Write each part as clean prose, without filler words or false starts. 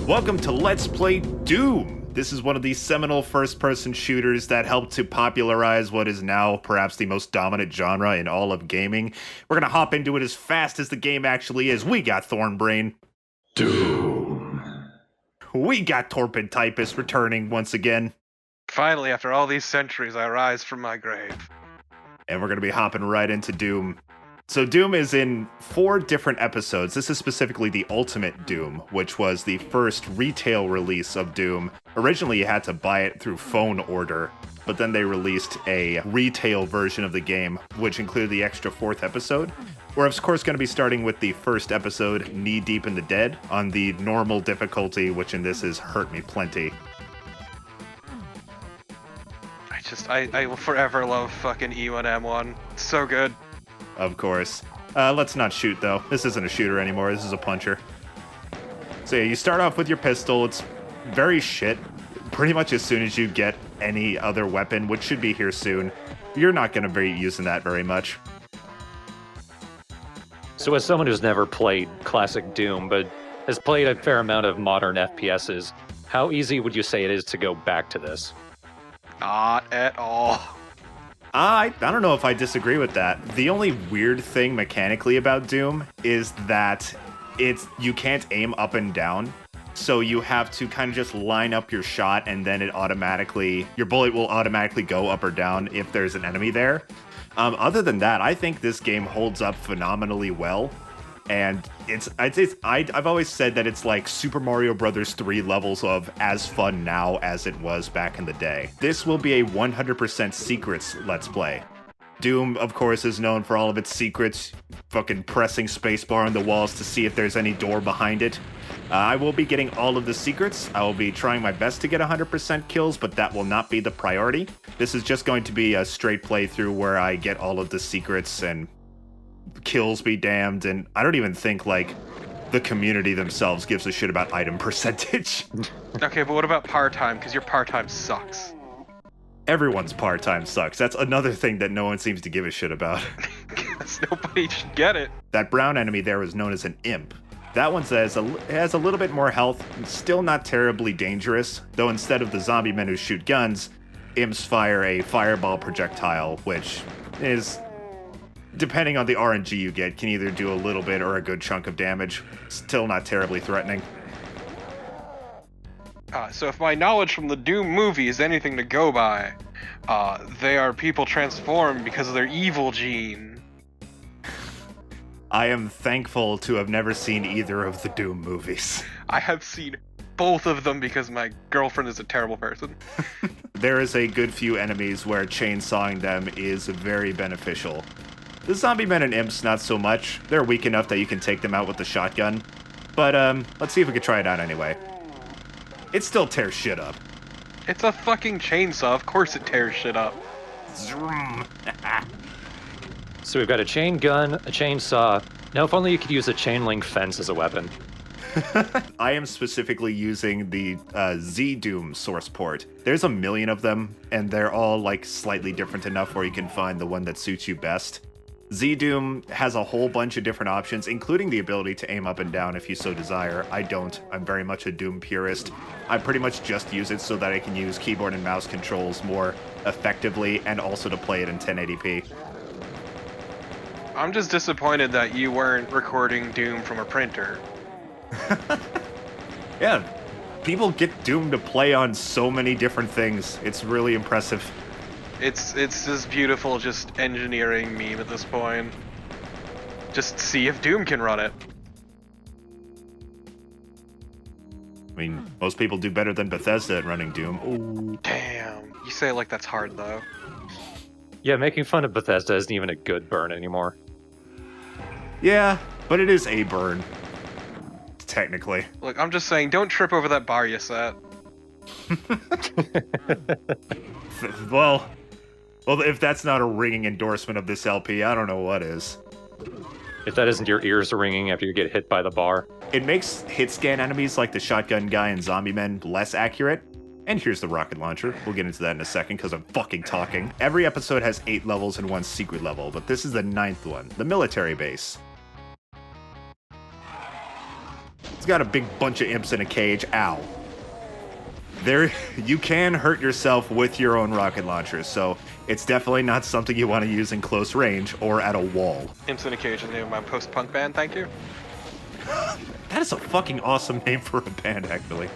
Welcome to Let's Play Doom! This is one of the seminal first-person shooters that helped to popularize what is now perhaps the most dominant genre in all of gaming. We're gonna hop into it as fast as the game actually is. We got Thornbrain. Doom. We got TorpidTypist returning once again. Finally, after all these centuries, I rise from my grave. And we're gonna be hopping right into Doom. So Doom is in 4 different episodes. This is specifically the Ultimate Doom, which was the first retail release of Doom. Originally, you had to buy it through phone order, but then they released a retail version of the game, which included the extra 4th episode. We're, of course, going to be starting with the first episode, Knee Deep in the Dead, on the normal difficulty, which in this is Hurt Me Plenty. I will forever love fucking E1M1. It's so good. Of course. Let's not shoot, though. This isn't a shooter anymore. This is a puncher. So yeah, you start off with your pistol. It's very shit. Pretty much as soon as you get any other weapon, which should be here soon, you're not going to be using that very much. So as someone who's never played classic Doom, but has played a fair amount of modern FPSs, how easy would you say it is to go back to this? Not at all. I don't know if I disagree with that. The only weird thing mechanically about Doom is that you can't aim up and down. So you have to kind of just line up your shot and then your bullet will automatically go up or down if there's an enemy there. Other than that, I think this game holds up phenomenally well. And I've always said that it's like Super Mario Bros. 3 levels of as fun now as it was back in the day. This will be a 100% secrets Let's Play. Doom, of course, is known for all of its secrets, fucking pressing spacebar on the walls to see if there's any door behind it. I will be getting all of the secrets. I will be trying my best to get 100% kills, but that will not be the priority. This is just going to be a straight playthrough where I get all of the secrets and kills be damned, and I don't even think, like, the community themselves gives a shit about item percentage. Okay, but what about part-time? Because your part-time sucks. Everyone's part-time sucks. That's another thing that no one seems to give a shit about. Because nobody should get it. That brown enemy there was known as an imp. That one has a little bit more health, still not terribly dangerous, though instead of the zombie men who shoot guns, imps fire a fireball projectile, which is, depending on the RNG you get, can either do a little bit or a good chunk of damage. Still not terribly threatening. So if my knowledge from the Doom movie is anything to go by, they are people transformed because of their evil gene. I am thankful to have never seen either of the Doom movies. I have seen both of them because my girlfriend is a terrible person. There is a good few enemies where chainsawing them is very beneficial. The zombie men and imps, not so much. They're weak enough that you can take them out with the shotgun. But, let's see if we can try it out anyway. It still tears shit up. It's a fucking chainsaw, of course it tears shit up. Zoom. So we've got a chain gun, a chainsaw. Now if only you could use a chain link fence as a weapon. I am specifically using the Z-Doom source port. There's a million of them, and they're all, like, slightly different enough where you can find the one that suits you best. Z-Doom has a whole bunch of different options, including the ability to aim up and down if you so desire. I don't. I'm very much a Doom purist. I pretty much just use it so that I can use keyboard and mouse controls more effectively, and also to play it in 1080p. I'm just disappointed that you weren't recording Doom from a printer. Yeah, people get Doom to play on so many different things. It's really impressive. It's this beautiful just engineering meme at this point. Just see if Doom can run it. I mean, most people do better than Bethesda at running Doom. Ooh. Damn. You say it like that's hard, though. Yeah, making fun of Bethesda isn't even a good burn anymore. Yeah, but it is a burn. Technically. Look, I'm just saying, don't trip over that bar you set. Well, if that's not a ringing endorsement of this LP, I don't know what is. If that isn't your ears ringing after you get hit by the bar. It makes hit scan enemies like the shotgun guy and zombie men less accurate. And here's the rocket launcher. We'll get into that in a second because I'm fucking talking. Every episode has 8 levels and 1 secret level, but this is the 9th one, the military base. He's got a big bunch of imps in a cage. Ow. There, you can hurt yourself with your own rocket launchers, so it's definitely not something you want to use in close range or at a wall. Imps in a Cage is the name of my post-punk band, thank you. That is a fucking awesome name for a band, actually.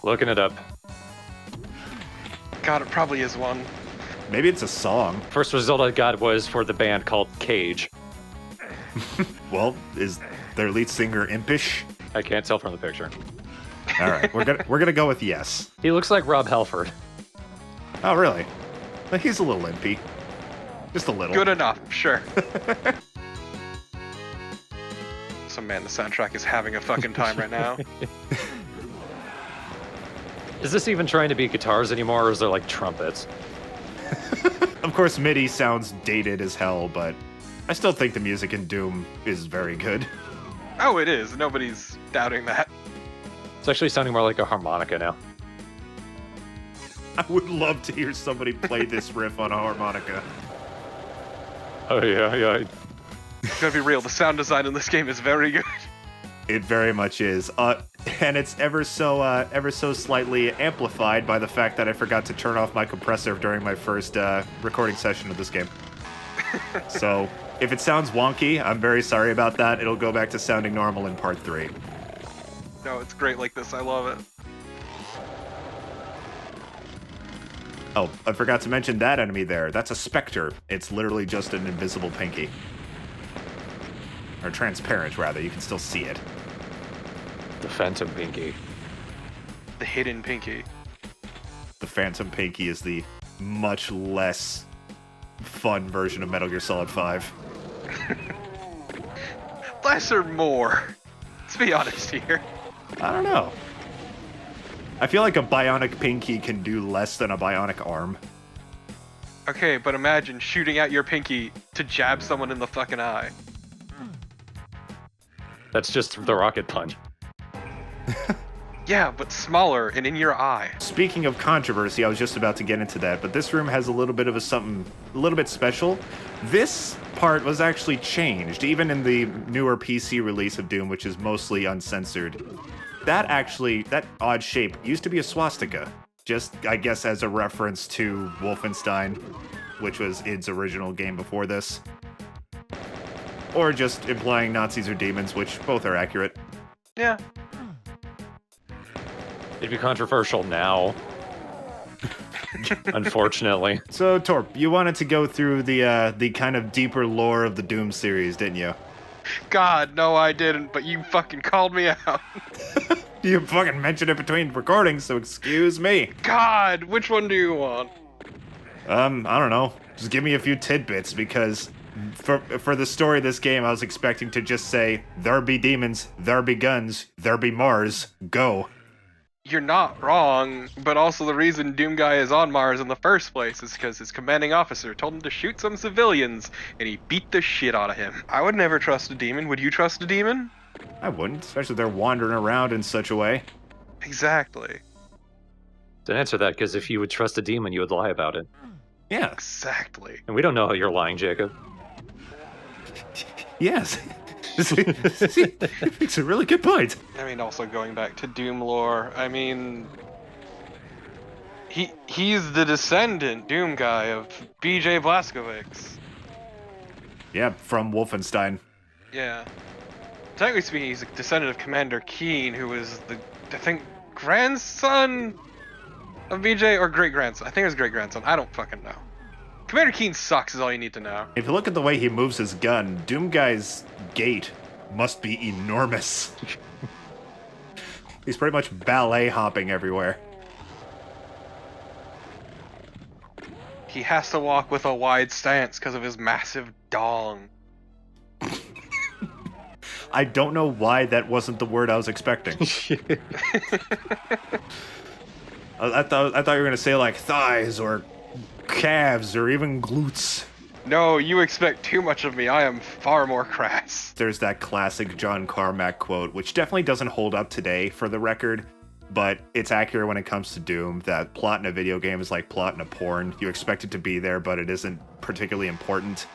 Looking it up. God, it probably is one. Maybe it's a song. First result I got was for the band called Cage. Well, is their lead singer impish? I can't tell from the picture. All right, we're gonna go with yes. He looks like Rob Halford. Oh, really? Like, he's a little impy. Just a little. Good enough, sure. So man, the soundtrack is having a fucking time right now. Is this even trying to be guitars anymore, or is there like trumpets? Of course, MIDI sounds dated as hell, but I still think the music in Doom is very good. Oh, it is. Nobody's doubting that. It's actually sounding more like a harmonica now. I would love to hear somebody play this riff on a harmonica. Oh yeah. Gotta be real, the sound design in this game is very good. It very much is, and it's ever so slightly amplified by the fact that I forgot to turn off my compressor during my first recording session of this game. So, if it sounds wonky, I'm very sorry about that. It'll go back to sounding normal in part 3. No, it's great like this. I love it. Oh, I forgot to mention that enemy there. That's a specter. It's literally just an invisible pinky. Or transparent, rather. You can still see it. The Phantom Pinky. The hidden pinky. The Phantom Pinky is the much less fun version of Metal Gear Solid 5. Less or more? Let's be honest here. I don't know. I feel like a bionic pinky can do less than a bionic arm. Okay, but imagine shooting out your pinky to jab someone in the fucking eye. That's just the rocket punch. Yeah, but smaller and in your eye. Speaking of controversy, I was just about to get into that, but this room has a little bit of a little bit special. This part was actually changed, even in the newer PC release of Doom, which is mostly uncensored. That odd shape used to be a swastika. Just, I guess, as a reference to Wolfenstein, which was id's original game before this. Or just implying Nazis are demons, which both are accurate. Yeah. It'd be controversial now. Unfortunately. So, Torp, you wanted to go through the kind of deeper lore of the Doom series, didn't you? God, no I didn't, but you fucking called me out. You fucking mentioned it between recordings, so excuse me. God, which one do you want? I don't know. Just give me a few tidbits, because for the story of this game, I was expecting to just say, there be demons, there be guns, there be Mars, go. You're not wrong, but also the reason Doom Guy is on Mars in the first place is because his commanding officer told him to shoot some civilians, and he beat the shit out of him. I would never trust a demon. Would you trust a demon? I wouldn't, especially if they're wandering around in such a way. Exactly. To answer that, because if you would trust a demon, you would lie about it. Yeah. Exactly. And we don't know how you're lying, Jacob. Yes. See, it's a really good point. I mean, also going back to Doom lore, I mean, he's the descendant, Doom Guy, of B.J. Blazkowicz. Yeah, from Wolfenstein. Yeah. Technically speaking, he's a descendant of Commander Keen, who was the, I think, grandson of BJ, or great-grandson. I think it was great-grandson. I don't fucking know. Commander Keen sucks is all you need to know. If you look at the way he moves his gun, Doom Guy's gait must be enormous. He's pretty much ballet hopping everywhere. He has to walk with a wide stance because of his massive dong. I don't know why that wasn't the word I was expecting. I thought you were gonna say like thighs or calves or even glutes. No, you expect too much of me. I am far more crass. There's that classic John Carmack quote, which definitely doesn't hold up today for the record, but it's accurate when it comes to Doom, that plot in a video game is like plot in a porn. You expect it to be there, but it isn't particularly important.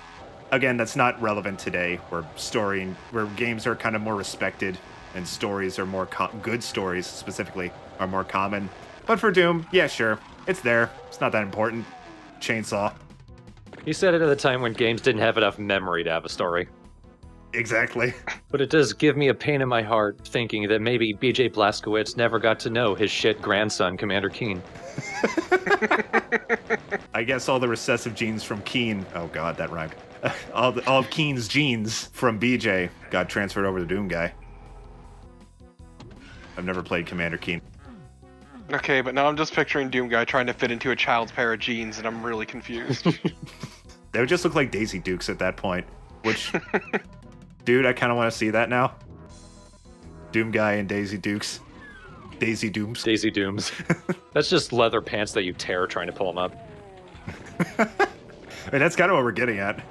again, that's not relevant today, where games are kind of more respected and stories are more good stories specifically are more common. But for Doom, yeah, sure, it's there. It's not that important. Chainsaw. You said it at a time when games didn't have enough memory to have a story. Exactly. But it does give me a pain in my heart thinking that maybe BJ Blazkowicz never got to know his shit grandson, Commander Keen. I guess all the recessive genes from Keen, oh god, that rhymed. All of Keen's genes from BJ got transferred over to Doom Guy. I've never played Commander Keen. Okay, but now I'm just picturing Doom Guy trying to fit into a child's pair of jeans, and I'm really confused. They would just look like Daisy Dukes at that point, which... Dude, I kind of want to see that now. Doom Guy and Daisy Dukes. Daisy Dooms. Daisy Dooms. That's just leather pants that you tear trying to pull them up. I mean, that's kind of what we're getting at.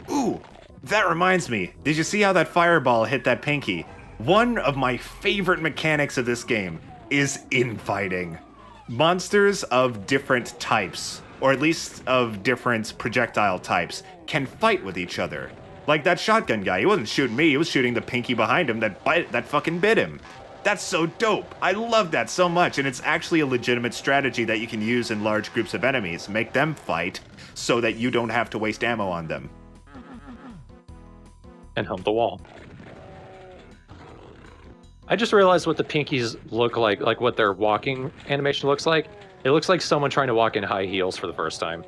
Ooh, that reminds me. Did you see how that fireball hit that pinky? One of my favorite mechanics of this game is infighting. Monsters of different types, or at least of different projectile types, can fight with each other. Like that shotgun guy, he wasn't shooting me, he was shooting the pinky behind him that fucking bit him. That's so dope. I love that so much, and it's actually a legitimate strategy that you can use in large groups of enemies. Make them fight so that you don't have to waste ammo on them. And hump the wall. I just realized what the pinkies look like what their walking animation looks like. It looks like someone trying to walk in high heels for the first time.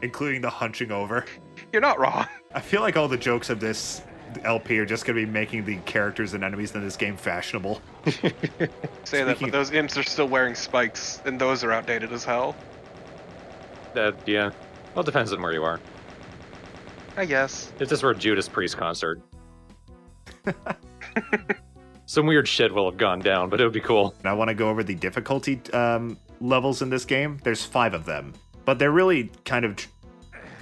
Including the hunching over. You're not wrong. I feel like all the jokes of this LP are just going to be making the characters and enemies in this game fashionable. Say that, but those imps are still wearing spikes, and those are outdated as hell. Yeah. Well, it depends on where you are. I guess. If this were a Judas Priest concert. Some weird shit will have gone down, but it would be cool. And I want to go over the difficulty levels in this game. There's 5 of them, but they're really kind of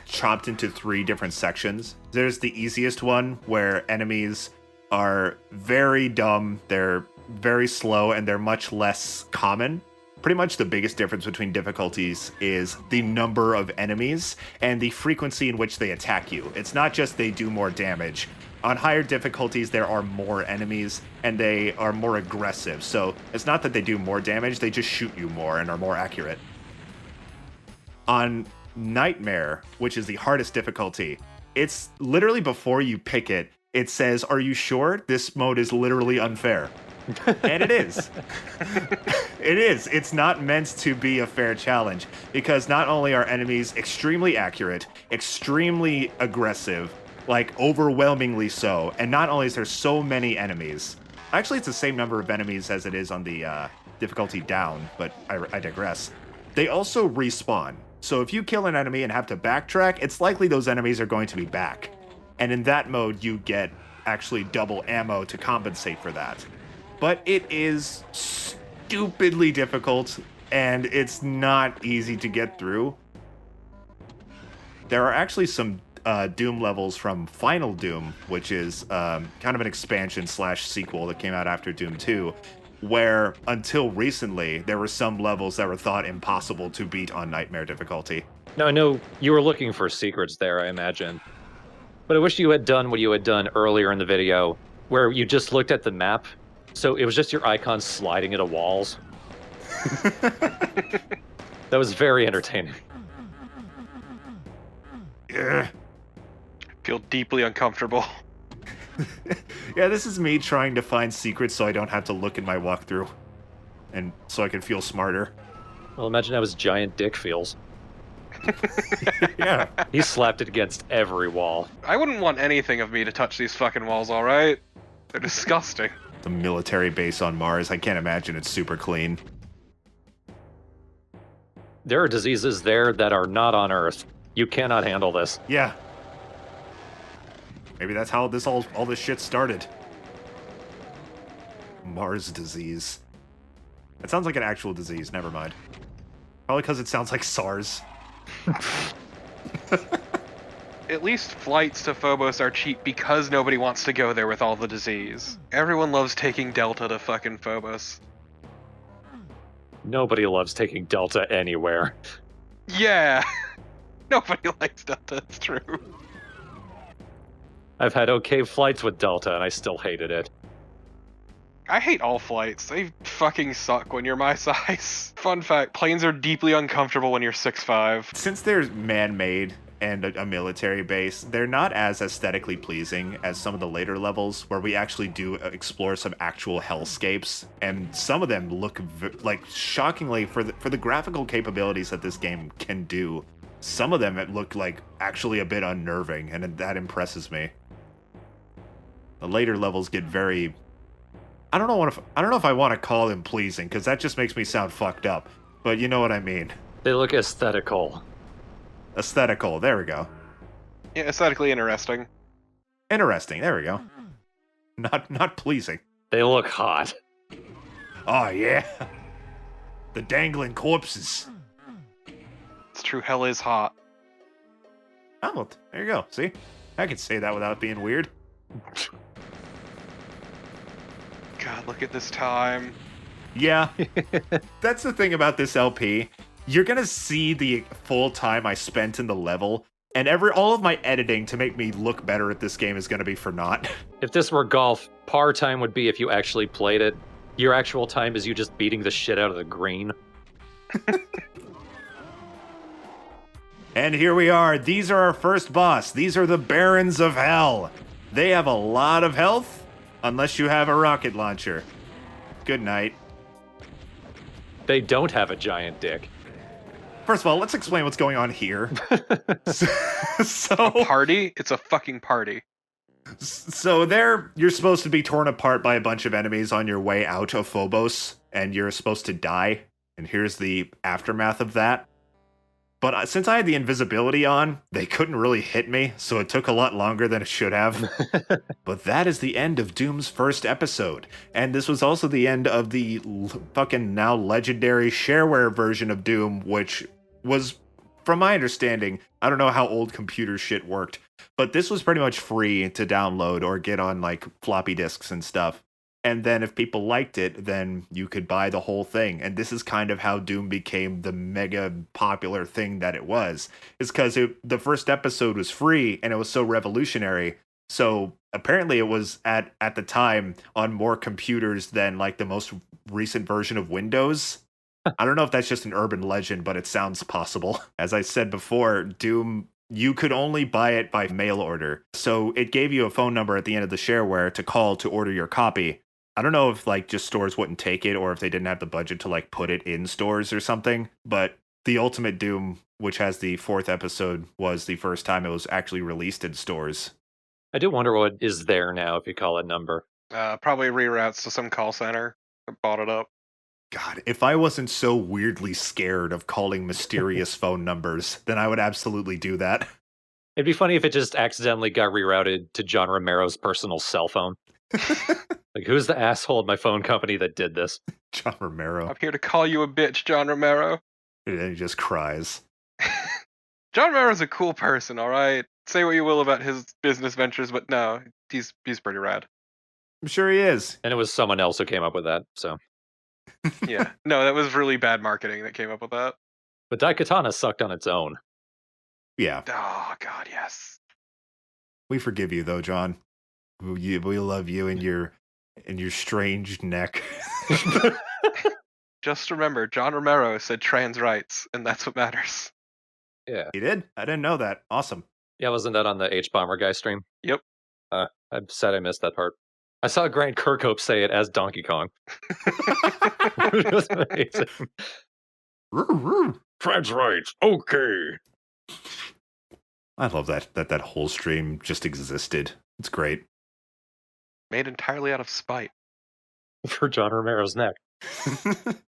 chopped into 3 different sections. There's the easiest one where enemies are very dumb, they're very slow, and they're much less common. Pretty much the biggest difference between difficulties is the number of enemies and the frequency in which they attack you. It's not just they do more damage. On higher difficulties, there are more enemies, and they are more aggressive. So it's not that they do more damage, they just shoot you more and are more accurate. On Nightmare, which is the hardest difficulty, it's literally before you pick it, it says, "Are you sure? This mode is literally unfair." And it is. It is. It's not meant to be a fair challenge, because not only are enemies extremely accurate, extremely aggressive, like overwhelmingly so, and not only is there so many enemies, actually it's the same number of enemies as it is on the difficulty down, but I digress. They also respawn. So if you kill an enemy and have to backtrack, it's likely those enemies are going to be back. And in that mode, you get actually double ammo to compensate for that. But it is stupidly difficult, and it's not easy to get through. There are actually some Doom levels from Final Doom, which is kind of an expansion / sequel that came out after Doom 2, where until recently, there were some levels that were thought impossible to beat on Nightmare difficulty. Now, I know you were looking for secrets there, I imagine. But I wish you had done what you had done earlier in the video, where you just looked at the map, so it was just your icons sliding into walls. That was very entertaining. Yeah. Feel deeply uncomfortable. Yeah, this is me trying to find secrets so I don't have to look in my walkthrough. And so I can feel smarter. Well, imagine how his giant dick feels. Yeah. He slapped it against every wall. I wouldn't want anything of me to touch these fucking walls, alright? They're disgusting. The military base on Mars, I can't imagine it's super clean. There are diseases there that are not on Earth. You cannot handle this. Yeah. Maybe that's how all this shit started. Mars disease. It sounds like an actual disease, never mind. Probably because it sounds like SARS. At least flights to Phobos are cheap because nobody wants to go there with all the disease. Everyone loves taking Delta to fucking Phobos. Nobody loves taking Delta anywhere. Yeah. Nobody likes Delta, it's true. I've had okay flights with Delta, and I still hated it. I hate all flights. They fucking suck when you're my size. Fun fact, planes are deeply uncomfortable when you're 6'5". Since they're man-made and a military base, they're not as aesthetically pleasing as some of the later levels where we actually do explore some actual hellscapes, and some of them look like shockingly for the graphical capabilities that this game can do. Some of them look like actually a bit unnerving, and that impresses me. The later levels get very... I don't know if I want to call them pleasing, because that just makes me sound fucked up. But you know what I mean. They look aesthetical. Aesthetical, there we go. Yeah, aesthetically interesting. Interesting, there we go. Not pleasing. They look hot. Oh yeah. The dangling corpses. It's true, hell is hot. Oh, well, there you go. See? I could say that without being weird. God, look at this time. Yeah. That's the thing about this LP. You're gonna see the full time I spent in the level, and all of my editing to make me look better at this game is gonna be for naught. If this were golf, par time would be if you actually played it. Your actual time is you just beating the shit out of the green. And here we are. These are our first boss. These are the Barons of Hell. They have a lot of health, unless you have a rocket launcher. Good night. They don't have a giant dick. First of all, let's explain what's going on here. Party? It's a fucking party. So you're supposed to be torn apart by a bunch of enemies on your way out of Phobos, and you're supposed to die. And here's the aftermath of that. But since I had the invisibility on, they couldn't really hit me, so it took a lot longer than it should have. But that is the end of Doom's first episode. And this was also the end of the fucking now legendary shareware version of Doom, which was, from my understanding, I don't know how old computer shit worked, but this was pretty much free to download or get on like floppy disks and stuff. And then if people liked it, then you could buy the whole thing. And this is kind of how Doom became the mega popular thing that it was. Is because the first episode was free and it was so revolutionary. So apparently it was at the time on more computers than like the most recent version of Windows. I don't know if that's just an urban legend, but it sounds possible. As I said before, Doom, you could only buy it by mail order. So it gave you a phone number at the end of the shareware to call to order your copy. I don't know if like just stores wouldn't take it or if they didn't have the budget to like put it in stores or something, but the Ultimate Doom, which has the fourth episode, was the first time it was actually released in stores. I do wonder what is there now if you call a number. Probably reroutes to some call center that bought it up. God, if I wasn't so weirdly scared of calling mysterious phone numbers, then I would absolutely do that. It'd be funny if it just accidentally got rerouted to John Romero's personal cell phone. Like, who's the asshole at my phone company that did this? John Romero. I'm here to call you a bitch, John Romero. And then he just cries. John Romero's a cool person, all right? Say what you will about his business ventures, but no, he's pretty rad. I'm sure he is. And it was someone else who came up with that, so. Yeah. No, that was really bad marketing that came up with that. But Daikatana sucked on its own. Yeah. Oh, God, yes. We forgive you, though, John. We love you and your strange neck. Just remember, John Romero said trans rights, and that's what matters. Yeah. He did? I didn't know that. Awesome. Yeah, wasn't that on the H-Bomber guy stream? Yep. I'm sad I missed that part. I saw Grant Kirkhope say it as Donkey Kong. It was amazing. Trans rights, okay. I love that whole stream just existed. It's great. Made entirely out of spite. For John Romero's neck.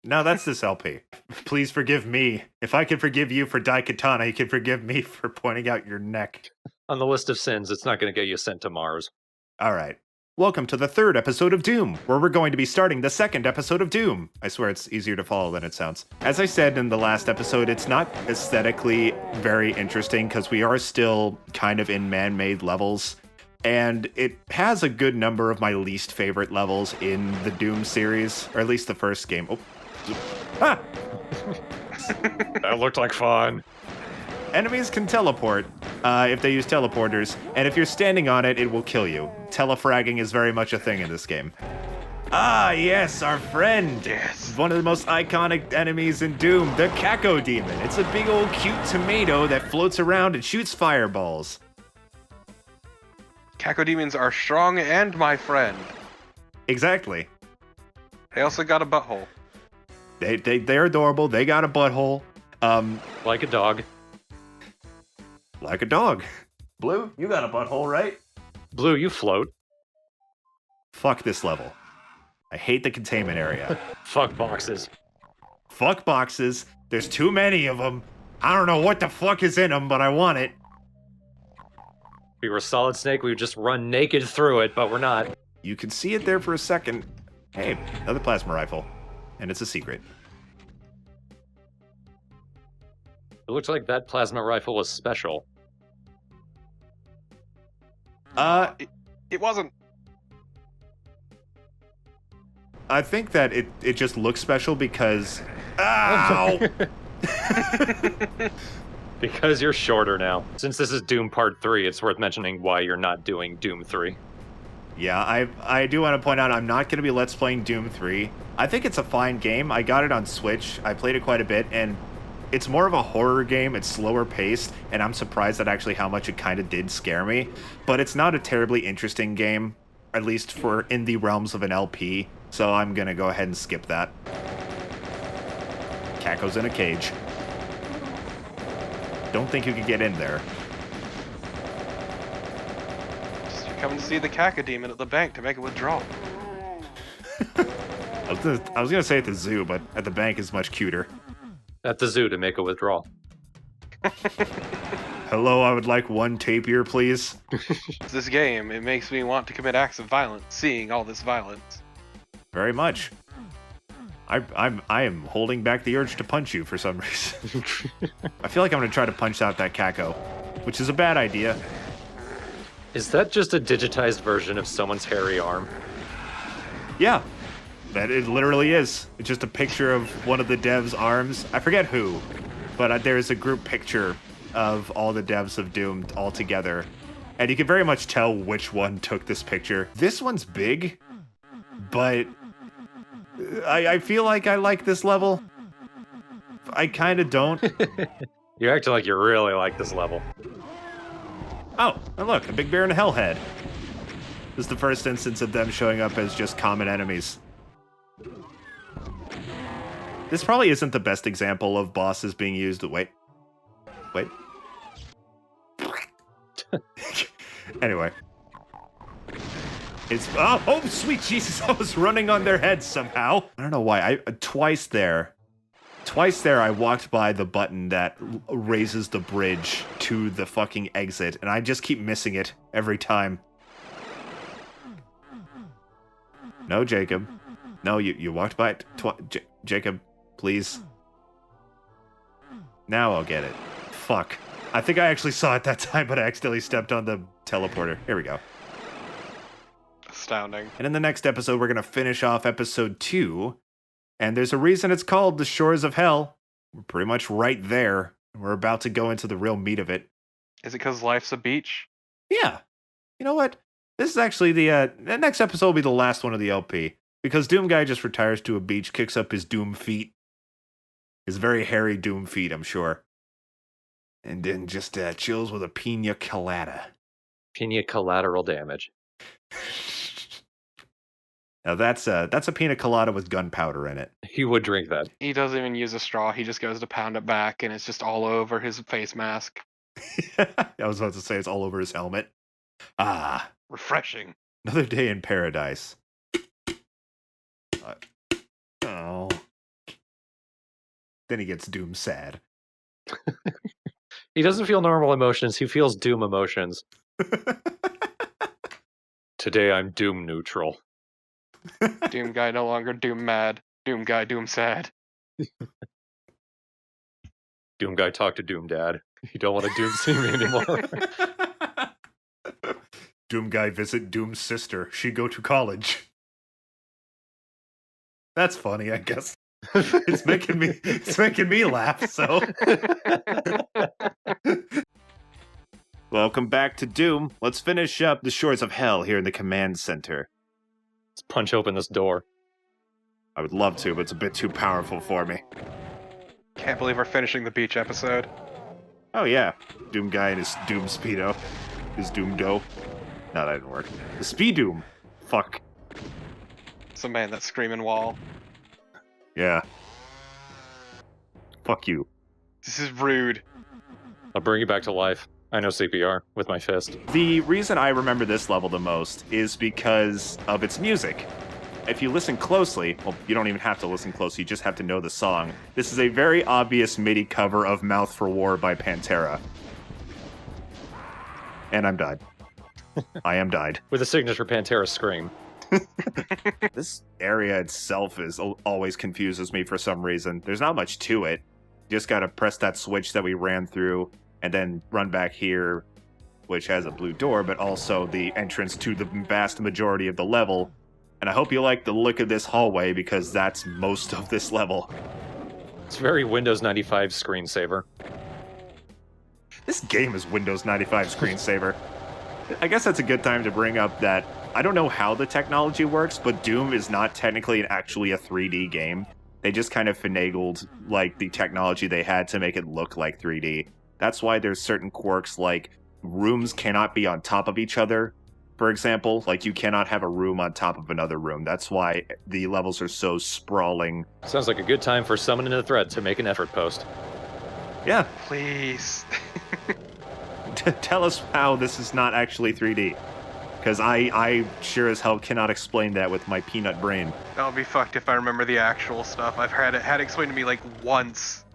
Now that's this LP. Please forgive me. If I can forgive you for Daikatana, you can forgive me for pointing out your neck. On the list of sins, it's not going to get you sent to Mars. All right. Welcome to the third episode of Doom, where we're going to be starting the second episode of Doom. I swear it's easier to follow than it sounds. As I said in the last episode, it's not aesthetically very interesting because we are still kind of in man-made levels. And it has a good number of my least favorite levels in the Doom series, or at least the first game. Oh, Ah! That looked like fun. Enemies can teleport if they use teleporters, and if you're standing on it, it will kill you. Telefragging is very much a thing in this game. Ah, yes, our friend. Yes. One of the most iconic enemies in Doom, the Caco Demon. It's a big old cute tomato that floats around and shoots fireballs. Cacodemons are strong and my friend. Exactly. They also got a butthole. They're adorable. They got a butthole. Like a dog. Like a dog. Blue, you got a butthole, right? Blue, you float. Fuck this level. I hate the containment area. Fuck boxes. Fuck boxes. There's too many of them. I don't know what the fuck is in them, but I want it. If we were Solid Snake, we would just run naked through it, but we're not. You can see it there for a second. Hey, another plasma rifle. And it's a secret. It looks like that plasma rifle was special. It wasn't. I think that it just looks special because... Ow! Because you're shorter now. Since this is Doom Part 3, it's worth mentioning why you're not doing Doom 3. Yeah, I do want to point out I'm not going to be Let's Playing Doom 3. I think it's a fine game. I got it on Switch. I played it quite a bit, and it's more of a horror game. It's slower paced, and I'm surprised at actually how much it kind of did scare me. But it's not a terribly interesting game, at least for in the realms of an LP. So I'm going to go ahead and skip that. Caco's in a cage. Don't think you can get in there. Just you're coming to see the Cacodemon at the bank to make a withdrawal. I was gonna say at the zoo, but at the bank is much cuter. At the zoo to make a withdrawal. Hello, I would like one tapir, please. This game, it makes me want to commit acts of violence, seeing all this violence. Very much. I am holding back the urge to punch you for some reason. I feel like I'm gonna try to punch out that Caco, which is a bad idea. Is that just a digitized version of someone's hairy arm? Yeah, that it literally is. It's just a picture of one of the devs' arms. I forget who, but there's a group picture of all the devs of Doom all together, and you can very much tell which one took this picture. This one's big, but I feel like I like this level. I kind of don't. You're acting like you really like this level. Oh, and look, a big bear and a hellhead. This is the first instance of them showing up as just common enemies. This probably isn't the best example of bosses being used. Wait. Anyway. It's oh sweet Jesus! I was running on their heads somehow. I don't know why. Twice there, I walked by the button that raises the bridge to the fucking exit, and I just keep missing it every time. No, Jacob. No, you walked by it Jacob, please. Now I'll get it. Fuck. I think I actually saw it that time, but I accidentally stepped on the teleporter. Here we go. Astounding. And in the next episode, we're going to finish off episode 2. And there's a reason it's called The Shores of Hell. We're pretty much right there. We're about to go into the real meat of it. Is it because life's a beach? Yeah. You know what? This is actually the next episode will be the last one of the LP. Because Doom Guy just retires to a beach, kicks up his Doom feet. His very hairy Doom feet, I'm sure. And then just chills with a pina colada. Pina collateral damage. Now that's a pina colada with gunpowder in it. He would drink that. He doesn't even use a straw. He just goes to pound it back, and it's just all over his face mask. I was about to say it's all over his helmet. Ah, Refreshing. another day in paradise. Oh. Then he gets Doom sad. He doesn't feel normal emotions. He feels Doom emotions. Today I'm Doom neutral. Doom Guy no longer Doom mad. Doom Guy Doom sad. Doom Guy talk to Doom Dad. You don't want to Doom see me anymore. Doom Guy visit Doom's sister. She go to college. That's funny, I guess. It's making me laugh, so. Welcome back to Doom. Let's finish up the shores of hell here in the command center. Let's punch open this door. I would love to, but it's a bit too powerful for me. Can't believe we're finishing the beach episode. Oh yeah, Doom guy and his Doom Speedo. His Doom Doe. No, that didn't work. The Speed Doom. Fuck. Some man that screaming wall. Yeah. Fuck you. This is rude. I'll bring you back to life. I know CPR with my fist. The reason I remember this level the most is because of its music. If you listen closely, well, you don't even have to listen closely, you just have to know the song. This is a very obvious MIDI cover of Mouth for War by Pantera. And I'm died. I am died. With a signature Pantera scream. This area itself always confuses me for some reason. There's not much to it. You just gotta press that switch that we ran through, and then run back here, which has a blue door, but also the entrance to the vast majority of the level. And I hope you like the look of this hallway, because that's most of this level. It's very Windows 95 screensaver. This game is Windows 95 screensaver. I guess that's a good time to bring up that I don't know how the technology works, but Doom is not technically actually a 3D game. They just kind of finagled like the technology they had to make it look like 3D. That's why there's certain quirks like rooms cannot be on top of each other. For example, like you cannot have a room on top of another room. That's why the levels are so sprawling. Sounds like a good time for someone in the thread to make an effort post. Yeah. Please. Tell us how this is not actually 3D. Because I sure as hell cannot explain that with my peanut brain. I'll be fucked if I remember the actual stuff. I've had it explained to me like once.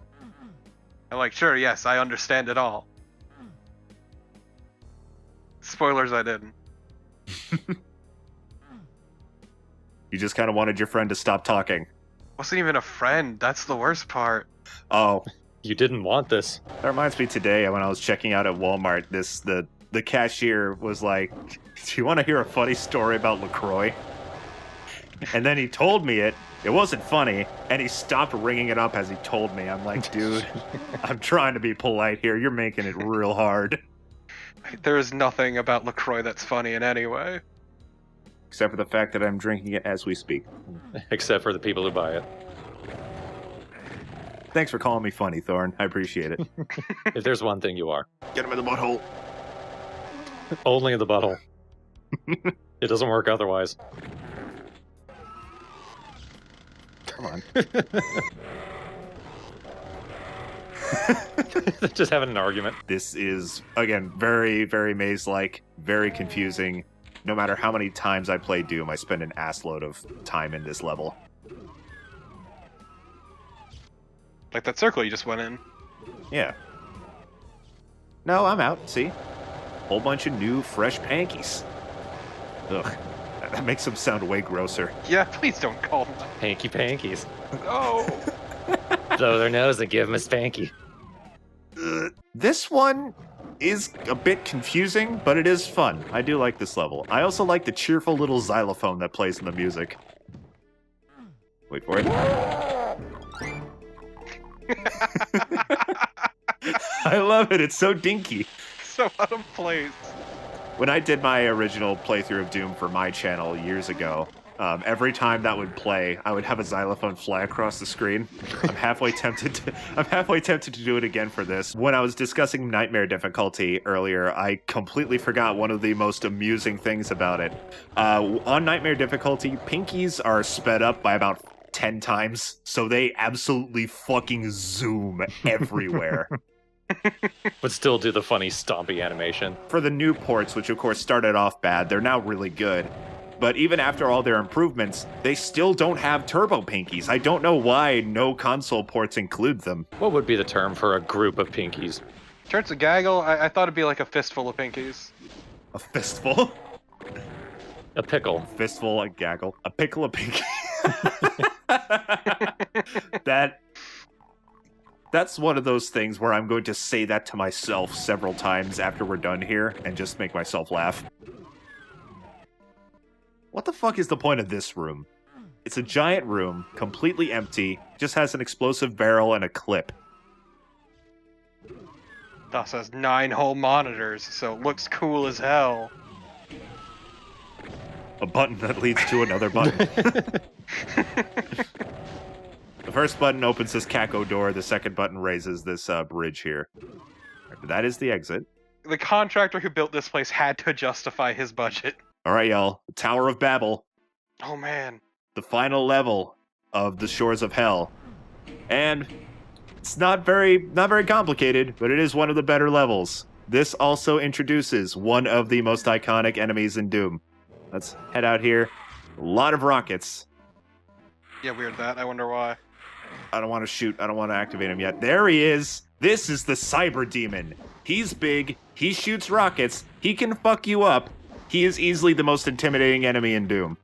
I'm like, sure, yes, I understand it all. Spoilers, I didn't. You just kind of wanted your friend to stop talking. Wasn't even a friend. That's the worst part. Oh. You didn't want this. That reminds me today when I was checking out at Walmart, the cashier was like, do you want to hear a funny story about LaCroix? And then he told me it. It wasn't funny, and he stopped ringing it up as he told me. I'm like, dude, I'm trying to be polite here. You're making it real hard. There is nothing about LaCroix that's funny in any way. Except for the fact that I'm drinking it as we speak. Except for the people who buy it. Thanks for calling me funny, Thorn. I appreciate it. If there's one thing you are. Get him in the butthole. Only in the butthole. It doesn't work otherwise. Come on. Just having an argument. This is, again, very, very maze-like, very confusing. No matter how many times I play Doom, I spend an assload of time in this level. Like that circle you just went in. Yeah. No, I'm out, see? Whole bunch of new, fresh pankies. Ugh. That makes them sound way grosser. Yeah, please don't call them that. Hanky pankies. No. Blow their nose and give them a spanky. This one is a bit confusing, but it is fun. I do like this level. I also like the cheerful little xylophone that plays in the music. Wait for it. I love it. It's so dinky. So out of place. When I did my original playthrough of Doom for my channel years ago, every time that would play, I would have a xylophone fly across the screen. I'm halfway tempted to do it again for this. When I was discussing nightmare difficulty earlier, I completely forgot one of the most amusing things about it. On nightmare difficulty, pinkies are sped up by about 10 times, so they absolutely fucking zoom everywhere. But still do the funny stompy animation. For the new ports, which of course started off bad, they're now really good. But even after all their improvements, they still don't have turbo pinkies. I don't know why no console ports include them. What would be the term for a group of pinkies? Turns a gaggle. I thought it'd be like a fistful of pinkies. A fistful? A pickle. A fistful, a gaggle. A pickle, a pinky. That's one of those things where I'm going to say that to myself several times after we're done here and just make myself laugh. What the fuck is the point of this room? It's a giant room, completely empty, just has an explosive barrel and a clip. Thus has 9-hole monitors, so it looks cool as hell. A button that leads to another button. The first button opens this Kako door, the second button raises this bridge here. That is the exit. The contractor who built this place had to justify his budget. Alright, y'all. The Tower of Babel. Oh man. The final level of the Shores of Hell. And it's not very complicated, but it is one of the better levels. This also introduces one of the most iconic enemies in Doom. Let's head out here. A lot of rockets. Yeah, weird that. I wonder why. I don't want to shoot. I don't want to activate him yet. There he is. This is the Cyber Demon. He's big. He shoots rockets. He can fuck you up. He is easily the most intimidating enemy in Doom.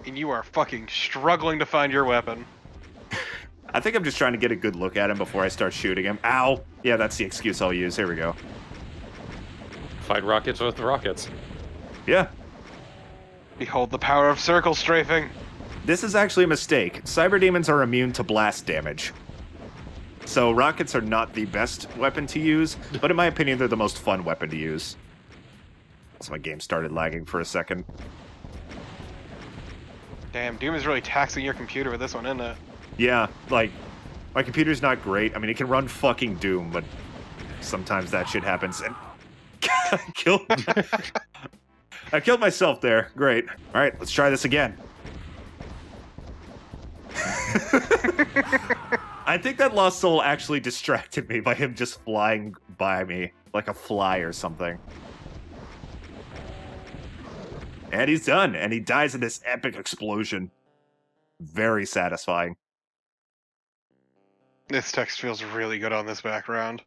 And you are fucking struggling to find your weapon. I think I'm just trying to get a good look at him before I start shooting him. Ow! Yeah, that's the excuse I'll use. Here we go. Fight rockets with rockets. Yeah. Behold the power of circle strafing. This is actually a mistake. Cyber demons are immune to blast damage. So rockets are not the best weapon to use, but in my opinion, they're the most fun weapon to use. So my game started lagging for a second. Damn, Doom is really taxing your computer with this one, isn't it? Yeah, like, my computer's not great. I mean, it can run fucking Doom, but sometimes that shit happens. And I killed myself there. Great. All right, let's try this again. I think that Lost Soul actually distracted me by him just flying by me like a fly or something. And he's done, and he dies in this epic explosion. Very satisfying. This text feels really good on this background.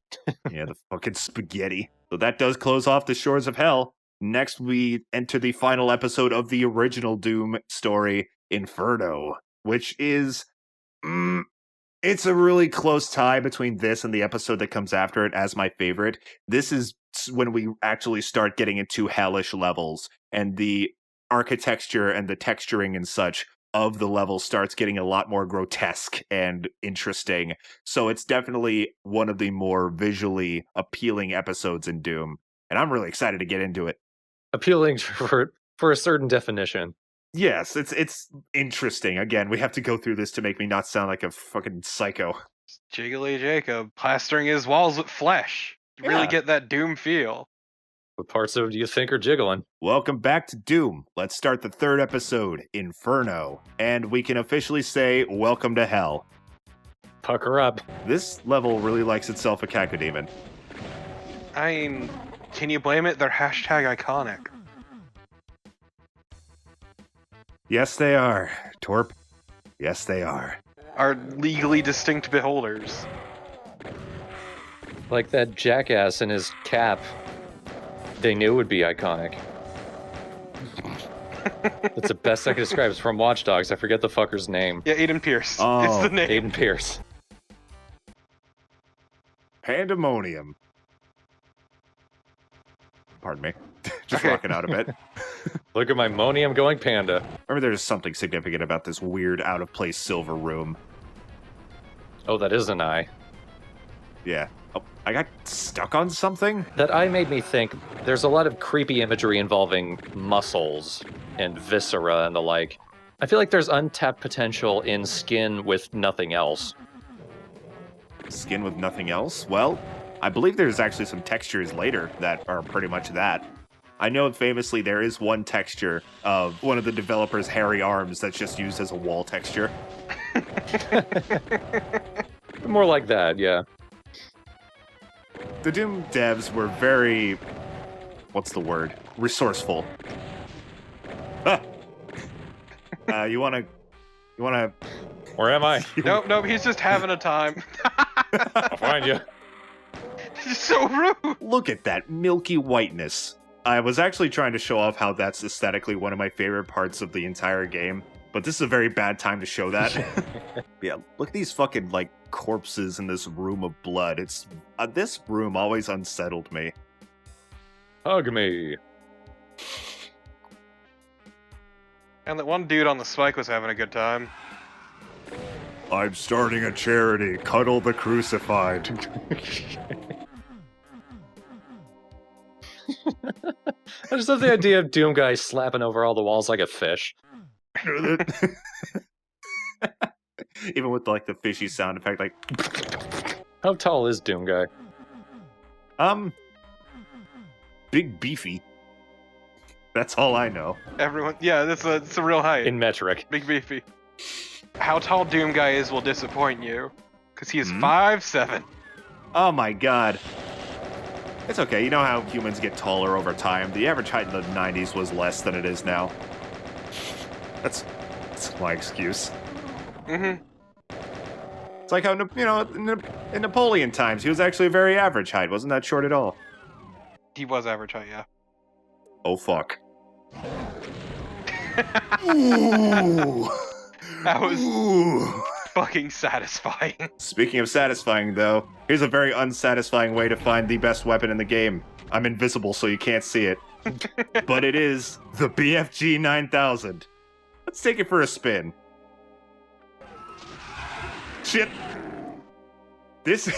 Yeah, the fucking spaghetti. So that does close off the Shores of Hell. Next, we enter the final episode of the original Doom story, Inferno, which is... it's a really close tie between this and the episode that comes after it as my favorite. This is when we actually start getting into hellish levels, and the architecture and the texturing and such of the level starts getting a lot more grotesque and interesting. So it's definitely one of the more visually appealing episodes in Doom, and I'm really excited to get into it. Appealing for a certain definition. Yes, it's interesting. Again, we have to go through this to make me not sound like a fucking psycho. Jiggly Jacob plastering his walls with flesh. You really Yeah. get that Doom feel. What parts of it do you think are jiggling? Welcome back to Doom. Let's start the third episode, Inferno. And we can officially say, welcome to hell. Pucker up. This level really likes itself a cacodemon. I mean, can you blame it? They're hashtag iconic. Yes, they are, Torp. Yes, they are. Are legally distinct beholders. Like that jackass in his cap. They knew would be iconic. That's the best I can describe. It's from Watch Dogs. I forget the fucker's name. Yeah, Aiden Pierce. Oh, it's the name. Aiden Pierce. Pandemonium. Pardon me. Just Okay. rocking out a bit. Look at my monium going panda. Remember, there's something significant about this weird, out-of-place silver room. Oh, that is an eye. Yeah. Oh, I got stuck on something? That eye made me think there's a lot of creepy imagery involving muscles and viscera and the like. I feel like there's untapped potential in skin with nothing else. Skin with nothing else? Well, I believe there's actually some textures later that are pretty much that. I know famously there is one texture of one of the developers' hairy arms that's just used as a wall texture. More like that, yeah. The Doom devs were very... what's the word? Resourceful. Ah! You wanna... Where am I? Nope, he's just having a time. I'll find you. He's so rude. Look at that milky whiteness. I was actually trying to show off how that's aesthetically one of my favorite parts of the entire game, but this is a very bad time to show that. Yeah, look at these fucking, like, corpses in this room of blood. It's this room always unsettled me. Hug me. And that one dude on the spike was having a good time. I'm starting a charity. Cuddle the crucified. I just love the idea of Doom Guy slapping over all the walls like a fish. Even with like the fishy sound effect, like. How tall is Doom Guy? Big beefy. That's all I know. Everyone, yeah, it's a real height. In metric. Big beefy. How tall Doom Guy is will disappoint you, because he is 5'7". Oh my god. It's okay. You know how humans get taller over time. The average height in the 90s was less than it is now. That's my excuse. Mm-hmm. It's like how, in Napoleon times, he was actually a very average height. Wasn't that short at all? He was average height, yeah. Oh, fuck. Ooh. That was Ooh. fucking satisfying. Speaking of satisfying, though, here's a very unsatisfying way to find the best weapon in the game. I'm invisible, so you can't see it. But it is the BFG 9000. Let's take it for a spin. Shit. This...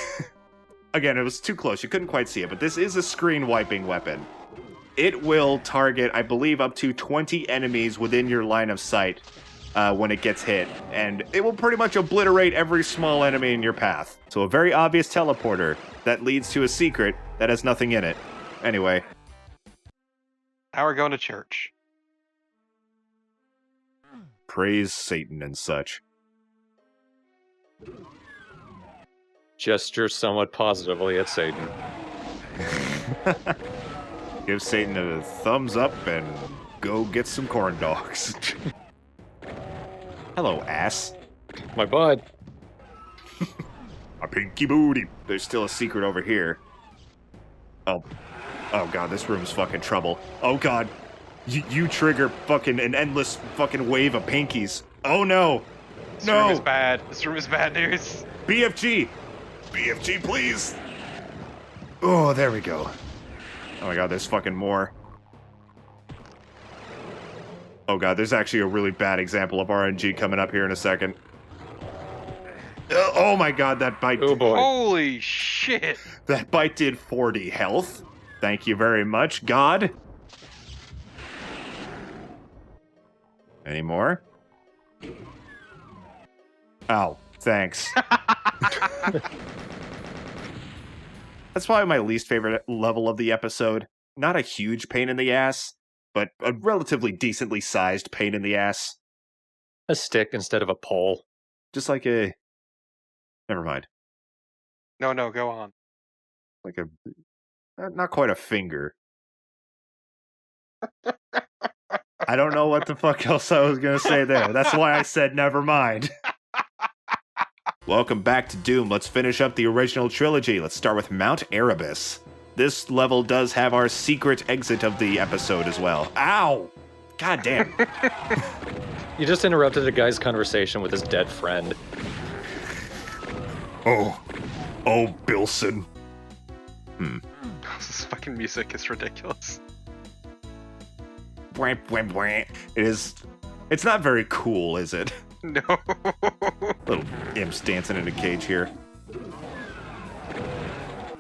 Again, it was too close. You couldn't quite see it, but this is a screen-wiping weapon. It will target, I believe, up to 20 enemies within your line of sight when it gets hit, and it will pretty much obliterate every small enemy in your path. So a very obvious teleporter that leads to a secret that has nothing in it. Anyway. Now we're going to church. Praise Satan and such. Gesture somewhat positively at Satan. Give Satan a thumbs up and go get some corn dogs. Hello, ass. My bud. A pinky booty. There's still a secret over here. Oh god, this room's fucking trouble. Oh god. You trigger fucking an endless fucking wave of pinkies. Oh no. This No. room is bad. This room is bad news. BFG. BFG, please. Oh, there we go. Oh my god, there's fucking more. Oh god, there's actually a really bad example of RNG coming up here in a second. Oh my god, that bite. Oh boy. Holy shit. That bite did 40 health. Thank you very much, God. Any more? Ow, thanks. That's probably my least favorite level of the episode. Not a huge pain in the ass, but a relatively decently sized pain in the ass. A stick instead of a pole. Just like a... Never mind. No, go on. Like a... Not quite a finger. I don't know what the fuck else I was gonna say there. That's why I said never mind. Welcome back to Doom. Let's finish up the original trilogy. Let's start with Mount Erebus. This level does have our secret exit of the episode as well. Ow! God damn. You just interrupted a guy's conversation with his dead friend. Oh, Bilson. This fucking music is ridiculous. Wah, wah, wah. It's not very cool, is it? No. Little imps dancing in a cage here.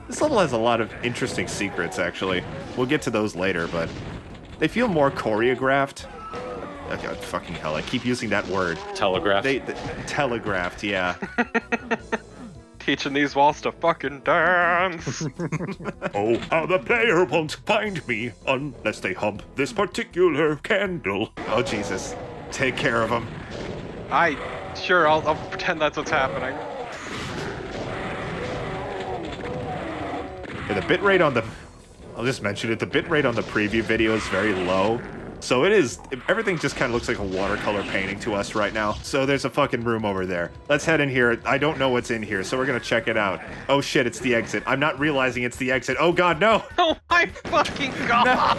This level has a lot of interesting secrets, actually. We'll get to those later, but they feel more choreographed. Oh, God, fucking hell, I keep using that word. Telegraph. Telegraphed, yeah. Teaching these walls to fucking dance. Oh, how the player won't find me unless they hump this particular candle. Oh, Jesus. Take care of him. Sure, I'll pretend that's what's happening. Yeah, the bitrate on the... I'll just mention it. The bitrate on the preview video is very low. So everything just kind of looks like a watercolor painting to us right now. So there's a fucking room over there. Let's head in here. I don't know what's in here, so we're gonna check it out. Oh shit, it's the exit. I'm not realizing it's the exit. Oh god, no! Oh my fucking god! No.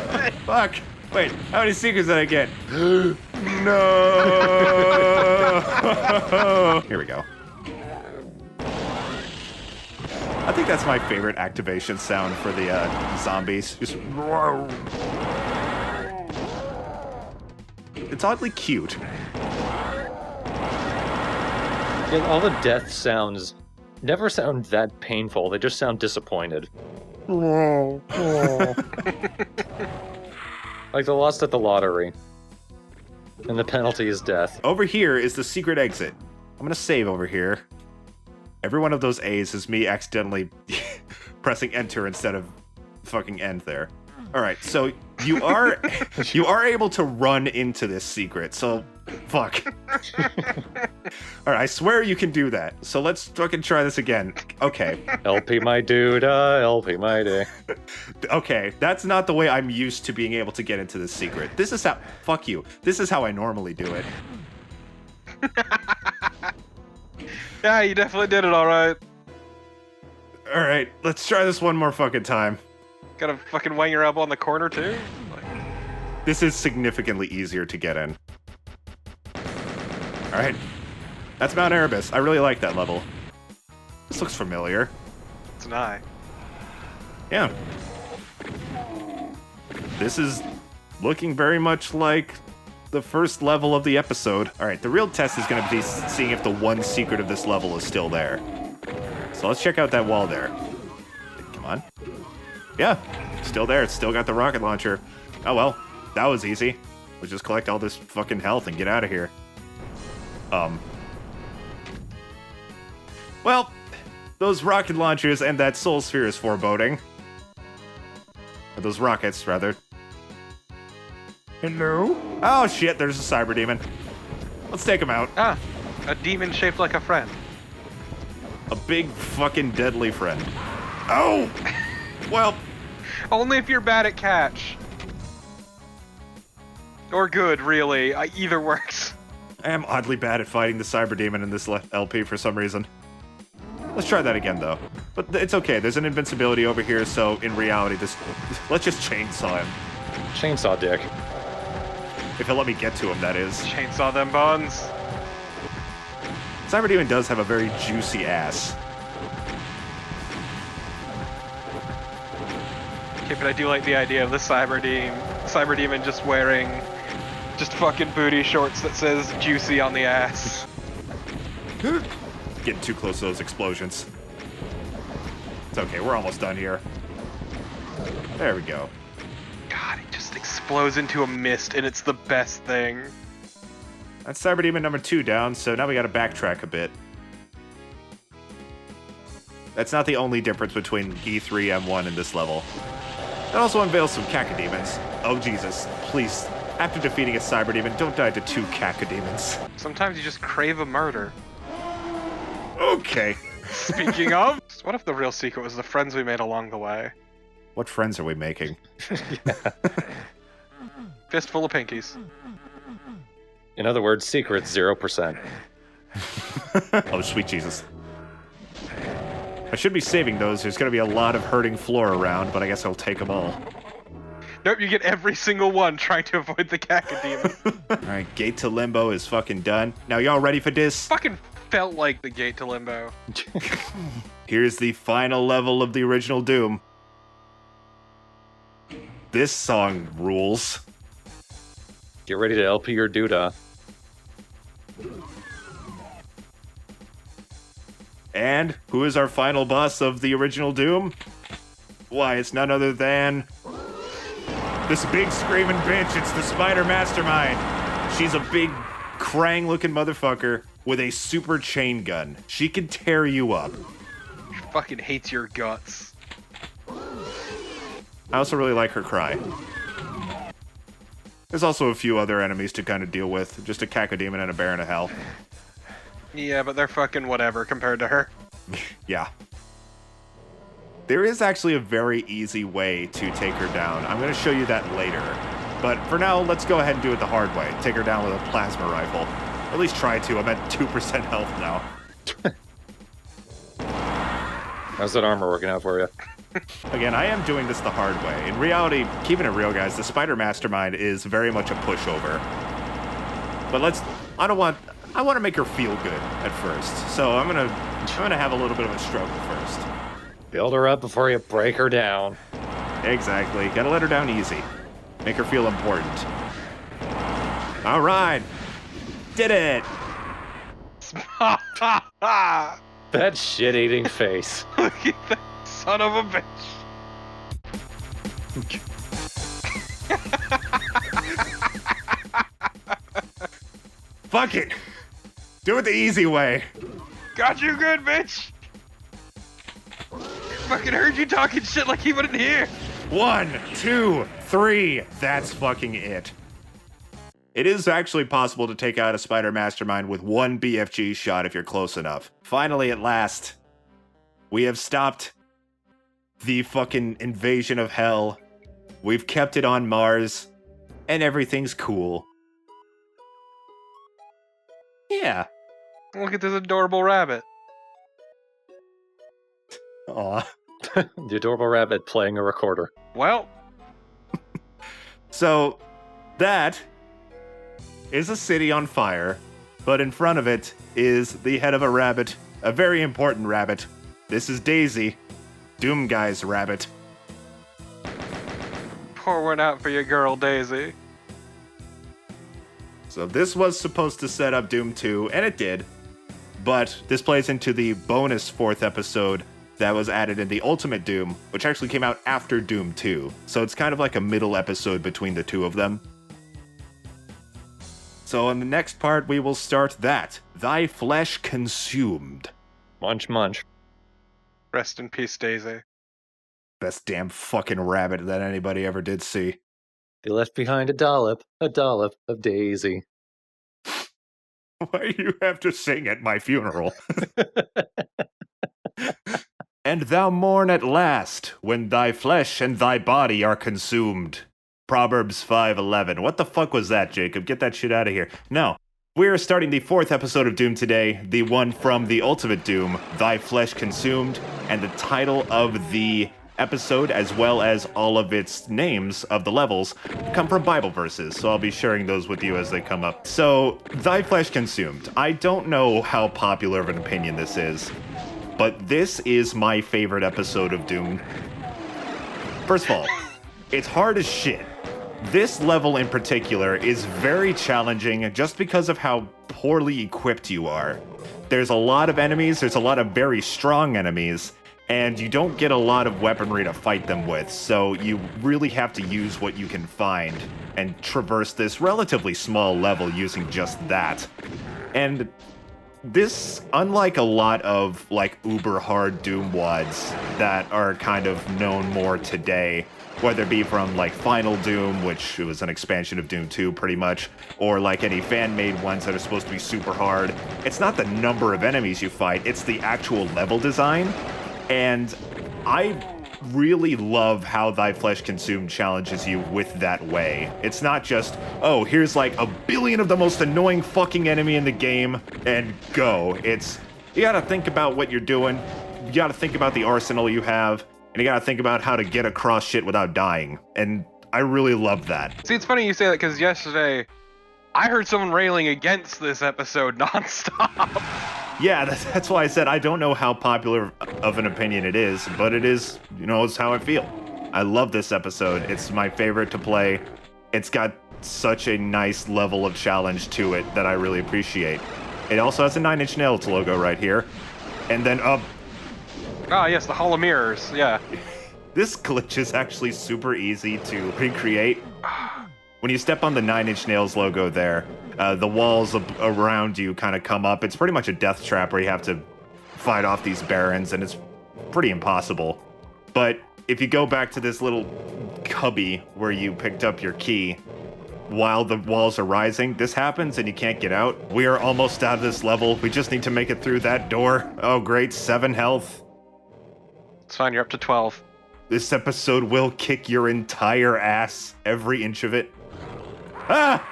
Fuck! Wait, how many secrets did I get? No! Here we go. I think that's my favorite activation sound for the zombies. Just... It's oddly cute. Yeah, all the death sounds never sound that painful. They just sound disappointed. Like they lost at the lottery. And the penalty is death. Over here is the secret exit. I'm gonna save over here. Every one of those A's is me accidentally pressing enter instead of fucking end there. Alright, so you are able to run into this secret, so fuck. Alright, I swear you can do that. So let's fucking try this again. Okay. LP my dude, LP my day. Okay, that's not the way I'm used to being able to get into this secret. This is how fuck you. This is how I normally do it. Yeah, you definitely did it alright. Alright, let's try this one more fucking time. Gotta fucking wang your elbow on the corner too? Like... This is significantly easier to get in. Alright. That's Mount Erebus. I really like that level. This looks familiar. It's an eye. Yeah. This is looking very much like the first level of the episode. Alright, the real test is going to be seeing if the one secret of this level is still there. So let's check out that wall there. Come on. Yeah, still there. It's still got the rocket launcher. Oh well, that was easy. We'll just collect all this fucking health and get out of here. Well, those rocket launchers and that soul sphere is foreboding. Or those rockets, rather. Hello? Oh shit, there's a cyber demon. Let's take him out. Ah, a demon shaped like a friend. A big fucking deadly friend. Oh! Well... Only if you're bad at catch. Or good, really. Either works. I am oddly bad at fighting the cyber demon in this LP for some reason. Let's try that again, though. But it's okay, there's an invincibility over here, so in reality, let's just chainsaw him. Chainsaw dick. If he'll let me get to him, that is. Chainsaw them buns. Cyber demon does have a very juicy ass. Okay, but I do like the idea of the cyber demon just wearing just fucking booty shorts that says juicy on the ass. Getting too close to those explosions. It's okay, we're almost done here. There we go. God, it just explodes into a mist and it's the best thing. That's cyber demon number 2 down, so now we gotta backtrack a bit. That's not the only difference between E3 M1 in this level. It also unveils some cacodemons. Oh Jesus, please, after defeating a cyber demon, don't die to 2 cacodemons. Sometimes you just crave a murder. Okay. Speaking of, what if the real secret was the friends we made along the way? What friends are we making? Fistful of pinkies. In other words, secrets 0%. Oh, sweet Jesus. I should be saving those. There's going to be a lot of hurting floor around, but I guess I'll take them all. Nope, you get every single one trying to avoid the cacodemon. Alright, Gate to Limbo is fucking done. Now, y'all ready for this? Fucking felt like the Gate to Limbo. Here's the final level of the original Doom. This song rules. Get ready to LP your doodah. And who is our final boss of the original Doom? Why, it's none other than this big screaming bitch. It's the Spider Mastermind. She's a big Krang-looking motherfucker with a super chain gun. She can tear you up. She fucking hates your guts. I also really like her cry. There's also a few other enemies to kind of deal with. Just a cacodemon and a Baron of Hell. Yeah, but they're fucking whatever compared to her. Yeah. There is actually a very easy way to take her down. I'm going to show you that later. But for now, let's go ahead and do it the hard way. Take her down with a plasma rifle. At least try to. I'm at 2% health now. How's that armor working out for you? Again, I am doing this the hard way. In reality, keeping it real, guys, the Spider Mastermind is very much a pushover. But I want to make her feel good at first. So I'm gonna have a little bit of a struggle first. Build her up before you break her down. Exactly. Gotta let her down easy. Make her feel important. All right. Did it. That shit-eating face. Look at that son of a bitch. Fuck it. Do it the easy way. Got you good, bitch. Fucking heard you talking shit like he wouldn't hear. 1, 2, 3. That's fucking it. It is actually possible to take out a spider mastermind with one BFG shot if you're close enough. Finally, at last, we have stopped the fucking invasion of hell. We've kept it on Mars, and everything's cool. Yeah. Look at this adorable rabbit. Aw. The adorable rabbit playing a recorder. Well, So, that is a city on fire, but in front of it is the head of a rabbit, a very important rabbit. This is Daisy, Doom Guy's rabbit. pour one out for your girl, Daisy. So this was supposed to set up Doom 2, and it did, but this plays into the bonus 4th episode that was added in the Ultimate Doom, which actually came out after Doom 2. So it's kind of like a middle episode between the two of them. So in the next part, we will start that. Thy flesh consumed. Munch, munch. Rest in peace, Daisy. Best damn fucking rabbit that anybody ever did see. They left behind a dollop of Daisy. Why do you have to sing at my funeral? And thou mourn at last, when thy flesh and thy body are consumed. Proverbs 5:11. What the fuck was that, Jacob? Get that shit out of here. No. We're starting the 4th episode of Doom today, the one from the Ultimate Doom, Thy Flesh Consumed, and the title of the episode, as well as all of its names of the levels, come from Bible verses, so I'll be sharing those with you as they come up. So, Thy Flesh Consumed. I don't know how popular of an opinion this is, but this is my favorite episode of Doom. First of all, it's hard as shit. This level in particular is very challenging just because of how poorly equipped you are. There's a lot of enemies, there's a lot of very strong enemies, and you don't get a lot of weaponry to fight them with, so you really have to use what you can find and traverse this relatively small level using just that. And this, unlike a lot of like uber hard Doom wads that are kind of known more today, whether it be from like Final Doom, which was an expansion of Doom 2 pretty much, or like any fan-made ones that are supposed to be super hard, it's not the number of enemies you fight, it's the actual level design. And I really love how Thy Flesh Consumed challenges you with that way. It's not just, oh, here's like a billion of the most annoying fucking enemy in the game, and go. It's, you gotta think about what you're doing, you gotta think about the arsenal you have, and you gotta think about how to get across shit without dying. And I really love that. See, it's funny you say that because yesterday I heard someone railing against this episode nonstop. Yeah, that's why I said I don't know how popular of an opinion it is, but it is, you know, it's how I feel. I love this episode. It's my favorite to play. It's got such a nice level of challenge to it that I really appreciate. It also has a 9 Inch Nails logo right here. And then Ah, yes, the Hall of Mirrors, yeah. this glitch is actually super easy to recreate. When you step on the 9 Inch Nails logo there, the walls around you kind of come up. It's pretty much a death trap where you have to fight off these barons, and it's pretty impossible. But if you go back to this little cubby where you picked up your key, while the walls are rising, this happens and you can't get out. We are almost out of this level. We just need to make it through that door. Oh great, 7 health. It's fine, you're up to 12. This episode will kick your entire ass, every inch of it. Ah!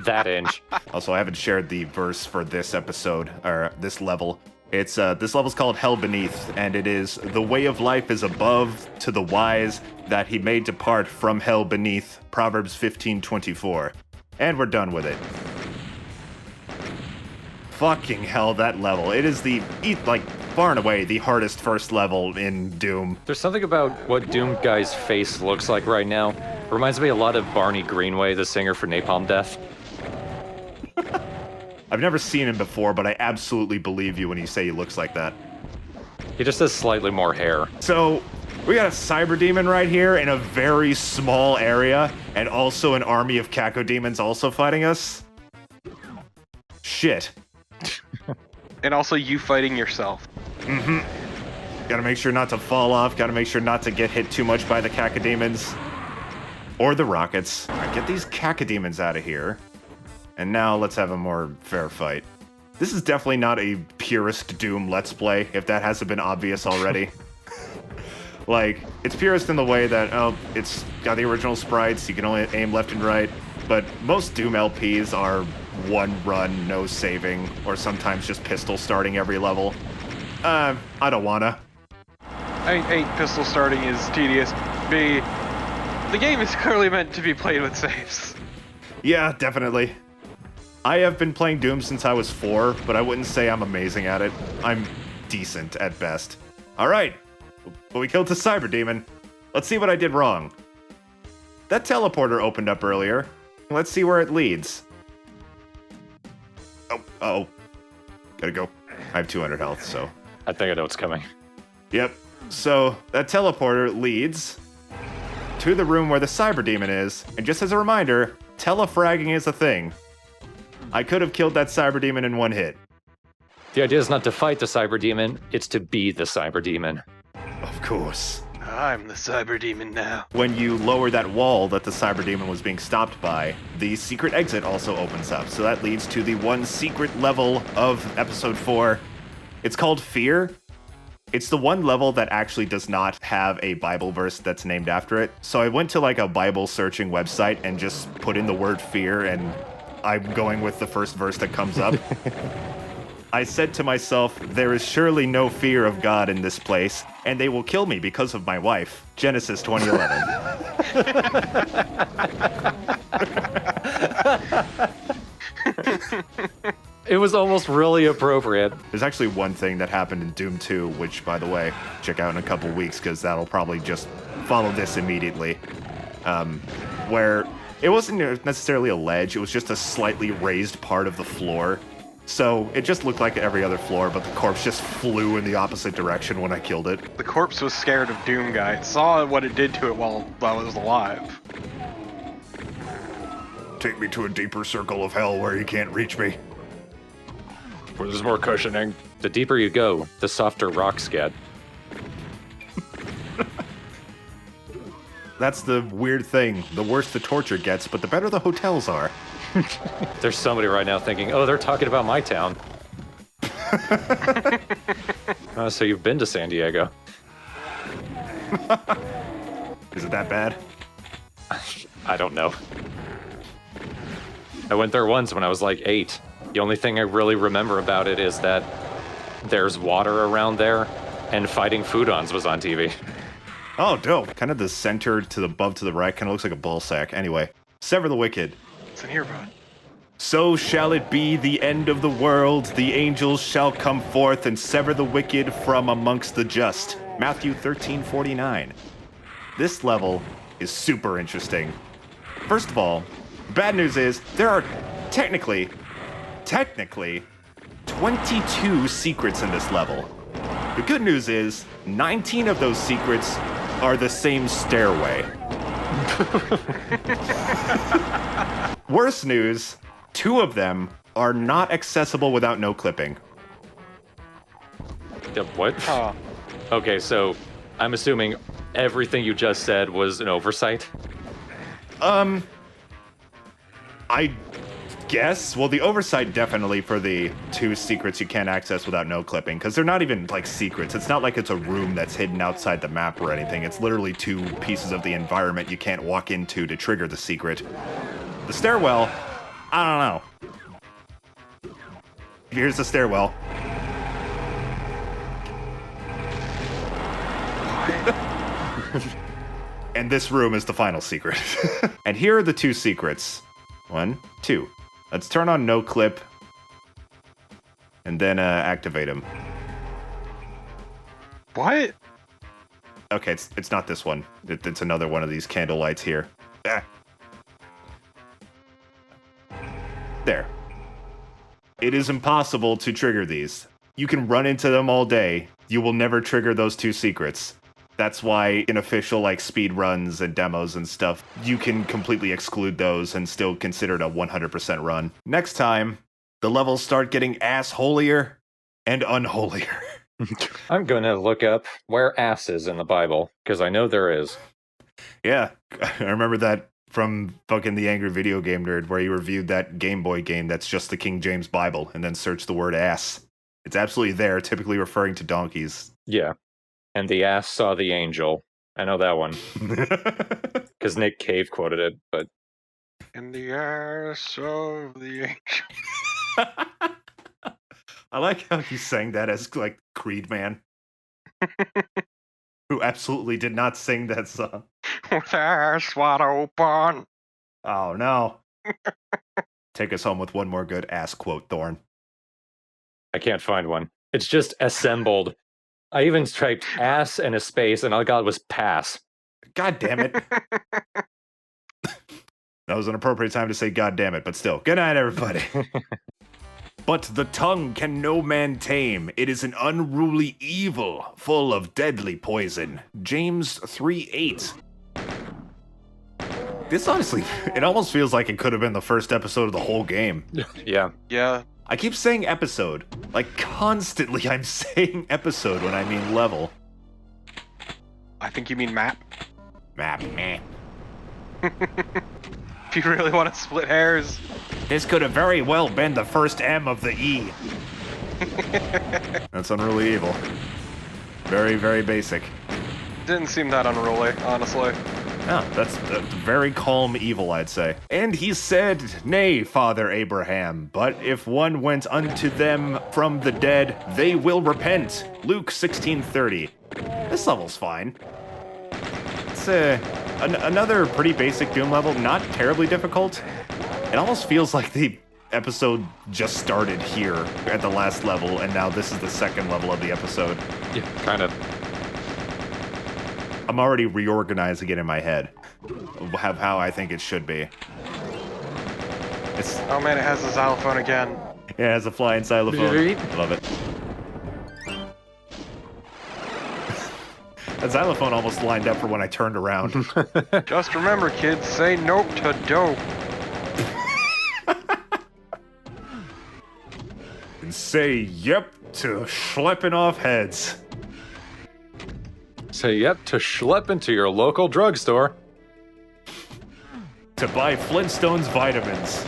That inch. Also, I haven't shared the verse for this episode, or this level. It's, this level's called Hell Beneath, and it is, the way of life is above to the wise, that he may depart from hell beneath, Proverbs 15:24. And we're done with it. Fucking hell, that level. It is the, like, far and away, the hardest first level in Doom. There's something about what Doom Guy's face looks like right now Reminds me a lot of Barney Greenway, the singer for Napalm Death. I've never seen him before, but I absolutely believe you when you say he looks like that. He just has slightly more hair. So, we got a cyber demon right here in a very small area, and also an army of cacodemons also fighting us? Shit. And also you fighting yourself. Mm-hmm. Gotta make sure not to fall off, gotta make sure not to get hit too much by the cacodemons. Or the rockets. Alright, get these cacodemons out of here. And now let's have a more fair fight. This is definitely not a purist Doom Let's Play, if that hasn't been obvious already. Like, it's purist in the way that, oh, it's got the original sprites, you can only aim left and right, but most Doom LPs are one run, no saving, or sometimes just pistol starting every level. I don't wanna. A, pistol starting is tedious. B, the game is clearly meant to be played with saves. Yeah, definitely. I have been playing Doom since I was 4, but I wouldn't say I'm amazing at it. I'm decent at best. Alright, but we killed the cyber demon. Let's see what I did wrong. That teleporter opened up earlier. Let's see where it leads. Oh. Gotta go. I have 200 health, so... I think I know what's coming. Yep. So, that teleporter leads to the room where the cyber demon is, and just as a reminder, telefragging is a thing. I could have killed that cyber demon in one hit. The idea is not to fight the cyber demon, it's to be the cyber demon. Of course. I'm the cyber demon now. When you lower that wall that the cyber demon was being stopped by, the secret exit also opens up. So that leads to the one secret level of episode 4. It's called Fear. It's the one level that actually does not have a Bible verse that's named after it. So I went to like a Bible searching website and just put in the word fear, and I'm going with the first verse that comes up. I said to myself, there is surely no fear of God in this place, and they will kill me because of my wife. Genesis 2011. It was almost really appropriate. There's actually one thing that happened in Doom 2, which, by the way, check out in a couple weeks, because that'll probably just follow this immediately. Where it wasn't necessarily a ledge, it was just a slightly raised part of the floor. So it just looked like every other floor, but the corpse just flew in the opposite direction when I killed it. The corpse was scared of Doom Guy. It saw what it did to it while it was alive. Take me to a deeper circle of hell where you can't reach me. Where there's more cushioning. The deeper you go, the softer rocks get. That's the weird thing. The worse the torture gets, but the better the hotels are. There's somebody right now thinking, oh, they're talking about my town. So you've been to San Diego. Is it that bad? I don't know. I went there once when I was like 8. The only thing I really remember about it is that there's water around there, and fighting foodons was on TV. Oh, dope. Kind of the center to the above to the right. Kind of looks like a ball sack. Anyway, sever the wicked. It's in here, bud. So shall it be the end of the world. The angels shall come forth and sever the wicked from amongst the just. Matthew 13:49. This level is super interesting. First of all, bad news is there are technically 22 secrets in this level. The good news is 19 of those secrets are the same stairway. Worse news, 2 of them are not accessible without no clipping. What? Oh. Okay, so I'm assuming everything you just said was an oversight? I guess. Well, the oversight definitely for the 2 secrets you can't access without no clipping, because they're not even like secrets. It's not like it's a room that's hidden outside the map or anything. It's literally 2 pieces of the environment you can't walk into to trigger the secret. The stairwell, I don't know. Here's the stairwell. And this room is the final secret. And here are the 2 secrets. 1, 2. Let's turn on no clip. And then activate him. What? Okay, it's not this one. It's another one of these candle lights here. Ah. There. It is impossible to trigger these. You can run into them all day. You will never trigger those 2 secrets. That's why in official like speed runs and demos and stuff, you can completely exclude those and still consider it a 100% run. Next time, the levels start getting assholier and unholier. I'm going to look up where ass is in the Bible, because I know there is. Yeah, I remember that from fucking The Angry Video Game Nerd, where he reviewed that Game Boy game that's just the King James Bible, and then searched the word ass. It's absolutely there, typically referring to donkeys. Yeah. And the ass saw the angel. I know that one. Because Nick Cave quoted it, but... In the ass of the angel. I like how he sang that as, like, Creed Man. Who absolutely did not sing that song. With ass wide open. Oh, no. Take us home with one more good ass quote, Thorn. I can't find one. It's just assembled. I even typed ass and a space, and all I got was pass. God damn it. That was an appropriate time to say God damn it, but still. Good night, everybody. But the tongue can no man tame. It is an unruly evil, full of deadly poison. James 3:8. This honestly, it almost feels like it could have been the first episode of the whole game. Yeah. Yeah. I keep saying episode. Like, constantly I'm saying episode when I mean level. I think you mean map. Map, meh. If you really want to split hairs. This could have very well been the first M of the E. That's unruly evil. Very, very basic. Didn't seem that unruly, honestly. Oh, that's very calm evil, I'd say. And he said, Nay, Father Abraham, but if one went unto them from the dead, they will repent. Luke 16:30. This level's fine. It's another pretty basic Doom level, not terribly difficult. It almost feels like the episode just started here at the last level, and now this is the second level of the episode. Yeah, kind of. I'm already reorganizing it in my head of how I think it should be. It's, Oh man, it has a xylophone again. yeah, it has a flying xylophone. I love it. That xylophone almost lined up for when I turned around. Just remember, kids, say nope to dope. And say yep to schlepping off heads. Say yep to schlep into your local drugstore. To buy Flintstones vitamins.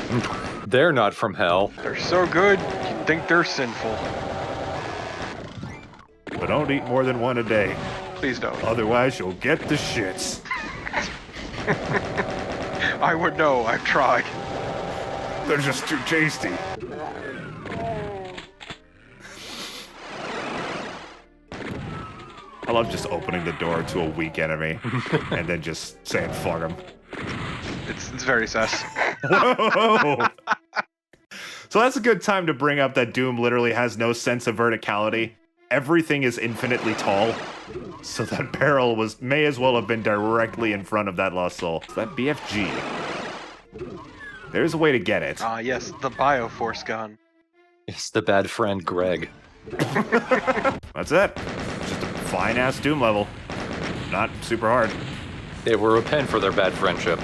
They're not from hell. They're so good, you'd think they're sinful. But don't eat more than one a day. Please don't. Otherwise, you'll get the shits. I would know, I've tried. They're just too tasty. I love just opening the door to a weak enemy and then just saying fuck him. It's very sus. Whoa! So that's a good time to bring up that Doom literally has no sense of verticality. Everything is infinitely tall. So that barrel may as well have been directly in front of that lost soul. So that BFG. There's a way to get it. Ah, yes, the Bioforce gun. It's the bad friend Greg. That's it. Just a fine-ass Doom level. Not super hard. They will repent for their bad friendship.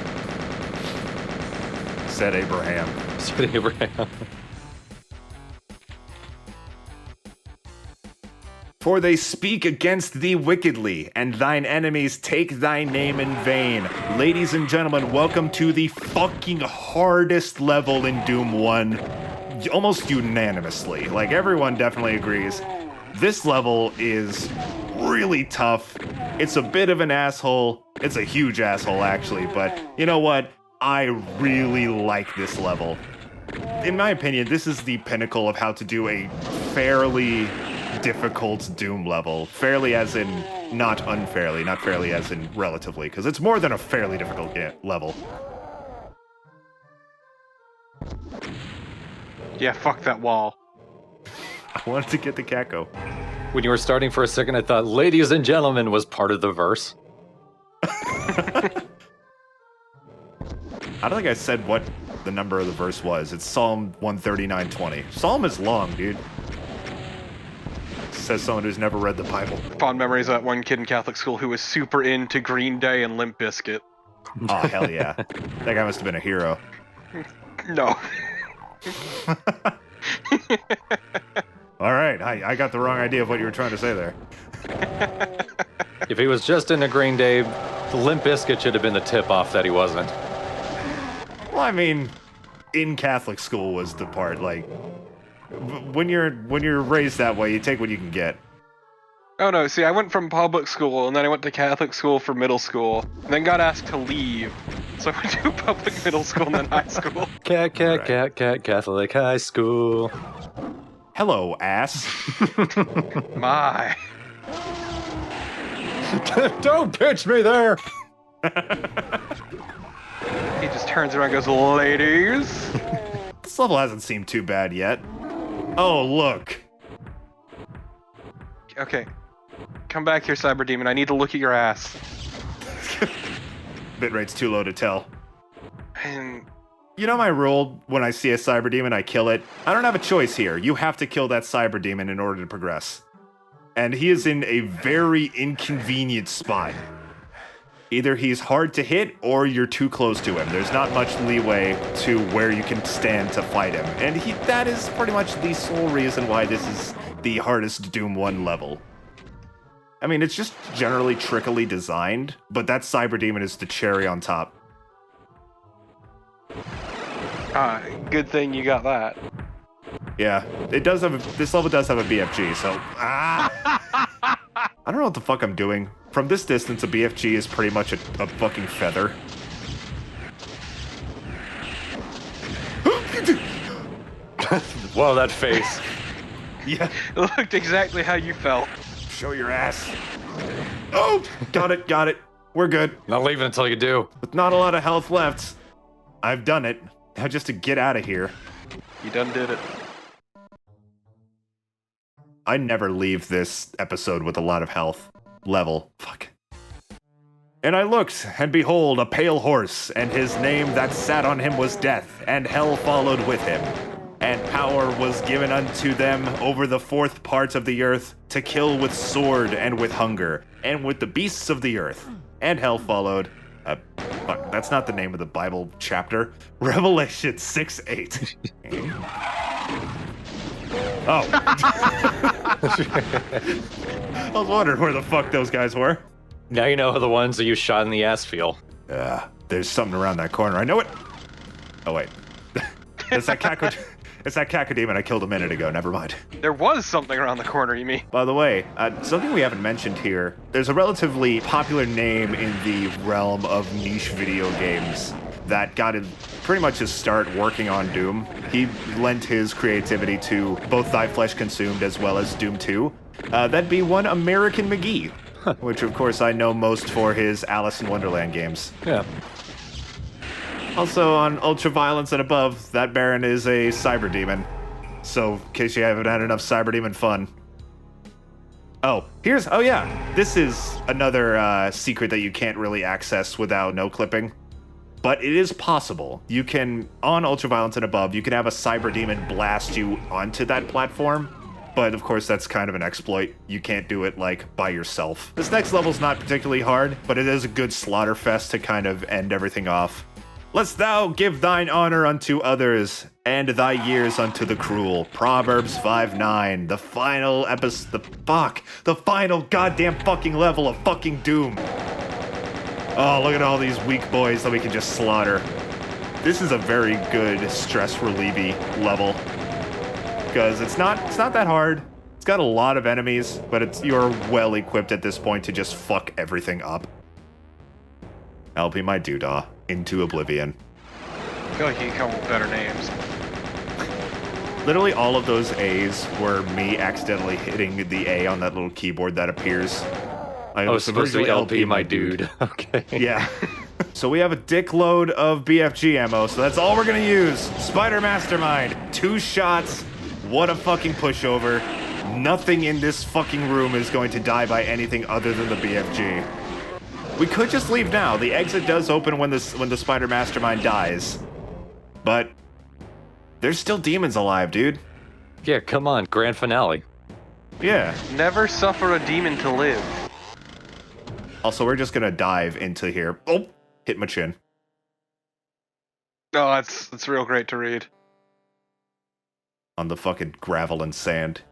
Said Abraham. Said Abraham. For they speak against thee wickedly, and thine enemies take thy name in vain. Ladies and gentlemen, welcome to the fucking hardest level in Doom 1. Almost unanimously. Like, everyone definitely agrees. This level is really tough. It's a bit of an asshole. It's a huge asshole, actually, but you know what? I really like this level. In my opinion, this is the pinnacle of how to do a fairly difficult Doom level. Fairly as in not unfairly, not fairly as in relatively, because it's more than a fairly difficult level. Yeah, fuck that wall. I wanted to get the Kako. When you were starting for a second, I thought, ladies and gentlemen, was part of the verse. I don't think I said what the number of the verse was. It's Psalm 139:20. Psalm is long, dude. Says someone who's never read the Bible. Fond memories of that one kid in Catholic school who was super into Green Day and Limp Bizkit. Oh, hell yeah. That guy must have been a hero. No. All right, I got the wrong idea of what you were trying to say there. If he was just into Green Day, the Limp Bizkit should have been the tip-off that he wasn't. Well, I mean, in Catholic school was the part, like, when you're raised that way, you take what you can get. Oh no, see, I went from public school, and then I went to Catholic school for middle school, and then got asked to leave. So I went to public middle school and then high school. Catholic high school. Hello, ass. My. Don't pitch me there! He just turns around and goes, ladies. This level hasn't seemed too bad yet. Oh, look. Okay. Come back here, Cyber Demon. I need to look at your ass. Bitrate's too low to tell. And You know my rule, when I see a cyber demon, I kill it. I don't have a choice here. You have to kill that cyber demon in order to progress. And he is in a very inconvenient spot. Either he's hard to hit, or you're too close to him. There's not much leeway to where you can stand to fight him. And that is pretty much the sole reason why this is the hardest Doom 1 level. I mean, it's just generally trickily designed, but that cyber demon is the cherry on top. good thing you got that. Yeah, it does have this level does have a BFG, so I don't know what the fuck I'm doing. From this distance, a BFG is pretty much a fucking feather. Whoa, that face. Yeah, It looked exactly how you felt. show your ass. Oh, got it. We're good. Not leaving until you do. With not a lot of health left, I've done it. Now just to get out of here. You done did it. I never leave this episode with a lot of health. Level. Fuck. And I looked, and behold, a pale horse, and his name that sat on him was Death, and hell followed with him. And power was given unto them over the fourth part of the earth, to kill with sword and with hunger, and with the beasts of the earth. And hell followed. Fuck, that's not the name of the Bible chapter. Revelation 6:8. Oh. I was wondering where the fuck those guys were. Now you know how the ones that you shot in the ass feel. There's something around that corner. I know it. Oh, wait. It's that cacodemon I killed a minute ago. Never mind. There was something around the corner, you mean? By the way, something we haven't mentioned here. There's a relatively popular name in the realm of niche video games that got pretty much his start working on Doom. He lent his creativity to both Thy Flesh Consumed as well as Doom 2. That'd be one American McGee, which of course I know most for his Alice in Wonderland games. Yeah. Also on Ultraviolence and above, that Baron is a cyber demon. So in case you haven't had enough cyber demon fun. Oh yeah, this is another secret that you can't really access without no clipping. But it is possible. You can, on Ultraviolence and above, you can have a cyber demon blast you onto that platform. But of course, that's kind of an exploit. You can't do it, like, by yourself. This next level's not particularly hard, but it is a good slaughter fest to kind of end everything off. Let's thou give thine honor unto others, and thy years unto the cruel. Proverbs 5:9. The final the final goddamn fucking level of fucking Doom. Oh, look at all these weak boys that we can just slaughter. This is a very good stress relievy level. Because it's not that hard. It's got a lot of enemies, but you're well equipped at this point to just fuck everything up. I'll be my doodah into oblivion. I feel like you can come up with better names. Literally all of those A's were me accidentally hitting the A on that little keyboard that appears. Oh, it's supposed to be LP, my dude. Okay. Yeah. So we have a dickload of BFG ammo, so that's all we're gonna use. Spider Mastermind, 2 shots. What a fucking pushover. Nothing in this fucking room is going to die by anything other than the BFG. We could just leave now. The exit does open when the spider mastermind dies. But there's still demons alive, dude. Yeah, come on, grand finale. Yeah. Never suffer a demon to live. Also, we're just gonna dive into here. Oh, hit my chin. Oh, that's real great to read. On the fucking gravel and sand.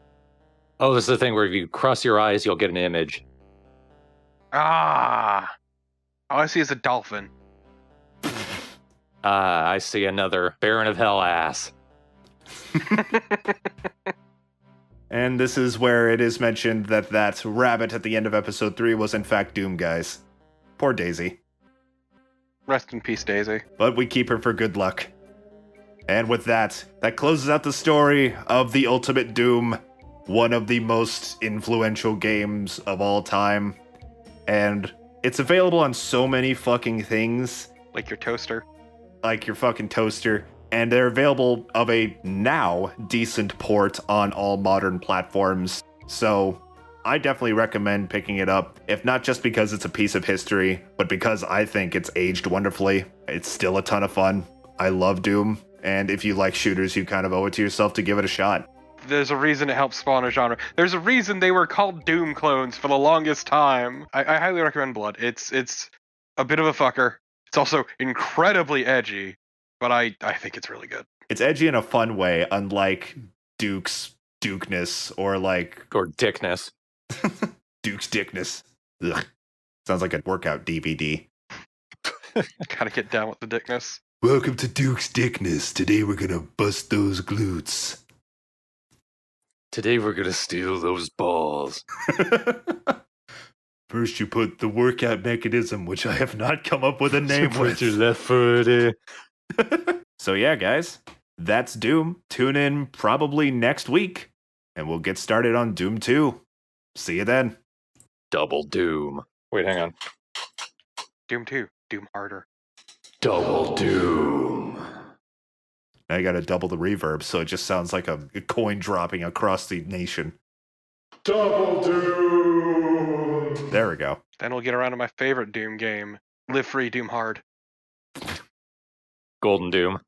Oh, this is the thing where if you cross your eyes, you'll get an image. Ah. All I see is a dolphin. Ah, I see another Baron of Hell ass. And this is where it is mentioned that that rabbit at the end of episode 3 was in fact Doom, guys. Poor Daisy. Rest in peace, Daisy. But we keep her for good luck. And with that, that closes out the story of the Ultimate Doom, one of the most influential games of all time. And it's available on so many fucking things. Like your toaster. Like your fucking toaster. And they're available of a now decent port on all modern platforms. So I definitely recommend picking it up, if not just because it's a piece of history, but because I think it's aged wonderfully. It's still a ton of fun. I love Doom, and if you like shooters, you kind of owe it to yourself to give it a shot. There's a reason it helped spawn a genre. There's a reason they were called Doom clones for the longest time. I highly recommend Blood. It's a bit of a fucker. It's also incredibly edgy, but I think it's really good. It's edgy in a fun way, unlike Duke's Dukeness or like... Or Dickness. Duke's Dickness. Ugh. Sounds like a workout DVD. Gotta get down with the dickness. Welcome to Duke's Dickness. Today we're gonna bust those glutes. Today we're gonna steal those balls. First you put the workout mechanism, which I have not come up with a name Put with. your left foot in. So yeah, guys, that's Doom. Tune in probably next week, and we'll get started on Doom 2. See you then. Double Doom. Wait, hang on. Doom 2. Doom harder. Double Doom. Now you gotta double the reverb, so it just sounds like a coin dropping across the nation. Double Doom! There we go. Then we'll get around to my favorite Doom game. Live Free, Doom Hard. Golden Doom.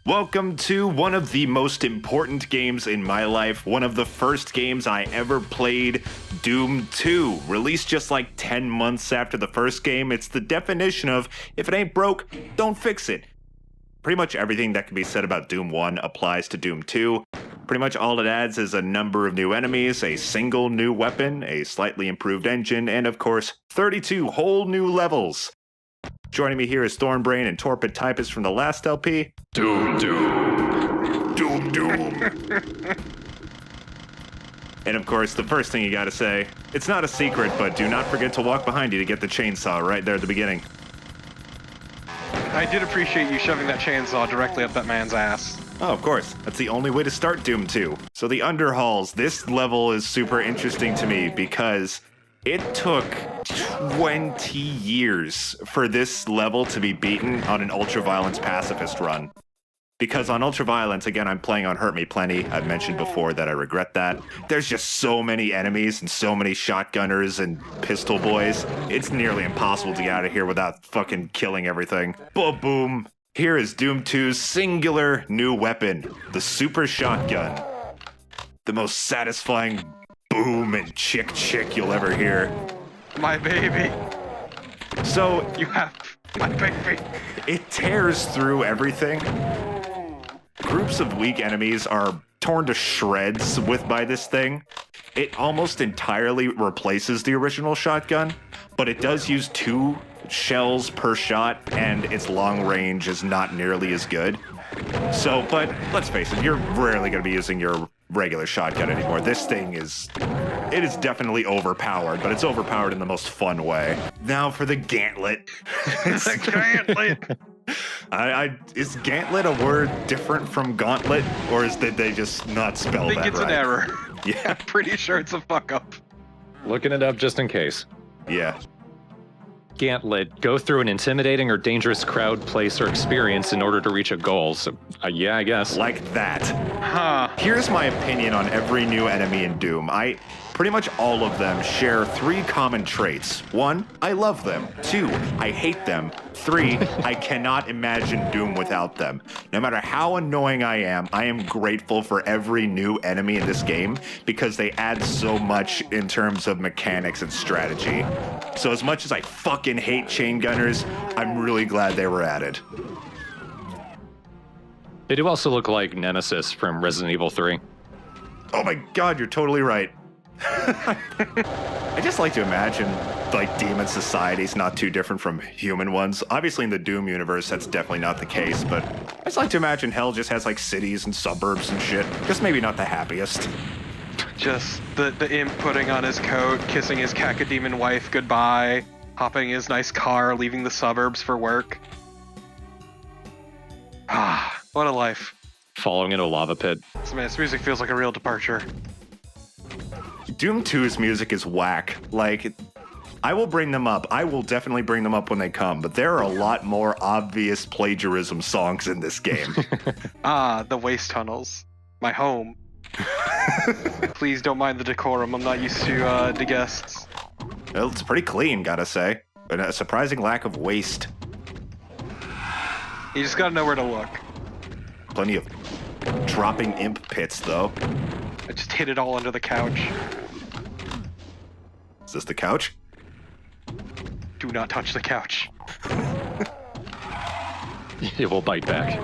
Welcome to one of the most important games in my life, one of the first games I ever played, Doom 2. Released just like 10 months after the first game, it's the definition of, if it ain't broke, don't fix it. Pretty much everything that can be said about Doom 1 applies to Doom 2. Pretty much all it adds is a number of new enemies, a single new weapon, a slightly improved engine, and of course, 32 whole new levels. Joining me here is Thornbrain and TorpidTypist from the last LP. Doom Doom! Doom Doom! And of course, the first thing you gotta say, it's not a secret, but do not forget to walk behind you to get the chainsaw right there at the beginning. I did appreciate you shoving that chainsaw directly up that man's ass. Oh, of course. That's the only way to start Doom 2. So the Underhalls, this level is super interesting to me because it took 20 years for this level to be beaten on an Ultraviolence pacifist run. Because on Ultraviolence, again, I'm playing on Hurt Me Plenty. I've mentioned before that I regret that. There's just so many enemies and so many shotgunners and pistol boys. It's nearly impossible to get out of here without fucking killing everything. Boom! Here is Doom 2's singular new weapon, the Super Shotgun. The most satisfying boom and chick you'll ever hear. My baby. So, You have my baby. it tears through everything. Groups of weak enemies are torn to shreds by this thing. It almost entirely replaces the original shotgun, but it does use 2 shells per shot, and its long range is not nearly as good. So, but let's face it, you're rarely going to be using your regular shotgun anymore. This thing is definitely overpowered, but it's overpowered in the most fun way. Now for the gantlet. The gantlet. Is gantlet a word different from gauntlet, or did they just not spell I think that it's right? an error. Yeah, I'm pretty sure it's a fuck up. Looking it up just in case. yeah. Gantlet. Go through an intimidating or dangerous crowd, place, or experience in order to reach a goal. So, yeah, I guess. Like that. Huh. Here's my opinion on every new enemy in Doom. Pretty much all of them share 3 common traits. 1, I love them. 2, I hate them. 3, I cannot imagine Doom without them. No matter how annoying I am grateful for every new enemy in this game because they add so much in terms of mechanics and strategy. So as much as I fucking hate chain gunners, I'm really glad they were added. They do also look like Nemesis from Resident Evil 3. Oh my god, you're totally right. I just like to imagine, like, demon societies not too different from human ones. Obviously, in the Doom universe, that's definitely not the case, but I just like to imagine hell just has, like, cities and suburbs and shit. Just maybe not the happiest. Just the imp putting on his coat, kissing his cacodemon wife goodbye, hopping his nice car, leaving the suburbs for work. Ah, what a life. Falling into a lava pit. This music feels like a real departure. Doom 2's music is whack. Like, I will bring them up. I will definitely bring them up when they come, but there are a lot more obvious plagiarism songs in this game. The waste tunnels. My home. Please don't mind the decorum. I'm not used to guests. Well, it's pretty clean, gotta say, but a surprising lack of waste. You just gotta know where to look. Plenty of dropping imp pits, though. I just hid it all under the couch. Is this the couch? Do not touch the couch. It will bite back.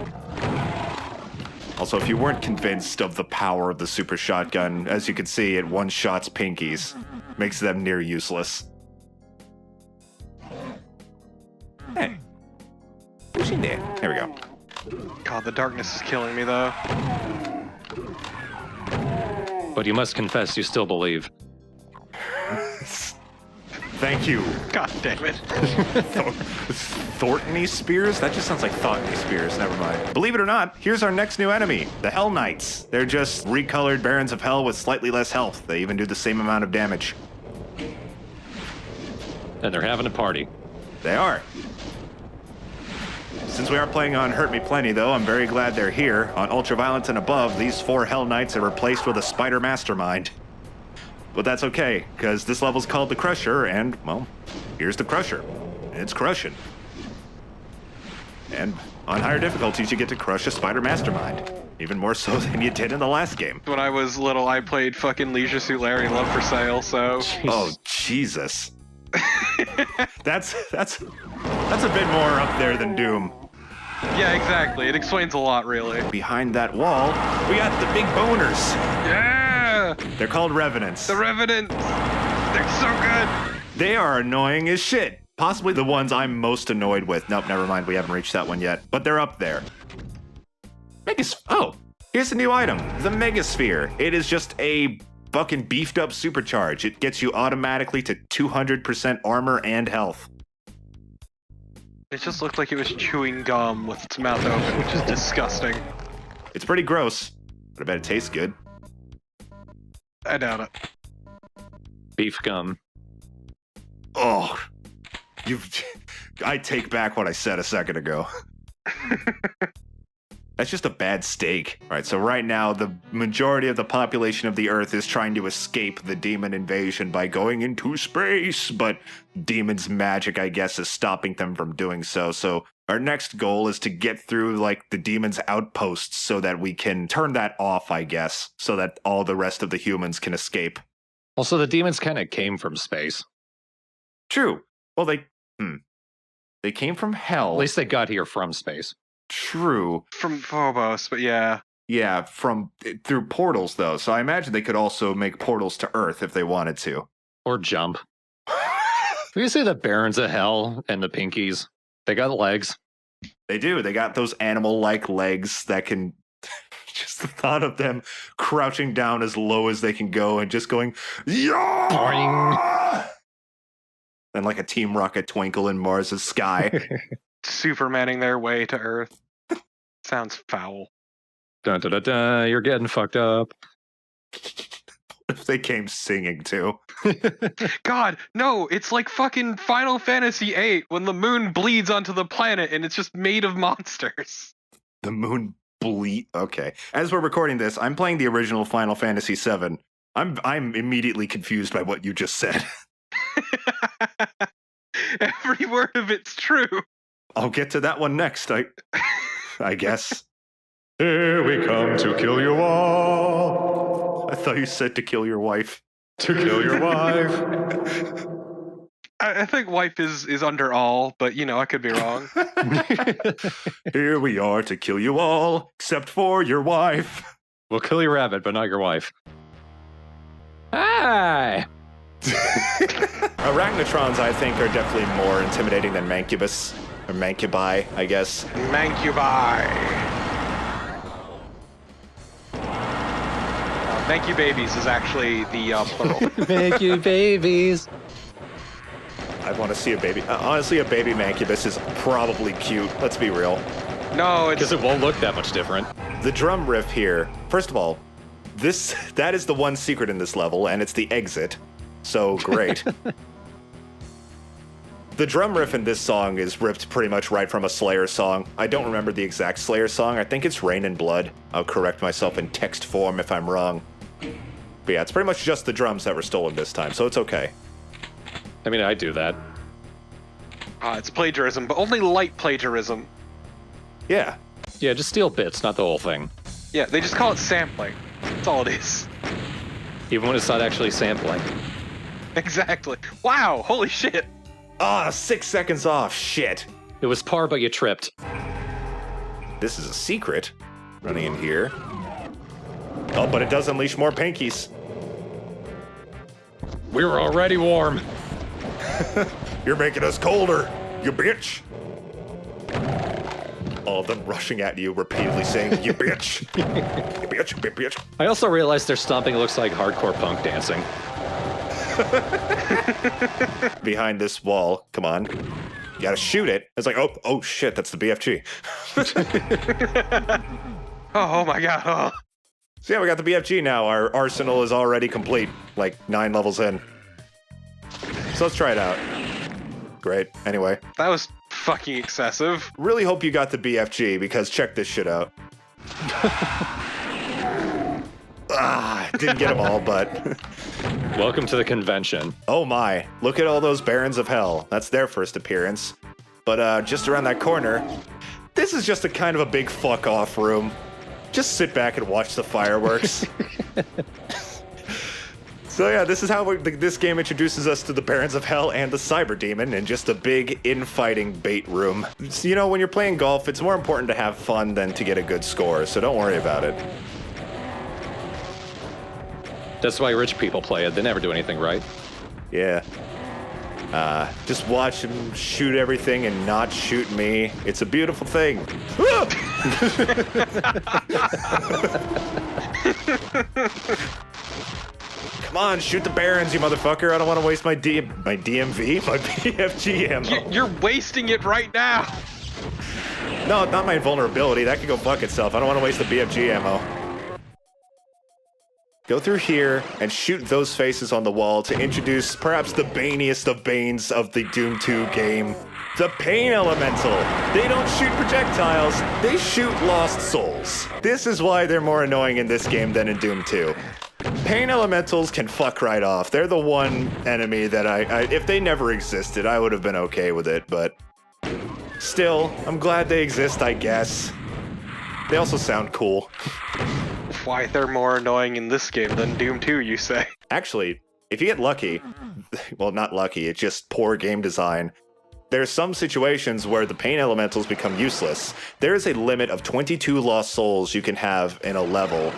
Also, if you weren't convinced of the power of the super shotgun, as you can see, it one-shots pinkies. Makes them near useless. Hey. Who's in there? There we go. God, the darkness is killing me, though. But you must confess you still believe. Thank you. God damn it. Thorntony Spears? That just sounds like Thorntony Spears. Never mind. Believe it or not, here's our next new enemy, the Hell Knights. They're just recolored Barons of Hell with slightly less health. They even do the same amount of damage. And they're having a party. They are. Since we are playing on Hurt Me Plenty, though, I'm very glad they're here. On Ultraviolence and above, these 4 Hell Knights are replaced with a Spider Mastermind. But that's okay, because this level's called the Crusher, and, well, here's the Crusher. And it's crushing. And on higher difficulties, you get to crush a Spider Mastermind. Even more so than you did in the last game. When I was little, I played fucking Leisure Suit Larry Love for Sale, so... Oh, Jesus. That's a bit more up there than Doom. Yeah, exactly. It explains a lot, really. Behind that wall, we got the big boners. Yeah! They're called Revenants. The Revenants! They're so good! They are annoying as shit. Possibly the ones I'm most annoyed with. Nope, never mind. We haven't reached that one yet. But they're up there. Oh, here's a new item. The Megasphere. It is just a fucking beefed up supercharge. It gets you automatically to 200% armor and health. It just looked like it was chewing gum with its mouth open, which is disgusting. It's pretty gross, but I bet it tastes good. I doubt it. Beef gum. Oh, I take back what I said a second ago. That's just a bad steak. All right, so right now, the majority of the population of the Earth is trying to escape the demon invasion by going into space, but demon's magic, I guess, is stopping them from doing so. So our next goal is to get through, like, the demon's outposts so that we can turn that off, I guess, so that all the rest of the humans can escape. Also, the demons kind of came from space. True. Well, they came from hell. At least they got here from space. True. From Phobos, but yeah. Yeah, through portals, though. So I imagine they could also make portals to Earth if they wanted to. Or jump. You see the Barons of Hell and the Pinkies? They got legs. They do. They got those animal-like legs that can... Just the thought of them crouching down as low as they can go and just going... Yeah! Boing. And like a Team Rocket twinkle in Mars' sky. Supermaning their way to Earth. Sounds foul. Dun, dun, dun, dun, you're getting fucked up. If they came singing, too. God, no, it's like fucking Final Fantasy VIII when the moon bleeds onto the planet and it's just made of monsters. The moon bleed... Okay. As we're recording this, I'm playing the original Final Fantasy VII. I'm immediately confused by what you just said. Every word of it's true. I'll get to that one next, I guess. Here we come to kill you all. I thought you said to kill your wife. To kill your wife. I think wife is under all, but you know, I could be wrong. Here we are to kill you all, except for your wife. We'll kill your rabbit, but not your wife. Hi! Arachnotrons, I think, are definitely more intimidating than Mancubus. Or Mancubi, I guess. Mancubi. Mancu babies is actually the plural. Thank you, babies. I want to see a baby. Honestly, a baby Mancubus is probably cute. Let's be real. No, it's Because it won't look that much different. The drum riff here, first of all, that is the one secret in this level, and it's the exit. So great. The drum riff in this song is ripped pretty much right from a Slayer song. I don't remember the exact Slayer song. I think it's Rain and Blood. I'll correct myself in text form if I'm wrong. But yeah, it's pretty much just the drums that were stolen this time, so it's okay. I mean, I do that. it's plagiarism, but only light plagiarism. Yeah. Yeah, just steal bits, not the whole thing. Yeah, they just call it sampling. That's all it is. Even when it's not actually sampling. Exactly. Wow, holy shit. 6 seconds off. Shit. It was par, but you tripped. This is a secret. Running in here. Oh, but it does unleash more pinkies. We were already warm. You're making us colder, you bitch. All of them rushing at you, repeatedly saying, you bitch. You bitch, you bitch. I also realized their stomping looks like hardcore punk dancing. Behind this wall, come on. You gotta shoot it. It's like, oh shit, that's the BFG. Oh my god. Oh. So yeah, we got the BFG now. Our arsenal is already complete, like 9 levels in. So let's try it out. Great. Anyway. That was fucking excessive. Really hope you got the BFG, because check this shit out. Didn't get them all, but... Welcome to the convention. Oh my, look at all those Barons of Hell. That's their first appearance. But just around that corner, this is just a kind of a big fuck off room. Just sit back and watch the fireworks. So yeah, this is how this game introduces us to the Barons of Hell and the Cyber Demon in just a big infighting bait room. So, you know, when you're playing golf, it's more important to have fun than to get a good score, so don't worry about it. That's why rich people play it. They never do anything right. Yeah. Just watch him shoot everything and not shoot me. It's a beautiful thing. Come on, shoot the Barons, you motherfucker. I don't want to waste my DMV, my BFG ammo. You're wasting it right now. No, not my invulnerability. That could go fuck itself. I don't want to waste the BFG ammo. Go through here and shoot those faces on the wall to introduce perhaps the baniest of banes of the Doom 2 game. The Pain Elemental. They don't shoot projectiles, they shoot lost souls. This is why they're more annoying in this game than in Doom 2. Pain Elementals can fuck right off. They're the one enemy that if they never existed, I would have been okay with it, but still, I'm glad they exist, I guess. They also sound cool. Why they're more annoying in this game than Doom 2, you say? Actually, if you get lucky, well, not lucky, it's just poor game design. There's some situations where the Pain Elementals become useless. There is a limit of 22 lost souls you can have in a level.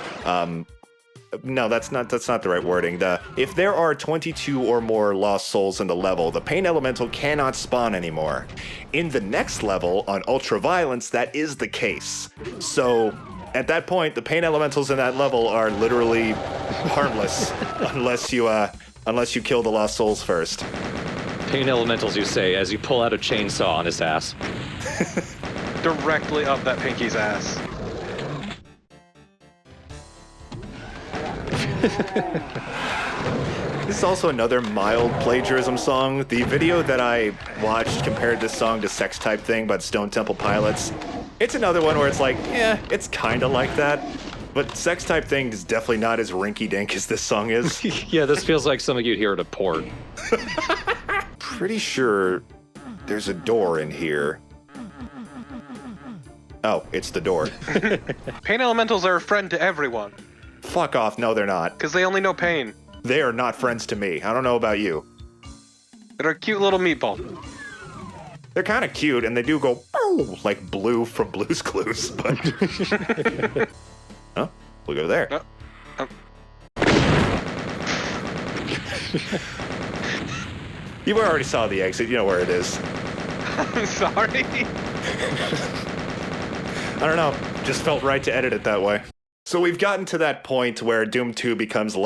No, that's not the right wording. If there are 22 or more lost souls in the level, the Pain Elemental cannot spawn anymore. In the next level, on Ultraviolence, that is the case. So, at that point, the Pain Elementals in that level are literally harmless unless you kill the lost souls first. Pain elementals, you say, as you pull out a chainsaw on his ass. Directly up that Pinky's ass. This is also another mild plagiarism song. The video that I watched compared this song to Sex Type Thing by the Stone Temple Pilots. It's another one where it's like, yeah, it's kind of like that. But sex type thing is definitely not as rinky-dink as this song is. Yeah, this feels like something you'd hear at a port. Pretty sure there's a door in here. Oh, it's the door. Pain elementals are a friend to everyone, Fuck off, no they're not. because they only know pain. They are not friends to me. I don't know about you. They're a cute little meatball. They're kind of cute, and they do go "Ow," like Blue from Blue's Clues, but... Oh, we'll go there. Oh. You already saw the exit, you know where it is. I'm sorry. I don't know, just felt right to edit it that way. So we've gotten to that point where Doom 2 becomes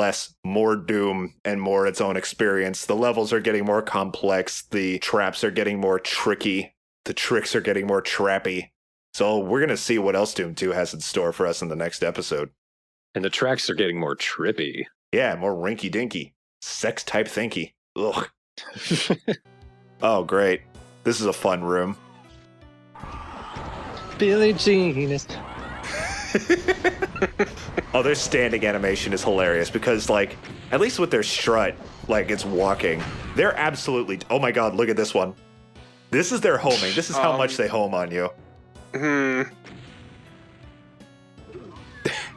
more Doom and more its own experience. The levels are getting more complex, the traps are getting more tricky, the tricks are getting more trappy. So we're going to see what else Doom 2 has in store for us in the next episode. And the tracks are getting more trippy. Yeah, more rinky-dinky. Sex-type thinky. Ugh. Oh, great. This is a fun room. Billie Jean is... Oh, their standing animation is hilarious because, like, at least with their strut, like, it's walking. They're absolutely... Oh my god, look at this one. This is their homing. This is how much they home on you.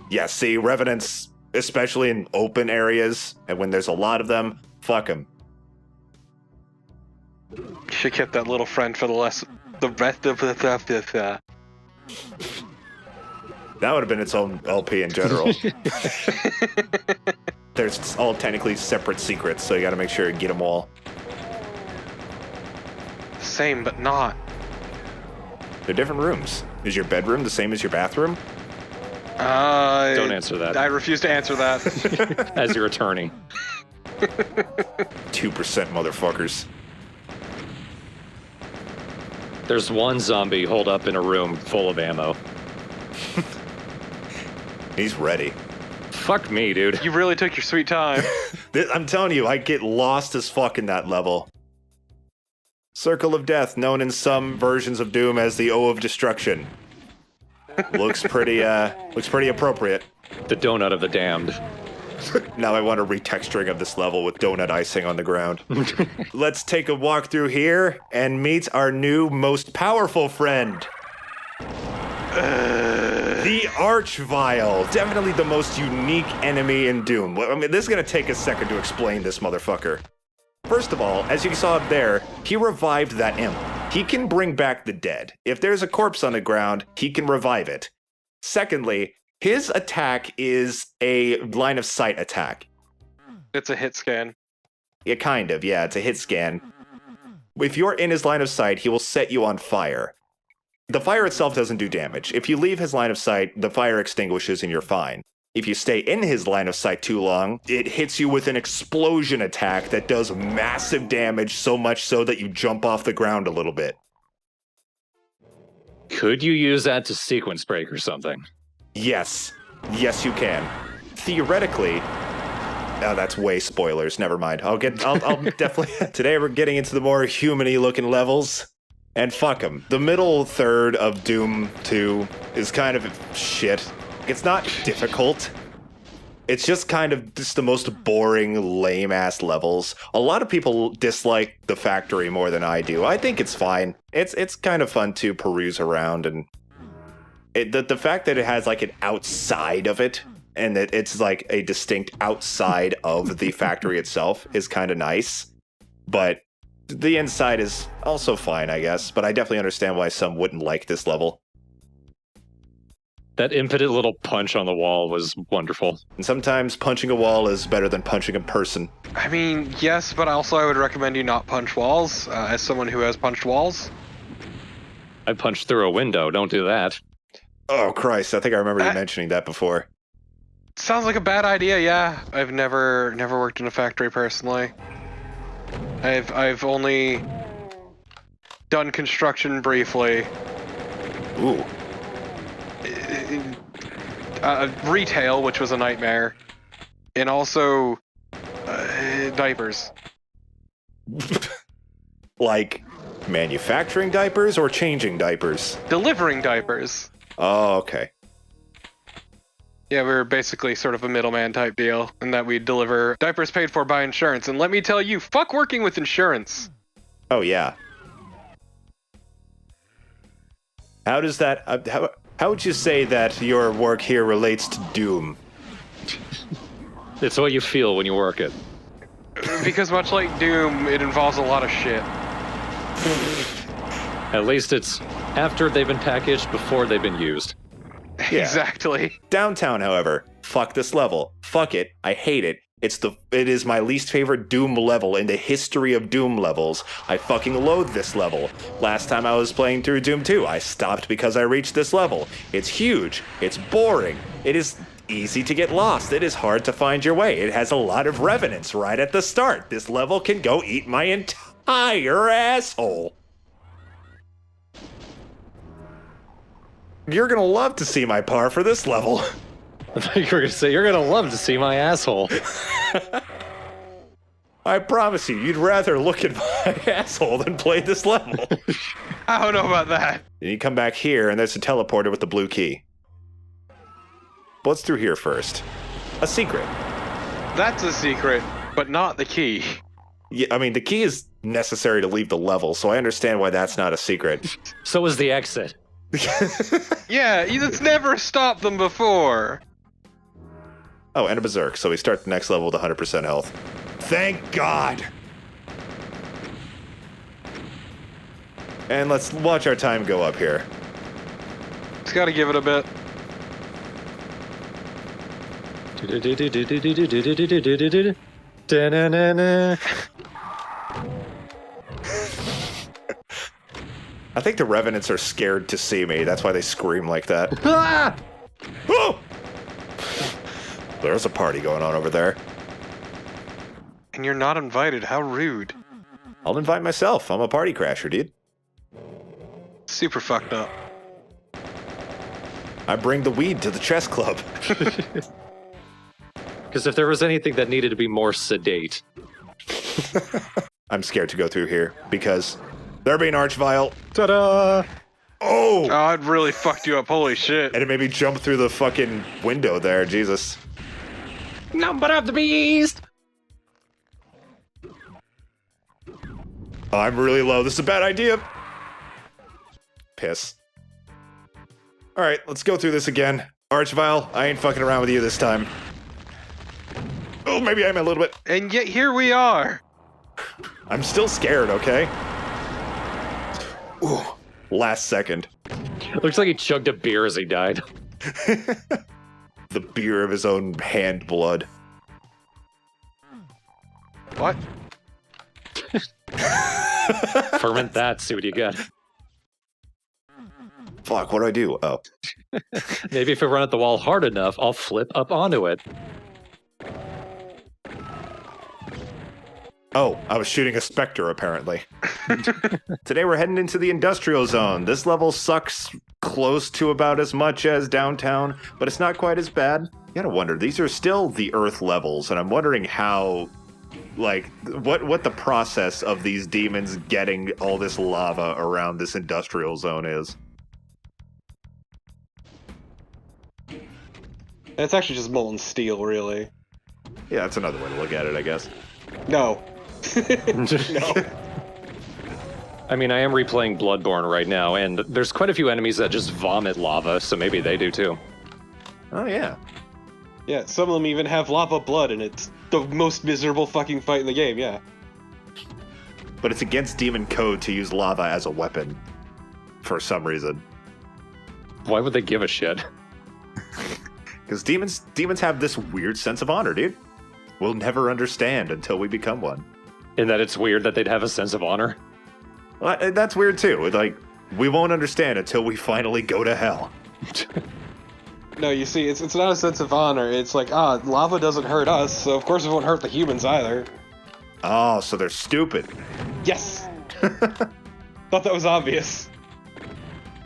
Yeah, see, Revenants, especially in open areas, and when there's a lot of them, fuck them. Should kept that little friend for the rest of the That would have been its own LP in general. There's all technically separate secrets, so you gotta make sure you get them all. Same, but not. They're different rooms. Is your bedroom the same as your bathroom? Don't answer that. I refuse to answer that. As your attorney. 2% motherfuckers. There's one zombie holed up in a room full of ammo. He's ready. Fuck me, dude. You really took your sweet time. I'm telling you, I get lost as fuck in that level. Circle of Death, known in some versions of Doom as the O of Destruction. Looks pretty appropriate. The donut of the damned. Now I want a retexturing of this level with donut icing on the ground. Let's take a walk through here and meet our new most powerful friend. The Archvile. Definitely the most unique enemy in Doom. I mean, this is going to take a second to explain this motherfucker. First of all, as you saw up there, he revived that imp. He can bring back the dead. If there's a corpse on the ground, he can revive it. Secondly, his attack is a line of sight attack. It's a hit scan. Yeah, kind of, yeah, it's a hit scan. If you're in his line of sight, he will set you on fire. The fire itself doesn't do damage. If you leave his line of sight, the fire extinguishes and you're fine. If you stay in his line of sight too long, it hits you with an explosion attack that does massive damage, so much so that you jump off the ground a little bit. Could you use that to sequence break or something? Yes. Yes, you can. Theoretically... Oh, that's way spoilers. Never mind. I'll definitely... Today we're getting into the more human-y looking levels. And fuck them. The middle third of Doom 2 is kind of shit. It's not difficult. It's just kind of just the most boring, lame-ass levels. A lot of people dislike the factory more than I do. I think it's fine. It's kind of fun to peruse around, and the fact that it has like an outside of it, and that it's like a distinct outside of the factory itself is kind of nice. But the inside is also fine, I guess. But I definitely understand why some wouldn't like this level. That impotent little punch on the wall was wonderful. And sometimes punching a wall is better than punching a person. I mean, yes, but also I would recommend you not punch walls, as someone who has punched walls. I punched through a window. Don't do that. Oh, Christ. I think I remember you mentioning that before. Sounds like a bad idea, yeah. I've never worked in a factory personally. I've only done construction briefly. Ooh. Retail, which was a nightmare, and also diapers. Like manufacturing diapers or changing diapers? Delivering diapers. Oh, okay. Yeah, we're basically sort of a middleman type deal in that we deliver diapers paid for by insurance. And let me tell you, fuck working with insurance. Oh, yeah. How does that... how would you say that your work here relates to Doom? It's what you feel when you work it. Because much like Doom, it involves a lot of shit. At least it's after they've been packaged, before they've been used. Yeah. Exactly. Downtown, however, fuck this level. Fuck it. I hate it. It is my least favorite Doom level in the history of Doom levels. I fucking loathe this level. Last time I was playing through Doom 2, I stopped because I reached this level. It's huge. It's boring. It is easy to get lost. It is hard to find your way. It has a lot of revenants right at the start. This level can go eat my entire asshole. You're gonna love to see my par for this level. I thought you were going to say, you're going to love to see my asshole. I promise you, you'd rather look at my asshole than play this level. I don't know about that. And you come back here, and there's a teleporter with the blue key. What's through here first? A secret. That's a secret, but not the key. Yeah, I mean, the key is necessary to leave the level, so I understand why that's not a secret. So is the exit. Yeah, it's never stopped them before. Oh, and a berserk, so we start the next level with 100% health. Thank God! And let's watch our time go up here. Just gotta give it a bit. I think the revenants are scared to see me. That's why they scream like that. Ah! Oh! There's a party going on over there. And you're not invited. How rude. I'll invite myself. I'm a party crasher, dude. Super fucked up. I bring the weed to the chess club. Because if there was anything that needed to be more sedate. I'm scared to go through here because there be an archvile. Ta-da! Oh! Oh, it really fucked you up. Holy shit. And it made me jump through the fucking window there. Jesus. Number of the beast! Oh, I'm really low. This is a bad idea. Piss. Alright, let's go through this again. Archvile, I ain't fucking around with you this time. Oh, maybe I'm a little bit. And yet here we are. I'm still scared, okay? Ooh, last second. Looks like he chugged a beer as he died. The beer of his own hand blood. What? Ferment that, see what you get. Fuck, what do? Oh. Maybe if I run at the wall hard enough, I'll flip up onto it. Oh, I was shooting a specter, apparently. Today we're heading into the industrial zone. This level sucks close to about as much as downtown, but it's not quite as bad. You gotta wonder, these are still the Earth levels, and I'm wondering how, like, what the process of these demons getting all this lava around this industrial zone is. It's actually just molten steel, really. Yeah, that's another way to look at it, I guess. No. No. I mean, I am replaying Bloodborne right now, and there's quite a few enemies that just vomit lava, so maybe they do too. Oh, yeah. Yeah, some of them even have lava blood, and it's the most miserable fucking fight in the game, yeah. But it's against demon code to use lava as a weapon. For some reason. Why would they give a shit? Because demons have this weird sense of honor, dude. We'll never understand until we become one. In that it's weird that they'd have a sense of honor? Well, that's weird too. Like, we won't understand until we finally go to hell. No, you see, it's not a sense of honor. It's like, lava doesn't hurt us, so of course it won't hurt the humans either. Oh, so they're stupid. Yes! Thought that was obvious.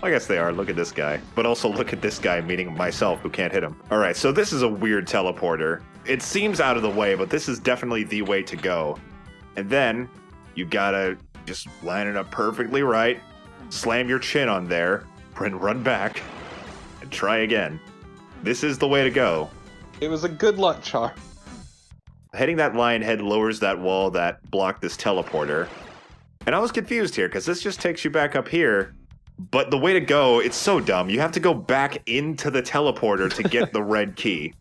I guess they are. Look at this guy. But also look at this guy, meaning myself, who can't hit him. Alright, so this is a weird teleporter. It seems out of the way, but this is definitely the way to go. And then, you gotta just line it up perfectly right, slam your chin on there, and run back, and try again. This is the way to go. It was a good luck charm. Heading that lion head lowers that wall that blocked this teleporter. And I was confused here, because this just takes you back up here. But the way to go, it's so dumb. You have to go back into the teleporter to get the red key.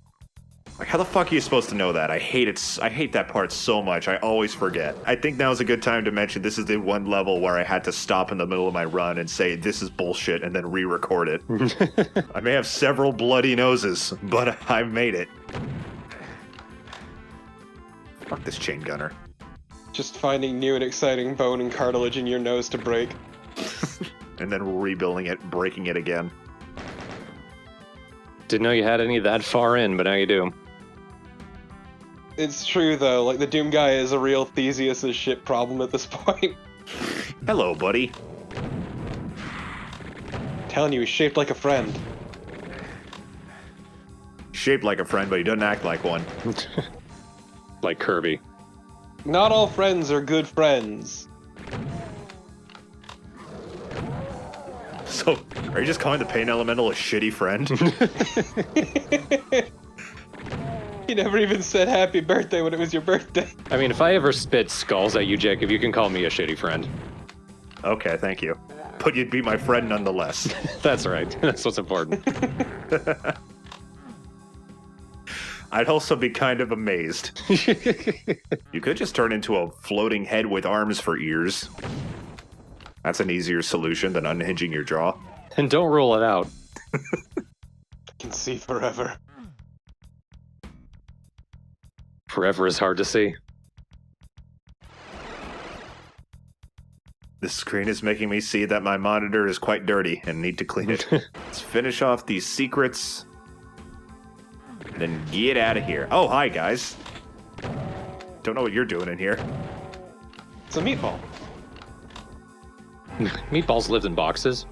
Like, how the fuck are you supposed to know that? I hate it. I hate that part so much. I always forget. I think now is a good time to mention this is the one level where I had to stop in the middle of my run and say, this is bullshit, and then re-record it. I may have several bloody noses, but I made it. Fuck this chain gunner. Just finding new and exciting bone and cartilage in your nose to break. And then rebuilding it, breaking it again. Didn't know you had any that far in, but now you do. It's true, though. Like, the Doom guy is a real Theseus as shit problem at this point. Hello, buddy. Telling you, he's shaped like a friend. Shaped like a friend, but he doesn't act like one. Like Kirby. Not all friends are good friends. So, are you just calling the pain elemental a shitty friend? You never even said happy birthday when it was your birthday. I mean, if I ever spit skulls at you, Jacob, you can call me a shitty friend. Okay, thank you. But you'd be my friend nonetheless. That's right. That's what's important. I'd also be kind of amazed. You could just turn into a floating head with arms for ears. That's an easier solution than unhinging your jaw. And don't rule it out. I can see forever. Forever is hard to see. This screen is making me see that my monitor is quite dirty and need to clean it. Let's finish off these secrets. Then get out of here. Oh, hi, guys. Don't know what you're doing in here. It's a meatball. Meatballs lived in boxes.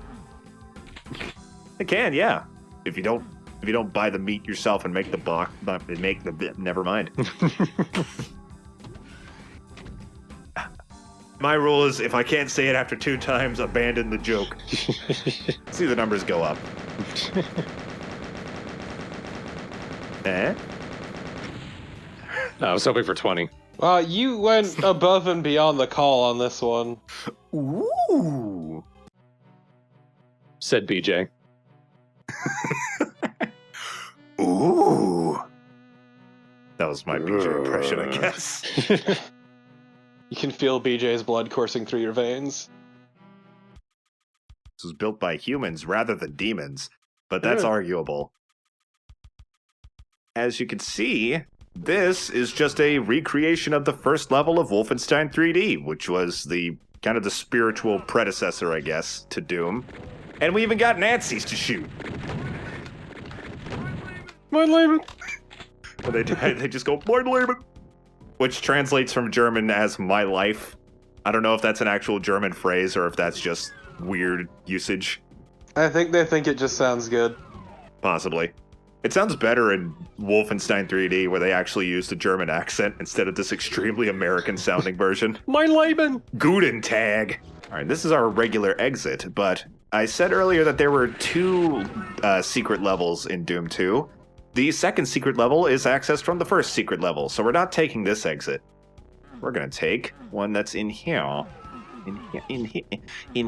It can, yeah. If you don't buy the meat yourself and make the box, never mind. My rule is if I can't say it after 2 times, abandon the joke. See the numbers go up. Eh? I was hoping for 20. You went above and beyond the call on this one. Ooh. Said BJ. Ooh. That was my BJ impression, I guess. You can feel BJ's blood coursing through your veins. This was built by humans rather than demons, but that's arguable. As you can see, this is just a recreation of the first level of Wolfenstein 3D, which was the kind of the spiritual predecessor, I guess, to Doom. And we even got Nazis to shoot. Mein Leben. They just go, Mein Leben, which translates from German as my life. I don't know if that's an actual German phrase or if that's just weird usage. I think they think it just sounds good. Possibly. It sounds better in Wolfenstein 3D where they actually use the German accent instead of this extremely American-sounding version. Mein Leben! Guten Tag! Alright, this is our regular exit, but I said earlier that there were 2 secret levels in Doom 2. The second secret level is accessed from the first secret level, so we're not taking this exit. We're gonna take one that's in here. In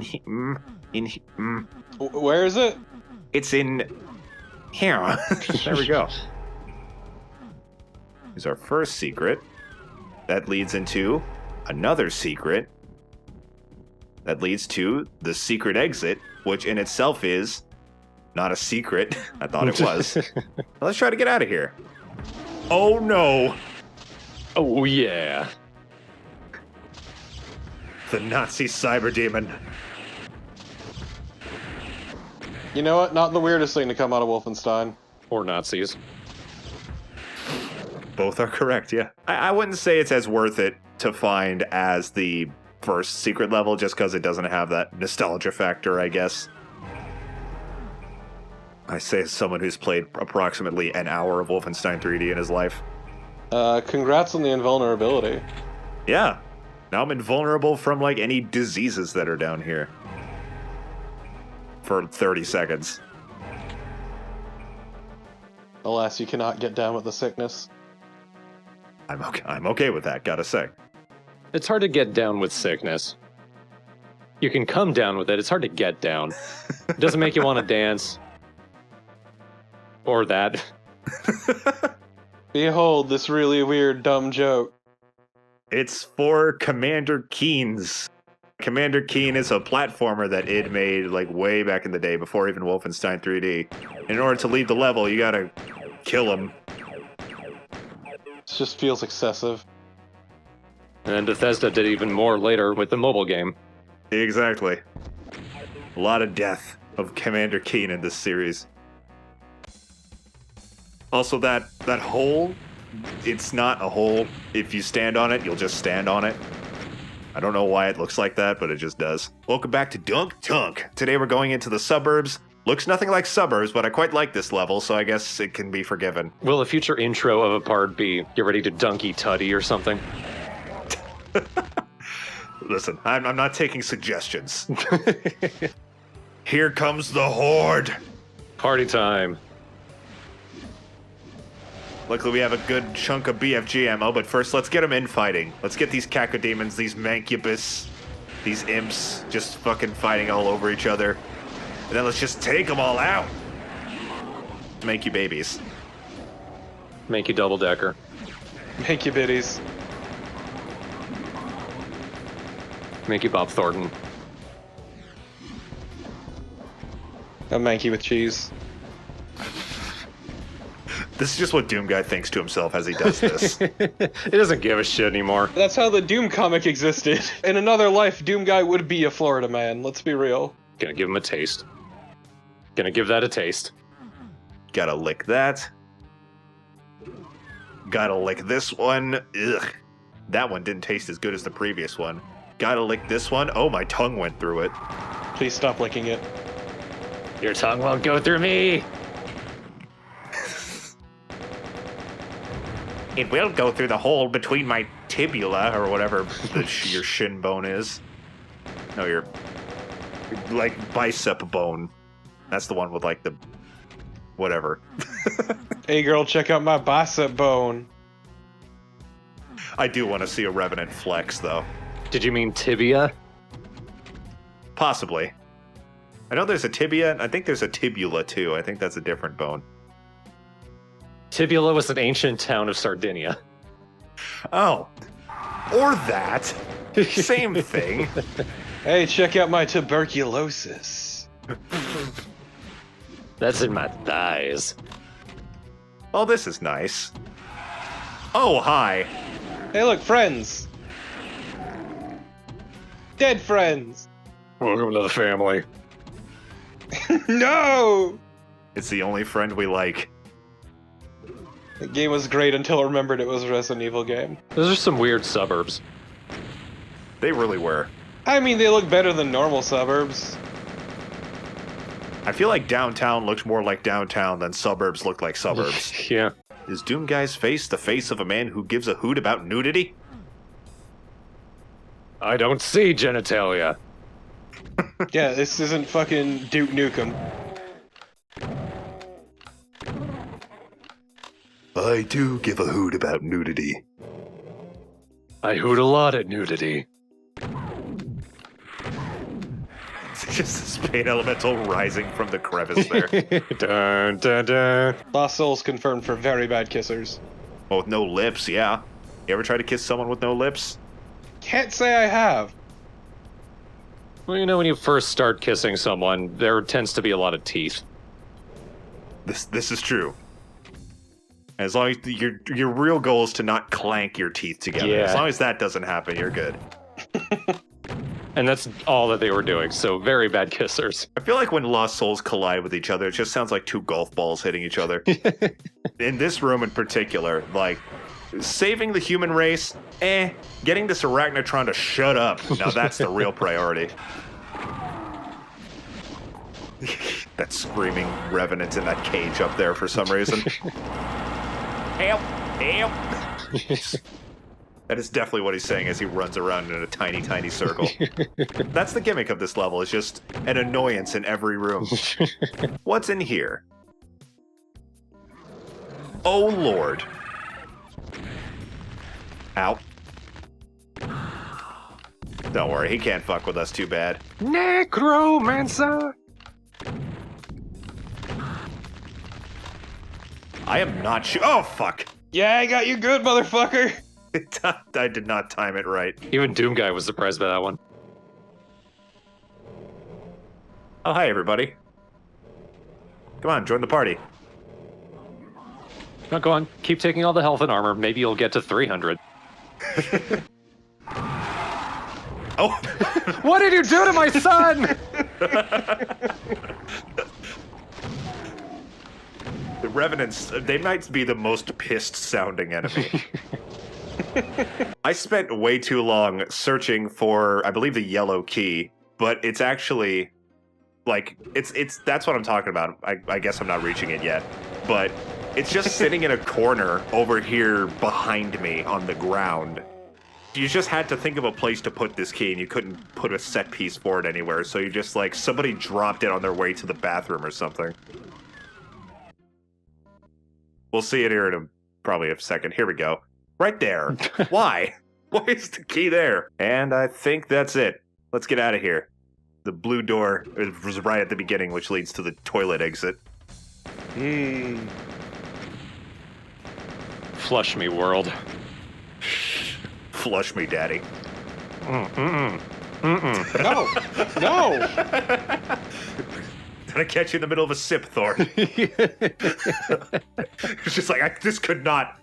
here. Where is it? It's in here. There we go. Here's our first secret. That leads into another secret. That leads to the secret exit, which in itself is not a secret. I thought it was. Let's try to get out of here. Oh no! Oh yeah. The Nazi cyber demon. You know what? Not the weirdest thing to come out of Wolfenstein. Or Nazis. Both are correct, yeah. I wouldn't say it's as worth it to find as the first secret level just because it doesn't have that nostalgia factor, I guess. I say as someone who's played approximately an hour of Wolfenstein 3D in his life. Congrats on the invulnerability. Yeah. Now I'm invulnerable from, like, any diseases that are down here. For 30 seconds. Alas, you cannot get down with the sickness. I'm okay with that, gotta say. It's hard to get down with sickness. You can come down with it. It's hard to get down. It doesn't make you want to dance. Or that. Behold this really weird, dumb joke. It's for Commander Keen's. Commander Keen is a platformer that id made like way back in the day before even Wolfenstein 3D. In order to lead the level, you gotta kill him. This just feels excessive. And then Bethesda did even more later with the mobile game. Exactly. A lot of death of Commander Keen in this series. Also, that hole, it's not a hole. If you stand on it, you'll just stand on it. I don't know why it looks like that, but it just does. Welcome back to Dunk Tunk. Today we're going into the suburbs. Looks nothing like suburbs, but I quite like this level, so I guess it can be forgiven. Will a future intro of a part be get ready to dunky tutty or something? Listen, I'm not taking suggestions. Here comes the horde. Party time. Luckily, we have a good chunk of BFG ammo, but first, let's get them infighting. Let's get these cacodemons, these mancubus, these imps, just fucking fighting all over each other. And then let's just take them all out. Make you babies. Make you double decker. Make you biddies. Make you Bob Thornton. A manky with cheese. This is just what Doom Guy thinks to himself as he does this. He doesn't give a shit anymore. That's how the Doom comic existed. In another life, Doom Guy would be a Florida man, let's be real. Gonna give him a taste. Gonna give that a taste. Gotta lick that. Gotta lick this one. Ugh. That one didn't taste as good as the previous one. Gotta lick this one. Oh, my tongue went through it. Please stop licking it. Your tongue won't go through me! It will go through the hole between my tibula, or whatever your shin bone is. No, your, like, bicep bone. That's the one with, like, the... whatever. Hey girl, check out my bicep bone. I do want to see a Revenant flex, though. Did you mean tibia? Possibly. I know there's a tibia, and I think there's a tibula, too. I think that's a different bone. Tibula was an ancient town of Sardinia. Oh. Or that. Same thing. Hey, check out my tuberculosis. That's in my thighs. Oh, this is nice. Oh, hi. Hey look, friends! Dead friends! Welcome to the family. No! It's the only friend we like. The game was great until I remembered it was a Resident Evil game. Those are some weird suburbs. They really were. I mean, they look better than normal suburbs. I feel like downtown looked more like downtown than suburbs looked like suburbs. Yeah. Is Doom Guy's face the face of a man who gives a hoot about nudity? I don't see genitalia. Yeah, this isn't fucking Duke Nukem. I do give a hoot about nudity. I hoot a lot at nudity. It's just this pain elemental rising from the crevice there. Dun, dun, dun. Lost Souls confirmed for very bad kissers. Well, with no lips, yeah. You ever try to kiss someone with no lips? Can't say I have. Well, you know, when you first start kissing someone, there tends to be a lot of teeth. This is true. As long as your real goal is to not clank your teeth together. Yeah. As long as that doesn't happen, you're good. And that's all that they were doing, so very bad kissers. I feel like when Lost Souls collide with each other, it just sounds like two golf balls hitting each other. In this room in particular, like, saving the human race, getting this arachnotron to shut up. Now that's the real priority. That screaming revenant in that cage up there for some reason. Help! Help! That is definitely what he's saying as he runs around in a tiny, tiny circle. That's the gimmick of this level, is just an annoyance in every room. What's in here? Oh, Lord. Ow. Don't worry, he can't fuck with us too bad. Necromancer! I am not sure. Oh, fuck. Yeah, I got you good, motherfucker. I did not time it right. Even Doom Guy was surprised by that one. Oh, hi, everybody. Come on, join the party. No, go on. Keep taking all the health and armor. Maybe you'll get to 300. Oh! What did you do to my son? The Revenants, they might be the most pissed sounding enemy. I spent way too long searching for, I believe, the yellow key, but it's actually, like, that's what I'm talking about. I guess I'm not reaching it yet, but it's just sitting in a corner over here behind me on the ground. You just had to think of a place to put this key, and you couldn't put a set piece for it anywhere, so you just, like, somebody dropped it on their way to the bathroom or something. We'll see it here in probably a second. Here we go. Right there. Why? Why is the key there? And I think that's it. Let's get out of here. The blue door was right at the beginning, which leads to the toilet exit. Flush me, world. Flush me, daddy. No, no. Did I catch you in the middle of a sip, Thor? It's just like, this could not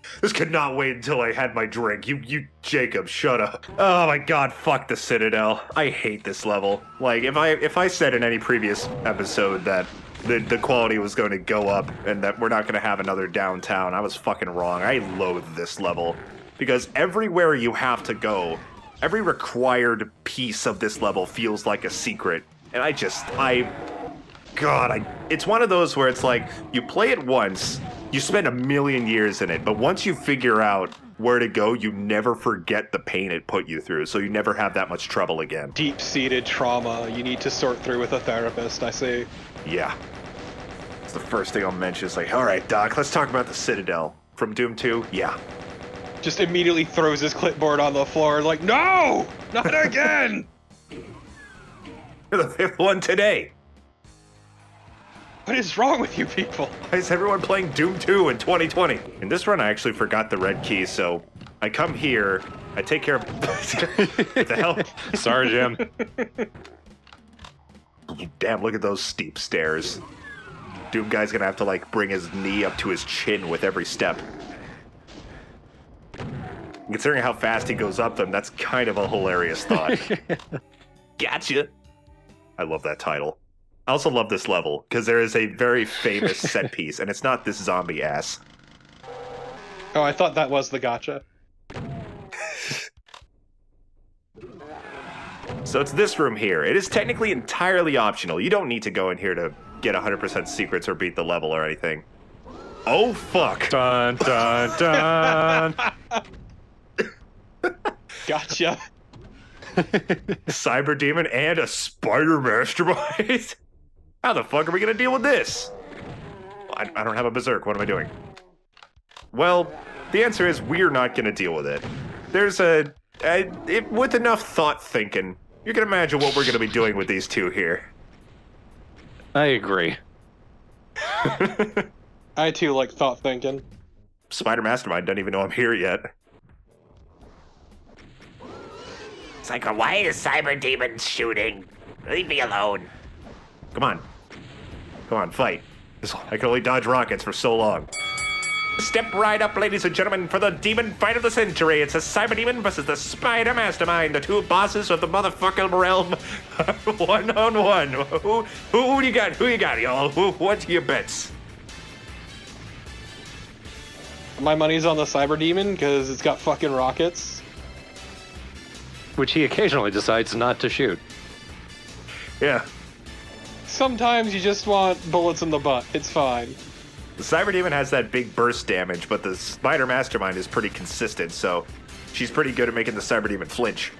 wait until I had my drink. You, Jacob, shut up. Oh my god, fuck the Citadel. I hate this level. Like, if I said in any previous episode that the quality was going to go up and that we're not going to have another downtown, I was fucking wrong. I loathe this level. Because everywhere you have to go, every required piece of this level feels like a secret. And it's one of those where it's like, you play it once, you spend a million years in it, but once you figure out where to go, you never forget the pain it put you through, so you never have that much trouble again. Deep-seated trauma you need to sort through with a therapist, I see. Yeah. It's the first thing I'll mention. It's like, alright, Doc, let's talk about the Citadel. From Doom 2? Yeah. Just immediately throws his clipboard on the floor, like, no! Not again! You're the fifth one today. What is wrong with you people? Why is everyone playing Doom 2 in 2020? In this run, I actually forgot the red key, so I come here, I take care of... What the hell? Sorry, Jim. Damn, look at those steep stairs. Doom Guy's gonna have to, like, bring his knee up to his chin with every step. Considering how fast he goes up them, that's kind of a hilarious thought. Gotcha! I love that title. I also love this level, because there is a very famous set piece, and it's not this zombie ass. Oh, I thought that was the gotcha. So it's this room here. It is technically entirely optional. You don't need to go in here to get 100% secrets or beat the level or anything. Oh, fuck! Dun, dun, dun. Gotcha. Cyber Demon and a Spider Mastermind? How the fuck are we gonna deal with this? I don't have a berserk. What am I doing? Well, the answer is we're not gonna deal with it. There's with enough thought thinking, you can imagine what we're gonna be doing with these two here. I agree. I too like thought thinking. Spider Mastermind doesn't even know I'm here yet. It's like, why is Cyber Demon shooting? Leave me alone. Come on. Come on, fight. I can only dodge rockets for so long. Step right up, ladies and gentlemen, for the demon fight of the century. It's a Cyber Demon versus the Spider Mastermind, the two bosses of the motherfucking realm. 1-on-1. Who do you got? Who you got, y'all? What's your bets? My money's on the Cyber Demon, because it's got fucking rockets. Which he occasionally decides not to shoot. Yeah. Sometimes you just want bullets in the butt. It's fine. The Cyber Demon has that big burst damage, but the Spider Mastermind is pretty consistent, so she's pretty good at making the Cyber Demon flinch.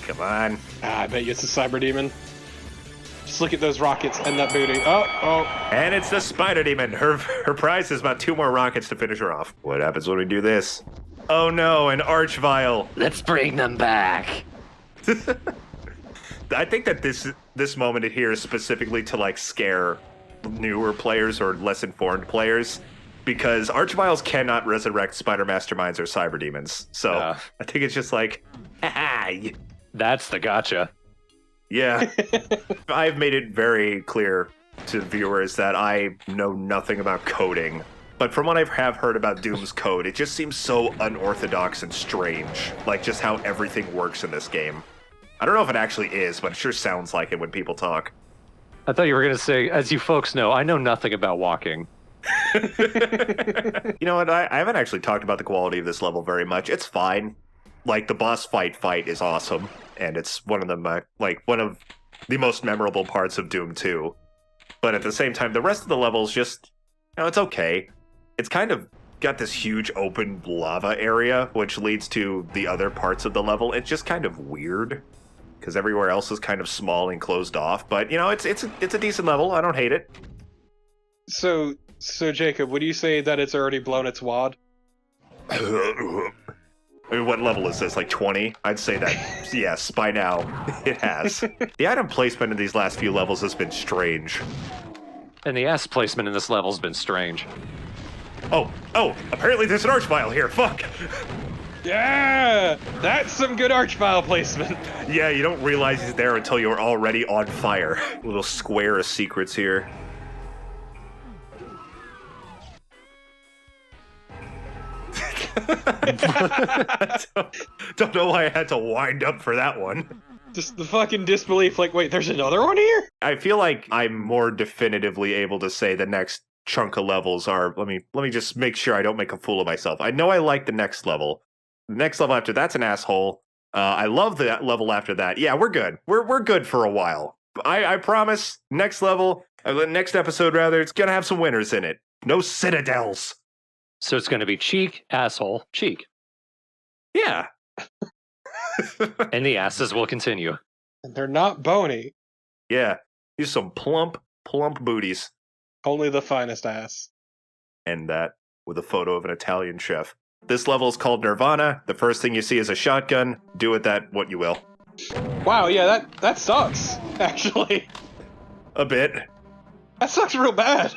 Come on. I bet you it's a Cyber Demon. Just Just look at those rockets and that booty. Oh. And it's the Spider Demon. Her prize is about 2 more rockets to finish her off. What happens when we do this? Oh no, an Archvile. Let's bring them back. I think that this moment here is specifically to like scare newer players or less informed players, because Archviles cannot resurrect Spider Masterminds or Cyber Demons. So I think it's just like, That's the gotcha. Yeah. I've made it very clear to viewers that I know nothing about coding. But from what I have heard about Doom's code, it just seems so unorthodox and strange. Like just how everything works in this game. I don't know if it actually is, but it sure sounds like it when people talk. I thought you were going to say, as you folks know, I know nothing about walking. You know what? I haven't actually talked about the quality of this level very much. It's fine. Like, the boss fight is awesome. And it's one of the, one of the most memorable parts of Doom 2. But at the same time, the rest of the levels just, it's okay. It's kind of got this huge open lava area, which leads to the other parts of the level. It's just kind of weird, because everywhere else is kind of small and closed off. But, it's a decent level. I don't hate it. So Jacob, would you say that it's already blown its wad? I mean, what level is this? Like 20? I'd say that, yes, by now, it has. The item placement in these last few levels has been strange. And the S placement in this level's been strange. Oh, apparently there's an Archvile here, fuck! Yeah! That's some good Archvile placement. Yeah, you don't realize he's there until you're already on fire. Little square of secrets here. Don't know why I had to wind up for that one. Just the fucking disbelief, like, wait, there's another one here? I feel like I'm more definitively able to say the next chunk of levels are, let me just make sure I don't make a fool of myself. I know I like the next level. The next level after that's an asshole. I love the level after that. Yeah, we're good. We're good for a while. I promise, next level, next episode rather, it's gonna have some winners in it. No citadels. So it's going to be cheek, asshole, cheek. Yeah. And the asses will continue. And they're not bony. Yeah. These some plump booties. Only the finest ass. And that with a photo of an Italian chef. This level is called Nirvana. The first thing you see is a shotgun. Do with that what you will. Wow, yeah, that sucks, actually. A bit. That sucks real bad.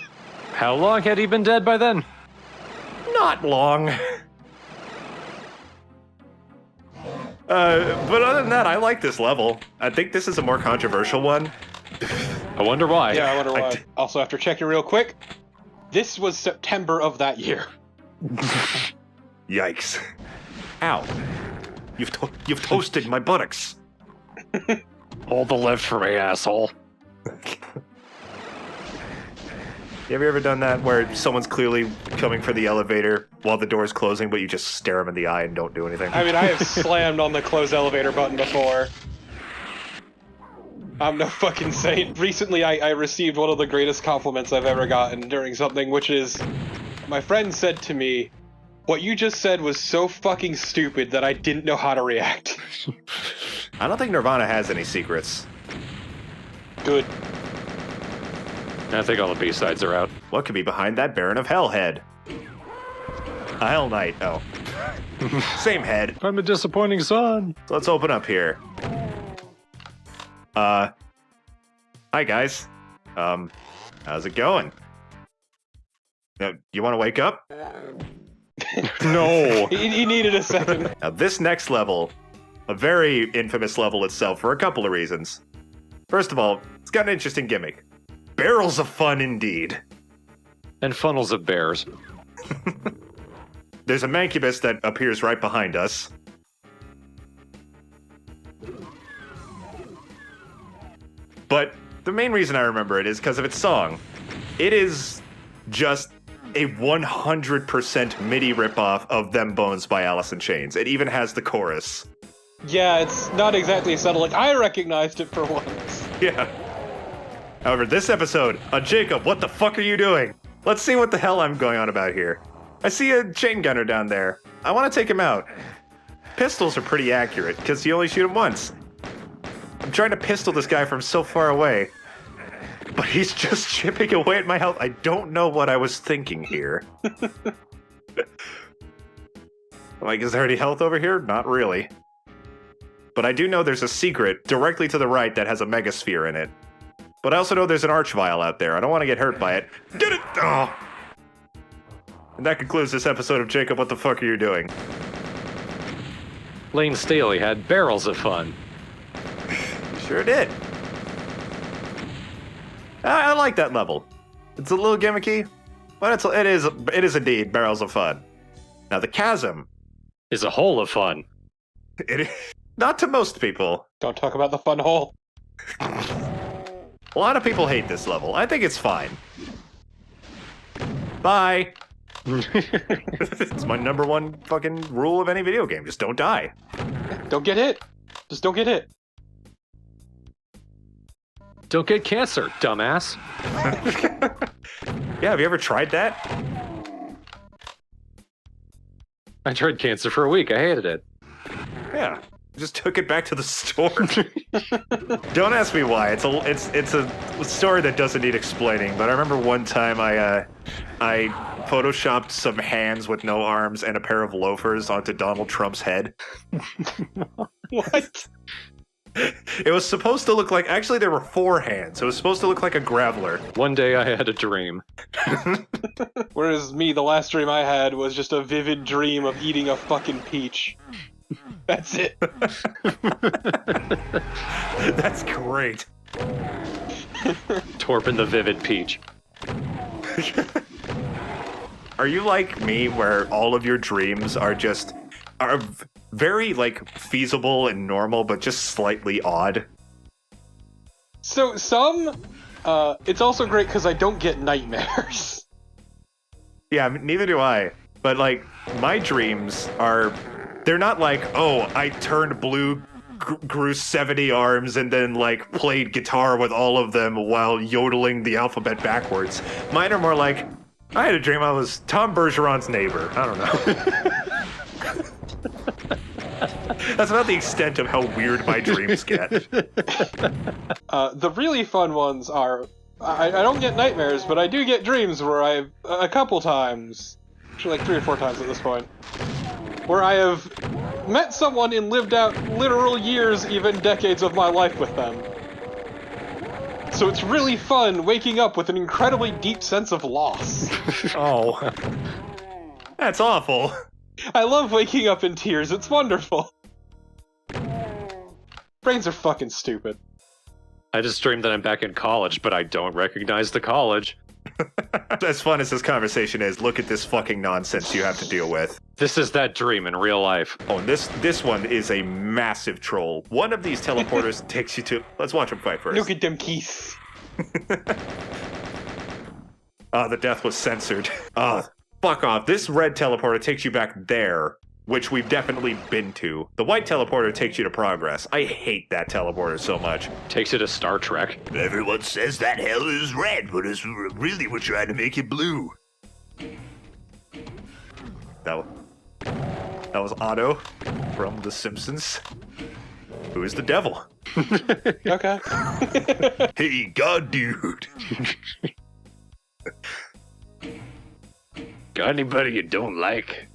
How long had he been dead by then? Not long. But other than that, I like this level. I think this is a more controversial one. I wonder why. Yeah, I wonder why. Also, after checking real quick, this was September of that year. Yikes. Ow. You've toasted my buttocks. Hold the lift for me, asshole. Have you ever done that where someone's clearly coming for the elevator while the door's closing, but you just stare them in the eye and don't do anything? I mean, I have slammed on the close elevator button before. I'm no fucking saint. Recently, I received one of the greatest compliments I've ever gotten during something, which is, my friend said to me, "What you just said was so fucking stupid that I didn't know how to react." I don't think Nirvana has any secrets. Good. I think all the B-sides are out. What could be behind that Baron of Hell head? A Hell Knight, oh. Same head. I'm a disappointing son. So let's open up here. Hi guys. How's it going? Now, you want to wake up? No. He needed a second. Now this next level, a very infamous level itself for a couple of reasons. First of all, it's got an interesting gimmick. Barrels of fun indeed. And funnels of bears. There's a mancubus that appears right behind us. But the main reason I remember it is because of its song. It is just a 100% MIDI ripoff of Them Bones by Alice in Chains. It even has the chorus. Yeah, it's not exactly subtle. Like, I recognized it for once. Yeah. However, this episode, Jacob, what the fuck are you doing? Let's see what the hell I'm going on about here. I see a chain gunner down there. I want to take him out. Pistols are pretty accurate, because you only shoot him once. I'm trying to pistol this guy from so far away. but he's just chipping away at my health. I don't know what I was thinking here. Like, is there any health over here? Not really. But I do know there's a secret directly to the right that has a megasphere in it. But I also know there's an archvile out there. I don't want to get hurt by it. Get it! Oh! And that concludes this episode of Jacob, what the fuck are you doing? Lane Staley had barrels of fun. Sure did. I like that level. It's a little gimmicky, but it is indeed barrels of fun. Now the chasm Is a hole of fun. it is not to most people. Don't talk about the fun hole. A lot of people hate this level. I think it's fine. Bye. It's my number one fucking rule of any video game. Just don't die. Don't get hit. Just don't get hit. Don't get cancer, dumbass. Yeah, have you ever tried that? I tried cancer for a week. I hated it. Yeah. Just took it back to the store. Don't ask me why. It's a story that doesn't need explaining. But I remember one time I photoshopped some hands with no arms and a pair of loafers onto Donald Trump's head. What? It was supposed to look like, actually there were 4 hands. It was supposed to look like a graveler. One day I had a dream. Whereas me, the last dream I had was just a vivid dream of eating a fucking peach. That's it. That's great. Torpin the Vivid Peach. Are you like me where all of your dreams are very like feasible and normal but just slightly odd? So it's also great because I don't get nightmares. Yeah, neither do I. But like my dreams they're not like, oh, I turned blue, grew 70 arms, and then like played guitar with all of them while yodeling the alphabet backwards. Mine are more like, I had a dream I was Tom Bergeron's neighbor. I don't know. That's about the extent of how weird my dreams get. The really fun ones are, I don't get nightmares, but I do get dreams where I've, a couple times, actually like 3 or 4 times at this point, where I have met someone and lived out literal years, even decades of my life with them. So it's really fun waking up with an incredibly deep sense of loss. Oh. That's awful. I love waking up in tears, it's wonderful. Brains are fucking stupid. I just dreamed that I'm back in college, but I don't recognize the college. As fun as this conversation is, look at this fucking nonsense you have to deal with. This is that dream in real life. Oh, and this one is a massive troll. One of these teleporters takes you to... Let's watch him fight first. Look at them keys. The death was censored. Fuck off. This red teleporter takes you back there, which we've definitely been to. The white teleporter takes you to progress. I hate that teleporter so much. Takes you to Star Trek. Everyone says that hell is red, but it's really we're trying to make it blue. That was Otto from The Simpsons, who is the devil. Okay. Hey, God, dude. Got anybody you don't like?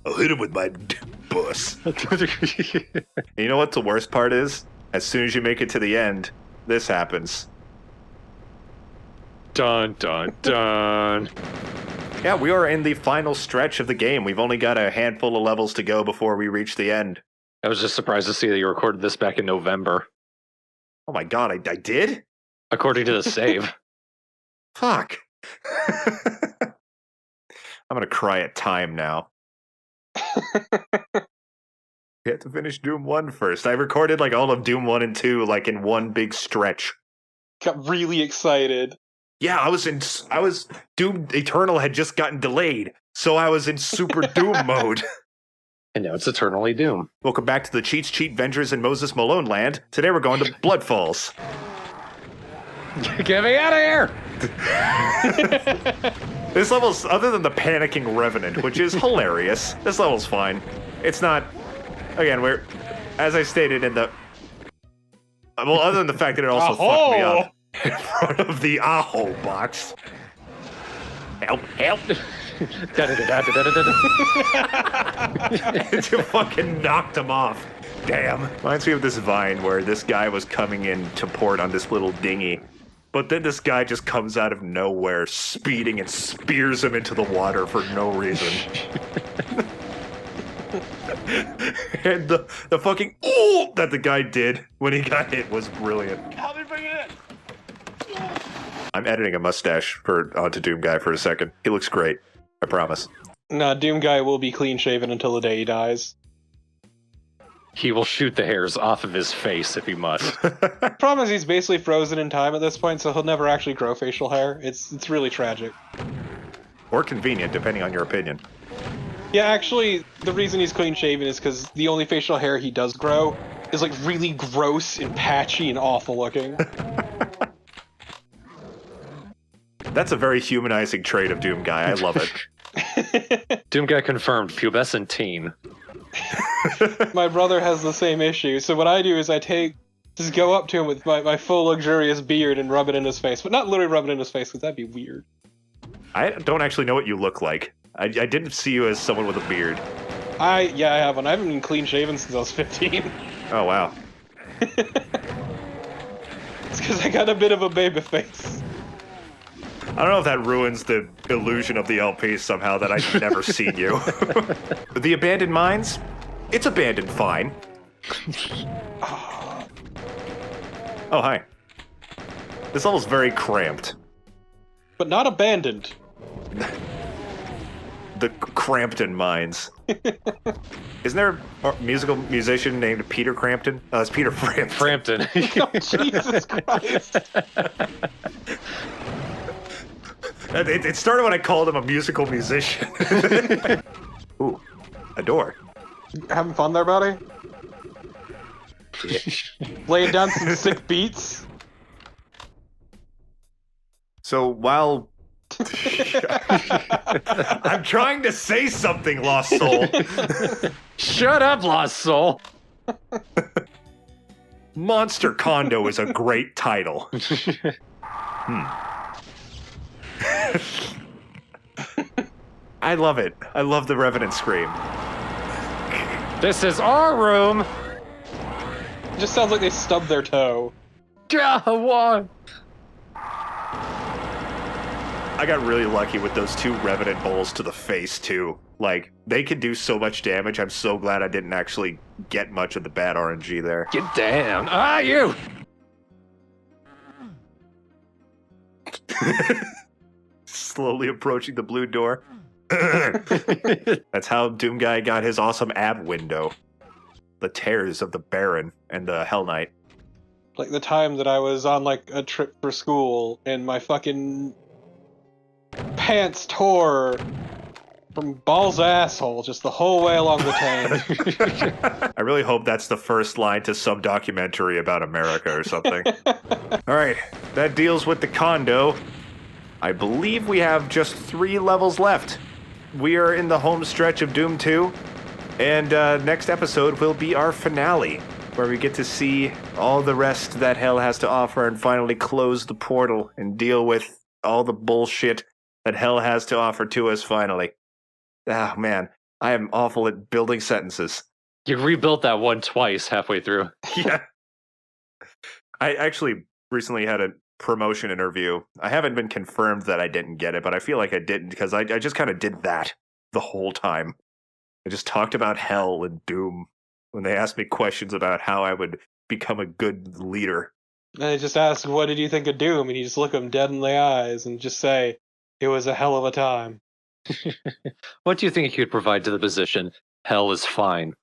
I'll hit him with my bus. You know what the worst part is? As soon as you make it to the end, this happens. Dun dun dun. Yeah, we are in the final stretch of the game. We've only got a handful of levels to go before we reach the end. I was just surprised to see that you recorded this back in November. Oh my god, I did? According to the save. Fuck. I'm gonna cry at time now. We have to finish Doom 1 first. I recorded like all of Doom 1 and 2 like in one big stretch. Got really excited. Yeah, I was Doom Eternal had just gotten delayed, so I was in super Doom mode. And now it's Eternally Doom. Welcome back to the Cheats, Cheat, Vengers, and Moses Malone land. Today we're going to Blood Falls. Get me out of here! This level's, other than the panicking Revenant, which is hilarious, this level's fine. It's not, again, as I stated in the... Well, other than the fact that it also fucked me up in front of the Aho box. Help, help. It just fucking knocked him off. Damn. Reminds me of this vine where this guy was coming in to port on this little dinghy. But then this guy just comes out of nowhere, speeding, and spears him into the water for no reason. And the fucking ooh that the guy did when he got hit was brilliant. Help me bring it in! I'm editing a mustache onto Doom Guy for a second. He looks great. I promise. Nah, Doom Guy will be clean shaven until the day he dies. He will shoot the hairs off of his face if he must. Problem is he's basically frozen in time at this point, so he'll never actually grow facial hair. It's really tragic. Or convenient, depending on your opinion. Yeah, actually, the reason he's clean shaven is because the only facial hair he does grow is like really gross and patchy and awful looking. That's a very humanizing trait of Doom Guy. I love it. Doom Guy confirmed, pubescent teen. My brother has the same issue, so what I do is just go up to him with my full luxurious beard and rub it in his face. But not literally rub it in his face, because that'd be weird. I don't actually know what you look like. I didn't see you as someone with a beard. I have one. I haven't been clean shaven since I was 15. Oh, wow. It's because I got a bit of a baby face. I don't know if that ruins the illusion of the LP somehow that I've never seen you. The abandoned mines? It's abandoned fine. Oh, hi. This level's very cramped. But not abandoned. The Crampton mines. Isn't there a musician named Peter Crampton? Oh, it's Peter Frampton. Frampton. Oh, Jesus Christ. It started when I called him a musical musician. Ooh, a door. Having fun there, buddy? Yeah. Laying down some sick beats? So while... I'm trying to say something, Lost Soul. Shut up, Lost Soul. Monster Condo is a great title. I love it. I love the Revenant scream. This is our room. It just sounds like they stubbed their toe. One. I got really lucky with those 2 Revenant bowls to the face, too. Like, they could do so much damage. I'm so glad I didn't actually get much of the bad RNG there. Get down. Ah, you. Slowly approaching the blue door. That's how Doom Guy got his awesome ab window. The tears of the Baron and the Hell Knight. Like the time that I was on like a trip for school and my fucking pants tore from balls to asshole just the whole way along the tank. I really hope that's the first line to some documentary about America or something. Alright, that deals with the condo. I believe we have just 3 levels left. We are in the home stretch of Doom 2, and next episode will be our finale, where we get to see all the rest that hell has to offer and finally close the portal and deal with all the bullshit that hell has to offer to us finally. Ah, man, I am awful at building sentences. You rebuilt that one twice halfway through. Yeah. I actually recently had a promotion interview. I haven't been confirmed that I didn't get it, but I feel like I didn't because I just kind of did that the whole time. I just talked about hell and Doom when they asked me questions about how I would become a good leader. And I just ask, what did you think of Doom? And you just look them dead in the eyes and just say, it was a hell of a time. What do you think you could provide to the position? Hell is fine.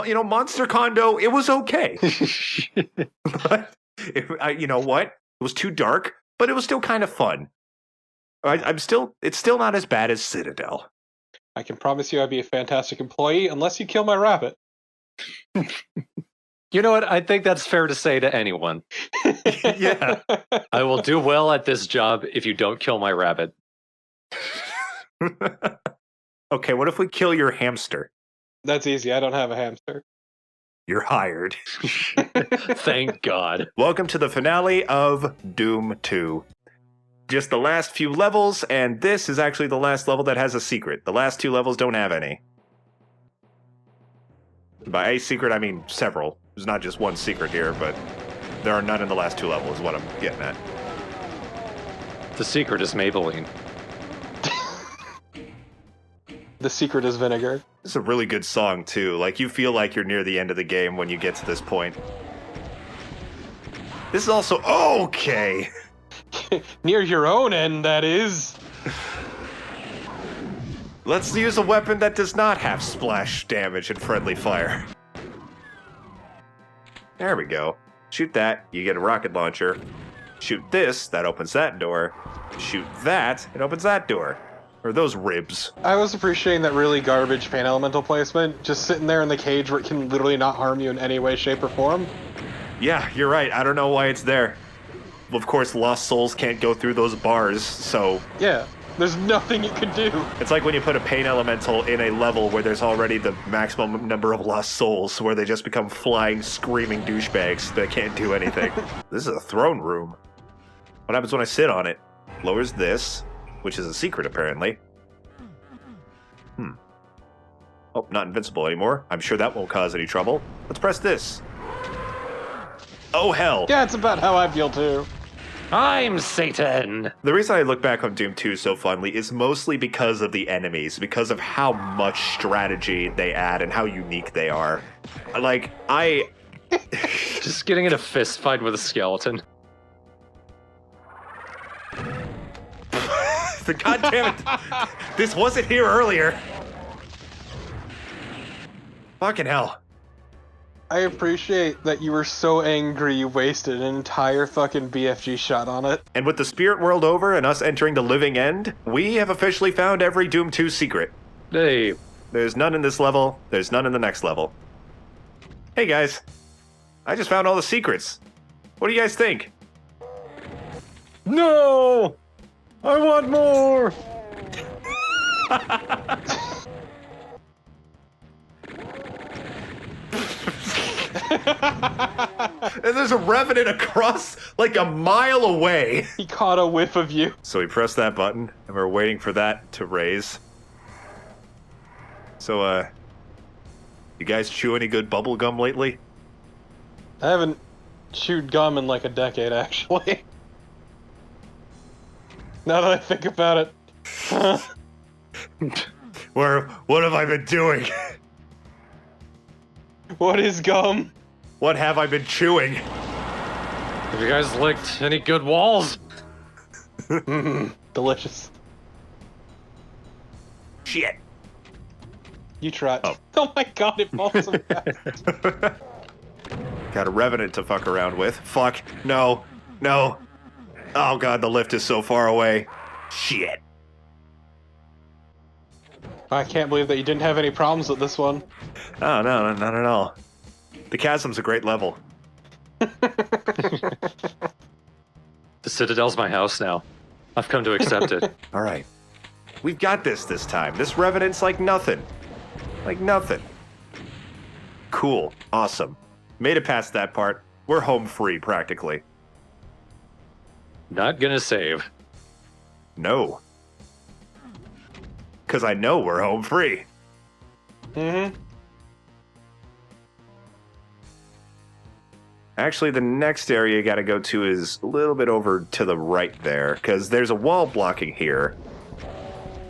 You know, Monster Condo, it was okay. But, you know what? It was too dark, but it was still kind of fun. It's still not as bad as Citadel. I can promise you I'd be a fantastic employee unless you kill my rabbit. You know what? I think that's fair to say to anyone. Yeah. I will do well at this job if you don't kill my rabbit. Okay, what if we kill your hamster? That's easy. I don't have a hamster. You're hired. Thank God. Welcome to the finale of Doom 2. Just the last few levels, and this is actually the last level that has a secret. The last 2 levels don't have any. By a secret, I mean several. There's not just one secret here, but there are none in the last 2 levels, is what I'm getting at. The secret is Maybelline. The secret is vinegar. This is a really good song, too. Like, you feel like you're near the end of the game when you get to this point. This is also... Okay! Near your own end, that is. Let's use a weapon that does not have splash damage and friendly fire. There we go. Shoot that, you get a rocket launcher. Shoot this, that opens that door. Shoot that, it opens that door. Or those ribs. I was appreciating that really garbage pain elemental placement, just sitting there in the cage where it can literally not harm you in any way, shape, or form. Yeah, you're right. I don't know why it's there. Of course, lost souls can't go through those bars, so... Yeah, there's nothing you can do. It's like when you put a pain elemental in a level where there's already the maximum number of lost souls, where they just become flying, screaming douchebags that can't do anything. This is a throne room. What happens when I sit on it? Lowers this, which is a secret, apparently. Oh, not invincible anymore. I'm sure that won't cause any trouble. Let's press this. Oh, hell. Yeah, it's about how I feel too. I'm Satan! The reason I look back on Doom 2 so fondly is mostly because of the enemies, because of how much strategy they add and how unique they are. Like, Just getting in a fist fight with a skeleton. God damn it! This wasn't here earlier! Fucking hell. I appreciate that you were so angry you wasted an entire fucking BFG shot on it. And with the spirit world over and us entering the living end, we have officially found every Doom 2 secret. Hey, There's none in this level, there's none in the next level. Hey guys, I just found all the secrets. What do you guys think? no! I want more! And there's a revenant across like a mile away. He caught a whiff of you. So we press that button, and we're waiting for that to raise. So, you guys chew any good bubble gum lately? I haven't chewed gum in like a decade, actually. Now that I think about it. What have I been doing? What is gum? What have I been chewing? Have you guys licked any good walls? Delicious. Shit. You tried. Oh. Oh my god, it falls so fast. Got a revenant to fuck around with. Fuck. No. No. Oh god, the lift is so far away. Shit. I can't believe that you didn't have any problems with this one. Oh, no, not at all. The chasm's a great level. The Citadel's my house now. I've come to accept it. All right. We've got this time. This revenant's like nothing. Like nothing. Cool. Awesome. Made it past that part. We're home free, practically. Not gonna save. No. Because I know we're home free. Mm-hmm. Actually, the next area you gotta go to is a little bit over to the right there, because there's a wall blocking here.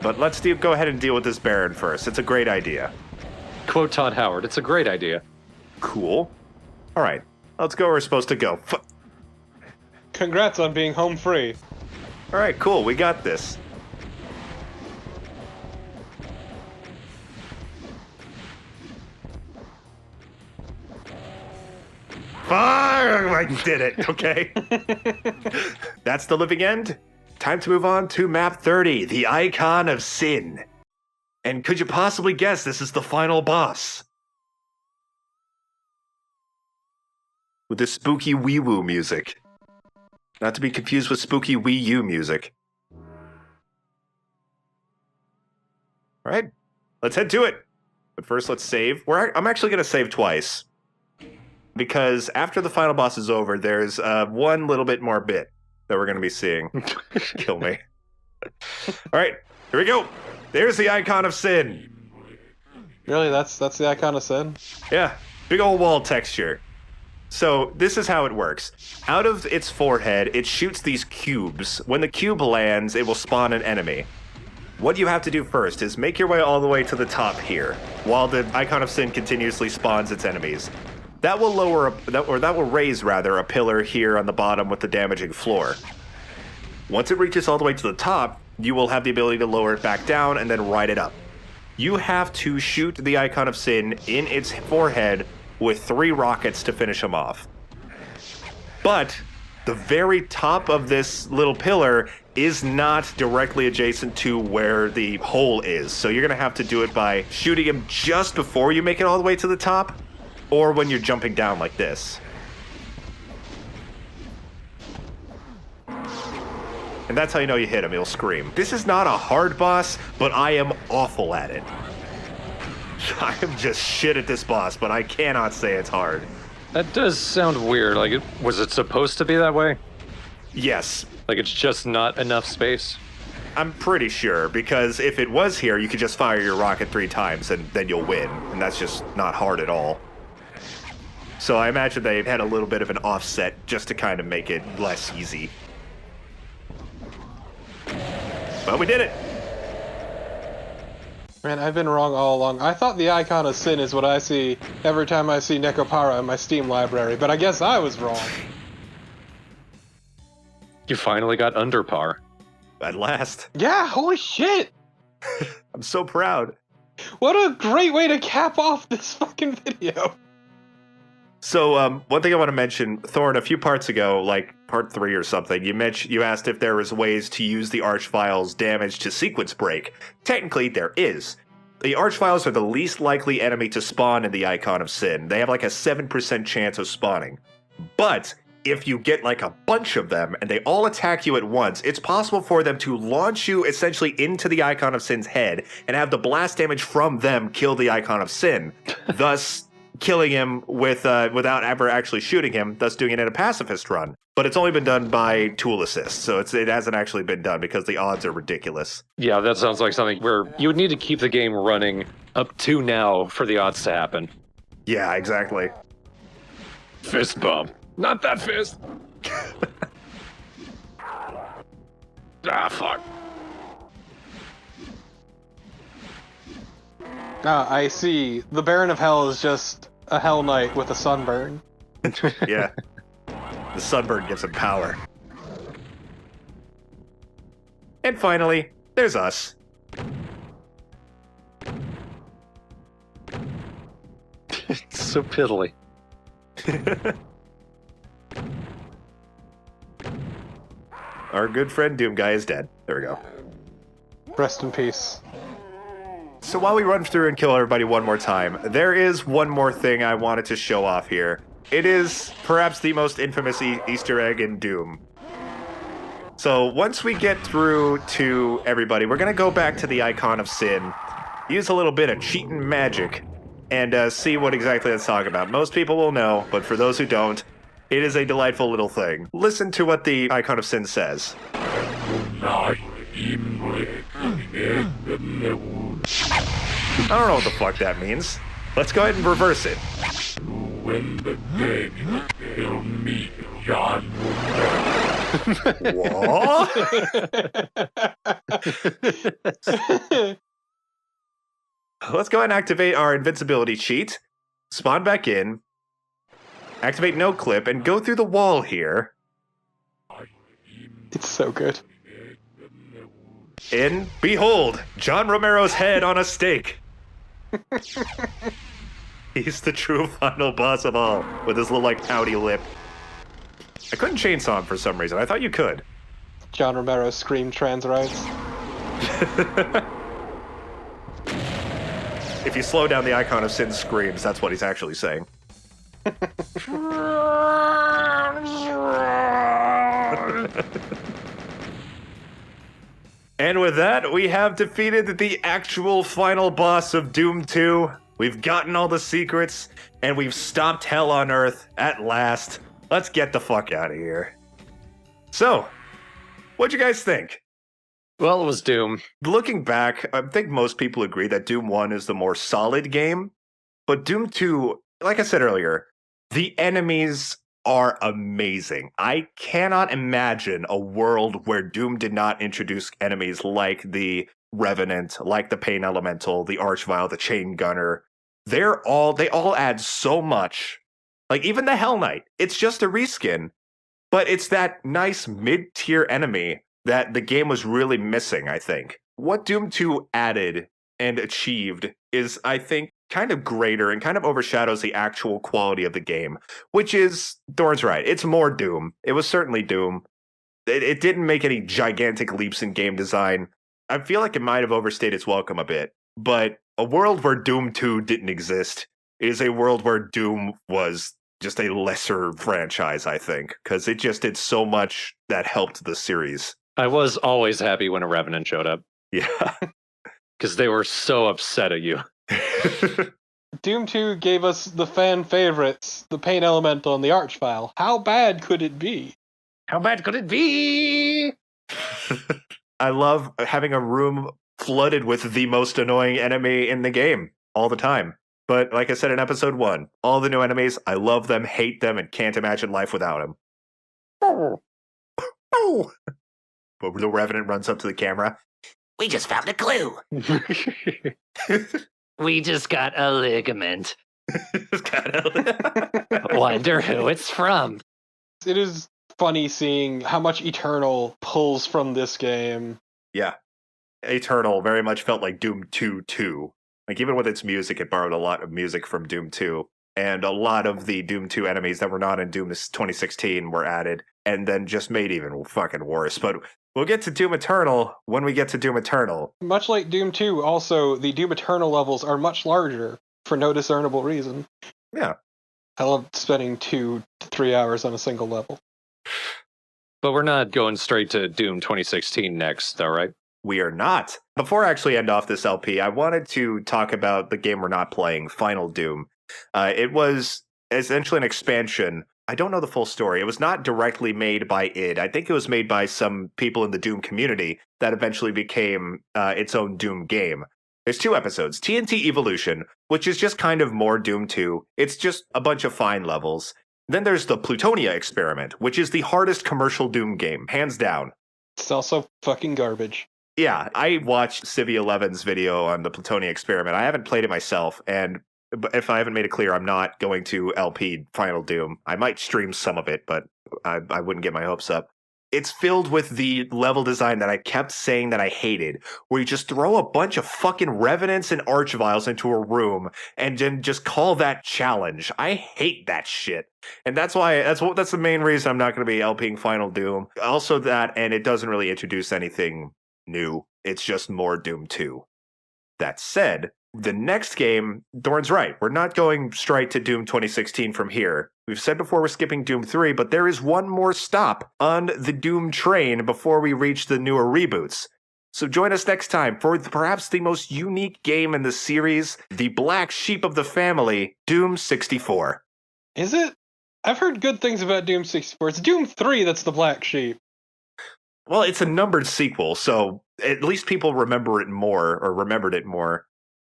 But let's go ahead and deal with this Baron first. It's a great idea. Quote Todd Howard, it's a great idea. Cool. All right, let's go where we're supposed to go. Congrats on being home free. All right, cool. We got this. I did it. Okay. That's the living end. Time to move on to map 30, the Icon of Sin. And could you possibly guess this is the final boss? With this spooky wee-woo music. Not to be confused with spooky Wii U music. Alright, let's head to it. But first, let's save. I'm actually going to save twice. because after the final boss is over, there's one little bit more bit that we're going to be seeing. Kill me. All right, here we go. There's the icon of sin. Really, that's the icon of sin? Yeah, big old wall texture. So this is how it works. Out of its forehead, it shoots these cubes. When the cube lands, it will spawn an enemy. What you have to do first is make your way all the way to the top here, while the icon of sin continuously spawns its enemies. That will that will raise rather a pillar here on the bottom with the damaging floor. Once it reaches all the way to the top, you will have the ability to lower it back down and then ride it up. You have to shoot the icon of sin in its forehead with 3 rockets to finish him off. But the very top of this little pillar is not directly adjacent to where the hole is. So you're going to have to do it by shooting him just before you make it all the way to the top, or when you're jumping down like this. And that's how you know you hit him, he'll scream. This is not a hard boss, but I am awful at it. I am just shit at this boss, but I cannot say it's hard. That does sound weird. Like, was it supposed to be that way? Yes. Like, it's just not enough space? I'm pretty sure, because if it was here, you could just fire your rocket 3 times and then you'll win. And that's just not hard at all. So I imagine they had a little bit of an offset just to kind of make it less easy. But we did it! Man, I've been wrong all along. I thought the icon of sin is what I see every time I see Necopara in my Steam library, but I guess I was wrong. You finally got under par. At last. Yeah, holy shit! I'm so proud. What a great way to cap off this fucking video. So, one thing I want to mention, Thorn, a few parts ago, like part 3 or something, you asked if there was ways to use the Archvile's damage to sequence break. Technically, there is. The Archviles are the least likely enemy to spawn in the Icon of Sin. They have like a 7% chance of spawning. But if you get like a bunch of them and they all attack you at once, it's possible for them to launch you essentially into the Icon of Sin's head and have the blast damage from them kill the Icon of Sin, thus killing him without ever actually shooting him, thus doing it in a pacifist run. But it's only been done by tool assist, so it hasn't actually been done because the odds are ridiculous. Yeah, that sounds like something where you would need to keep the game running up to now for the odds to happen. Yeah, exactly. Fist bump. Not that fist. Ah, fuck. Ah, I see. The Baron of Hell is just a Hell Knight with a sunburn. Yeah. The sunburn gives him power. And finally, there's us. It's so piddly. Our good friend Doom Guy is dead. There we go. Rest in peace. So while we run through and kill everybody one more time, there is one more thing I wanted to show off here. It is perhaps the most infamous Easter egg in Doom. So once we get through to everybody, we're going to go back to the Icon of Sin, use a little bit of cheating magic, and see what exactly it's talking about. Most people will know, but for those who don't, it is a delightful little thing. Listen to what the Icon of Sin says. I don't know what the fuck that means. Let's go ahead and reverse it. What? Let's go ahead and activate our invincibility cheat. Spawn back in. Activate no clip and go through the wall here. It's so good. And behold, John Romero's head on a stake. He's the true final boss of all, with his little, like, pouty lip. I couldn't chainsaw him for some reason. I thought you could. John Romero screamed trans rights. If you slow down the Icon of Sin screams, that's what he's actually saying. And with that, we have defeated the actual final boss of Doom 2, We've gotten all the secrets, and we've stopped hell on Earth at last. Let's get the fuck out of here. So, what'd you guys think? Well, it was Doom. Looking back, I think most people agree that Doom 1 is the more solid game, but Doom 2, like I said earlier, the enemies are amazing. I cannot imagine a world where Doom did not introduce enemies like the Revenant, like the Pain Elemental, the Archvile, the Chain Gunner. They all add so much. Like even the Hell Knight, it's just a reskin, but it's that nice mid-tier enemy that the game was really missing, I think. What Doom 2 added and achieved is, I think, kind of greater and kind of overshadows the actual quality of the game, which is, Thorn's right, it's more Doom. It was certainly Doom. It didn't make any gigantic leaps in game design. I feel like it might have overstayed its welcome a bit, but a world where Doom 2 didn't exist is a world where Doom was just a lesser franchise, I think, because it just did so much that helped the series. I was always happy when a Revenant showed up. Yeah. Because they were so upset at you. Doom 2 gave us the fan favorites, the Pain Elemental and the Archvile. How bad could it be? How bad could it be? I love having a room flooded with the most annoying enemy in the game all the time. But like I said in episode 1, all the new enemies, I love them, hate them, and can't imagine life without them. Oh. But the Revenant runs up to the camera. We just found a clue. We just got a ligament. Wonder who it's from. It is funny seeing how much Eternal pulls from this game. Yeah. Eternal very much felt like Doom 2 too. Like even with its music, it borrowed a lot of music from Doom 2. And a lot of the Doom 2 enemies that were not in Doom 2016 were added, and then just made even fucking worse. But we'll get to Doom Eternal when we get to Doom Eternal. Much like Doom 2, also, the Doom Eternal levels are much larger for no discernible reason. Yeah. I love spending 2 to 3 hours on a single level. But we're not going straight to Doom 2016 next, though, right? We are not. Before I actually end off this LP, I wanted to talk about the game we're not playing, Final Doom. It was essentially an expansion. I don't know the full story. It was not directly made by id. I think it was made by some people in the Doom community that eventually became its own Doom game. There's 2 episodes. TNT Evolution, which is just kind of more Doom 2. It's just a bunch of fine levels. Then there's the Plutonia Experiment, which is the hardest commercial Doom game, hands down. It's also fucking garbage. Yeah, I watched Civi 11's video on the Plutonia Experiment. I haven't played it myself, and if I haven't made it clear, I'm not going to LP Final Doom. I might stream some of it, but I wouldn't get my hopes up. It's filled with the level design that I kept saying that I hated, where you just throw a bunch of fucking Revenants and Archviles into a room and then just call that challenge. I hate that shit. And that's the main reason I'm not going to be LPing Final Doom. Also that, and it doesn't really introduce anything new. It's just more Doom 2. That said, the next game, Thorn's right. We're not going straight to Doom 2016 from here. We've said before we're skipping Doom 3, but there is one more stop on the Doom train before we reach the newer reboots. So join us next time for perhaps the most unique game in the series, the black sheep of the family, Doom 64. Is it? I've heard good things about Doom 64. It's Doom 3 that's the black sheep. Well, it's a numbered sequel, so at least people remembered it more.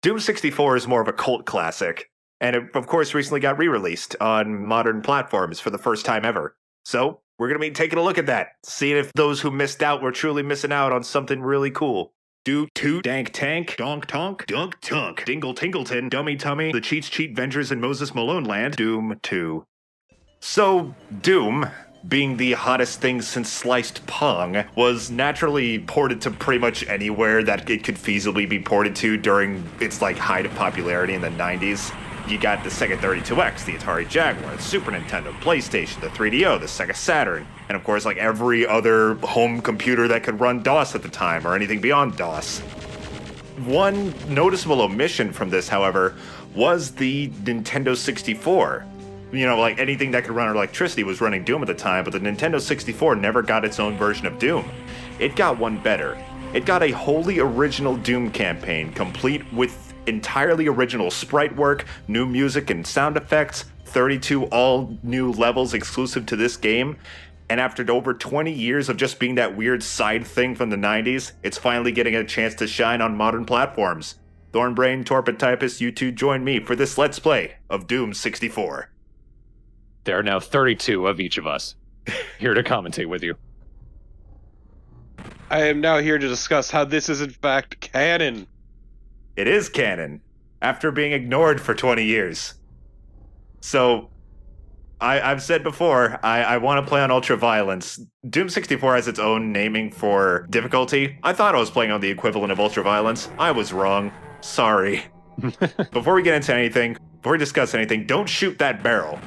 Doom 64 is more of a cult classic, and it, of course, recently got re-released on modern platforms for the first time ever. So, we're going to be taking a look at that, seeing if those who missed out were truly missing out on something really cool. Do toot, dank tank, donk tonk, dunk tunk, dingle tingleton, dummy tummy, the Cheats Cheat Vengers in Moses Malone Land, Doom 2. So, Doom, being the hottest thing since sliced Pong, was naturally ported to pretty much anywhere that it could feasibly be ported to during its height of popularity in the 90s. You got the Sega 32X, the Atari Jaguar, the Super Nintendo, PlayStation, the 3DO, the Sega Saturn, and of course every other home computer that could run DOS at the time or anything beyond DOS. One noticeable omission from this, however, was the Nintendo 64. Anything that could run electricity was running Doom at the time, but the Nintendo 64 never got its own version of Doom. It got one better. It got a wholly original Doom campaign, complete with entirely original sprite work, new music and sound effects, 32 all new levels exclusive to this game. And after over 20 years of just being that weird side thing from the 90s, it's finally getting a chance to shine on modern platforms. Thornbrain, TorpidTypist, you two join me for this Let's Play of Doom 64. There are now 32 of each of us here to commentate with you. I am now here to discuss how this is in fact canon. It is canon, after being ignored for 20 years. So, I've said before, I want to play on Ultra Violence. Doom 64 has its own naming for difficulty. I thought I was playing on the equivalent of Ultra Violence. I was wrong. Sorry. Before we discuss anything, don't shoot that barrel.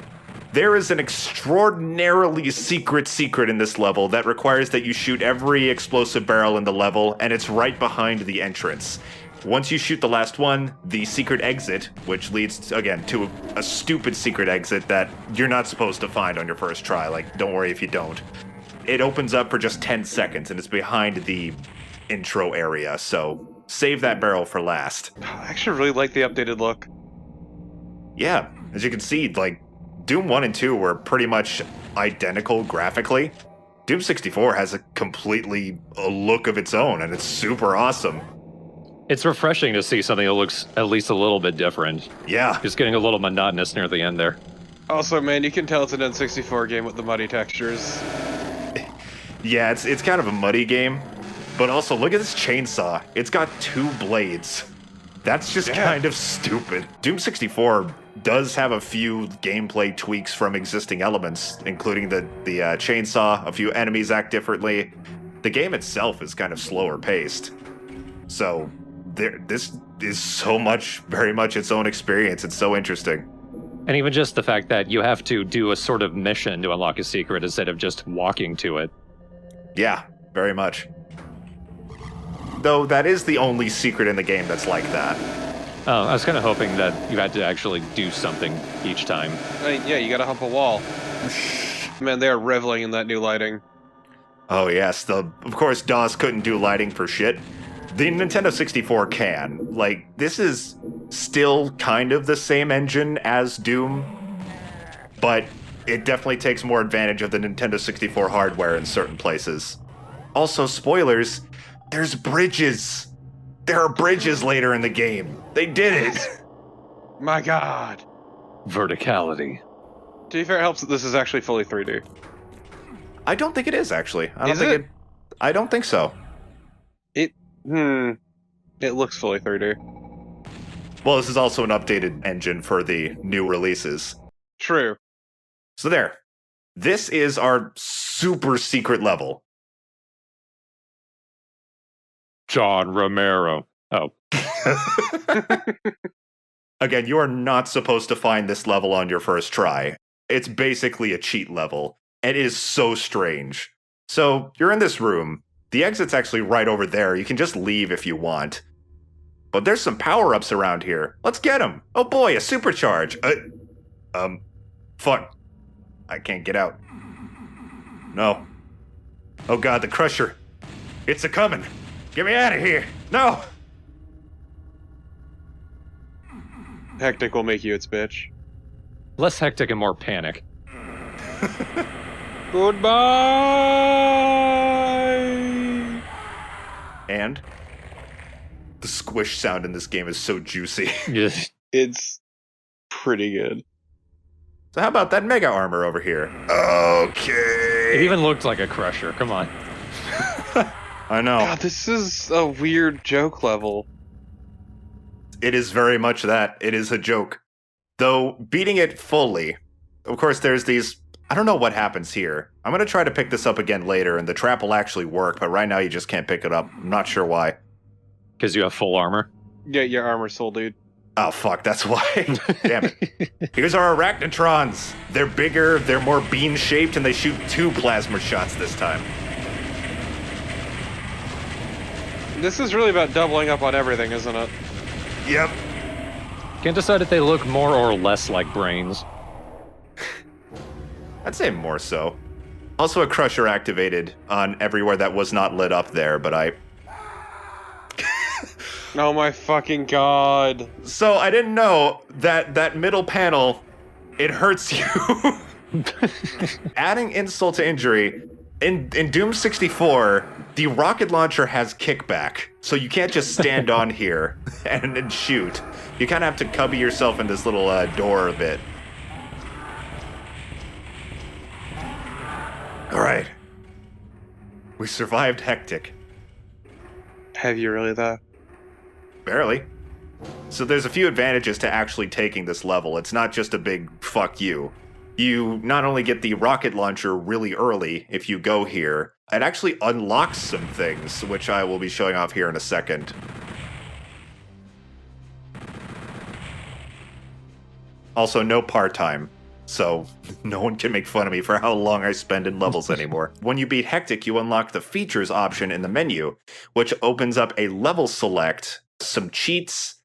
There is an extraordinarily secret in this level that requires that you shoot every explosive barrel in the level, and it's right behind the entrance. Once you shoot the last one, the secret exit, which leads, again, to a stupid secret exit that you're not supposed to find on your first try. Like, don't worry if you don't. It opens up for just 10 seconds, and it's behind the intro area, so save that barrel for last. I actually really like the updated look. Yeah, as you can see, like, Doom 1 and 2 were pretty much identical graphically. Doom 64 has a look of its own, and it's super awesome. It's refreshing to see something that looks at least a little bit different. Yeah. Just getting a little monotonous near the end there. Also, man, you can tell it's an N64 game with the muddy textures. Yeah, it's kind of a muddy game. But also, look at this chainsaw. It's got 2 blades. That's just kind of stupid. Doom 64 does have a few gameplay tweaks from existing elements, including the chainsaw, a few enemies act differently. The game itself is kind of slower paced. So, this is very much its own experience. It's so interesting. And even just the fact that you have to do a sort of mission to unlock a secret instead of just walking to it. Yeah, very much. Though that is the only secret in the game that's like that. Oh, I was kind of hoping that you had to actually do something each time. Yeah, you gotta hump a wall. Man, they are reveling in that new lighting. Oh yes, of course DOS couldn't do lighting for shit. The Nintendo 64 can. Like, this is still kind of the same engine as Doom, but it definitely takes more advantage of the Nintendo 64 hardware in certain places. Also, spoilers, there's bridges. There are bridges later in the game. They did it. My god. Verticality. To be fair, it helps that this is actually fully 3D. I don't think it is, actually. I don't think so. It looks fully 3D. Well, this is also an updated engine for the new releases. True. So there. This is our super secret level. John Romero. Oh. Again, you are not supposed to find this level on your first try. It's basically a cheat level, and it is so strange. So, you're in this room. The exit's actually right over there. You can just leave if you want. But there's some power-ups around here. Let's get them. Oh boy, a supercharge. Fuck. I can't get out. No. Oh god, the Crusher. It's a-coming. Get me out of here. No! Hectic will make you its bitch. Less hectic and more panic. Goodbye! And the squish sound in this game is so juicy. Yes. It's pretty good. So how about that mega armor over here? Okay. It even looked like a crusher. Come on. I know. God, this is a weird joke level. It is very much that. It is a joke. Though, beating it fully, of course, there's these... I don't know what happens here. I'm going to try to pick this up again later, and the trap will actually work, but right now you just can't pick it up. I'm not sure why. Because you have full armor? Yeah, your armor's full, dude. Oh, fuck, that's why. Damn it. Here's our arachnotrons. They're bigger, they're more bean-shaped, and they shoot 2 plasma shots this time. This is really about doubling up on everything, isn't it? Yep. Can't decide if they look more or less like brains. I'd say more so. Also a crusher activated on everywhere that was not lit up there, but Oh my fucking god. So I didn't know that middle panel, it hurts you. Adding insult to injury, in Doom 64, the rocket launcher has kickback, so you can't just stand on here and shoot. You kind of have to cubby yourself in this little door a bit. All right. We survived Hectic. Have you really, though? Barely. So there's a few advantages to actually taking this level. It's not just a big fuck you. You not only get the rocket launcher really early if you go here, it actually unlocks some things, which I will be showing off here in a second. Also, no part-time, so no one can make fun of me for how long I spend in levels anymore. When you beat Hectic, you unlock the features option in the menu, which opens up a level select, some cheats,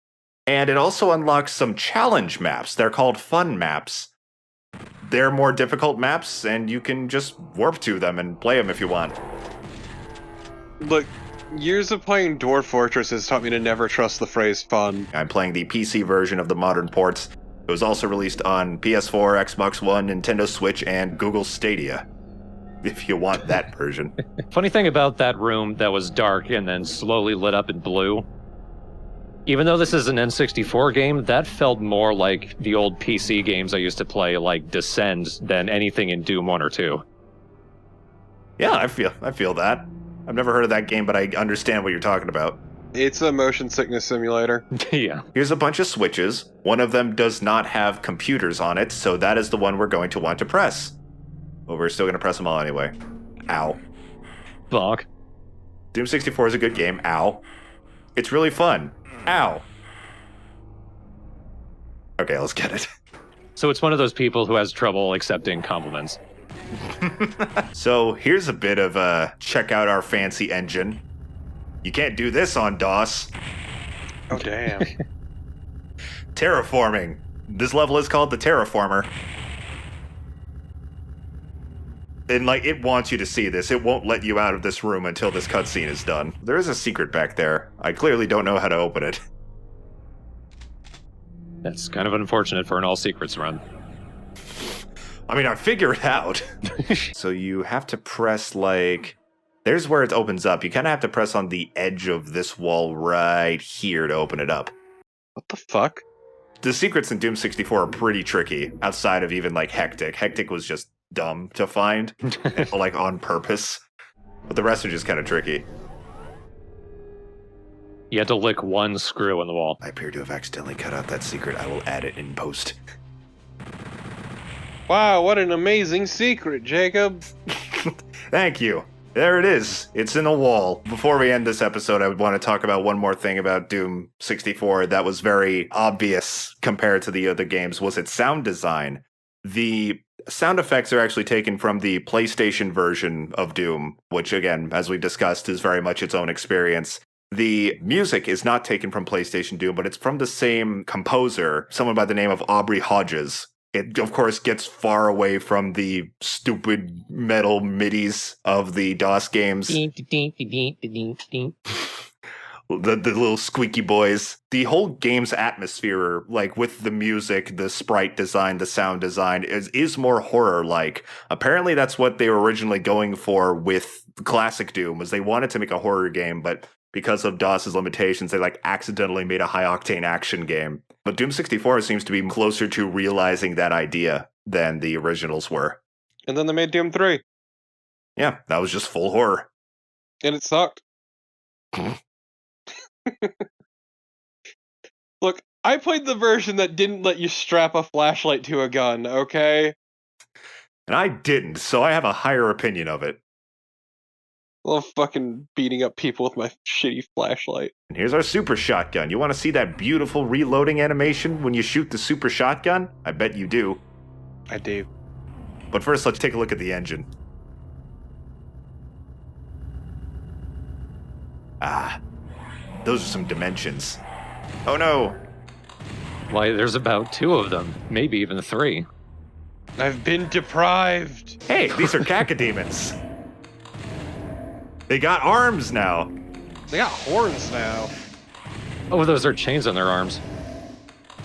and it also unlocks some challenge maps. They're called fun maps. They're more difficult maps, and you can just warp to them and play them if you want. Look, years of playing Dwarf Fortress has taught me to never trust the phrase fun. I'm playing the PC version of the modern ports. It was also released on PS4, Xbox One, Nintendo Switch, and Google Stadia, if you want that version. Funny thing about that room that was dark and then slowly lit up in blue, even though this is an N64 game, that felt more like the old PC games I used to play, like Descend, than anything in Doom 1 or 2. Yeah, I feel that. I've never heard of that game, but I understand what you're talking about. It's a motion sickness simulator. Yeah. Here's a bunch of switches. One of them does not have computers on it, so that is the one we're going to want to press. But we're still going to press them all anyway. Ow. Bonk. Doom 64 is a good game. Ow. It's really fun. Ow. Okay, let's get it. So it's one of those people who has trouble accepting compliments. So here's a bit of check out our fancy engine. You can't do this on DOS. Oh, damn. Terraforming. This level is called the Terraformer. And, like, it wants you to see this. It won't let you out of this room until this cutscene is done. There is a secret back there. I clearly don't know how to open it. That's kind of unfortunate for an all secrets run. I mean, I figure it out. So you have to press, like... There's where it opens up. You kind of have to press on the edge of this wall right here to open it up. What the fuck? The secrets in Doom 64 are pretty tricky, outside of even, like, Hectic. Hectic was just dumb to find, like, on purpose. But the rest are just kind of tricky. You had to lick one screw in the wall. I appear to have accidentally cut out that secret. I will add it in post. Wow, what an amazing secret, Jacob. Thank you. There it is. It's in a wall. Before we end this episode, I would want to talk about one more thing about Doom 64 that was very obvious compared to the other games, was its sound design. The sound effects are actually taken from the PlayStation version of Doom, which, again, as we discussed, is very much its own experience. The music is not taken from PlayStation Doom, but it's from the same composer, someone by the name of Aubrey Hodges. It, of course, gets far away from the stupid metal midis of the DOS games. The little squeaky boys. The whole game's atmosphere, like with the music, the sprite design, the sound design, is more horror-like. Apparently that's what they were originally going for with classic Doom, was they wanted to make a horror game, but because of DOS's limitations, they like accidentally made a high-octane action game. But Doom 64 seems to be closer to realizing that idea than the originals were. And then they made Doom 3. Yeah, that was just full horror. And it sucked. Look, I played the version that didn't let you strap a flashlight to a gun, okay? And I didn't, so I have a higher opinion of it. Well, fucking beating up people with my shitty flashlight. And here's our super shotgun. You want to see that beautiful reloading animation when you shoot the super shotgun? I bet you do. I do. But first, let's take a look at the engine. Ah, those are some dimensions. Oh no! Why, there's about 2 of them, maybe even 3. I've been deprived. Hey, these are cacodemons. They got arms now. They got horns now. Oh, those are chains on their arms.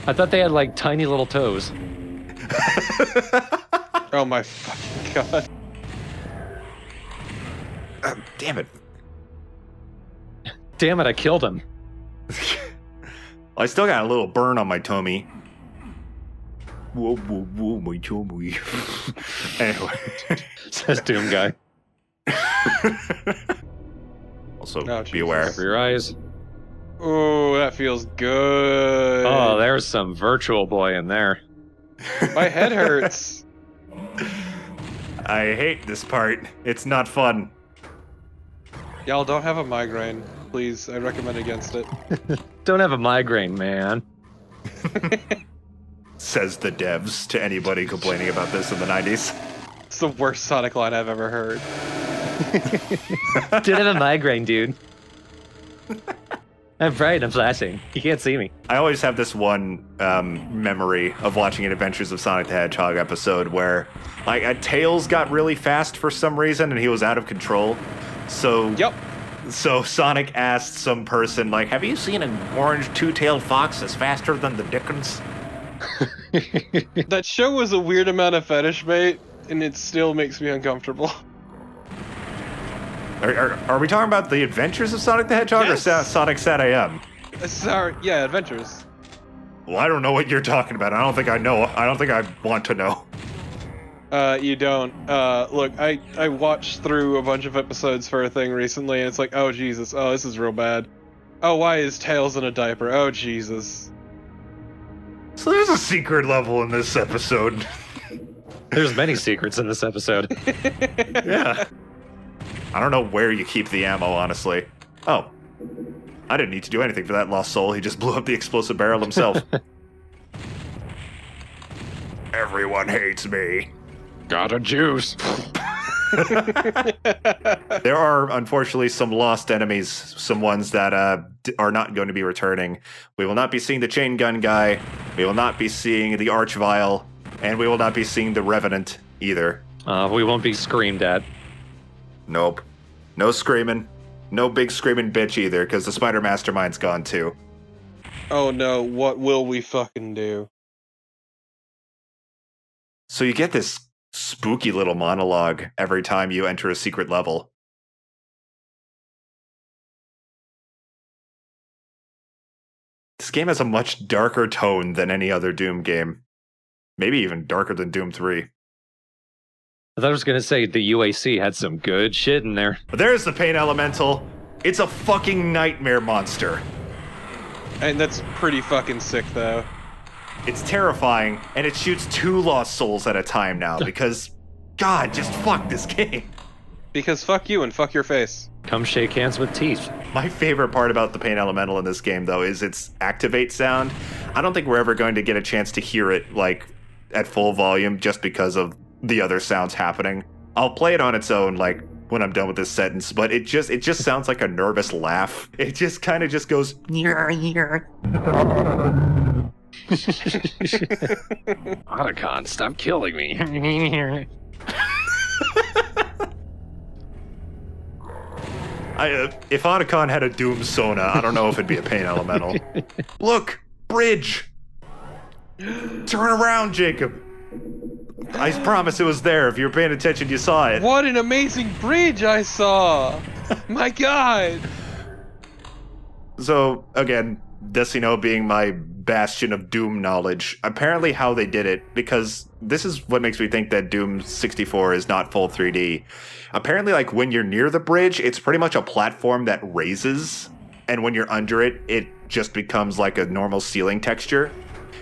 I thought they had like tiny little toes. Oh my fucking god. Damn it. Damn it, I killed him. I still got a little burn on my tummy. Whoa, whoa, whoa, my tummy. Anyway. Says Doom Guy. Also, Oh, be Jesus. aware. Cover your eyes. Oh, that feels good. Oh, there's some virtual boy in there. My head hurts. I hate this part. It's not fun. Y'all don't have a migraine. Please, I recommend against it. Don't have a migraine, man. Says the devs to anybody complaining about this in the 90s. It's the worst Sonic line I've ever heard. Don't have a migraine, dude. I'm bright, I'm flashing. You can't see me. I always have this one memory of watching an Adventures of Sonic the Hedgehog episode where like Tails got really fast for some reason and he was out of control. So Yep. So Sonic asked some person like, "Have you seen an orange two-tailed fox that's faster than the Dickens?" That show was a weird amount of fetish bait, and it still makes me uncomfortable. Are we talking about the Adventures of Sonic the Hedgehog Yes. or Sonic Sat AM? Sorry, yeah, Adventures. Well, I don't know what you're talking about. I don't think I know. I don't think I want to know. You don't. Look, I watched through a bunch of episodes for a thing recently, and it's like, oh Jesus, oh this is real bad. Oh, why is Tails in a diaper? Oh Jesus. So there's a secret level in this episode. There's many secrets in this episode. Yeah. I don't know where you keep the ammo, honestly. Oh. I didn't need to do anything for that lost soul. He just blew up the explosive barrel himself. Everyone hates me. Got a juice. There are, unfortunately, some lost enemies, some ones that are not going to be returning. We will not be seeing the chain gun guy, we will not be seeing the Archvile, and we will not be seeing the Revenant either. We won't be screamed at. Nope. No screaming. No big screaming bitch either, because the Spider Mastermind's gone too. Oh no, what will we fucking do? So you get this spooky little monologue every time you enter a secret level. This game has a much darker tone than any other Doom game. Maybe even darker than Doom 3. I thought I was gonna say the UAC had some good shit in there. But there's the Pain Elemental. It's a fucking nightmare monster. And that's pretty fucking sick though. It's terrifying, and it shoots 2 lost souls at a time now because, God, just fuck this game. Because fuck you and fuck your face. Come shake hands with teeth. My favorite part about the Pain Elemental in this game, though, is its activate sound. I don't think we're ever going to get a chance to hear it, like, at full volume just because of the other sounds happening. I'll play it on its own, like, when I'm done with this sentence, but it just sounds like a nervous laugh. It just kind of just goes, Otacon, stop killing me. If Otacon had a Doom Sona, I don't know if it'd be a Pain Elemental. Look! Bridge! Turn around, Jacob! I promise it was there. If you were paying attention, you saw it. What an amazing bridge I saw! My god! So, again, Desino being my bastion of Doom knowledge, apparently how they did it, because this is what makes me think that Doom 64 is not full 3D. Apparently, like, when you're near the bridge, it's pretty much a platform that raises, and when you're under it, it just becomes like a normal ceiling texture.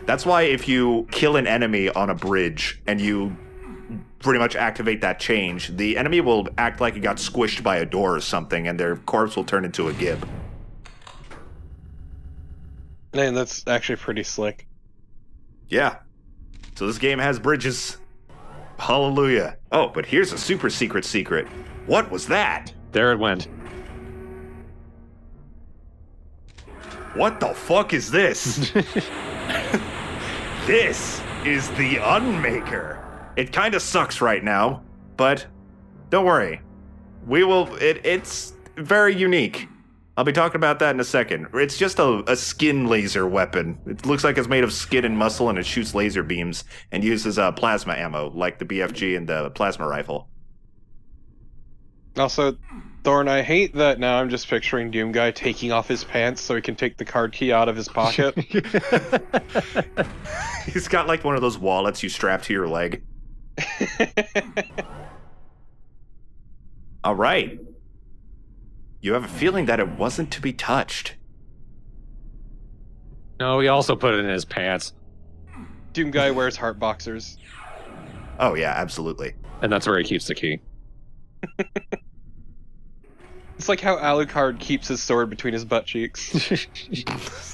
That's why if you kill an enemy on a bridge and you pretty much activate that change, the enemy will act like it got squished by a door or something, and their corpse will turn into a gib. Man, that's actually pretty slick. Yeah. So this game has bridges. Hallelujah. Oh, but here's a super secret. What was that? There it went. What the fuck is this? This is the Unmaker. It kind of sucks right now, but don't worry. It's very unique. I'll be talking about that in a second. It's just a skin laser weapon. It looks like it's made of skin and muscle, and it shoots laser beams and uses plasma ammo, like the BFG and the plasma rifle. Also, Thorn, I hate that now I'm just picturing Doom Guy taking off his pants so he can take the card key out of his pocket. He's got like one of those wallets you strap to your leg. All right. You have a feeling that it wasn't to be touched. No, he also put it in his pants. Doom Guy wears heart boxers. Oh yeah, absolutely. And that's where he keeps the key. It's like how Alucard keeps his sword between his butt cheeks.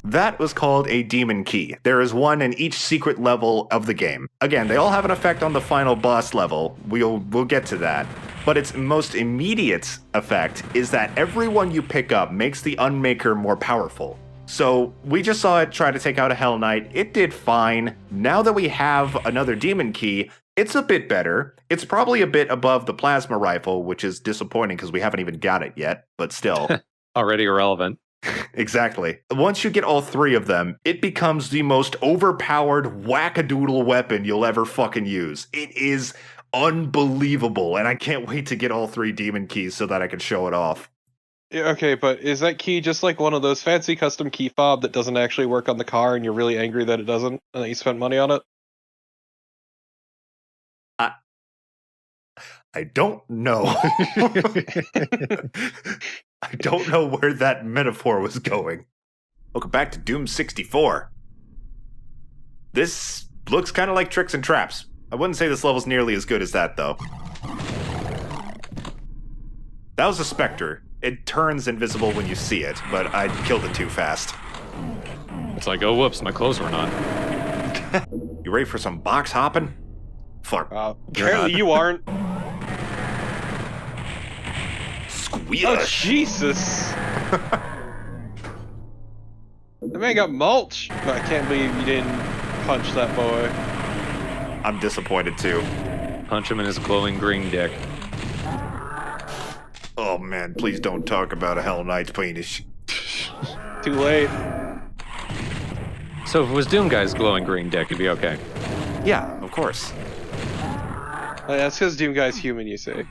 That was called a demon key. There is one in each secret level of the game. Again, they all have an effect on the final boss level. We'll get to that. But its most immediate effect is that every one you pick up makes the Unmaker more powerful. So we just saw it try to take out a Hell Knight. It did fine. Now that we have another demon key, it's a bit better. It's probably a bit above the plasma rifle, which is disappointing because we haven't even got it yet, but still. Already irrelevant. Exactly. Once you get all three of them, it becomes the most overpowered wackadoodle weapon you'll ever fucking use. It is unbelievable, and I can't wait to get all three demon keys so that I can show it off. Yeah, okay, but is that key just like one of those fancy custom key fob that doesn't actually work on the car and you're really angry that it doesn't and that you spent money on it? I don't know. I don't know where that metaphor was going. Welcome back to Doom 64. This looks kind of like Tricks and Traps. I wouldn't say this level's nearly as good as that, though. That was a Spectre. It turns invisible when you see it, but I killed it too fast. It's like, oh, whoops, my clothes were on. You ready for some box hopping? Fuck. Apparently you aren't. Squeal. Oh, Jesus! The man got mulch! But I can't believe you didn't punch that boy. I'm disappointed, too. Punch him in his glowing green dick. Oh, man, please don't talk about a Hell Knight's penis. Too late. So if it was Doom Guy's glowing green dick, it'd be okay. Yeah, of course. That's because Doom Guy's human, you say.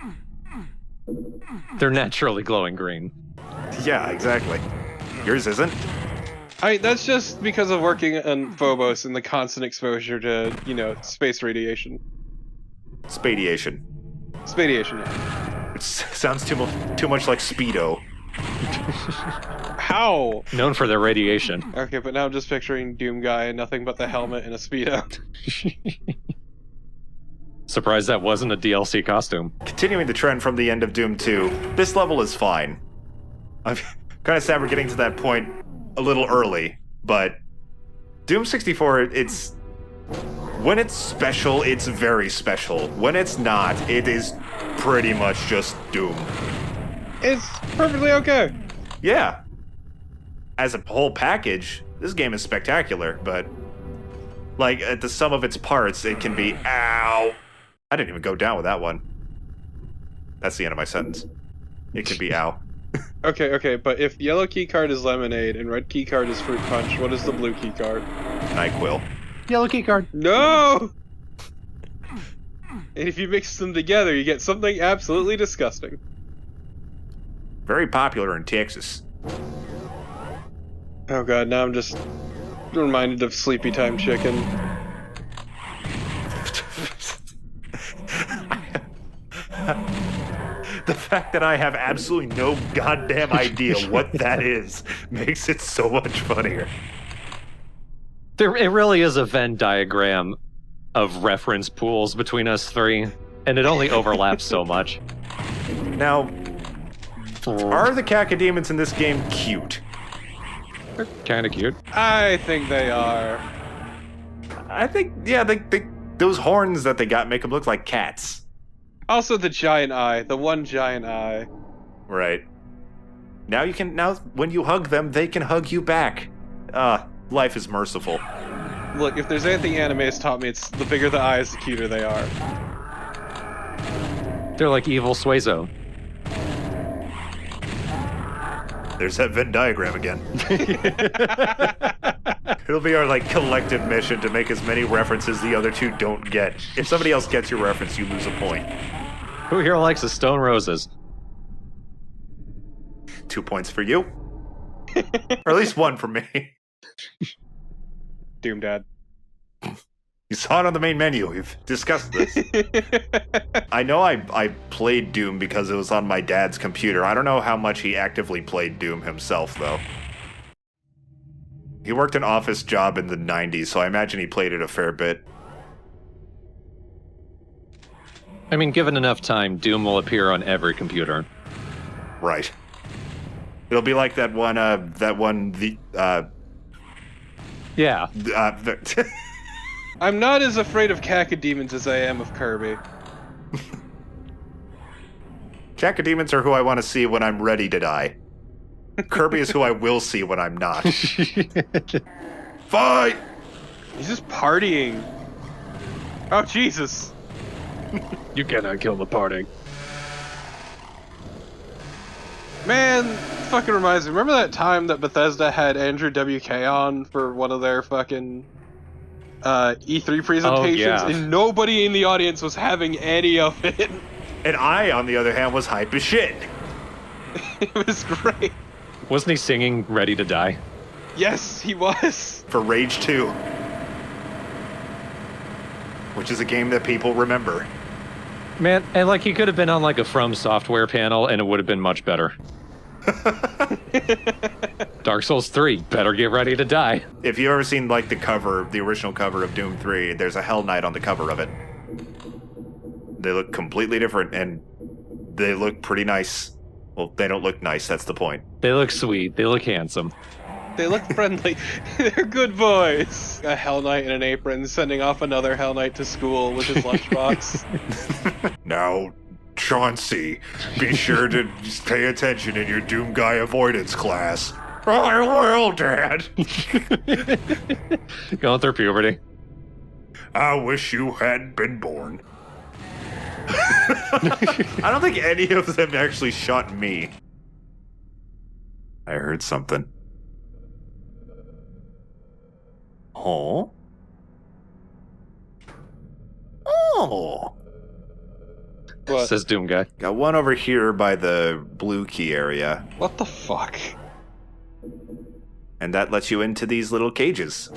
They're naturally glowing green. Yeah, exactly. Yours isn't? That's just because of working on Phobos and the constant exposure to, space radiation. Spadiation. Spadiation, yeah. It sounds too much like Speedo. How? Known for their radiation. Okay, but now I'm just picturing Doom Guy and nothing but the helmet and a Speedo. Surprised that wasn't a DLC costume. Continuing the trend from the end of Doom 2, this level is fine. I'm kind of sad we're getting to that point a little early, but Doom 64, it's... When it's special, it's very special. When it's not, it is pretty much just Doom. It's perfectly okay. Yeah. As a whole package, this game is spectacular, but... Like, at the sum of its parts, it can be... Ow! I didn't even go down with that one. That's the end of my sentence. It can be ow. Okay, but if yellow key card is lemonade and red key card is fruit punch, what is the blue key card? NyQuil. Yellow key card. No! And if you mix them together, you get something absolutely disgusting. Very popular in Texas. Oh god, now I'm just reminded of Sleepy Time Chicken. The fact that I have absolutely no goddamn idea what that is makes it so much funnier. It really is a Venn diagram of reference pools between us three, and it only overlaps so much. Now, are the cacodemons in this game cute? They're kind of cute. I think they are. I think, yeah, those horns that they got make them look like cats. Also the giant eye, the one giant eye. Right. Now when you hug them, they can hug you back. Life is merciful. Look, if there's anything anime has taught me, it's the bigger the eyes, the cuter they are. They're like evil Suezo. There's that Venn diagram again. It'll be our like collective mission to make as many references the other two don't get. If somebody else gets your reference, you lose a point. Who here likes the Stone Roses? 2 points for you. Or at least 1 for me. Doom Dad. You saw it on the main menu. We've discussed this. I know I played Doom because it was on my dad's computer. I don't know how much he actively played Doom himself, though. He worked an office job in the 90s, so I imagine he played it a fair bit. I mean, given enough time, Doom will appear on every computer. Right. It'll be like that one, Yeah. I'm not as afraid of cacodemons as I am of Kirby. Cacodemons are who I want to see when I'm ready to die. Kirby is who I will see when I'm not. Fight! He's just partying. Oh, Jesus. You cannot kill the party. Man, fucking reminds me. Remember that time that Bethesda had Andrew WK on for one of their fucking E3 presentations, yeah. and nobody in the audience was having any of it. And I, on the other hand, was hype as shit. It was great. Wasn't he singing Ready to Die? Yes, he was. For Rage 2. Which is a game that people remember. Man, and like he could have been on like a From Software panel and it would have been much better. Dark Souls 3, better get ready to die. If you've ever seen like the cover, the original cover of Doom 3, there's a Hell Knight on the cover of it. They look completely different and they look pretty nice. Well, they don't look nice, that's the point. They look sweet, they look handsome. They look friendly. They're good boys. A Hell Knight in an apron sending off another Hell Knight to school with his lunchbox. Now, Chauncey, be sure to pay attention in your Doom Guy avoidance class. I will, Dad. Going through puberty. I wish you hadn't been born. I don't think any of them actually shot me. I heard something. Oh? Oh! What? Says Doom Guy. Got one over here by the blue key area. What the fuck? And that lets you into these little cages,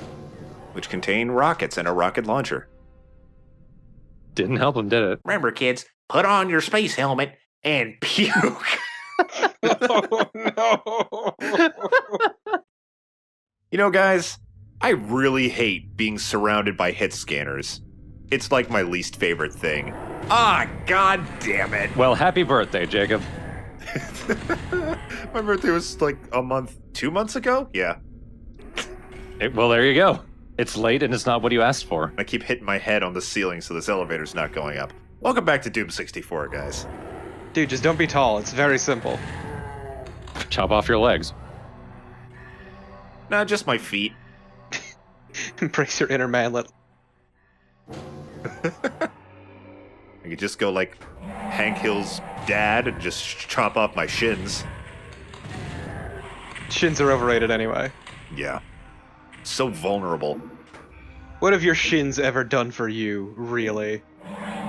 which contain rockets and a rocket launcher. Didn't help him, did it? Remember, kids, put on your space helmet and puke. Oh, no. You know, guys, I really hate being surrounded by hit scanners. It's like my least favorite thing. Ah, god damn it. Well, happy birthday, Jacob. My birthday was like 2 months ago? Yeah. Well, there you go. It's late and it's not what you asked for. I keep hitting my head on the ceiling so this elevator's not going up. Welcome back to Doom 64, guys. Dude, just don't be tall. It's very simple. Chop off your legs. Nah, just my feet. Embrace your inner manlet. I could just go like Hank Hill's dad and just chop off my shins. Shins are overrated anyway. Yeah. So vulnerable. What have your shins ever done for you, really?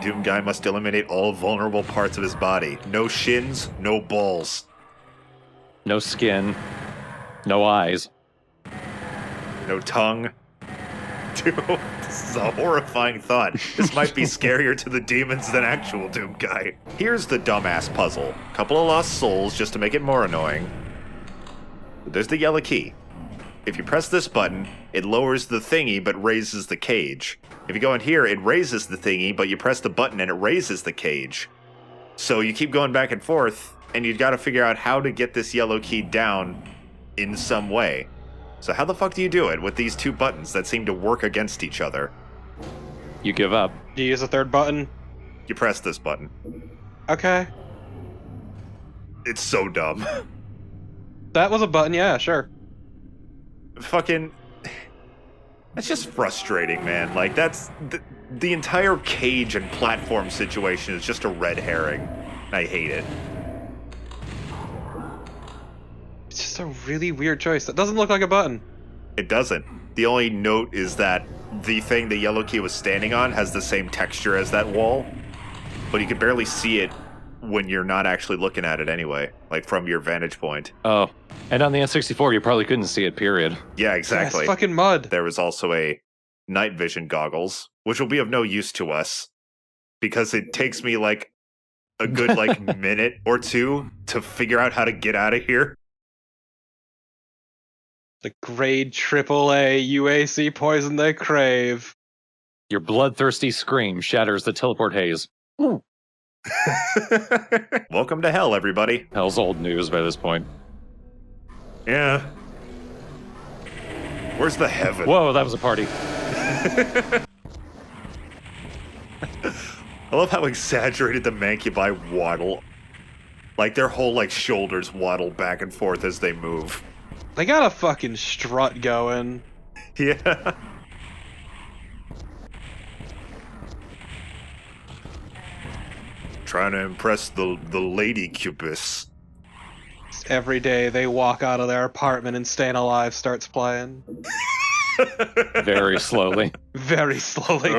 Doom Guy must eliminate all vulnerable parts of his body. No shins, no balls. No skin. No eyes. No tongue. Dude, this is a horrifying thought. This might be scarier to the demons than actual Doom Guy. Here's the dumbass puzzle. Couple of lost souls just to make it more annoying. There's the yellow key. If you press this button, it lowers the thingy but raises the cage. If you go in here, it raises the thingy, but you press the button and it raises the cage. So you keep going back and forth, and you've got to figure out how to get this yellow key down in some way. So how the fuck do you do it with these two buttons that seem to work against each other? You give up. Do you use a third button? You press this button. Okay. It's so dumb. That was a button, yeah, sure. Fucking... That's just frustrating, man. Like, that's... The entire cage and platform situation is just a red herring. I hate it. It's That's a really weird choice. That doesn't look like a button. It doesn't. The only note is that the thing the yellow key was standing on has the same texture as that wall, but you can barely see it when you're not actually looking at it anyway, like from your vantage point. Oh, and on the N64, you probably couldn't see it, period. Yeah, exactly. Yeah, it's fucking mud. There was also a night vision goggles, which will be of no use to us because it takes me like a good like minute or two to figure out how to get out of here. The grade AAA UAC poison they crave. Your bloodthirsty scream shatters the teleport haze. Welcome to hell, everybody. Hell's old news by this point. Yeah. Where's the heaven? Whoa, that was a party. I love how exaggerated the Mancubi waddle. Like their whole like shoulders waddle back and forth as they move. They got a fucking strut going. Yeah. Trying to impress the lady Cupis. Every day they walk out of their apartment and Staying Alive starts playing. Very slowly. Very slowly.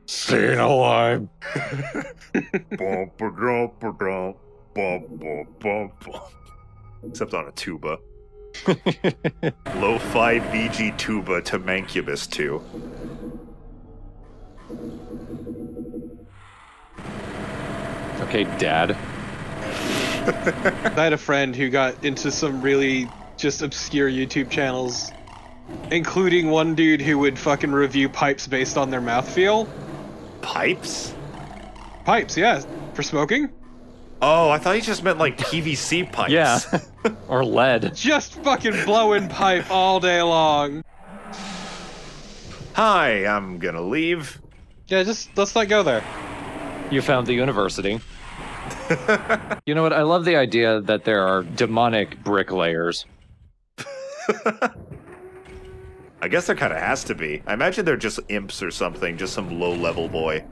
Staying alive. Except on a tuba. Lo-fi BG tuba to Mancubus 2. Okay, Dad. I had a friend who got into some really just obscure YouTube channels, including one dude who would fucking review pipes based on their mouthfeel. Pipes? Pipes, yeah, for smoking. Oh, I thought you just meant like PVC pipes. Yeah. Or lead. Just fucking blowing pipe all day long. Hi, I'm gonna leave. Yeah, just let's not go there. You found the university. You know what? I love the idea that there are demonic bricklayers. I guess there kind of has to be. I imagine they're just imps or something, just some low-level boy.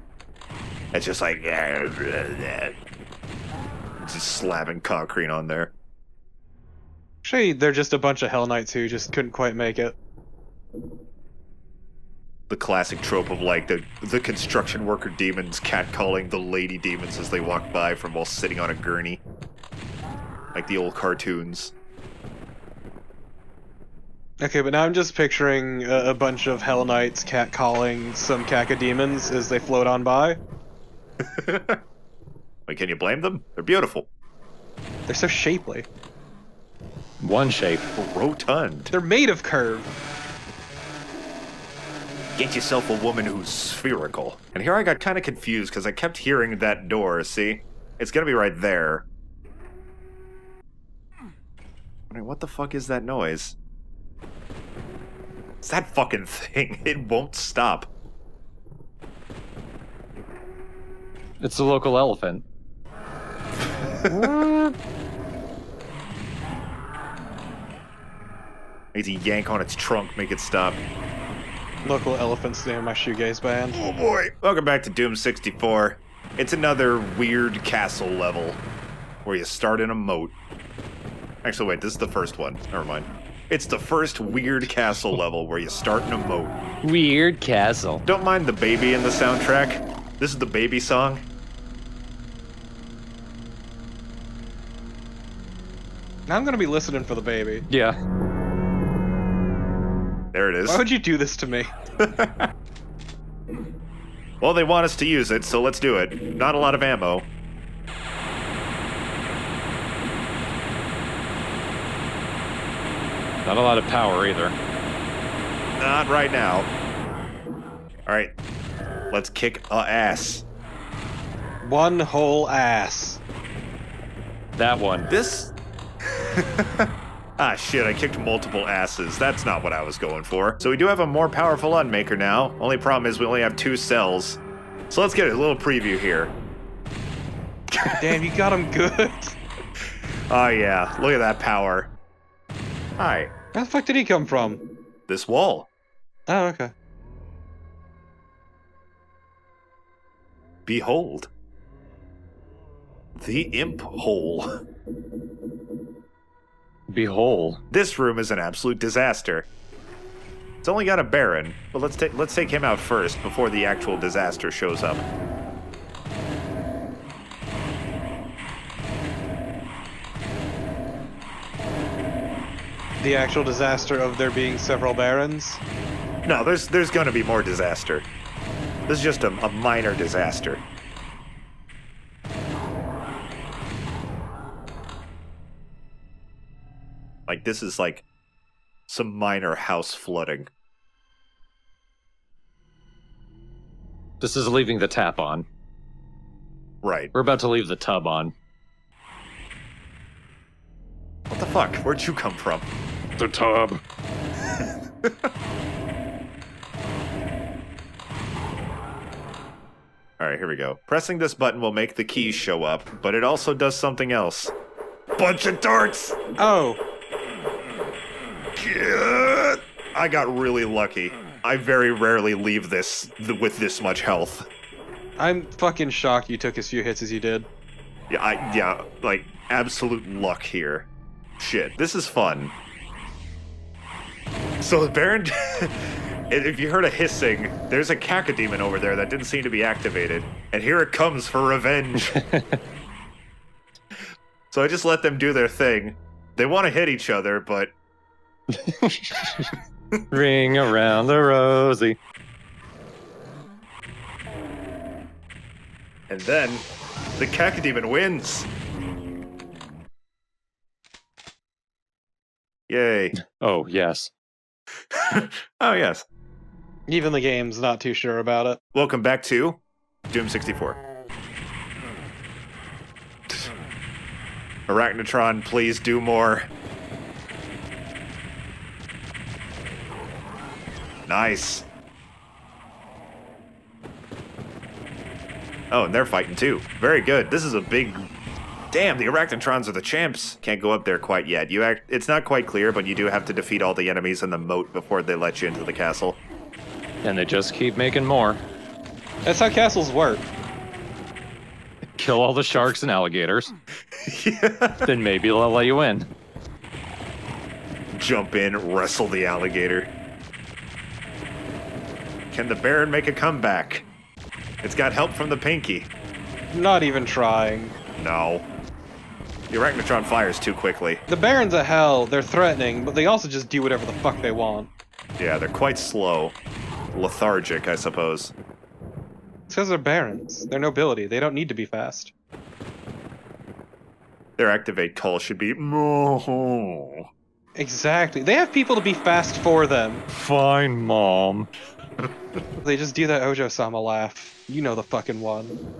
It's just like, just slamming concrete on there. Actually, they're just a bunch of Hell Knights who just couldn't quite make it. The classic trope of like the construction worker demons catcalling the lady demons as they walk by from while sitting on a gurney. Like the old cartoons. Okay, but now I'm just picturing a bunch of Hell Knights catcalling some cacodemons as they float on by. Wait, can you blame them? They're beautiful. They're so shapely. One shape. Rotund. They're made of curve. Get yourself a woman who's spherical. And here I got kind of confused because I kept hearing that door, see? It's gonna be right there. I mean, what the fuck is that noise? It's that fucking thing. It won't stop. It's the local elephant. Need to yank on its trunk, make it stop. Local elephants name my shoegaze band. Oh boy. Welcome back to Doom 64. It's another weird castle level where you start in a moat. Actually, wait, this is the first one. Never mind. It's the first weird castle level where you start in a moat. Weird castle. Don't mind the baby in the soundtrack. This is the baby song. Now I'm gonna be listening for the baby. Yeah. There it is. Why would you do this to me? Well, they want us to use it, so let's do it. Not a lot of ammo. Not a lot of power either. Not right now. Alright. Let's kick ass. One whole ass. That one. This... Ah, shit, I kicked multiple asses. That's not what I was going for. So we do have a more powerful Unmaker now. Only problem is we only have 2 cells. So let's get a little preview here. Damn, you got him good. Oh yeah, look at that power. Hi. Where the fuck did he come from? This wall. Oh, okay. Behold. The imp hole. Behold. This room is an absolute disaster. It's only got a Baron, but let's take him out first before the actual disaster shows up. The actual disaster of there being several barons. No, there's gonna be more disaster. This is just a minor disaster. Like, this is like some minor house flooding. This is leaving the tap on. Right. We're about to leave the tub on. What the fuck? Where'd you come from? The tub. Alright, here we go. Pressing this button will make the keys show up, but it also does something else. Bunch of darts! Oh, I got really lucky. I very rarely leave this with this much health. I'm fucking shocked you took as few hits as you did. Yeah, like, absolute luck here. Shit, this is fun. So the Baron, if you heard a hissing, there's a cacodemon over there that didn't seem to be activated, and here it comes for revenge. So I just let them do their thing. They want to hit each other, but... Ring around the rosy. And then, the cacodemon wins. Yay. Oh, yes. Oh, yes. Even the game's not too sure about it. Welcome back to Doom 64. Arachnotron, please do more. Nice. Oh, and they're fighting too. Very good. This is a big... Damn, the Arachnotrons are the champs. Can't go up there quite yet. It's not quite clear, but you do have to defeat all the enemies in the moat before they let you into the castle. And they just keep making more. That's how castles work. Kill all the sharks and alligators. Yeah. Then maybe they'll let you in. Jump in, wrestle the alligator. Can the Baron make a comeback? It's got help from the Pinky. Not even trying. No. The Arachnotron fires too quickly. The barons of hell, they're threatening, but they also just do whatever the fuck they want. Yeah, they're quite slow. Lethargic, I suppose. It's because they're barons. They're nobility. They don't need to be fast. Their activate call should be... Moo. Exactly. They have people to be fast for them. Fine, Mom. They just do that Ojo-sama laugh. You know the fucking one.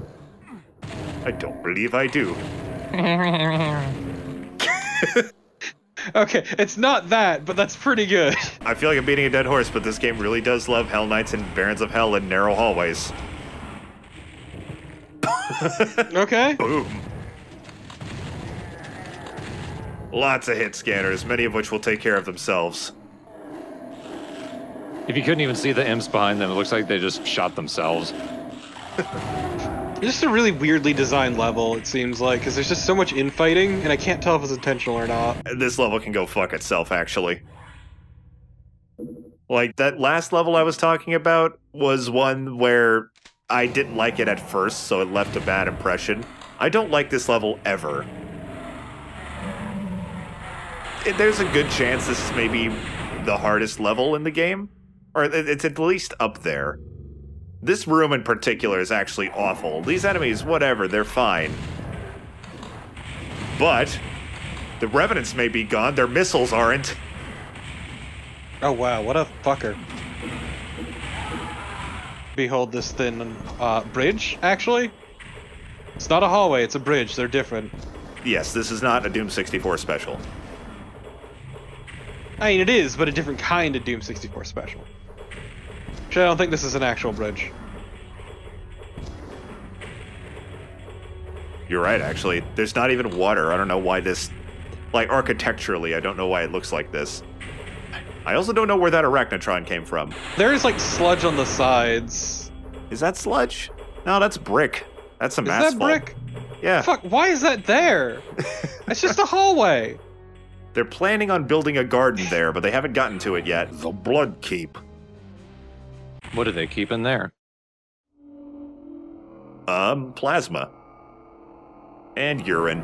I don't believe I do. Okay, it's not that, but that's pretty good. I feel like I'm beating a dead horse, but this game really does love Hell Knights and Barons of Hell in narrow hallways. Okay. Boom. Lots of hit scanners, many of which will take care of themselves. If you couldn't even see the imps behind them, it looks like they just shot themselves. Just a really weirdly designed level, it seems like, because there's just so much infighting, and I can't tell if it's intentional or not. This level can go fuck itself, actually. Like, that last level I was talking about was one where I didn't like it at first, so it left a bad impression. I don't like this level ever. There's a good chance this is maybe the hardest level in the game. Or it's at least up there. This room in particular is actually awful. These enemies, whatever, they're fine. But the Revenants may be gone, their missiles aren't. Oh wow, what a fucker. Behold this thin bridge, actually. It's not a hallway, it's a bridge, they're different. Yes, this is not a Doom 64 special. I mean, it is, but a different kind of Doom 64 special. Actually, I don't think this is an actual bridge. You're right, actually. There's not even water. I don't know why this... Like, architecturally, I don't know why it looks like this. I also don't know where that Arachnotron came from. There is, like, sludge on the sides. Is that sludge? No, that's brick. That's some Is asphalt. that brick? Yeah. Fuck, why is that there? It's just a hallway. They're planning on building a garden there, but they haven't gotten to it yet. The Blood Keep. What do they keep in there? Plasma. And urine.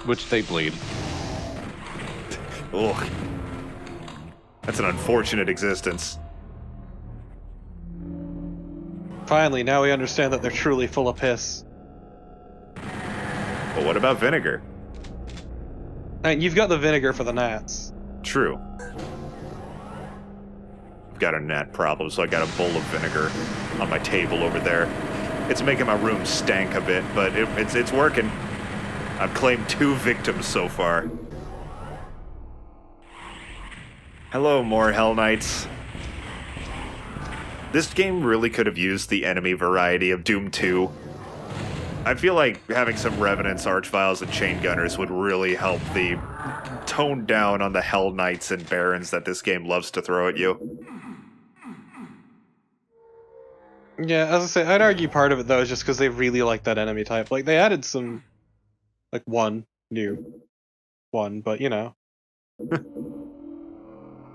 Which they bleed. Ugh. That's an unfortunate existence. Finally, now we understand that they're truly full of piss. But what about vinegar? I mean, you've got the vinegar for the gnats. True. I've got a gnat problem, so I got a bowl of vinegar on my table over there. It's making my room stank a bit, but it's working. I've claimed 2 victims so far. Hello, more Hell Knights. This game really could have used the enemy variety of Doom 2. I feel like having some Revenants, Archviles, and Chain Gunners would really help the tone down on the Hell Knights and Barons that this game loves to throw at you. Yeah, as I say, I'd argue part of it though is just because they really like that enemy type. Like they added some, like one new one, but you know.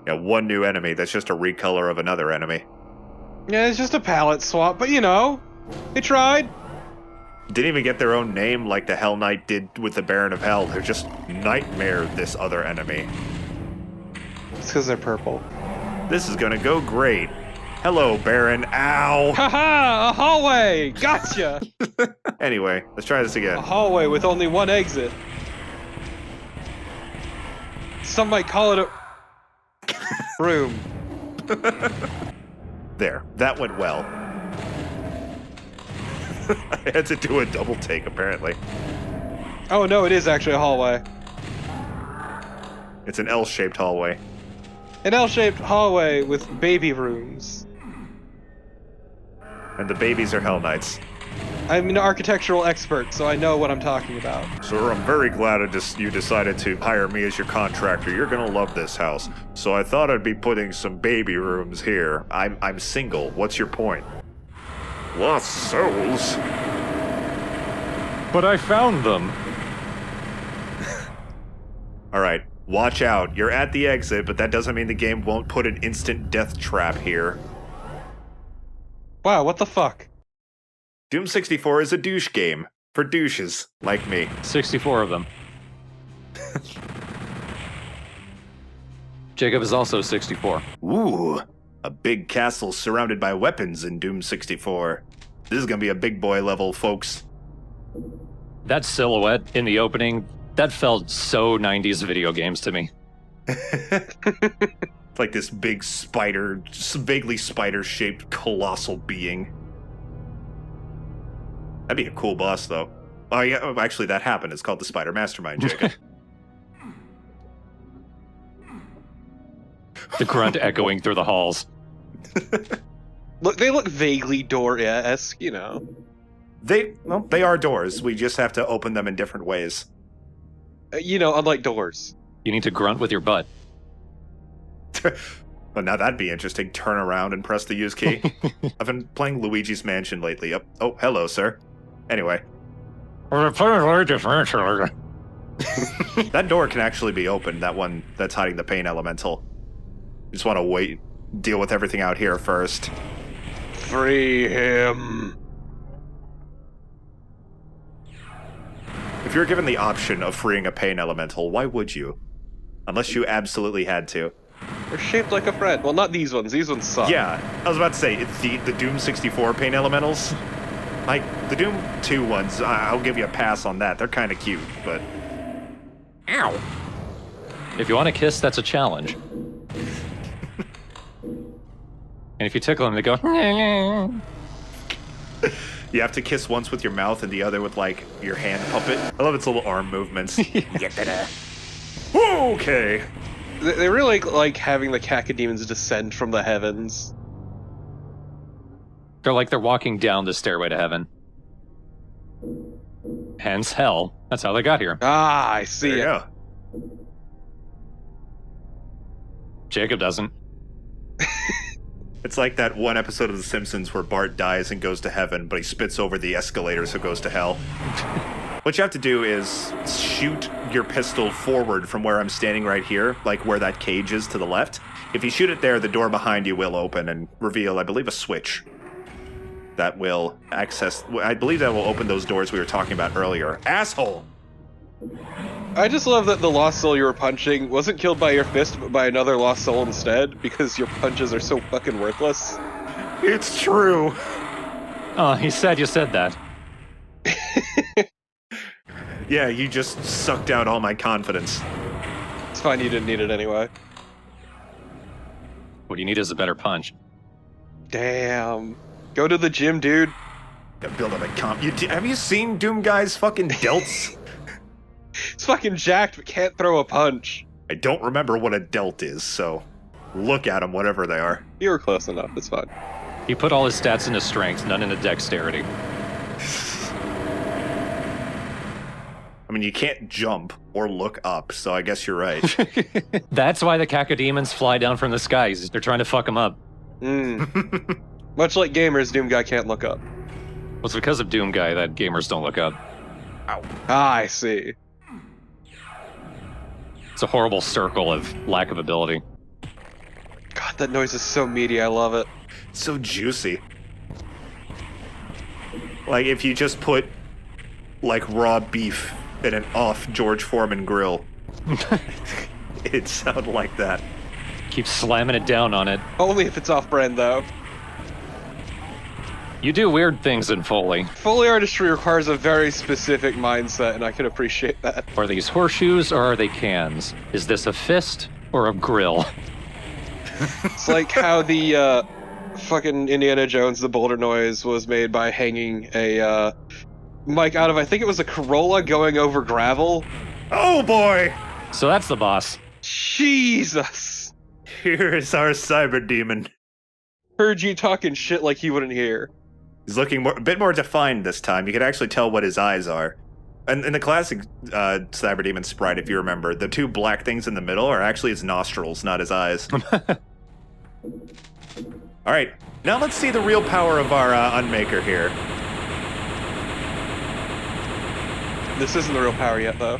Yeah, one new enemy that's just a recolor of another enemy. Yeah, it's just a palette swap, but you know, they tried. Didn't even get their own name like the Hell Knight did with the Baron of Hell. They're just Nightmare this other enemy. It's because they're purple. This is gonna go great. Hello, Baron. Ow! Haha! A hallway! Gotcha! Anyway, let's try this A again. hallway with only one exit. Some might call it a room. There, that went well. I had to do a double take, apparently. Oh no, it is actually a hallway. It's an L-shaped hallway. An L-shaped hallway with baby rooms. And the babies are Hell Knights. I'm an architectural expert, so I know what I'm talking about. Sir, I'm very glad you decided to hire me as your contractor. You're gonna love this house. So I thought I'd be putting some baby rooms here. I'm single. What's your point? Lost souls? But I found them. Alright, watch out. You're at the exit, but that doesn't mean the game won't put an instant death trap here. Wow, what the fuck? Doom 64 is a douche game. For douches, like me. 64 of them. Jacob is also 64. Ooh, a big castle surrounded by weapons in Doom 64. This is gonna be a big boy level, folks. That silhouette in the opening, that felt so 90s video games to me. It's like this big spider, vaguely spider-shaped colossal being. That'd be a cool boss, though. Oh, yeah, actually, that happened. It's called the Spider Mastermind, Jacob. The grunt echoing through the halls. Look, they look vaguely door-esque, you know. They are doors. We just have to open them in different ways. You know, unlike doors. You need to grunt with your butt. But now that'd be interesting. Turn around and press the use key. I've been playing Luigi's Mansion lately. Oh, hello, sir. Anyway. That door can actually be opened, that one that's hiding the pain elemental. You just want to deal with everything out here first. Free him. If you're given the option of freeing a pain elemental, why would you? Unless you absolutely had to. They're shaped like a friend. Well, not these ones. These ones suck. Yeah, I was about to say, it's the Doom 64 pain elementals. Like, the Doom 2 ones, I'll give you a pass on that. They're kind of cute, but... Ow! If you want to kiss, that's a challenge. And if you tickle them, they go... You have to kiss once with your mouth and the other with, like, your hand puppet. I love its little arm movements. Okay. They really like having the cacodemons descend from the heavens. They're like they're walking down the stairway to heaven. Hence hell. That's how they got here. Ah, I see There you it. go. Jacob doesn't. It's like that one episode of The Simpsons where Bart dies and goes to heaven, but he spits over the escalator so goes to hell. What you have to do is shoot your pistol forward from where I'm standing right here, like where that cage is to the left. If you shoot it there, the door behind you will open and reveal, I believe, a switch that will access... I believe that will open those doors we were talking about earlier. Asshole! I just love that the lost soul you were punching wasn't killed by your fist, but by another lost soul instead, because your punches are so fucking worthless. It's true. Oh, he said you said that. Yeah, you just sucked out all my confidence. It's fine, you didn't need it anyway. What you need is a better punch. Damn. Go to the gym, dude. Gotta build up a comp. Have you seen Doom Guy's fucking delts? It's fucking jacked, but can't throw a punch. I don't remember what a delt is, so look at them, whatever they are. You were close enough, it's fine. He put all his stats into strength, none into dexterity. I mean, you can't jump or look up, so I guess you're right. That's why the cacodemons fly down from the skies. They're trying to fuck him up. Much like gamers, Doom Guy can't look up. Well, it's because of Doom Guy that gamers don't look up. Ow. Ah, I see. It's a horrible circle of lack of ability. God, that noise is so meaty, I love it. So juicy. Like, if you just put, like, raw beef in an off George Foreman grill, it'd sound like that. Keep slamming it down on it. Only if it's off-brand, though. You do weird things in Foley. Foley artistry requires a very specific mindset, and I can appreciate that. Are these horseshoes or are they cans? Is this a fist or a grill? It's like how the fucking Indiana Jones The Boulder Noise was made by hanging a mic out of, I think it was a Corolla going over gravel. Oh boy! So that's the boss. Jesus! Here is our cyber demon. Heard you talking shit like he wouldn't hear. He's looking a bit more defined this time. You can actually tell what his eyes are. And in the classic cyber demon sprite, if you remember, the two black things in the middle are actually his nostrils, not his eyes. Alright, now let's see the real power of our Unmaker here. This isn't the real power yet, though.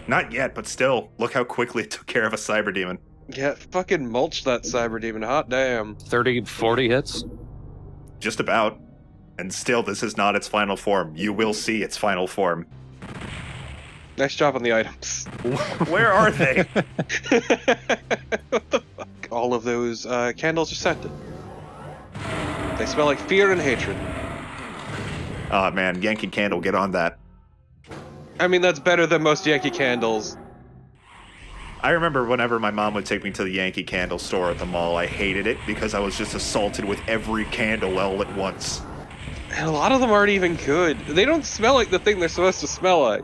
Not yet, but still, look how quickly it took care of a cyber demon. Yeah, fucking mulch that cyber demon, hot damn. 30, 40 hits? Just about. And still, this is not its final form. You will see its final form. Nice job on the items. Where are they? What the fuck? All of those candles are scented. They smell like fear and hatred. Oh man, Yankee Candle, get on that. I mean, that's better than most Yankee candles. I remember whenever my mom would take me to the Yankee Candle store at the mall, I hated it because I was just assaulted with every candle all at once. And a lot of them aren't even good. They don't smell like the thing they're supposed to smell like.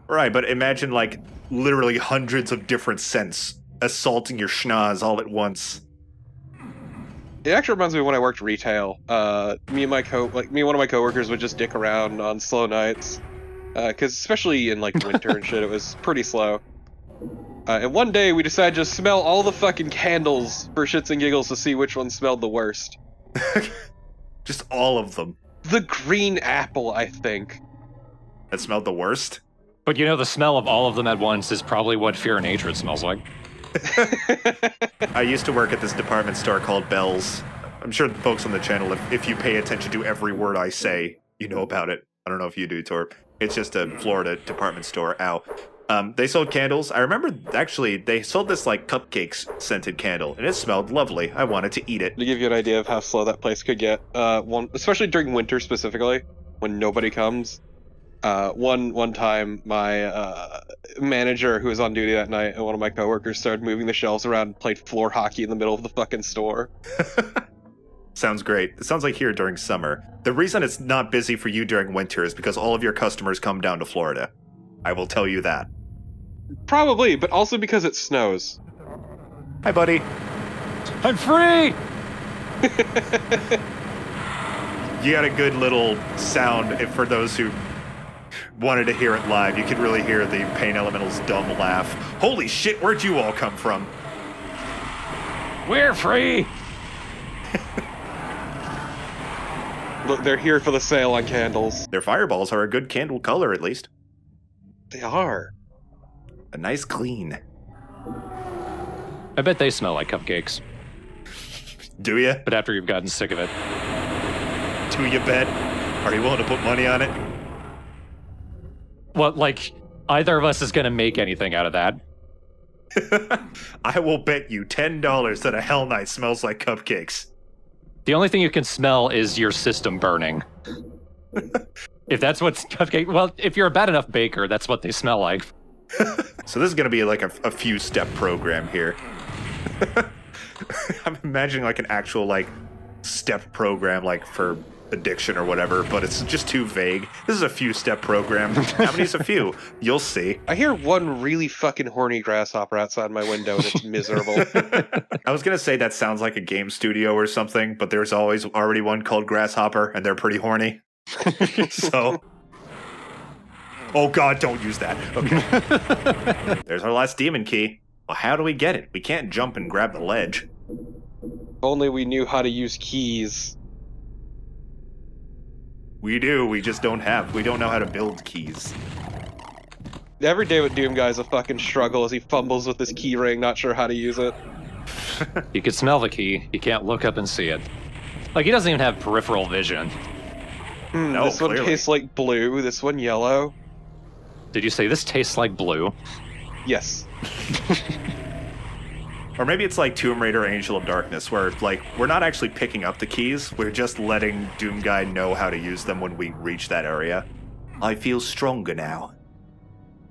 Right, but imagine like literally hundreds of different scents assaulting your schnoz all at once. It actually reminds me of when I worked retail. Me and one of my coworkers would just dick around on slow nights, because especially in like winter and shit, it was pretty slow. And one day we decided to just smell all the fucking candles for shits and giggles to see which one smelled the worst. Just all of them. The green apple, I think. That smelled the worst? But you know, the smell of all of them at once is probably what fear and hatred smells like. I used to work at this department store called Bell's. I'm sure the folks on the channel, if you pay attention to every word I say, you know about it. I don't know if you do, Torp. It's just a Florida department store. Ow. They sold candles. I remember, actually, they sold this, like, cupcakes scented candle, and it smelled lovely. I wanted to eat it. To give you an idea of how slow that place could get, especially during winter specifically, when nobody comes. One time, my manager, who was on duty that night, and one of my coworkers started moving the shelves around and played floor hockey in the middle of the fucking store. Sounds great. It sounds like here during summer. The reason it's not busy for you during winter is because all of your customers come down to Florida. I will tell you that. Probably, but also because it snows. Hi, buddy. I'm free! You got a good little sound for those who wanted to hear it live. You could really hear the Pain Elemental's dumb laugh. Holy shit, where'd you all come from? We're free! Look, they're here for the sale on candles. Their fireballs are a good candle color, at least. They are. A nice clean. I bet they smell like cupcakes, Do ya? but after you've gotten sick of it. Do you bet? Are you willing to put money on it? Well, like, either of us is going to make anything out of that. I will bet you $10 that a Hell Knight smells like cupcakes. The only thing you can smell is your system burning. If that's what's cupcake, well, if you're a bad enough baker, that's what they smell like. So this is going to be like a few-step program here. I'm imagining like an actual like step program like for addiction or whatever, but it's just too vague. This is a few-step program. How many's a few? You'll see. I hear one really fucking horny grasshopper outside my window, and it's miserable. I was going to say that sounds like a game studio or something, but there's always already one called Grasshopper, and they're pretty horny. So... Oh god, don't use that. Okay. There's our last demon key. Well, how do we get it? We can't jump and grab the ledge. If only we knew how to use keys. We do, we just don't have. We don't know how to build keys. Every day with Doom Guy's a fucking struggle as he fumbles with his key ring, not sure how to use it. You can smell the key, you can't look up and see it. Like, he doesn't even have peripheral vision. No, This one clearly. tastes like blue, this one yellow. Did you say this tastes like blue? Yes. Or maybe it's like Tomb Raider Angel of Darkness, where like we're not actually picking up the keys, we're just letting Doom Guy know how to use them when we reach that area. I feel stronger now.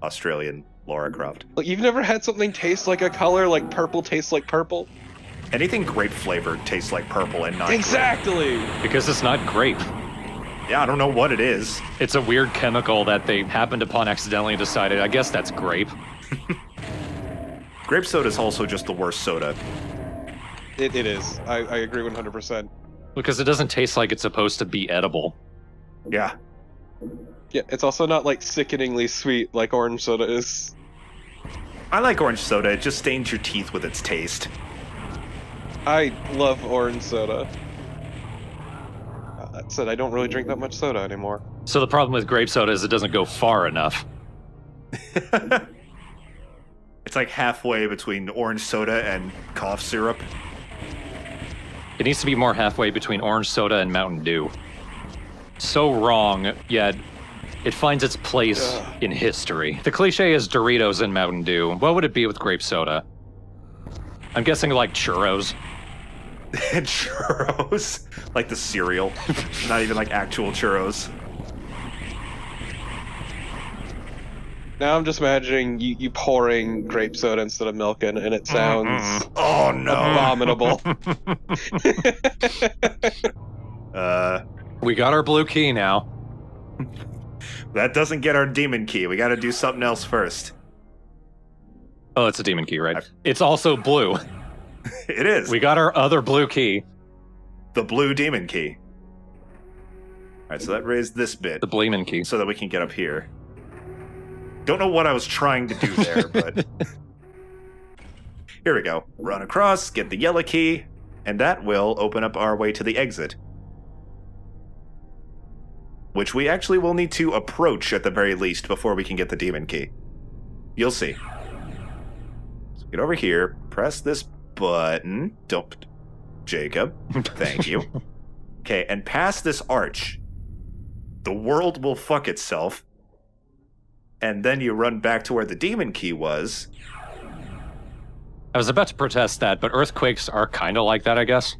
Australian Lara Croft. Like, you've never had something taste like a color, like purple tastes like purple? Anything grape flavored tastes like purple and not grape. Exactly! Because it's not grape. Yeah, I don't know what it is. It's a weird chemical that they happened upon accidentally and decided, I guess that's grape. Grape soda is also just the worst soda. It is. I agree 100%. Because it doesn't taste like it's supposed to be edible. Yeah. Yeah, it's also not, like, sickeningly sweet like orange soda is. I like orange soda, it just stains your teeth with its taste. I love orange soda. That said, I don't really drink that much soda anymore. So the problem with grape soda is it doesn't go far enough. It's like halfway between orange soda and cough syrup. It needs to be more halfway between orange soda and Mountain Dew. So wrong, yet it finds its place in history. The cliche is Doritos and Mountain Dew. What would it be with grape soda? I'm guessing like churros. And churros. Like the cereal. Not even like actual churros. Now I'm just imagining you pouring grape soda instead of milk in, and it sounds Oh no. abominable. We got our blue key now. That doesn't get our demon key. We gotta do something else first. Oh, it's a demon key, right? It's also blue. It is. We got our other blue key. The blue demon key. Alright, so that raised this bit. The Bleeman key. So that we can get up here. Don't know what I was trying to do there, but... Here we go. Run across, get the yellow key, and that will open up our way to the exit. Which we actually will need to approach at the very least before we can get the demon key. You'll see. So get over here, press this button. Don't... Jacob. Thank you. Okay, and past this arch. The world will fuck itself. And then you run back to where the demon key was. I was about to protest that, but earthquakes are kind of like that, I guess.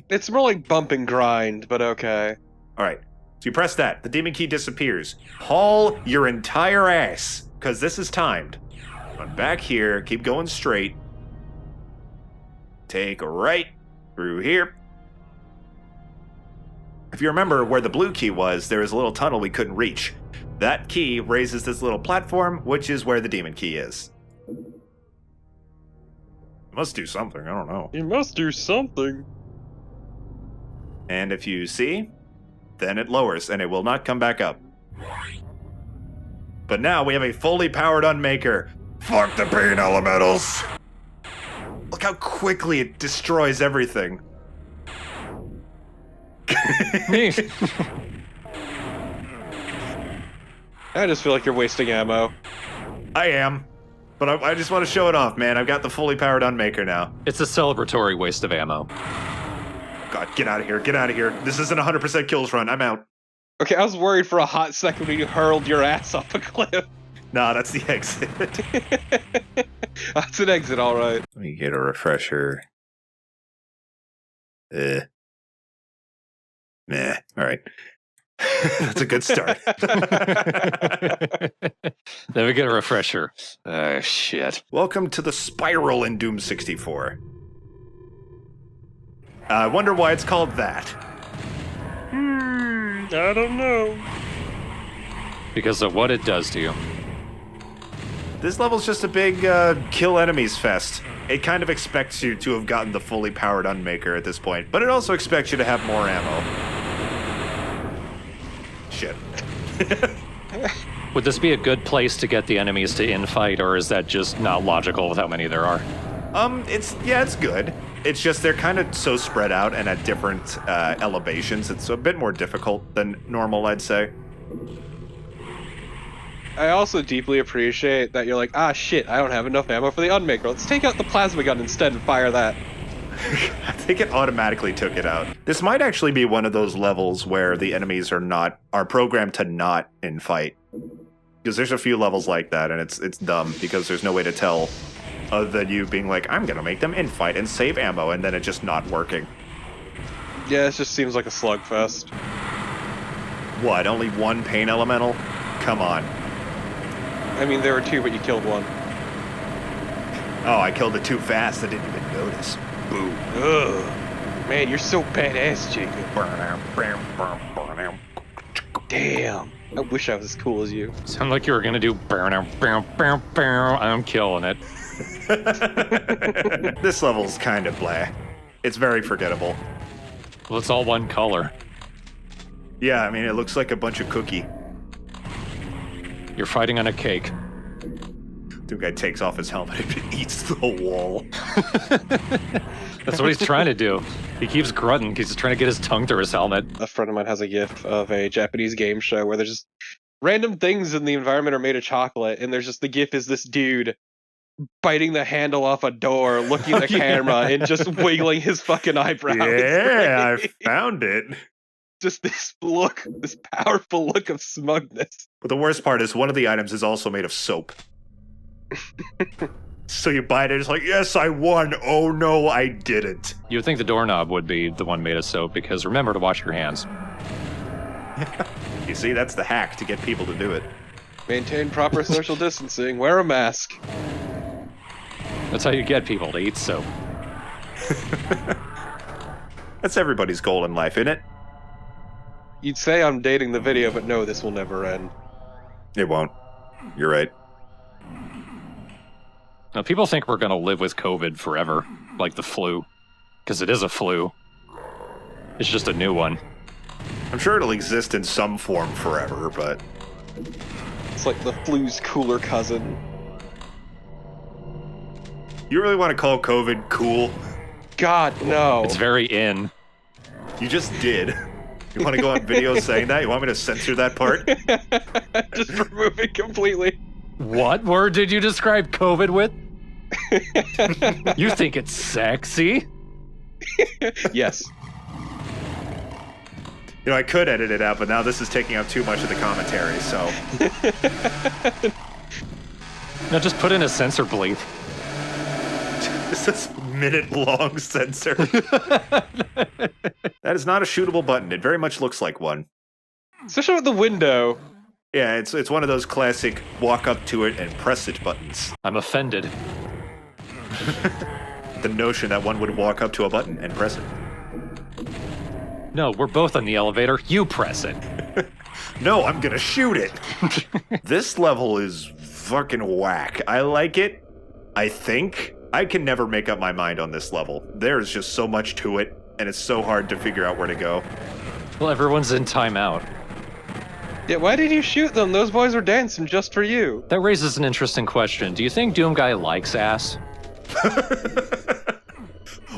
It's more like bump and grind, but okay. Alright, so you press that. The demon key disappears. Haul your entire ass, because this is timed. Run back here, keep going straight. Take a right through here. If you remember where the blue key was, there was a little tunnel we couldn't reach. That key raises this little platform, which is where the demon key is. It must do something, I don't know. You must do something. And if you see, then it lowers, and it will not come back up. But now we have a fully powered Unmaker. Fuck the pain elementals! Look how quickly it destroys everything. I just feel like you're wasting ammo. I am. But I just want to show it off, man. I've got the fully powered Unmaker now. It's a celebratory waste of ammo. God, get out of here. Get out of here. This isn't 100% kills run. I'm out. Okay, I was worried for a hot second when you hurled your ass off a cliff. Nah, that's the exit. That's an exit, alright. Let me get a refresher. Nah, alright. That's a good start. Then we get a refresher. Shit. Welcome to the spiral in Doom 64. I wonder why it's called that. I don't know. Because of what it does to you. This level's just a big kill enemies fest. It kind of expects you to have gotten the fully powered Unmaker at this point, but it also expects you to have more ammo. Shit. Would this be a good place to get the enemies to infight, or is that just not logical with how many there are? It's good. It's just they're kind of so spread out and at different elevations. It's a bit more difficult than normal, I'd say. I also deeply appreciate that you're like, ah shit, I don't have enough ammo for the Unmaker. Let's take out the plasma gun instead and fire that. I think it automatically took it out. This might actually be one of those levels where the enemies are programmed to not infight. Because there's a few levels like that, and it's dumb because there's no way to tell other than you being like, I'm gonna make them infight and save ammo, and then it just not working. Yeah, it just seems like a slugfest. What, only one pain elemental? Come on. I mean, there were two, but you killed one. Oh, I killed it too fast, I didn't even notice. Boo. Ugh. Man, you're so badass, Jacob. Damn. I wish I was as cool as you. Sound like you were gonna do I'm killing it. This level's kind of blah. It's very forgettable. Well, it's all one color. Yeah, I mean, it looks like a bunch of cookie. You're fighting on a cake. The guy takes off his helmet and eats the wall. That's what he's trying to do. He keeps grunting because he's trying to get his tongue through his helmet. A friend of mine has a gif of a Japanese game show where there's just random things in the environment are made of chocolate, and there's just the gif is this dude biting the handle off a door, looking at the camera, and just wiggling his fucking eyebrows. Yeah, I found it. Just this look, this powerful look of smugness. But the worst part is one of the items is also made of soap. So you buy it and it's like, yes, I won. Oh no, I didn't. You would think the doorknob would be the one made of soap, because remember to wash your hands. You see, that's the hack to get people to do it. Maintain proper social distancing. Wear a mask. That's how you get people to eat soap. That's everybody's goal in life, isn't it? You'd say I'm dating the video, but no, this will never end. It won't. You're right. Now, people think we're going to live with COVID forever, like the flu, because it is a flu. It's just a new one. I'm sure it'll exist in some form forever, but... It's like the flu's cooler cousin. You really want to call COVID cool? God, no. It's very in. You just did. You want to go on video saying that? You want me to censor that part? Just remove it completely. What word did you describe COVID with? You think it's sexy? Yes. You know, I could edit it out, but now this is taking up too much of the commentary, so... No, just put in a censor bleep. This is minute-long censor. That is not a shootable button. It very much looks like one. Especially with the window. Yeah, it's one of those classic walk up to it and press it buttons. I'm offended. The notion that one would walk up to a button and press it. No, we're both on the elevator. You press it. No, I'm gonna shoot it. This level is fucking whack. I like it. I think. I can never make up my mind on this level. There is just so much to it, and it's so hard to figure out where to go. Well, everyone's in timeout. Yeah, why did you shoot them? Those boys were dancing just for you. That raises an interesting question. Do you think Doom Guy likes ass?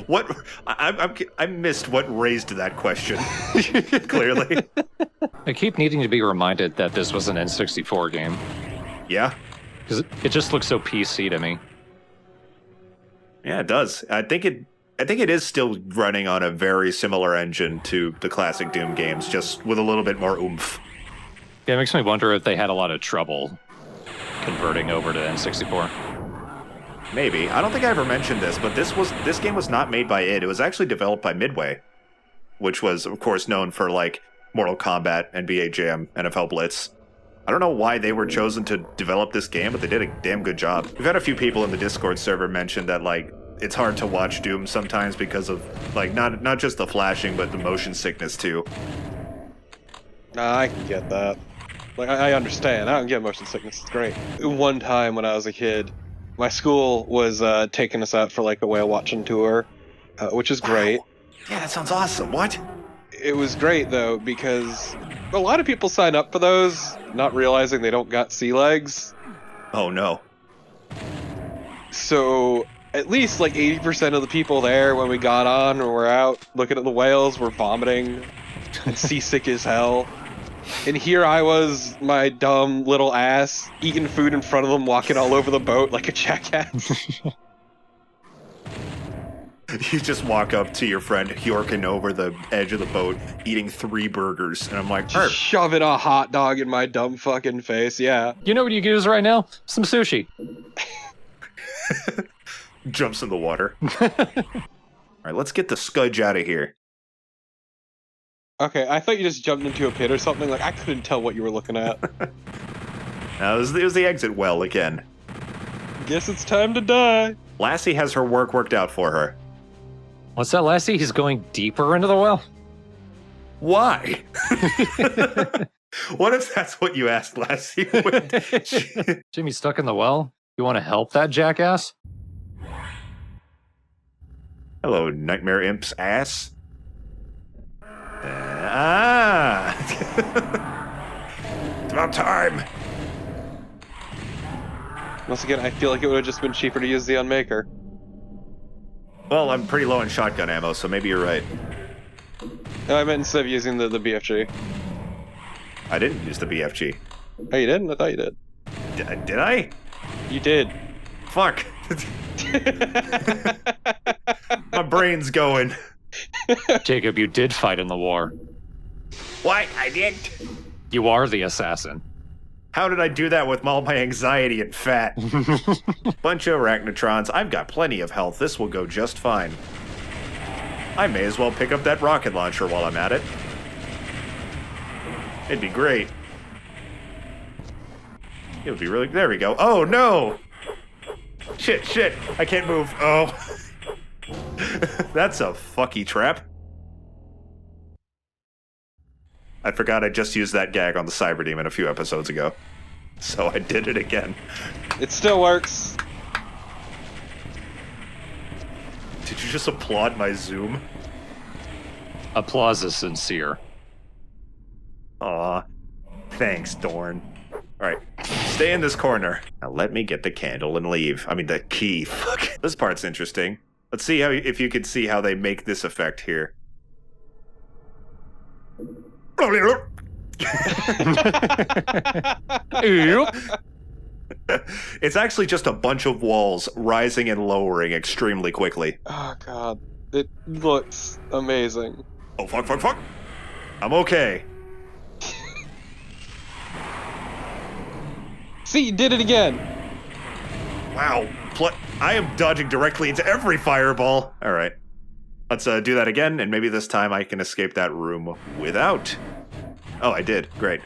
What? I missed what raised that question. Clearly. I keep needing to be reminded that this was an N64 game. Yeah. Because it just looks so PC to me. Yeah, it does. I think it is still running on a very similar engine to the classic Doom games, just with a little bit more oomph. Yeah, it makes me wonder if they had a lot of trouble converting over to N64. Maybe. I don't think I ever mentioned this, but this game was not made by id. It was actually developed by Midway, which was, of course, known for, like, Mortal Kombat, NBA Jam, NFL Blitz. I don't know why they were chosen to develop this game, but they did a damn good job. We've had a few people in the Discord server mention that, like, it's hard to watch Doom sometimes because of, like, not just the flashing, but the motion sickness, too. Nah, I can get that. Like, I understand. I can get motion sickness. It's great. One time when I was a kid, my school was taking us out for, like, a whale watching tour, which is great. Wow. Yeah, that sounds awesome. What? It was great, though, because a lot of people sign up for those, not realizing they don't got sea legs. Oh, no. So, at least, like, 80% of the people there when we got on or were out looking at the whales were vomiting and seasick as hell. And here I was, my dumb little ass, eating food in front of them, walking all over the boat like a jackass. You just walk up to your friend, yorking over the edge of the boat, eating 3 burgers, and I'm like, Just shoving a hot dog in my dumb fucking face, yeah. You know what you can use right now? Some sushi. Jumps in the water. Alright, let's get the scudge out of here. Okay, I thought you just jumped into a pit or something. Like, I couldn't tell what you were looking at. It was the exit well again. Guess it's time to die. Lassie has her work worked out for her. What's that, Lassie? He's going deeper into the well? Why? What if that's what you asked, Lassie? Jimmy's stuck in the well? You want to help that jackass? Hello, Nightmare Imp's ass. It's about time. Once again, I feel like it would have just been cheaper to use the Unmaker. Well, I'm pretty low in shotgun ammo, so maybe you're right. No, I meant instead of using the BFG. I didn't use the BFG. Oh, you didn't? I thought you did. Did I? You did. Fuck. My brain's going. Jacob, you did fight in the war. What? I did? You are the assassin. How did I do that with all my anxiety and fat? Bunch of arachnotrons. I've got plenty of health. This will go just fine. I may as well pick up that rocket launcher while I'm at it. It'd be great. It would be really... There we go. Oh, no! Shit. I can't move. Oh. That's a fucky trap. I forgot I just used that gag on the Cyber Demon a few episodes ago. So I did it again. It still works. Did you just applaud my zoom? Applause is sincere. Aw. Thanks, Dorn. Alright, stay in this corner. Now let me get the candle and leave. I mean, the key. Fuck. This part's interesting. Let's see if you can see how they make this effect here. It's actually just a bunch of walls rising and lowering extremely quickly. Oh, God. It looks amazing. Oh, fuck. I'm okay. See, you did it again. Wow. I am dodging directly into every fireball. All right. Let's do that again, and maybe this time I can escape that room without... Oh, I did. Great.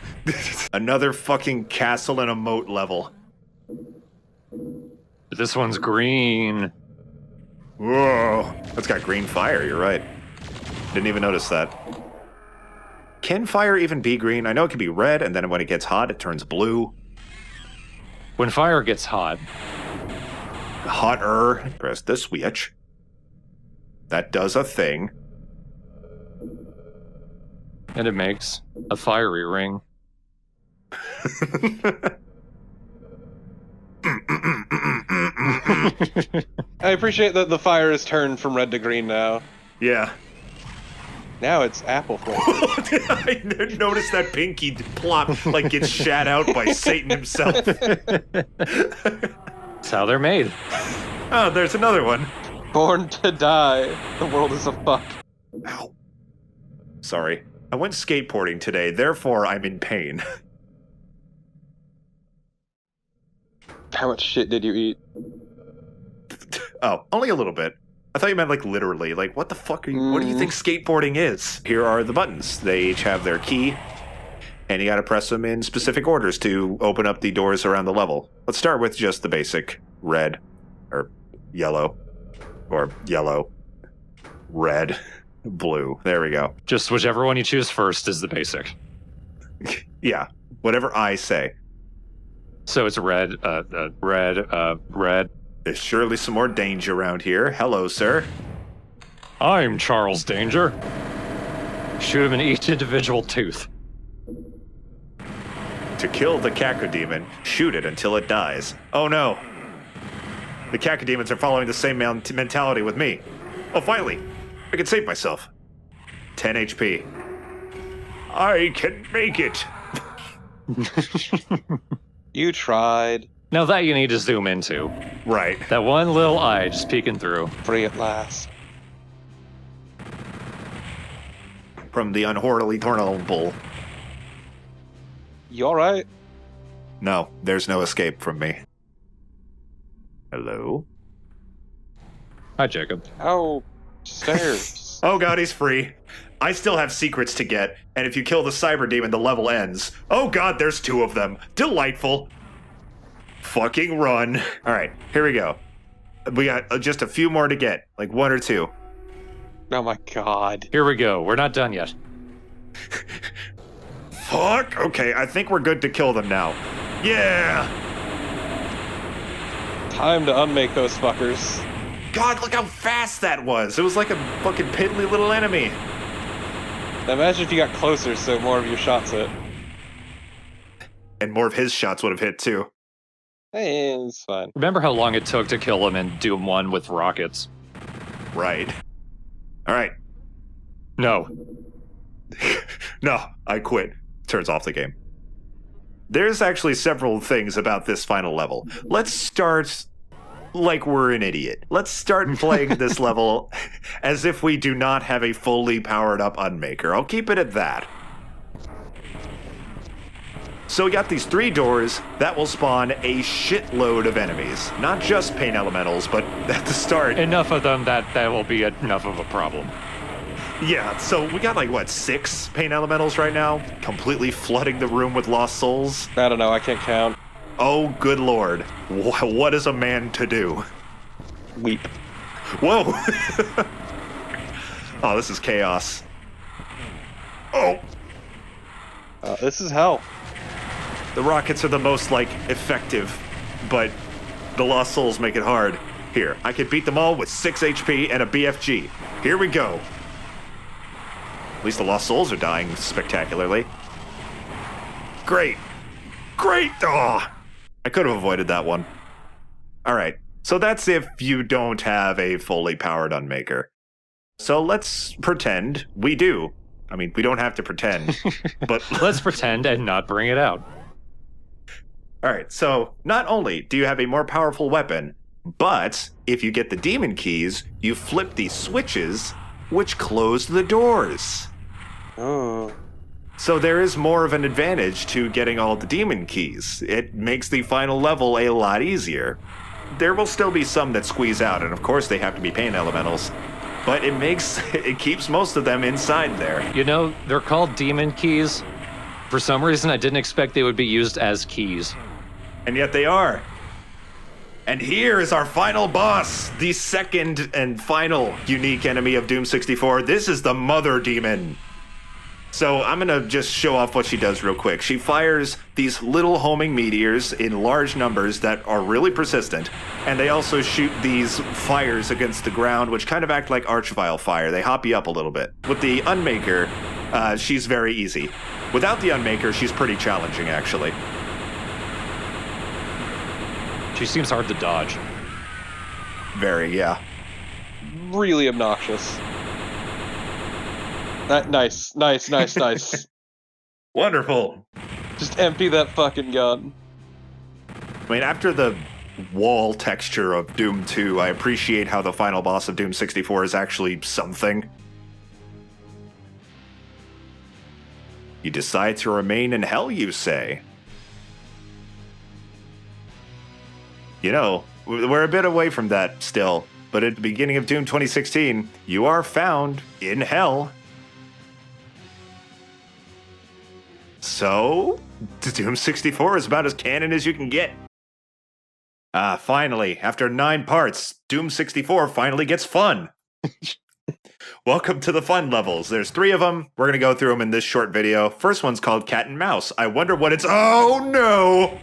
Another fucking castle and a moat level. This one's green. Whoa. That's got green fire, you're right. Didn't even notice that. Can fire even be green? I know it can be red, and then when it gets hot, it turns blue. When fire gets hot. Hotter. Press the switch. That does a thing. And it makes a fiery ring. I appreciate that the fire is turned from red to green now. Yeah. Now it's apple flavor. I noticed that pinky plop like gets shat out by Satan himself. That's how they're made. Oh, there's another one. Born to die. The world is a fuck. Ow. Sorry. I went skateboarding today, therefore I'm in pain. How much shit did you eat? Oh, only a little bit. I thought you meant like literally. Like, what the fuck are you? What do you think skateboarding is? Here are the buttons. They each have their key, and you gotta press them in specific orders to open up the doors around the level. Let's start with just the basic red, or yellow, red, blue. There we go. Just whichever one you choose first is the basic. Yeah, whatever I say. So it's red, red. There's surely some more danger around here. Hello, sir. I'm Charles Danger. Shoot him in each individual tooth. To kill the cacodemon, shoot it until it dies. Oh no. The cacodemons are following the same mentality with me. Oh, finally. I can save myself. 10 HP. I can make it. You tried. Now that you need to zoom into. Right. That one little eye just peeking through. Free at last. From the unhoardily bull. You alright? No, there's no escape from me. Hello? Hi, Jacob. Oh, stairs. Oh god, he's free. I still have secrets to get, and if you kill the cyber demon, the level ends. Oh god, there's 2 of them. Delightful. Fucking run. Alright, here we go. We got just a few more to get, like 1 or 2. Oh my god. Here we go. We're not done yet. Fuck! Okay, I think we're good to kill them now. Yeah! Time to unmake those fuckers. God, look how fast that was! It was like a fucking piddly little enemy. Now imagine if you got closer so more of your shots hit. And more of his shots would have hit too. Hey, it's fine. Remember how long it took to kill him in Doom 1 with rockets? Right. Alright. No. No, I quit. Turns off the game. There's actually several things about this final level. Let's start like we're an idiot. Let's start playing this level as if we do not have a fully powered up Unmaker. I'll keep it at that. So we got these 3 doors that will spawn a shitload of enemies. Not just pain elementals, but at the start. Enough of them that will be enough of a problem. Yeah, so we got like, what, 6 pain elementals right now? Completely flooding the room with lost souls? I don't know, I can't count. Oh, good lord. What is a man to do? Weep. Whoa! Oh, this is chaos. Oh! This is hell. The rockets are the most, like, effective, but the lost souls make it hard. Here, I could beat them all with 6 HP and a BFG. Here we go. At least the lost souls are dying spectacularly. Great. Great! Oh, I could have avoided that one. Alright, so that's if you don't have a fully powered Unmaker. So let's pretend we do. I mean, we don't have to pretend, but... Let's pretend and not bring it out. Alright, so not only do you have a more powerful weapon, but if you get the demon keys, you flip these switches, which close the doors. Oh. So there is more of an advantage to getting all the demon keys. It makes the final level a lot easier. There will still be some that squeeze out, and of course they have to be pain elementals. But it keeps most of them inside there. You know, they're called demon keys. For some reason, I didn't expect they would be used as keys. And yet they are. And here is our final boss, the second and final unique enemy of Doom 64. This is the Mother Demon. So I'm gonna just show off what she does real quick. She fires these little homing meteors in large numbers that are really persistent, and they also shoot these fires against the ground, which kind of act like Archvile fire. They hop you up a little bit. With the Unmaker, she's very easy. Without the Unmaker, she's pretty challenging, actually. She seems hard to dodge. Very, yeah. Really obnoxious. Nice. Wonderful. Just empty that fucking gun. I mean, after the wall texture of Doom 2, I appreciate how the final boss of Doom 64 is actually something. You decide to remain in hell, you say? You know, we're a bit away from that still, but at the beginning of Doom 2016, you are found in hell. So, Doom 64 is about as canon as you can get. Finally, after 9 parts, Doom 64 finally gets fun. Welcome to the fun levels. There's 3 of them. We're going to go through them in this short video. First one's called Cat and Mouse. I wonder what it's... Oh, no!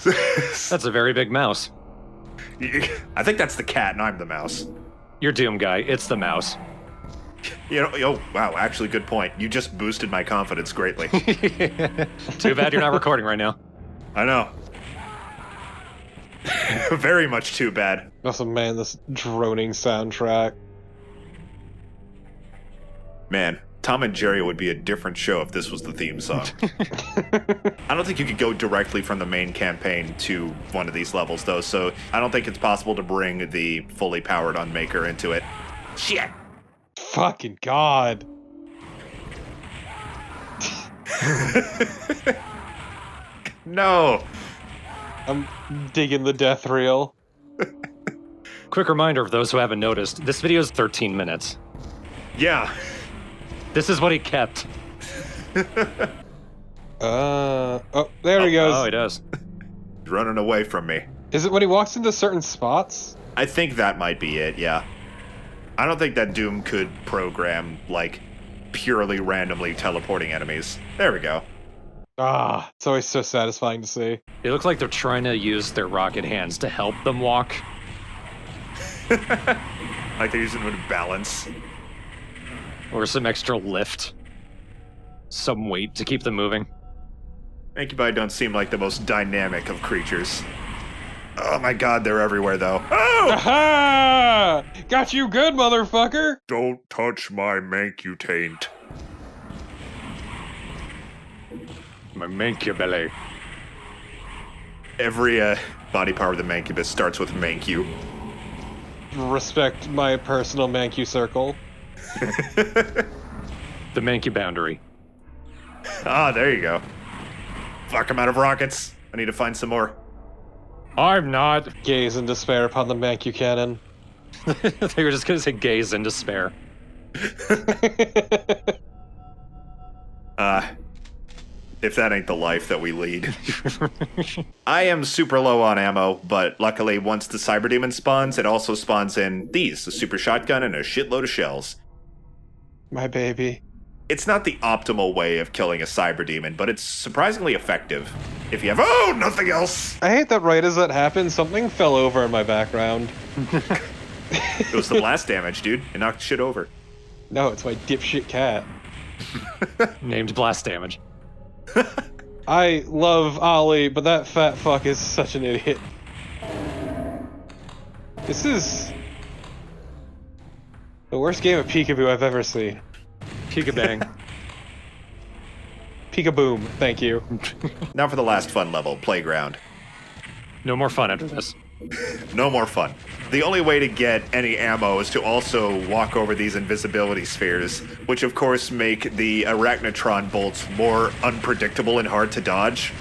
That's a very big mouse. I think that's the cat and I'm the mouse. You're Doom guy. It's the mouse. You know, oh, wow, actually, good point. You just boosted my confidence greatly. Too bad you're not recording right now. I know. Very much too bad. Also, man, this droning soundtrack. Man, Tom and Jerry would be a different show if this was the theme song. I don't think you could go directly from the main campaign to one of these levels, though, so I don't think it's possible to bring the fully powered Unmaker into it. Shit! Fucking God. No! I'm digging the death reel. Quick reminder for those who haven't noticed, this video is 13 minutes. Yeah. This is what he kept. Oh, there he goes. Oh, he does. He's running away from me. Is it when he walks into certain spots? I think that might be it, yeah. I don't think that Doom could program, like, purely randomly teleporting enemies. There we go. Ah, it's always so satisfying to see. It looks like they're trying to use their rocket hands to help them walk. Like they're using them to balance. Or some extra lift. Some weight to keep them moving. Incubi don't seem like the most dynamic of creatures. Oh my god, they're everywhere though. Oh! Aha! Got you good, motherfucker! Don't touch my mancutaint. My mancubelly. Every body part of the Mancubus starts with Mancu. Respect my personal Mancu circle. The Mancu boundary. Ah, there you go. Fuck, I'm out of rockets. I need to find some more. I'm not. Gaze in despair upon the Mancu cannon. They were just gonna say gaze in despair. If that ain't the life that we lead. I am super low on ammo, but luckily once the Cyber Demon spawns, it also spawns in these, a super shotgun and a shitload of shells. My baby. It's not the optimal way of killing a Cyber Demon, but it's surprisingly effective. If you have, oh, nothing else! I hate that right as that happened, something fell over in my background. It was the blast damage, dude. It knocked shit over. No, it's my dipshit cat. Named blast damage. I love Ollie, but that fat fuck is such an idiot. This is the worst game of peekaboo I've ever seen. Peekabang. Peekaboom, thank you. Now for the last fun level, Playground. No more fun after this. No more fun. The only way to get any ammo is to also walk over these invisibility spheres, which of course make the arachnotron bolts more unpredictable and hard to dodge.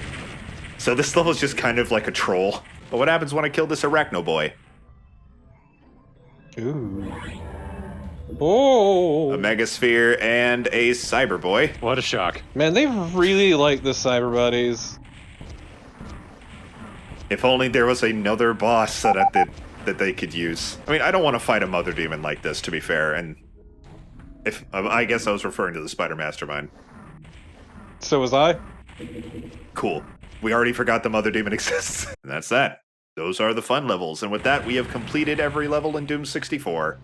So this level is just kind of like a troll. But what happens when I kill this arachno boy? Ooh. Oh! A megasphere and a cyber boy. What a shock. Man, they really like the cyber buddies. If only there was another boss that they could use. I mean, I don't want to fight a mother demon like this, to be fair, and if I guess I was referring to the Spider Mastermind. So was I. Cool. We already forgot the mother demon exists. And that's that. Those are the fun levels, and with that, we have completed every level in Doom 64.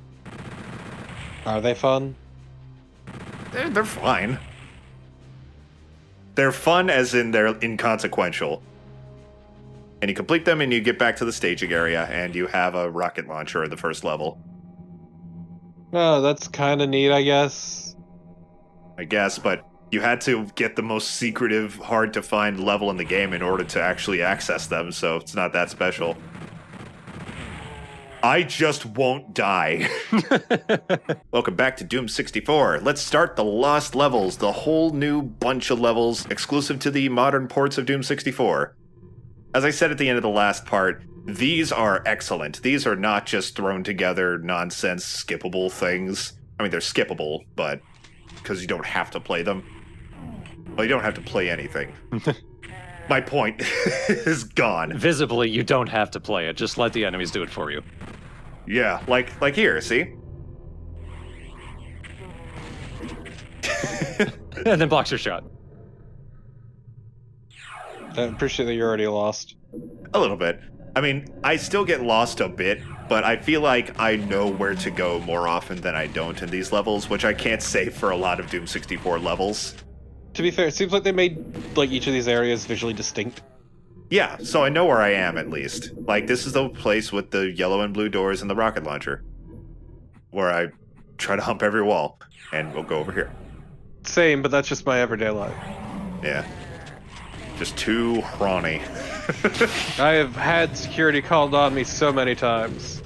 Are they fun? They're fine. They're fun as in they're inconsequential. And you complete them, and you get back to the staging area, and you have a rocket launcher in the first level. Oh, that's kind of neat, I guess. I guess, but you had to get the most secretive, hard-to-find level in the game in order to actually access them, so it's not that special. I just won't die. Welcome back to Doom 64. Let's start the Lost Levels, the whole new bunch of levels exclusive to the modern ports of Doom 64. As I said at the end of the last part, these are excellent. These are not just thrown together nonsense, skippable things. I mean, they're skippable, but because you don't have to play them. Well, you don't have to play anything. My point is gone. Visibly, you don't have to play it. Just let the enemies do it for you. Yeah, like here, see? And then blocks your shot. I appreciate that you're already lost. A little bit. I mean, I still get lost a bit, but I feel like I know where to go more often than I don't in these levels, which I can't say for a lot of Doom 64 levels. To be fair, it seems like they made like each of these areas visually distinct. Yeah, so I know where I am at least. Like, this is the place with the yellow and blue doors and the rocket launcher, where I try to hump every wall, and we'll go over here. Same, but that's just my everyday life. Yeah. Just too rawny. I have had security called on me so many times.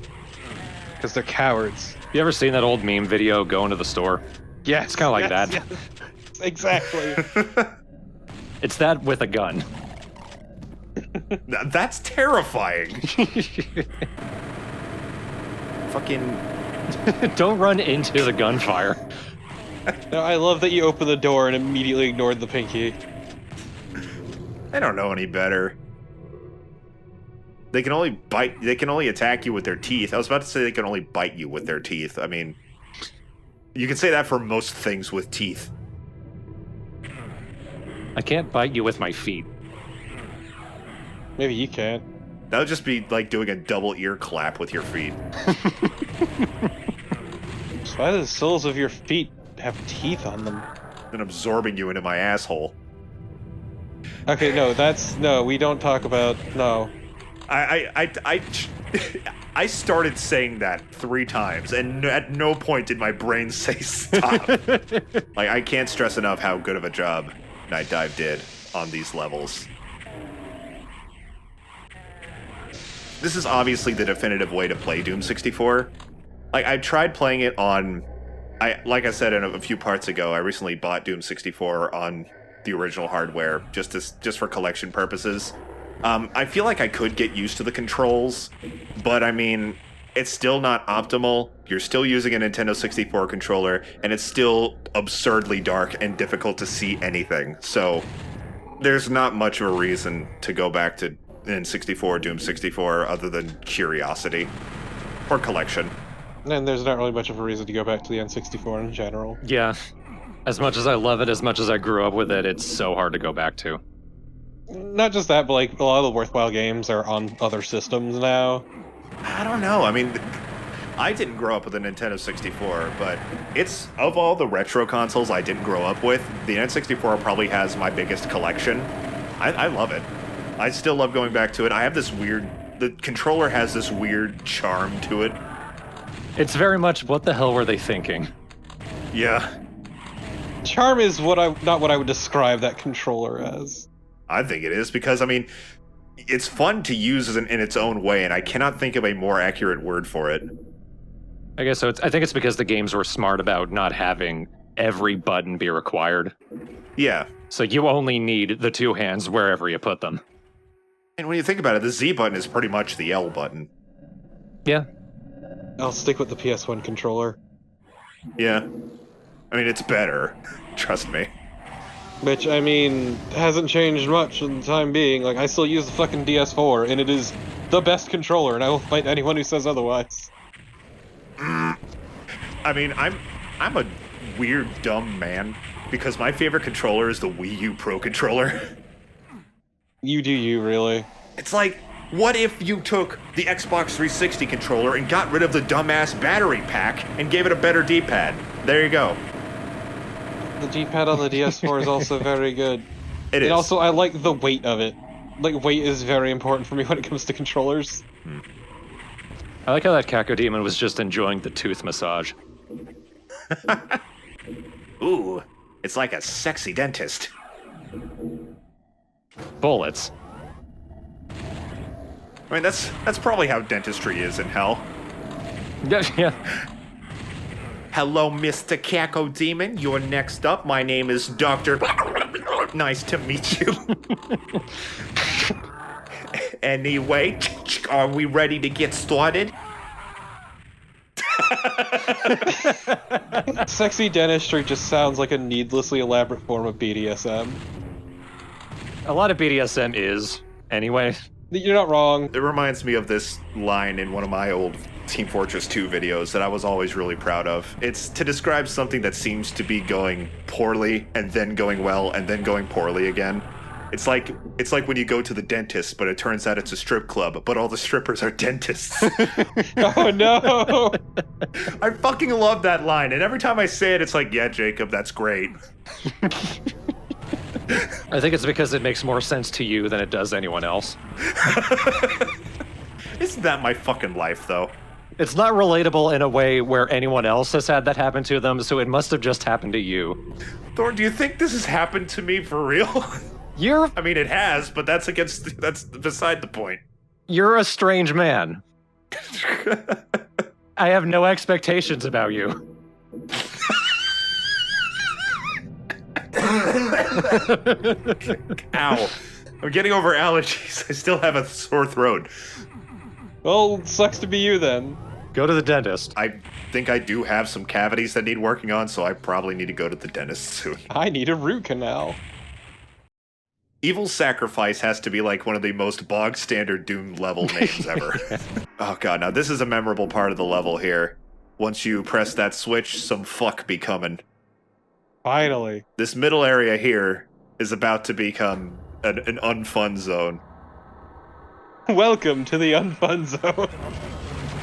Because they're cowards. You ever seen that old meme video, Going to the Store? Yes. It's kind of like that. Yes, exactly. It's that with a gun. That's terrifying. Fucking... Don't run into the gunfire. No, I love that you opened the door and immediately ignored the pinky. I don't know any better. They can only bite. They can only attack you with their teeth. I was about to say they can only bite you with their teeth. I mean, you can say that for most things with teeth. I can't bite you with my feet. Maybe you can't. That would just be like doing a double ear clap with your feet. So why do the soles of your feet have teeth on them? And absorbing you into my asshole. Okay, no, we don't talk about, no. I started saying that 3 times, and at no point did my brain say stop. Like, I can't stress enough how good of a job Night Dive did on these levels. This is obviously the definitive way to play Doom 64. Like, I tried playing it on... like I said in a few parts ago, I recently bought Doom 64 on the original hardware, just for collection purposes. I feel like I could get used to the controls, but I mean, it's still not optimal. You're still using a Nintendo 64 controller, and it's still absurdly dark and difficult to see anything. So there's not much of a reason to go back to N64, Doom 64, other than curiosity or collection. And there's not really much of a reason to go back to the N64 in general. Yeah. As much as I love it, as much as I grew up with it, it's so hard to go back to. Not just that, but like a lot of the worthwhile games are on other systems now. I don't know. I mean, I didn't grow up with a Nintendo 64, but it's, of all the retro consoles I didn't grow up with, the N64 probably has my biggest collection. I love it. I still love going back to it. I have this weird... The controller has this weird charm to it. It's very much, what the hell were they thinking? Yeah. Charm is not what I would describe that controller as. I think it is, because, I mean, it's fun to use in its own way, and I cannot think of a more accurate word for it. I guess so. I think it's because the games were smart about not having every button be required. Yeah. So you only need the 2 hands wherever you put them. And when you think about it, the Z button is pretty much the L button. Yeah. I'll stick with the PS1 controller. Yeah. I mean, it's better. Trust me. Which, I mean, hasn't changed much in the time being. Like, I still use the fucking DS4, and it is the best controller, and I will fight anyone who says otherwise. I mean, I'm a weird, dumb man, because my favorite controller is the Wii U Pro controller. You do you, really. It's like, what if you took the Xbox 360 controller and got rid of the dumbass battery pack and gave it a better D-pad? There you go. The D-pad on the DS4 is also very good. It is. And also, I like the weight of it. like weight is very important for me when it comes to controllers. I like how that Cacodemon was just enjoying the tooth massage. Ooh, it's like a sexy dentist. Bullets. I mean, that's probably how dentistry is in hell. Yeah. Hello, Mr. Cacodemon. You're next up. My name is Dr. Nice to meet you. Anyway, are we ready to get started? Sexy dentistry just sounds like a needlessly elaborate form of BDSM. A lot of BDSM is, anyway. You're not wrong. It reminds me of this line in one of my old Team Fortress 2 videos that I was always really proud of. It's to describe something that seems to be going poorly and then going well and then going poorly again. It's like when you go to the dentist, but it turns out it's a strip club, but all the strippers are dentists. Oh no! I fucking love that line, and every time I say it, it's like, yeah, Jacob, that's great. I think it's because it makes more sense to you than it does anyone else. Isn't that my fucking life, though? It's not relatable in a way where anyone else has had that happen to them, so it must have just happened to you. Thor, do you think this has happened to me for real? I mean, it has, but that's beside the point. You're a strange man. I have no expectations about you. Ow. I'm getting over allergies. I still have a sore throat. Well, sucks to be you then. Go to the dentist. I think I do have some cavities that need working on, so I probably need to go to the dentist soon. I need a root canal. Evil Sacrifice has to be like one of the most bog standard Doom level names ever. Oh god, now this is a memorable part of the level here. Once you press that switch, some fuck be coming. Finally. This middle area here is about to become an unfun zone. Welcome to the unfun zone.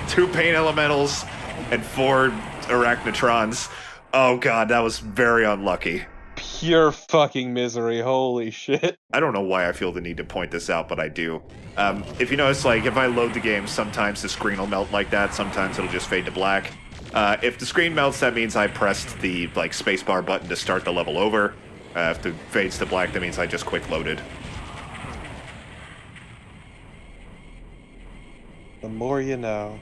2 pain elementals and 4 arachnotrons. Oh god, that was very unlucky. Pure fucking misery, holy shit. I don't know why I feel the need to point this out, but I do. If you notice, like, if I load the game, sometimes the screen will melt like that, sometimes it'll just fade to black. If the screen melts, that means I pressed the, like, spacebar button to start the level over. If it fades to black, that means I just quick loaded. The more you know.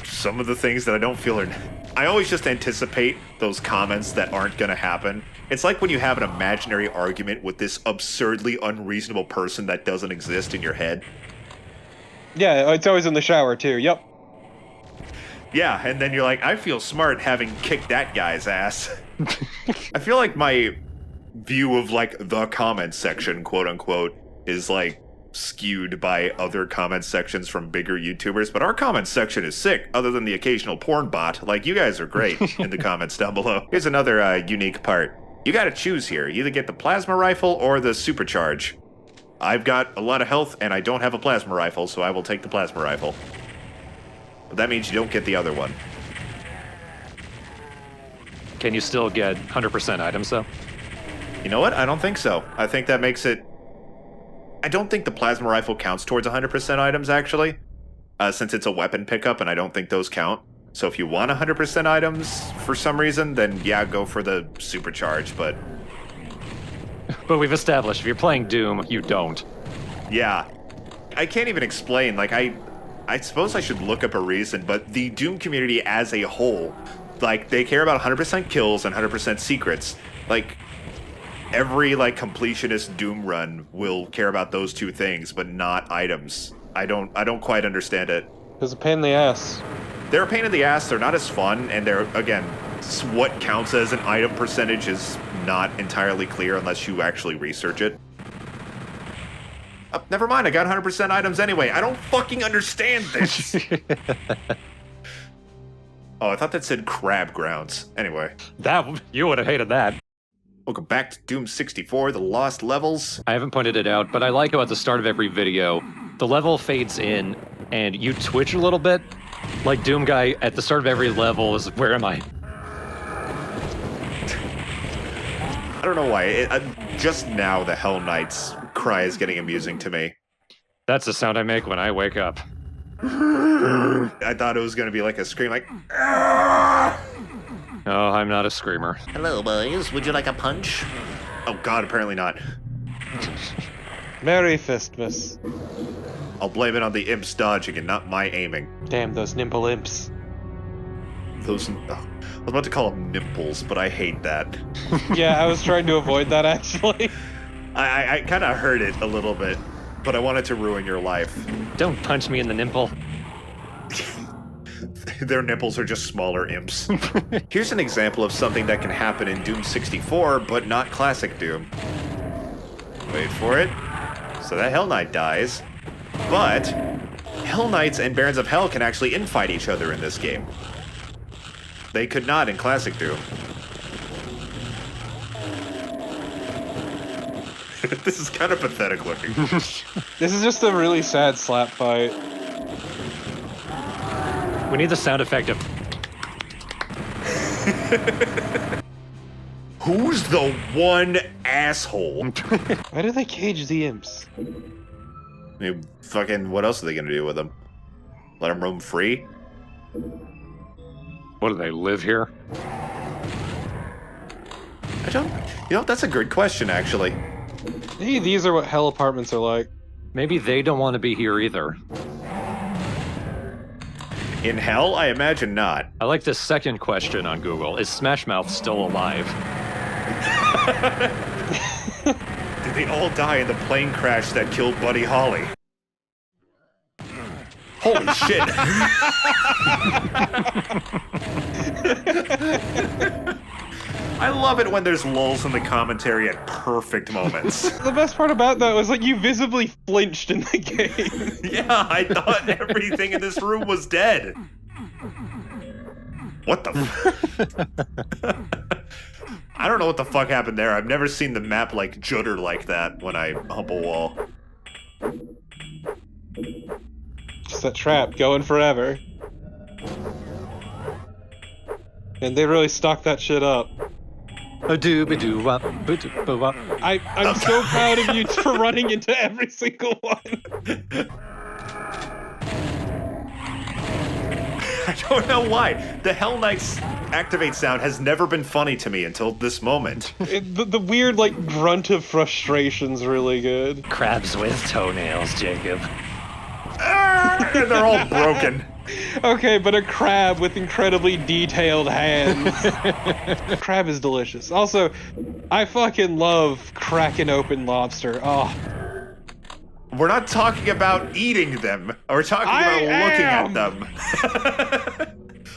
Some of the things that I don't feel are... I always just anticipate those comments that aren't gonna happen. It's like when you have an imaginary argument with this absurdly unreasonable person that doesn't exist in your head. Yeah, it's always in the shower too, yep. Yeah, and then you're like, I feel smart having kicked that guy's ass. I feel like my view of, like, the comment section, quote-unquote, is, like, skewed by other comment sections from bigger YouTubers, but our comment section is sick, other than the occasional porn bot. Like, you guys are great in the comments down below. Here's another unique part. You gotta choose here. You either get the plasma rifle or the supercharge. I've got a lot of health, and I don't have a plasma rifle, so I will take the plasma rifle. But that means you don't get the other one. Can you still get 100% items, though? You know what? I don't think so. I think that makes it... I don't think the plasma rifle counts towards 100% items, actually, since it's a weapon pickup, and I don't think those count. So if you want 100% items for some reason, then yeah, go for the supercharge, but... But we've established, if you're playing Doom, you don't. Yeah. I can't even explain, like, I suppose I should look up a reason, but the Doom community as a whole, like, they care about 100% kills and 100% secrets. Like... Every, like, completionist Doom run will care about those two things, but not items. I don't quite understand it. It's a pain in the ass. They're a pain in the ass, they're not as fun, and they're, again, what counts as an item percentage is not entirely clear unless you actually research it. Never mind, I got 100% items anyway. I don't fucking understand this! Oh, I thought that said crab grounds. Anyway. You would have hated that. Welcome back to Doom 64, The Lost Levels. I haven't pointed it out, but I like how at the start of every video, the level fades in, and you twitch a little bit. Like Doom Guy, at the start of every level is, where am I? I don't know why. Just now, the Hell Knights cry is getting amusing to me. That's the sound I make when I wake up. I thought it was going to be like a scream, like. Oh, I'm not a screamer. Hello, boys. Would you like a punch? Oh God, apparently not. Merry Fistmas. I'll blame it on the imp's dodging and not my aiming. Damn those nimble imps. Those. Oh, I was about to call them nipples, but I hate that. Yeah, I was trying to avoid that actually. I kind of heard it a little bit, but I wanted to ruin your life. Don't punch me in the nipple. Their nipples are just smaller imps. Here's an example of something that can happen in Doom 64, but not classic Doom. Wait for it. So that Hell Knight dies. But Hell Knights and Barons of Hell can actually infight each other in this game. They could not in classic Doom. This is kind of pathetic looking. This is just a really sad slap fight. We need the sound effect of... Who's the one asshole? Why do they cage the imps? I mean, fucking, what else are they gonna do with them? Let them roam free? What, do they live here? I don't... You know, that's a good question, actually. Hey, these are what hell apartments are like. Maybe they don't want to be here either. In hell? I imagine not. I like this second question on Google. Is Smash Mouth still alive? Did they all die in the plane crash that killed Buddy Holly? Holy shit! I love it when there's lulls in the commentary at perfect moments. The best part about that was like you visibly flinched in the game. Yeah, I thought everything in this room was dead. What the I don't know what the fuck happened there. I've never seen the map like judder like that when I hump a wall. Just that trap going forever. And they really stocked that shit up. I'm so proud of you for running into every single one. I don't know why. The Hell Knight's activate sound has never been funny to me until this moment. The weird, like, grunt of frustration's really good. Crabs with toenails, Jacob. And they're all broken. Okay, but a crab with incredibly detailed hands. Crab is delicious. Also, I fucking love cracking open lobster. Oh. We're not talking about eating them. We're talking about looking at them.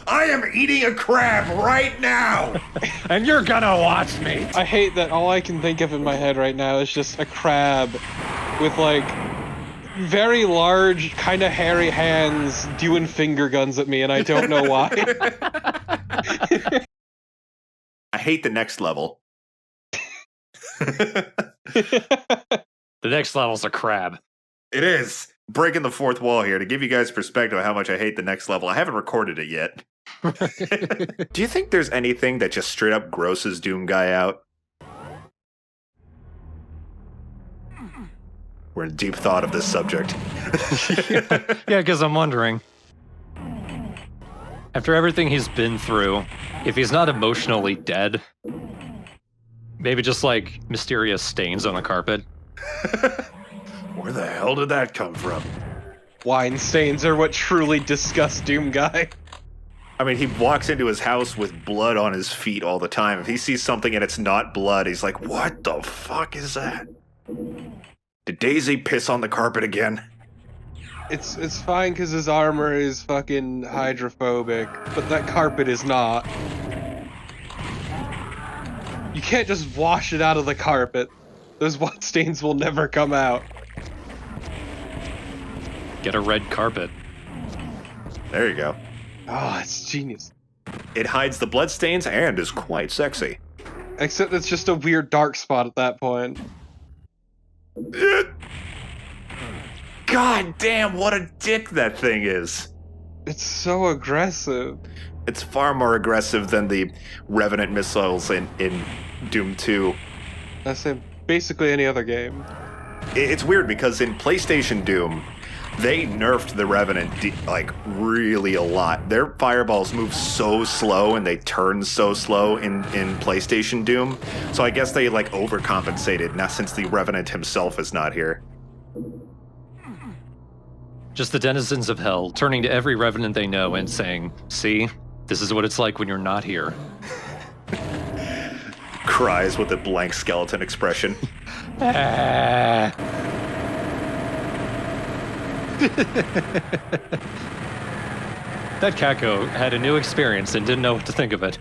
I am eating a crab right now! And you're gonna watch me! I hate that all I can think of in my head right now is just a crab with, like, very large, kind of hairy hands doing finger guns at me, and I don't know why. I hate the next level. The next level's a crab. It is. Breaking the fourth wall here to give you guys perspective of how much I hate the next level. I haven't recorded it yet. Do you think there's anything that just straight up grosses Doom Guy out? We're in deep thought of this subject. Yeah, because I'm wondering. After everything he's been through, if he's not emotionally dead, maybe just like mysterious stains on a carpet. Where the hell did that come from? Wine stains are what truly disgust Doom Guy. I mean, he walks into his house with blood on his feet all the time. If he sees something and it's not blood, he's like, what the fuck is that? Did Daisy piss on the carpet again? It's fine because his armor is fucking hydrophobic, but that carpet is not. You can't just wash it out of the carpet. Those wine stains will never come out. Get a red carpet. There you go. Oh, it's genius. It hides the bloodstains and is quite sexy. Except it's just a weird dark spot at that point. God damn, what a dick that thing is. It's so aggressive. It's far more aggressive than the Revenant missiles in Doom 2. That's in basically any other game. It's weird because in PlayStation Doom, they nerfed the Revenant like really a lot. Their fireballs move so slow and they turn so slow in PlayStation Doom. So I guess they like overcompensated now since the Revenant himself is not here. Just the denizens of hell turning to every Revenant they know and saying, "See, this is what it's like when you're not here." Cries with a blank skeleton expression. Ah. That Kako had a new experience and didn't know what to think of it.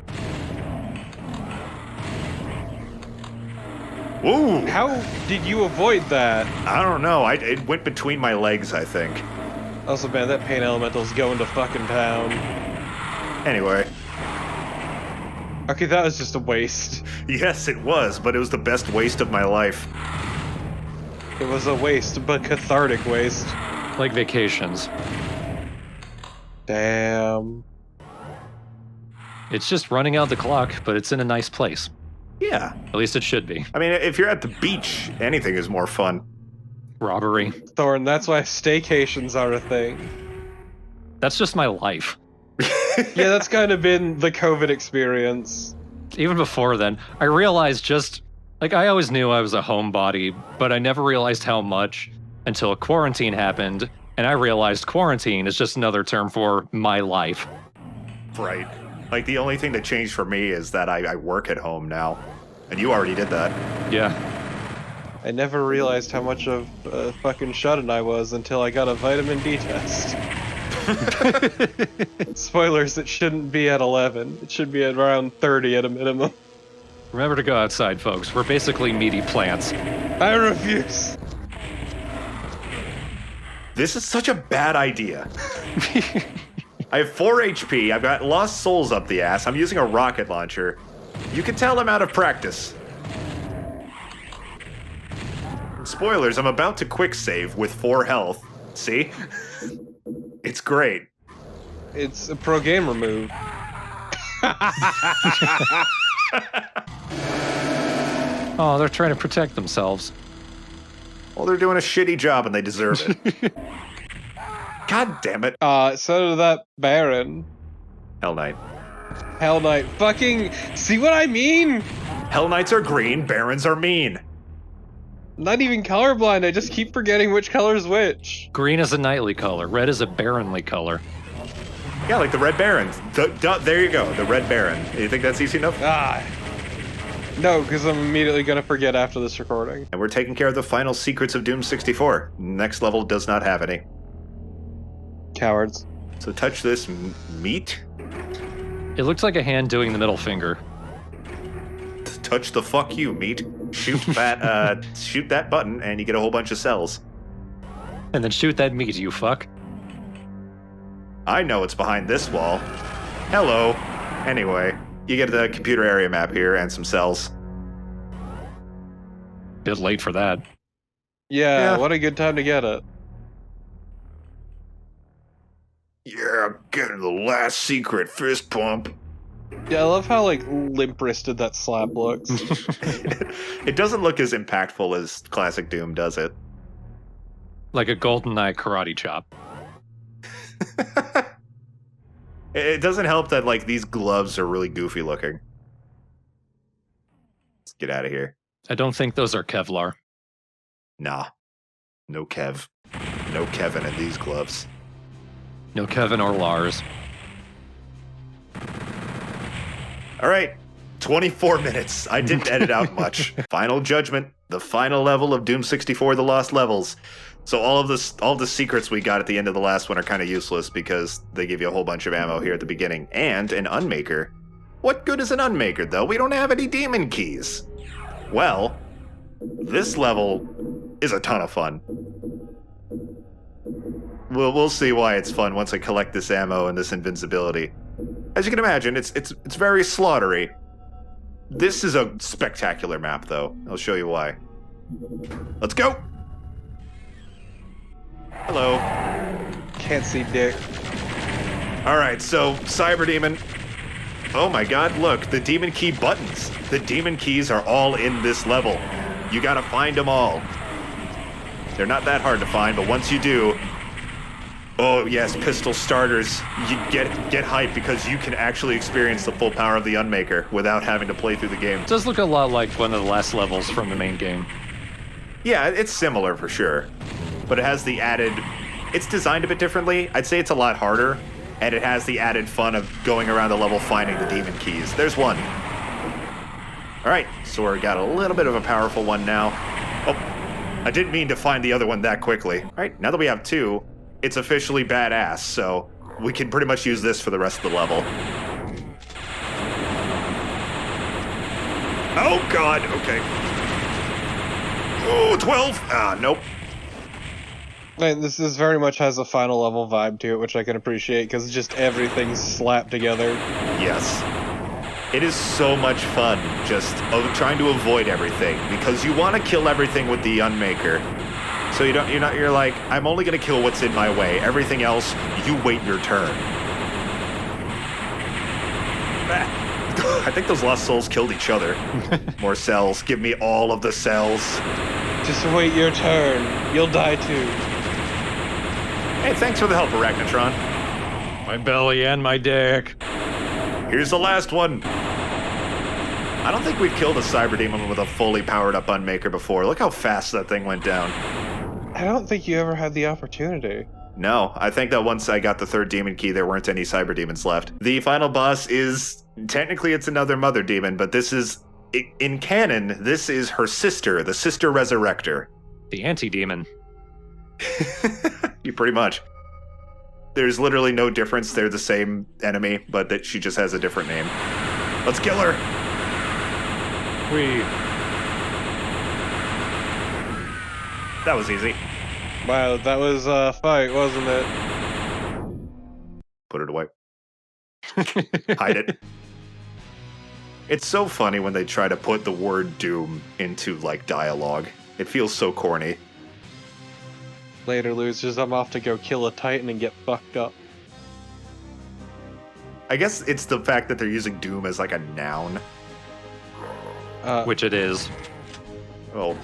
Ooh! How did you avoid that? I don't know. It went between my legs, I think. Also, man, that pain elemental's going to fucking town. Anyway. Okay, that was just a waste. Yes, it was, but it was the best waste of my life. It was a waste, but cathartic waste. Like vacations. Damn. It's just running out the clock, but it's in a nice place. Yeah. At least it should be. I mean, if you're at the beach, anything is more fun. Robbery. Thorn, that's why staycations are a thing. That's just my life. Yeah, that's kind of been the COVID experience. Even before then, I realized I always knew I was a homebody, but I never realized how much until quarantine happened, and I realized quarantine is just another term for my life. Right. Like, the only thing that changed for me is that I work at home now. And you already did that. Yeah. I never realized how much of a fucking shut-in I was until I got a vitamin D test. Spoilers, it shouldn't be at 11. It should be at around 30 at a minimum. Remember to go outside, folks. We're basically meaty plants. I refuse. This is such a bad idea. I have 4 HP, I've got lost souls up the ass, I'm using a rocket launcher. You can tell I'm out of practice. Spoilers, I'm about to quick save with 4 health. See? It's great. It's a pro gamer move. Oh, they're trying to protect themselves. Well, they're doing a shitty job and they deserve it. God damn it. So did that Baron. Hell Knight. Hell Knight. Fucking, see what I mean? Hell Knights are green, Barons are mean. Not even colorblind, I just keep forgetting which color's which. Green is a knightly color. Red is a baronly color. Yeah, like the Red Baron. There you go, the Red Baron. You think that's easy enough? No, because I'm immediately going to forget after this recording. And we're taking care of the final secrets of Doom 64. Next level does not have any. Cowards. So touch this meat. It looks like a hand doing the middle finger. Touch the fuck you meat. Shoot that shoot that button and you get a whole bunch of cells. And then shoot that meat, you fuck. I know what's behind this wall. Hello. Anyway, you get the computer area map here and some cells. Bit late for that. Yeah, what a good time to get it. Yeah, I'm getting the last secret fist pump. Yeah, I love how, like, limp-wristed that slap looks. It doesn't look as impactful as classic Doom, does it? Like a GoldenEye karate chop. It doesn't help that, like, these gloves are really goofy looking. Let's get out of here. I don't think those are Kevlar. Nah. No Kev. No Kevin in these gloves. No Kevin or Lars. All right. 24 minutes. I didn't edit out much. Final Judgment. The final level of Doom 64, The Lost Levels. So all the secrets we got at the end of the last one are kind of useless because they give you a whole bunch of ammo here at the beginning. And an Unmaker. What good is an Unmaker, though? We don't have any demon keys. Well, this level is a ton of fun. We'll see why it's fun once I collect this ammo and this invincibility. As you can imagine, it's very slaughtery. This is a spectacular map, though. I'll show you why. Let's go! Hello. Can't see dick. Alright, so, Cyber Demon. Oh my god, look, the demon key buttons. The demon keys are all in this level. You gotta find them all. They're not that hard to find, but once you do, oh yes, pistol starters, you get hyped because you can actually experience the full power of the Unmaker without having to play through the game. It does look a lot like one of the last levels from the main game. Yeah, it's similar for sure, but it has the added, it's designed a bit differently. I'd say it's a lot harder, and it has the added fun of going around the level finding the demon keys. There's one. All right, so we got a little bit of a powerful one now. Oh, I didn't mean to find the other one that quickly. All right, now that we have two, it's officially badass, so we can pretty much use this for the rest of the level. Oh god, okay. Oh, 12! Ah, nope. Man, this very much has a final level vibe to it, which I can appreciate, because just everything's slapped together. Yes. It is so much fun just trying to avoid everything, because you want to kill everything with the Unmaker. So you're like, I'm only gonna kill what's in my way. Everything else, you wait your turn. I think those lost souls killed each other. More cells. Give me all of the cells. Just wait your turn. You'll die too. Hey, thanks for the help, Arachnotron. My belly and my dick. Here's the last one. I don't think we've killed a Cyber Demon with a fully powered up Unmaker before. Look how fast that thing went down. I don't think you ever had the opportunity. No, I think that once I got the third demon key, there weren't any Cyber Demons left. The final boss is, technically it's another Mother Demon, but this is, in canon, this is her sister, the Sister Resurrector. The anti-demon. You pretty much. There's literally no difference. They're the same enemy, but that she just has a different name. Let's kill her! That was easy. Wow, that was a fight, wasn't it? Put it away. Hide it. It's so funny when they try to put the word Doom into, like, dialogue. It feels so corny. Later, losers, I'm off to go kill a Titan and get fucked up. I guess it's the fact that they're using Doom as, like, a noun. Which it is. Oh.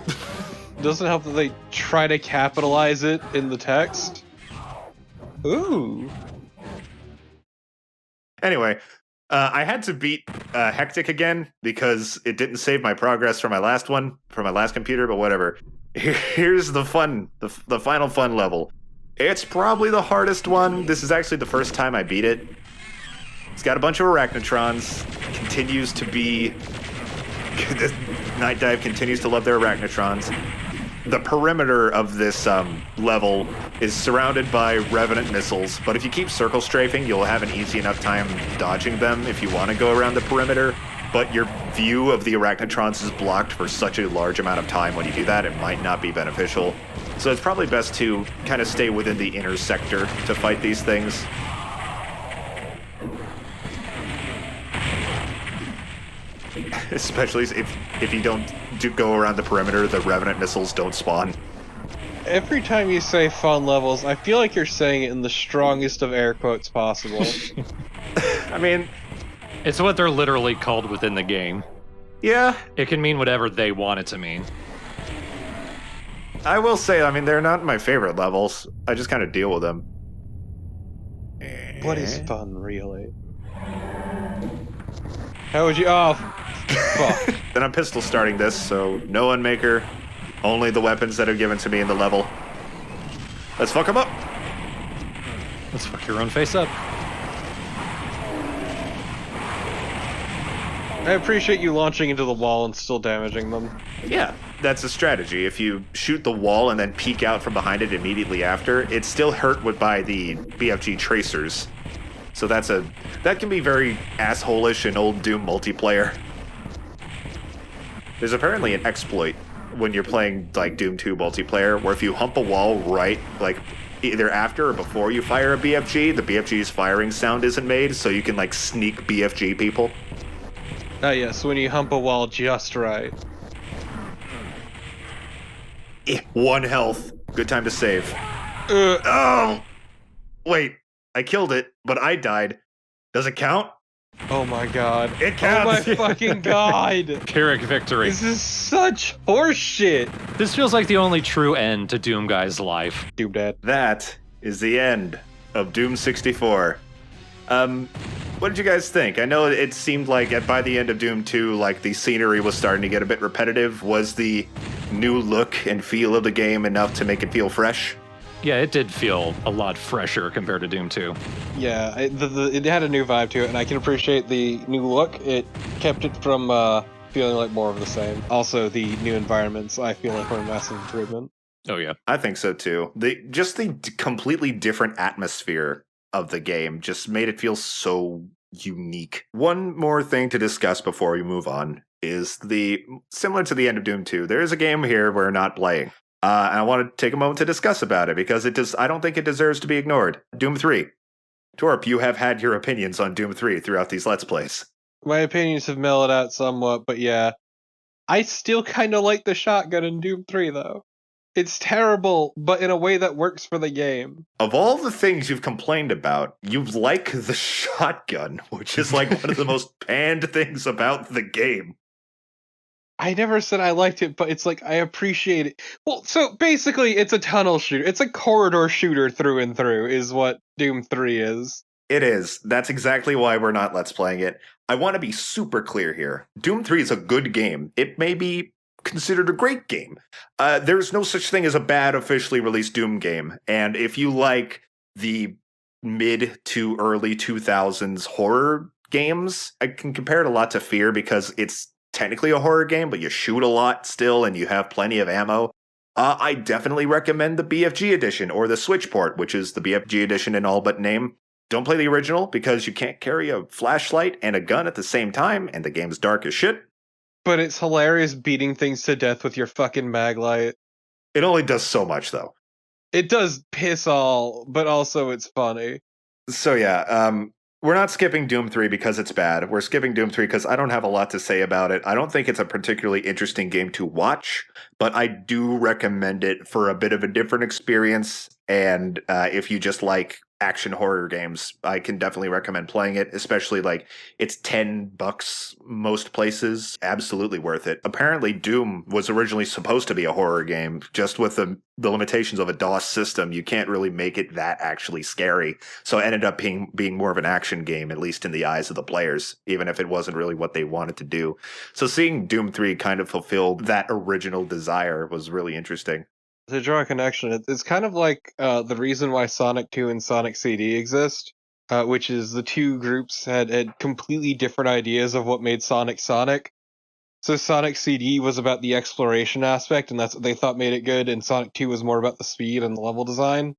Doesn't help that they try to capitalize it in the text. Ooh. Anyway, I had to beat Hectic again because it didn't save my progress from my last one, from my last computer, but whatever. Here's the fun, the final fun level. It's probably the hardest one. This is actually the first time I beat it. It's got a bunch of Arachnotrons. Continues to be... The Night Dive continues to love their Arachnotrons. The perimeter of this level is surrounded by Revenant missiles, but if you keep circle strafing, you'll have an easy enough time dodging them if you want to go around the perimeter. But your view of the Arachnotrons is blocked for such a large amount of time when you do that, it might not be beneficial. So it's probably best to kind of stay within the inner sector to fight these things. Especially if you don't go around the perimeter, the Revenant missiles don't spawn. Every time you say fun levels, I feel like you're saying it in the strongest of air quotes possible. I mean... It's what they're literally called within the game. Yeah. It can mean whatever they want it to mean. I will say, I mean, they're not my favorite levels. I just kind of deal with them. What is fun, really? How would you... Oh, fuck. Then I'm pistol starting this, so no Unmaker. Only the weapons that are given to me in the level. Let's fuck them up. Let's fuck your own face up. I appreciate you launching into the wall and still damaging them. Yeah, that's a strategy. If you shoot the wall and then peek out from behind it immediately after, it's still hurt by the BFG tracers. So that can be very asshole-ish in old Doom multiplayer. There's apparently an exploit when you're playing like Doom 2 multiplayer, where if you hump a wall right, like either after or before you fire a BFG, the BFG's firing sound isn't made, so you can like sneak BFG people. Ah, yes, when you hump a wall just right. 1 health. Good time to save. Oh! Wait, I killed it, but I died. Does it count? Oh my god. It Oh my counts. fucking god. Pyrrhic victory. This is such horseshit. This feels like the only true end to Doom Guy's life. Doom Dad. That is the end of Doom 64. What did you guys think? I know it seemed like by the end of Doom 2, like the scenery was starting to get a bit repetitive. Was the new look and feel of the game enough to make it feel fresh? Yeah, it did feel a lot fresher compared to Doom 2. Yeah, it had a new vibe to it, and I can appreciate the new look. It kept it from feeling like more of the same. Also, the new environments, I feel like, were a massive improvement. Oh, yeah. I think so too. The completely different atmosphere of the game just made it feel so unique. One more thing to discuss before we move on is similar to the end of Doom 2, there is a game here we're not playing. And I want to take a moment to discuss about it because I don't think it deserves to be ignored. Doom 3. Torp, you have had your opinions on Doom 3 throughout these Let's Plays. My opinions have mellowed out somewhat, but yeah. I still kind of like the shotgun in Doom 3, though. It's terrible, but in a way that works for the game. Of all the things you've complained about, you like the shotgun, which is like one of the most panned things about the game. I never said I liked it, but it's like, I appreciate it. Well, so basically, it's a tunnel shooter. It's a corridor shooter through and through, is what Doom 3 is. It is. That's exactly why we're not Let's Playing it. I want to be super clear here. Doom 3 is a good game. It may be considered a great game. There's no such thing as a bad officially released Doom game. And if you like the mid to early 2000s horror games, I can compare it a lot to Fear because it's technically a horror game, but you shoot a lot still and you have plenty of ammo. I definitely recommend the BFG edition or the Switch port, which is the BFG edition in all but name. Don't play the original because you can't carry a flashlight and a gun at the same time, and the game's dark as shit. But it's hilarious beating things to death with your fucking mag light. It only does so much, though. It does piss all, but also it's funny. So yeah, we're not skipping Doom 3 because it's bad. We're skipping Doom 3 because I don't have a lot to say about it. I don't think it's a particularly interesting game to watch, but I do recommend it for a bit of a different experience. And if you just like action horror games, I can definitely recommend playing it, especially like it's $10 most places. Absolutely worth it. Apparently Doom was originally supposed to be a horror game. Just with the limitations of a DOS system, you can't really make it that actually scary. So it ended up being more of an action game, at least in the eyes of the players, even if it wasn't really what they wanted to do. So seeing Doom 3 kind of fulfill that original desire was really interesting. To draw a connection, it's kind of like the reason why Sonic 2 and Sonic CD exist, which is the two groups had completely different ideas of what made Sonic Sonic. So Sonic CD was about the exploration aspect, and that's what they thought made it good, and Sonic 2 was more about the speed and the level design,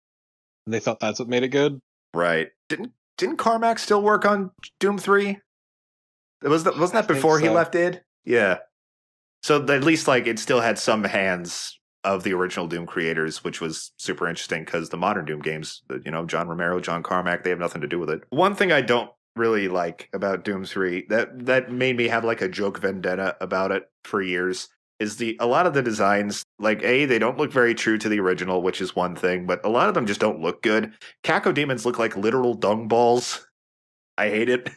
and they thought that's what made it good. Right. Didn't Carmack still work on Doom 3? Wasn't that before he left id? Yeah. So at least like it still had some hands of the original Doom creators, which was super interesting because the modern Doom games, John Romero, John Carmack, they have nothing to do with it. One thing I don't really like about Doom 3 that made me have like a joke vendetta about it for years is a lot of the designs, like they don't look very true to the original, which is one thing, but a lot of them just don't look good. Cacodemons look like literal dung balls. I hate it.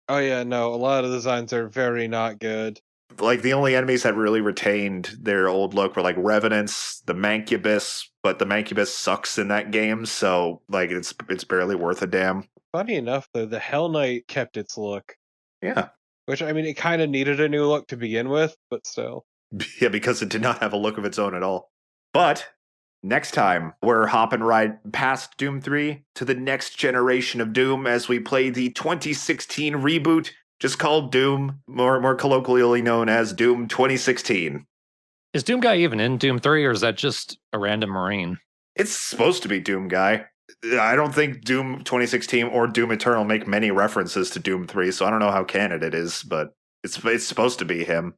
Oh yeah, no, a lot of the designs are very not good. Like the only enemies that really retained their old look were like Revenants, the Mancubus, but the Mancubus sucks in that game, so like it's barely worth a damn. Funny enough, though, the Hell Knight kept its look. Yeah. Which, I mean, it kind of needed a new look to begin with, but still. Yeah, because it did not have a look of its own at all. But next time, we're hopping right past Doom 3 to the next generation of Doom as we play the 2016 reboot, just called Doom, more colloquially known as Doom 2016. Is Doom Guy even in Doom 3, or is that just a random Marine? It's supposed to be Doom Guy. I don't think Doom 2016 or Doom Eternal make many references to Doom 3, so I don't know how canon it is, but it's supposed to be him.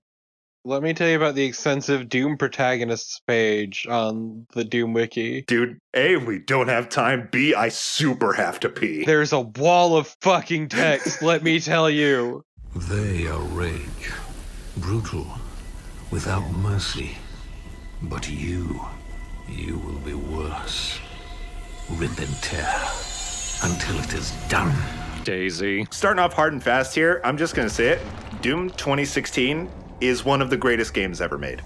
Let me tell you about the extensive Doom protagonists page on the Doom Wiki. Dude, A, we don't have time. B, I super have to pee. There's a wall of fucking text, let me tell you. They are rage, brutal, without mercy. But you will be worse. Rip and tear until it is done. Daisy. Starting off hard and fast here, I'm just going to say it. Doom 2016 is one of the greatest games ever made.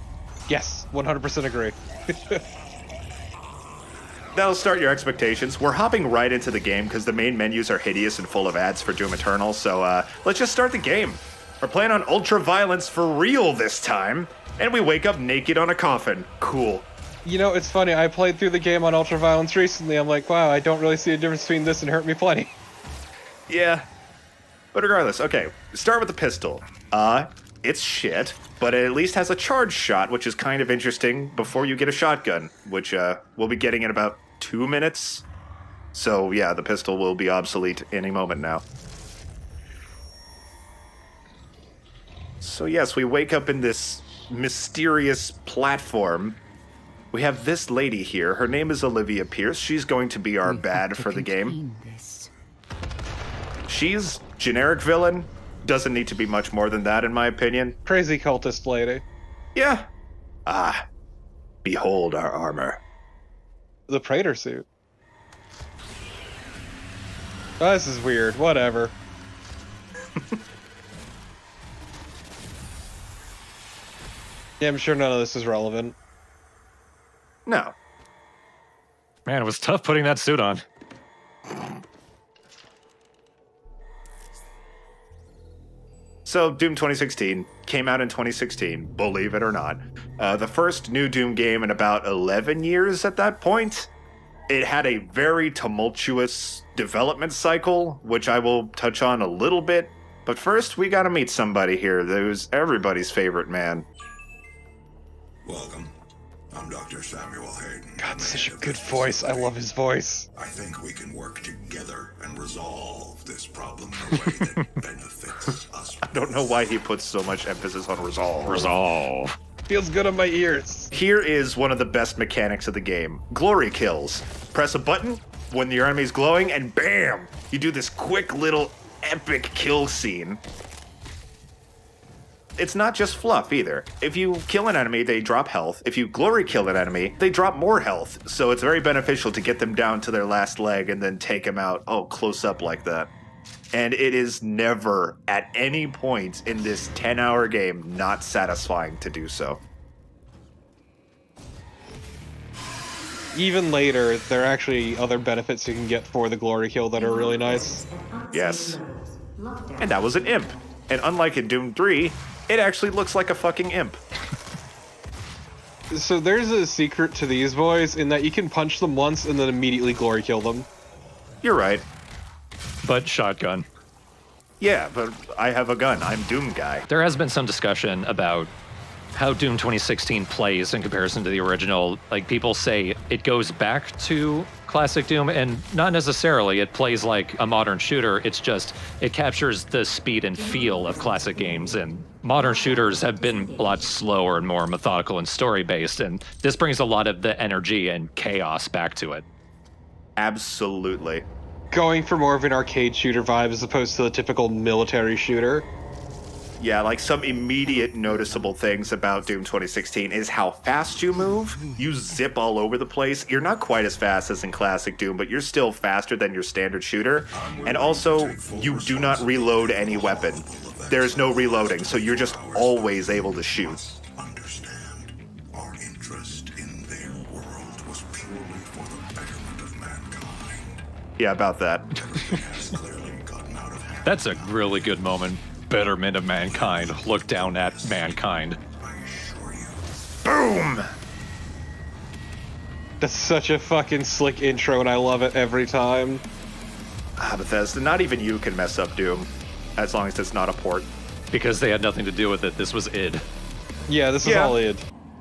Yes, 100% agree. That'll start your expectations. We're hopping right into the game because the main menus are hideous and full of ads for Doom Eternal, so let's just start the game. We're playing on ultra violence for real this time, and we wake up naked on a coffin. Cool. You know, it's funny, I played through the game on ultraviolence recently. I'm like, wow, I don't really see a difference between this and Hurt Me Plenty. Yeah. But regardless, okay, start with the pistol. It's shit, but it at least has a charge shot, which is kind of interesting before you get a shotgun, which we'll be getting in about 2 minutes. So yeah, the pistol will be obsolete any moment now. So yes, we wake up in this mysterious platform. We have this lady here. Her name is Olivia Pierce. She's going to be our bad for the game. She's generic villain. Doesn't need to be much more than that, in my opinion. Crazy cultist lady. Yeah. Behold our armor. The Praetor suit. Oh, this is weird. Whatever. Yeah, I'm sure none of this is relevant. No. Man, it was tough putting that suit on. So, Doom 2016 came out in 2016, believe it or not. The first new Doom game in about 11 years at that point. It had a very tumultuous development cycle, which I will touch on a little bit. But first, we gotta meet somebody here who's everybody's favorite man. Welcome. I'm Dr. Samuel Hayden. God, such a good voice. I love his voice. I think we can work together and resolve this problem in a way that benefits us. I don't know why he puts so much emphasis on resolve. Resolve. Feels good on my ears. Here is one of the best mechanics of the game. Glory kills. Press a button when your enemy's glowing, and bam! You do this quick little epic kill scene. It's not just fluff either. If you kill an enemy, they drop health. If you glory kill an enemy, they drop more health. So it's very beneficial to get them down to their last leg and then take them out, close up like that. And it is never, at any point in this 10-hour game, not satisfying to do so. Even later, there are actually other benefits you can get for the glory kill that are really nice. Yes. And that was an imp. And unlike in Doom 3, it actually looks like a fucking imp. So there's a secret to these boys in that you can punch them once and then immediately glory kill them. You're right. But shotgun. Yeah, but I have a gun. I'm Doom guy. There has been some discussion about how Doom 2016 plays in comparison to the original. Like, people say it goes back to classic Doom, and not necessarily. It plays like a modern shooter. It's just, it captures the speed and feel of classic games, and modern shooters have been a lot slower and more methodical and story-based, and this brings a lot of the energy and chaos back to it. Absolutely. Going for more of an arcade shooter vibe as opposed to the typical military shooter. Yeah, like some immediate noticeable things about Doom 2016 is how fast you move. You zip all over the place. You're not quite as fast as in classic Doom, but you're still faster than your standard shooter. And also, you do not reload any weapon. There's no reloading, so you're just always able to shoot. Understand, our interest in their world was purely for the betterment of mankind. Yeah, about that. It has clearly gotten out of hand. That's a really good moment. Betterment of mankind. Look down at mankind. I assure you. Boom! That's such a fucking slick intro and I love it every time. Bethesda, not even you can mess up Doom, as long as it's not a port. Because they had nothing to do with it. This was id. Yeah, this is Yeah. all id.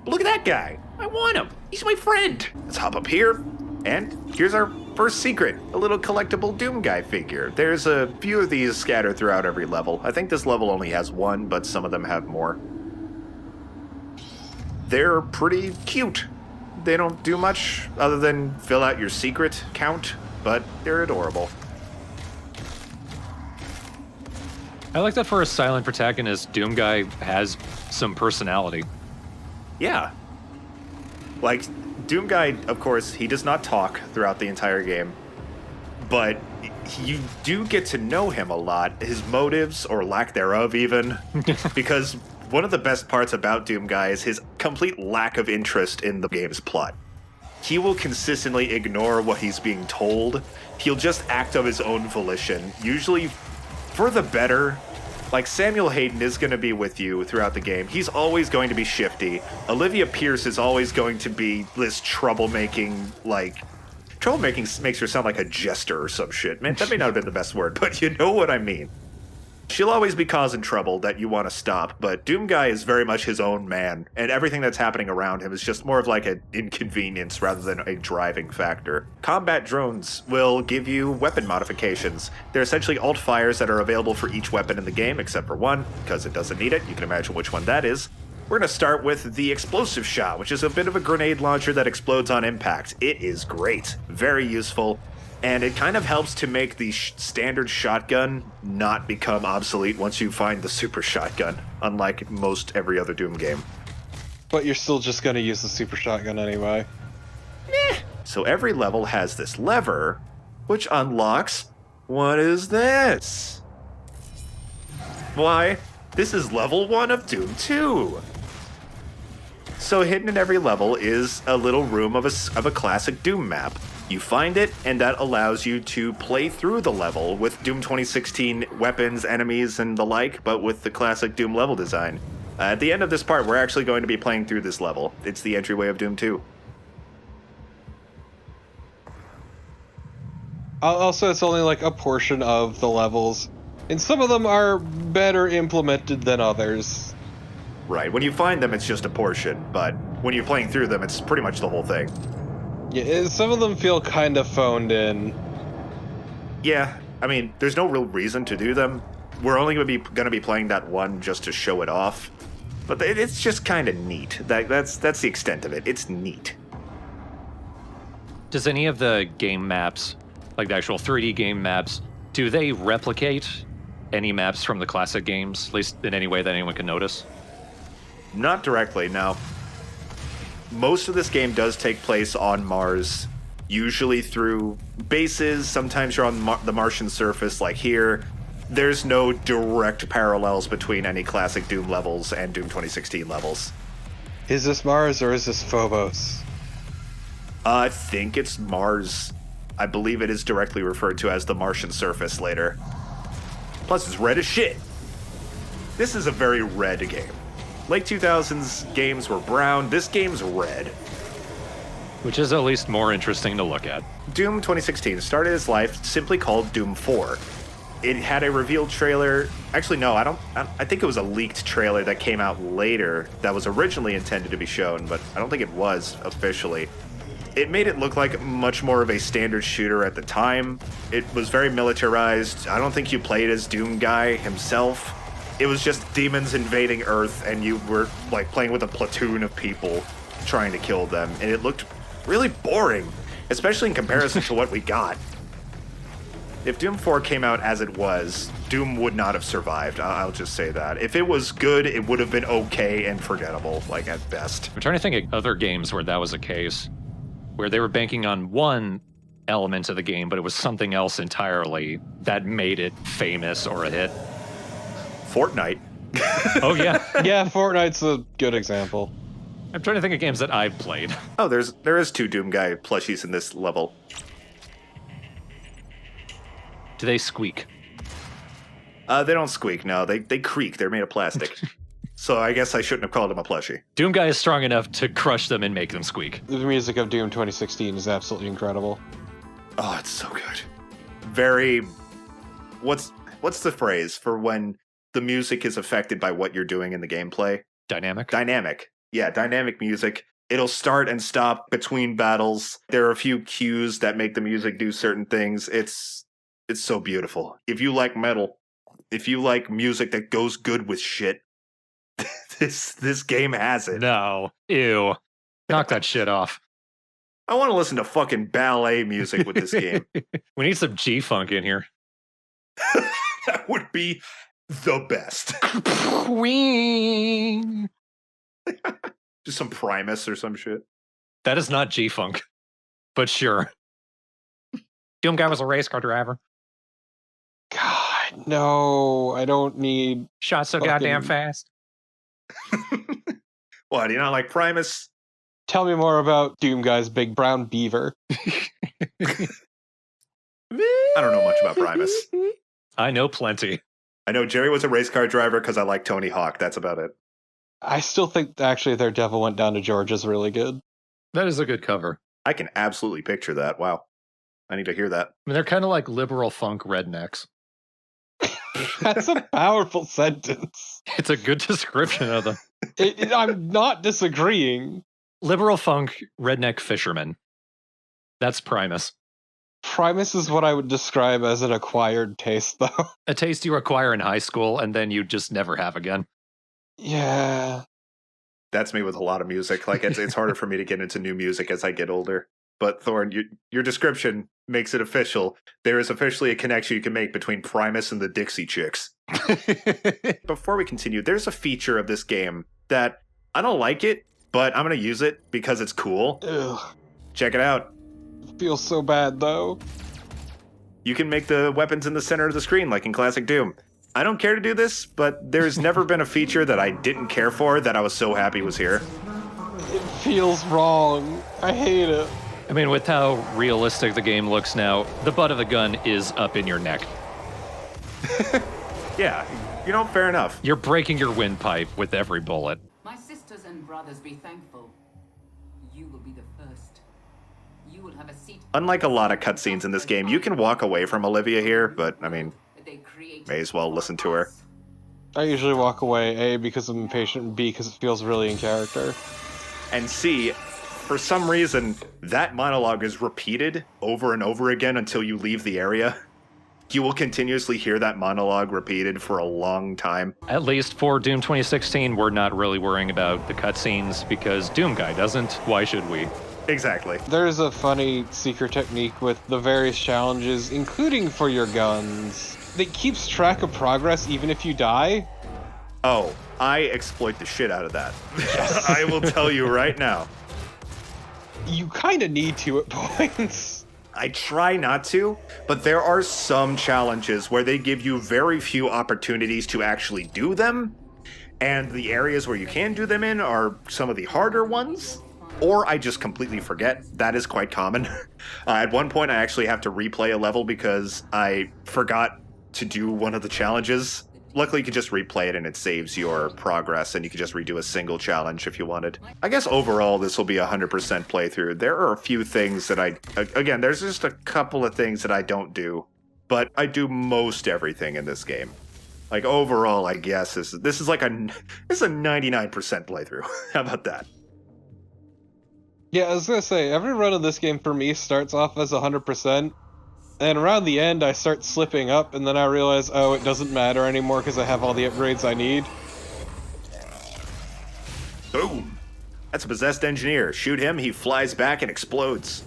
Look at that guy. I want him. He's my friend. Let's hop up here. And here's our first secret, a little collectible Doom guy figure. There's a few of these scattered throughout every level. I think this level only has one, but some of them have more. They're pretty cute. They don't do much other than fill out your secret count, but they're adorable. I like that for a silent protagonist, Doom Guy has some personality. Yeah. Like, Doom Guy, of course, he does not talk throughout the entire game, but you do get to know him a lot, his motives, or lack thereof even, because one of the best parts about Doom Guy is his complete lack of interest in the game's plot. He will consistently ignore what he's being told. He'll just act of his own volition, usually for the better. Like, Samuel Hayden is going to be with you throughout the game. He's always going to be shifty. Olivia Pierce is always going to be this troublemaking, like... Troublemaking makes her sound like a jester or some shit. Man, that may not have been the best word, but you know what I mean. She'll always be causing trouble that you want to stop, but Doom Guy is very much his own man, and everything that's happening around him is just more of like an inconvenience rather than a driving factor. Combat drones will give you weapon modifications. They're essentially alt fires that are available for each weapon in the game, except for one, because it doesn't need it. You can imagine which one that is. We're going to start with the explosive shot, which is a bit of a grenade launcher that explodes on impact. It is great, very useful. And it kind of helps to make the standard shotgun not become obsolete once you find the super shotgun, unlike most every other Doom game. But you're still just gonna use the super shotgun anyway. So every level has this lever, which unlocks... What is this? Why, this is level 1 of Doom 2. So hidden in every level is a little room of a classic Doom map. You find it, and that allows you to play through the level with Doom 2016 weapons, enemies, and the like, but with the classic Doom level design. At the end of this part, we're actually going to be playing through this level. It's the entryway of Doom 2. Also, it's only like a portion of the levels, and some of them are better implemented than others. Right, when you find them, it's just a portion, but when you're playing through them, it's pretty much the whole thing. Yeah, some of them feel kind of phoned in. Yeah, I mean, there's no real reason to do them. We're only going to be playing that one just to show it off. But it's just kind of neat. That's the extent of it. It's neat. Does any of the game maps, like the actual 3D game maps, do they replicate any maps from the classic games, at least in any way that anyone can notice? Not directly, no. Most of this game does take place on Mars, usually through bases. Sometimes you're on the Martian surface, like here. There's no direct parallels between any classic Doom levels and Doom 2016 levels. Is this Mars or is this Phobos? I think it's Mars. I believe it is directly referred to as the Martian surface later. Plus, it's red as shit. This is a very red game. Late 2000s games were brown. This game's red. Which is at least more interesting to look at. Doom 2016 started its life simply called Doom 4. It had a revealed trailer. Actually, no, I think it was a leaked trailer that came out later that was originally intended to be shown, but I don't think it was officially. It made it look like much more of a standard shooter at the time. It was very militarized. I don't think you played as Doom Guy himself. It was just demons invading Earth, and you were like playing with a platoon of people trying to kill them, and it looked really boring, especially in comparison to what we got. If Doom 4 came out as it was, Doom would not have survived. I'll just say that. If it was good, it would have been okay and forgettable, like at best. I'm trying to think of other games where that was the case, where they were banking on one element of the game, but it was something else entirely that made it famous or a hit. Fortnite. Oh, yeah. Yeah, Fortnite's a good example. I'm trying to think of games that I've played. Oh, there is 2 Doom Guy plushies in this level. Do they squeak? They don't squeak, no. They creak. They're made of plastic. So I guess I shouldn't have called them a plushie. Doom Guy is strong enough to crush them and make them squeak. The music of Doom 2016 is absolutely incredible. Oh, it's so good. Very... What's the phrase for when the music is affected by what you're doing in the gameplay? Dynamic? Dynamic. Yeah, dynamic music. It'll start and stop between battles. There are a few cues that make the music do certain things. It's so beautiful. If you like metal, if you like music that goes good with shit, this game has it. No. Ew. Knock that shit off. I want to listen to fucking ballet music with this game. We need some G-Funk in here. That would be the best. Just some Primus or some shit. That is not G-Funk, but sure. Doom Guy was a race car driver. No, I don't need. Shot so Fucking- goddamn fast. What, do you not like Primus? Tell me more about Doom Guy's big brown beaver. I don't know much about Primus. I know plenty. I know Jerry was a race car driver because I like Tony Hawk. That's about it. I still think actually their Devil Went Down to Georgia is really good. That is a good cover. I can absolutely picture that. Wow. I need to hear that. I mean, they're kind of like liberal funk rednecks. That's a powerful sentence. It's a good description of them. I'm not disagreeing. Liberal funk redneck fishermen. That's Primus. Primus is what I would describe as an acquired taste, though. A taste you acquire in high school and then you just never have again. Yeah. That's me with a lot of music. Like it's harder for me to get into new music as I get older. But Thorn, your description makes it official. There is officially a connection you can make between Primus and the Dixie Chicks. Before we continue, there's a feature of this game that I don't like it, but I'm going to use it because it's cool. Ugh. Check it out. It feels so bad, though. You can make the weapons in the center of the screen like in classic Doom. I don't care to do this, but there's never been a feature that I didn't care for that I was so happy was here. It feels wrong. I hate it. I mean, with how realistic the game looks now, the butt of the gun is up in your neck. Yeah, fair enough. You're breaking your windpipe with every bullet. My sisters and brothers, be thankful. You will be the first. You will have a seat. Unlike a lot of cutscenes in this game, you can walk away from Olivia here, but, I mean, They create may as well listen to her. I usually walk away, A, because I'm impatient, and B, because it feels really in character. And C, for some reason, that monologue is repeated over and over again until you leave the area. You will continuously hear that monologue repeated for a long time. At least for Doom 2016, we're not really worrying about the cutscenes because Doom Guy doesn't. Why should we? Exactly. There's a funny secret technique with the various challenges, including for your guns. It keeps track of progress even if you die. Oh, I exploit the shit out of that. I will tell you right now. You kind of need to at points. I try not to, but there are some challenges where they give you very few opportunities to actually do them, and the areas where you can do them in are some of the harder ones, or I just completely forget. That is quite common. At one point, I actually have to replay a level because I forgot to do one of the challenges. Luckily, you can just replay it and it saves your progress, and you can just redo a single challenge if you wanted. I guess overall, this will be a 100% playthrough. There are a few things that again, there's just a couple of things that I don't do, but I do most everything in this game. Like overall, I guess this is a 99% playthrough. How about that? Yeah, I was gonna say, every run of this game for me starts off as 100%, and around the end I start slipping up, and then I realize, oh, it doesn't matter anymore because I have all the upgrades I need. Boom! That's a possessed engineer. Shoot him, he flies back and explodes.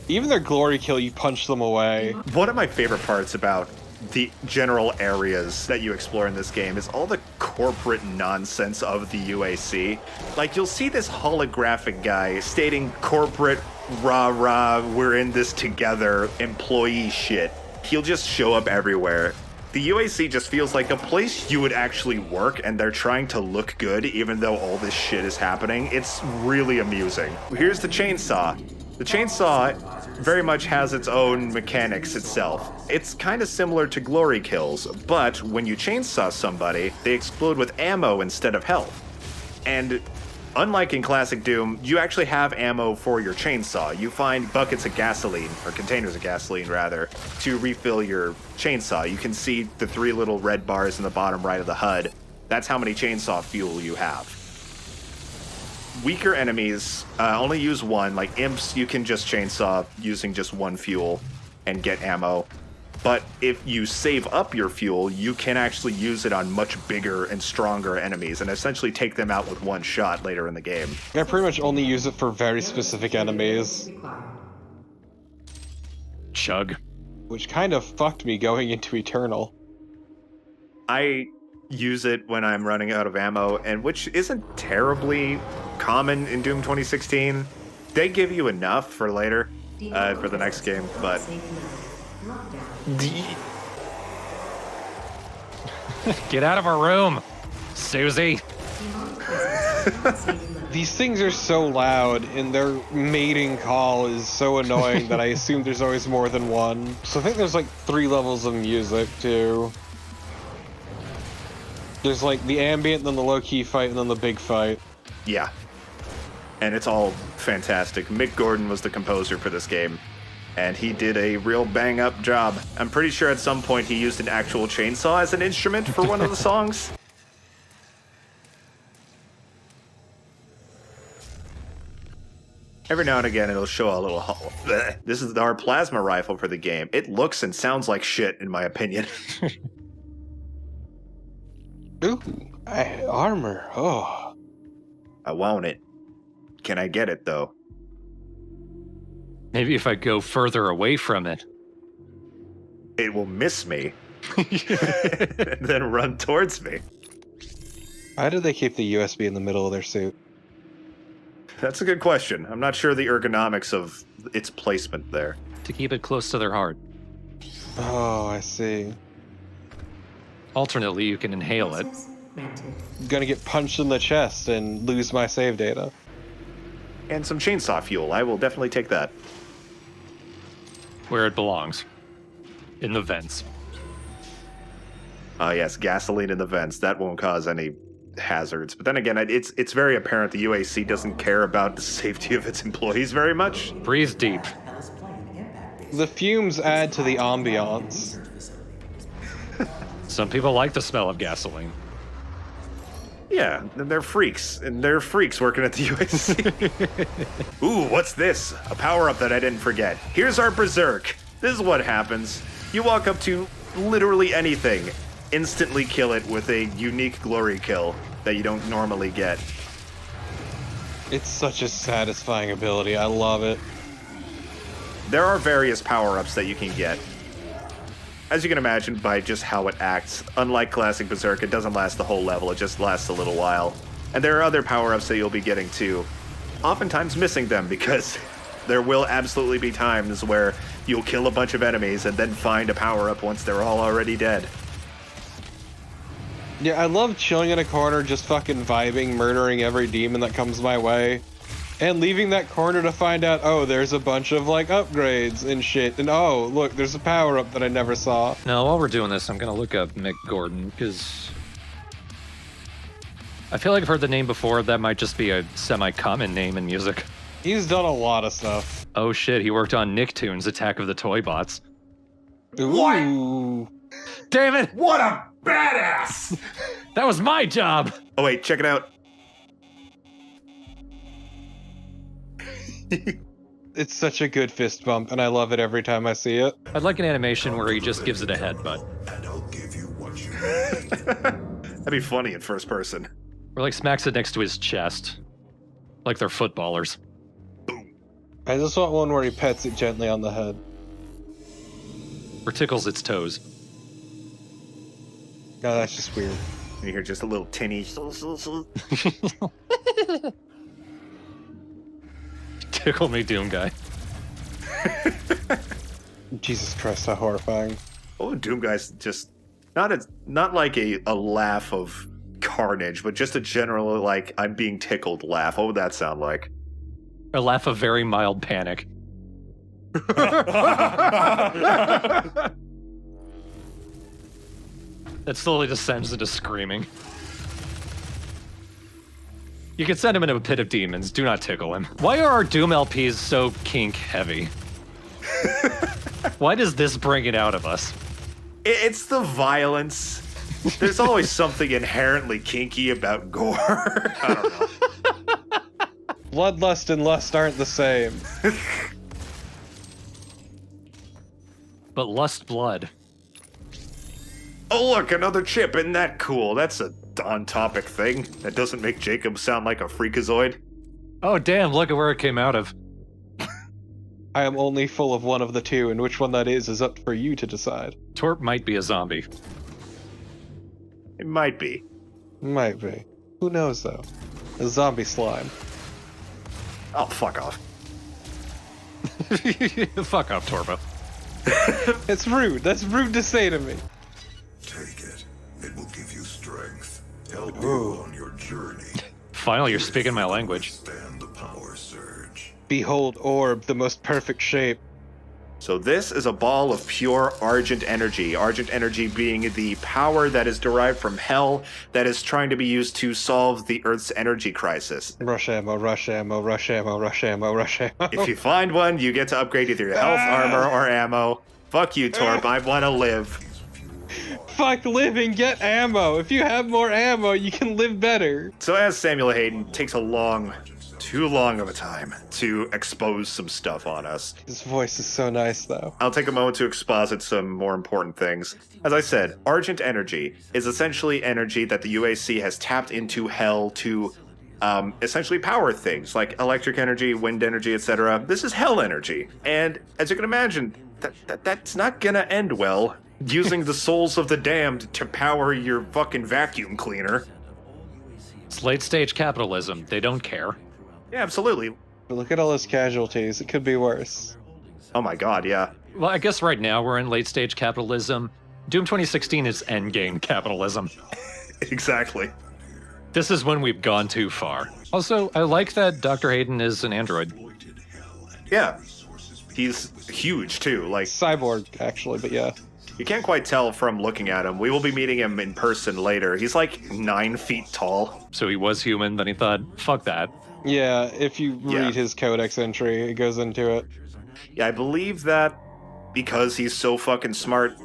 Even their glory kill, you punch them away. One of my favorite parts about the general areas that you explore in this game is all the corporate nonsense of the UAC. Like, you'll see this holographic guy stating corporate rah-rah, we're in this together, employee shit. He'll just show up everywhere. The UAC just feels like a place you would actually work, and they're trying to look good even though all this shit is happening. It's really amusing. Here's the chainsaw. The chainsaw very much has its own mechanics itself. It's kind of similar to glory kills, but when you chainsaw somebody, they explode with ammo instead of health. And unlike in classic Doom, you actually have ammo for your chainsaw. You find buckets of gasoline, or containers of gasoline rather, to refill your chainsaw. You can see the 3 little red bars in the bottom right of the HUD. That's how many chainsaw fuel you have. Weaker enemies only use one. Like imps, you can just chainsaw using just 1 fuel and get ammo. But if you save up your fuel, you can actually use it on much bigger and stronger enemies and essentially take them out with 1 shot later in the game. I pretty much only use it for very specific enemies. Chug. Which kind of fucked me going into Eternal. I use it when I'm running out of ammo, and which isn't terribly common in Doom 2016. They give you enough for later, for the next game, but Get out of our room, Susie. These things are so loud, and their mating call is so annoying that I assume there's always more than one. So I think there's like 3 levels of music, too. There's like the ambient, then the low-key fight, and then the big fight. Yeah. And it's all fantastic. Mick Gordon was the composer for this game, and he did a real bang-up job. I'm pretty sure at some point he used an actual chainsaw as an instrument for one of the songs. Every now and again, it'll show a little... This is our plasma rifle for the game. It looks and sounds like shit, in my opinion. Ooh, armor. Oh. I want it. Can I get it, though? Maybe if I go further away from it. It will miss me. And then run towards me. Why do they keep the USB in the middle of their suit? That's a good question. I'm not sure the ergonomics of its placement there. To keep it close to their heart. Oh, I see. Alternately, you can inhale it. I'm gonna get punched in the chest and lose my save data. And some chainsaw fuel. I will definitely take that. Where it belongs. In the vents. Yes, gasoline in the vents. That won't cause any hazards. But then again, it's very apparent the UAC doesn't care about the safety of its employees very much. Breathe deep. The fumes add to the ambiance. Some people like the smell of gasoline. Yeah, and they're freaks. And they're freaks working at the UAC. Ooh, what's this? A power-up that I didn't forget. Here's our Berserk. This is what happens. You walk up to literally anything, instantly kill it with a unique glory kill that you don't normally get. It's such a satisfying ability. I love it. There are various power-ups that you can get. As you can imagine by just how it acts, unlike classic Berserk, it doesn't last the whole level, it just lasts a little while. And there are other power-ups that you'll be getting too, oftentimes missing them because there will absolutely be times where you'll kill a bunch of enemies and then find a power-up once they're all already dead. Yeah, I love chilling in a corner, just fucking vibing, murdering every demon that comes my way. And leaving that corner to find out, oh, there's a bunch of, like, upgrades and shit. And, oh, look, there's a power-up that I never saw. Now, while we're doing this, I'm gonna look up Mick Gordon, because I feel like I've heard the name before. That might just be a semi-common name in music. He's done a lot of stuff. Oh shit, he worked on Nicktoons' Attack of the Toy Bots. Ooh. Damn it! What a badass! That was my job! Oh wait, check it out. It's such a good fist bump, and I love it every time I see it. I'd like an animation where he just gives it a headbutt. And I'll give you what you need. That'd be funny in first person. Or like smacks it next to his chest. Like they're footballers. I just want one where he pets it gently on the head. Or tickles its toes. No, that's just weird. And you hear just a little tinny. Tickle me, Doom guy. Jesus Christ, how horrifying. Oh, Doom Guy's just not like a laugh of carnage, but just a general like I'm being tickled laugh. What would that sound like? A laugh of very mild panic. That slowly descends into screaming. You can send him into a pit of demons. Do not tickle him. Why are our Doom LPs so kink heavy? Why does this bring it out of us? It's the violence. There's always something inherently kinky about gore. I don't know. Bloodlust and lust aren't the same. But lust blood. Oh look, another chip. Isn't that cool? That's a on-topic thing. That doesn't make Jacob sound like a freakazoid. Oh damn, look at where it came out of. I am only full of one of the two, and which one that is up for you to decide. Torp might be a zombie. It might be. Might be. Who knows, though? A zombie slime. Oh, fuck off. Fuck off, Torpo. It's rude. That's rude to say to me. Take it. It will give journey. Finally, you're speaking my language. Stand the power surge. Behold, orb, the most perfect shape. So this is a ball of pure Argent energy. Argent energy being the power that is derived from hell that is trying to be used to solve the Earth's energy crisis. Rush ammo, rush ammo, rush ammo, rush ammo, rush ammo. If you find one, you get to upgrade either your health, armor, or ammo. Fuck you, Torp. I want to live. Fuck living, get ammo. If you have more ammo, you can live better. So as Samuel Hayden takes too long of a time to expose some stuff on us. His voice is so nice, though. I'll take a moment to exposit some more important things. As I said, Argent energy is essentially energy that the UAC has tapped into hell to essentially power things like electric energy, wind energy, etc. This is hell energy. And as you can imagine, that's not gonna end well. Using the souls of the damned to power your fucking vacuum cleaner. It's late stage capitalism. They don't care. Yeah, absolutely. But look at all those casualties. It could be worse. Oh my god, yeah. Well, I guess right now we're in late stage capitalism. Doom 2016 is endgame capitalism. Exactly. This is when we've gone too far. Also, I like that Dr. Hayden is an android. Yeah. He's huge too. Like, Cyborg, actually, but yeah. you can't quite tell from looking at him. We will be meeting him in person later. He's like 9 feet tall. So he was human, then he thought, fuck that. Yeah, if you read Yeah. his codex entry, it goes into it. Yeah, I believe that because he's so fucking smart,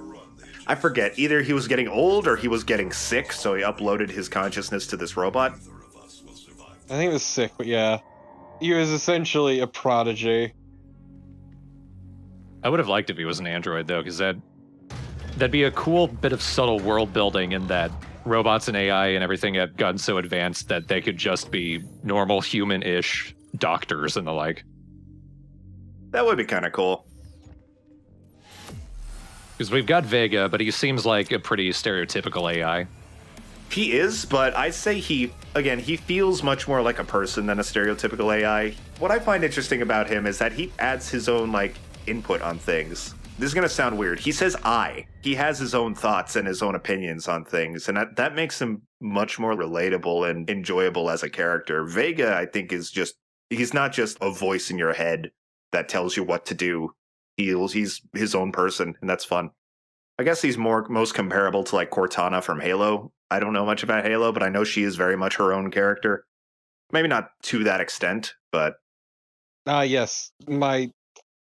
I forget, either he was getting old or he was getting sick, so he uploaded his consciousness to this robot. I think it was sick, but yeah. He was essentially a prodigy. I would have liked if he was an android, though, because that'd be a cool bit of subtle world building in that robots and AI and everything have gotten so advanced that they could just be normal human-ish doctors and the like. That would be kind of cool. Because we've got Vega, but he seems like a pretty stereotypical AI. He is, but I'd say he feels much more like a person than a stereotypical AI. What I find interesting about him is that he adds his own, input on things. This is going to sound weird. He says I. He has his own thoughts and his own opinions on things, and that makes him much more relatable and enjoyable as a character. Vega, I think, he's not just a voice in your head that tells you what to do. He's his own person, and that's fun. I guess he's most comparable to Cortana from Halo. I don't know much about Halo, but I know she is very much her own character. Maybe not to that extent, but... Yes, my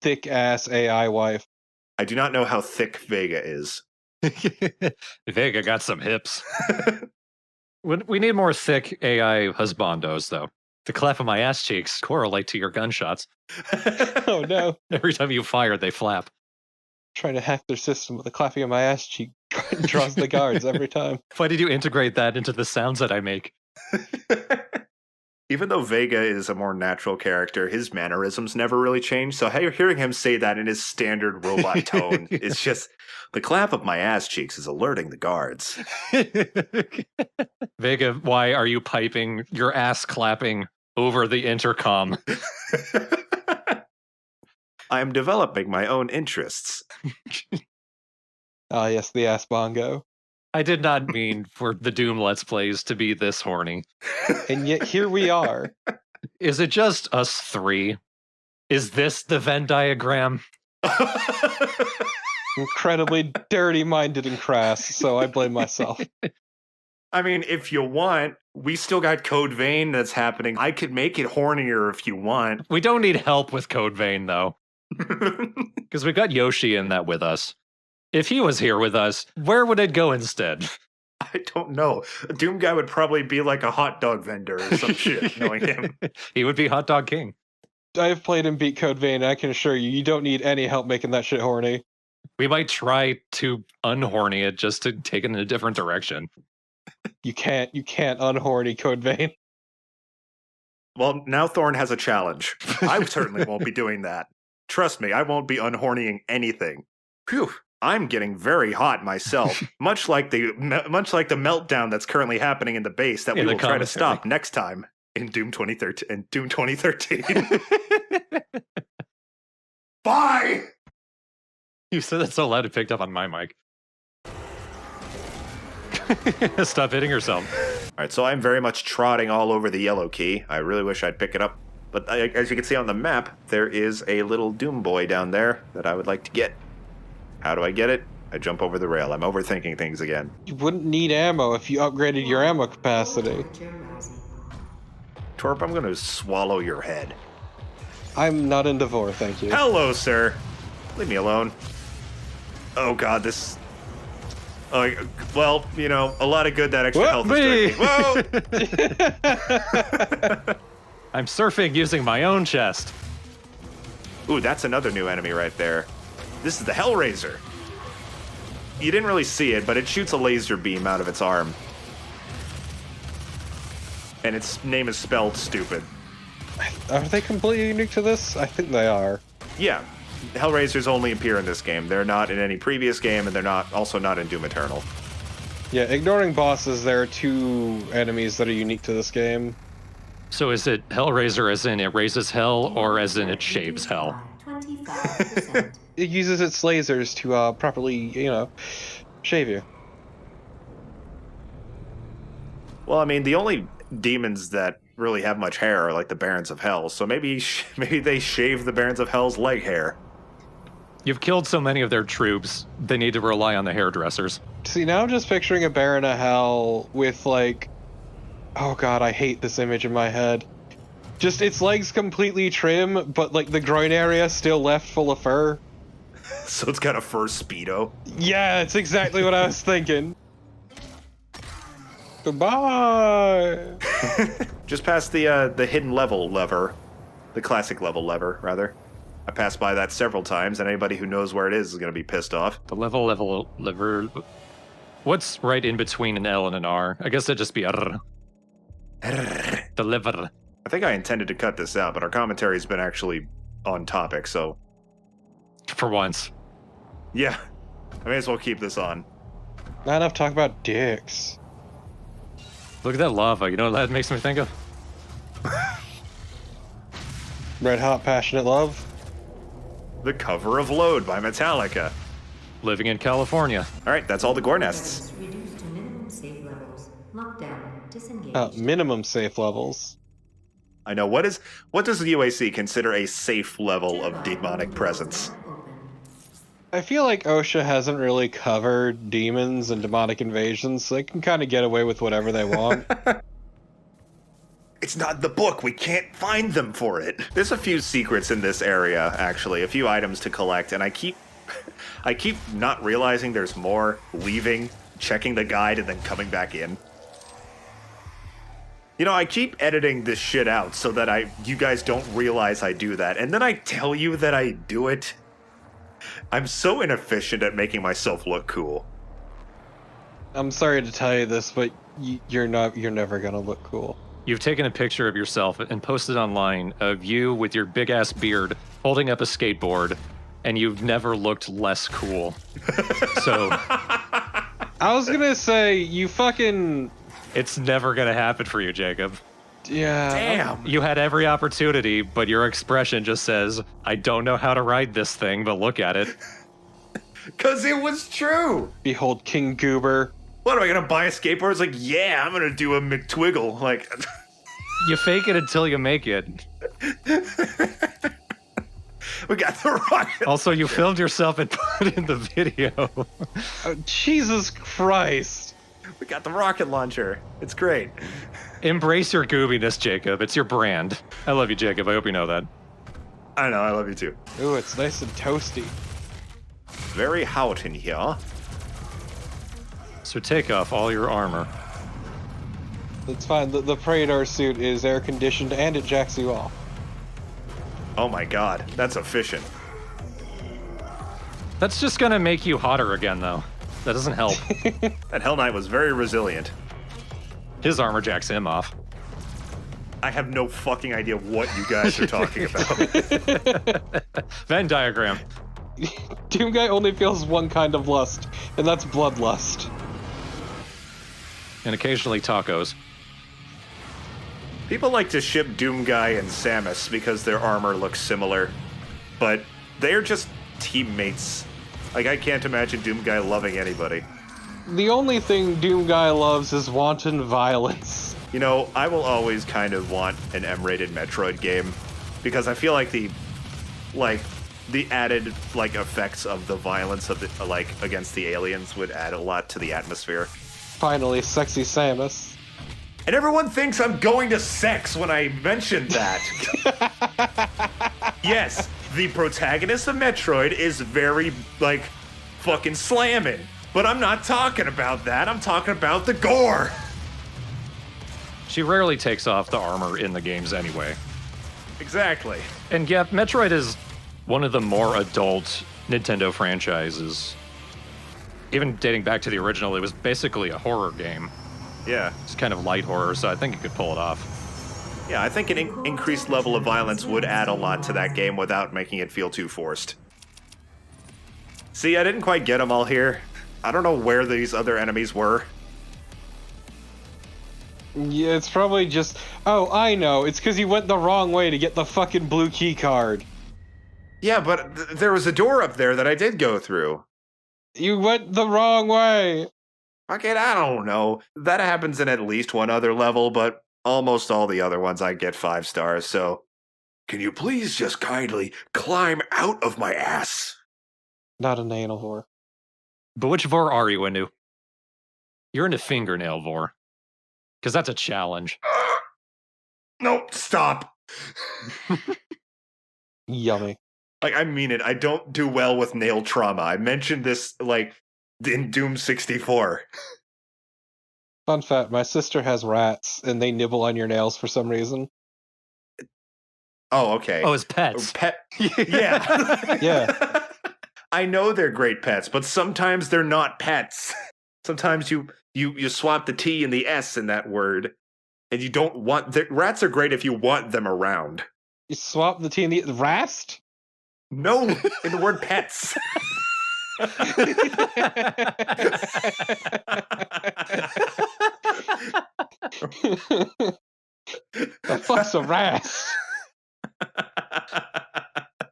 thick-ass AI wife. I do not know how thick Vega is. Vega got some hips. We need more thick AI husbandos, though. The clap of my ass cheeks correlate to your gunshots. Oh no. Every time you fire, they flap. Trying to hack their system with the clapping of my ass cheek draws the guards every time. Why did you integrate that into the sounds that I make? Even though Vega is a more natural character, his mannerisms never really change. So hearing him say that in his standard robot tone, it's just, the clap of my ass cheeks is alerting the guards. Vega, why are you piping your ass clapping over the intercom? I am developing my own interests. Ah, yes, the ass bongo. I did not mean for the Doom Let's Plays to be this horny. And yet here we are. Is it just us three? Is this the Venn diagram? Incredibly dirty-minded and crass, so I blame myself. I mean, if you want, we still got Code Vein that's happening. I could make it hornier if you want. We don't need help with Code Vein, though. Because we've got Yoshi in that with us. If he was here with us, where would it go instead? I don't know. Doom Guy would probably be like a hot dog vendor or some shit, knowing him. He would be Hot Dog King. I've played and beat Code Vein, and I can assure you, you don't need any help making that shit horny. We might try to unhorny it just to take it in a different direction. You can't unhorny Code Vein. Well, now Thorn has a challenge. I certainly won't be doing that. Trust me, I won't be unhornying anything. Phew. I'm getting very hot myself, much like the meltdown that's currently happening in the base that we will try to stop next time in Doom 2013. Bye. You said that so loud it picked up on my mic. Stop hitting yourself. Alright, so I'm very much trotting all over the yellow key. I really wish I'd pick it up. But as you can see on the map, there is a little Doom boy down there that I would like to get. How do I get it? I jump over the rail. I'm overthinking things again. You wouldn't need ammo if you upgraded your ammo capacity. Torp, I'm going to swallow your head. I'm not in Devore, thank you. Hello, sir. Leave me alone. Oh god, this... Oh, well, you know, a lot of good that extra health is doing. Whoa! I'm surfing using my own chest. Ooh, that's another new enemy right there. This is the Hellraiser. You didn't really see it, but it shoots a laser beam out of its arm. And its name is spelled stupid. Are they completely unique to this? I think they are. Yeah, Hellraisers only appear in this game. They're not in any previous game, and they're also not in Doom Eternal. Yeah, ignoring bosses, there are 2 enemies that are unique to this game. So is it Hellraiser as in it raises hell, or as in it shaves hell? 25%. It uses its lasers to properly, you know, shave you. Well, I mean, the only demons that really have much hair are like the Barons of Hell, so maybe they shave the Barons of Hell's leg hair. You've killed so many of their troops, they need to rely on the hairdressers. See, now I'm just picturing a Baron of Hell with, like... Oh god, I hate this image in my head. Just its legs completely trim, but, like, the groin area still left full of fur. So it's got a fur Speedo. Yeah, it's exactly what I was thinking. Goodbye! Just past the hidden level lever. The classic level lever, rather. I passed by that several times, and anybody who knows where it is going to be pissed off. The lever... What's right in between an L and an R? I guess it'd just be R. The liver. I think I intended to cut this out, but our commentary's been actually on topic, so... For once. Yeah, I may as well keep this on. Not enough talk about dicks. Look at that lava, you know what that makes me think of? Red Hot Passionate Love. The cover of Load by Metallica. Living in California. Alright, that's all the gore nests. Reduced to minimum safe levels. Lockdown. Disengaged. Minimum safe levels. I know, what does the UAC consider a safe level of demonic presence? I feel like OSHA hasn't really covered demons and demonic invasions, so they can kind of get away with whatever they want. It's not in the book, we can't find them for it. There's a few secrets in this area, actually, a few items to collect, and I keep not realizing there's more, leaving, checking the guide, and then coming back in. You know, I keep editing this shit out so that you guys don't realize I do that, and then I tell you that I do it. I'm so inefficient at making myself look cool. I'm sorry to tell you this, but you're never gonna look cool. You've taken a picture of yourself and posted online of you with your big-ass beard holding up a skateboard, and you've never looked less cool. So... I was gonna say, you fucking... It's never gonna happen for you, Jacob. Yeah. Damn! You had every opportunity, but your expression just says, I don't know how to ride this thing, but look at it. Because it was true! Behold King Goober. What, am I gonna buy a skateboard? It's like, yeah, I'm gonna do a McTwiggle. Like... You fake it until you make it. We got the rocket. Also, you filmed yourself and put it in the video. Oh, Jesus Christ. We got the rocket launcher. It's great. Embrace your goobiness, Jacob. It's your brand. I love you, Jacob. I hope you know that. I know, I love you too. Ooh, it's nice and toasty. Very hot in here. So take off all your armor. It's fine. The Praetor suit is air conditioned and it jacks you off. Oh my god, that's efficient. That's just gonna make you hotter again, though. That doesn't help. That Hell Knight was very resilient. His armor jacks him off. I have no fucking idea what you guys are talking about. Venn diagram. Doom Guy only feels one kind of lust, and that's bloodlust. And occasionally tacos. People like to ship Doom Guy and Samus because their armor looks similar, but they're just teammates. Like, I can't imagine Doom Guy loving anybody. The only thing Doom Guy loves is wanton violence. You know, I will always kind of want an M-rated Metroid game because I feel like the added effects of the violence of the against the aliens would add a lot to the atmosphere. Finally, sexy Samus. And everyone thinks I'm going to sex when I mention that. Yes, the protagonist of Metroid is very, fucking slamming. But I'm not talking about that. I'm talking about the gore. She rarely takes off the armor in the games anyway. Exactly. And yeah, Metroid is one of the more adult Nintendo franchises. Even dating back to the original, it was basically a horror game. Yeah. It's kind of light horror, so I think it could pull it off. Yeah, I think an increased level of violence would add a lot to that game without making it feel too forced. See, I didn't quite get them all here. I don't know where these other enemies were. Yeah, it's probably just... Oh, I know. It's because you went the wrong way to get the fucking blue key card. Yeah, but there was a door up there that I did go through. You went the wrong way. Okay, I don't know. That happens in at least one other level, but almost all the other ones I get 5 stars, so... Can you please just kindly climb out of my ass? Not an anal whore. But which vor are you into? You're into fingernail vor. Because that's a challenge. No, stop. Yummy. I mean it. I don't do well with nail trauma. I mentioned this, in Doom 64. Fun fact, my sister has rats, and they nibble on your nails for some reason. Oh, okay. Oh, as pets. Yeah. Yeah. I know they're great pets, but sometimes they're not pets. Sometimes you swap the T and the S in that word, and you don't want... Rats are great if you want them around. You swap the T and the... Rast? No, in the word pets. The fuck's a rast?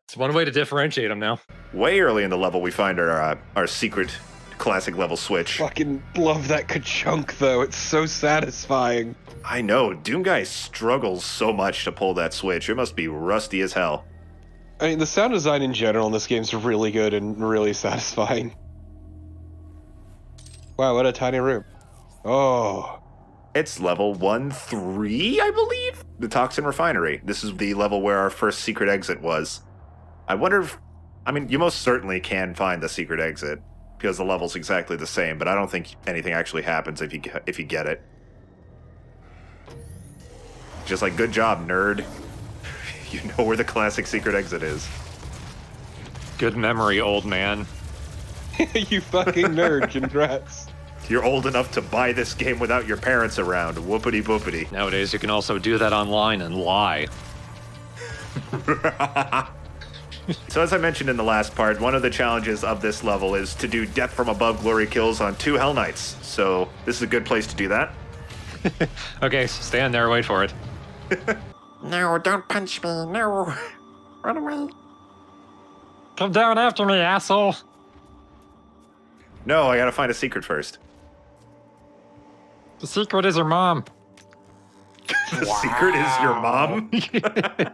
It's one way to differentiate them now. Way early in the level, we find our secret classic level switch. Fucking love that ka-chunk, though. It's so satisfying. I know, Doom Guy struggles so much to pull that switch. It must be rusty as hell. I mean, the sound design in general in this game is really good and really satisfying. Wow, what a tiny room. Oh. It's level 1-3, I believe? The Toxin Refinery. This is the level where our first secret exit was. I wonder if... I mean, you most certainly can find the secret exit, because the level's exactly the same, but I don't think anything actually happens if you get it. Just good job, nerd. You know where the classic secret exit is. Good memory, old man. You fucking nerd, congrats. You're old enough to buy this game without your parents around. Whoopity boopity. Nowadays, you can also do that online and lie. So as I mentioned in the last part, one of the challenges of this level is to do death from above glory kills on 2 Hell Knights. So this is a good place to do that. Okay, stand there, wait for it. No, don't punch me. No. Run away. Come down after me, asshole. No, I gotta find a secret first. The secret is her mom. The secret is your mom?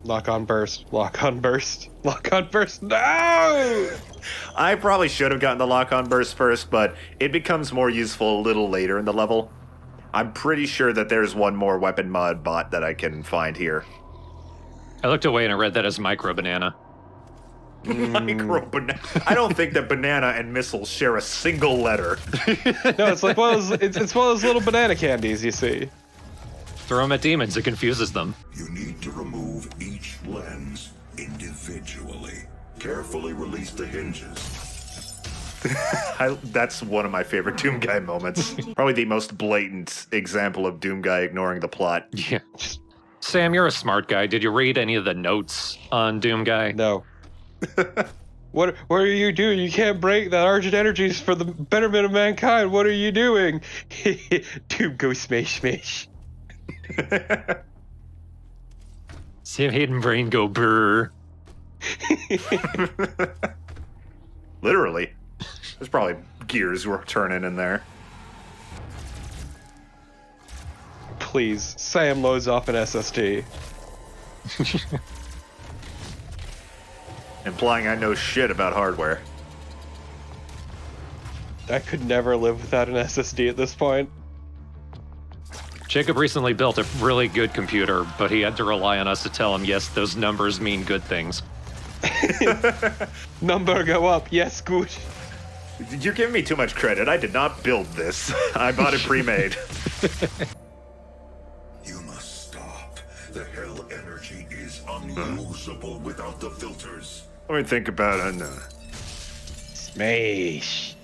Lock on burst. Lock on burst. Lock on burst. No! I probably should have gotten the lock on burst first, but it becomes more useful a little later in the level. I'm pretty sure that there's one more weapon mod bot that I can find here. I looked away and I read that as micro banana. Micro banana. I don't think that banana and missiles share a single letter. No, it's like one of those, it's one of those little banana candies, you see. Throw them at demons, it confuses them. You need to remove each lens individually. Carefully release the hinges. That's one of my favorite Doom Guy moments. Probably the most blatant example of Doom Guy ignoring the plot. Yeah. Sam, you're a smart guy. Did you read any of the notes on Doom Guy? No. What are you doing? You can't break that Argent energies for the betterment of mankind. What are you doing? Doom go smash smash. Sam Hayden brain go brr. Literally. There's probably gears were turning in there. please. Sam loads off an SSD. Implying I know shit about hardware. I could never live without an SSD at this point. Jacob recently built a really good computer, but he had to rely on us to tell him, yes, those numbers mean good things. Number go up, yes, good. You're giving me too much credit. I did not build this. I bought it pre-made. You must stop. The hell energy is unusable without the filters. Let me think about it. Smash.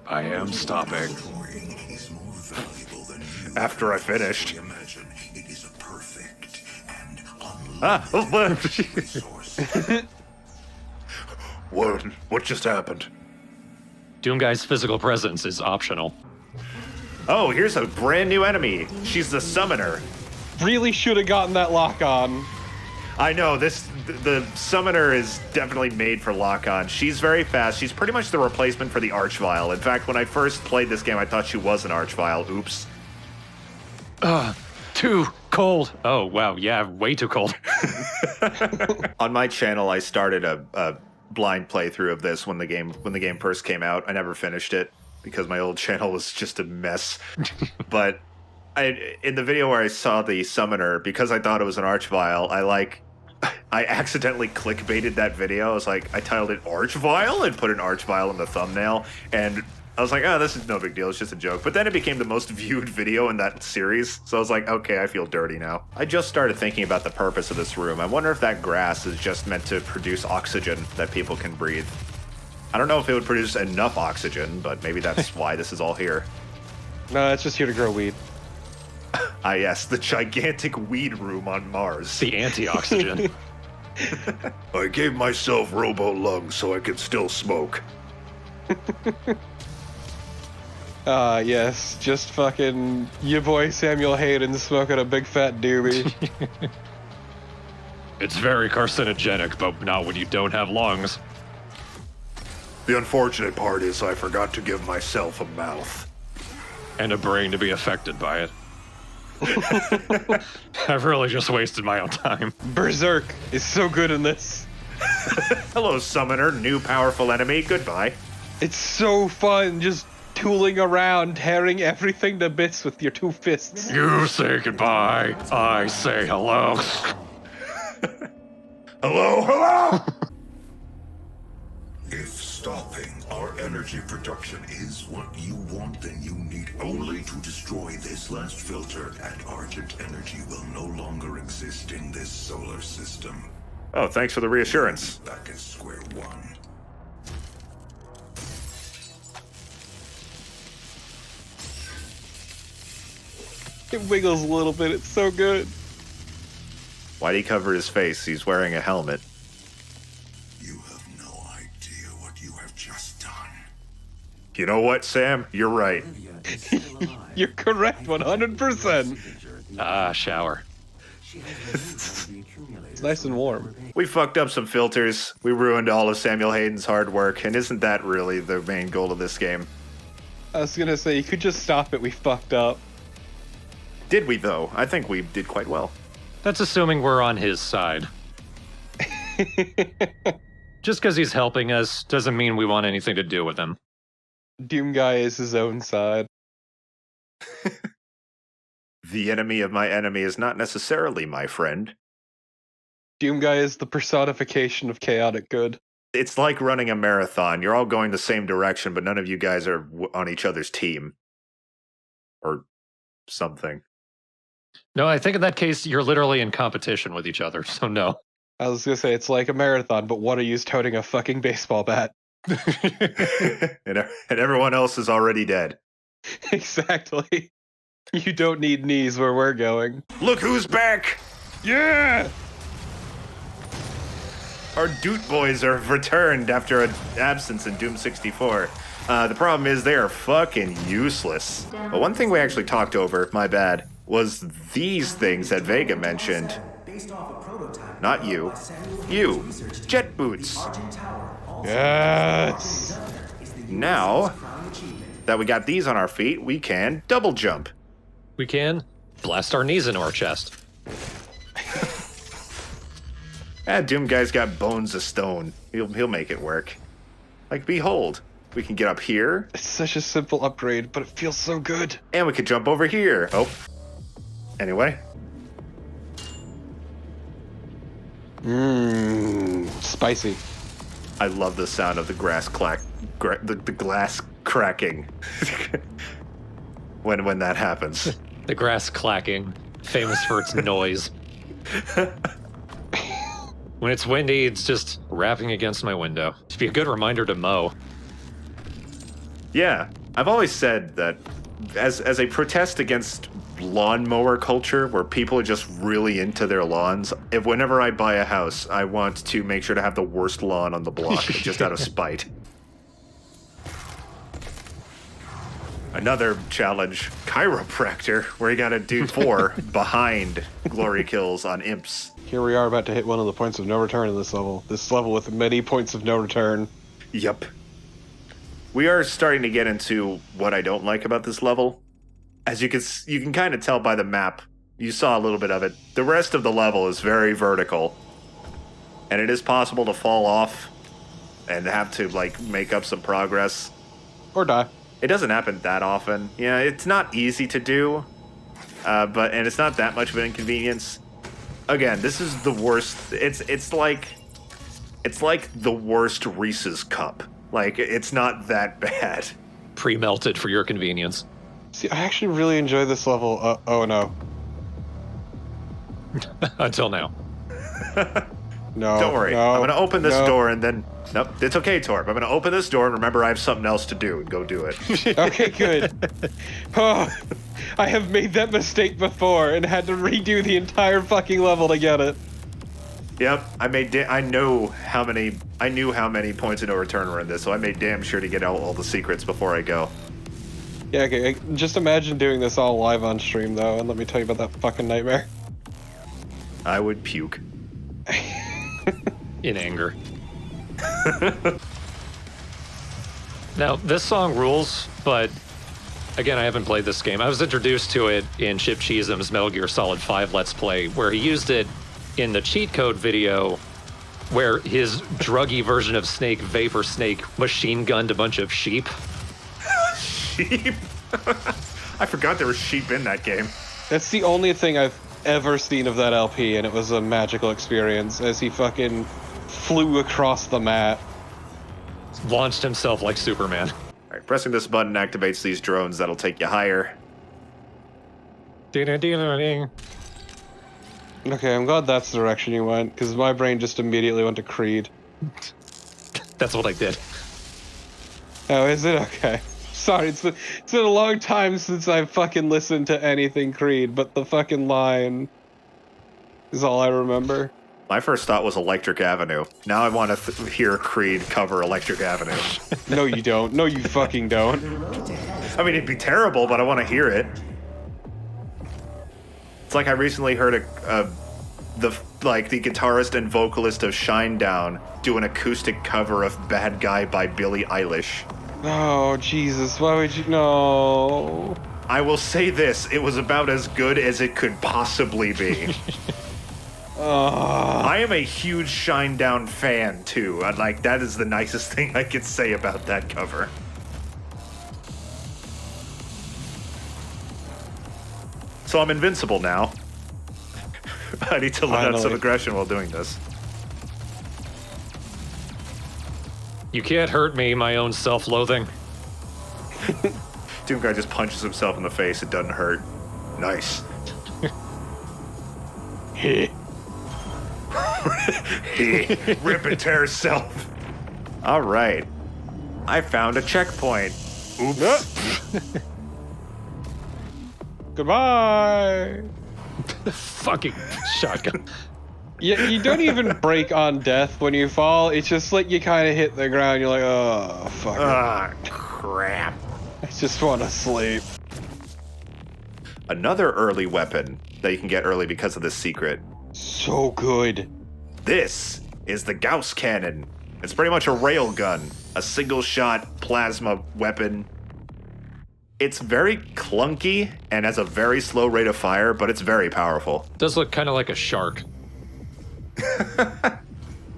I am stopping. Destroying is more valuable than you After I finished. imagine. It is a perfect and Ah, source. what just happened? Doomguy's physical presence is optional. Oh, here's a brand new enemy. She's the summoner. Really should have gotten that lock on. I know, the summoner is definitely made for lock-on. She's very fast. She's pretty much the replacement for the Archvile. In fact, when I first played this game, I thought she was an Archvile. Oops. Too cold. Oh, wow, yeah, way too cold. On my channel, I started a blind playthrough of this when the game first came out. I never finished it because my old channel was just a mess. But in the video where I saw the summoner, because I thought it was an Archvile, I accidentally clickbaited that video. I was like, I titled it Archvile and put an Archvile in the thumbnail, and I was like, oh, this is no big deal, it's just a joke. But then it became the most viewed video in that series, so I was like, okay, I feel dirty now. I just started thinking about the purpose of this room. I wonder if that grass is just meant to produce oxygen that people can breathe. I don't know if it would produce enough oxygen, but maybe that's why this is all here. No, it's just here to grow weed. Ah, yes, the gigantic weed room on Mars. The anti-oxygen. I gave myself robo lungs so I could still smoke. Yes, just fucking your boy Samuel Hayden smoking a big fat doobie. It's very carcinogenic, but not when you don't have lungs. The unfortunate part is I forgot to give myself a mouth. And a brain to be affected by it. I've really just wasted my own time. Berserk is so good in this. Hello, summoner, new powerful enemy, goodbye. It's so fun just tooling around, tearing everything to bits with your two fists. You say goodbye, I say hello. Hello, hello! If stopping our energy production is what you want, then you need only to destroy this last filter, and Argent energy will no longer exist in this solar system. Oh, thanks for the reassurance. Back at square one. It wiggles a little bit, it's so good. Why'd he cover his face? He's wearing a helmet. You have no idea what you have just done. You know what, Sam? You're right. You're correct, 100%. Ah, shower. It's nice and warm. We fucked up some filters. We ruined all of Samuel Hayden's hard work, and isn't that really the main goal of this game? I was gonna say, you could just stop it, we fucked up. Did we, though? I think we did quite well. That's assuming we're on his side. Just because he's helping us doesn't mean we want anything to do with him. Doom Guy is his own side. The enemy of my enemy is not necessarily my friend. Doom Guy is the personification of chaotic good. It's like running a marathon. You're all going the same direction, but none of you guys are on each other's team. Or something. No, I think in that case, you're literally in competition with each other, so no. I was gonna say, it's like a marathon, but one of you's toting a fucking baseball bat. and everyone else is already dead. Exactly. You don't need knees where we're going. Look who's back! Yeah! Our Doot Boys are returned after an absence in Doom 64. The problem is they are fucking useless. But one thing we actually talked over, my bad, was these things that Vega mentioned. Not you. You. Jet boots. Yes! Now that we got these on our feet, we can double jump. We can? blast our knees into our chest. Doom guy's got bones of stone. He'll make it work. Like, behold, we can get up here, It's such a simple upgrade, but it feels so good. and we can jump over here. Oh. Anyway. Spicy. I love the sound of the the glass cracking when that happens. The grass clacking, famous for its noise. When it's windy, it's just rapping against my window. It'd be a good reminder to mow. Yeah, I've always said that as a protest against lawnmower culture, where people are just really into their lawns, if whenever I buy a house, I want to make sure to have the worst lawn on the block, just out of spite. Another challenge, chiropractor, where you gotta do 4 behind glory kills on imps. Here we are about to hit one of the points of no return in this level. This level with many points of no return. Yep. We are starting to get into what I don't like about this level. As you can kind of tell by the map, you saw a little bit of it. The rest of the level is very vertical. And it is possible to fall off and have to, like, make up some progress. Or die. It doesn't happen that often. Yeah, it's not easy to do, and it's not that much of an inconvenience. Again, this is the worst. It's like the worst Reese's cup. Like, it's not that bad. Pre-melted for your convenience. See, I actually really enjoy this level. Oh no. Until now. No. Don't worry. No, I'm gonna open this no. door and then. Nope, it's okay, Torp. I'm gonna open this door and remember I have something else to do and go do it. Okay, good. Oh, I have made that mistake before and had to redo the entire fucking level to get it. Yep, I knew how many points of no return were in this, so I made damn sure to get out all the secrets before I go. Yeah, okay. Just imagine doing this all live on stream, though, and let me tell you about that fucking nightmare. I would puke. In anger. Now, this song rules, but again, I haven't played this game. I was introduced to it in Chip Cheesum's Metal Gear Solid 5 Let's Play, where he used it in the cheat code video, where his druggy version of Snake, Vapor Snake, machine gunned a bunch of sheep. Sheep? I forgot there were sheep in that game. That's the only thing I've ever seen of that LP, and it was a magical experience as he fucking flew across the mat. Launched himself like Superman. Alright, pressing this button activates these drones that'll take you higher. Ding-a-ding-a-ding. Okay, I'm glad that's the direction you went, because my brain just immediately went to Creed. That's what I did. Oh, is it? Okay. Sorry, it's been a long time since I've fucking listened to anything Creed, but the fucking line is all I remember. My first thought was Electric Avenue. Now I want to hear Creed cover Electric Avenue. No, you don't. No, you fucking don't. I mean, it'd be terrible, but I want to hear it. It's like I recently heard the guitarist and vocalist of Shinedown do an acoustic cover of Bad Guy by Billie Eilish. Oh, Jesus, why would you... No. I will say this, it was about as good as it could possibly be. I am a huge Shinedown fan, too. That is the nicest thing I could say about that cover. So I'm invincible now. I need to let out some aggression while doing this. You can't hurt me, my own self-loathing. Doom guy just punches himself in the face. It doesn't hurt. Nice. Rip and tear self. All right. I found a checkpoint. Oops. Goodbye. Fucking shotgun. Yeah, you don't even break on death when you fall. It's just like you kind of hit the ground. You're like, oh, fuck. Ah, crap. I just want to sleep. Another early weapon that you can get early because of this secret. So good. This is the Gauss Cannon. It's pretty much a railgun, a single-shot plasma weapon. It's very clunky and has a very slow rate of fire, but it's very powerful. Does look kind of like a shark.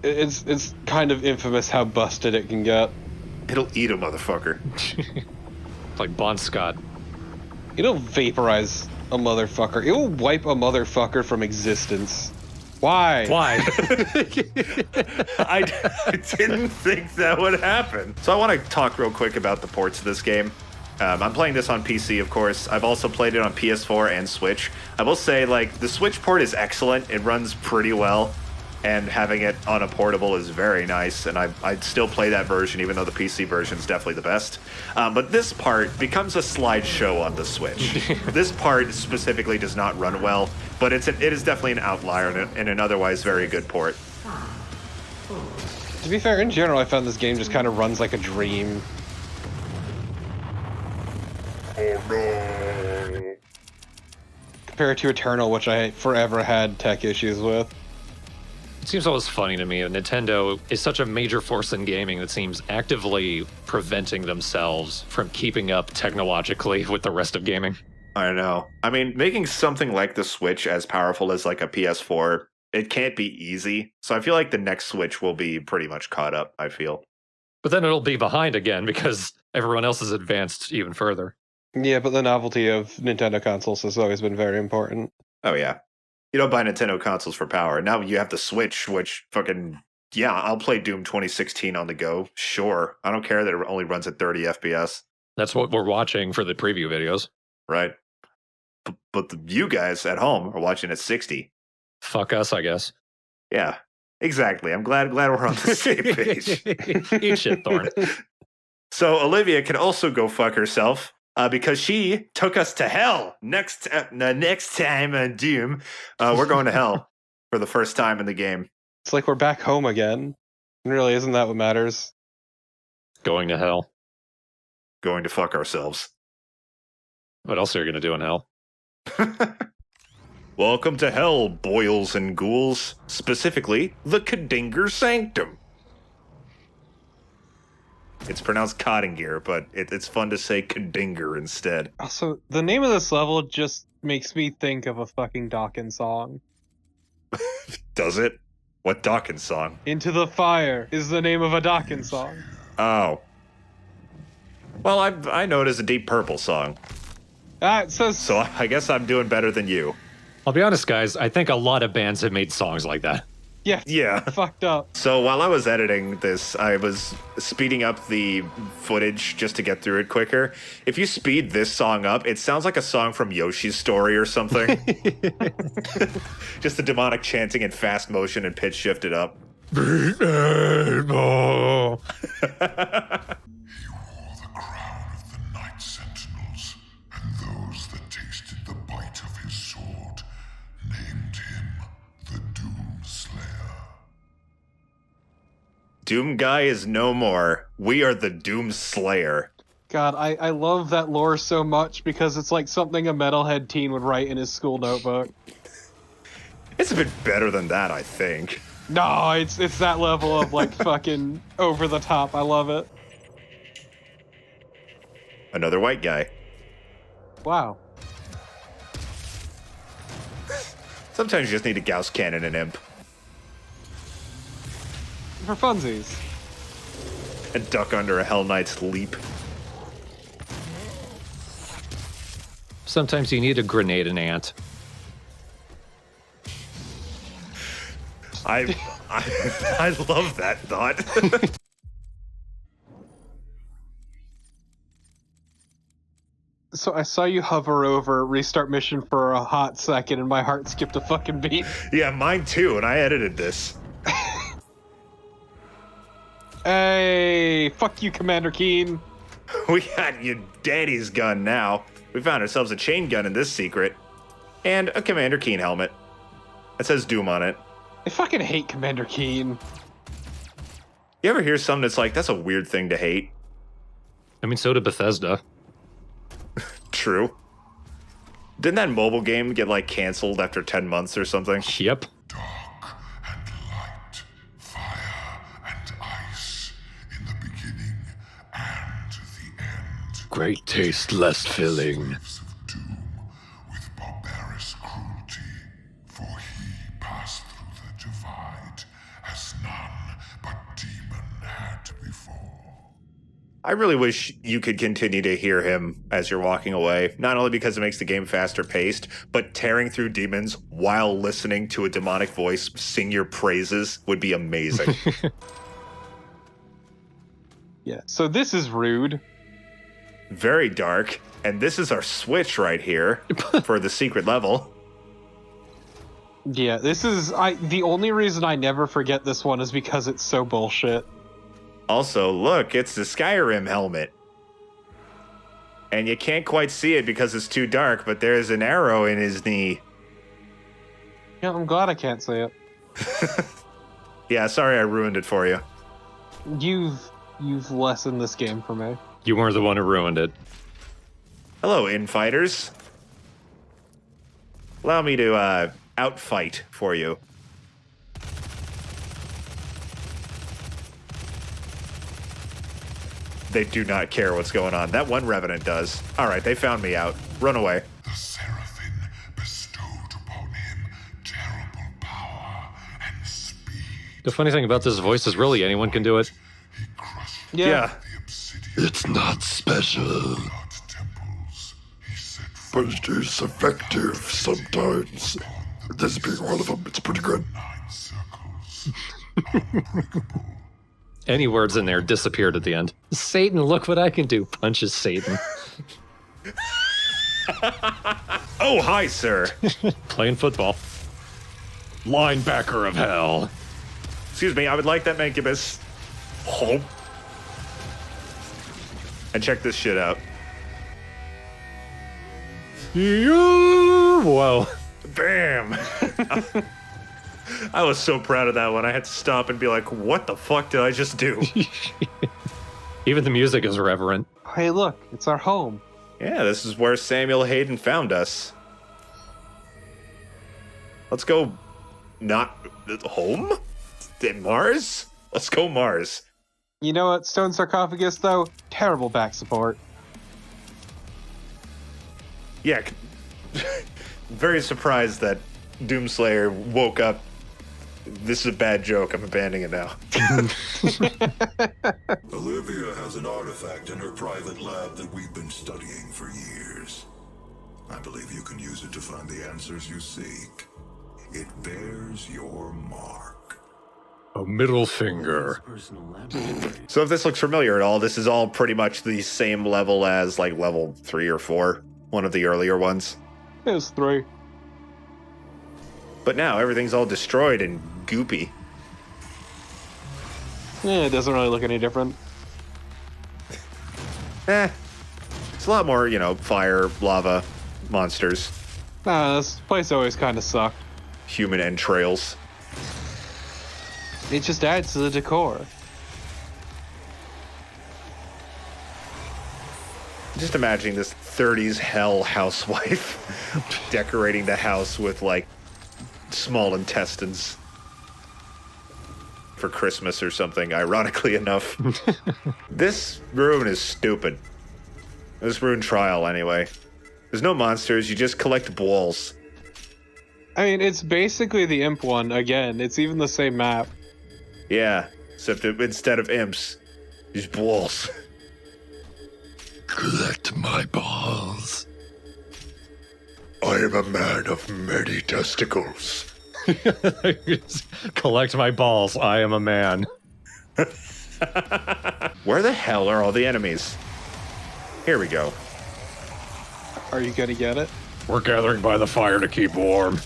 It's kind of infamous how busted it can get. It'll eat a motherfucker. It's like Bon Scott. It'll vaporize a motherfucker. It will wipe a motherfucker from existence. Why? Why? I didn't think that would happen. So I want to talk real quick about the ports of this game. I'm playing this on PC, of course. I've also played it on PS4 and Switch. I will say, like, the Switch port is excellent. It runs pretty well. And having it on a portable is very nice, and I'd still play that version, even though the PC version is definitely the best. But this part becomes a slideshow on the Switch. This part specifically does not run well, but it is definitely an outlier in an otherwise very good port. To be fair, in general, I found this game just kind of runs like a dream. Oh no. Compared to Eternal, which I forever had tech issues with. It seems always funny to me that Nintendo is such a major force in gaming that seems actively preventing themselves from keeping up technologically with the rest of gaming. I know. I mean, making something like the Switch as powerful as like a PS4, it can't be easy. So I feel like the next Switch will be pretty much caught up, I feel. But then it'll be behind again because everyone else has advanced even further. Yeah, but the novelty of Nintendo consoles has always been very important. Oh yeah. You don't buy Nintendo consoles for power. Now you have the Switch, which fucking, yeah, I'll play Doom 2016 on the go. Sure. I don't care that it only runs at 30 FPS. That's what we're watching for the preview videos. Right. But you guys at home are watching at 60. Fuck us, I guess. Yeah, exactly. I'm glad we're on the same page. Eat shit, Thorn. So Olivia can also go fuck herself. Because she took us to hell. Next time on Doom, we're going to hell for the first time in the game. It's like we're back home again. And really, isn't that what matters? Going to hell. Going to fuck ourselves. What else are you going to do in hell? Welcome to hell, boils and ghouls. Specifically, the Kadinger Sanctum. It's pronounced Cottinger, but it's fun to say Kadinger instead. Also, the name of this level just makes me think of a fucking Dawkins song. Does it? What Dawkins song? Into the Fire is the name of a Dawkins song. Oh. Well, I know it as a Deep Purple song. It says... So I guess I'm doing better than you. I'll be honest, guys. I think a lot of bands have made songs like that. Yeah. Fucked up. So while I was editing this, I was speeding up the footage just to get through it quicker. If you speed this song up, it sounds like a song from Yoshi's Story or something. Just the demonic chanting in fast motion and pitch shifted up. He wore the crown of the Night Sentinels, and those that tasted the bite of his sword named him the Doom Slayer. Doom Guy is no more. We are the Doom Slayer. God, I love that lore so much because it's like something a metalhead teen would write in his school notebook. It's a bit better than that, I think. No, it's that level of like fucking over the top. I love it. Another white guy. Wow. Sometimes you just need a Gauss cannon and imp. For funsies. And duck under a Hell Knight's leap. Sometimes you need a grenade and ant. I love that thought. So I saw you hover over restart mission for a hot second and my heart skipped a fucking beat. Yeah, mine too, and I edited this. Hey, fuck you, Commander Keen. We got your daddy's gun now. We found ourselves a chain gun in this secret. And a Commander Keen helmet. It says Doom on it. I fucking hate Commander Keen. You ever hear something that's like, that's a weird thing to hate? I mean, so did Bethesda. True. Didn't that mobile game get, like, canceled after 10 months or something? Yep. Dark and light, fire and ice, in the beginning and the end. great taste less filling. Slaves of doom with barbarous cruelty, for he passed through the divide as none but demon had before. I really wish you could continue to hear him as you're walking away, not only because it makes the game faster paced, but tearing through demons while listening to a demonic voice sing your praises would be amazing. Yeah. So this is rude. Very dark, and this is our switch right here for the secret level. Yeah, this is the only reason I never forget this one is because it's so bullshit. Also, look, it's the Skyrim helmet. And you can't quite see it because it's too dark, but there's an arrow in his knee. Yeah, I'm glad I can't say it. Yeah, sorry I ruined it for you. You've lessened this game for me. You weren't the one who ruined it. Hello, infighters. Allow me to outfight for you. They do not care what's going on. That one revenant does. All right, they found me out. Run away. The Seraphim bestowed upon him terrible power and speed. The funny thing about this voice is really anyone can do it. He crushed Yeah. the obsidian It's not special, god temples. He set but forth it is effective sometimes. This being one of them, it's pretty good. 9 circles, unbreakable. Any words in there disappeared at the end. Satan, look what I can do. Punches Satan. Oh, hi, sir. Playing football. Linebacker of hell. Excuse me, I would like that Mancubus. Home. And check this shit out. Whoa. Bam! I was so proud of that one. I had to stop and be like, what the fuck did I just do? Even the music is reverent. Hey, look, it's our home. Yeah, this is where Samuel Hayden found us. Let's go not home? Mars? Let's go Mars. You know what? Stone sarcophagus, though, terrible back support. Yeah, very surprised that Doomslayer woke up. This is a bad joke. I'm abandoning it now. Olivia has an artifact in her private lab that we've been studying for years. I believe you can use it to find the answers you seek. It bears your mark. A middle finger. So if this looks familiar at all, this is all pretty much the same level as like level 3 or 4, one of the earlier ones. It was 3. But now everything's all destroyed and goopy. Yeah, it doesn't really look any different. It's a lot more, fire, lava, monsters, Nah, this place always kind of sucked. human entrails. It just adds to the decor. Just imagining this 30s hell housewife decorating the house with, like, small intestines for Christmas or something, ironically enough. This rune is stupid. This rune trial, anyway. There's no monsters, you just collect balls. I mean, it's basically the imp one again. It's even the same map. Yeah, except instead of imps, these balls. Collect my balls. I am a man of many testicles. Collect my balls. I am a man. Where the hell are all the enemies? Here we go. Are you gonna get it? We're gathering by the fire to keep warm.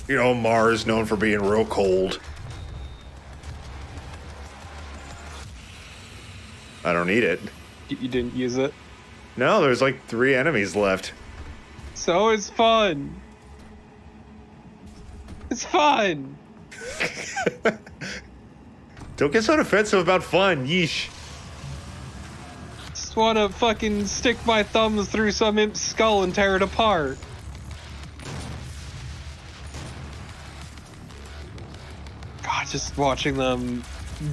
Mars known for being real cold. I don't need it. You didn't use it? No, there's like 3 enemies left. So it's fun. It's fun. Don't get so defensive about fun, yeesh. Just wanna fucking stick my thumbs through some imp's skull and tear it apart. God, just watching them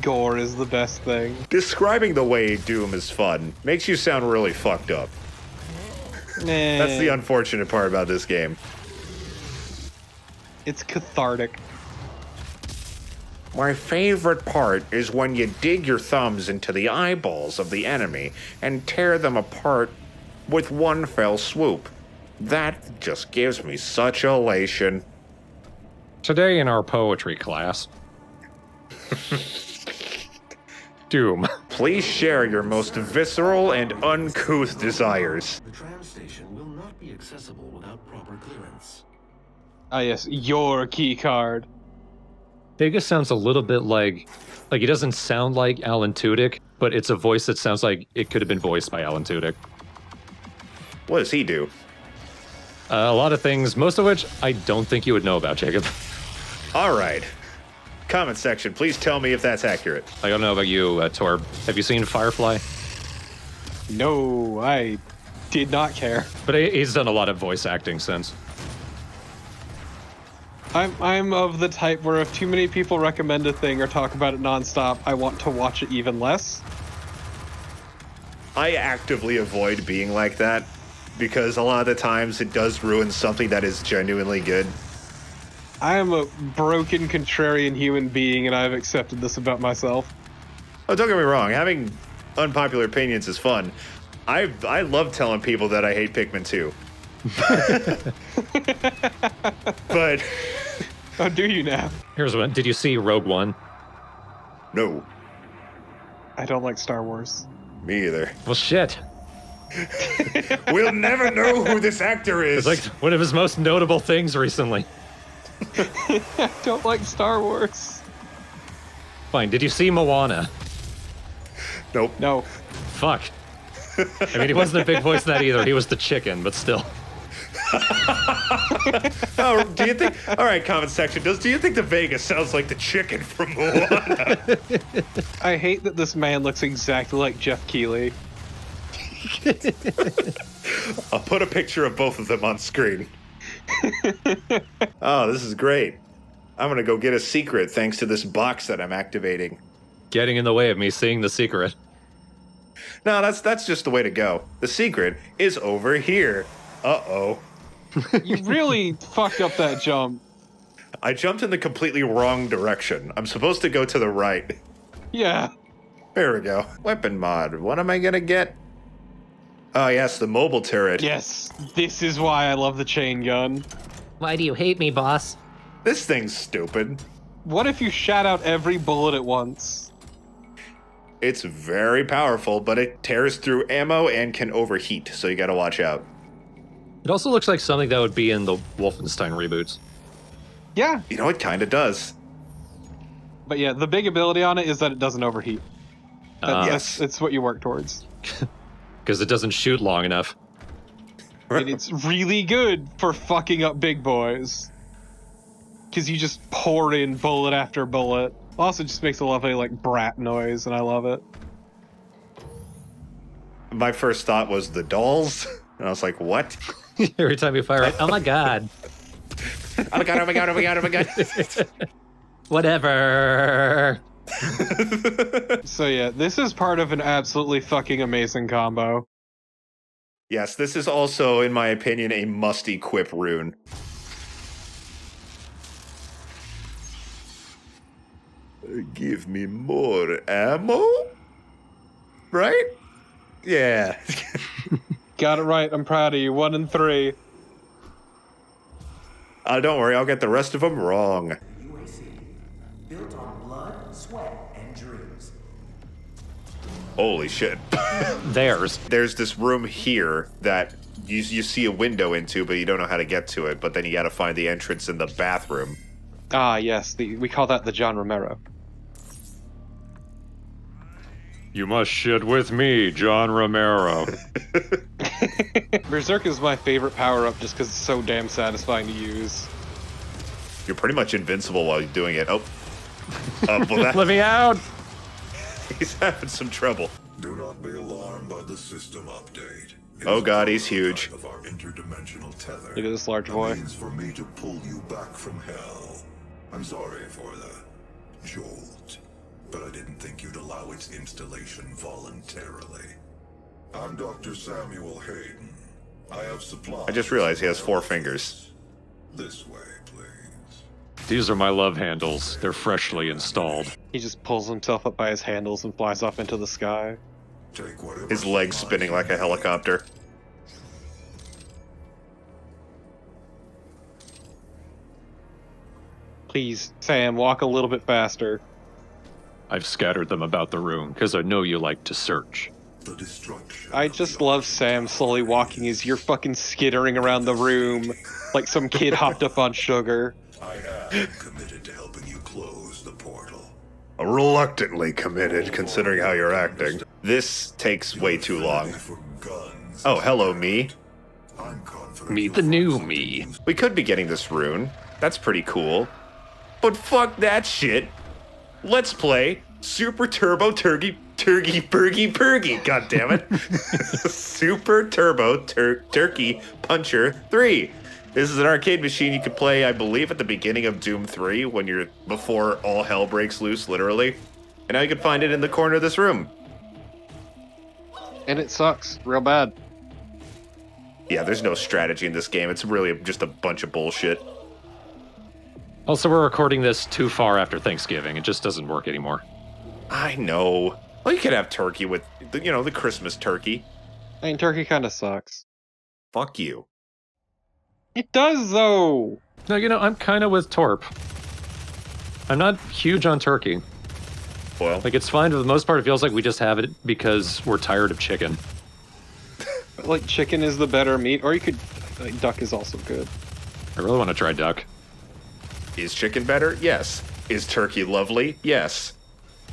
Gore is the best thing. Describing the way Doom is fun makes you sound really fucked up. That's the unfortunate part about this game. It's cathartic. My favorite part is when you dig your thumbs into the eyeballs of the enemy and tear them apart with one fell swoop. That just gives me such elation. Today in our poetry class, Doom. Please share your most visceral and uncouth desires. The tram station will not be accessible without proper clearance. Ah yes, your key card. Vegas sounds a little bit like he doesn't sound like Alan Tudyk, but it's a voice that sounds like it could have been voiced by Alan Tudyk. What does he do? A lot of things, most of which I don't think you would know about, Jacob. All right. Comment section, please tell me if that's accurate. I don't know about you, Torb. Have you seen Firefly? No, I did not care. But he's done a lot of voice acting since. I'm of the type where if too many people recommend a thing or talk about it nonstop, I want to watch it even less. I actively avoid being like that because a lot of the times it does ruin something that is genuinely good. I am a broken, contrarian human being, and I've accepted this about myself. Oh, don't get me wrong. Having unpopular opinions is fun. I love telling people that I hate Pikmin 2. But... Oh, do you now? Here's one. Did you see Rogue One? No. I don't like Star Wars. Me either. Well, shit. We'll never know who this actor is. It's like one of his most notable things recently. I don't like Star Wars. Fine. Did you see Moana? Nope. No. Fuck. I mean, he wasn't a big voice in that either. He was the chicken, but still. Oh, do you think? All right, comment section. Do you think the Vegas sounds like the chicken from Moana? I hate that this man looks exactly like Jeff Keighley. I'll put a picture of both of them on screen. Oh, this is great. I'm gonna go get a secret thanks to this box that I'm activating. Getting in the way of me seeing the secret. No, that's just the way to go. The secret is over here. Uh-oh. You really fucked up that jump. I jumped in the completely wrong direction. I'm supposed to go to the right. Yeah. There we go. Weapon mod. What am I gonna get? Oh, yes, the mobile turret. Yes, this is why I love the chain gun. Why do you hate me, boss? This thing's stupid. What if you shot out every bullet at once? It's very powerful, but it tears through ammo and can overheat, so you gotta watch out. It also looks like something that would be in the Wolfenstein reboots. Yeah. You know, it kinda does. But yeah, the big ability on it is that it doesn't overheat. Yes. It's what you work towards. Because it doesn't shoot long enough. And it's really good for fucking up big boys. Because you just pour in bullet after bullet. Also just makes a lovely, like, brat noise, and I love it. My first thought was the dolls, and I was like, what? Every time you fire it, oh my god. Oh my god, oh my god, oh my god, oh my god. Whatever. So yeah, this is part of an absolutely fucking amazing combo. Yes, this is also, in my opinion, a must-equip rune. Give me more ammo? Right? Yeah. Got it right, I'm proud of you. 1 and 3. Don't worry, I'll get the rest of them wrong. UAC, built on blood, sweat, and dreams. Holy shit. There's There's room here that you see a window into, but you don't know how to get to it, but then you gotta find the entrance in the bathroom. Ah, yes, we call that the John Romero. You must shit with me, John Romero. Berserk is my favorite power-up just because it's so damn satisfying to use. You're pretty much invincible while you're doing it. Oh. Well, that, Let me out! he's having some trouble. Do not be alarmed by the system update. It Oh is god, a he's huge. prototype of our interdimensional tether. Look at this large A boy. means for me to pull you back from hell. I'm sorry for the jolt. but I didn't think you'd allow its installation voluntarily. I'm Dr. Samuel Hayden. I have supplies. I just realized he has 4 fingers. This way, please. These are my love handles. They're freshly installed. He just pulls himself up by his handles and flies off into the sky. Take whatever His legs spinning like a helicopter. Please, Sam, walk a little bit faster. I've scattered them about the room, because I know you like to search. the destruction. I just love Sam slowly walking as you're fucking skittering around the room like some kid hopped up on sugar. I am committed to helping you close the portal. Reluctantly committed, considering how you're acting. This takes way too long. Oh, hello, me. Meet the new me. We could be getting this rune. That's pretty cool. But fuck that shit. Let's play Super Turbo Turkey Purgy. God damn it. Super Turbo Turkey Puncher 3. This is an arcade machine you could play, I believe, at the beginning of Doom 3 when you're before all hell breaks loose, literally. And now you can find it in the corner of this room. And it sucks real bad. Yeah, there's no strategy in this game. It's really just a bunch of bullshit. Also, we're recording this too far after Thanksgiving. It just doesn't work anymore. I know. Well, you could have turkey with, the Christmas turkey. I mean, turkey kind of sucks. Fuck you. It does, though! No, I'm kind of with Torp. I'm not huge on turkey. Well, Like, it's fine for the most part. It feels like we just have it because we're tired of chicken. Like, chicken is the better meat, or you could... duck is also good. I really want to try duck. is chicken better? Yes. Is turkey lovely? Yes.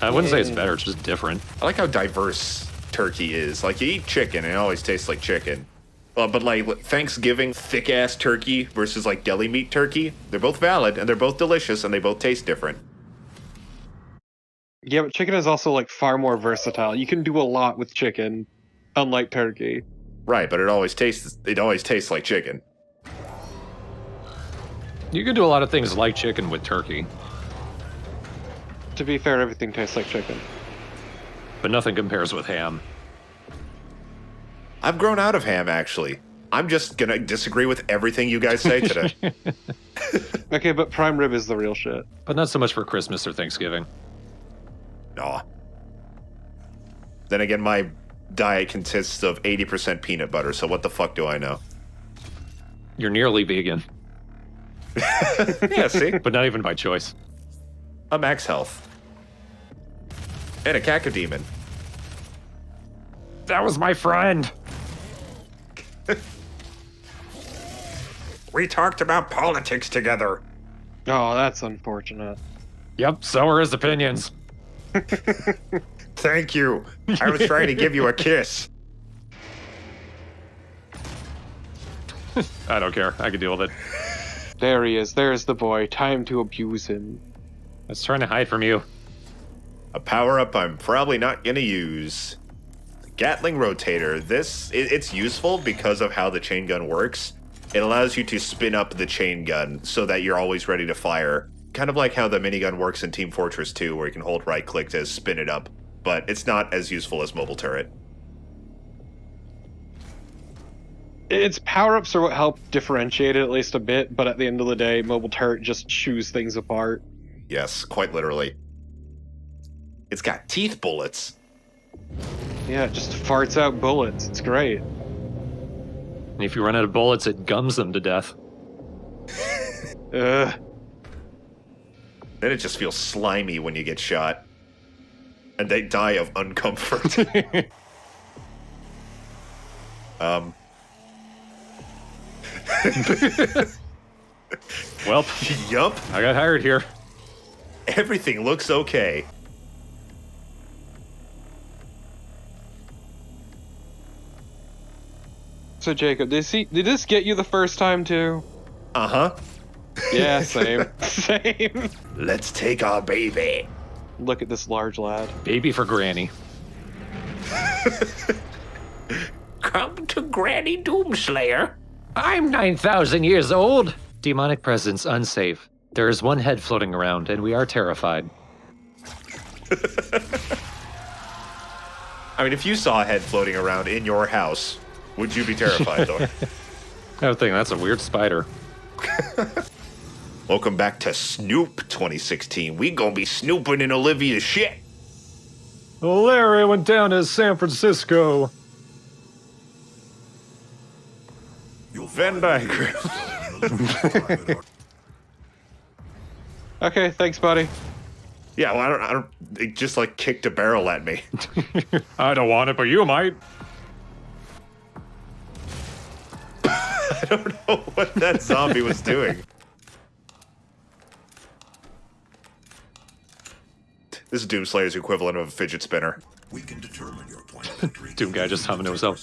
I wouldn't say it's better, it's just different. I like how diverse turkey is. Like, you eat chicken and it always tastes like chicken. But like Thanksgiving thick-ass turkey versus like deli meat turkey, they're both valid and they're both delicious and they both taste different. Yeah, but chicken is also, like, far more versatile. You can do a lot with chicken, unlike turkey. Right, but it always tastes like chicken. You can do a lot of things like chicken with turkey, To be fair, everything tastes like chicken. but nothing compares with ham. I've grown out of ham, actually. I'm just gonna disagree with everything you guys say today. Okay, but prime rib is the real shit. But not so much for Christmas or Thanksgiving. Aw. Then again, my diet consists of 80% peanut butter, so what the fuck do I know? You're nearly vegan, Yeah, see? but not even by choice. A max health. And a cacodemon. That was my friend! We talked about politics together. Oh, that's unfortunate. Yep, so are his opinions. Thank you. I was trying to give you a kiss. I don't care. I can deal with it. There he is. There's the boy. Time to abuse him. I was trying to hide from you. A power-up I'm probably not gonna use. The Gatling Rotator. It's useful because of how the chain gun works. It allows you to spin up the chain gun so that you're always ready to fire. Kind of like how the minigun works in Team Fortress 2, where you can hold right-click to spin it up. But it's not as useful as Mobile Turret. Its power-ups are what help differentiate it at least a bit, but at the end of the day, mobile turret just chews things apart. Yes, quite literally. It's got teeth bullets. Yeah, it just farts out bullets. It's great. And if you run out of bullets, it gums them to death. Ugh. Then it just feels slimy when you get shot. And they die of uncomfort. Well, Yup. I got hired here. Everything looks okay. So Jacob, did this get you the first time too? Uh-huh. Yeah, same. Same. Let's take our baby. Look at this large lad. Baby for Granny. Come to Granny Doomslayer. I'm 9,000 years old. Demonic presence unsafe. There is one head floating around, and we are terrified. I mean, if you saw a head floating around in your house, would you be terrified, though? I would think that's a weird spider. Welcome back to Snoop 2016. We gonna be snooping in Olivia's shit. Larry went down to San Francisco. Venn diagram. Okay, thanks, buddy. Yeah, well, I don't. It just like kicked a barrel at me. I don't want it, but you might. I don't know what that zombie was doing. This is Doomslayer's equivalent of a fidget spinner. We can determine your point of entry. Doom guy just humming to himself.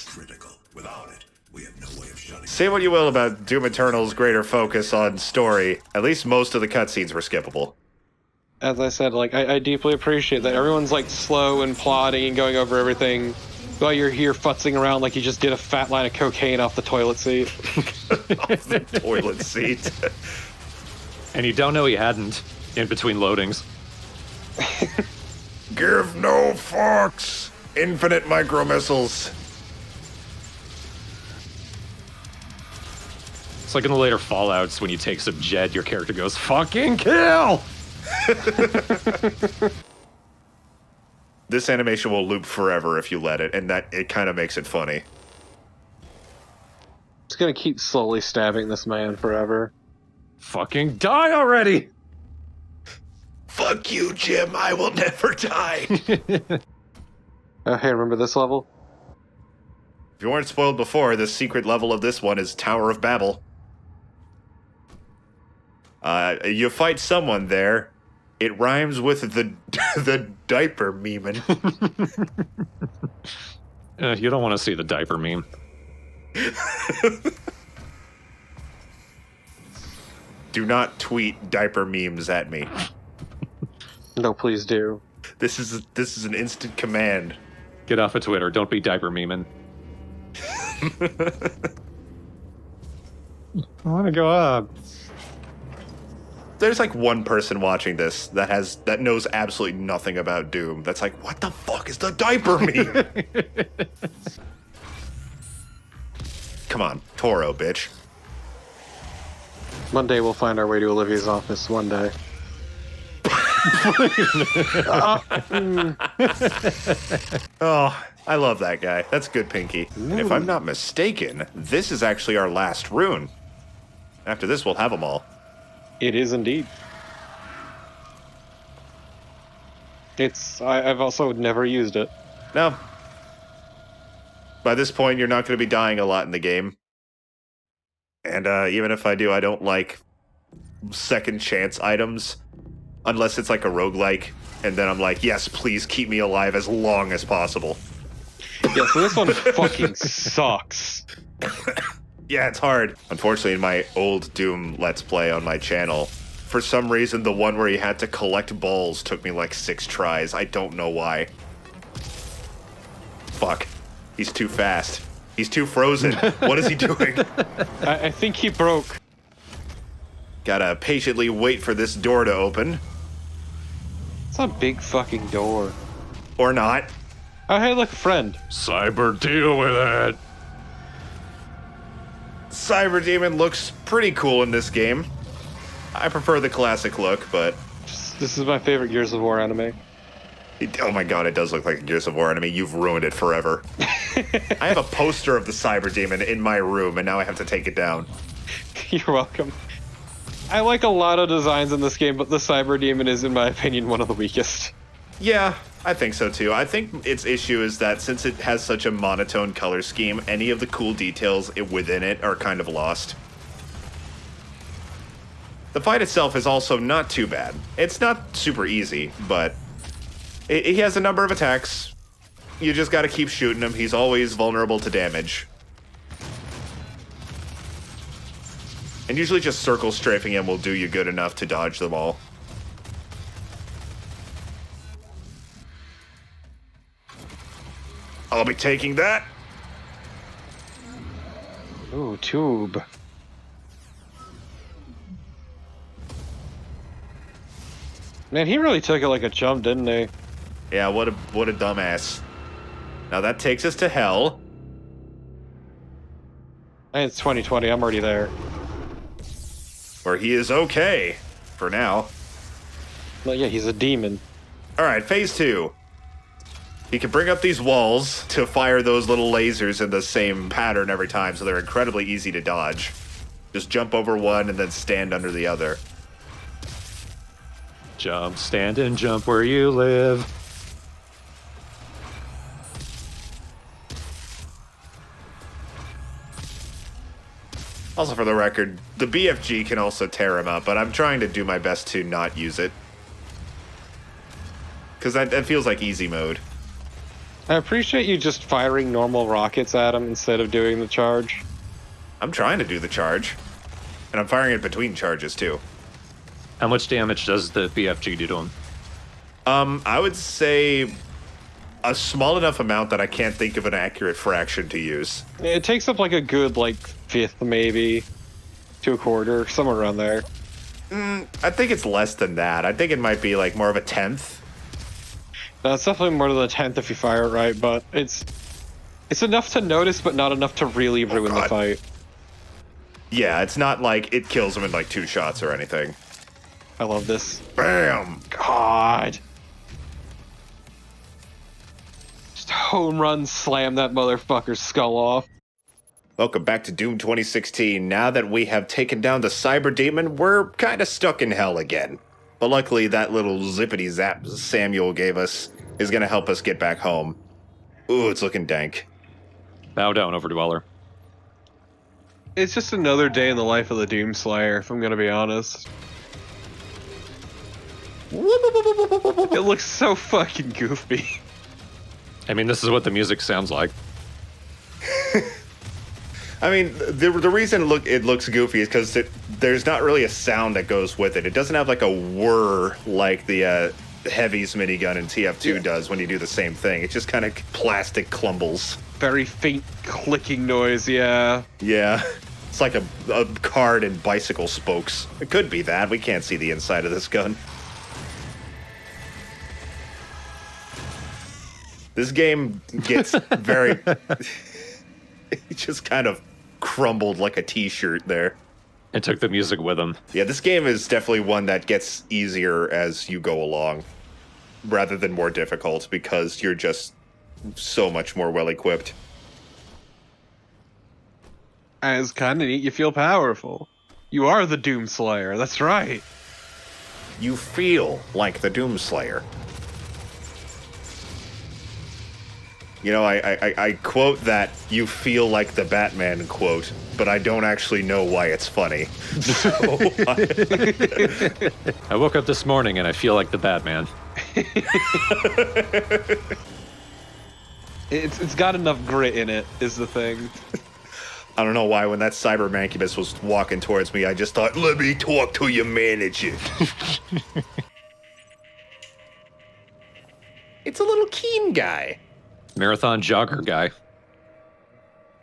Critical. Without it, we have no way of shutting. Say what you will about Doom Eternal's greater focus on story, at least most of the cutscenes were skippable. As I said, like, I deeply appreciate that everyone's, like, slow and plodding and going over everything while you're here futzing around like you just did a fat line of cocaine off the toilet seat. Off the toilet seat. And you don't know he hadn't in between loadings. Give no fucks. Infinite micro missiles. It's like in the later Fallouts when you take some Jed, your character goes, "Fucking kill!" This animation will loop forever if you let it, and that it kind of makes it funny. Just gonna keep slowly stabbing this man forever. Fucking die already! Fuck you, Jim. I will never die. Oh, hey, remember this level? If you weren't spoiled before, the secret level of this one is Tower of Babel. You fight someone there. It rhymes with the diaper memeing. You don't want to see the diaper meme. Do not tweet diaper memes at me. No, please do. This is an instant command. Get off of Twitter. Don't be diaper memeing. I want to go up. There's like one person watching this that knows absolutely nothing about Doom. That's like, what the fuck is the diaper meme? Come on, Toro, bitch. One day we'll find our way to Olivia's office. One day. Oh, I love that guy. That's good, Pinky. And if I'm not mistaken, this is actually our last rune. After this, we'll have them all. It is indeed. I've also never used it. No. By this point, you're not going to be dying a lot in the game. And even if I do, I don't like second chance items. Unless it's like a roguelike. And then I'm like, yes, please keep me alive as long as possible. Yeah, so this one fucking sucks. Yeah, it's hard. Unfortunately, in my old Doom Let's Play on my channel, for some reason, the one where you had to collect balls took me like 6 tries. I don't know why. Fuck. He's too fast. He's too frozen. What is he doing? I think he broke. Gotta patiently wait for this door to open. It's a big fucking door. Or not. Oh, hey, look, a friend. Cyber, deal with it. Cyber Demon looks pretty cool in this game. I prefer the classic look, but... This is my favorite Gears of War anime. Oh my god, it does look like a Gears of War enemy. You've ruined it forever. I have a poster of the Cyber Demon in my room, and now I have to take it down. You're welcome. I like a lot of designs in this game, but the Cyber Demon is, in my opinion, one of the weakest. Yeah, I think so too. I think its issue is that since it has such a monotone color scheme, any of the cool details within it are kind of lost. The fight itself is also not too bad. It's not super easy, but he has a number of attacks. You just gotta keep shooting him. He's always vulnerable to damage. And usually just circle strafing him will do you good enough to dodge them all. I'll be taking that. Ooh, tube. Man, he really took it like a chump, didn't he? Yeah, what a dumbass. Now that takes us to hell. Hey, it's 2020. I'm already there. Where he is okay. For now. Well, yeah, he's a demon. Alright, phase 2. He can bring up these walls to fire those little lasers in the same pattern every time, so they're incredibly easy to dodge. Just jump over one and then stand under the other. Jump, stand, and jump where you live. Also, for the record, the BFG can also tear him up, but I'm trying to do my best to not use it. Because that feels like easy mode. I appreciate you just firing normal rockets at him instead of doing the charge. I'm trying to do the charge. And I'm firing it between charges, too. How much damage does the BFG do to him? I would say a small enough amount that I can't think of an accurate fraction to use. It takes up like a good, like, fifth maybe to a quarter, somewhere around there. I think it's less than that. I think it might be like more of a tenth. No, it's definitely more than a tenth if you fire it right, but it's enough to notice, but not enough to really ruin the fight. Yeah, it's not like it kills him in like 2 shots or anything. I love this. Bam! God. Just home run slam that motherfucker's skull off. Welcome back to Doom 2016. Now that we have taken down the Cyber Demon, we're kind of stuck in hell again. But luckily, that little zippity zap Samuel gave us is going to help us get back home. Ooh, it's looking dank. Bow down, Overdweller. It's just another day in the life of the Doomslayer, if I'm gonna be honest. It looks so fucking goofy. I mean, this is what the music sounds like. I mean, the reason it looks goofy is because there's not really a sound that goes with it. It doesn't have like a whir like the Heavy's minigun in TF2 does when you do the same thing. It's just kind of plastic clumbles. Very faint clicking noise, yeah. Yeah. It's like a card in bicycle spokes. It could be that. We can't see the inside of this gun. This game gets very... It just kind of crumbled like a t-shirt there. And took the music with him. Yeah, this game is definitely one that gets easier as you go along, rather than more difficult, because you're just so much more well-equipped. And it's kind of neat, you feel powerful. You are the Doomslayer, that's right. You feel like the Doomslayer. You know, I quote that "you feel like the Batman" quote, but I don't actually know why it's funny. So I woke up this morning and I feel like the Batman. It's got enough grit in it, is the thing. I don't know why when that cyber mancubus was walking towards me, I just thought, let me talk to your manager. It's a little keen guy. Marathon jogger guy.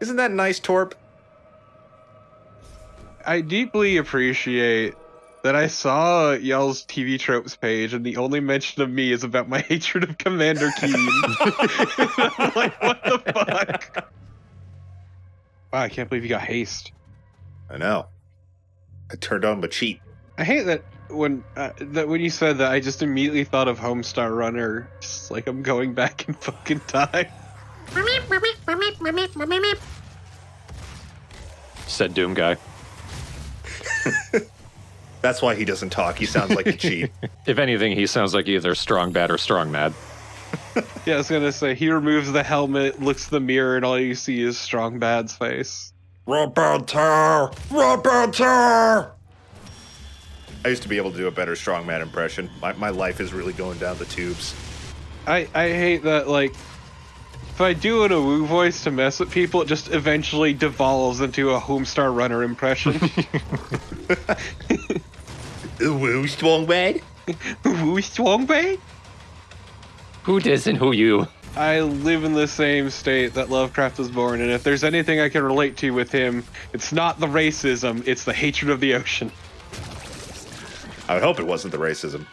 Isn't that nice, Torp? I deeply appreciate that I saw y'all's TV tropes page, and the only mention of me is about my hatred of Commander Keen. I'm like, what the fuck? Wow, I can't believe you got haste. I know. I turned on my cheat. I hate that when you said that, I just immediately thought of Homestar Runner. Just like I'm going back in fucking time. Said Doom guy. That's why he doesn't talk. He sounds like a cheat. If anything, he sounds like either strong bad or strong mad. Yeah, I was gonna say, he removes the helmet, looks in the mirror, and all you see is Strong Bad's face. Roboter! Roboter! I used to be able to do a better strongman impression. My life is really going down the tubes. I hate that, like, if I do an Awoo voice to mess with people, it just eventually devolves into a Homestar Runner impression. Ooh, strong bad? Ooh, Strong Bad? Who doesn't who you? I live in the same state that Lovecraft was born in. If there's anything I can relate to with him, it's not the racism, it's the hatred of the ocean. I would hope it wasn't the racism.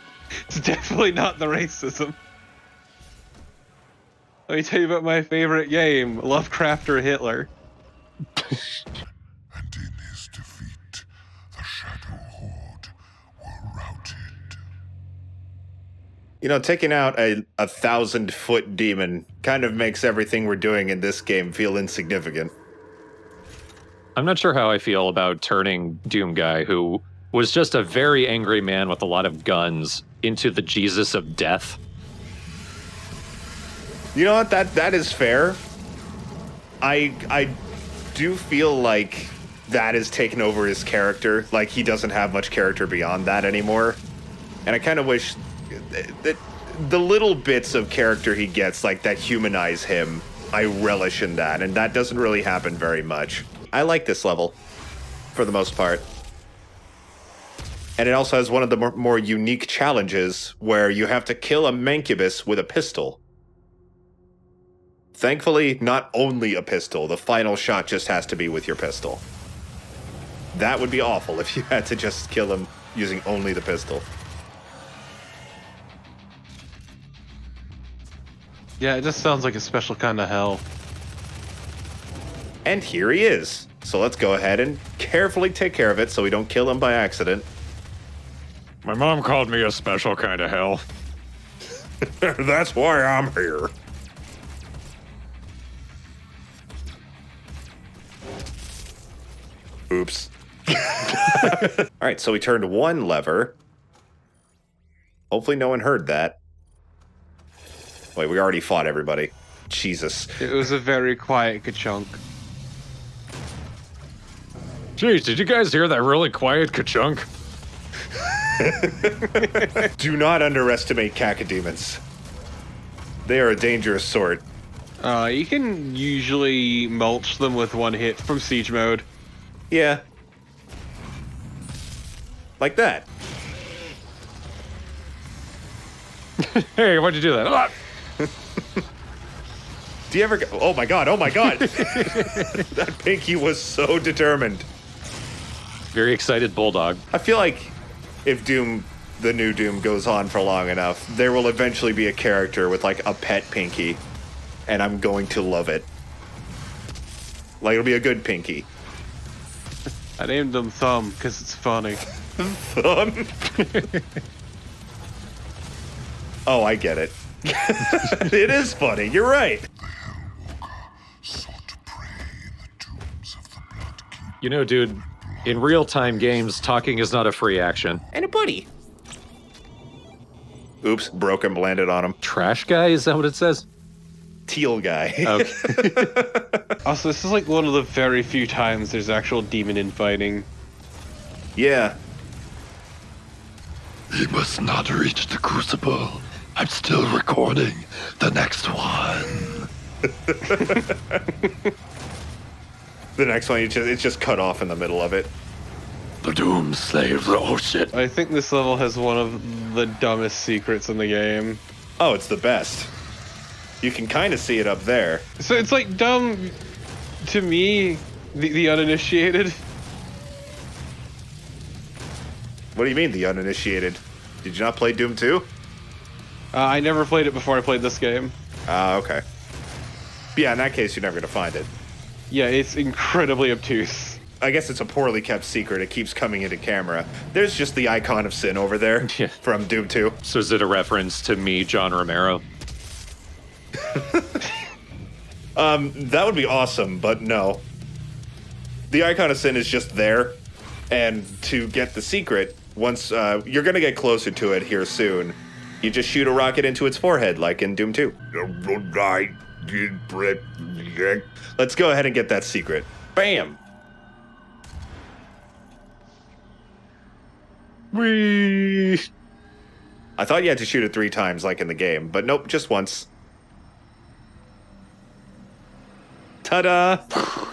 It's definitely not the racism. Let me tell you about my favorite game, Lovecraft or Hitler. And in his defeat, the Shadow Horde were routed. You know, taking out a 1,000-foot demon kind of makes everything we're doing in this game feel insignificant. I'm not sure how I feel about turning Doom Guy, who was just a very angry man with a lot of guns, into the Jesus of Death. You know what? That is fair. I do feel like that has taken over his character. Like, he doesn't have much character beyond that anymore. And I kind of wish that the little bits of character he gets, like, that humanize him, I relish in that. And that doesn't really happen very much. I like this level, for the most part. And it also has one of the more unique challenges where you have to kill a mancubus with a pistol. Thankfully, not only a pistol. The final shot just has to be with your pistol. That would be awful if you had to just kill him using only the pistol. Yeah, it just sounds like a special kind of hell. And here he is. So let's go ahead and carefully take care of it so we don't kill him by accident. My mom called me a special kind of hell. That's why I'm here. Oops. All right, so we turned one lever. Hopefully no one heard that. Wait, we already fought everybody. Jesus. It was a very quiet ka-chunk. Jeez, did you guys hear that really quiet ka-chunk? Do not underestimate cacodemons. They are a dangerous sort. You can usually mulch them with one hit from siege mode. Yeah. Like that. Hey, why'd you do that? Ah! Do you ever go... Oh my god, oh my god! That Pinky was so determined. Very excited bulldog. I feel like if Doom, the new Doom, goes on for long enough, there will eventually be a character with, like, a pet Pinky. And I'm going to love it. Like, it'll be a good Pinky. I named him Thumb, because it's funny. Thumb? Oh, I get it. It is funny, you're right. You know, dude, in real-time games, talking is not a free action. And a buddy. Oops, broke him, landed on him. Trash guy, is that what it says? Teal guy. Okay. Also, this is like one of the very few times there's actual demon infighting. Yeah. He must not reach the crucible. I'm still recording the next one. The next one, it's just cut off in the middle of it. The Doom Slaves. Oh shit. I think this level has one of the dumbest secrets in the game. Oh, it's the best. You can kind of see it up there. So it's like dumb to me, the uninitiated. What do you mean, the uninitiated? Did you not play Doom 2? I never played it before I played this game. Ah, okay. Yeah, in that case, you're never going to find it. Yeah, it's incredibly obtuse. I guess it's a poorly kept secret. It keeps coming into camera. There's just the icon of sin over there from Doom 2. So is it a reference to me, John Romero? That would be awesome, but no. The icon of sin is just there, and to get the secret, once you're gonna get closer to it here soon, you just shoot a rocket into its forehead, like in Doom 2. Let's go ahead and get that secret. Bam! Whee! I thought you had to shoot it 3 times, like in the game, but nope, just once. Ta-da!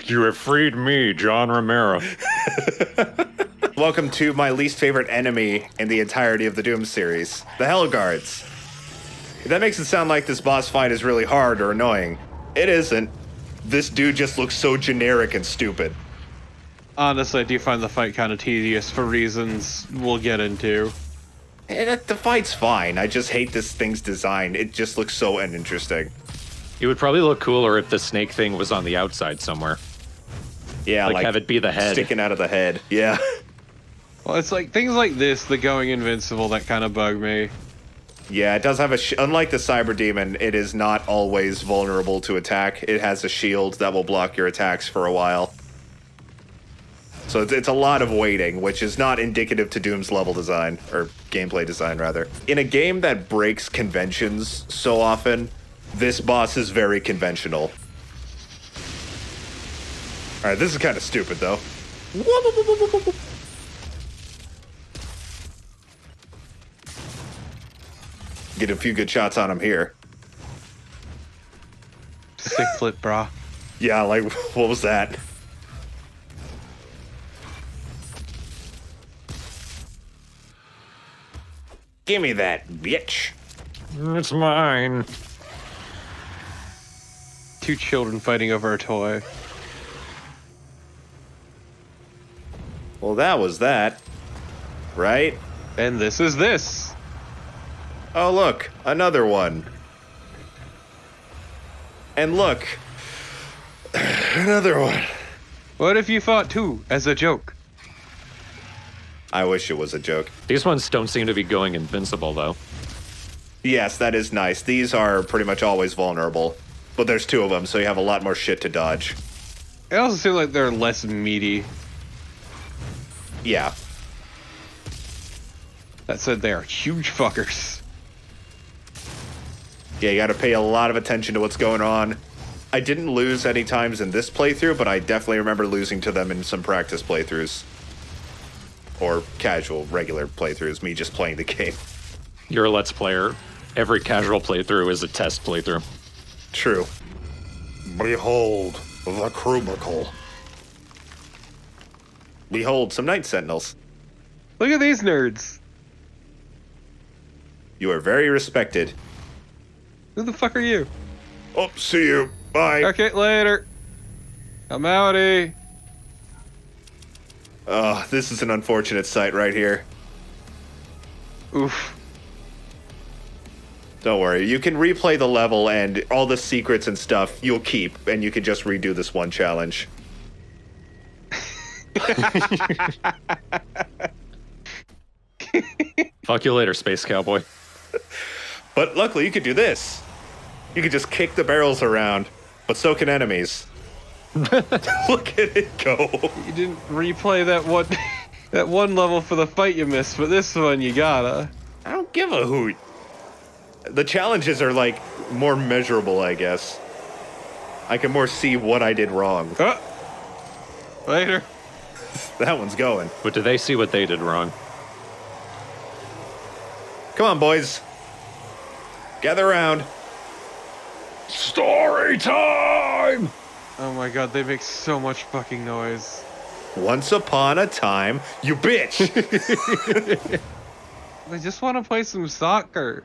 You have freed me, John Romero. Welcome to my least favorite enemy in the entirety of the Doom series, the Hell Guards. If that makes it sound like this boss fight is really hard or annoying, it isn't. This dude just looks so generic and stupid. Honestly, I do find the fight kind of tedious for reasons we'll get into. The fight's fine. I just hate this thing's design. It just looks so uninteresting. It would probably look cooler if the snake thing was on the outside somewhere. Yeah, like have it be the head. Sticking out of the head. Yeah. Well, it's like things like this, the going invincible, that kind of bug me. Yeah, it does have a... Unlike the Cyber Demon, it is not always vulnerable to attack. It has a shield that will block your attacks for a while. So it's a lot of waiting, which is not indicative to Doom's level design, or gameplay design, rather. In a game that breaks conventions so often, this boss is very conventional. Alright, this is kind of stupid, though. Get a few good shots on him here. Sick flip, brah. Yeah, like, what was that? Give me that, bitch. It's mine. Two children fighting over a toy. Well, that was that. Right? And this is this. Oh, look, another one. And look, another one. What if you fought two as a joke? I wish it was a joke. These ones don't seem to be going invincible, though. Yes, that is nice. These are pretty much always vulnerable. But there's two of them, so you have a lot more shit to dodge. It also seems like they're less meaty. Yeah. That said, they are huge fuckers. Yeah, you gotta pay a lot of attention to what's going on. I didn't lose any times in this playthrough, but I definitely remember losing to them in some practice playthroughs. Or casual, regular playthroughs, me just playing the game. You're a Let's Player. Every casual playthrough is a test playthrough. True. Behold the Crubicle. Behold, some Night Sentinels. Look at these nerds. You are very respected. Who the fuck are you? Oh, see you. Bye. Okay, later. I'm outie. Oh, this is an unfortunate sight right here. Oof. Don't worry, you can replay the level and all the secrets and stuff you'll keep, and you can just redo this one challenge. Fuck you later, Space Cowboy. But luckily, you could do this. You could just kick the barrels around, but so can enemies. Look at it go. You didn't replay that one level for the fight you missed, but this one you gotta. I don't give a hoot. The challenges are, like, more measurable, I guess. I can more see what I did wrong. Later. That one's going. But do they see what they did wrong? Come on, boys. Gather around. Story time! Oh my god, they make so much fucking noise. Once upon a time, you bitch! I just want to play some soccer.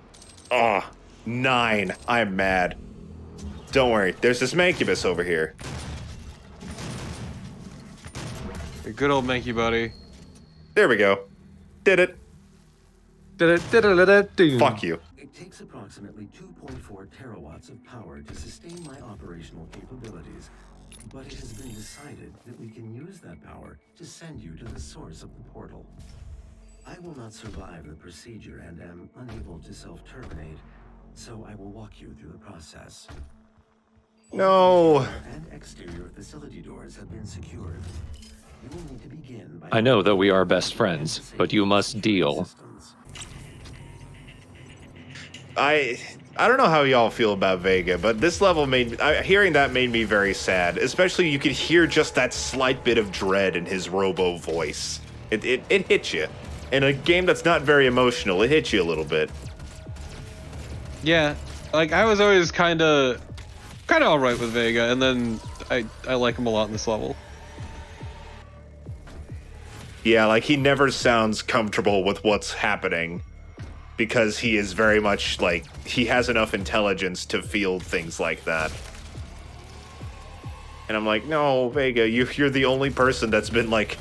Oh, 9. I'm mad. Don't worry, there's this Mancubus over here. A good old Mankey buddy. There we go. Did it. Fuck you. It takes approximately 2.4 terawatts of power to sustain my operational capabilities, but it has been decided that we can use that power to send you to the source of the portal. I will not survive the procedure and am unable to self-terminate, so I will walk you through the process. No. And exterior facility doors have been secured. You will need to begin by... I know that we are best friends, but you must deal. I don't know how y'all feel about Vega, but this level hearing that made me very sad. Especially you could hear just that slight bit of dread in his robo voice. It hits you. In a game that's not very emotional, it hits you a little bit. Yeah, like I was always kind of all right with Vega, and then I like him a lot in this level. Yeah, like he never sounds comfortable with what's happening. Because he is very much, like, he has enough intelligence to feel things like that. And I'm like, no, Vega, you're the only person that's been, like,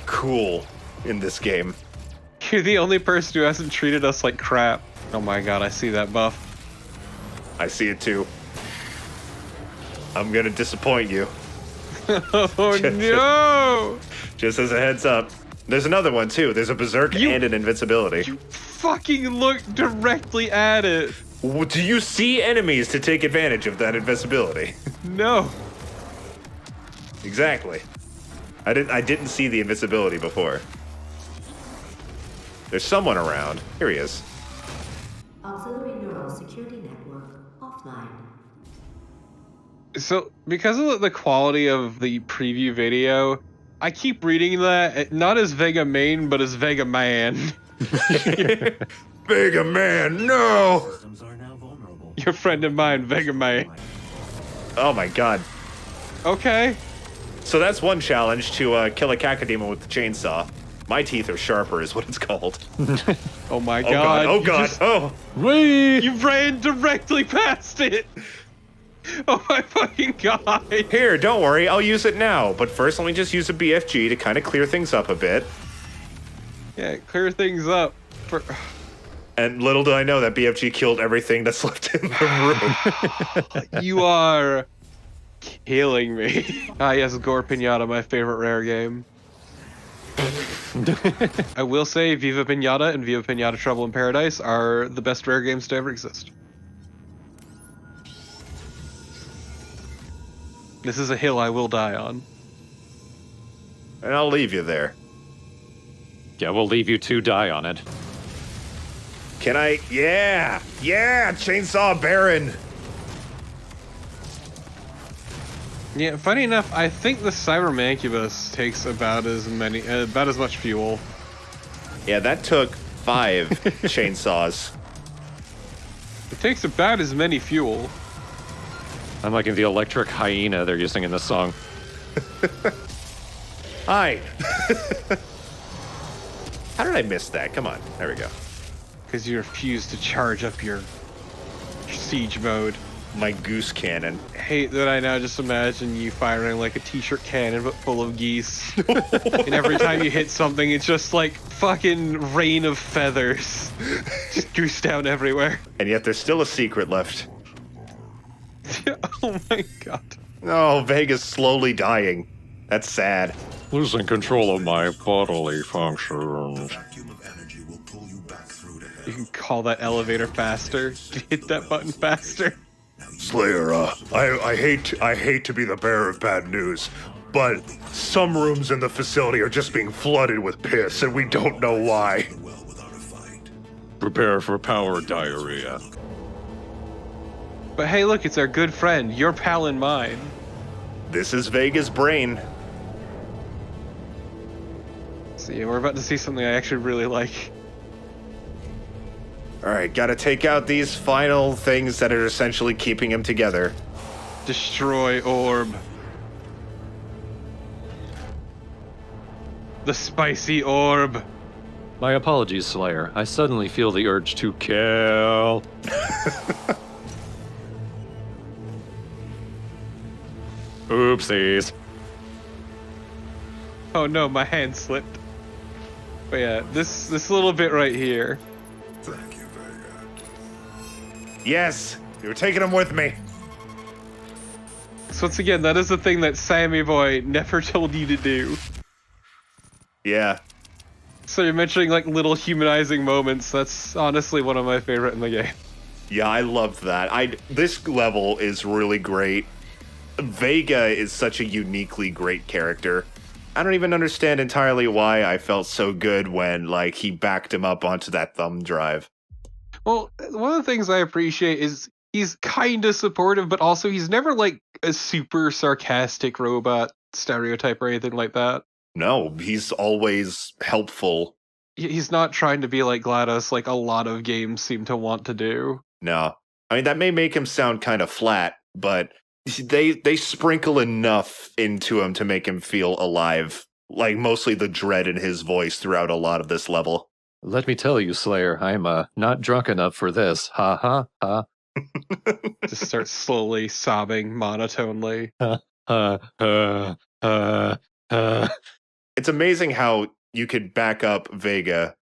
cool in this game. You're the only person who hasn't treated us like crap. Oh my god, I see that buff. I see it too. I'm gonna disappoint you. Oh no! Just as a heads up. There's another one too. There's a berserk and an invincibility. You fucking look directly at it. Do you see enemies to take advantage of that invincibility? No. Exactly. I didn't see the invincibility before. There's someone around. Here he is. Auxiliary neural security network offline. So, because of the quality of the preview video, I keep reading that not as Vega main, but as Vega man. Vega man, no! Your friend of mine, Vega man. Oh my god. Okay. So that's one challenge to kill a cacodemon with the chainsaw. My teeth are sharper is what it's called. Oh my god. Oh god. Oh. You ran directly past it. Oh my fucking god. Here, don't worry, I'll use it now. But first, let me just use a BFG to kind of clear things up a bit. Yeah, clear things up. And little do I know that BFG killed everything that's left in the room. You are killing me. Ah, yes, Gore Pinata, my favorite rare game. I will say Viva Pinata and Viva Pinata Trouble in Paradise are the best rare games to ever exist. This is a hill I will die on. And I'll leave you there. Yeah, we'll leave you to die on it. Can I? Yeah! Yeah! Chainsaw Baron! Yeah, funny enough, I think the Cyber Mancubus takes about as much fuel. Yeah, that took 5 chainsaws. It takes about as many fuel. I'm liking the electric hyena they're using in this song. Hi. How did I miss that? Come on. There we go. Because you refuse to charge up your siege mode. My goose cannon. Hate that I now just imagine you firing like a t-shirt cannon but full of geese. And every time you hit something, it's just like fucking rain of feathers. Just goose down everywhere. And yet there's still a secret left. Oh my god. Oh, Vega's slowly dying. That's sad. Losing control of my bodily functions. You can call that elevator faster. Hit that button faster. Slayer, I hate to be the bearer of bad news, but some rooms in the facility are just being flooded with piss, and we don't know why. Prepare for power diarrhea. But hey, look, it's our good friend, your pal and mine. This is Vega's brain. So yeah, we're about to see something I actually really like. Alright, gotta take out these final things that are essentially keeping him together. Destroy orb. The spicy orb. My apologies, Slayer. I suddenly feel the urge to kill. Oopsies. Oh no, my hand slipped. But yeah, this little bit right here. Thank you, Vega. Yes! You're taking him with me. So once again, that is the thing that Sammy Boy never told you to do. Yeah. So you're mentioning like little humanizing moments. That's honestly one of my favorite in the game. Yeah, I loved that. This level is really great. Vega is such a uniquely great character. I don't even understand entirely why I felt so good when, like, he backed him up onto that thumb drive. Well, one of the things I appreciate is he's kind of supportive, but also he's never like a super sarcastic robot stereotype or anything like that. No, he's always helpful. He's not trying to be like GLaDOS like a lot of games seem to want to do. No. I mean, that may make him sound kind of flat, but they sprinkle enough into him to make him feel alive. Like, mostly the dread in his voice throughout a lot of this level. Let me tell you, Slayer, I'm not drunk enough for this. Ha ha ha. Just start slowly sobbing monotonely. It's amazing how you could back up Vega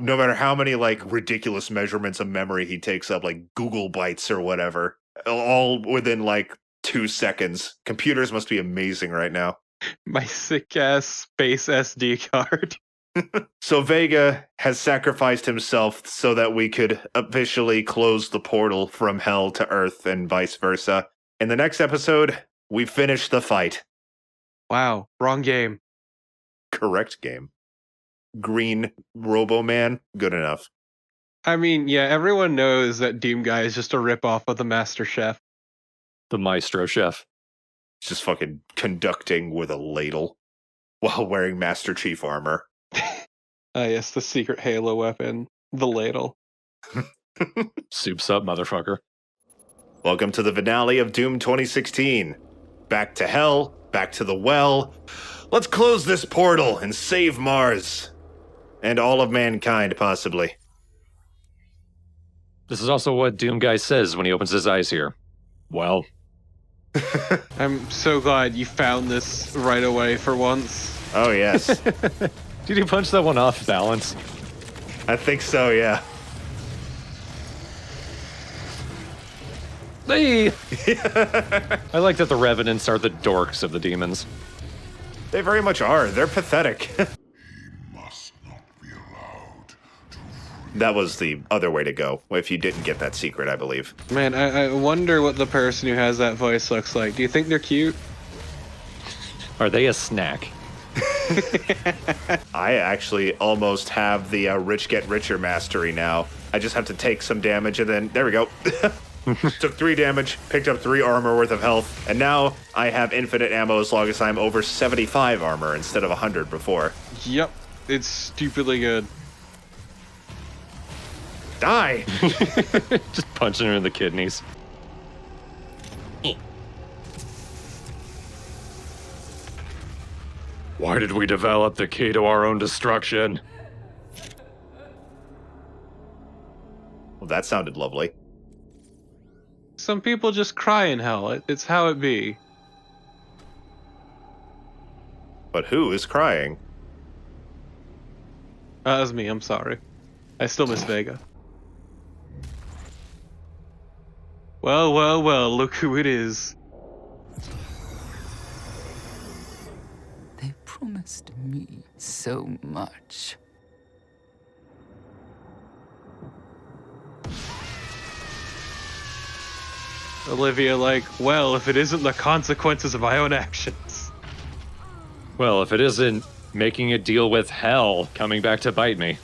no matter how many like ridiculous measurements of memory he takes up, like Google bytes or whatever, all within like 2 seconds. Computers must be amazing right now. My sick ass space SD card. So Vega has sacrificed himself so that we could officially close the portal from hell to Earth and vice versa. In the next episode, we finish the fight. Wow, wrong game. Correct game. Green Robo-Man, good enough. I mean, yeah, everyone knows that Doom Guy is just a ripoff of the Master Chef. The Maestro Chef. It's just fucking conducting with a ladle while wearing Master Chief armor. Yes, the secret Halo weapon, the ladle. Soup's up, motherfucker. Welcome to the finale of Doom 2016. Back to hell, back to the well. Let's close this portal and save Mars. And all of mankind, possibly. This is also what Doom Guy says when he opens his eyes here. Well. I'm so glad you found this right away for once. Oh, yes. Did you punch that one off balance? I think so, yeah. Hey! I like that the Revenants are the dorks of the demons. They very much are. They're pathetic. That was the other way to go, if you didn't get that secret, I believe. Man, I wonder what the person who has that voice looks like. Do you think they're cute? Are they a snack? I actually almost have the rich get richer mastery now. I just have to take some damage and then, there we go. Took 3 damage, picked up 3 armor worth of health, and now I have infinite ammo as long as I'm over 75 armor instead of 100 before. Yep, it's stupidly good. Die! Just punching her in the kidneys. Why did we develop the key to our own destruction? Well, that sounded lovely. Some people just cry in hell. It's how it be. But who is crying? That was me, I'm sorry. I still miss Vega. Well, well, well, look who it is. They promised me so much. Olivia like, well, if it isn't the consequences of my own actions. Well, if it isn't making a deal with hell coming back to bite me.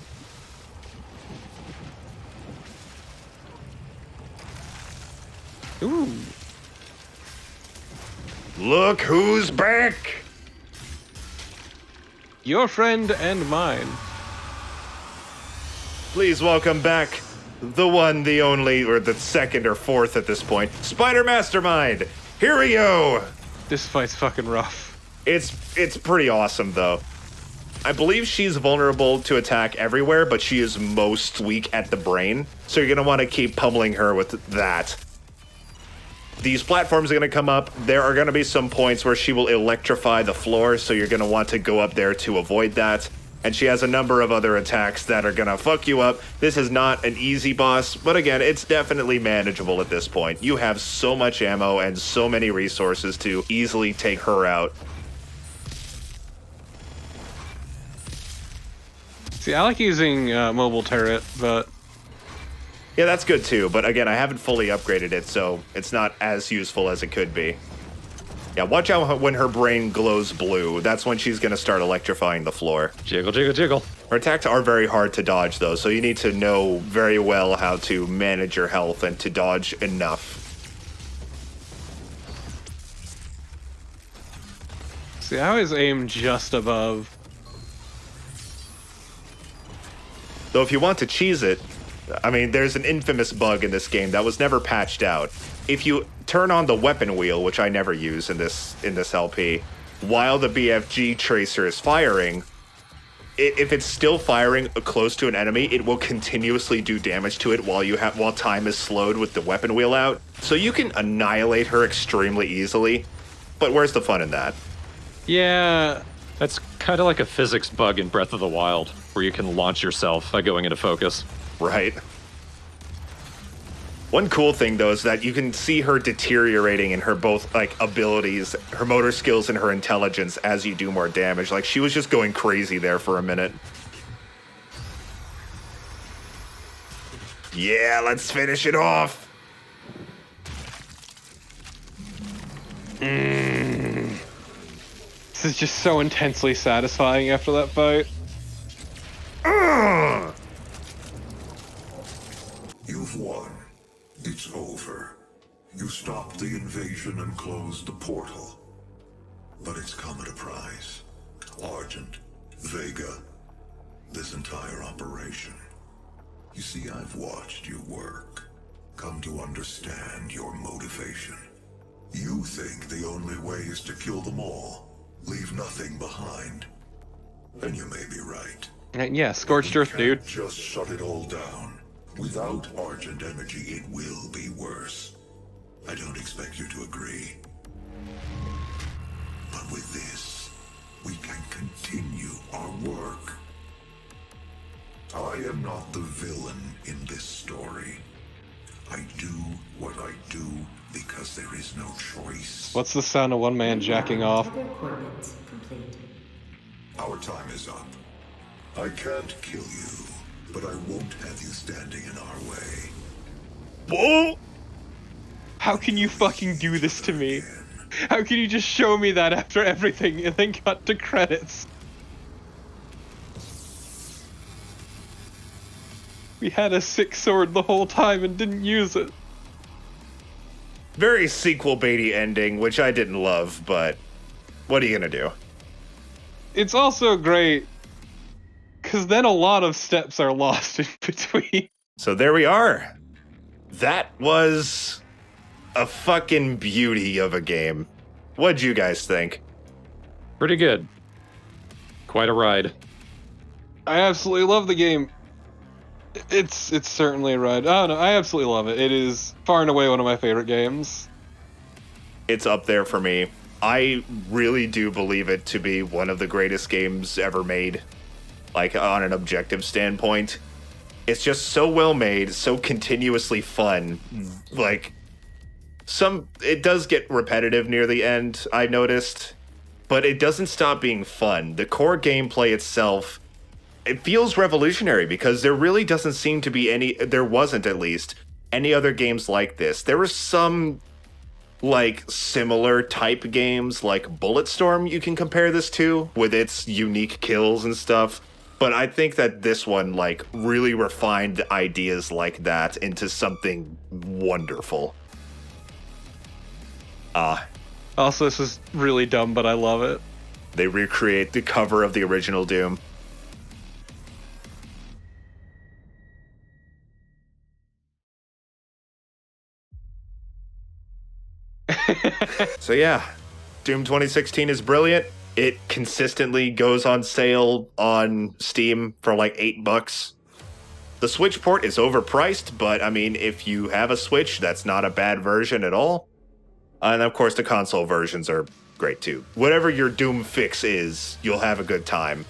Ooh. Look who's back! Your friend and mine. Please welcome back the one, the only, or the second or fourth at this point, Spider Mastermind! Here we go! This fight's fucking rough. It's pretty awesome, though. I believe she's vulnerable to attack everywhere, but she is most weak at the brain, so you're gonna want to keep pummeling her with that. These platforms are going to come up. There are going to be some points where she will electrify the floor, so you're going to want to go up there to avoid that. And she has a number of other attacks that are going to fuck you up. This is not an easy boss, but again, it's definitely manageable at this point. You have so much ammo and so many resources to easily take her out. See, I like using mobile turret, but... Yeah, that's good too, but again, I haven't fully upgraded it, so it's not as useful as it could be. Yeah, watch out when her brain glows blue. That's when she's going to start electrifying the floor. Jiggle, jiggle, jiggle. Her attacks are very hard to dodge, though, so you need to know very well how to manage your health and to dodge enough. See, I always aim just above. Though if you want to cheese it, I mean, there's an infamous bug in this game that was never patched out. If you turn on the weapon wheel, which I never use in this LP, while the BFG tracer is firing, if it's still firing close to an enemy, it will continuously do damage to it while time is slowed with the weapon wheel out. So you can annihilate her extremely easily. But where's the fun in that? Yeah, That's kind of like a physics bug in Breath of the Wild, where you can launch yourself by going into focus. Right. One cool thing, though, is that you can see her deteriorating in her both, like, abilities, her motor skills and her intelligence as you do more damage. Like, she was just going crazy there for a minute. Yeah, let's finish it off. This is just so intensely satisfying after that fight. You've won. It's over. You stopped the invasion and closed the portal. But it's come at a price. Argent, Vega, this entire operation. You see, I've watched you work. Come to understand your motivation. You think the only way is to kill them all. Leave nothing behind. And you may be right. Yeah, scorched earth, dude. Just shut it all down. Without Argent energy, it will be worse. I don't expect you to agree. But with this, we can continue our work. I am not the villain in this story. I do what I do because there is no choice. What's the sound of one man jacking off? Coordinates complete. Our time is up. I can't kill you, but I won't have you standing in our way. Whoa! How can you fucking do this to me? How can you just show me that after everything and then cut to credits? We had a six sword the whole time and didn't use it. Very sequel-baity ending, which I didn't love, but what are you gonna do? It's also great, because then a lot of steps are lost in between. So there we are. That was a fucking beauty of a game. What'd you guys think? Pretty good. Quite a ride. I absolutely love the game. It's certainly a ride. Oh no, I absolutely love it. It is far and away one of my favorite games. It's up there for me. I really do believe it to be one of the greatest games ever made. Like, on an objective standpoint. It's just so well made, so continuously fun. Like, it does get repetitive near the end, I noticed. But it doesn't stop being fun. The core gameplay itself, it feels revolutionary because there really doesn't seem to be there wasn't at least, any other games like this. There were some, like, similar type games like Bulletstorm you can compare this to, with its unique kills and stuff. But I think that this one, like, really refined ideas like that into something wonderful. Also, this is really dumb, but I love it. They recreate the cover of the original Doom. So yeah, Doom 2016 is brilliant. It consistently goes on sale on Steam for like $8. The Switch port is overpriced, but I mean, if you have a Switch, that's not a bad version at all. And of course, the console versions are great too. Whatever your Doom fix is, you'll have a good time.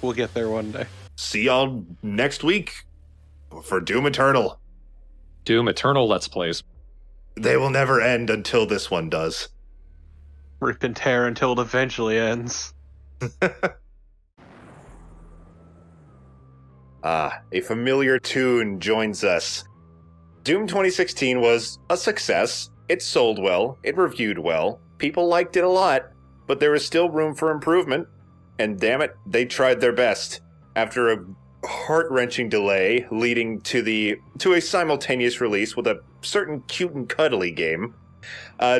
We'll get there one day. See y'all next week for Doom Eternal. Doom Eternal Let's Plays. They will never end until this one does. Rip and tear until it eventually ends. A familiar tune joins us. Doom 2016 was a success. It sold well, it reviewed well, people liked it a lot, but there was still room for improvement. And damn it, they tried their best. After a heart-wrenching delay leading to a simultaneous release with a certain cute and cuddly game,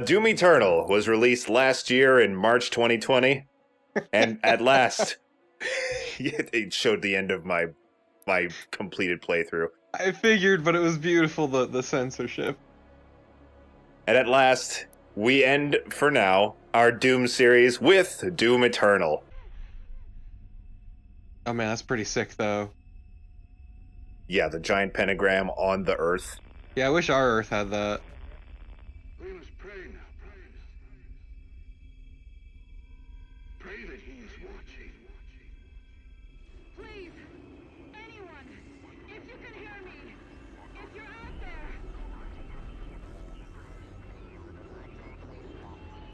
Doom Eternal was released last year in March 2020, and at last, it showed the end of my completed playthrough. I figured, but it was beautiful, the censorship. And at last, we end, for now, our Doom series with Doom Eternal. Oh man, that's pretty sick, though. Yeah, the giant pentagram on the Earth. Yeah, I wish our Earth had that. Let us pray now, pray that he is watching.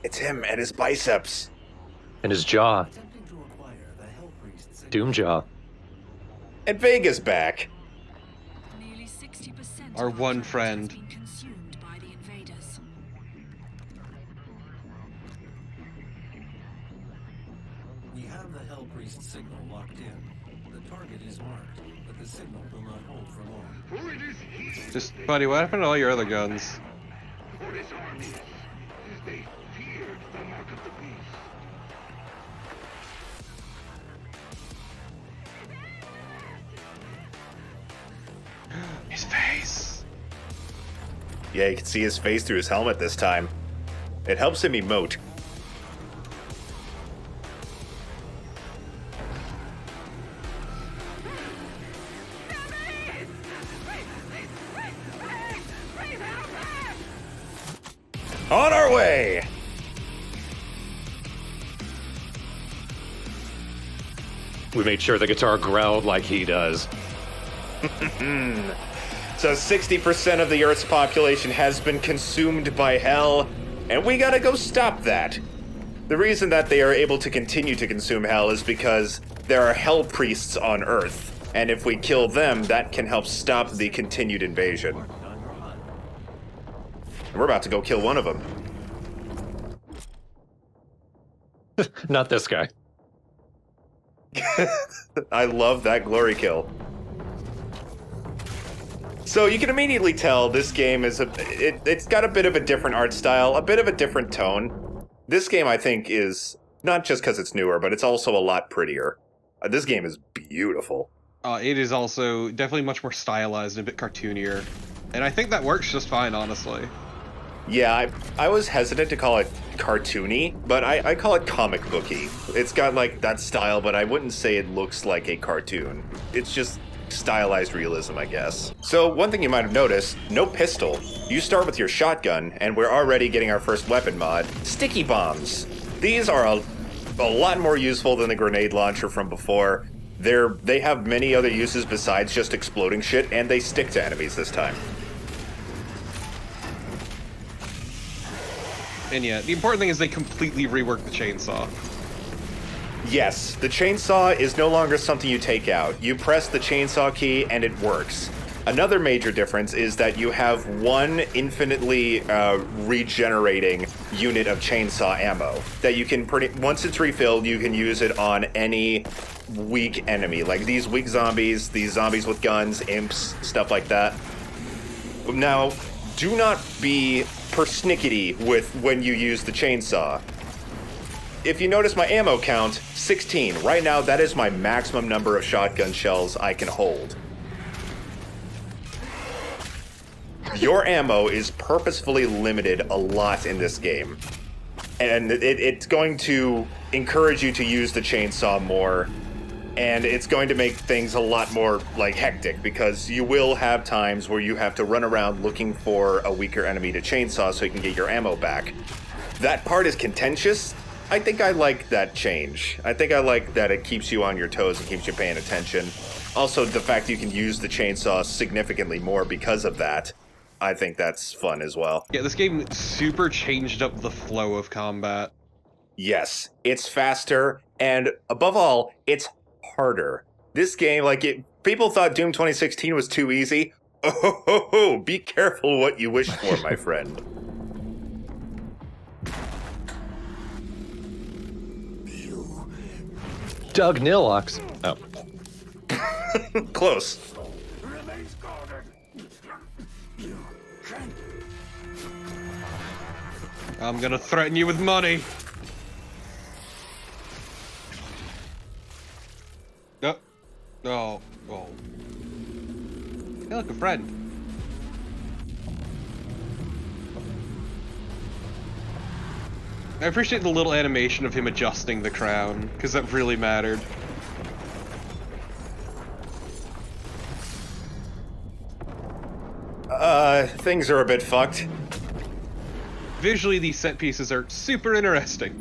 It's him and his biceps. And his jaw. Attempting to acquire the Hell Priest's Doom jaw. And Vega's back. Nearly 60% Our of one planet friend. has been consumed by the invaders. We have the Hell Priest signal locked in. The target is marked, but the signal will not hold for long. Just, buddy, what happened to all your other guns? For his armies, they feared the mark of the beast. His face. Yeah, you can see his face through his helmet this time. It helps him emote. On our way! We made sure the guitar growled like he does. So 60% of the Earth's population has been consumed by hell, and we gotta go stop that. The reason that they are able to continue to consume hell is because there are hell priests on Earth, and if we kill them, that can help stop the continued invasion. And we're about to go kill one of them. Not this guy. I love that glory kill. So you can immediately tell this game is it's got a bit of a different art style, a bit of a different tone. This game, I think, is not just because it's newer, but it's also a lot prettier. This game is beautiful. It is also definitely much more stylized and a bit cartoonier. And I think that works just fine, honestly. Yeah, I was hesitant to call it cartoony, but I call it comic booky. It's got like that style, but I wouldn't say it looks like a cartoon. It's just stylized realism, I guess. So one thing you might have noticed, no pistol. You start with your shotgun, and we're already getting our first weapon mod, sticky bombs. These are a lot more useful than the grenade launcher from before. They have many other uses besides just exploding shit, and they stick to enemies this time. And yeah, the important thing is they completely reworked the chainsaw. Yes, the chainsaw is no longer something you take out. You press the chainsaw key and it works. Another major difference is that you have one infinitely regenerating unit of chainsaw ammo that you can once it's refilled, you can use it on any weak enemy, like these weak zombies, these zombies with guns, imps, stuff like that. Now, do not be persnickety with when you use the chainsaw. If you notice my ammo count, 16. Right now, that is my maximum number of shotgun shells I can hold. Your ammo is purposefully limited a lot in this game. And it's going to encourage you to use the chainsaw more, and it's going to make things a lot more, like, hectic, because you will have times where you have to run around looking for a weaker enemy to chainsaw so you can get your ammo back. That part is contentious. I think I like that change. I think I like that it keeps you on your toes and keeps you paying attention. Also, the fact you can use the chainsaw significantly more because of that, I think that's fun as well. Yeah, this game super changed up the flow of combat. Yes, it's faster, and above all, it's harder. This game, people thought Doom 2016 was too easy. Oh, be careful what you wish for, my friend. Doug Nillox. Oh. Close. I'm gonna threaten you with money. Oh. Hey, look, a friend. I appreciate the little animation of him adjusting the crown, because that really mattered. Things are a bit fucked. Visually, these set pieces are super interesting.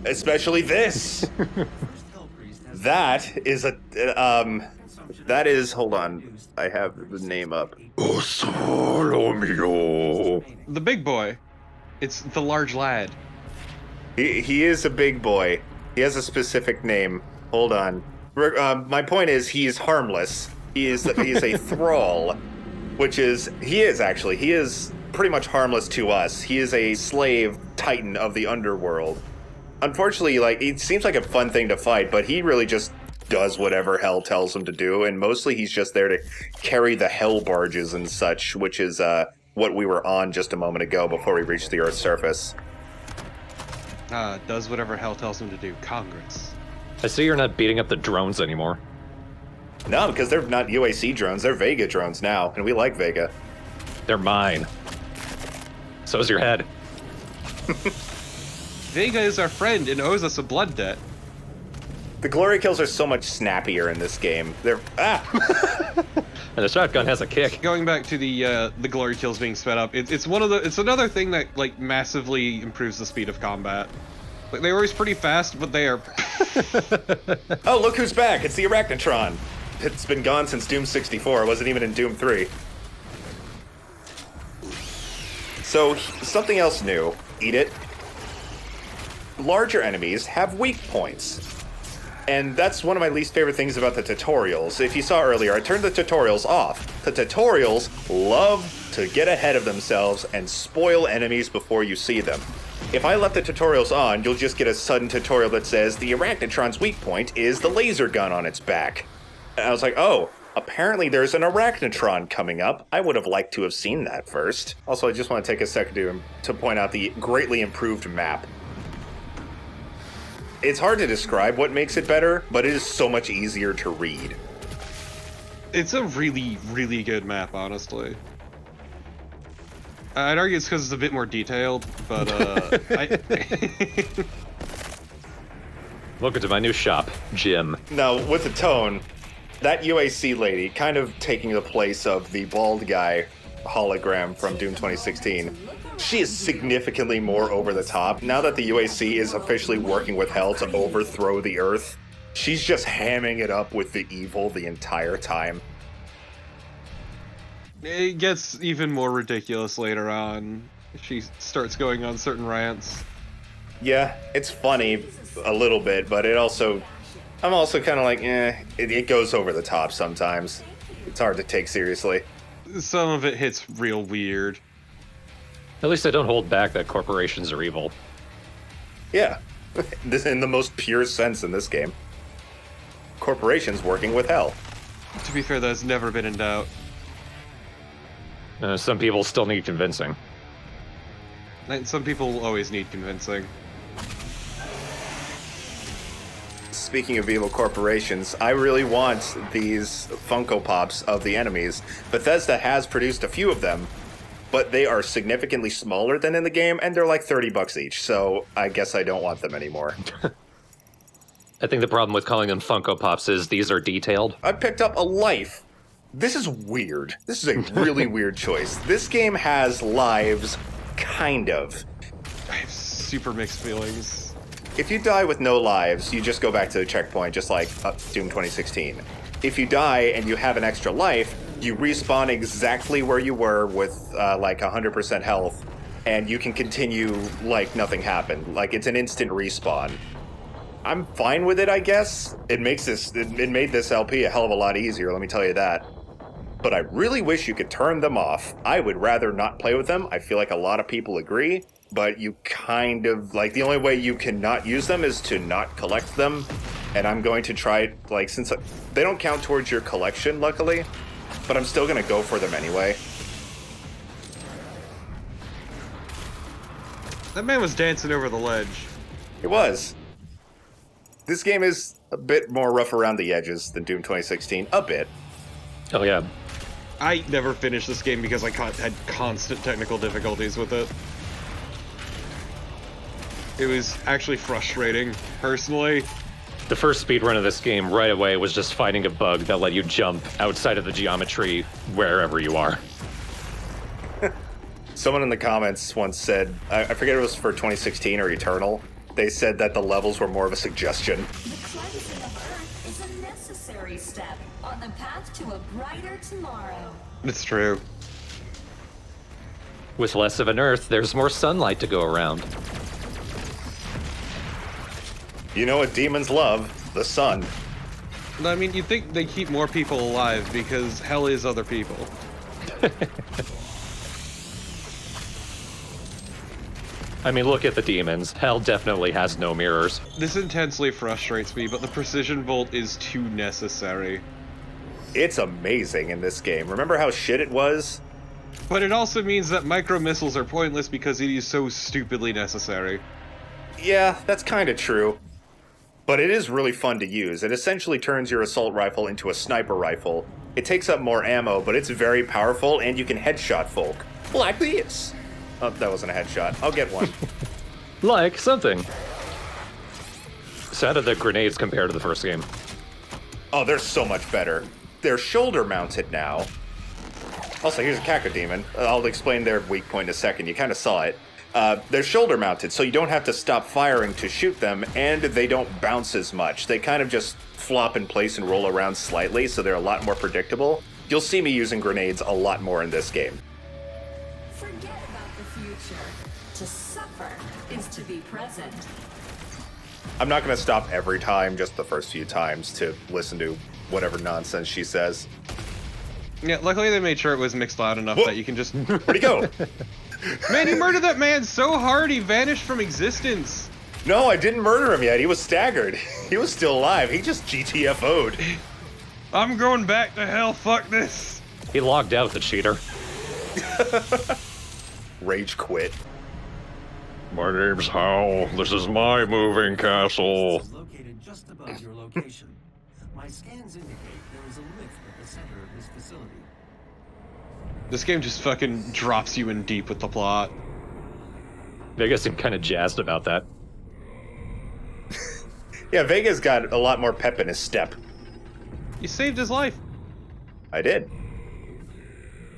Especially this. That is, hold on, I have the name up. Solomio. The big boy. It's the large lad. He is a big boy. He has a specific name. Hold on. My point is, he's harmless. He is a thrall, he is pretty much harmless to us. He is a slave titan of the underworld. Unfortunately, it seems like a fun thing to fight, but he really just does whatever hell tells him to do, and mostly he's just there to carry the hell barges and such, which is what we were on just a moment ago before we reached the Earth's surface. Does whatever hell tells him to do. Congress. I see you're not beating up the drones anymore. No, because they're not UAC drones, they're Vega drones now, and we like Vega. They're mine. So's your head. Vega is our friend and owes us a blood debt. The glory kills are so much snappier in this game. They're And the shotgun has a kick. Going back to the glory kills being sped up, it's another thing that massively improves the speed of combat. They're always pretty fast, but they are. Oh, look who's back! It's the Arachnotron. It's been gone since Doom 64. It wasn't even in Doom 3. So something else new. Eat it. Larger enemies have weak points. And that's one of my least favorite things about the tutorials. If you saw earlier, I turned the tutorials off. The tutorials love to get ahead of themselves and spoil enemies before you see them. If I left the tutorials on, you'll just get a sudden tutorial that says the Arachnotron's weak point is the laser gun on its back. And I was like, oh, apparently there's an Arachnotron coming up. I would have liked to have seen that first. Also, I just want to take a second to point out the greatly improved map. It's hard to describe what makes it better, but it is so much easier to read. It's a really, really good map, honestly. I'd argue it's because it's a bit more detailed, but Welcome to my new shop, Jim. Now, with the tone, that UAC lady kind of taking the place of the bald guy hologram from Doom 2016. She is significantly more over the top. Now that the UAC is officially working with hell to overthrow the Earth, she's just hamming it up with the evil the entire time. It gets even more ridiculous later on. She starts going on certain rants. Yeah, it's funny a little bit, but I'm also kind of like, it goes over the top sometimes. It's hard to take seriously. Some of it hits real weird. At least I don't hold back that corporations are evil. Yeah, this in the most pure sense in this game. Corporations working with hell. To be fair, that's never been in doubt. Some people still need convincing. And some people always need convincing. Speaking of evil corporations, I really want these Funko Pops of the enemies. Bethesda has produced a few of them, but they are significantly smaller than in the game, and they're like $30 each, so I guess I don't want them anymore. I think the problem with calling them Funko Pops is these are detailed. I picked up a life. This is weird. This is a really weird choice. This game has lives, kind of. I have super mixed feelings. If you die with no lives, you just go back to the checkpoint, just like Doom 2016. If you die and you have an extra life, you respawn exactly where you were with like 100% health, and you can continue like nothing happened. Like, it's an instant respawn. I'm fine with it, I guess. It made this LP a hell of a lot easier, let me tell you that. But I really wish you could turn them off. I would rather not play with them. I feel like a lot of people agree, but you kind of, like, the only way you can not use them is to not collect them. And I'm going to try, like, since they don't count towards your collection, luckily, but I'm still going to go for them anyway. That man was dancing over the ledge. It was. This game is a bit more rough around the edges than Doom 2016. A bit. Oh, yeah. I never finished this game because I had constant technical difficulties with it. It was actually frustrating, personally. The first speedrun of this game right away was just finding a bug that let you jump outside of the geometry wherever you are. Someone in the comments once said, I forget if it was for 2016 or Eternal, they said that the levels were more of a suggestion. The cleansing of Earth is a necessary step on the path to a brighter tomorrow. It's true. With less of an Earth, there's more sunlight to go around. You know what demons love? The sun. I mean, you'd think they keep more people alive because hell is other people. I mean, look at the demons. Hell definitely has no mirrors. This intensely frustrates me, but the precision bolt is too necessary. It's amazing in this game. Remember how shit it was? But it also means that micro missiles are pointless because it is so stupidly necessary. Yeah, that's kind of true. But it is really fun to use. It essentially turns your assault rifle into a sniper rifle. It takes up more ammo, but it's very powerful, and you can headshot folk. Like this. Oh, that wasn't a headshot. I'll get one. Like something. So how did the grenades compare to the first game? Oh, they're so much better. They're shoulder mounted now. Also, here's a cacodemon. I'll explain their weak point in a second. You kind of saw it. They're shoulder mounted, so you don't have to stop firing to shoot them, and they don't bounce as much. They kind of just flop in place and roll around slightly, so they're a lot more predictable. You'll see me using grenades a lot more in this game. Forget about the future. To suffer is to be present. I'm not going to stop every time, just the first few times, to listen to whatever nonsense she says. Yeah, luckily they made sure it was mixed loud enough that you can just... Where'd he go? Man, you murdered that man so hard he vanished from existence. No, I didn't murder him yet. He was staggered. He was still alive. He just GTFO'd. I'm going back to hell. Fuck this. He logged out, the cheater. Rage quit. My name's Hal. This is my moving castle. Located just above your location. My scans indicate there is a lift at the center of this facility. This game just fucking drops you in deep with the plot. Vegas seemed kind of jazzed about that. Yeah, Vega's got a lot more pep in his step. You saved his life. I did.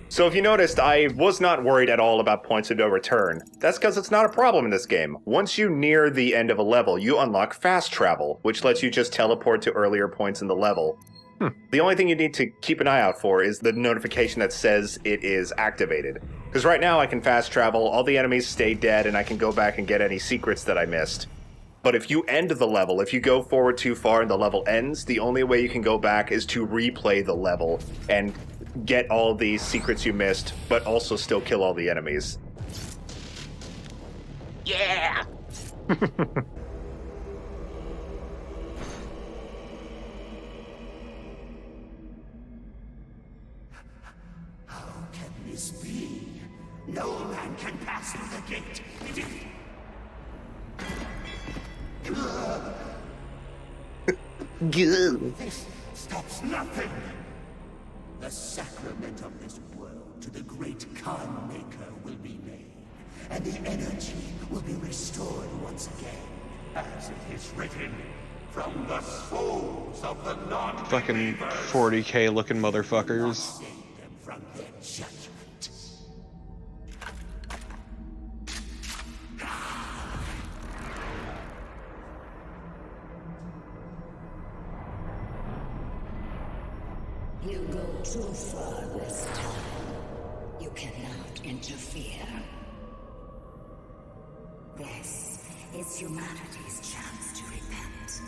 So if you noticed, I was not worried at all about points of no return. That's because it's not a problem in this game. Once you near the end of a level, you unlock fast travel, which lets you just teleport to earlier points in the level. The only thing you need to keep an eye out for is the notification that says it is activated. Because right now I can fast travel, all the enemies stay dead, and I can go back and get any secrets that I missed. But if you end the level, if you go forward too far and the level ends, the only way you can go back is to replay the level and get all the secrets you missed, but also still kill all the enemies. Yeah! How can this be? No man can pass through the gate. This stops nothing. The sacrament of this world to the great Khan Maker will be made, and the energy will be restored once again, as it is written, from the souls of the non Fucking 40K looking motherfuckers. Save them from their judgment. You go too far this time. You cannot interfere. This is humanity's chance to repent,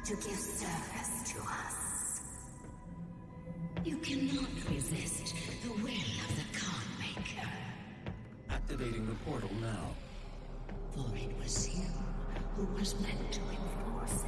to give service to us. You cannot resist the will of the Khan Maker. Activating the portal now. For it was you who was meant to enforce it.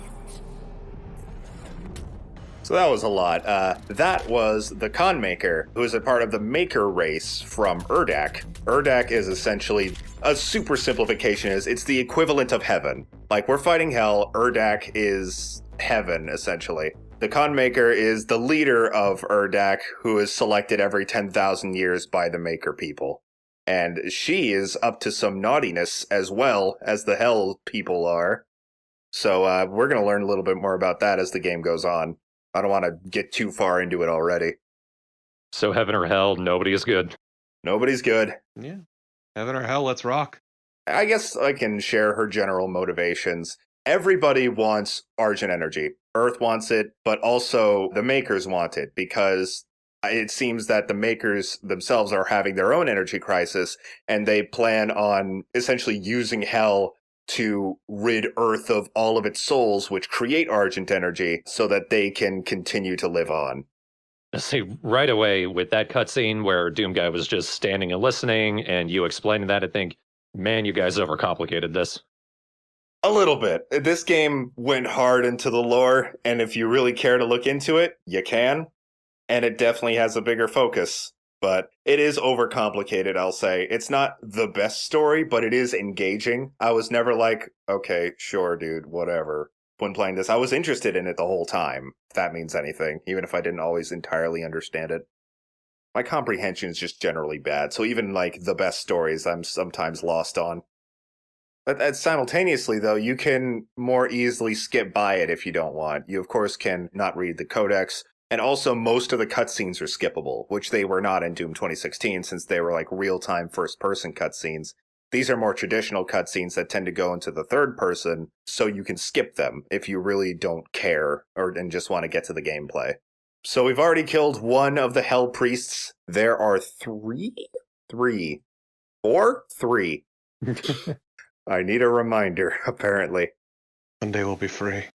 So that was a lot. That was the Khan Maker, who is a part of the Maker race from Urdak. Urdak is essentially a super simplification. It's the equivalent of heaven. Like, we're fighting hell, Urdak is heaven, essentially. The Khan Maker is the leader of Urdak, who is selected every 10,000 years by the Maker people. And she is up to some naughtiness as well as the hell people are. So we're going to learn a little bit more about that as the game goes on. I don't want to get too far into it already. So heaven or hell, nobody is good. Nobody's good. Yeah. Heaven or hell, let's rock. I guess I can share her general motivations. Everybody wants Argent energy. Earth wants it, but also the Makers want it, because it seems that the Makers themselves are having their own energy crisis, and they plan on essentially using hell to rid Earth of all of its souls, which create Argent energy, so that they can continue to live on. See, right away with that cutscene where Doom Guy was just standing and listening, and you explaining that, I think, man, you guys overcomplicated this. A little bit. This game went hard into the lore, and if you really care to look into it, you can. And it definitely has a bigger focus. But it is overcomplicated, I'll say. It's not the best story, but it is engaging. I was never like, okay, sure, dude, whatever. When playing this, I was interested in it the whole time, if that means anything, even if I didn't always entirely understand it. My comprehension is just generally bad, so even like the best stories I'm sometimes lost on. But simultaneously, though, you can more easily skip by it if you don't want. You, of course, can not read the codex. And also, most of the cutscenes are skippable, which they were not in Doom 2016, since they were like real-time first-person cutscenes. These are more traditional cutscenes that tend to go into the third person, so you can skip them if you really don't care and just want to get to the gameplay. So we've already killed one of the Hell Priests. There are three? Three. Four? Three. I need a reminder, apparently. One day we'll be free.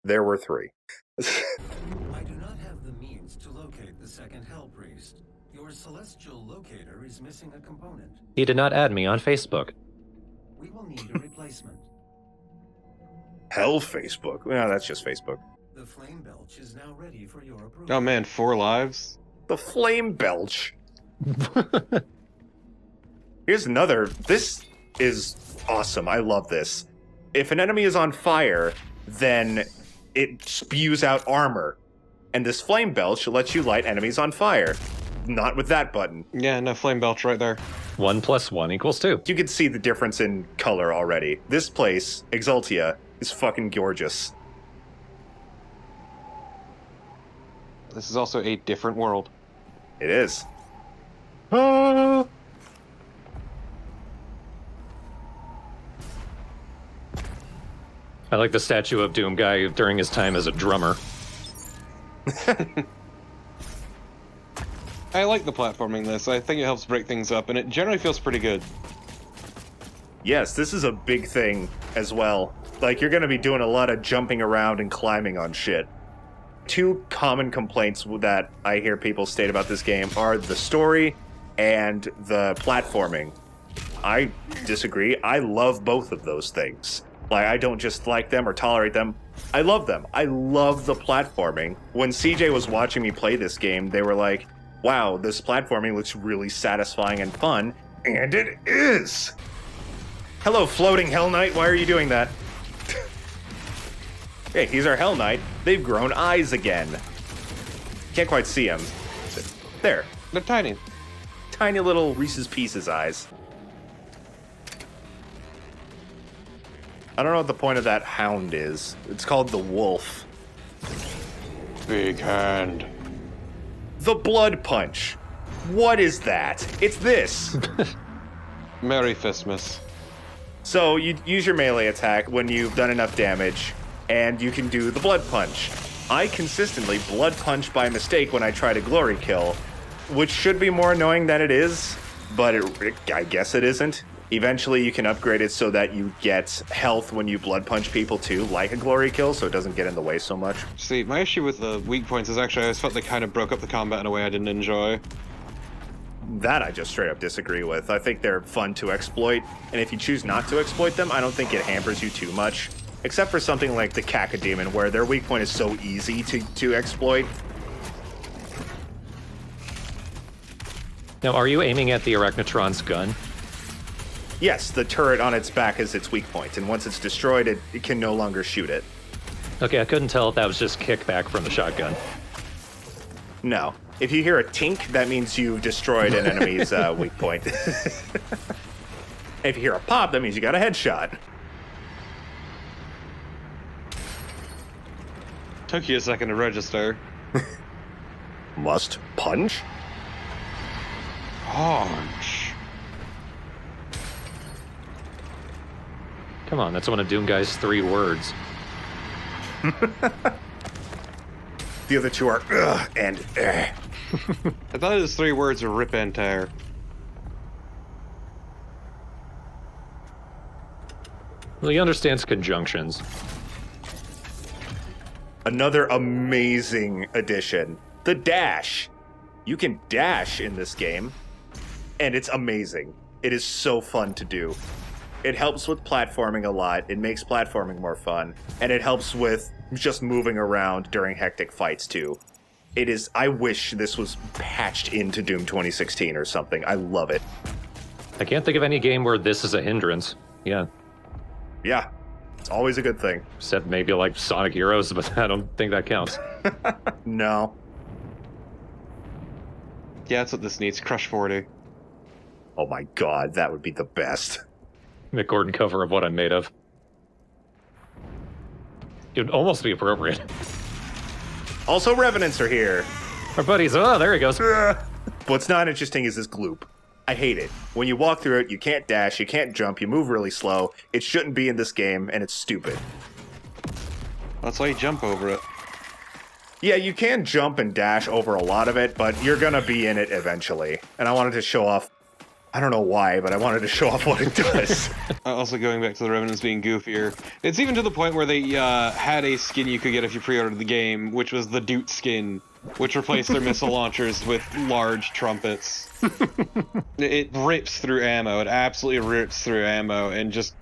There were three. I do not have the means to locate the second Hell Priest. Your celestial locator is missing a component. He did not add me on Facebook. We will need a replacement. Hell Facebook? No, that's just Facebook. The flame belch is now ready for your approval. Oh man, 4 lives? The flame belch. Here's another. This is awesome. I love this. If an enemy is on fire, then it spews out armor. And this flame belch lets you light enemies on fire. Not with that button. Yeah, no, flame belch right there. 1 + 1 = 2. You can see the difference in color already. This place, Exultia, is fucking gorgeous. This is also a different world. It is. Ah! I like the statue of Doom Guy during his time as a drummer. I like the platforming in this. I think it helps break things up, and it generally feels pretty good. Yes, this is a big thing as well. Like, you're going to be doing a lot of jumping around and climbing on shit. 2 common complaints that I hear people state about this game are the story and the platforming. I disagree. I love both of those things. Like, I don't just like them or tolerate them. I love them. I love the platforming. When CJ was watching me play this game, they were like, wow, this platforming looks really satisfying and fun. And it is! Hello, floating Hell Knight. Why are you doing that? Hey, he's our Hell Knight. They've grown eyes again. Can't quite see them. There. They're tiny. Tiny little Reese's Pieces eyes. I don't know what the point of that hound is. It's called the wolf. Big hand. The blood punch. What is that? It's this. Merry Fistmas. So you use your melee attack when you've done enough damage, and you can do the blood punch. I consistently blood punch by mistake when I try to glory kill, which should be more annoying than it is, but I guess it isn't. Eventually you can upgrade it so that you get health when you blood punch people too, like a glory kill, so it doesn't get in the way so much. See, my issue with the weak points is actually I always felt they kind of broke up the combat in a way I didn't enjoy. That I just straight up disagree with. I think they're fun to exploit, and if you choose not to exploit them, I don't think it hampers you too much. Except for something like the Cacodemon, where their weak point is so easy to exploit. Now, are you aiming at the Arachnotron's gun? Yes, the turret on its back is its weak point, and once it's destroyed, it can no longer shoot it. Okay, I couldn't tell if that was just kickback from the shotgun. No. If you hear a tink, that means you've destroyed an enemy's weak point. If you hear a pop, that means you got a headshot. Took you a second to register. Must punch? Punch. Come on, that's one of Doom Guy's 3 words. The other 2 are ugh and eh. I thought his 3 words were rip and tear. Well, he understands conjunctions. Another amazing addition. The dash. You can dash in this game, and it's amazing. It is so fun to do. It helps with platforming a lot. It makes platforming more fun, and it helps with just moving around during hectic fights too. It is. I wish this was patched into Doom 2016 or something. I love it. I can't think of any game where this is a hindrance. Yeah. Yeah. It's always a good thing. Except maybe like Sonic Heroes, but I don't think that counts. No. Yeah, that's what this needs. Crush 40. Oh my god, that would be the best. Mick Gordon cover of What I'm Made Of. It would almost be appropriate. Also, Revenants are here. Our buddies, oh, there he goes. What's not interesting is this gloop. I hate it. When you walk through it, you can't dash, you can't jump, you move really slow. It shouldn't be in this game, and it's stupid. That's why you jump over it. Yeah, you can jump and dash over a lot of it, but you're gonna be in it eventually. And I wanted to show off, I don't know why, but I wanted to show off what it does. Also going back to the Revenants being goofier. It's even to the point where they had a skin you could get if you pre-ordered the game, which was the Doot skin, which replaced their missile launchers with large trumpets. It rips through ammo. It absolutely rips through ammo, and just...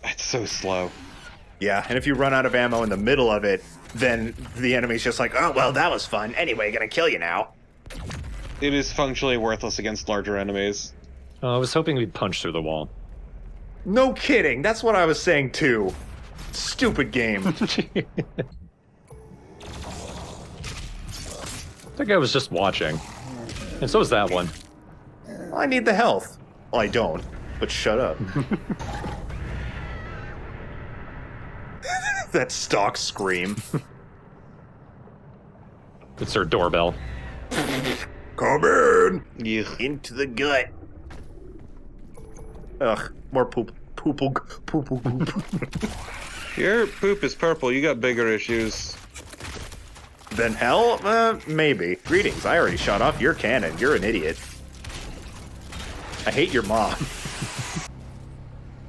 it's so slow. Yeah, and if you run out of ammo in the middle of it, then the enemy's just like, oh, well, that was fun. Anyway, gonna kill you now. It is functionally worthless against larger enemies. I was hoping we'd punch through the wall. No kidding, that's what I was saying too. Stupid game. That guy was just watching. And so is that one. Well, I need the health. Well, I don't, but shut up. That stock scream. It's her doorbell. Come in! Yeah. Into the gut. Ugh, more poop. Poop. Your poop is purple. You got bigger issues. Then hell? Maybe. Greetings, I already shot off your cannon. You're an idiot. I hate your mom.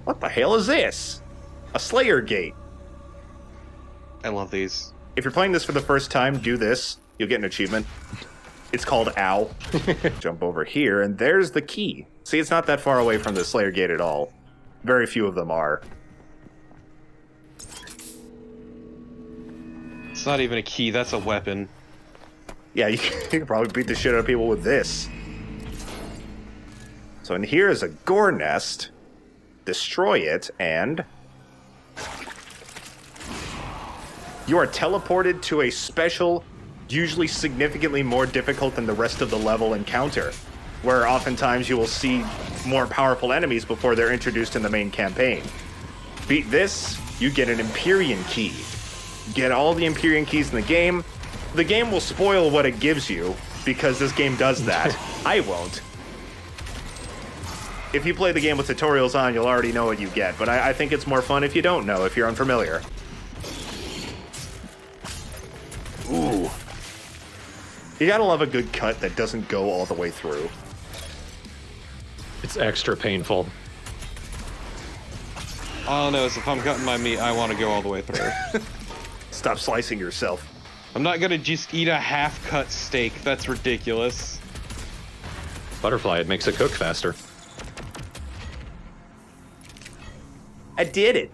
What the hell is this? A Slayer Gate. I love these. If you're playing this for the first time, do this. You'll get an achievement. It's called Ow. Jump over here, and there's the key. See, it's not that far away from the Slayer Gate at all. Very few of them are. It's not even a key, that's a weapon. Yeah, you can probably beat the shit out of people with this. So in here is a gore nest. Destroy it, and... you are teleported to a special, usually significantly more difficult than the rest of the level encounter, where oftentimes you will see more powerful enemies before they're introduced in the main campaign. Beat this, you get an Empyrean key. Get all the Empyrean keys in the game. The game will spoil what it gives you, because this game does that. I won't. If you play the game with tutorials on, you'll already know what you get, but I think it's more fun if you don't know, if you're unfamiliar. Ooh. You gotta love a good cut that doesn't go all the way through. It's extra painful. All I know is if I'm cutting my meat, I want to go all the way through. Stop slicing yourself. I'm not gonna just eat a half-cut steak. That's ridiculous. Butterfly, it makes it cook faster. I did it!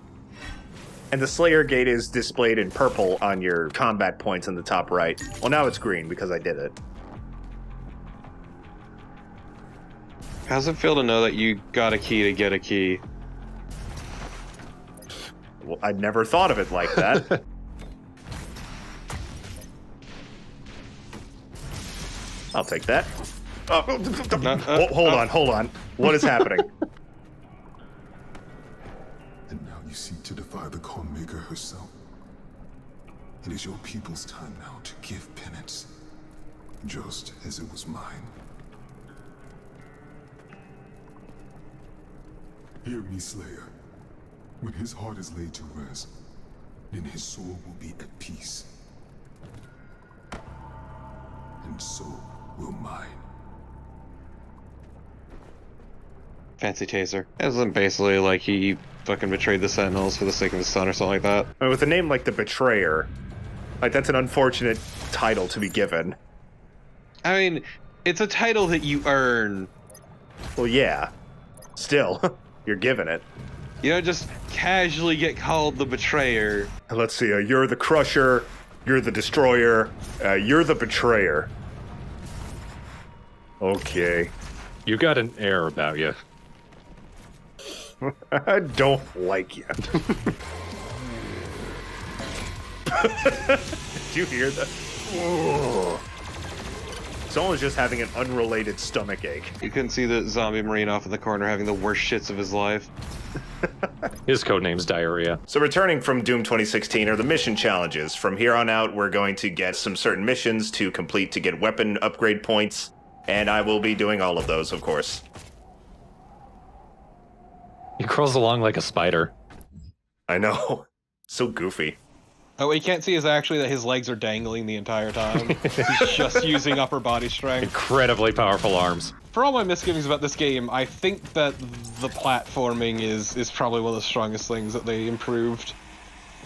And the Slayer Gate is displayed in purple on your combat points in the top right. Well, now it's green because I did it. How's it feel to know that you got a key to get a key? Well, I'd never thought of it like that. I'll take that. Hold on. What is happening? And now you seek to defy the Calm Maker herself. It is your people's time now to give penance, just as it was mine. Hear me, Slayer. When his heart is laid to rest, then his soul will be at peace. And so will mine. Fancy taser. Isn't basically like he fucking betrayed the Sentinels for the sake of his son or something like that. I mean, with a name like the Betrayer, like that's an unfortunate title to be given. I mean, it's a title that you earn. Well, yeah. Still, you're given it. You don't just casually get called the Betrayer. Let's see, you're the Crusher, you're the Destroyer, you're the Betrayer. Okay. You got an air about you. I don't like you. Did you hear that? Oh. Someone's just having an unrelated stomach ache. You couldn't see the zombie marine off in the corner having the worst shits of his life. His codename's Diarrhea. So returning from Doom 2016 are the mission challenges. From here on out, we're going to get some certain missions to complete to get weapon upgrade points, and I will be doing all of those, of course. He crawls along like a spider. I know. So goofy. Oh, what you can't see is actually that his legs are dangling the entire time. He's just using upper body strength. Incredibly powerful arms. For all my misgivings about this game, I think that the platforming is probably one of the strongest things that they improved.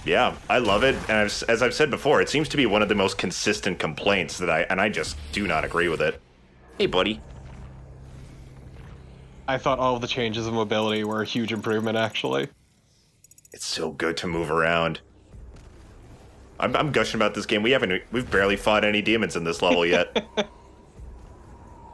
Yeah, I love it, and as I've said before, it seems to be one of the most consistent complaints that I just do not agree with it. Hey, buddy. I thought all of the changes of mobility were a huge improvement, actually. It's so good to move around. I'm gushing about this game. We've barely fought any demons in this level yet.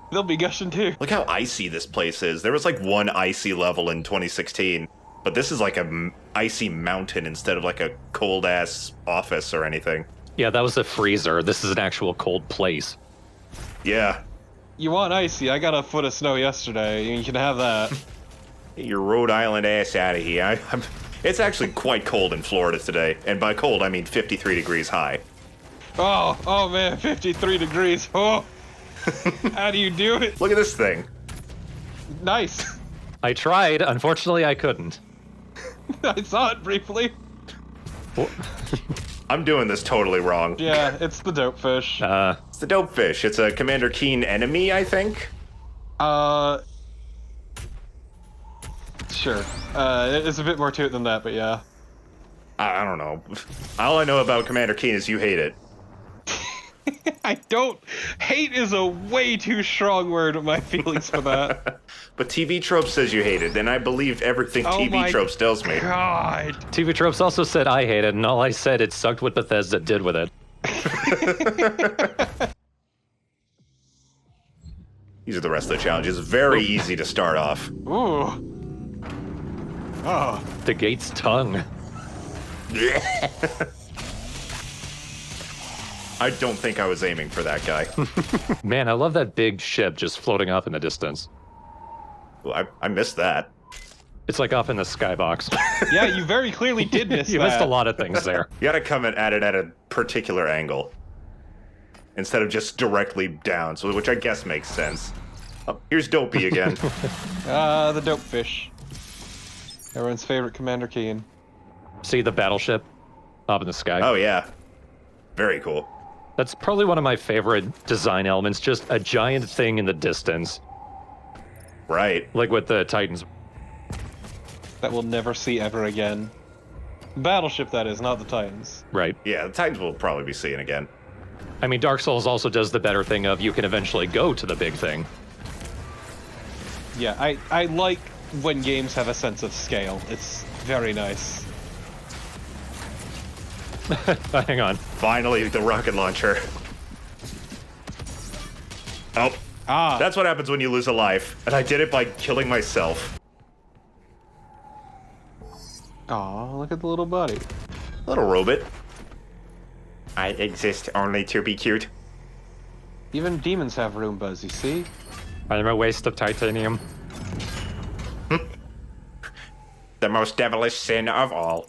They'll be gushing too. Look how icy this place is. There was like one icy level in 2016, but this is like a icy mountain instead of like a cold ass office or anything. Yeah, that was a freezer. This is an actual cold place. Yeah. You want icy? I got a foot of snow yesterday. You can have that. Get your Rhode Island ass out of here. It's actually quite cold in Florida today, and by cold I mean 53 degrees high. Oh man, 53 degrees. Oh, how do you do it? Look at this thing. Nice. I tried. Unfortunately, I couldn't. I saw it briefly. I'm doing this totally wrong. Yeah, it's the dope fish. It's the dope fish. It's a Commander Keen enemy, I think. Sure. There's a bit more to it than that, but yeah. I don't know. All I know about Commander Keen is you hate it. I don't. Hate is a way too strong word of my feelings for that. But TV Tropes says you hate it, and I believe everything TV Tropes tells me. God. TV Tropes also said I hate it, and all I said it sucked what Bethesda did with it. These are the rest of the challenges. Very easy to start off. Ooh. Oh. The gate's tongue. I don't think I was aiming for that guy. Man, I love that big ship just floating off in the distance. Well, I missed that. It's like off in the skybox. Yeah, you very clearly did miss You that. missed a lot of things there. You gotta come at it at a particular angle. Instead of just directly down, so which I guess makes sense. Oh, here's Dopey again. The dope fish. Everyone's favorite Commander Keen. See the battleship up in the sky? Oh, yeah. Very cool. That's probably one of my favorite design elements, just a giant thing in the distance. Right. Like with the Titans. That we'll never see ever again. Battleship, that is, not the Titans. Right. Yeah, the Titans will probably be seeing again. I mean, Dark Souls also does the better thing of you can eventually go to the big thing. Yeah, I like when games have a sense of scale. It's very nice. Hang on. Finally, the rocket launcher. Oh. Ah. That's what happens when you lose a life. And I did it by killing myself. Aw, look at the little buddy. Little robot. I exist only to be cute. Even demons have Roombas, you see? I'm a waste of titanium. The most devilish sin of all.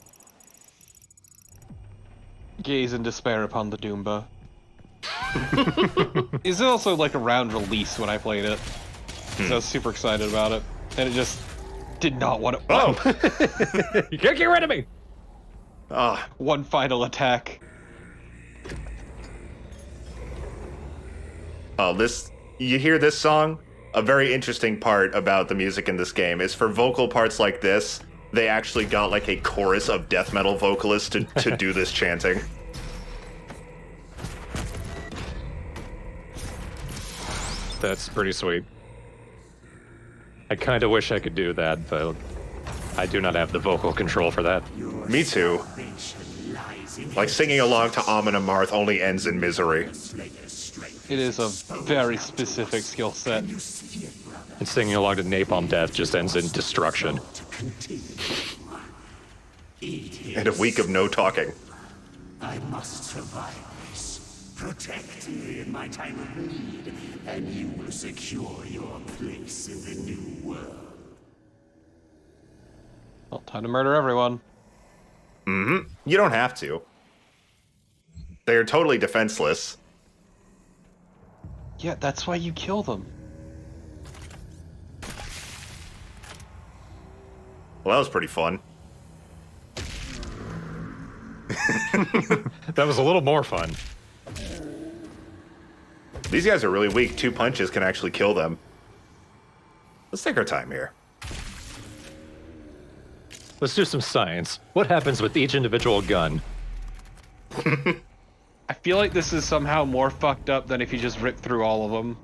Gaze in despair upon the Doomba. It's also like around release when I played it. So I was super excited about it. And it just did not want to. Oh! You can't get rid of me! Ah. One final attack. Oh, this. You hear this song? a very interesting part about the music in this game is for vocal parts like this, they actually got like a chorus of death metal vocalists to do this chanting. That's pretty sweet. I kind of wish I could do that, but I do not have the vocal control for that. Me too. Like singing along to Amon Amarth only ends in misery. It is a very specific skill set. And singing along to Napalm Death just ends in destruction. And a week of no talking. I must survive this. Protect me in my time of need, and you will secure your place in the new world. Well, time to murder everyone. Mm-hmm. You don't have to. They're totally defenseless. Yeah, that's why you kill them. Well, that was pretty fun. That was a little more fun. These guys are really weak. 2 punches can actually kill them. Let's take our time here. Let's do some science. What happens with each individual gun? I feel like this is somehow more fucked up than if you just rip through all of them.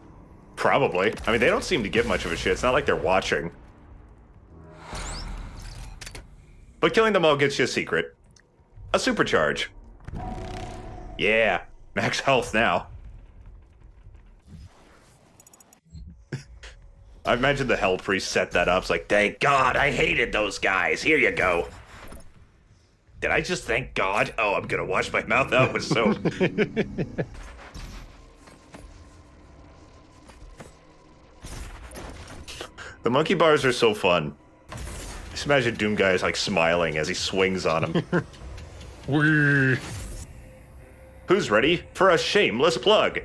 Probably. I mean, they don't seem to give much of a shit. It's not like they're watching. But killing them all gets you a secret. A supercharge. Yeah, max health now. I imagine the Hell Priest set that up. It's like, thank God, I hated those guys. Here you go. Did I just thank God? Oh, I'm gonna wash my mouth out with soap. The monkey bars are so fun. Just imagine Doom Guy is like smiling as he swings on him. Who's ready for a shameless plug?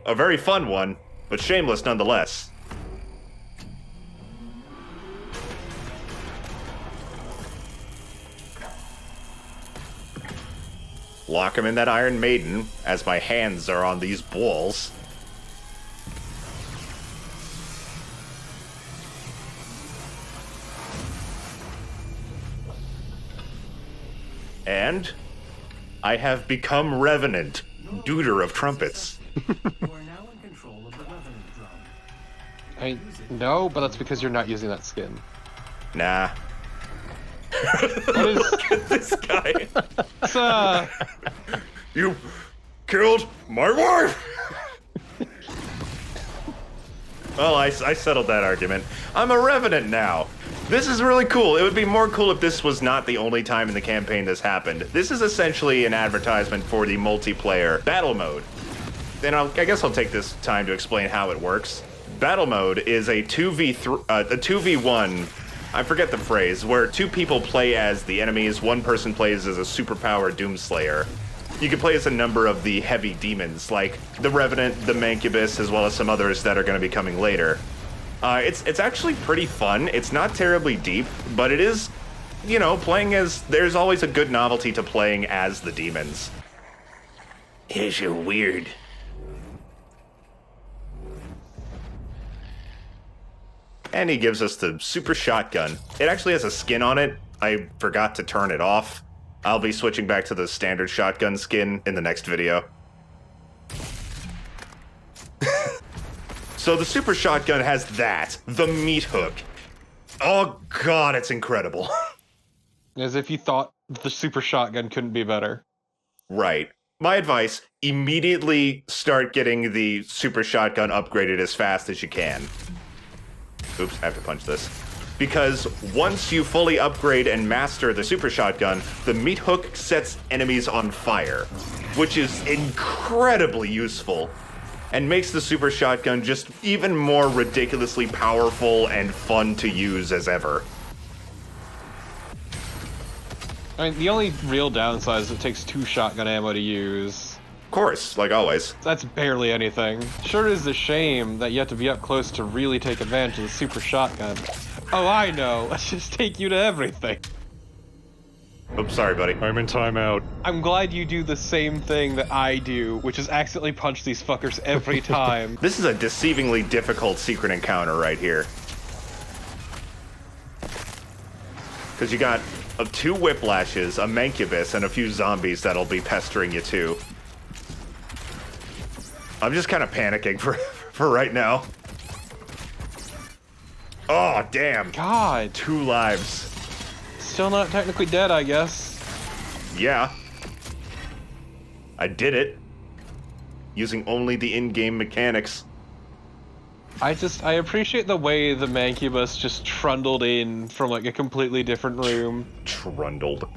A very fun one, but shameless nonetheless. Lock him in that Iron Maiden as my hands are on these balls. And I have become Revenant, Deuter of Trumpets. You are now in control of the Revenant drum. No, but that's because you're not using that skin. Nah. Look at this guy. It's, You killed my wife! Well, I settled that argument. I'm a Revenant now. This is really cool. It would be more cool if this was not the only time in the campaign this happened. This is essentially an advertisement for the multiplayer battle mode. And I guess I'll take this time to explain how it works. Battle mode is a 2v1, I forget the phrase, where 2 people play as the enemies, 1 person plays as a superpowered Doomslayer. You can play as a number of the heavy demons, like the Revenant, the Mancubus, as well as some others that are going to be coming later. It's actually pretty fun. It's not terribly deep, but it is, you know, playing as... There's always a good novelty to playing as the demons. Here's your weird... And he gives us the super shotgun. It actually has a skin on it. I forgot to turn it off. I'll be switching back to the standard shotgun skin in the next video. So the super shotgun has that, the meat hook. Oh god, it's incredible. As if you thought the super shotgun couldn't be better. Right. My advice, immediately start getting the super shotgun upgraded as fast as you can. Oops, I have to punch this. Because once you fully upgrade and master the super shotgun, the meat hook sets enemies on fire, which is incredibly useful and makes the super shotgun just even more ridiculously powerful and fun to use as ever. I mean, the only real downside is it takes 2 shotgun ammo to use. Of course, like always. That's barely anything. Sure is a shame that you have to be up close to really take advantage of the super shotgun. Oh, I know. Let's just take you to everything. Oops, sorry, buddy. I'm in timeout. I'm glad you do the same thing that I do, which is accidentally punch these fuckers every time. This is a deceivingly difficult secret encounter right here. Because you got 2 whiplashes, a mancubus, and a few zombies that'll be pestering you too. I'm just kind of panicking for right now. Oh, damn. God. 2 lives. Still not technically dead, I guess. Yeah. I did it. Using only the in-game mechanics. I appreciate the way the Mancubus just trundled in from like a completely different room. Trundled.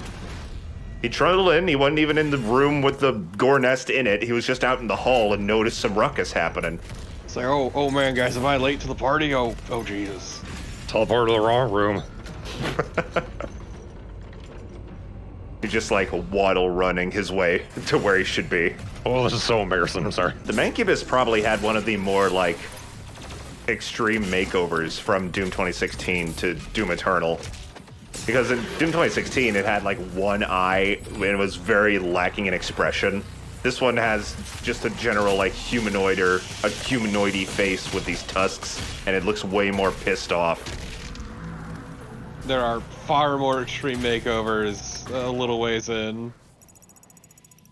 He trundled in, he wasn't even in the room with the gore nest in it. He was just out in the hall and noticed some ruckus happening. It's like, oh man, guys, am I late to the party? Oh Jesus. Teleport to the wrong room. He's just like waddle running his way to where he should be. Oh, this is so embarrassing, I'm sorry. The Mancubus probably had one of the more like extreme makeovers from Doom 2016 to Doom Eternal. Because in Doom 2016 it had like one eye and it was very lacking in expression. This one has just a general like humanoid or a humanoidy face with these tusks and it looks way more pissed off. There are far more extreme makeovers a little ways in.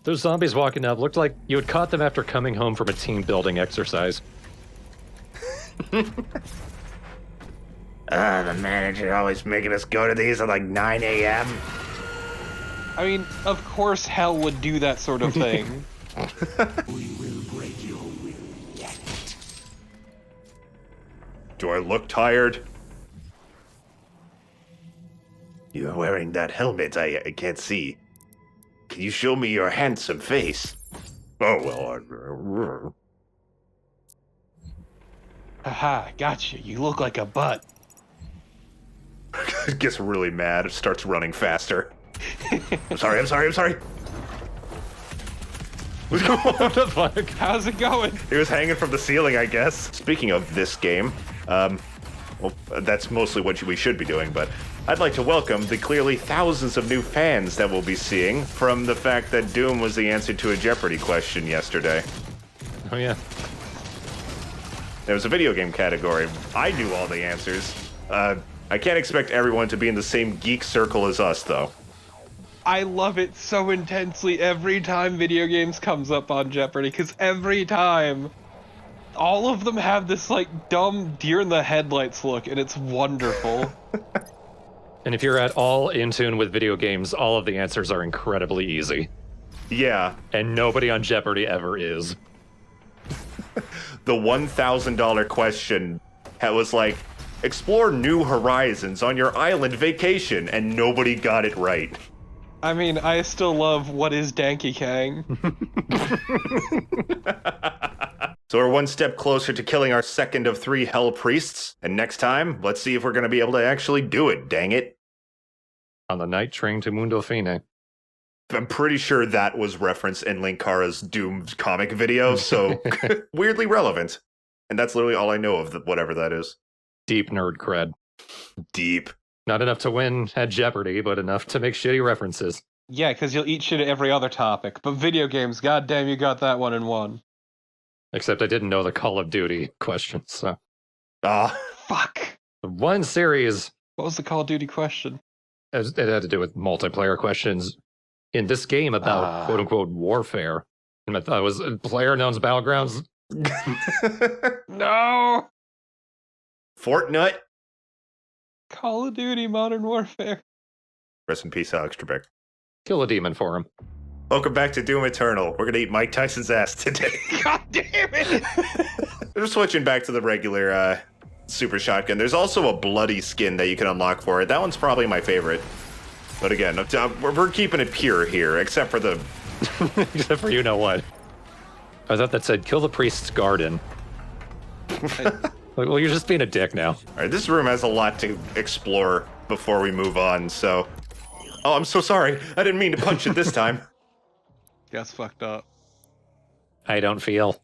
Those zombies walking up looked like you had caught them after coming home from a team building exercise. The manager always making us go to these at like 9 a.m. I mean, of course hell would do that sort of thing. We will break your will yet. Do I look tired? You're wearing that helmet, I can't see. Can you show me your handsome face? Oh, well, Haha, gotcha. You look like a butt. gets really mad, starts running faster. I'm sorry. What the fuck? How's it going? He was hanging from the ceiling, I guess. Speaking of this game, well, that's mostly what we should be doing, but I'd like to welcome the clearly thousands of new fans that we'll be seeing from the fact that Doom was the answer to a Jeopardy question yesterday. Oh yeah. There was a video game category. I knew all the answers. I can't expect everyone to be in the same geek circle as us, though. I love it so intensely every time video games comes up on Jeopardy, because every time, all of them have this, like, dumb deer-in-the-headlights look, and it's wonderful. And if you're at all in tune with video games, all of the answers are incredibly easy. Yeah. And nobody on Jeopardy ever is. The $1,000 question was like, explore new horizons on your island vacation, and nobody got it right. I mean, I still love what is Danky Kang. So we're one step closer to killing our second of 3 Hell Priests, and next time, let's see if we're going to be able to actually do it, dang it. On the night train to Mundo Fine. I'm pretty sure that was referenced in Linkara's Doom comic video, so weirdly relevant. And that's literally all I know of whatever that is. Deep nerd cred. Deep. Not enough to win at Jeopardy, but enough to make shitty references. Yeah, because you'll eat shit at every other topic. But video games, goddamn, you got that one in one. Except I didn't know the Call of Duty question, so... Fuck. The one series... What was the Call of Duty question? It had to do with multiplayer questions in this game about quote-unquote warfare. And I thought it was PlayerUnknown's Battlegrounds. No! Fortnite? Call of Duty Modern Warfare. Rest in peace, Alex Trebek. Kill a demon for him. Welcome back to Doom Eternal. We're gonna eat Mike Tyson's ass today. God damn it! We're switching back to the regular super shotgun. There's also a bloody skin that you can unlock for it. That one's probably my favorite. But again, we're keeping it pure here, except for the... except for you know what. I thought that said, kill the priest's garden. Well, you're just being a dick now. Alright, this room has a lot to explore before we move on, so... Oh, I'm so sorry. I didn't mean to punch it this time. That's fucked up. I don't feel.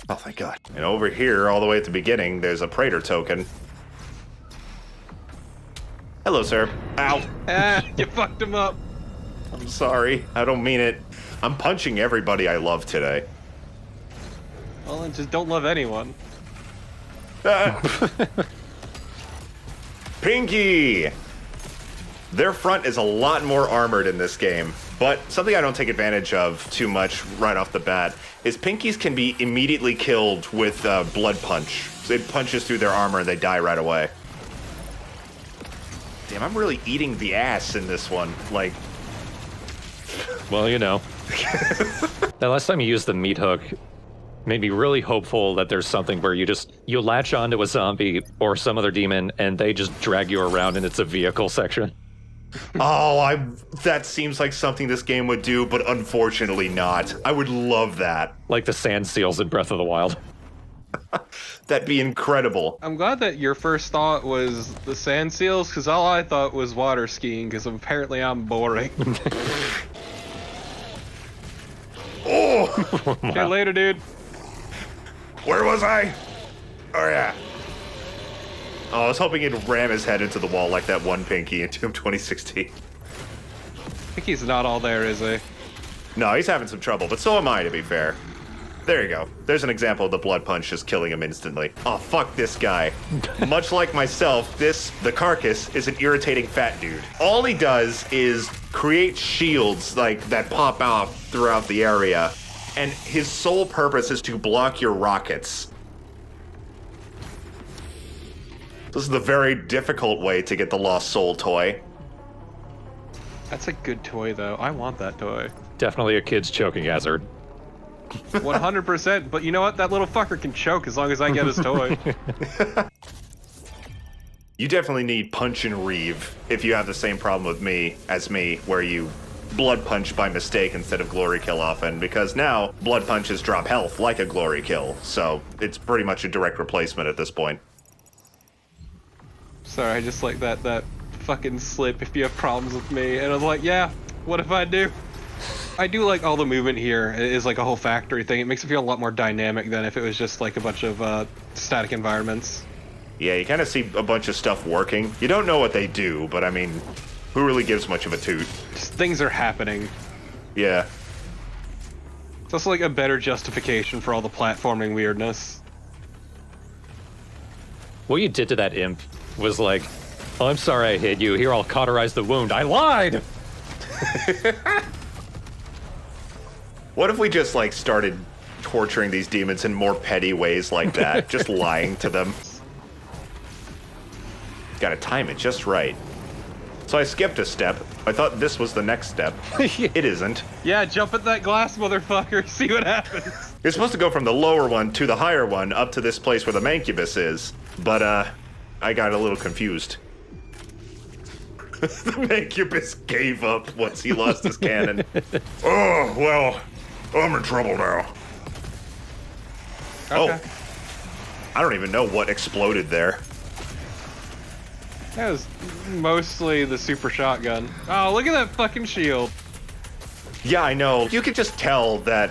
Oh, thank God. And over here, all the way at the beginning, there's a Praetor token. Hello, sir. Ow. You fucked him up. I'm sorry. I don't mean it. I'm punching everybody I love today. Well, then just don't love anyone. Pinky! Their front is a lot more armored in this game, but something I don't take advantage of too much right off the bat is Pinkies can be immediately killed with Blood Punch. So it punches through their armor and they die right away. Damn, I'm really eating the ass in this one. Like... Well, you know. That last time you used the meat hook made me really hopeful that there's something where you latch onto a zombie or some other demon and they just drag you around and it's a vehicle section. Oh, that seems like something this game would do, but unfortunately not. I would love that. Like the sand seals in Breath of the Wild. That'd be incredible. I'm glad that your first thought was the sand seals, because all I thought was water skiing, because apparently I'm boring. Oh! Okay, later, dude. Where was I? Oh, yeah. Oh, I was hoping he'd ram his head into the wall like that one Pinky in Doom 2016. Pinky's not all there, is he? No, he's having some trouble, but so am I, to be fair. There you go. There's an example of the Blood Punch just killing him instantly. Oh, fuck this guy. Much like myself, the carcass is an irritating fat dude. All he does is create shields like that pop out throughout the area, and his sole purpose is to block your rockets. This is the very difficult way to get the Lost Soul toy. That's a good toy, though. I want that toy. Definitely a kid's choking hazard. 100%, but you know what? That little fucker can choke as long as I get his toy. You definitely need Punch and Reeve if you have the same problem with me, where you Blood Punch by mistake instead of Glory Kill often, because now Blood Punches drop health like a Glory Kill, so it's pretty much a direct replacement at this point. Sorry, I just like that fucking slip if you have problems with me, and I was like, yeah, what if I do? I do like all the movement here. It is like a whole factory thing. It makes it feel a lot more dynamic than if it was just like a bunch of static environments. Yeah, you kind of see a bunch of stuff working. You don't know what they do, but I mean, who really gives much of a toot? Just things are happening. Yeah. It's also like a better justification for all the platforming weirdness. What you did to that imp was like, oh, I'm sorry I hit you. Here, I'll cauterize the wound. I lied! What if we just, like, started torturing these demons in more petty ways like that? Just lying to them. Gotta time it just right. So I skipped a step. I thought this was the next step. It isn't. Yeah, jump at that glass, motherfucker. See what happens. You're supposed to go from the lower one to the higher one up to this place where the Mancubus is. But, I got a little confused. The Mancubus gave up once he lost his cannon. Oh, well, I'm in trouble now. Okay. Oh. I don't even know what exploded there. That was mostly the super shotgun. Oh, look at that fucking shield. Yeah, I know. You could just tell that...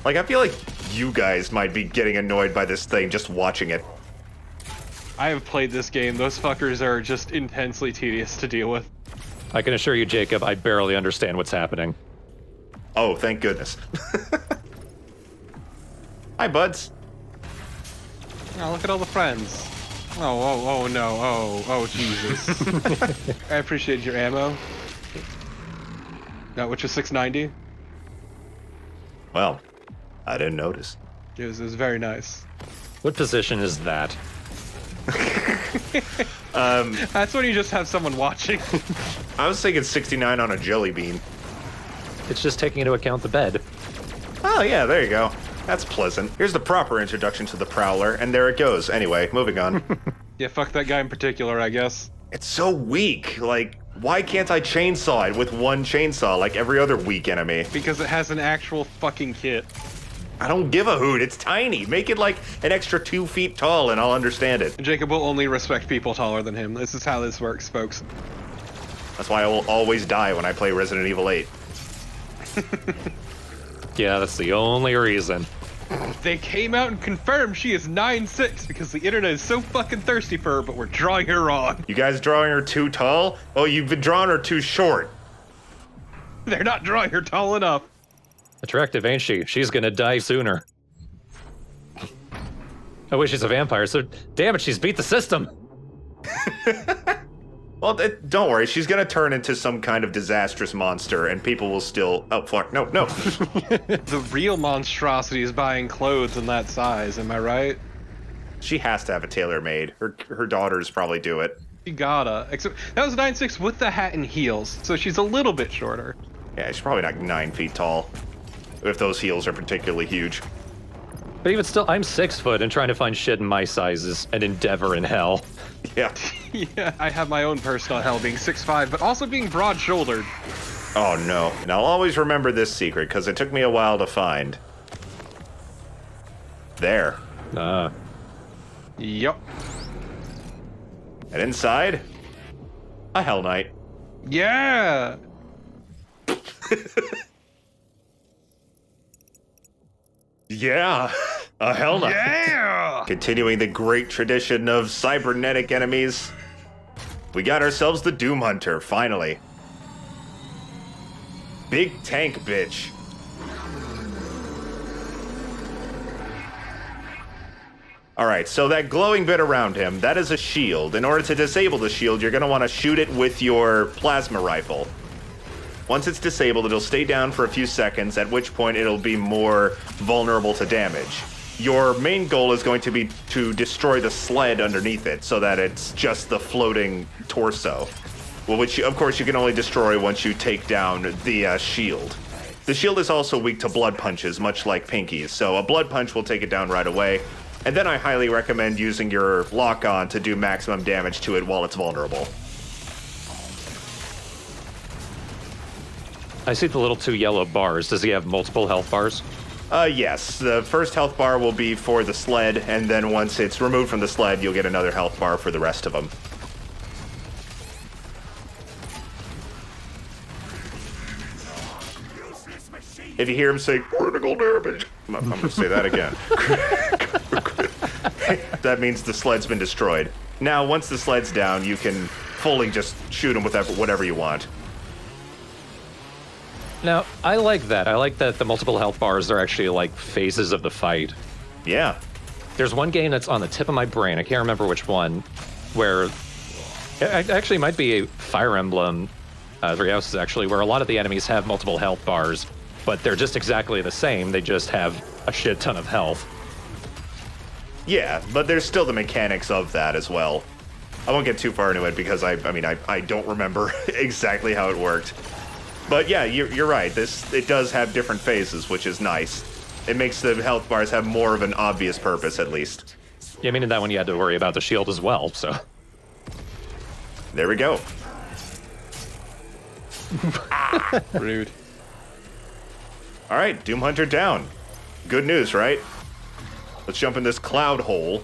Like, I feel like you guys might be getting annoyed by this thing just watching it. I have played this game. Those fuckers are just intensely tedious to deal with. I can assure you, Jacob, I barely understand what's happening. Oh, thank goodness. Hi, buds. Oh, look at all the friends. Oh, no. Oh, Jesus. I appreciate your ammo. Which is 690. Well, I didn't notice. It was very nice. What position is that? That's when you just have someone watching. I was thinking 69 on a jelly bean. It's just taking into account the bed. Oh, yeah, there you go. That's pleasant. Here's the proper introduction to the Prowler, and there it goes. Anyway, moving on. Yeah, fuck that guy in particular, I guess. It's so weak. Like, why can't I chainsaw it with one chainsaw like every other weak enemy? Because it has an actual fucking kit. I don't give a hoot. It's tiny. Make it like an extra 2 feet tall and I'll understand it. Jacob will only respect people taller than him. This is how this works, folks. That's why I will always die when I play Resident Evil 8. Yeah, that's the only reason. They came out and confirmed she is 9'6" because the internet is so fucking thirsty for her, but we're drawing her wrong. You guys drawing her too tall? Oh, you've been drawing her too short. They're not drawing her tall enough. Attractive, ain't she? She's gonna die sooner. Oh, wait, she's a vampire, so damn it, she's beat the system. Well, don't worry. She's gonna turn into some kind of disastrous monster, and people will still. Oh fuck! No. The real monstrosity is buying clothes in that size. Am I right? She has to have a tailor made. Her daughters probably do it. She gotta. Except that was 9'6" with the hat and heels, so she's a little bit shorter. Yeah, she's probably not 9 feet tall. If those heels are particularly huge. But even still, I'm 6 foot and trying to find shit in my size is an endeavor in hell. Yeah. Yeah, I have my own personal hell being 6'5", but also being broad-shouldered. Oh no. And I'll always remember this secret, because it took me a while to find. There. Yup. And inside, a Hell Knight. Yeah! Yeah, a Hell Knight. Yeah! Continuing the great tradition of cybernetic enemies, we got ourselves the Doom Hunter, finally. Big tank bitch. Alright, so that glowing bit around him, that is a shield. In order to disable the shield, you're going to want to shoot it with your plasma rifle. Once it's disabled, it'll stay down for a few seconds, at which point it'll be more vulnerable to damage. Your main goal is going to be to destroy the sled underneath it, so that it's just the floating torso. Well, which, of course, you can only destroy once you take down the shield. The shield is also weak to blood punches, much like Pinky's, so a blood punch will take it down right away. And then I highly recommend using your lock-on to do maximum damage to it while it's vulnerable. I see the little 2 yellow bars. Does he have multiple health bars? Yes. The first health bar will be for the sled, and then once it's removed from the sled, you'll get another health bar for the rest of them. If you hear him say, critical damage, I'm going to say that again. That means the sled's been destroyed. Now, once the sled's down, you can fully just shoot him with whatever you want. Now, I like that. I like that the multiple health bars are actually like phases of the fight. Yeah. There's one game that's on the tip of my brain, I can't remember which one, where it actually might be a Fire Emblem 3 Houses actually, where a lot of the enemies have multiple health bars, but they're just exactly the same. They just have a shit ton of health. Yeah, but there's still the mechanics of that as well. I won't get too far into it because I don't remember exactly how it worked. But yeah, you're right. It does have different phases, which is nice. It makes the health bars have more of an obvious purpose, at least. Yeah, I mean, in that one you had to worry about the shield as well, so. There we go. Rude. All right, Doom Hunter down. Good news, right? Let's jump in this cloud hole.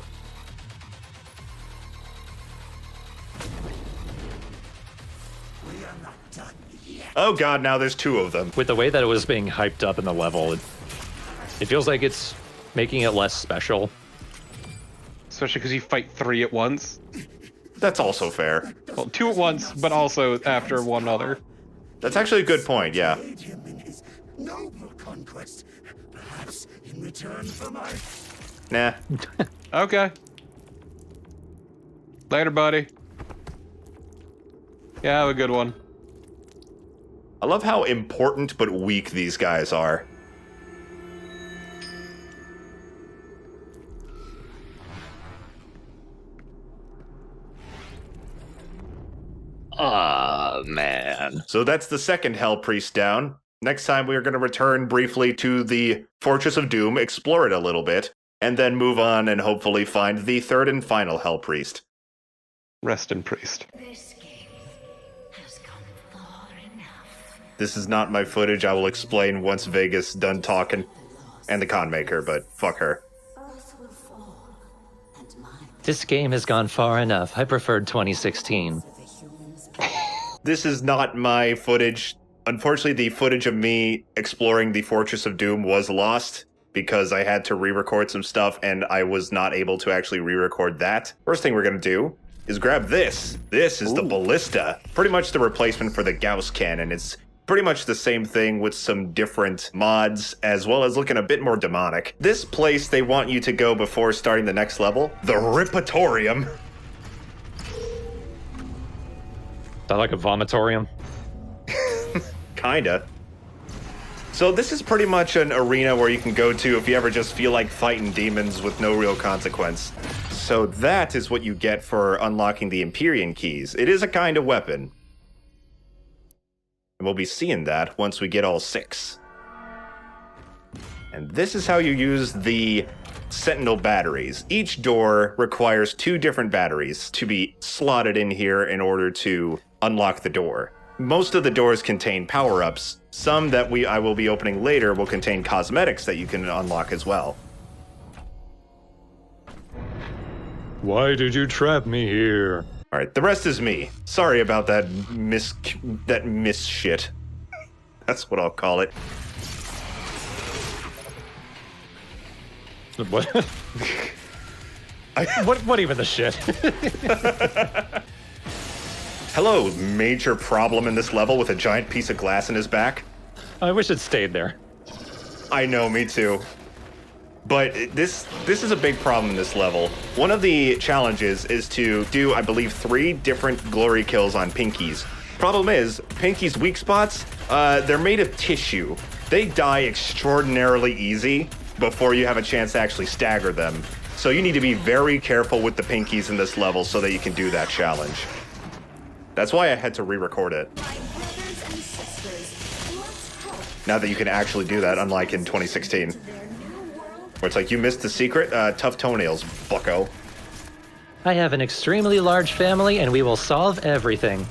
Oh god, now there's 2 of them. With the way that it was being hyped up in the level, it feels like it's making it less special. Especially because you fight 3 at once. That's also fair. Well, 2 at once, but also after one other. That's actually a good point, yeah. Noble conquest, perhaps in return for my... Nah. Okay. Later, buddy. Yeah, have a good one. I love how important but weak these guys are. Ah, man. So that's the second Hell Priest down. Next time we are going to return briefly to the Fortress of Doom, explore it a little bit, and then move on and hopefully find the third and final Hell Priest. Rest in priest. This is not my footage. I will explain once Vegas done talking. And the con maker, but fuck her. This game has gone far enough. I preferred 2016. This is not my footage. Unfortunately, the footage of me exploring the Fortress of Doom was lost because I had to re-record some stuff and I was not able to actually re-record that. First thing we're gonna do is grab this. This is the ballista. Pretty much the replacement for the Gauss cannon. It's pretty much the same thing with some different mods, as well as looking a bit more demonic. This place they want you to go before starting the next level, the Ripatorium. Is that like a vomitorium? Kinda. So this is pretty much an arena where you can go to if you ever just feel like fighting demons with no real consequence. So that is what you get for unlocking the Empyrean keys. It is a kind of weapon. And we'll be seeing that once we get all 6. And this is how you use the Sentinel batteries. Each door requires 2 different batteries to be slotted in here in order to unlock the door. Most of the doors contain power-ups. Some that I will be opening later will contain cosmetics that you can unlock as well. Why did you trap me here? All right, the rest is me. Sorry about that miss shit. That's what I'll call it. What? What even the shit? Hello, major problem in this level with a giant piece of glass in his back. I wish it stayed there. I know, me too. But this is a big problem in this level. One of the challenges is to do, I believe, 3 different glory kills on Pinkies. Problem is, Pinky's weak spots, they're made of tissue. They die extraordinarily easy before you have a chance to actually stagger them. So you need to be very careful with the Pinkies in this level so that you can do that challenge. That's why I had to re-record it. Now that you can actually do that, unlike in 2016. Where it's like, you missed the secret? Tough toenails, bucko. I have an extremely large family, and we will solve everything.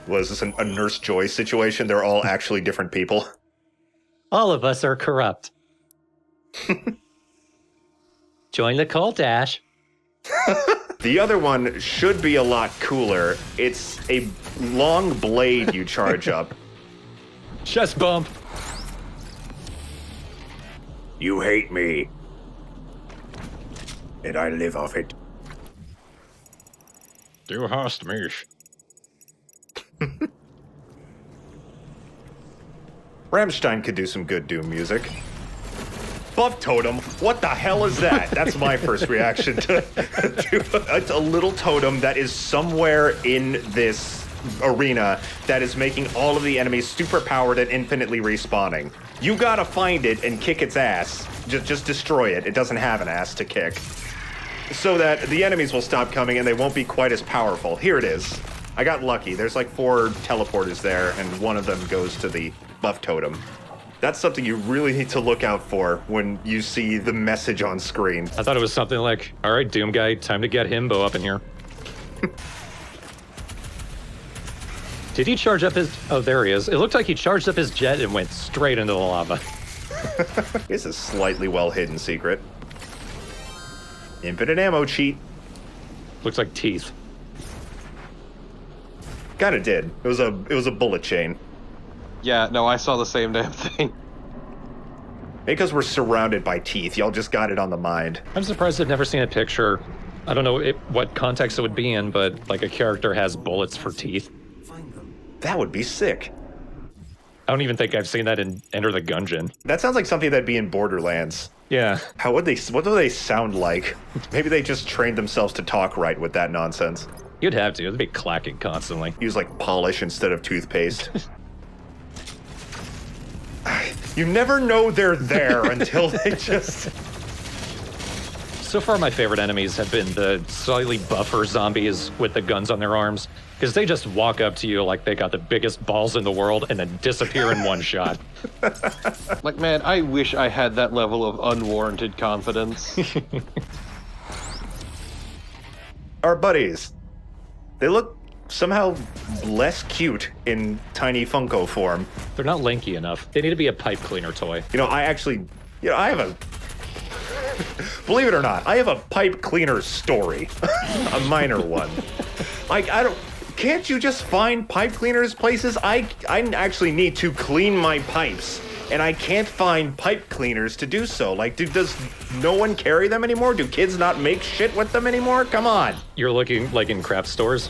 Was this a Nurse Joy situation? They're all actually different people. All of us are corrupt. Join the cult, Ash. The other one should be a lot cooler. It's a long blade you charge up. Chest bump. You hate me. And I live off it. Du hast mich. Rammstein could do some good Doom music. Buff Totem, what the hell is that? That's my first reaction to it's a little totem that is somewhere in this arena that is making all of the enemies super powered and infinitely respawning. You gotta find it and kick its ass. Just destroy it. It doesn't have an ass to kick. So that the enemies will stop coming and they won't be quite as powerful. Here it is. I got lucky. There's like 4 teleporters there and one of them goes to the buff totem. That's something you really need to look out for when you see the message on screen. I thought it was something like, all right, Doom guy, time to get Himbo up in here. Did he charge up his... Oh, there he is. It looked like he charged up his jet and went straight into the lava. It's a slightly well-hidden secret. Infinite ammo cheat. Looks like teeth. Kinda did. It was a bullet chain. Yeah, no, I saw the same damn thing. Because we're surrounded by teeth, y'all just got it on the mind. I'm surprised I've never seen a picture. I don't know what context it would be in, but like a character has bullets for teeth. That would be sick. I don't even think I've seen that in Enter the Gungeon. That sounds like something that'd be in Borderlands. Yeah. What do they sound like? Maybe they just trained themselves to talk right with that nonsense. You'd have to. It'd be clacking constantly. Use like polish instead of toothpaste. You never know they're there until they just... So far, my favorite enemies have been the slightly buffer zombies with the guns on their arms, because they just walk up to you like they got the biggest balls in the world and then disappear in one shot. Like, man, I wish I had that level of unwarranted confidence. Our buddies. They look somehow less cute in tiny Funko form. They're not lanky enough. They need to be a pipe cleaner toy. You know, I have a... Believe it or not, I have a pipe cleaner story. A minor one. Like, can't you just find pipe cleaners places? I actually need to clean my pipes and I can't find pipe cleaners to do so. Like, does no one carry them anymore? Do kids not make shit with them anymore? Come on. You're looking like in craft stores?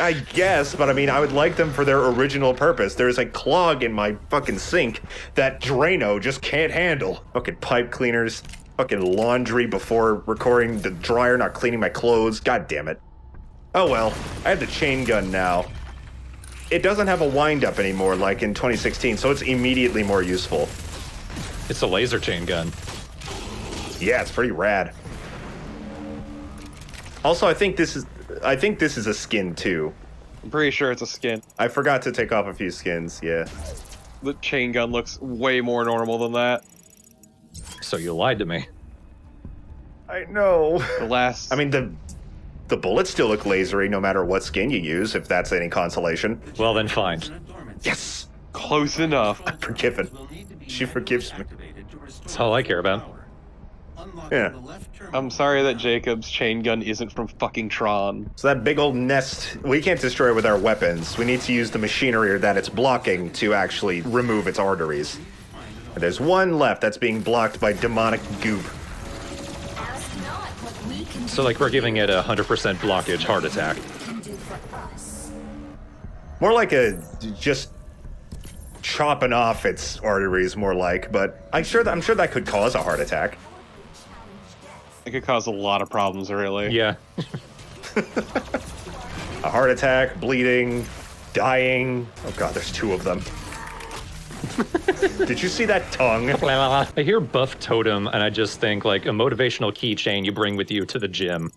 I guess, but I mean, I would like them for their original purpose. There's a clog in my fucking sink that Drano just can't handle. Fucking pipe cleaners, fucking laundry before recording the dryer, not cleaning my clothes. God damn it. Oh well, I have the chain gun now. It doesn't have a wind-up anymore like in 2016, so it's immediately more useful. It's a laser chain gun. Yeah, it's pretty rad. Also, I think this is a skin too. I'm pretty sure it's a skin. I forgot to take off a few skins, yeah. The chain gun looks way more normal than that. So you lied to me. I know. I mean, the bullets still look lasery no matter what skin you use, if that's any consolation. Well then fine. Yes! Close enough. I'm forgiven. She forgives me. That's all I care about. Yeah. I'm sorry that Jacob's chain gun isn't from fucking Tron. So that big old nest, we can't destroy it with our weapons. We need to use the machinery that it's blocking to actually remove its arteries. And there's one left that's being blocked by demonic goop. So like we're giving it 100% blockage heart attack. More like a just chopping off its arteries, more like, but I'm sure that could cause a heart attack. It could cause a lot of problems, really. Yeah. A heart attack, bleeding, dying. Oh god, there's two of them. Did you see that tongue? I hear buff totem and I just think like a motivational keychain you bring with you to the gym.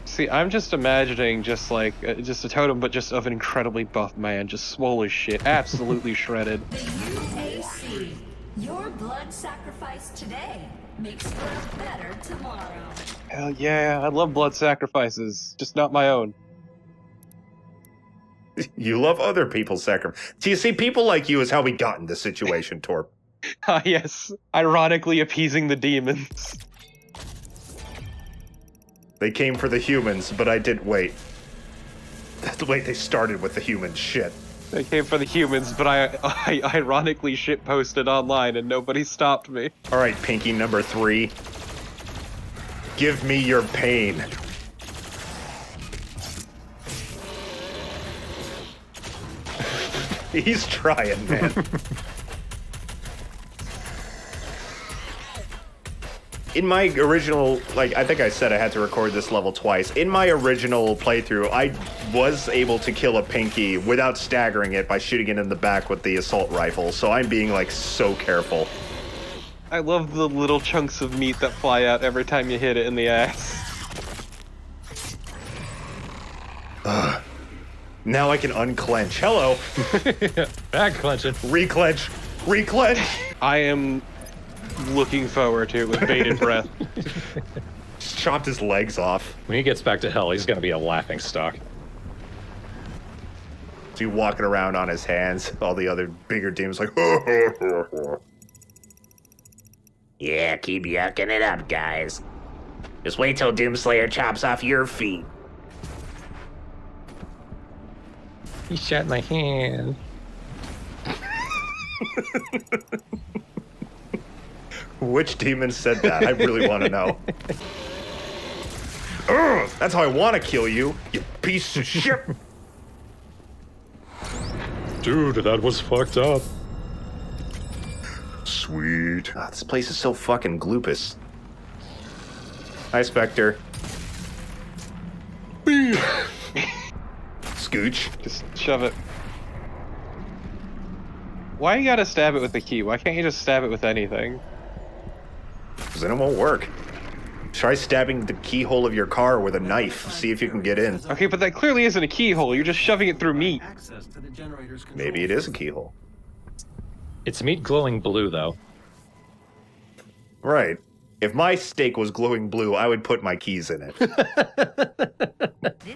See, I'm just imagining just like just a totem, but just of an incredibly buff man, just swole as shit, absolutely shredded. UAC. Your blood sacrifice today makes for a better tomorrow. Hell yeah, I love blood sacrifices, just not my own. You love other people's sacrifice. Do you see, people like you is how we got in this situation, Torp. Ah, yes. Ironically appeasing the demons. They came for the humans, but I didn't wait. That's the way they started with the humans. Shit. They came for the humans, but I ironically shitposted online and nobody stopped me. All right, Pinky number 3. Give me your pain. He's trying, man. In my original, like, I think I said I had to record this level twice. In my original playthrough, I was able to kill a Pinky without staggering it by shooting it in the back with the assault rifle, so I'm being, like, so careful. I love the little chunks of meat that fly out every time you hit it in the ass. Now I can unclench. Hello. Back clenching. Reclench. Reclench. I am looking forward to it with bated breath. Just chopped his legs off. When he gets back to hell, he's gonna be a laughing stock. So he walking around on his hands. All the other bigger demons like, Yeah, keep yucking it up, guys. Just wait till Doomslayer chops off your feet. He shot my hand. Which demon said that? I really want to know. Ugh, that's how I want to kill you, you piece of shit. Dude, that was fucked up. Sweet. Oh, this place is so fucking gloopus. Hi, Spectre. Scooch. Just shove it. Why you gotta stab it with the key? Why can't you just stab it with anything? Because then it won't work. Try stabbing the keyhole of your car with a knife. See if you can get in. Okay, but that clearly isn't a keyhole. You're just shoving it through meat. Maybe it is a keyhole. It's meat glowing blue, though. Right. If my steak was glowing blue, I would put my keys in it. This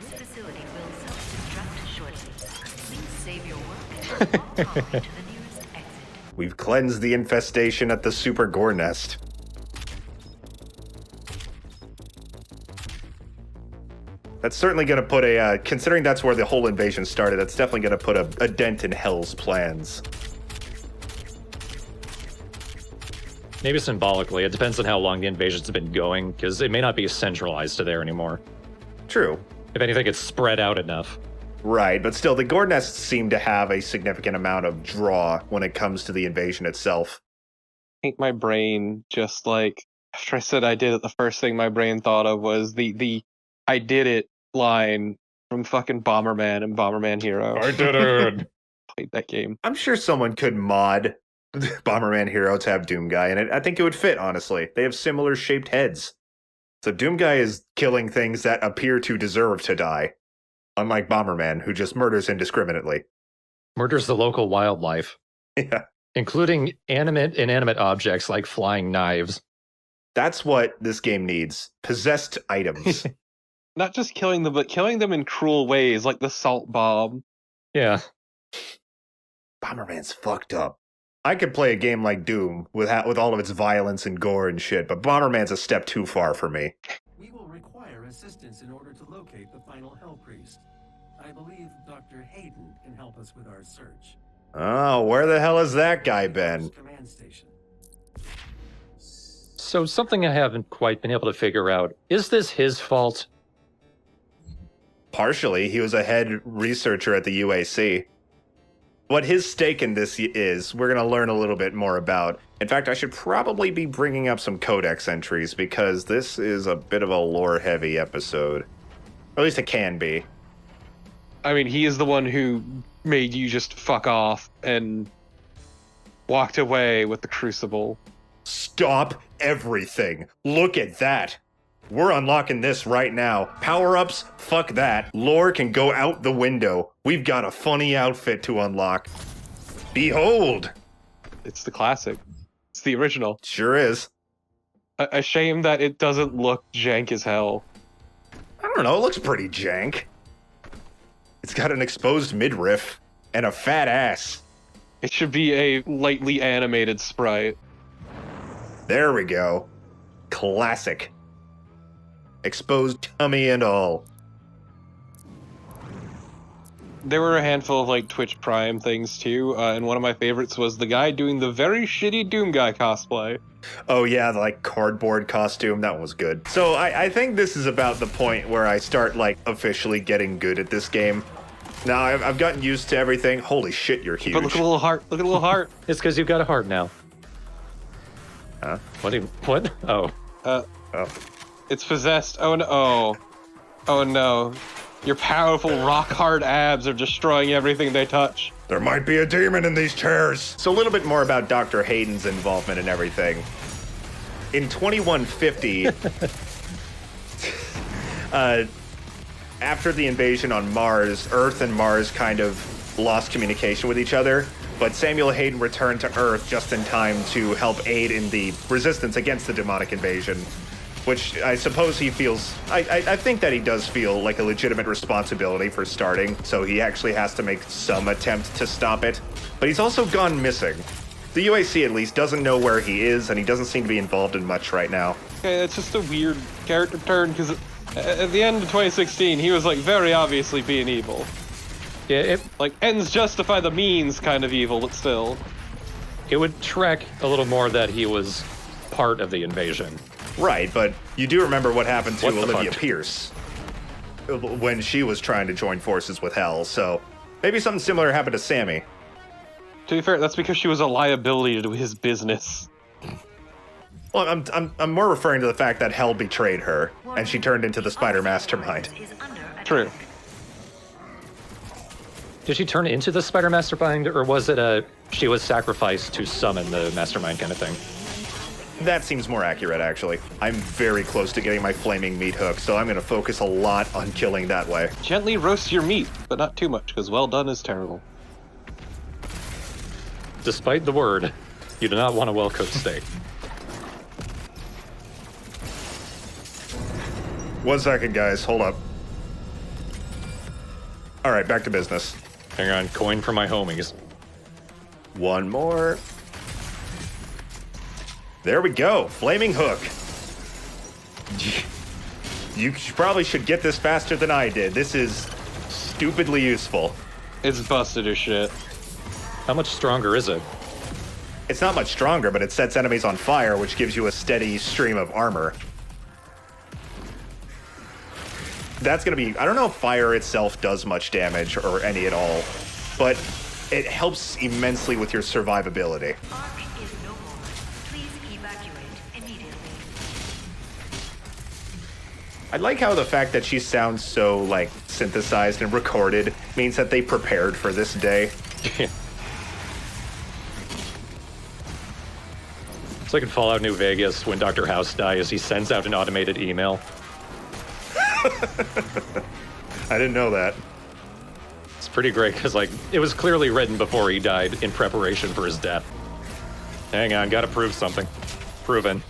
facility will self-destruct shortly. Please save your work and walk calmly to the nearest exit. We've cleansed the infestation at the Super Gore Nest. That's certainly going to put a, considering that's where the whole invasion started, that's definitely going to put a dent in Hell's plans. Maybe symbolically. It depends on how long the invasion's been going, because it may not be centralized to there anymore. True. If anything, it's spread out enough. Right, but still, the Gore Nests seem to have a significant amount of draw when it comes to the invasion itself. I think my brain just like, after I said I did it, the first thing my brain thought of was the I did it line from fucking Bomberman and Bomberman Hero. I did it! Played that game. I'm sure someone could mod Bomberman Hero to have Doom Guy, and I think it would fit, honestly. They have similar shaped heads. So Doom Guy is killing things that appear to deserve to die. Unlike Bomberman, who just murders indiscriminately. Murders the local wildlife. Yeah. Including inanimate objects like flying knives. That's what this game needs. Possessed items. Not just killing them, but killing them in cruel ways, like the salt bomb. Yeah. Bomberman's fucked up. I could play a game like Doom with all of its violence and gore and shit, but Bomberman's a step too far for me. We will require assistance in order to locate the final Hell Priest. I believe Dr. Hayden can help us with our search. Oh, where the hell has that guy been? Command station. So something I haven't quite been able to figure out. Is this his fault? Partially. He was a head researcher at the UAC. What his stake in this is, we're going to learn a little bit more about. In fact, I should probably be bringing up some codex entries, because this is a bit of a lore-heavy episode. Or at least it can be. I mean, he is the one who made you just fuck off and walked away with the Crucible. Stop everything. Look at that. We're unlocking this right now. Power-ups? Fuck that. Lore can go out the window. We've got a funny outfit to unlock. Behold! It's the classic. It's the original. Sure is. A shame that it doesn't look jank as hell. I don't know, it looks pretty jank. It's got an exposed midriff and a fat ass. It should be a lightly animated sprite. There we go. Classic. Exposed tummy and all. There were a handful of like Twitch Prime things too, and one of my favorites was the guy doing the very shitty Doom Guy cosplay. Oh yeah, the like cardboard costume, that one was good. So I think this is about the point where I start like officially getting good at this game. Now I've gotten used to everything. Holy shit, you're huge. But look at a little heart. Look at a little heart. It's because you've got a heart now. Huh? What? Oh. Oh. It's possessed. Oh no. Oh no. Your powerful rock-hard abs are destroying everything they touch. There might be a demon in these chairs. So a little bit more about Dr. Hayden's involvement and everything. In 2150, after the invasion on Mars, Earth and Mars kind of lost communication with each other, but Samuel Hayden returned to Earth just in time to help aid in the resistance against the demonic invasion. Which I suppose he feels, I think that he does feel like a legitimate responsibility for starting, so he actually has to make some attempt to stop it. But he's also gone missing. The UAC at least doesn't know where he is, and he doesn't seem to be involved in much right now. Okay, it's just a weird character turn, because at the end of 2016, he was like very obviously being evil. Yeah, like ends justify the means kind of evil, but still. It would track a little more that he was part of the invasion. Right, but you do remember what happened to Olivia Pierce when she was trying to join forces with Hell, so maybe something similar happened to Sammy. To be fair, that's because she was a liability to his business. Well, I'm more referring to the fact that Hell betrayed her, and she turned into the Spider Mastermind. True. Did she turn into the Spider Mastermind, or was it she was sacrificed to summon the Mastermind kind of thing? That seems more accurate, actually. I'm very close to getting my flaming meat hook, so I'm going to focus a lot on killing that way. Gently roast your meat, but not too much, because well done is terrible. Despite the word, you do not want a well-cooked steak. 1 second, guys. Hold up. All right, back to business. Hang on, coin for my homies. One more. There we go. Flaming hook. You probably should get this faster than I did. This is stupidly useful. It's busted as shit. How much stronger is it? It's not much stronger, but it sets enemies on fire, which gives you a steady stream of armor. That's gonna be... I don't know if fire itself does much damage, or any at all, but it helps immensely with your survivability. Arc is no more. Please evacuate immediately. I like how the fact that she sounds so, like, synthesized and recorded means that they prepared for this day. It's like in Fallout New Vegas, when Dr. House dies, he sends out an automated email. I didn't know that. It's pretty great, because, like, it was clearly written before he died in preparation for his death. Hang on, gotta prove something. Proven.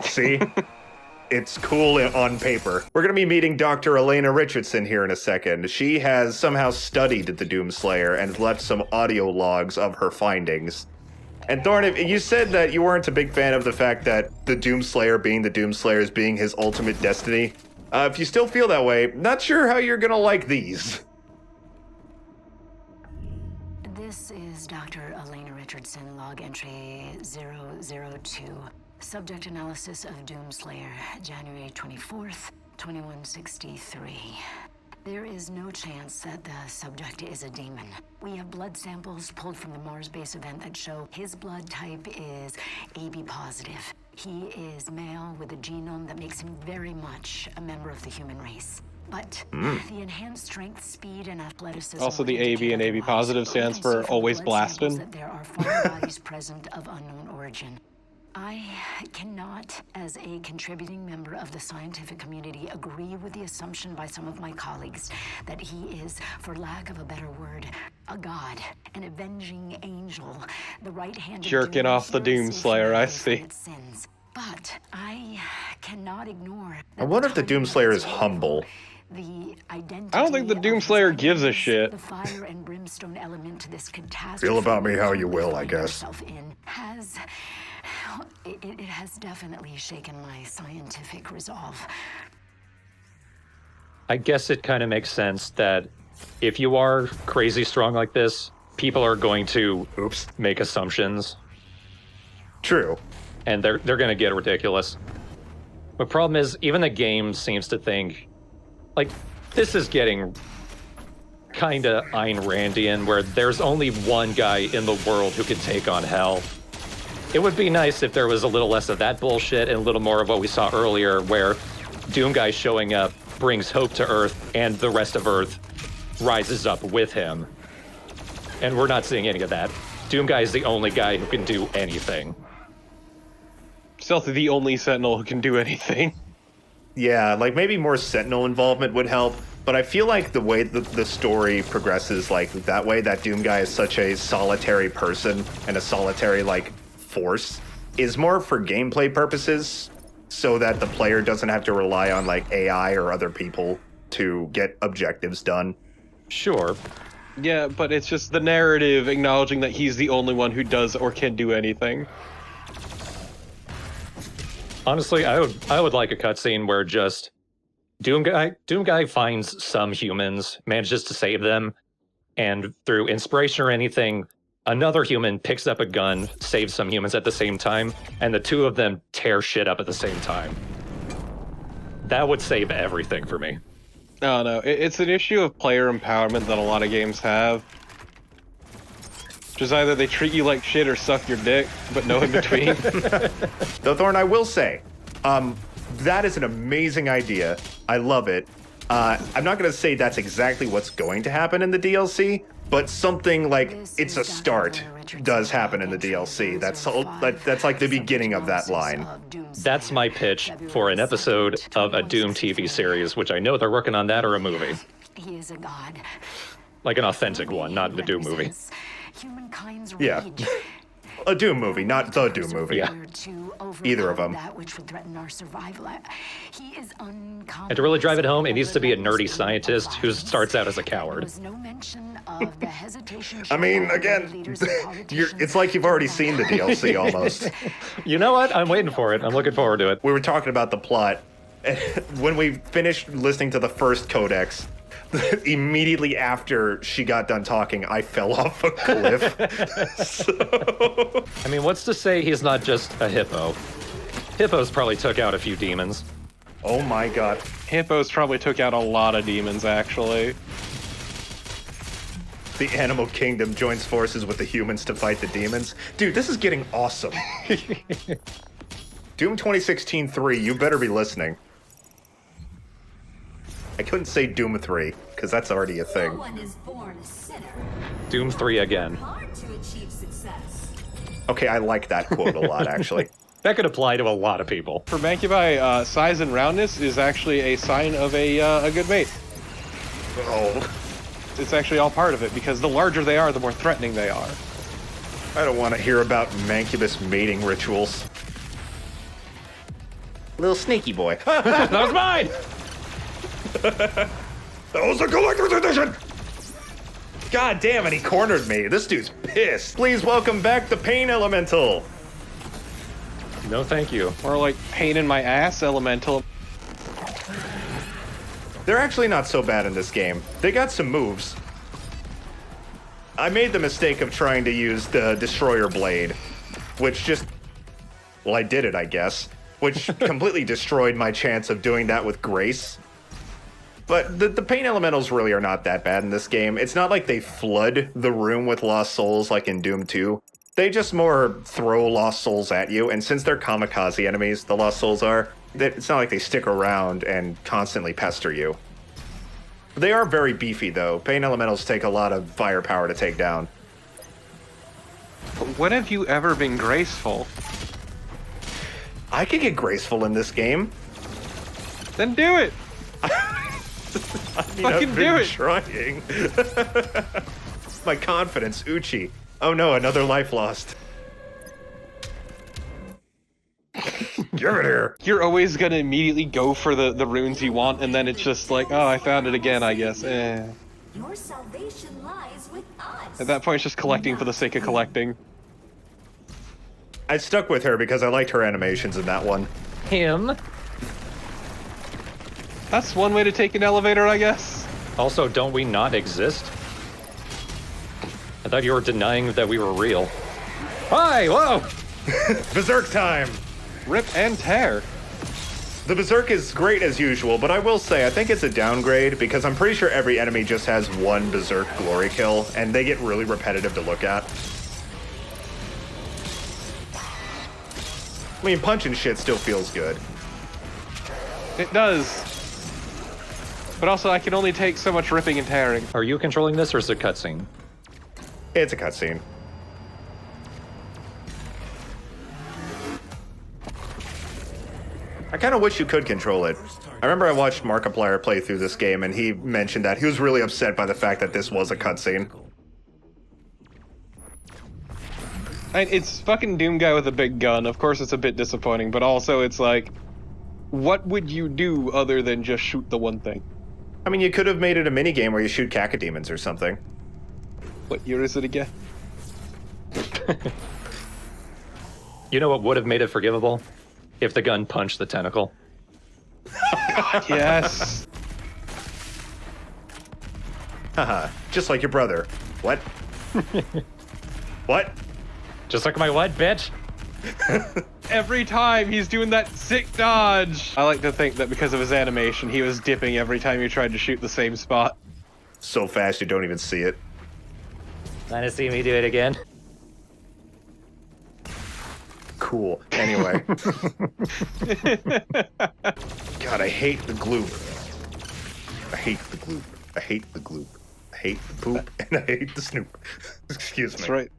See? It's cool on paper. We're going to be meeting Dr. Elena Richardson here in a second. She has somehow studied the Doomslayer and left some audio logs of her findings. And Thorn, you said that you weren't a big fan of the fact that the Doomslayer being the Doomslayer is being his ultimate destiny. If you still feel that way, not sure how you're going to like these. This is Dr. Elena Richardson, log entry 002. Subject analysis of Doomslayer, January 24th, 2163. There is no chance that the subject is a demon. We have blood samples pulled from the Mars base event that show his blood type is AB positive. He is male with a genome that makes him very much a member of the human race. But the enhanced strength, speed, and athleticism... Also, the AB and AB positive stands for always blasting. ...that there are foreign bodies present of unknown origin. I cannot, as a contributing member of the scientific community, agree with the assumption by some of my colleagues that he is, for lack of a better word, a god, an avenging angel, the right-handed... Jerking off the Doomslayer, I see. But I cannot ignore... I wonder if the Doomslayer is humble. I don't think the Doomslayer gives a shit. The fire and brimstone element to this catastrophe... Feel about me how you will, I guess. It has definitely shaken my scientific resolve. I guess it kind of makes sense that if you are crazy strong like this, people are going to make assumptions. True. And they're going to get ridiculous. The problem is, even the game seems to think, like, this is getting kind of Ayn Randian, where there's only one guy in the world who can take on hell. It would be nice if there was a little less of that bullshit and a little more of what we saw earlier, where Doom Guy showing up brings hope to Earth and the rest of Earth rises up with him. And we're not seeing any of that. Doom Guy is the only guy who can do anything. Stealth is the only Sentinel who can do anything. Yeah, like maybe more Sentinel involvement would help, but I feel like the way the story progresses like that way, that Doom Guy is such a solitary person and a solitary, like, force, is more for gameplay purposes, so that the player doesn't have to rely on, like, AI or other people to get objectives done. Sure. Yeah, but it's just the narrative acknowledging that he's the only one who does or can do anything. Honestly, I would like a cutscene where just Doom Guy finds some humans, manages to save them, and through inspiration or anything, another human picks up a gun, saves some humans at the same time, and the two of them tear shit up at the same time. That would save everything for me. No, it's an issue of player empowerment that a lot of games have. Which is either they treat you like shit or suck your dick, but no in between. Though, Thorn, I will say, that is an amazing idea. I love it. I'm not going to say that's exactly what's going to happen in the DLC, but something like it's a start does happen in the DLC. That's like the beginning of that line. That's my pitch for an episode of a Doom TV series, which I know they're working on that, or a movie. He is a god. Like an authentic one, not the Doom movie. Humankind's Yeah. A Doom movie, not the Doom movie. Yeah. Either of them. That which would threaten our survival. He is And to really drive it home, it needs to be a nerdy scientist who starts out as a coward. I mean, again, it's like you've already seen the DLC almost. You know what? I'm waiting for it. I'm looking forward to it. We were talking about the plot. And when we finished listening to the first codex, immediately after she got done talking, I fell off a cliff. So... I mean, what's to say he's not just a hippo? Hippos probably took out a few demons. Oh my god. Hippos probably took out a lot of demons, actually. The animal kingdom joins forces with the humans to fight the demons. Dude, this is getting awesome. Doom 2016 3, you better be listening. I couldn't say Doom 3, because that's already a thing. No one is born a sinner. Doom 3 again. Hard to achieve success. Okay, I like that quote a lot, actually. That could apply to a lot of people. For Mancubi, size and roundness is actually a sign of a good mate. Oh. It's actually all part of it, because the larger they are, the more threatening they are. I don't want to hear about Mancubus mating rituals. Little sneaky boy. That was mine! That was a collector's edition! God damn it, he cornered me. This dude's pissed. Please welcome back the Pain Elemental. No, thank you. Or like pain in my ass elemental. They're actually not so bad in this game. They got some moves. I made the mistake of trying to use the Destroyer Blade, which just... Well, I did it, I guess. Which completely destroyed my chance of doing that with Grace. But the Pain Elementals really are not that bad in this game. It's not like they flood the room with Lost Souls like in Doom 2. They just more throw Lost Souls at you, and since they're kamikaze enemies, the Lost Souls are, it's not like they stick around and constantly pester you. They are very beefy, though. Pain Elementals take a lot of firepower to take down. But when have you ever been graceful? I could get graceful in this game. Then do it! Fucking I've been do it! Trying. My confidence, Uchi. Oh no, another life lost. Give it here. You're always gonna immediately go for the runes you want, and then it's just like, oh, I found it again, I guess. Your salvation lies with us. At that point, it's just collecting for the sake of collecting. I stuck with her because I liked her animations in that one. Him? That's one way to take an elevator, I guess. Also, don't we not exist? I thought you were denying that we were real. Hi, whoa! Berserk time! Rip and tear. The Berserk is great as usual, but I will say I think it's a downgrade because I'm pretty sure every enemy just has one Berserk glory kill, and they get really repetitive to look at. I mean, punching shit still feels good. It does. But also, I can only take so much ripping and tearing. Are you controlling this, or is it a cutscene? It's a cutscene. I kind of wish you could control it. I remember I watched Markiplier play through this game, and he mentioned that he was really upset by the fact that this was a cutscene. It's fucking Doom guy with a big gun. Of course, it's a bit disappointing, but also it's like, what would you do other than just shoot the one thing? I mean, you could have made it a minigame where you shoot cacodemons or something. What year is it again? You know what would have made it forgivable? If the gun punched the tentacle. God, yes. Haha, just like your brother. What? What? Just like my what, bitch? Every time he's doing that sick dodge. I like to think that because of his animation, he was dipping every time he tried to shoot the same spot. So fast you don't even see it. Want to see me do it again? Cool. Anyway. God, I hate the gloop. I hate the gloop. I hate the gloop. I hate the poop, and I hate the snoop. Excuse me. That's right.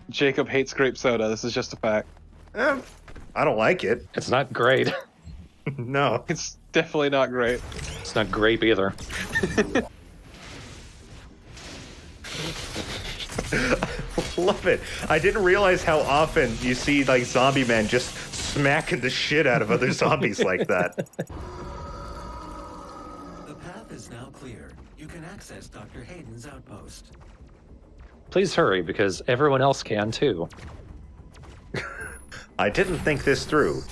Jacob hates grape soda. This is just a fact. I don't like it. It's not great. No. It's definitely not great. It's not grape either. Love it. I didn't realize how often you see like zombie men just smacking the shit out of other zombies like that. The path is now clear. You can access Dr. Hayden's outpost. Please hurry, because everyone else can too. I didn't think this through.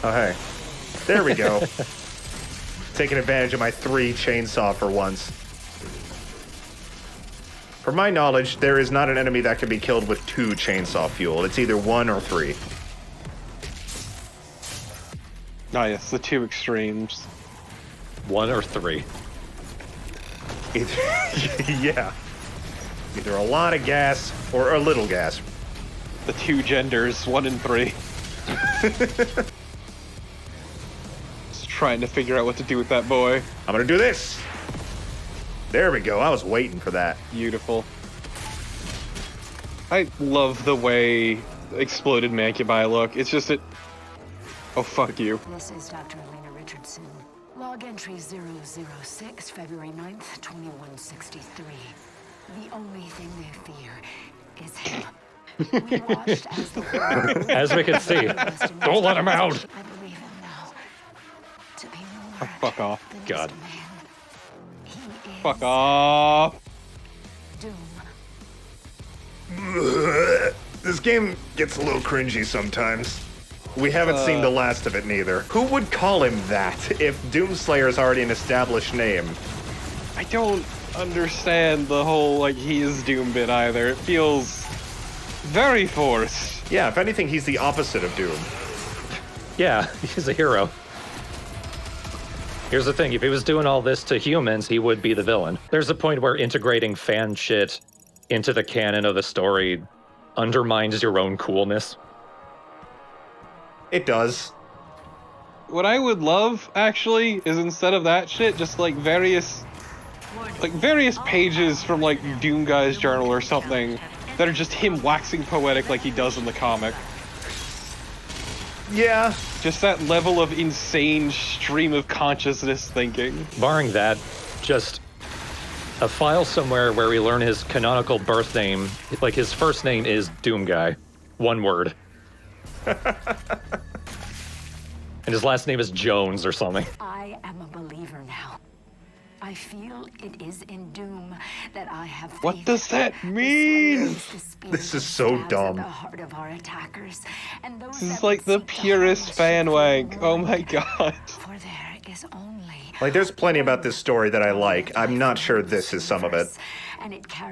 Oh, hey. There we go. Taking advantage of my 3 chainsaw for once. From my knowledge, there is not an enemy that can be killed with 2 chainsaw fuel. It's either 1 or 3. Ah, yes, the 2 extremes. 1 or 3. Yeah. Either a lot of gas or a little gas. The 2 genders, 1 and 3. Just trying to figure out what to do with that boy. I'm gonna do this. There we go. I was waiting for that. Beautiful. I love the way exploded Mancubi look. It's just Oh, fuck you. This is Dr. Elena Richardson. Log entry 006, February 9th, 2163. The only thing they fear is him. We watched as the world As we can see. Don't let him out. I believe him now. To be more Oh, fuck off. than God. just a man. He is Fuck off. Doom. This game gets a little cringy sometimes. We haven't seen the last of it neither. Who would call him that if Doomslayer is already an established name? I don't understand the whole, like, he is Doom bit either. It feels very forced. Yeah, if anything, he's the opposite of Doom. Yeah, he's a hero. Here's the thing, if he was doing all this to humans, he would be the villain. There's a point where integrating fan shit into the canon of the story undermines your own coolness. It does. What I would love, actually, is instead of that shit, just like various pages from like Doom Guy's journal or something that are just him waxing poetic like he does in the comic. Yeah. Just that level of insane stream of consciousness thinking. Barring that, just a file somewhere where we learn his canonical birth name, like his first name is Doom Guy. 1 word. And his last name is Jones or something. I am a believer now. I feel it is in Doom that I have faith. What does that mean? This is so dumb. The heart of our attackers, and those This is like the purest fan wank. Oh my god. For there is only Like, there's plenty about this story that I like. I'm not sure this is some of it.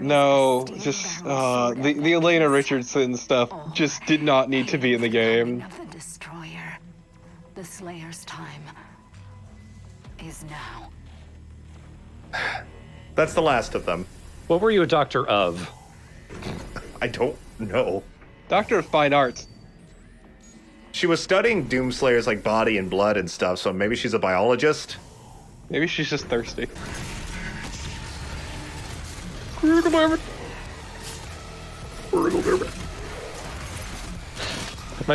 No, just the Elena Richardson stuff just did not need to be in the game. of the destroyer. The Slayer's time is now. That's the last of them. What were you a doctor of? I don't know. Doctor of Fine Arts. She was studying Doomslayer's like body and blood and stuff, so maybe she's a biologist. Maybe she's just thirsty. My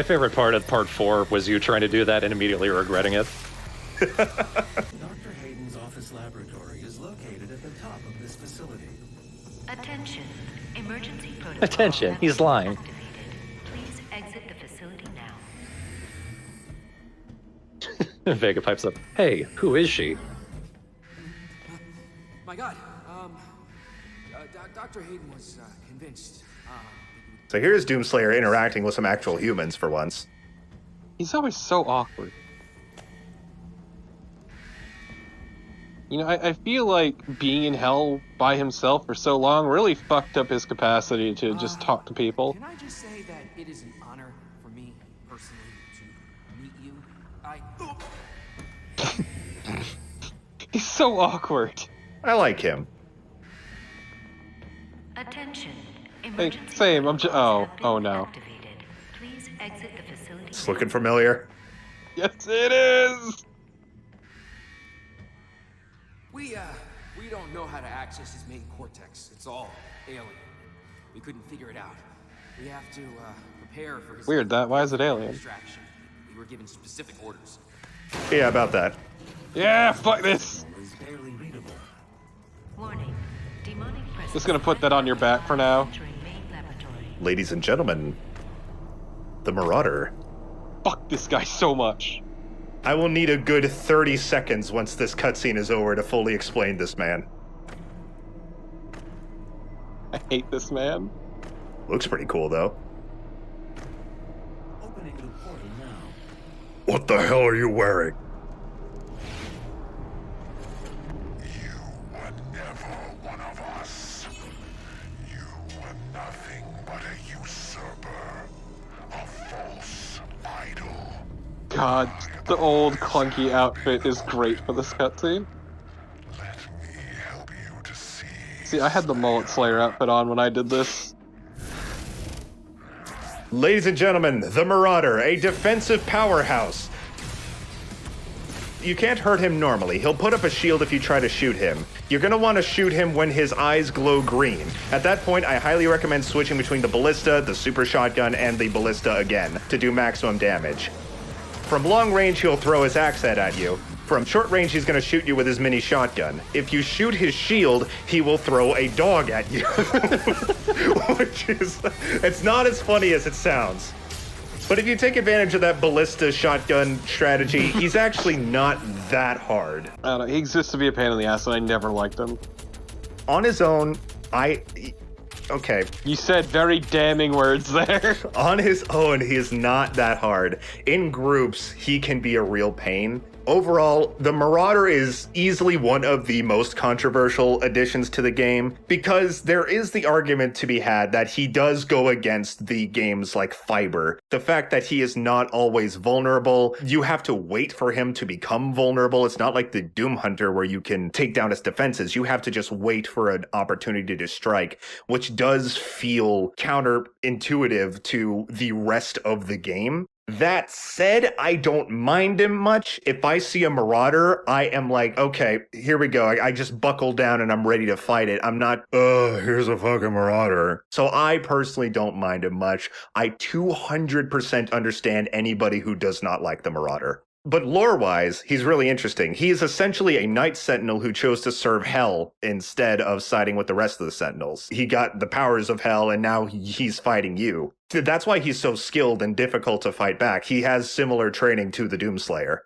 favorite part of part 4 was you trying to do that and immediately regretting it. Dr. Hayden's office laboratory is located at the top of this facility. Attention. Emergency protocol. Attention, he's lying. activated. Please exit the facility now. Vega pipes up. Hey, who is she? My God, Dr. Hayden was convinced. So here's Doomslayer interacting with some actual humans for once. He's always so awkward. You know, I feel like being in hell by himself for so long really fucked up his capacity to just talk to people. Can I just say that it is an honor for me personally to meet you? He's so awkward. I like him. Attention. Hey, same. I'm just. Oh no. Please exit the facility. It's looking familiar. Yes, it is. We don't know how to access his main cortex. It's all alien. We couldn't figure it out. We have to prepare for his Weird. Why is it alien? extraction. We were given specific orders. Yeah, about that. Yeah, fuck this. Warning. Demonic presence. Just gonna put that on your back for now. Ladies and gentlemen, the Marauder. Fuck this guy so much. I will need a good 30 seconds once this cutscene is over to fully explain this man. I hate this man. Looks pretty cool, though. Opening the portal now. What the hell are you wearing? God, the old clunky outfit is great for this cutscene. See, I had the Mullet Slayer outfit on when I did this. Ladies and gentlemen, the Marauder, a defensive powerhouse. You can't hurt him normally. He'll put up a shield if you try to shoot him. You're going to want to shoot him when his eyes glow green. At that point, I highly recommend switching between the ballista, the super shotgun, and the ballista again to do maximum damage. From long range, he'll throw his axe head at you. From short range, he's going to shoot you with his mini shotgun. If you shoot his shield, he will throw a dog at you. Which is, it's not as funny as it sounds. But if you take advantage of that ballista shotgun strategy, he's actually not that hard. I don't know, he exists to be a pain in the ass, and I never liked him. On his own, okay. You said very damning words there. On his own, he is not that hard. In groups, he can be a real pain. Overall, the Marauder is easily one of the most controversial additions to the game because there is the argument to be had that he does go against the game's like fiber. The fact that he is not always vulnerable, you have to wait for him to become vulnerable. It's not like the Doom Hunter where you can take down his defenses. You have to just wait for an opportunity to strike, which does feel counterintuitive to the rest of the game. That said, I don't mind him much. If I see a Marauder, I am like, okay, here we go. I just buckle down and I'm ready to fight it. I'm not, here's a fucking Marauder. So I personally don't mind him much. I 200% understand anybody who does not like the Marauder. But lore-wise, he's really interesting. He is essentially a Night Sentinel who chose to serve Hell instead of siding with the rest of the Sentinels. He got the powers of Hell, and now he's fighting you. That's why he's so skilled and difficult to fight back. He has similar training to the Doomslayer.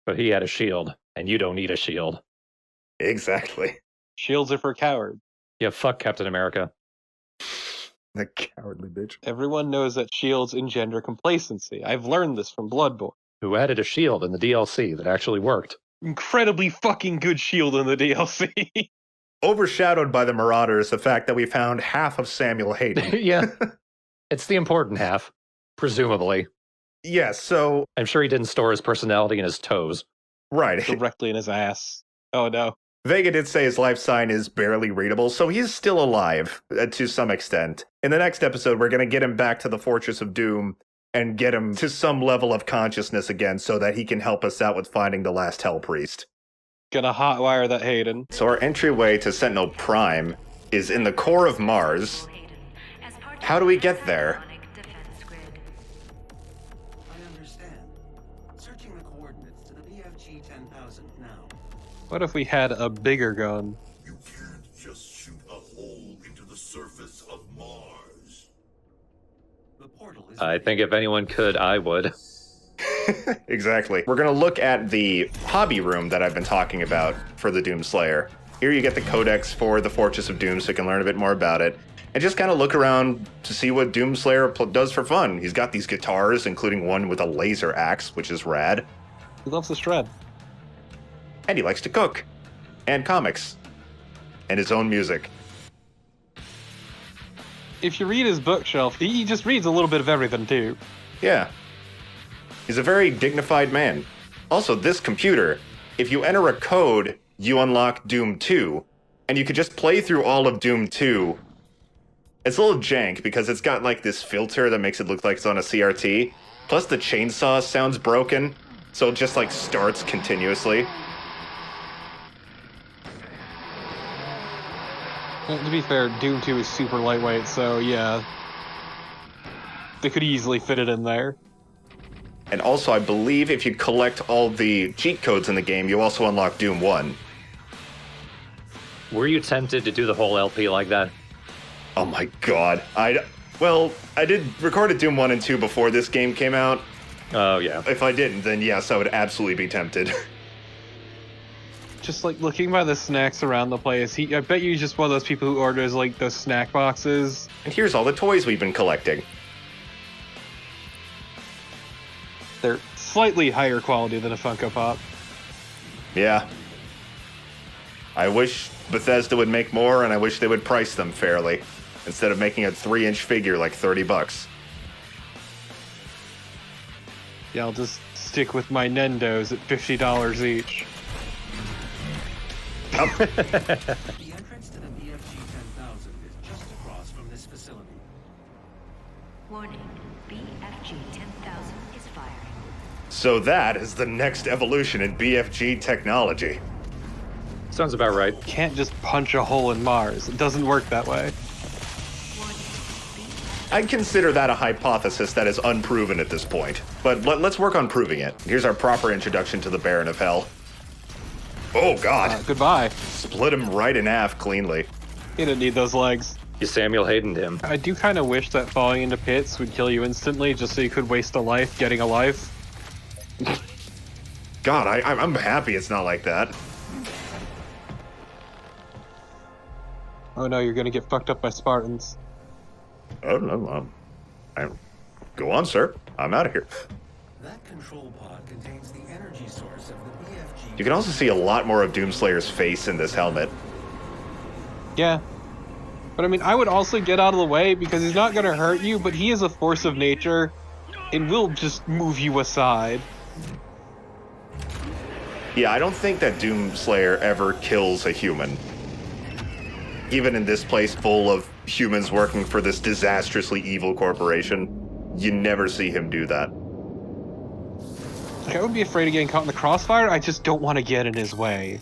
But he had a shield, and you don't need a shield. Exactly. Shields are for cowards. Yeah, fuck Captain America. The cowardly bitch. Everyone knows that shields engender complacency. I've learned this from Bloodborne. Who added a shield in the DLC that actually worked. Incredibly fucking good shield in the DLC. Overshadowed by the Marauder is the fact that we found half of Samuel Hayden. Yeah. It's the important half, presumably. Yeah, so... I'm sure he didn't store his personality in his toes. Right. Directly in his ass. Oh no. Vega did say his life sign is barely readable, so he's still alive, to some extent. In the next episode, we're going to get him back to the Fortress of Doom and get him to some level of consciousness again so that he can help us out with finding the last Hell Priest. Gonna hotwire that Hayden. So our entryway to Sentinel Prime is in the core of Mars. How do we get there? I understand. Searching the coordinates to the BFG 10,000 now. What if we had a bigger gun? You can't just shoot a hole into the surface of Mars. The portal is I think if anyone could, I would. Exactly. We're going to look at the hobby room that I've been talking about for the Doomslayer. Here you get the codex for the Fortress of Doom so you can learn a bit more about it. And just kind of look around to see what Doomslayer does for fun. He's got these guitars, including one with a laser axe, which is rad. He loves the shred. And he likes to cook. And comics. And his own music. If you read his bookshelf, he just reads a little bit of everything too. Yeah. He's a very dignified man. Also, this computer, if you enter a code, you unlock Doom 2. And you could just play through all of Doom 2. It's a little jank because it's got like this filter that makes it look like it's on a CRT. Plus the chainsaw sounds broken, so it just like starts continuously. Well, to be fair, Doom 2 is super lightweight, so yeah. They could easily fit it in there. And also, I believe if you collect all the cheat codes in the game, you also unlock Doom 1. Were you tempted to do the whole LP like that? Oh my god. I did record Doom 1 and 2 before this game came out. Oh, yeah. If I didn't, then yes, I would absolutely be tempted. Just like looking by the snacks around the place, I bet you just one of those people who orders like those snack boxes. And here's all the toys we've been collecting. They're slightly higher quality than a Funko Pop. Yeah. I wish Bethesda would make more, and I wish they would price them fairly, instead of making a 3-inch figure like $30. Yeah, I'll just stick with my Nendos at $50 each. The entrance to the BFG 10,000 is just across from this facility. Warning, BFG 10,000 is firing. So that is the next evolution in BFG technology. Sounds about right. Can't just punch a hole in Mars. It doesn't work that way. I'd consider that a hypothesis that is unproven at this point, but let's work on proving it. Here's our proper introduction to the Baron of Hell. Oh god. Goodbye. Split him right in half cleanly. He didn't need those legs. You Samuel Hayden'd him. I do kind of wish that falling into pits would kill you instantly just so you could waste a life getting a life. God, I'm happy it's not like that. Oh no, you're gonna get fucked up by Spartans. Oh no, go on, sir. I'm out of here. That control pod contains the energy source of the BFG. You can also see a lot more of Doomslayer's face in this helmet. Yeah. But I mean, I would also get out of the way because he's not gonna hurt you, but he is a force of nature and will just move you aside. Yeah, I don't think that Doomslayer ever kills a human. Even in this place full of humans working for this disastrously evil corporation, you never see him do that. Like, I would be afraid of getting caught in the crossfire. I just don't want to get in his way.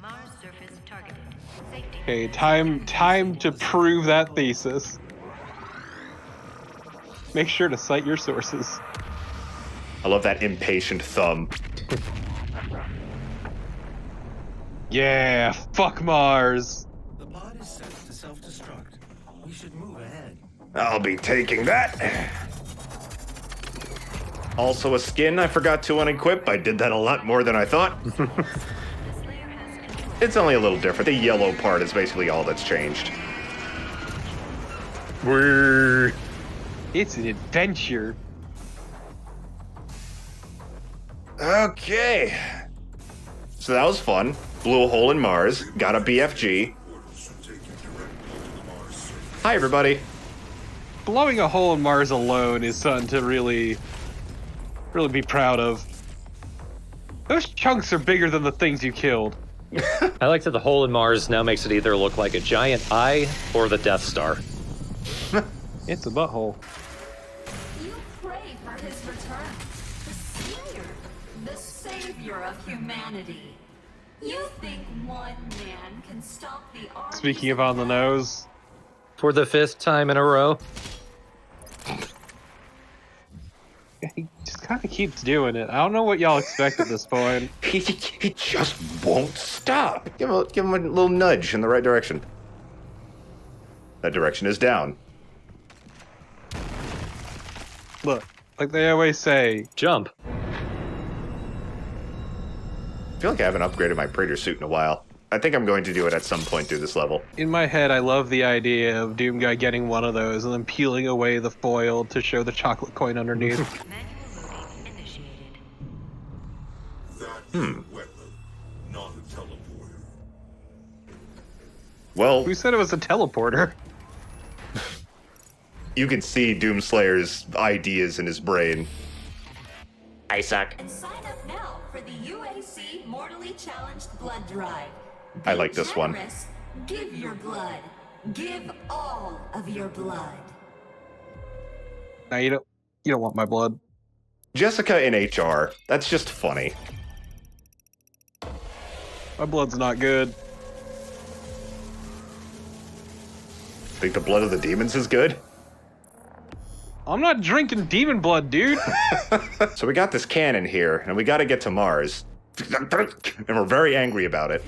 Mars surface targeted. Safety. Okay, time to prove that thesis. Make sure to cite your sources. I love that impatient thumb. Yeah, fuck Mars. The pod is set to self-destruct. We should move ahead. I'll be taking that. Also a skin I forgot to unequip. I did that a lot more than I thought. It's only a little different. The yellow part is basically all that's changed. It's an adventure. Okay. So that was fun. Blew a hole in Mars. Got a BFG. Hi, everybody. Blowing a hole in Mars alone is something to really be proud of. Those chunks are bigger than the things you killed. I like that the hole in Mars now makes it either look like a giant eye or the Death Star. It's a butthole. You pray for his return. The savior of humanity. You think one man can stop the army? Speaking of on the nose. For the 5th time in a row. He just kind of keeps doing it. I don't know what y'all expect at this point. He just won't stop. Give him a little nudge in the right direction. That direction is down. Look, like they always say, jump. I feel like I haven't upgraded my Praetor suit in a while. I think I'm going to do it at some point through this level. In my head, I love the idea of Doom Guy getting one of those and then peeling away the foil to show the chocolate coin underneath. Not a teleporter. Well, who said it was a teleporter? You can see Doomslayer's ideas in his brain. I suck. And sign up now for the UAC Mortally Challenged Blood Drive. I like this one. Generous. Give your blood. Give all of your blood. Now you don't want my blood. Jessica in HR. That's just funny. My blood's not good. Think the blood of the demons is good? I'm not drinking demon blood, dude. So we got this cannon here, and we gotta get to Mars. And we're very angry about it.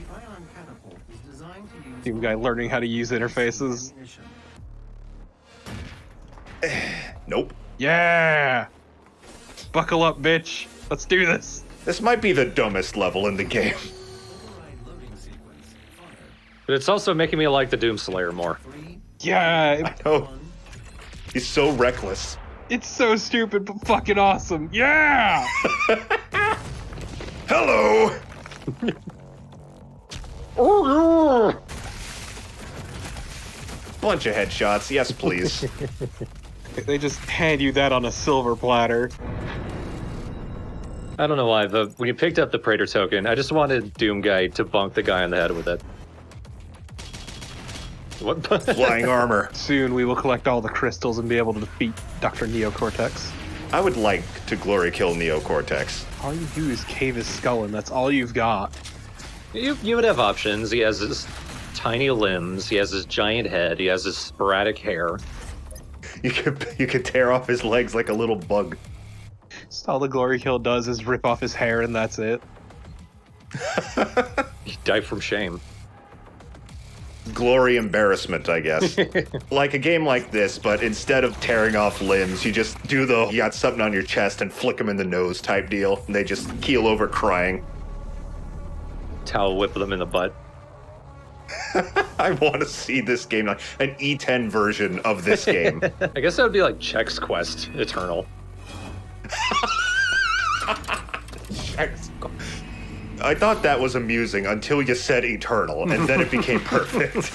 Doom Guy learning how to use interfaces. Nope. Yeah! Buckle up, bitch. Let's do this. This might be the dumbest level in the game. But it's also making me like the Doomslayer more. Yeah. I know. He's so reckless. It's so stupid, but fucking awesome. Yeah! Hello! Bunch of headshots, yes please. They just hand you that on a silver platter. I don't know why, but when you picked up the Praetor token, I just wanted Doom Guy to bonk the guy on the head with it. What? Flying armor. Soon we will collect all the crystals and be able to defeat Dr. Neocortex. I would like to glory kill Neocortex. All you do is cave his skull, and that's all you've got. You would have options. He has his tiny limbs, he has his giant head, he has his sporadic hair. You could tear off his legs like a little bug. Just all the glory kill does is rip off his hair, and that's it. He died from shame. Glory embarrassment, I guess. Like a game like this, but instead of tearing off limbs, you just do you got something on your chest and flick them in the nose type deal, and they just keel over crying. Towel whip them in the butt. I want to see this game, like an E10 version of this game. I guess that would be like Chex Quest Eternal. I thought that was amusing until you said eternal, and then it became perfect.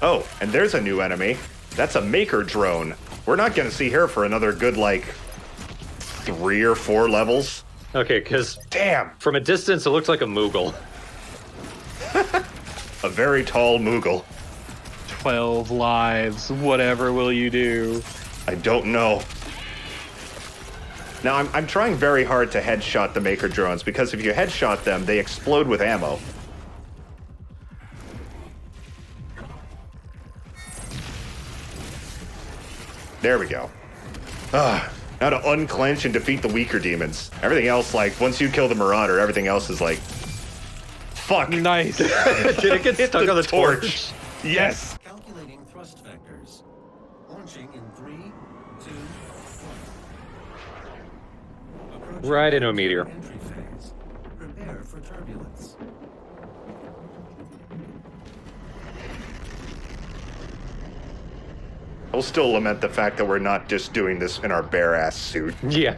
Oh, and there's a new enemy. That's a maker drone. We're not going to see her for another good, 3 or 4 levels. Okay, because... Damn! From a distance, it looks like a Moogle. A very tall Moogle. 12 lives. Whatever will you do? I don't know. Now, I'm trying very hard to headshot the Maker drones, because if you headshot them, they explode with ammo. There we go. Now to unclench and defeat the weaker demons. Everything else, once you kill the Marauder, everything else is fuck. Nice. Did it get stuck on the torch? Yes. Calculating thrust vectors. Launching in 3, 2, 1. Right into a meteor. Entry phase. Prepare for turbulence. I'll still lament the fact that we're not just doing this in our bare-ass suit. Yeah.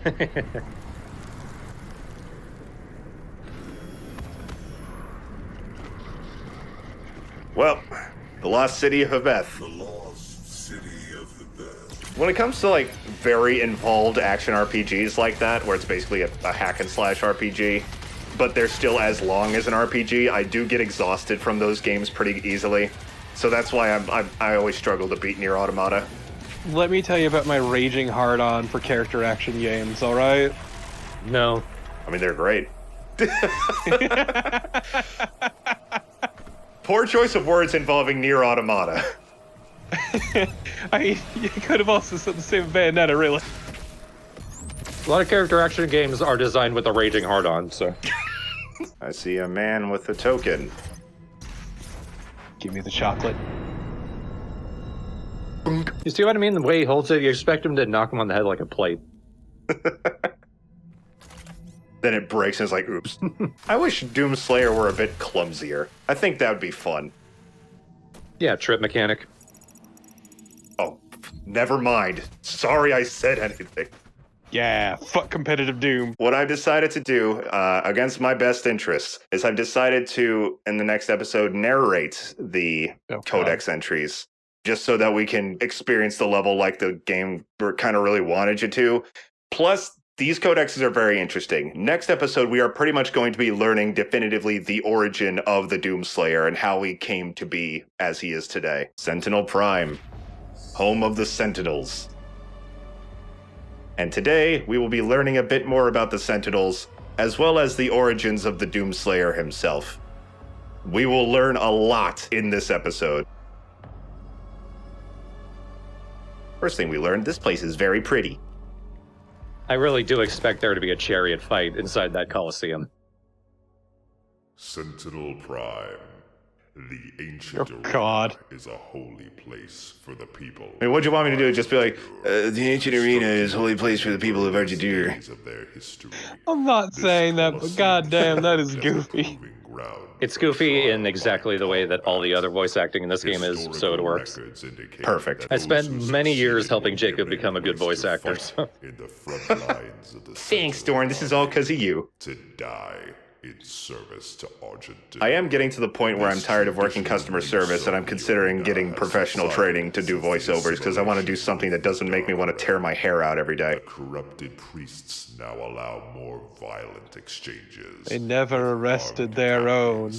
Well, the lost city of Hebeth. The lost city of Hebeth. When it comes to very involved action RPGs like that, where it's basically a hack and slash RPG, but they're still as long as an RPG, I do get exhausted from those games pretty easily. So that's why I always struggle to beat Nier Automata. Let me tell you about my raging hard-on for character action games, alright? No. I mean, they're great. Poor choice of words involving Nier Automata. I mean, you could have also said the same Bayonetta, really. A lot of character action games are designed with a raging hard-on, so... I see a man with a token. Give me the chocolate. You see what I mean? The way he holds it, you expect him to knock him on the head like a plate. Then it breaks and it's like, oops. I wish Doomslayer were a bit clumsier. I think that would be fun. Yeah, trip mechanic. Oh, never mind. Sorry I said anything. Yeah, fuck competitive Doom. What I've decided to do, against my best interests, is I've decided to, in the next episode, narrate the codex entries, just so that we can experience the level like the game kind of really wanted you to. Plus, these codexes are very interesting. Next episode, we are pretty much going to be learning definitively the origin of the Doomslayer and how he came to be as he is today. Sentinel Prime, home of the Sentinels. And today, we will be learning a bit more about the Sentinels, as well as the origins of the Doomslayer himself. We will learn a lot in this episode. First thing we learned, this place is very pretty. I really do expect there to be a chariot fight inside that Colosseum. Sentinel Prime. The ancient God. is a holy place for the people. I mean, what do you want me to do? Just be like, the ancient arena is a holy place for the people of Arjadur. I'm not saying that, but goddamn, that is goofy. It's goofy in exactly the way that all the other voice acting in this game is, so it works. Perfect. I spent many years helping Jacob become a good voice actor. So. In the front lines of the Thanks, Dorn. This is all because of you. To die in service to Argent. I am getting to the point where I'm tired of working customer service, and I'm considering getting professional training to do voiceovers, because I want to do something that doesn't make me want to tear my hair out every day. The corrupted priests now allow more violent exchanges. They never arrested their own.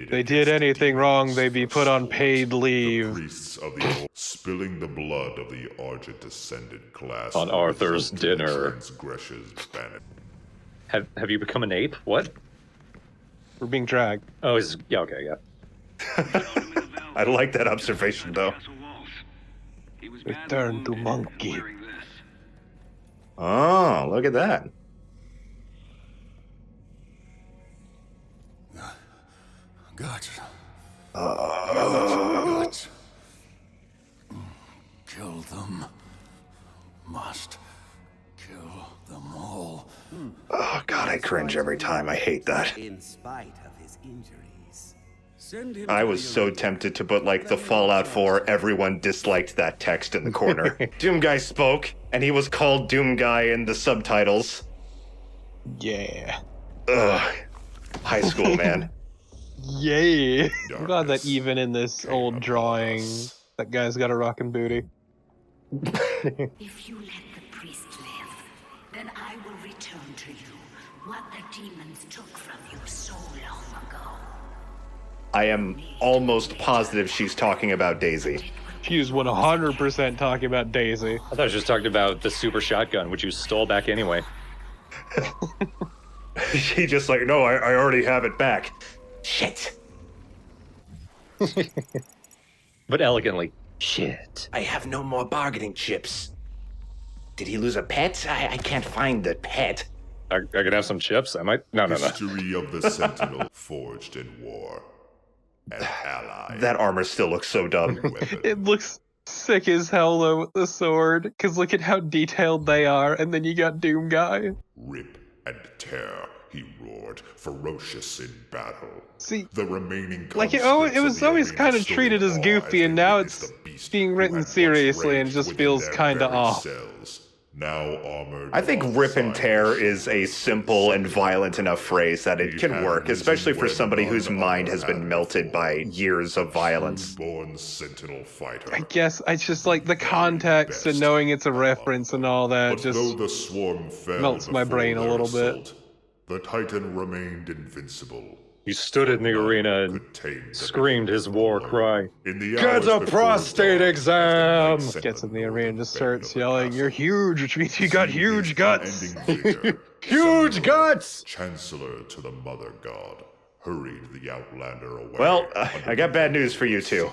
They did anything wrong, they'd be put on paid leave. The priests of the old, spilling the blood of the Argent ascended class On Arthur's result in dinner. transgressors banished. Have you become an ape? What? We're being dragged. Oh, yeah, okay, yeah. I like that observation, though. Return to monkey. Oh, look at that. Guts. Uh, Guts. Kill them. Must kill them all. Oh, God, I cringe every time. I hate that. In spite of his injuries. I was so tempted to put, like, the Fallout 4 everyone disliked that text in the corner. Doom Guy spoke, and he was called Doom Guy in the subtitles. Yeah. Ugh. High school, man. Yay! I'm glad that even in this old drawing, that guy's got a rockin' booty. If you let the priest live, then I will return to you what the demons took from you so long ago. I am almost positive she's talking about Daisy. She was 100% talking about Daisy. I thought she was talking about the super shotgun, which you stole back anyway. She just like, no, I already have it back. Shit. But elegantly. Shit. I have no more bargaining chips. Did he lose a pet? I can't find the pet. I could have some chips. I might. No. History of the Sentinel forged in war. An ally. That armor still looks so dumb. It looks sick as hell though with the sword, because look at how detailed they are, and then you got Doom Guy. Rip and tear, he roared, ferocious in battle. See, the remaining like it was always kind of treated as goofy, and now it's being written seriously and just feels kind of off. Now armored. I think rip and tear is a simple and violent enough phrase that it can work, especially for somebody whose mind has been melted by years of violence. Born Sentinel fighter. I guess I just like the context and knowing it's a reference and all that But just though the swarm fell melts my before brain a their little assault, the Titan remained invincible. He stood in the arena and screamed his war cry. In the Get a prostate exam! Gets in the arena and just starts yelling, "You're huge," which means you got huge guts. Huge guts! Chancellor to the Mother God hurried the Outlander away. Well, I got bad news for you two.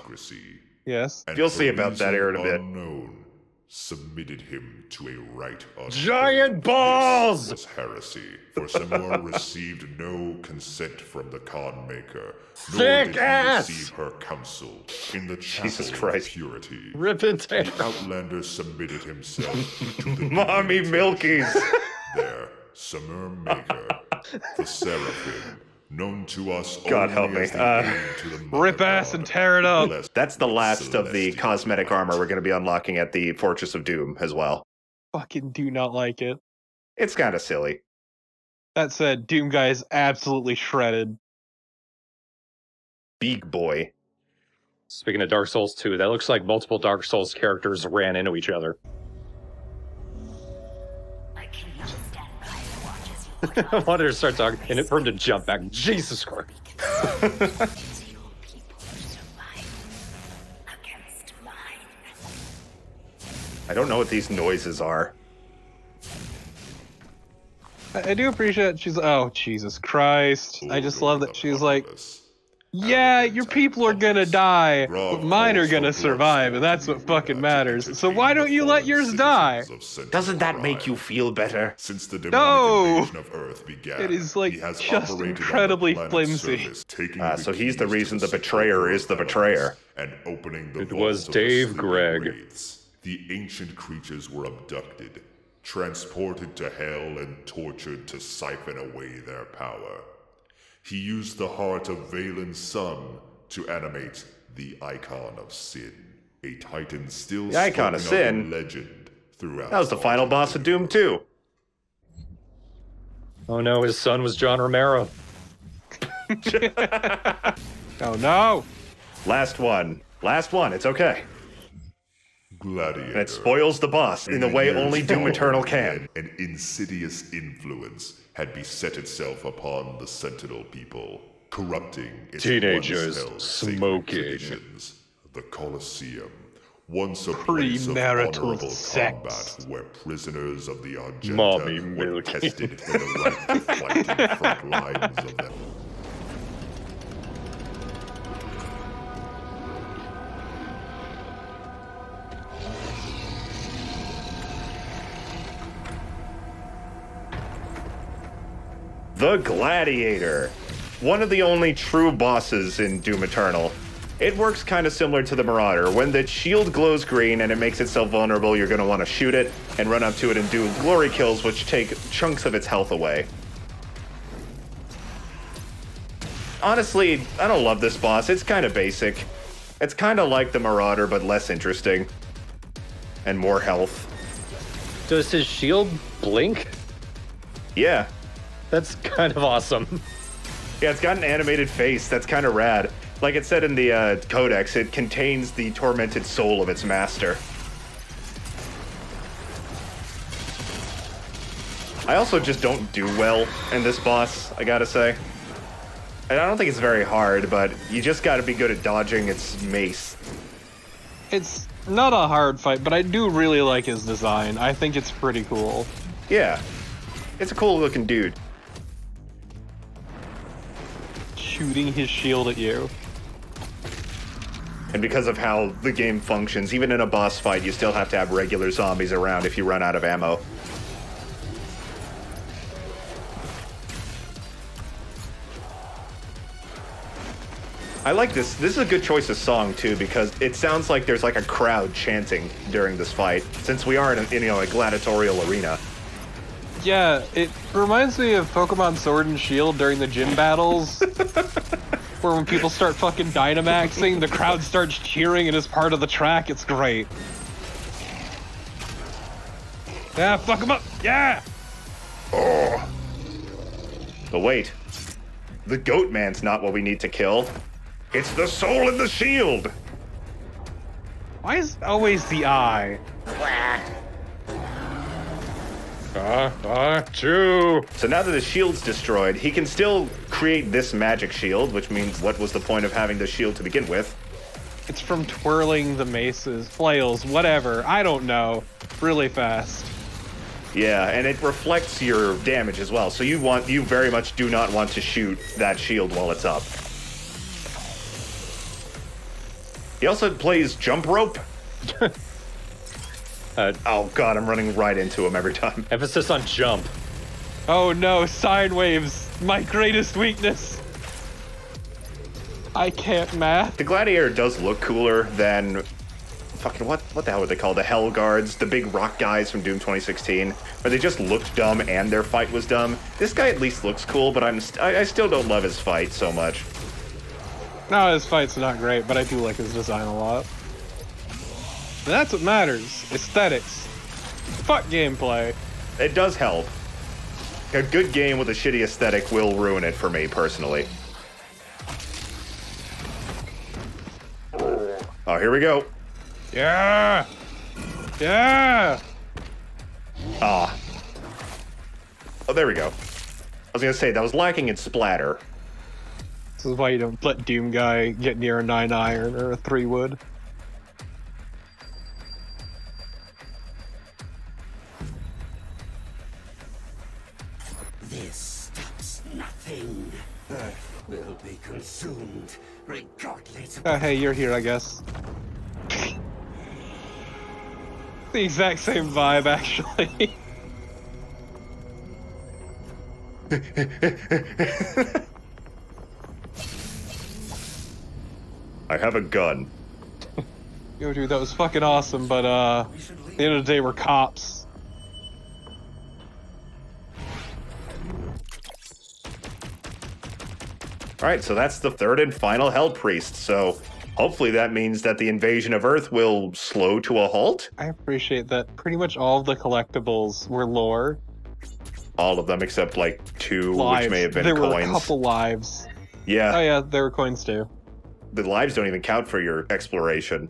Yes. You'll see about that here in a bit. Unknown, submitted him to a right Giant balls! Was heresy, for Samur received no consent from the Khan Maker, nor Thick did he ass! receive her counsel in the Jesus chapel Christ. of purity. Rip and tear. The Outlander submitted himself to the Mommy Milkies! There, Samur Maker, the Seraphim, known to us God only help me. as the aid to the Mother Rip ass God, and tear it up. blessed That's the last of the celestial cosmetic light. armor we're going to be unlocking at the Fortress of Doom as well. Fucking do not like it. It's kind of silly. That said, Doom Guy is absolutely shredded. Big boy. Speaking of Dark Souls 2, that looks like multiple Dark Souls characters ran into each other. I cannot stand by and watch as you I wanted to start talking, and for him to jump back. Jesus Christ. your people survive against mine. I don't know what these noises are. I do appreciate she's. Oh, Jesus Christ. I just love that she's like, yeah, your people are gonna die, but mine are gonna survive, and that's what fucking matters. So why don't you let yours die? Doesn't that make you feel better? Since the demonic No! invasion of Earth began, It is, like, he has just operated on the incredibly planet's flimsy. surface, taking So he's keys the to reason the secret betrayer is the betrayer. and opening the It vaults was of the Dave sleeping Gregg. wraiths. The ancient creatures were abducted, transported to hell, and tortured to siphon away their power. He used the heart of Valen's son to animate the Icon of Sin, a titan still The Icon of spoken Sin? in legend throughout. That was the final boss of Doom 2. Oh no, his son was John Romero. Oh no! Last one. Last one. It's okay. Gladiator. And it spoils the boss in the way only Doom Eternal can. An insidious influence had beset itself upon the Sentinel people, corrupting its Teenagers once-held smoking. sacred traditions. The Colosseum, once a Premarital place of honorable sex. combat where prisoners of the Mommy Argenta were milk. tested for the right to fight in the front lines of them. The Gladiator. One of the only true bosses in Doom Eternal. It works kind of similar to the Marauder. When the shield glows green and it makes itself vulnerable, you're going to want to shoot it and run up to it and do glory kills, which take chunks of its health away. Honestly, I don't love this boss. It's kind of basic. It's kind of like the Marauder, but less interesting. And more health. Does his shield blink? Yeah. That's kind of awesome. Yeah, it's got an animated face. That's kind of rad. Like it said in the codex, it contains the tormented soul of its master. I also just don't do well in this boss, I gotta say. And I don't think it's very hard, but you just gotta be good at dodging its mace. It's not a hard fight, but I do really like his design. I think it's pretty cool. Yeah. It's a cool looking dude. Shooting his shield at you. And because of how the game functions, even in a boss fight, you still have to have regular zombies around if you run out of ammo. I like this. This is a good choice of song, too, because it sounds like there's like a crowd chanting during this fight, since we are in a gladiatorial arena. Yeah, it reminds me of Pokemon Sword and Shield during the gym battles. Where when people start fucking Dynamaxing, the crowd starts cheering and is part of the track. It's great. Yeah, fuck him up! Yeah! Oh. But wait. The Goat Man's not what we need to kill. It's the soul in the shield! Why is it always the eye? Two. So now that the shield's destroyed, he can still create this magic shield, which means what was the point of having the shield to begin with? It's from twirling the maces, flails, whatever. I don't know. Really fast. Yeah, and it reflects your damage as well. So you very much do not want to shoot that shield while it's up. He also plays jump rope. Oh god, I'm running right into him every time. Emphasis on jump. Oh no, sine waves. My greatest weakness. I can't math. The Gladiator does look cooler than fucking what the hell were they called? The Hell Guards, the big rock guys from Doom 2016, where they just looked dumb and their fight was dumb. This guy at least looks cool, but I still don't love his fight so much. No, his fight's not great, but I do like his design a lot. And that's what matters. Aesthetics. Fuck gameplay. It does help. A good game with a shitty aesthetic will ruin it for me, personally. Oh, here we go. Yeah! Yeah! Ah. Oh, there we go. I was gonna say, that was lacking in splatter. This is why you don't let Doom Guy get near a 9 iron or a 3 wood. This stops nothing. Earth will be consumed, regardless of... Oh, hey, you're here, I guess. The exact same vibe, actually. I have a gun. Yo, dude, that was fucking awesome, but, at the end of the day, we're cops. Alright, so that's the third and final Hell Priest, so hopefully that means that the invasion of Earth will slow to a halt? I appreciate that pretty much all of the collectibles were lore. All of them except, like, 2, Lives. which may have been there coins. There were a couple lives. Yeah. Oh yeah, there were coins too. The lives don't even count for your exploration.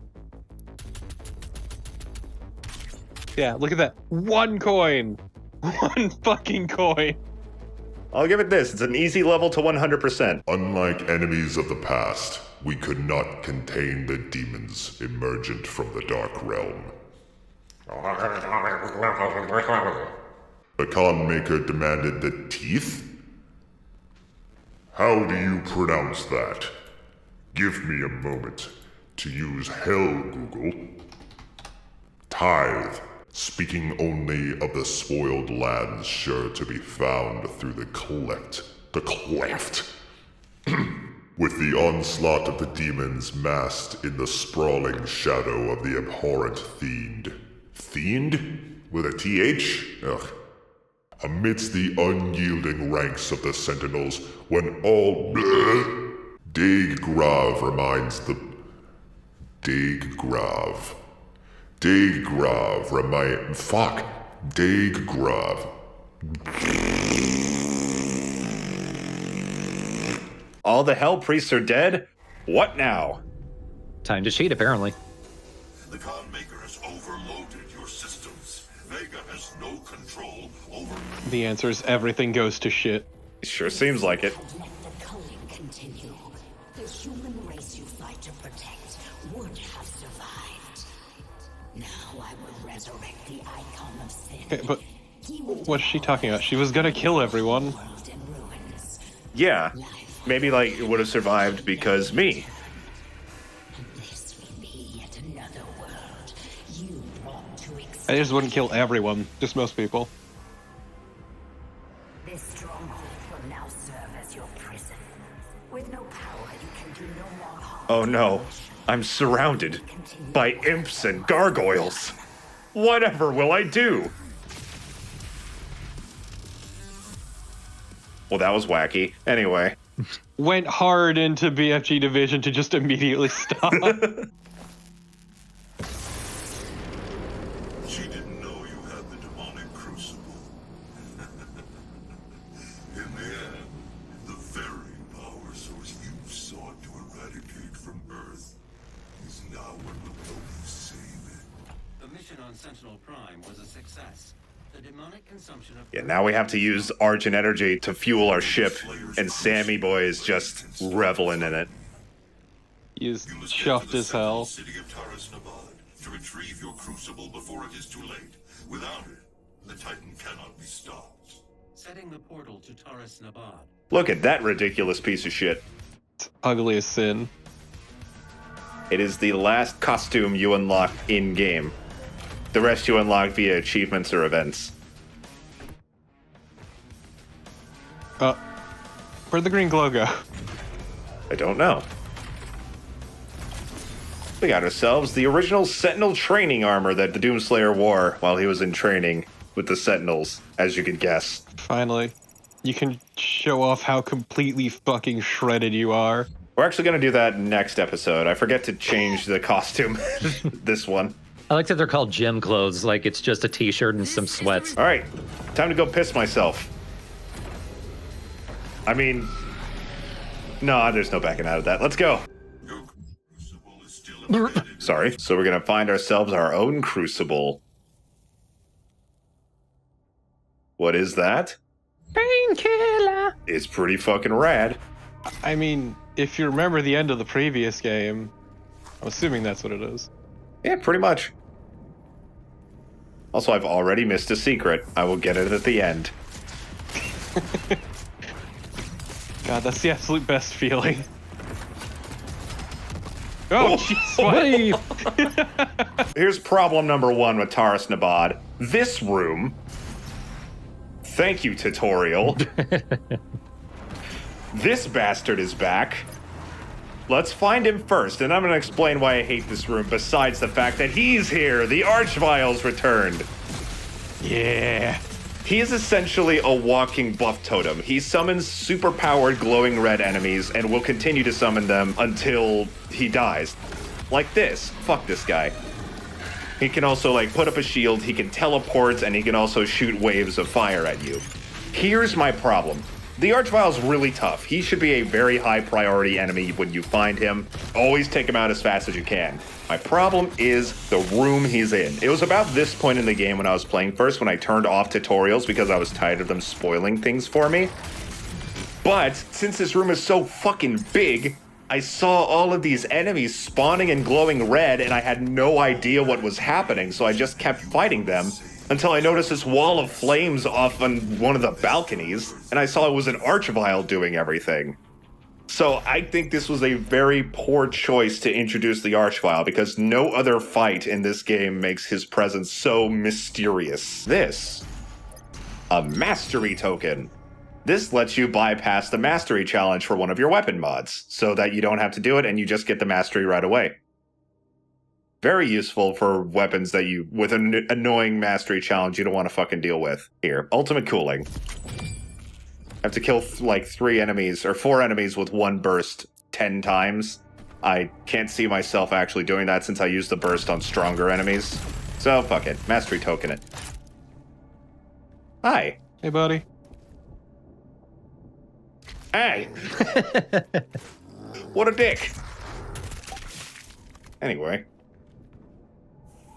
Yeah, look at that. 1 coin! 1 fucking coin! I'll give it this. It's an easy level to 100%. Unlike enemies of the past, we could not contain the demons emergent from the Dark Realm. The Con Maker demanded the teeth? How do you pronounce that? Give me a moment to use Hell Google. Tithe, speaking only of the spoiled lands sure to be found through the cleft. With the onslaught of the demons massed in the sprawling shadow of the abhorrent fiend. Fiend? With a TH? Ugh. Amidst the unyielding ranks of the sentinels, when all Daig Grav reminds the... Daig Grav. Daig Grav remind... Fuck. Daig Grav. All the Hell Priests are dead? What now? Time to cheat, apparently. The Con Maker has overloaded your systems. Vega has no control over... The answer is everything goes to shit. It sure seems like it. Let the culling continue. The human race you fight to protect would have survived. Now I will resurrect the icon of sin. Okay, but what's she talking about? She was gonna kill everyone. Yeah. Maybe, like, it would have survived because me. I just wouldn't kill everyone, just most people. This stronghold will now serve as your prison. With no power, you can do no more harm. Oh no. I'm surrounded by imps and gargoyles. Whatever will I do? Well, that was wacky. Anyway. Went hard into BFG Division to just immediately stop. She didn't know you had the demonic crucible. In the end, the very power source you sought to eradicate from Earth is now what will help you save it. The mission on Sentinel Prime was a success. The demonic consumption of... Yeah, now we have to use Argent Energy to fuel our ship, and Sammy Boy is just reveling in it. He's chuffed as hell. City of Taras Nabad to retrieve your crucible before it is too late. Without it, the Titan cannot be stopped. Setting the portal to Taras Nabad. Look at that ridiculous piece of shit. It's ugly as sin. It is the last costume you unlock in-game. The rest you unlock via achievements or events. Where'd the green glow go? I don't know. We got ourselves the original Sentinel training armor that the Doomslayer wore while he was in training with the Sentinels, as you could guess. Finally. You can show off how completely fucking shredded you are. We're actually going to do that next episode. I forget to change the costume this one. I like that they're called gym clothes, like it's just a t-shirt and some sweats. All right, time to go piss myself. I mean, no, there's no backing out of that. Let's go. Sorry. So we're going to find ourselves our own crucible. What is that? Painkiller! It's pretty fucking rad. I mean, if you remember the end of the previous game, I'm assuming that's what it is. Yeah, pretty much. Also, I've already missed a secret. I will get it at the end. God, that's the absolute best feeling. Oh, jeez, what? Here's problem number one with Taras Nabad. This room. Thank you, tutorial. This bastard is back. Let's find him first, and I'm going to explain why I hate this room, besides the fact that he's here! The Archvile's returned! Yeah. He is essentially a walking buff totem. He summons super-powered glowing red enemies, and will continue to summon them until he dies. Like this. Fuck this guy. He can also, like, put up a shield, he can teleport, and he can also shoot waves of fire at you. Here's my problem. The Archvile's really tough. He should be a very high priority enemy when you find him. Always take him out as fast as you can. My problem is the room he's in. It was about this point in the game when I was playing first when I turned off tutorials because I was tired of them spoiling things for me. But since this room is so fucking big, I saw all of these enemies spawning and glowing red and I had no idea what was happening, so I just kept fighting them until I noticed this wall of flames off on one of the balconies, and I saw it was an Archvile doing everything. So I think this was a very poor choice to introduce the Archvile, because no other fight in this game makes his presence so mysterious. This, a mastery token. This lets you bypass the mastery challenge for one of your weapon mods, so that you don't have to do it and you just get the mastery right away. Very useful for weapons that you, with an annoying mastery challenge you don't want to fucking deal with. Here, ultimate cooling. I have to kill like 4 enemies with one burst 10 times. I can't see myself actually doing that since I use the burst on stronger enemies. So fuck it, mastery token it. Hi. Hey, buddy. Hey! What a dick! Anyway.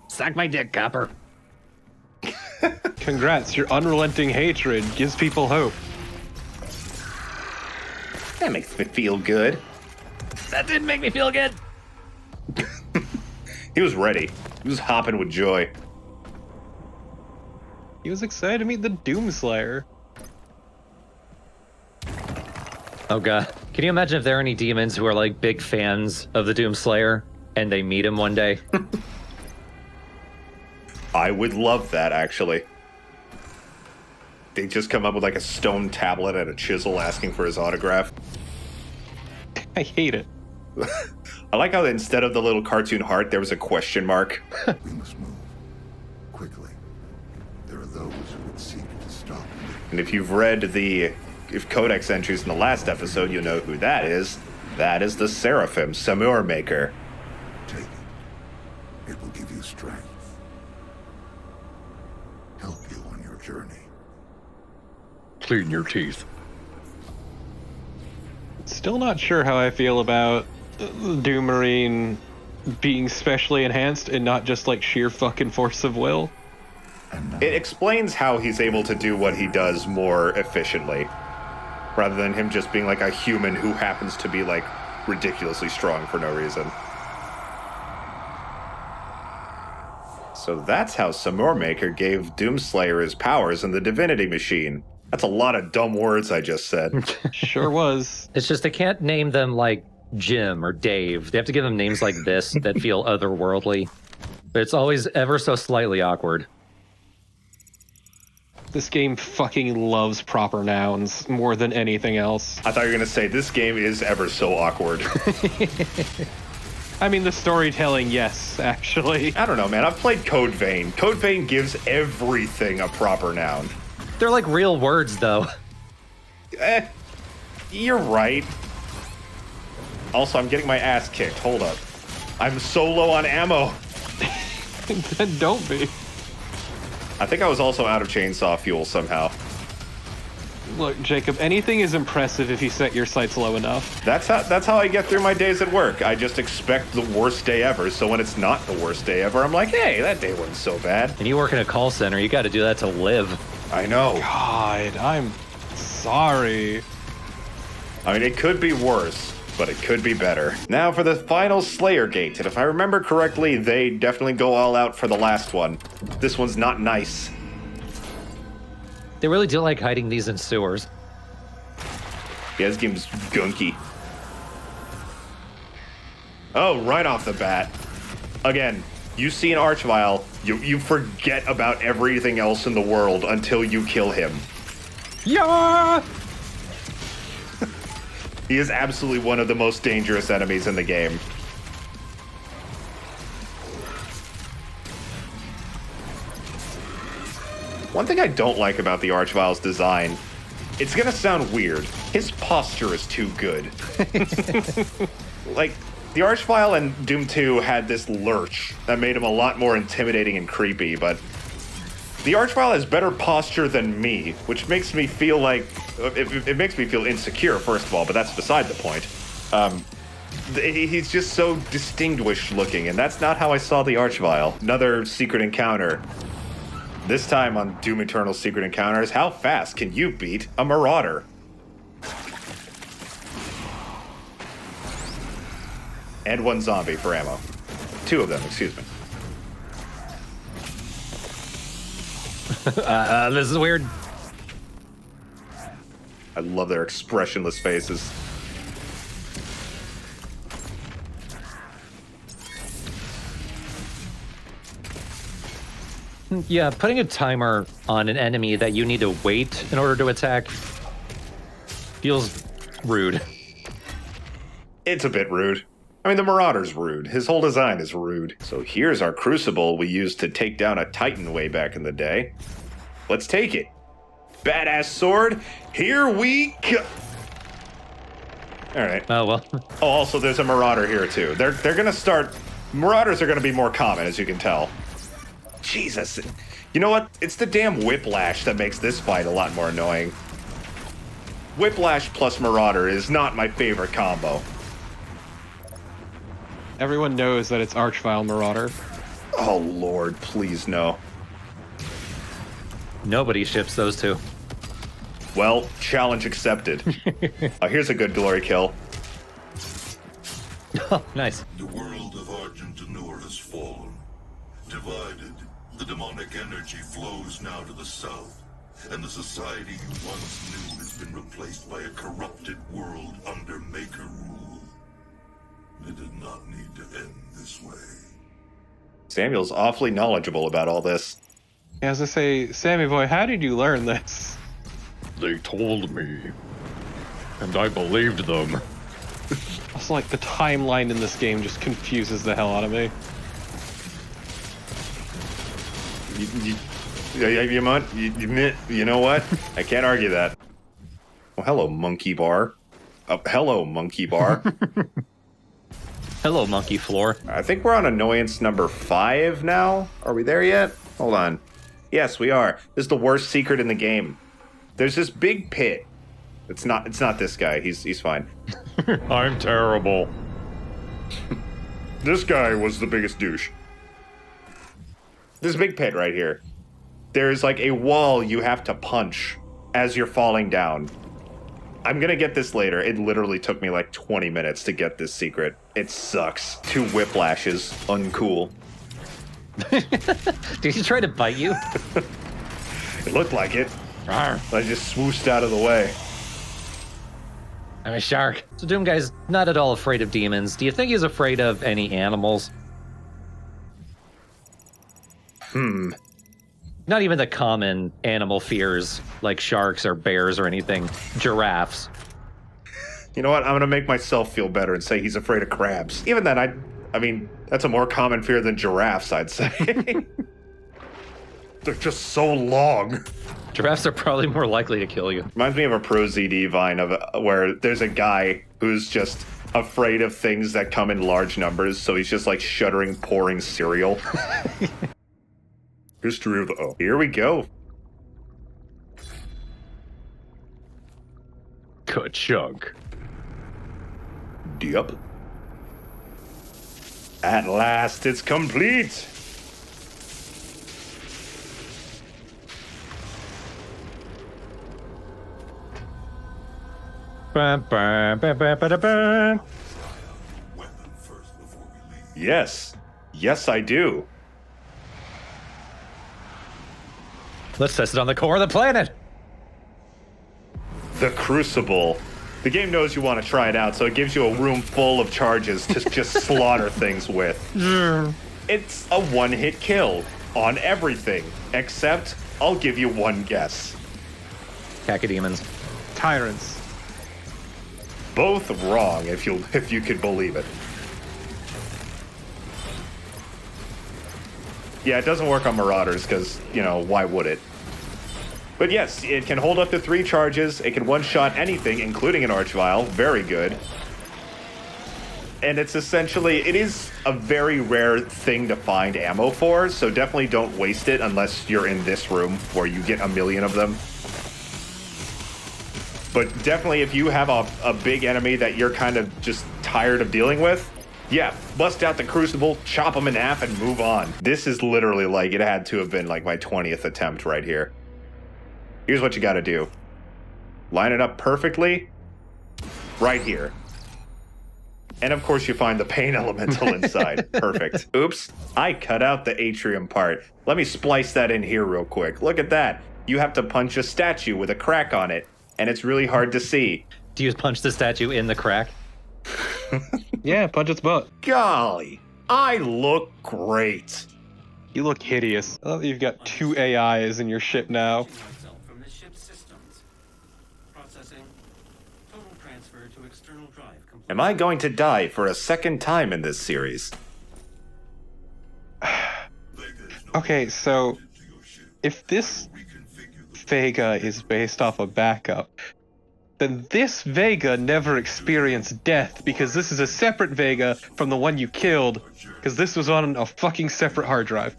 Suck my dick, Copper. Congrats, your unrelenting hatred gives people hope. That makes me feel good. That didn't make me feel good. He was ready. He was hopping with joy. He was excited to meet the Doomslayer. Oh god. Can you imagine if there are any demons who are like big fans of the Doomslayer and they meet him one day? I would love that, actually. They just come up with like a stone tablet and a chisel asking for his autograph. I hate it. I like how instead of the little cartoon heart, there was a question mark. We must move quickly. There are those who would seek to stop me. And if you've read the Codex entries in the last episode, you know who that is. That is the Seraphim, Samur Maker. Take it. It will give you strength. Help you on your journey. Clean your teeth. Still not sure how I feel about Doom Marine being specially enhanced and not just like sheer fucking force of will. It explains how he's able to do what he does more efficiently, rather than him just being like a human who happens to be like ridiculously strong for no reason. So that's how Samur Maker gave Doomslayer his powers in the Divinity Machine. That's a lot of dumb words I just said. Sure was. It's just they can't name them like Jim or Dave. They have to give them names like this that feel otherworldly. But it's always ever so slightly awkward. This game fucking loves proper nouns more than anything else. I thought you were going to say, this game is ever so awkward. I mean, the storytelling, yes, actually. I don't know, man. I've played Code Vein. Code Vein gives everything a proper noun. They're like real words, though. You're right. Also, I'm getting my ass kicked. Hold up. I'm so low on ammo. Then don't be. I think I was also out of chainsaw fuel somehow. Look, Jacob, anything is impressive if you set your sights low enough. That's how I get through my days at work. I just expect the worst day ever, so when it's not the worst day ever, I'm like, hey, that day wasn't so bad. And you work in a call center, you got to do that to live. I know. God, I'm sorry. I mean, it could be worse, but it could be better. Now for the final Slayer Gate, and if I remember correctly, they definitely go all out for the last one. This one's not nice. They really do like hiding these in sewers. Yeah, this game's gunky. Oh, right off the bat. Again, you see an Archvile, you forget about everything else in the world until you kill him. Yeah! He is absolutely one of the most dangerous enemies in the game. One thing I don't like about the Archvile's design, it's gonna sound weird, his posture is too good. Like, the Archvile in Doom 2 had this lurch that made him a lot more intimidating and creepy, but the Archvile has better posture than me, which makes me feel like it makes me feel insecure, first of all, but that's beside the point. He's just so distinguished looking, and that's not how I saw the Archvile. Another secret encounter. This time on Doom Eternal Secret Encounters, how fast can you beat a Marauder? And one zombie for ammo. Two of them, excuse me. This is weird. I love their expressionless faces. Yeah, putting a timer on an enemy that you need to wait in order to attack feels rude. It's a bit rude. I mean, the Marauder's rude. His whole design is rude. So here's our Crucible we used to take down a Titan way back in the day. Let's take it. Badass sword, here we go. All right. Oh, well. Oh, also, there's a Marauder here, too. They're gonna start... Marauders are gonna be more common, as you can tell. Jesus. You know what? It's the damn Whiplash that makes this fight a lot more annoying. Whiplash plus Marauder is not my favorite combo. Everyone knows that it's Archvile Marauder. Oh, Lord, please no. Nobody ships those two. Well, challenge accepted. Here's a good glory kill. Oh, nice. The world of Argent Anur has fallen. Divided, the demonic energy flows now to the south, and the society you once knew has been replaced by a corrupted world under Maker rule. It did not need to end this way. Samuel's awfully knowledgeable about all this. As I say, Sammy boy, how did you learn this? They told me, and I believed them. It's like the timeline in this game just confuses the hell out of me. You know what? I can't argue that. Oh, hello, Monkey Bar. Hello, Monkey Bar. Hello, Monkey Floor. I think we're on annoyance number 5 now. Are we there yet? Hold on. Yes, we are. This is the worst secret in the game. There's this big pit. It's not this guy. He's fine. I'm terrible. This guy was the biggest douche. This big pit right here. There's like a wall you have to punch as you're falling down. I'm gonna get this later. It literally took me like 20 minutes to get this secret. It sucks. 2 whiplashes. Uncool. Did he try to bite you? It looked like it. Rawr. I just swooshed out of the way. I'm a shark. So Doom Guy's not at all afraid of demons. Do you think he's afraid of any animals? Not even the common animal fears, like sharks or bears or anything. Giraffes. You know what? I'm gonna make myself feel better and say he's afraid of crabs. Even then, I mean, that's a more common fear than giraffes, I'd say. They're just so long. Giraffes are probably more likely to kill you. Reminds me of a Pro ZD Vine where there's a guy who's just afraid of things that come in large numbers, so he's just like shuddering, pouring cereal. History of the... Oh, here we go. Ka-chunk. Yep. At last, it's complete. Yes. Yes, I do. Let's test it on the core of the planet. The Crucible. The game knows you want to try it out, so it gives you a room full of charges to just slaughter things with. It's a one-hit kill on everything, except I'll give you one guess. Cacodemons. Tyrants. Both wrong, if you could believe it. Yeah, it doesn't work on Marauders, because, you know, why would it? But yes, it can hold up to 3 charges. It can one-shot anything, including an Archvile. Very good. And it's essentially... It is a very rare thing to find ammo for, so definitely don't waste it unless you're in this room, where you get a million of them. But definitely if you have a big enemy that you're kind of just tired of dealing with, yeah, bust out the crucible, chop them in half, and move on. This is literally like, it had to have been like my 20th attempt right here. Here's what you gotta do. Line it up perfectly, right here. And of course you find the pain elemental inside. Perfect. Oops, I cut out the atrium part. Let me splice that in here real quick. Look at that. You have to punch a statue with a crack on it, and it's really hard to see. Do you punch the statue in the crack? Yeah, punch its butt. Golly, I look great. You look hideous. I love that you've got 2 AIs in your ship now. From the ship's systems. Processing. Total transfer to external drive complete. Am I going to die for a second time in this series? Okay, so if this Vega is based off a backup, then this Vega never experienced death because this is a separate Vega from the one you killed because this was on a fucking separate hard drive.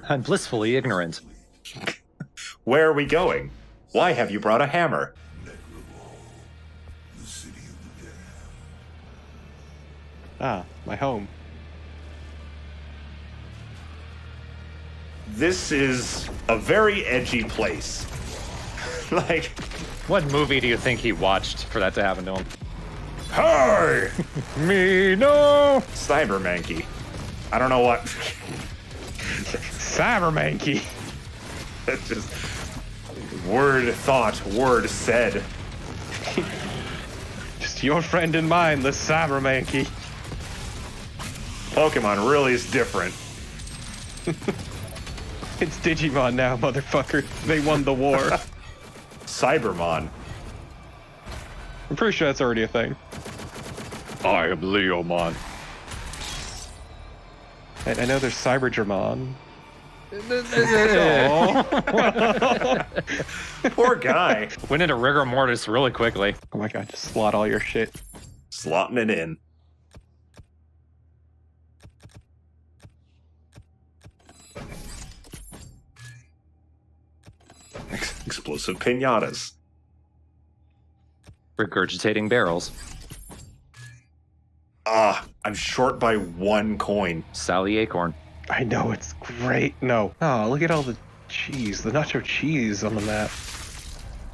I'm blissfully ignorant. Where are we going? Why have you brought a hammer? Ah, my home. This is a very edgy place. Like, what movie do you think he watched for that to happen to him? Hi! Me no! Cybermanky. I don't know what. Cybermanky. That's just word thought, word said. Just your friend and mine, the Cybermanky. Pokemon really is different. It's Digimon now, motherfucker. They won the war. Cybermon. I'm pretty sure that's already a thing. I am Leomon. I know there's Cybergermon. Poor guy. Went into rigor mortis really quickly. Oh my god, just slot all your shit. Slotting it in. Explosive pinatas. Regurgitating barrels. Ah, I'm short by 1 coin. Sally Acorn. I know, it's great. No. Oh, look at all the cheese, the nacho cheese on the map.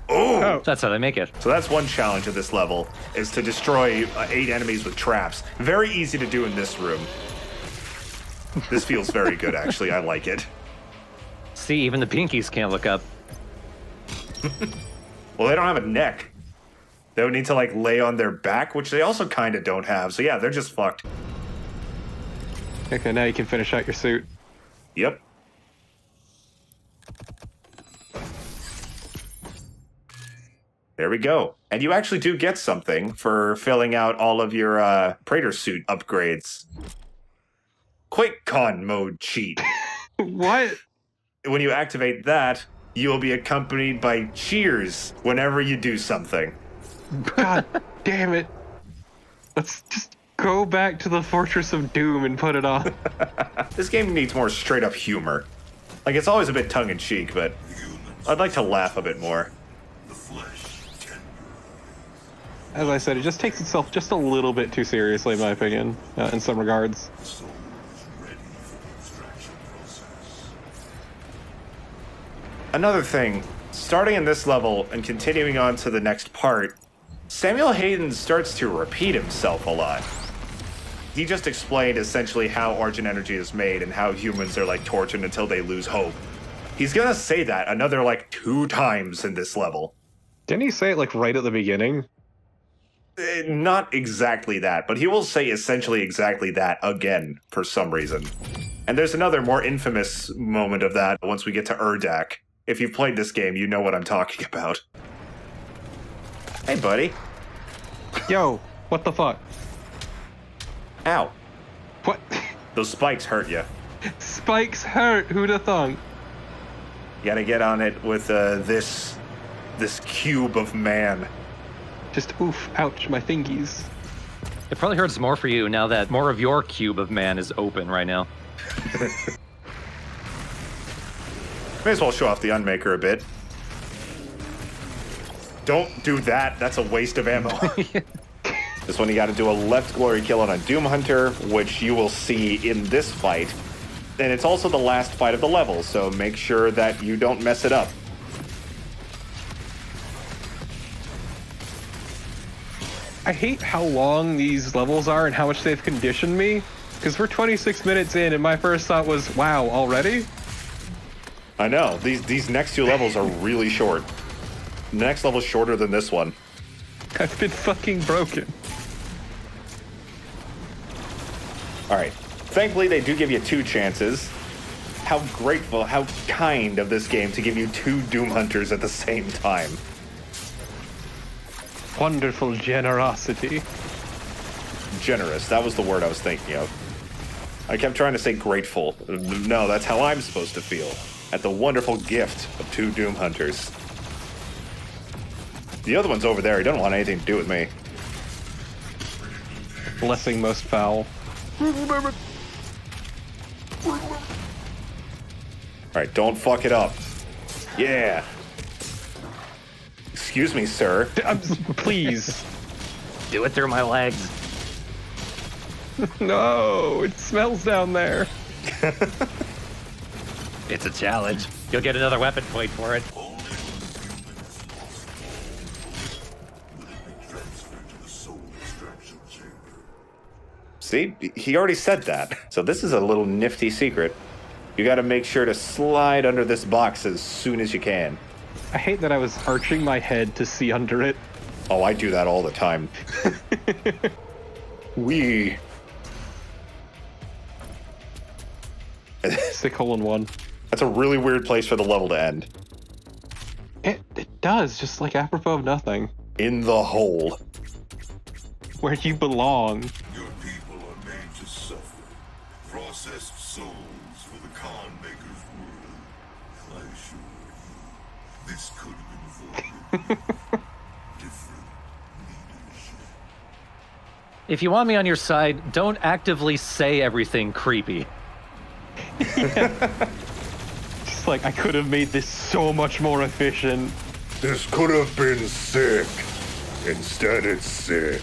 Oh! That's how they make it. So that's one challenge of this level, is to destroy 8 enemies with traps. Very easy to do in this room. This feels very good, actually. I like it. See, even the pinkies can't look up. Well, they don't have a neck. They would need to, like, lay on their back, which they also kind of don't have. So, yeah, they're just fucked. Okay, now you can finish out your suit. Yep. There we go. And you actually do get something for filling out all of your Praetor suit upgrades. Quick con mode cheat. What? When you activate that, you will be accompanied by cheers whenever you do something. God damn it. Let's just go back to the Fortress of Doom and put it on. This game needs more straight up humor. Like, it's always a bit tongue in cheek, but I'd like to laugh a bit more. As I said, it just takes itself just a little bit too seriously, in my opinion, in some regards. Another thing, starting in this level and continuing on to the next part, Samuel Hayden starts to repeat himself a lot. He just explained essentially how Argent Energy is made and how humans are like tortured until they lose hope. He's gonna say that another like 2 times in this level. Didn't he say it like right at the beginning? Not exactly that, but he will say essentially exactly that again for some reason. And there's another more infamous moment of that once we get to Urdak. If you've played this game, you know what I'm talking about. Hey, buddy. Yo, what the fuck? Ow. What? Those spikes hurt you. Spikes hurt. Who'da thunk? You gotta get on it with this cube of man. Just oof, ouch, my fingies. It probably hurts more for you now that more of your cube of man is open right now. May as well show off the Unmaker a bit. Don't do that. That's a waste of ammo. This one you got to do a left glory kill on a Doom Hunter, which you will see in this fight. And it's also the last fight of the level, so make sure that you don't mess it up. I hate how long these levels are and how much they've conditioned me. Because we're 26 minutes in, and my first thought was, wow, already? I know. These next two levels are really short. The next level's shorter than this one. I've been fucking broken. Alright. Thankfully, they do give you 2 chances. How grateful, how kind of this game to give you 2 Doom Hunters at the same time. Wonderful generosity. Generous, that was the word I was thinking of. I kept trying to say grateful. No, that's how I'm supposed to feel. At the wonderful gift of 2 Doom Hunters. The other one's over there. He doesn't want anything to do with me. Blessing most foul. Alright, don't fuck it up. Yeah. Excuse me, sir. Please. Do it through my legs. No, it smells down there. It's a challenge. You'll get another weapon point for it. See, he already said that. So this is a little nifty secret. You gotta make sure to slide under this box as soon as you can. I hate that I was arching my head to see under it. Oh, I do that all the time. Wee. Sickle in one. That's a really weird place for the level to end. It does, just like apropos of nothing. In the hole. Where you belong. Your people are made to suffer. Processed souls for the Khan Maker's world. I assure you, this could have involved different leadership. If you want me on your side, don't actively say everything creepy. Just like, I could have made this so much more efficient. This could have been sick. Instead, it's sick.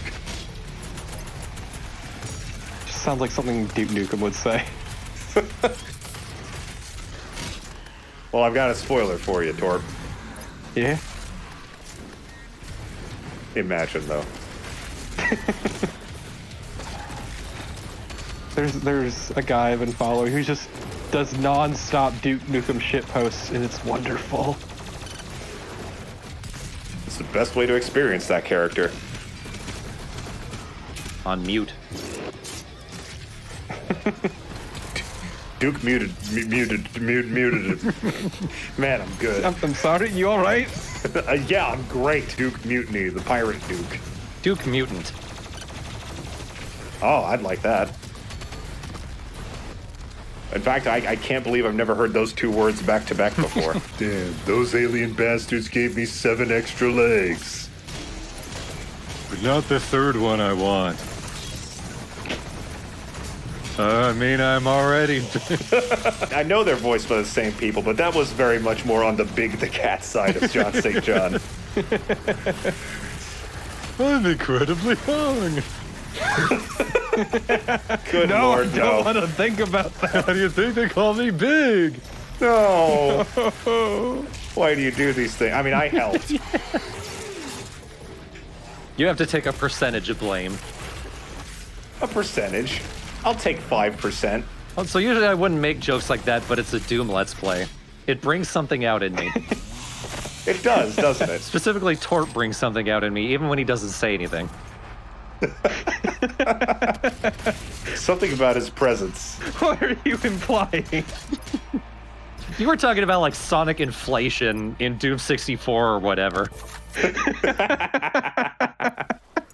Just sounds like something Duke Nukem would say. Well, I've got a spoiler for you, Torp. Yeah? Imagine, though. There's a guy I've been following who just does non-stop Duke Nukem shit posts, and it's wonderful. It's the best way to experience that character. On mute. Duke muted it. Man, I'm good. I'm sorry, you alright? Yeah, I'm great. Duke Mutiny, the pirate Duke. Duke Mutant. Oh, I'd like that. In fact, I can't believe I've never heard those 2 words back to back before. Damn, those alien bastards gave me 7 extra legs. But not the third one I want. I mean, I'm already... I know they're voiced by the same people, but that was very much more on the Big the Cat side of John St. John. I'm incredibly hung. Good No, Lord, I don't no. want to think about that. How do you think they call me big? No. Why do you do these things? I mean, I helped. You have to take a percentage of blame. A percentage. I'll take 5%. Well, so usually I wouldn't make jokes like that, but it's a Doom Let's Play. It brings something out in me. It does, doesn't it? Specifically, Torp brings something out in me, even when he doesn't say anything. Something about his presence. What are you implying? You were talking about like sonic inflation in Doom 64 or whatever.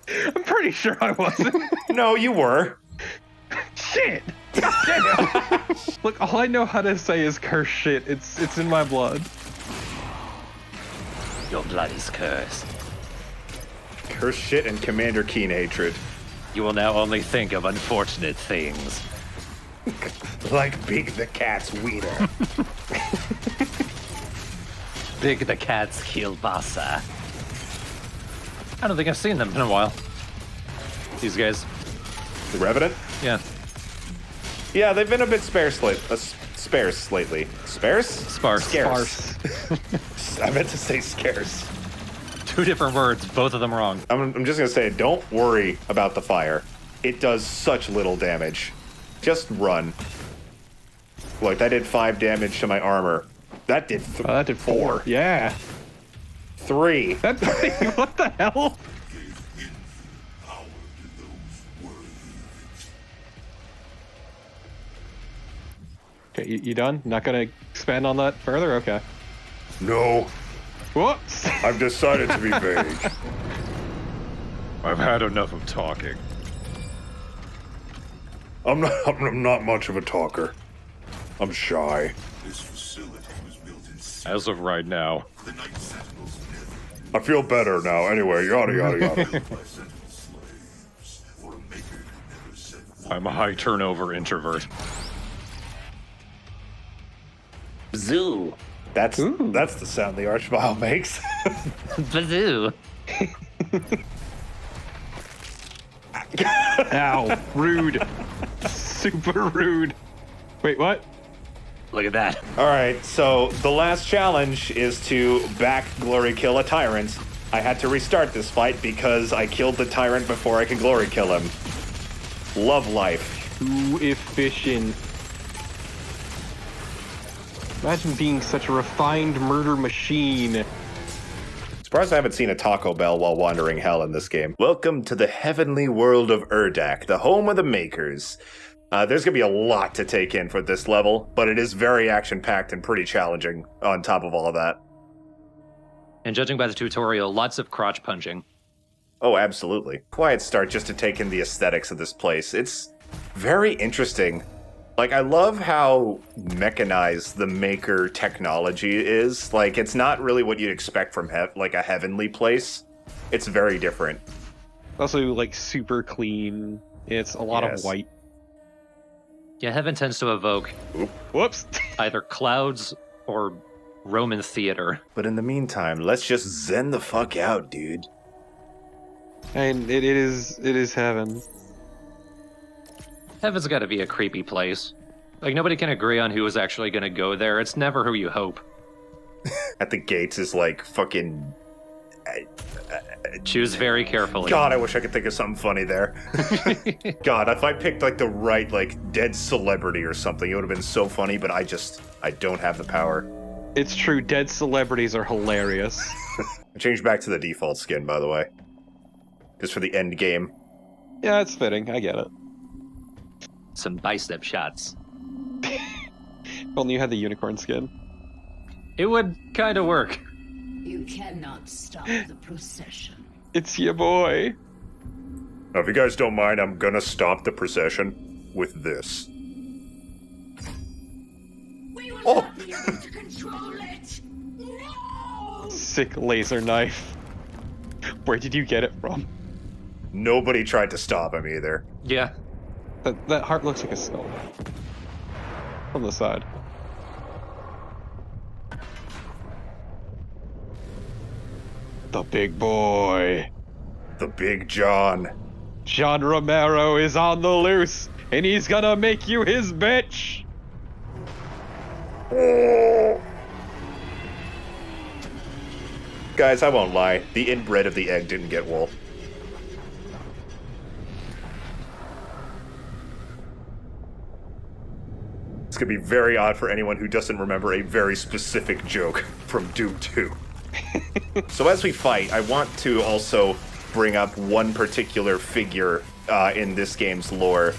I'm pretty sure I wasn't. No, you were. Shit! Damn. Look, all I know how to say is curse shit. It's in my blood. Your blood is cursed. Curse shit and Commander Keen hatred. You will now only think of unfortunate things. Like Big the Cat's wiener. Big the Cat's kielbasa. I don't think I've seen them in a while. These guys. The Revenant? Yeah. Yeah, they've been a bit sparse lately. Sparse? Sparse. Scarce. I meant to say scarce. 2 different words, both of them wrong. I'm just gonna say, don't worry about the fire. It does such little damage. Just run. Look, that did 5 damage to my armor. That did that did 4. Yeah. 3. What the hell? Okay, you done? Not gonna expand on that further? Okay. No. Whoops. I've decided to be vague. I've had enough of talking. I'm not much of a talker. I'm shy. This facility was built in As of right now. the Night Sentinels never I feel better now. Anyway, yada yada yada. by Sentinel slaves, for a maker who never set I'm a high turnover introvert. Zoo. That's the sound the Archvile makes. Bazoo. Ow. Rude. Super rude. Wait, what? Look at that. All right, so the last challenge is to back glory kill a tyrant. I had to restart this fight because I killed the tyrant before I could glory kill him. Love life. Too efficient. Imagine being such a refined murder machine. Surprised I haven't seen a Taco Bell while wandering hell in this game. Welcome to the heavenly world of Urdak, the home of the makers. There's gonna be a lot to take in for this level, but it is very action-packed and pretty challenging on top of all of that. And judging by the tutorial, lots of crotch punching. Oh, absolutely. Quiet start just to take in the aesthetics of this place. It's very interesting. Like, I love how mechanized the Maker technology is. Like, it's not really what you'd expect from like a heavenly place. It's very different. Also, like, super clean. It's a lot of white. Yeah, heaven tends to evoke Whoops. either clouds or Roman theater. But in the meantime, let's just zen the fuck out, dude. And it is heaven. Heaven's got to be a creepy place. Like, nobody can agree on who is actually going to go there. It's never who you hope. At the gates is like fucking... Choose very carefully. God, I wish I could think of something funny there. God, if I picked like the right like dead celebrity or something, it would have been so funny, but I don't have the power. It's true, dead celebrities are hilarious. I changed back to the default skin, by the way. Just for the end game. Yeah, it's fitting, I get it. Some bicep shots. If only you had the unicorn skin. It would kind of work. You cannot stop the procession. It's your boy. Now, if you guys don't mind, I'm gonna stop the procession with this. We will not be able to control it. No! Sick laser knife. Where did you get it from? Nobody tried to stop him either. Yeah. That heart looks like a skull. From the side. The big boy. The Big John. John Romero is on the loose, and he's gonna make you his bitch. Guys, I won't lie. The inbred of the egg didn't get wool. It's gonna be very odd for anyone who doesn't remember a very specific joke from Doom 2. So as we fight, I want to also bring up one particular figure in this game's lore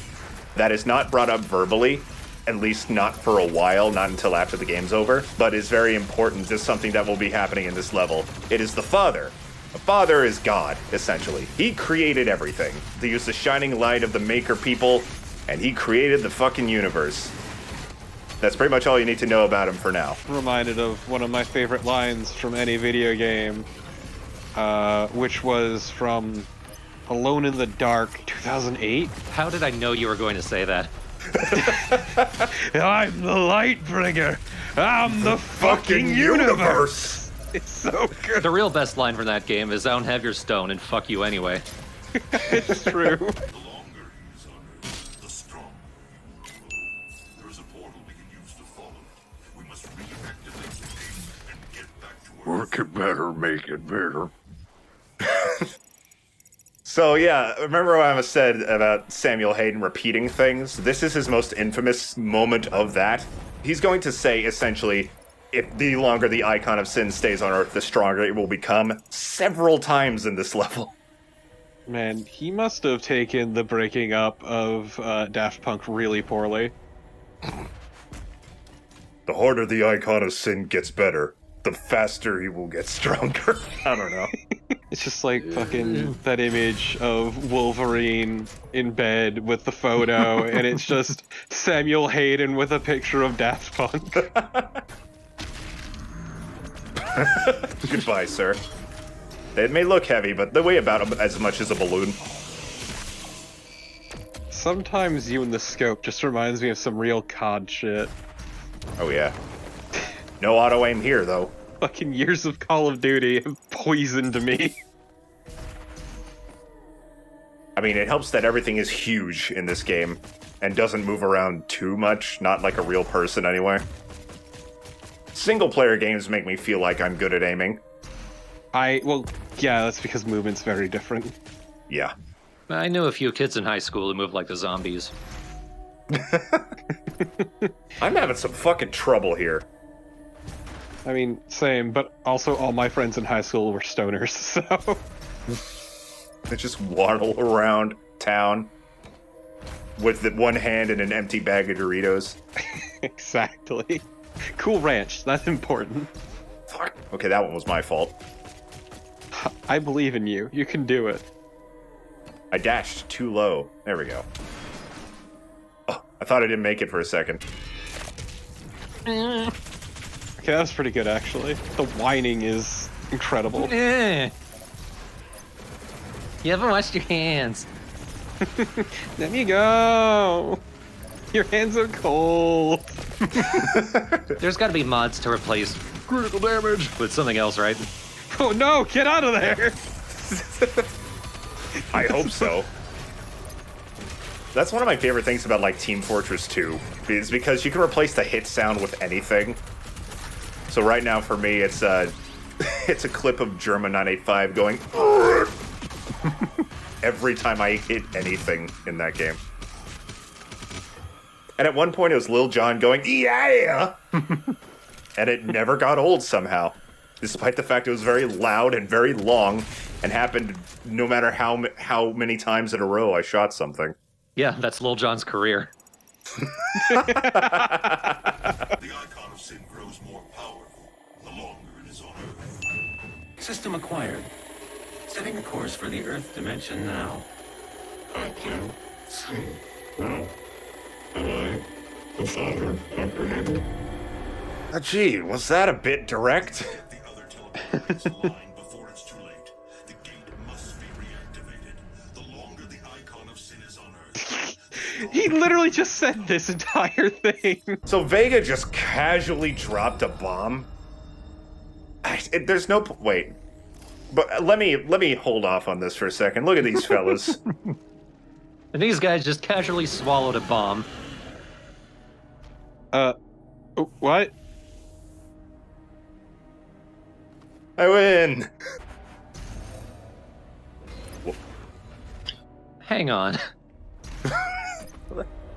that is not brought up verbally, at least not for a while, not until after the game's over, but is very important to something that will be happening in this level. It is the Father. The Father is God, essentially. He created everything. He used the shining light of the Maker people, and he created the fucking universe. That's pretty much all you need to know about him for now. Reminded of one of my favorite lines from any video game, which was from Alone in the Dark, 2008. How did I know you were going to say that? I'm the light bringer. I'm the fucking universe. It's so good. The real best line from that game is, "I don't have your stone, and fuck you anyway." It's true. The strong. There is a portal we can use to follow it. We must reactivate the gate and get back to Earth. Work it better, make it better. So yeah, remember what I said about Samuel Hayden repeating things? This is his most infamous moment of that. He's going to say, essentially, if the longer the icon of sin stays on Earth, the stronger it will become, several times in this level. Man, he must have taken the breaking up of Daft Punk really poorly. The harder the icon of sin gets better, the faster he will get stronger. I don't know. It's just like fucking that image of Wolverine in bed with the photo, and it's just Samuel Hayden with a picture of Daft Punk. Goodbye, sir. It may look heavy, but they weigh about as much as a balloon. Sometimes you in the scope just reminds me of some real COD shit. Oh yeah. No auto-aim here, though. Fucking years of Call of Duty have poisoned me. I mean, it helps that everything is huge in this game and doesn't move around too much, not like a real person anyway. Single-player games make me feel like I'm good at aiming. Well, yeah, that's because movement's very different. Yeah. I knew a few kids in high school who moved like the zombies. I'm having some fucking trouble here. I mean, same, but also all my friends in high school were stoners, so... They just waddle around town with the one hand in an empty bag of Doritos. Exactly. Cool ranch, that's important. Fuck. Okay, that one was my fault. I believe in you. You can do it. I dashed too low. There we go. Oh, I thought I didn't make it for a second. Okay, that was pretty good, actually. The whining is incredible. You haven't washed your hands. Let me go. Your hands are cold. There's got to be mods to replace critical damage with something else, right? Oh no, get out of there! I hope so. That's one of my favorite things about, like, Team Fortress 2, is because you can replace the hit sound with anything. So right now, for me, it's a clip of German 985 going every time I hit anything in that game. And at one point, it was Lil Jon going, yeah! And it never got old somehow, despite the fact it was very loud and very long and happened no matter how many times in a row I shot something. Yeah, that's Lil Jon's career. The icon of sin grows more powerful the longer it is on Earth. System acquired. Setting a course for the Earth dimension now. I can see now. Am I the father apprehended? Gee, was that a bit direct? The other teleporters align before it's too late. The gate must be reactivated. The longer the icon of sin is on Earth. He literally just said this entire thing. So Vega just casually dropped a bomb? There's no... Wait. But let me hold off on this for a second. Look at these fellas. And these guys just casually swallowed a bomb. What? I win! Hang on.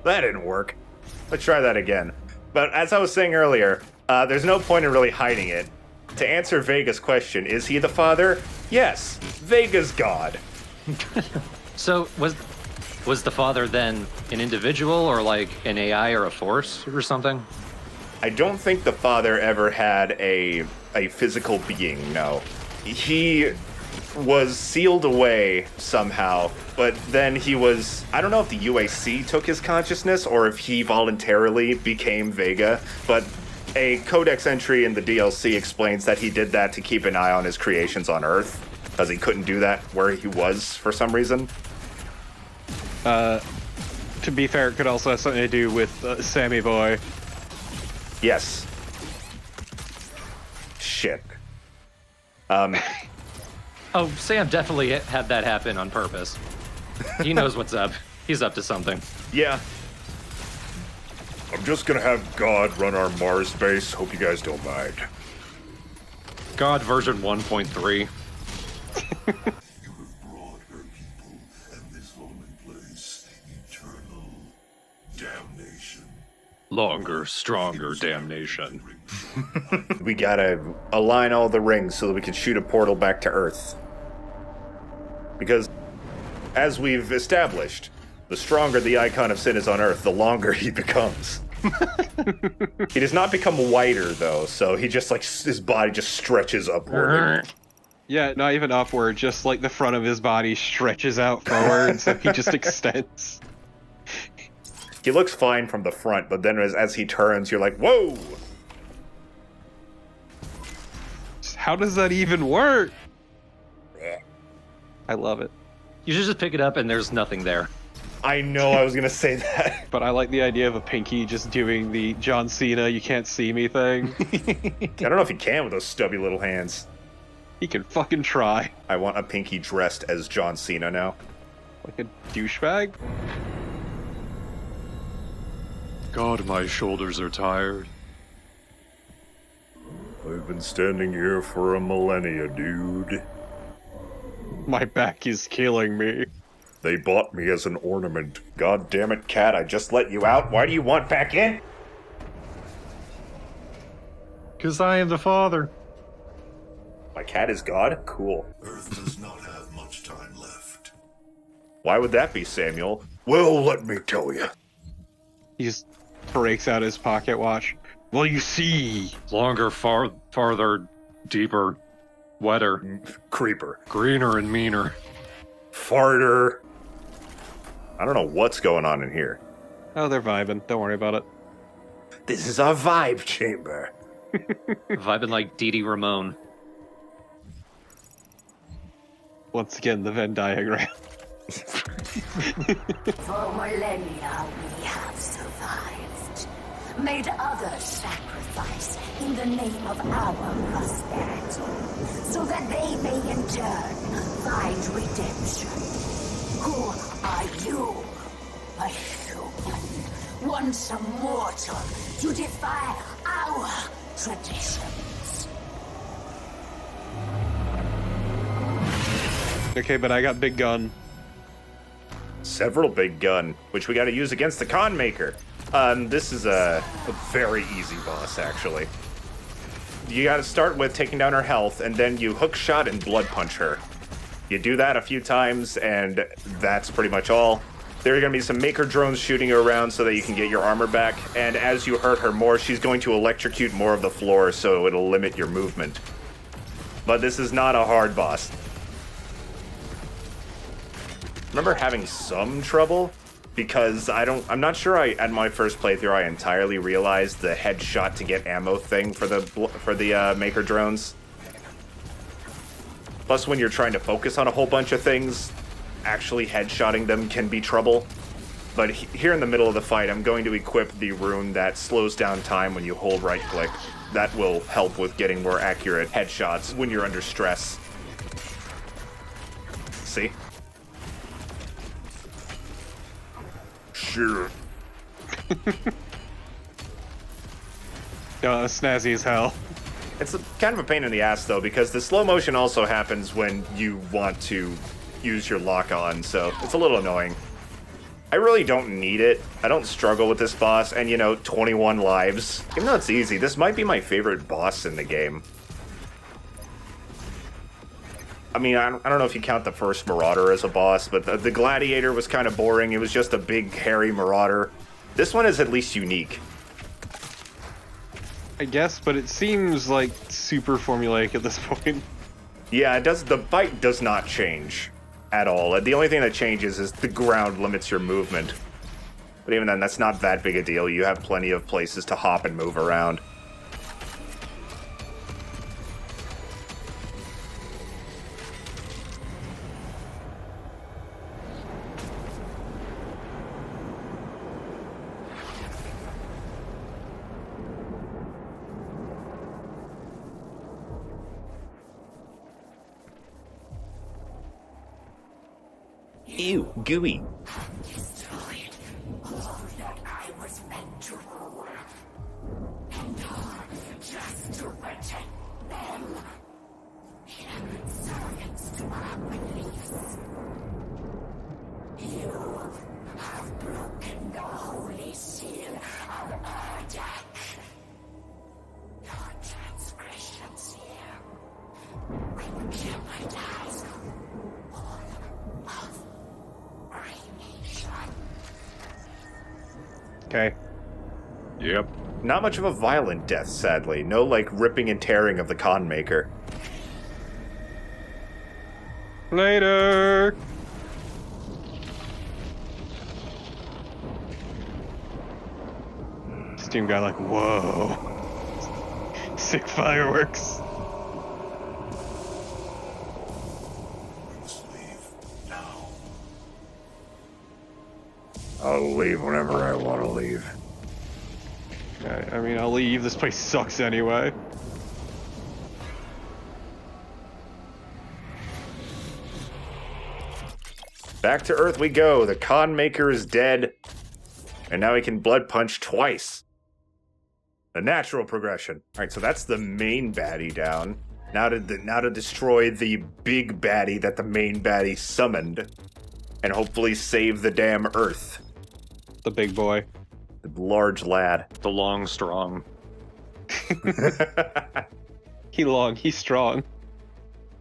That didn't work. Let's try that again. But as I was saying earlier, there's no point in really hiding it. To answer Vega's question, is he the father? Yes, Vega's God. So, was the father then an individual, or like an AI or a force or something? I don't think the father ever had a physical being, no. He was sealed away somehow, but then he was... I don't know if the UAC took his consciousness or if he voluntarily became Vega, but a codex entry in the DLC explains that he did that to keep an eye on his creations on Earth, because he couldn't do that where he was for some reason. To be fair, it could also have something to do with Sammy Boy. Yes. Shit. Oh, Sam definitely had that happen on purpose. He knows what's up. He's up to something. Yeah. I'm just gonna have God run our Mars base. Hope you guys don't mind. God version 1.3. Longer, stronger damnation. We gotta align all the rings so that we can shoot a portal back to Earth. Because, as we've established, the stronger the icon of sin is on Earth, the longer he becomes. He does not become whiter, though, so he just, like, his body just stretches upward. Yeah, not even upward, just like the front of his body stretches out forward, so he just extends. He looks fine from the front, but then as he turns, you're like, whoa! How does that even work? I love it. You should just pick it up and there's nothing there. I know, I was gonna say that. But I like the idea of a pinky just doing the John Cena, you can't see me thing. I don't know if he can with those stubby little hands. He can fucking try. I want a pinky dressed as John Cena now. Like a douchebag? God, my shoulders are tired. I've been standing here for a millennia, dude. My back is killing me. They bought me as an ornament. God damn it, cat, I just let you out. Why do you want back in? 'Cause I am the father. My cat is God? Cool. Earth does not have much time left. Why would that be, Samuel? Well, let me tell you. He just breaks out his pocket watch. Well, you see. Longer, farther, deeper, wetter. Creeper. Greener and meaner. Farter. I don't know what's going on in here. Oh, they're vibing. Don't worry about it. This is our vibe chamber. Vibing like Dee Dee Ramone. Once again, the Venn diagram. For millennia we have survived, made others sacrifice in the name of our prosperity, so that they may in turn find redemption. Who are you? A human, once a mortal, to defy our traditions. Okay, but I got big gun. Several big gun, which we gotta use against the con maker. This is a very easy boss, actually. You gotta start with taking down her health, and then you hook shot and blood punch her. You do that a few times, and that's pretty much all. There are gonna be some maker drones shooting you around so that you can get your armor back, and as you hurt her more, she's going to electrocute more of the floor, so it'll limit your movement. But this is not a hard boss. Remember having some trouble because I'm not sure at my first playthrough I entirely realized the headshot to get ammo thing for the maker drones. Plus, when you're trying to focus on a whole bunch of things, actually headshotting them can be trouble. But here in the middle of the fight, I'm going to equip the rune that slows down time when you hold right click. That will help with getting more accurate headshots when you're under stress. See? Sure. Snazzy as hell. It's kind of a pain in the ass, though, because the slow motion also happens when you want to use your lock-on, so it's a little annoying. I really don't need it. I don't struggle with this boss, and, 21 lives. Even though it's easy, this might be my favorite boss in the game. I mean, I don't know if you count the first Marauder as a boss, but the Gladiator was kind of boring. It was just a big, hairy Marauder. This one is at least unique. I guess, but it seems like super formulaic at this point. Yeah, it does. The fight does not change at all. The only thing that changes is the ground limits your movement. But even then, that's not that big a deal. You have plenty of places to hop and move around. Ew, gooey. Destroyed all that I was meant to rule. And all just to protect them. Human servants to our beliefs. You have broken the holy seal of Erdek. Your transgressions here will jeopardize all of creation. Okay. Yep. Not much of a violent death, sadly. No, like, ripping and tearing of the con maker. Later! Steam guy like, whoa. Sick fireworks. I'll leave whenever I want to leave. I mean, I'll leave. This place sucks anyway. Back to Earth we go. The con maker is dead. And now he can blood punch twice. A natural progression. Alright, so that's the main baddie down. Now to destroy the big baddie that the main baddie summoned. And hopefully save the damn Earth. The big boy. The large lad. The long, strong. He long, he's strong.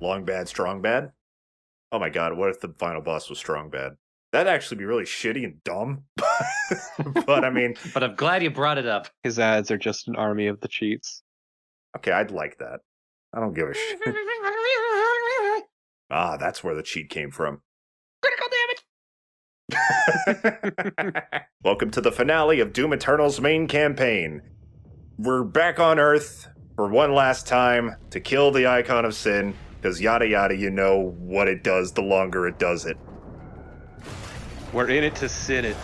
Long bad, strong bad? Oh my god, what if the final boss was strong bad? That'd actually be really shitty and dumb. But I mean... But I'm glad you brought it up. His ads are just an army of the cheats. Okay, I'd like that. I don't give a shit. Ah, that's where the cheat came from. Critical damage! Welcome to the finale of Doom Eternal's main campaign. We're back on Earth for one last time to kill the Icon of Sin, because yada yada, you know what it does the longer it does it. We're in it to sin it.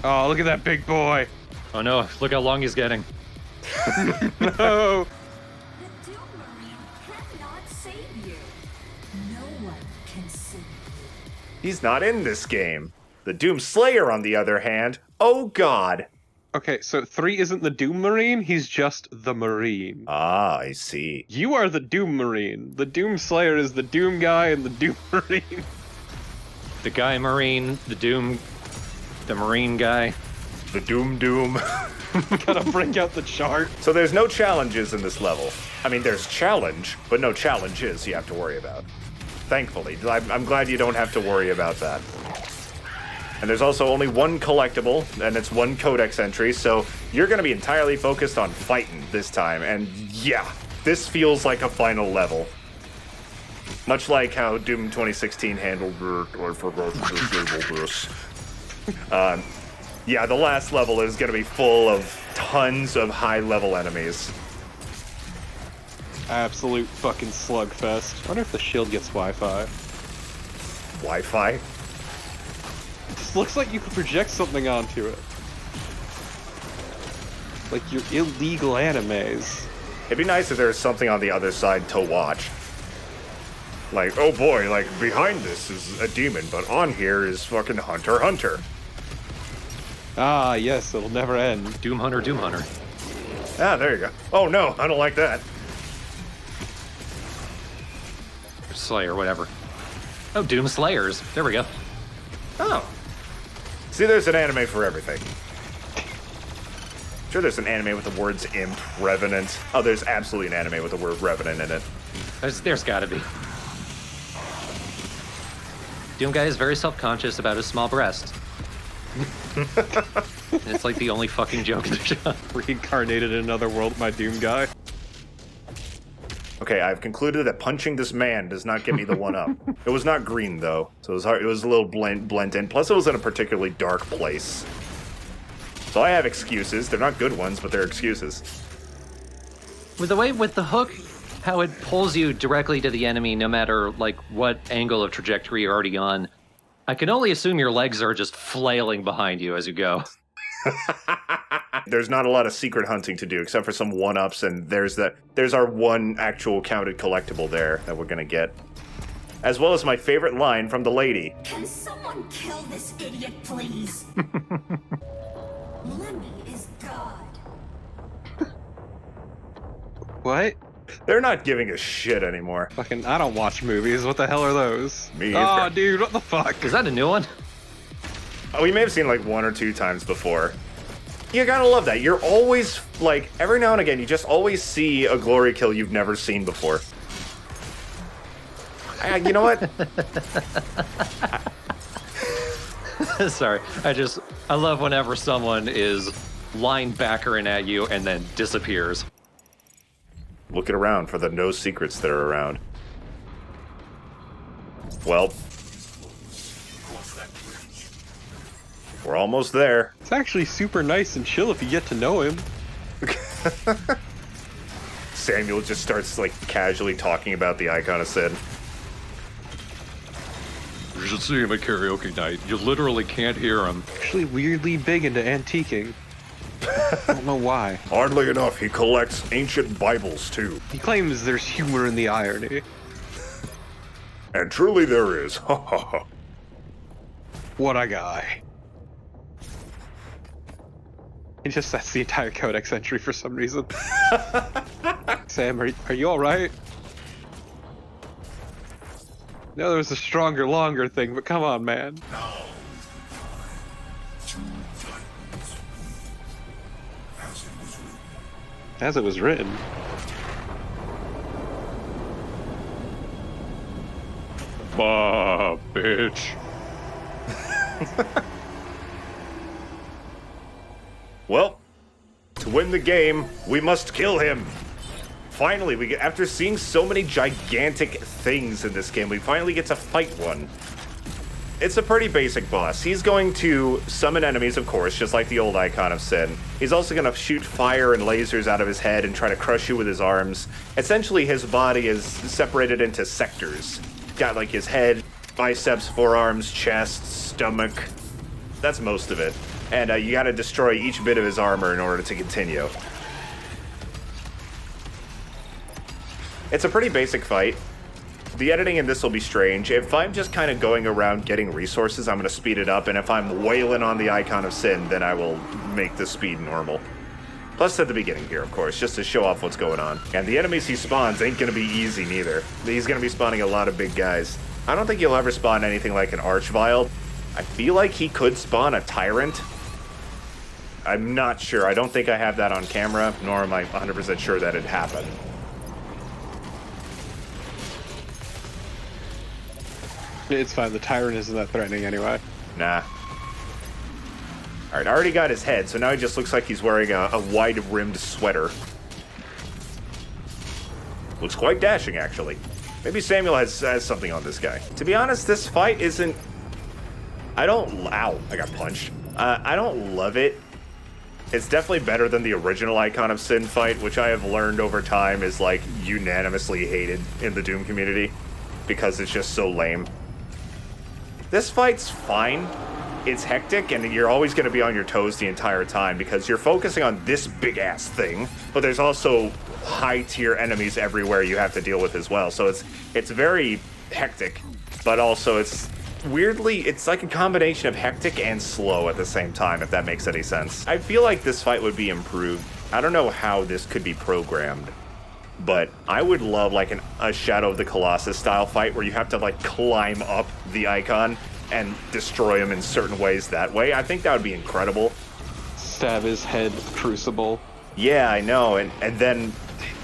Oh, look at that big boy. Oh no, look how long he's getting. No. The Doom Marine cannot save you. No one can save you. He's not in this game. The Doom Slayer, on the other hand, oh god. Okay, so 3 isn't the Doom Marine, he's just the Marine. Ah, I see. You are the Doom Marine. The Doom Slayer is the Doom guy and the Doom Marine. The guy Marine, the Marine guy. The Doom. Gotta bring out the chart. So there's no challenges in this level. I mean, there's challenge, but no challenges you have to worry about. Thankfully. I'm glad you don't have to worry about that. And there's also only one collectible, and it's one codex entry, so you're going to be entirely focused on fighting this time. And yeah, this feels like a final level. Much like how Doom 2016 handled or forgot to disable this. Yeah, the last level is going to be full of tons of high-level enemies. Absolute fucking slugfest. I wonder if the shield gets Wi-Fi. Wi-Fi? This looks like you could project something onto it. Like your illegal animes. It'd be nice if there was something on the other side to watch. Like, oh boy, like, behind this is a demon, but on here is fucking Hunter x Hunter. Ah, yes, it'll never end. Doom Hunter. Ah, there you go. Oh no, I don't like that. Slayer, whatever. Oh, Doom Slayers. There we go. Oh. See, there's an anime for everything. Sure, there's an anime with the words imp, revenant. Oh, there's absolutely an anime with the word revenant in it. There's gotta be. Doom guy is very self-conscious about his small breast. It's like the only fucking joke in the show. Reincarnated in another world, my Doom guy. Okay, I've concluded that punching this man does not get me the one-up. It was not green, though, so it was hard, it was a little blend in. Plus, it was in a particularly dark place. So I have excuses. They're not good ones, but they're excuses. With the hook, how it pulls you directly to the enemy no matter, like, what angle of trajectory you're already on, I can only assume your legs are just flailing behind you as you go. There's not a lot of secret hunting to do, except for some one-ups, and there's our one actual counted collectible there that we're gonna get. as well as my favorite line from the lady. Can someone kill this idiot, please? Lemmy is God. What? They're not giving a shit anymore. Fucking, I don't watch movies. What the hell are those? Me Oh, either. dude, what the fuck? Is that a new one? We may have seen like 1 or 2 times before. You gotta love that. You're always, like, every now and again, you just always see a glory kill you've never seen before. You know what? Sorry, I love whenever someone is linebackering at you and then disappears. Looking around for the no secrets that are around. Well, we're almost there. It's actually super nice and chill if you get to know him. Samuel just starts, like, casually talking about the Icon of Sin. You should see him at karaoke night. You literally can't hear him. Actually weirdly big into antiquing. I don't know why. Oddly enough, he collects ancient Bibles, too. He claims there's humor in the irony. And truly there is. Ha ha ha. What a guy. He just sets the entire codex entry for some reason. Sam, are you alright? No, there was a stronger, longer thing, but come on, man. As it was written. Bah, bitch. Well, to win the game, we must kill him. Finally, we get, after seeing so many gigantic things in this game, we finally get to fight one. It's a pretty basic boss. He's going to summon enemies, of course, just like the old Icon of Sin. He's also going to shoot fire and lasers out of his head and try to crush you with his arms. Essentially, his body is separated into sectors. Got like his head, biceps, forearms, chest, stomach. That's most of it. And you got to destroy each bit of his armor in order to continue. It's a pretty basic fight. The editing in this will be strange. If I'm just kind of going around getting resources, I'm going to speed it up, and if I'm wailing on the Icon of Sin, then I will make the speed normal. Plus at the beginning here, of course, just to show off what's going on. And the enemies he spawns ain't going to be easy neither. He's going to be spawning a lot of big guys. I don't think you'll ever spawn anything like an Archvile. I feel like he could spawn a Tyrant. I'm not sure. I don't think I have that on camera, nor am I 100% sure that it happened. It's fine, the Tyrant isn't that threatening anyway. Nah. Alright, I already got his head, so now he just looks like he's wearing a wide-rimmed sweater. Looks quite dashing, actually. Maybe Samuel has something on this guy. To be honest, this fight isn't... Ow, I got punched. I don't love it. It's definitely better than the original Icon of Sin fight, which I have learned over time is, like, unanimously hated in the Doom community. Because it's just so lame. This fight's fine. It's hectic, and you're always going to be on your toes the entire time because you're focusing on this big-ass thing, but there's also high-tier enemies everywhere you have to deal with as well. So it's very hectic, but also it's weirdly, it's like a combination of hectic and slow at the same time, if that makes any sense. I feel like this fight would be improved. I don't know how this could be programmed, but I would love like a Shadow of the Colossus style fight where you have to like climb up the icon and destroy him in certain ways that way. I think that would be incredible. Stab his head, crucible. Yeah, I know, and then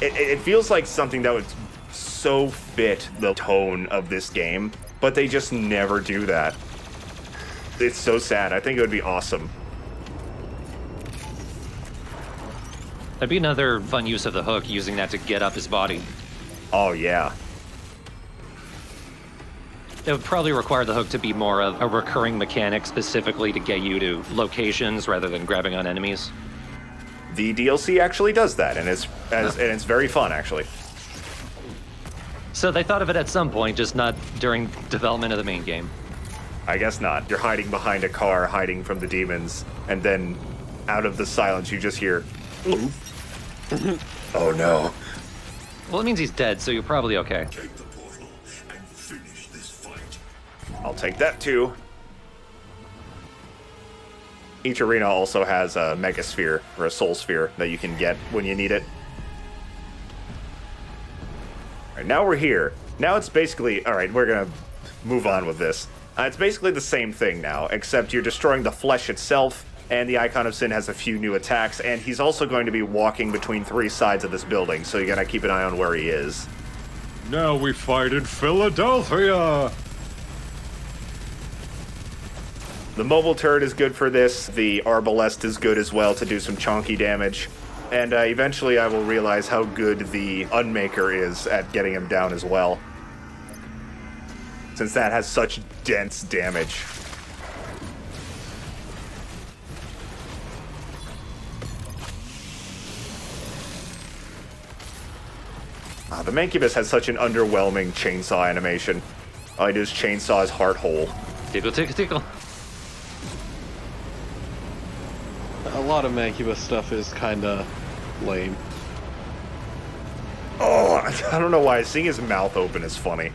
it feels like something that would so fit the tone of this game, but they just never do that. It's so sad. I think it would be awesome. That'd be another fun use of the hook, using that to get up his body. Oh, yeah. It would probably require the hook to be more of a recurring mechanic specifically to get you to locations rather than grabbing on enemies. The DLC actually does that, and it's very fun, actually. So they thought of it at some point, just not during development of the main game. I guess not. You're hiding behind a car, hiding from the demons, and then out of the silence you just hear... Oh no. Well, it means he's dead, so you're probably okay. Take the portal and finish I'll take that too. Each arena also has a Mega Sphere, or a Soul Sphere, that you can get when you need it. Alright, now we're here. Now it's basically... Alright, we're gonna move on with this. It's basically the same thing now, except you're destroying the flesh itself, and the Icon of Sin has a few new attacks, and he's also going to be walking between 3 sides of this building, so you gotta keep an eye on where he is. Now we fight in Philadelphia! The mobile turret is good for this. The arbalest is good as well to do some chonky damage. And eventually I will realize how good the Unmaker is at getting him down as well, since that has such dense damage. The Mancubus has such an underwhelming chainsaw animation. All I do is chainsaw his heart hole. Tickle, tickle, tickle. A lot of Mancubus stuff is kinda lame. Oh, I don't know why. Seeing his mouth open is funny.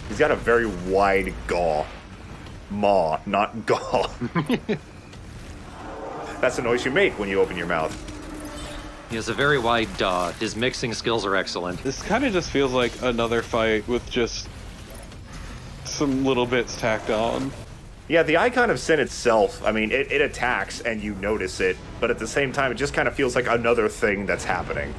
He's got a very wide gaw. Maw, not gaw. That's the noise you make when you open your mouth. He has a very wide jaw. His mixing skills are excellent. This kind of just feels like another fight with just some little bits tacked on. Yeah, the Icon of Sin itself, I mean, it attacks and you notice it, but at the same time, it just kind of feels like another thing that's happening.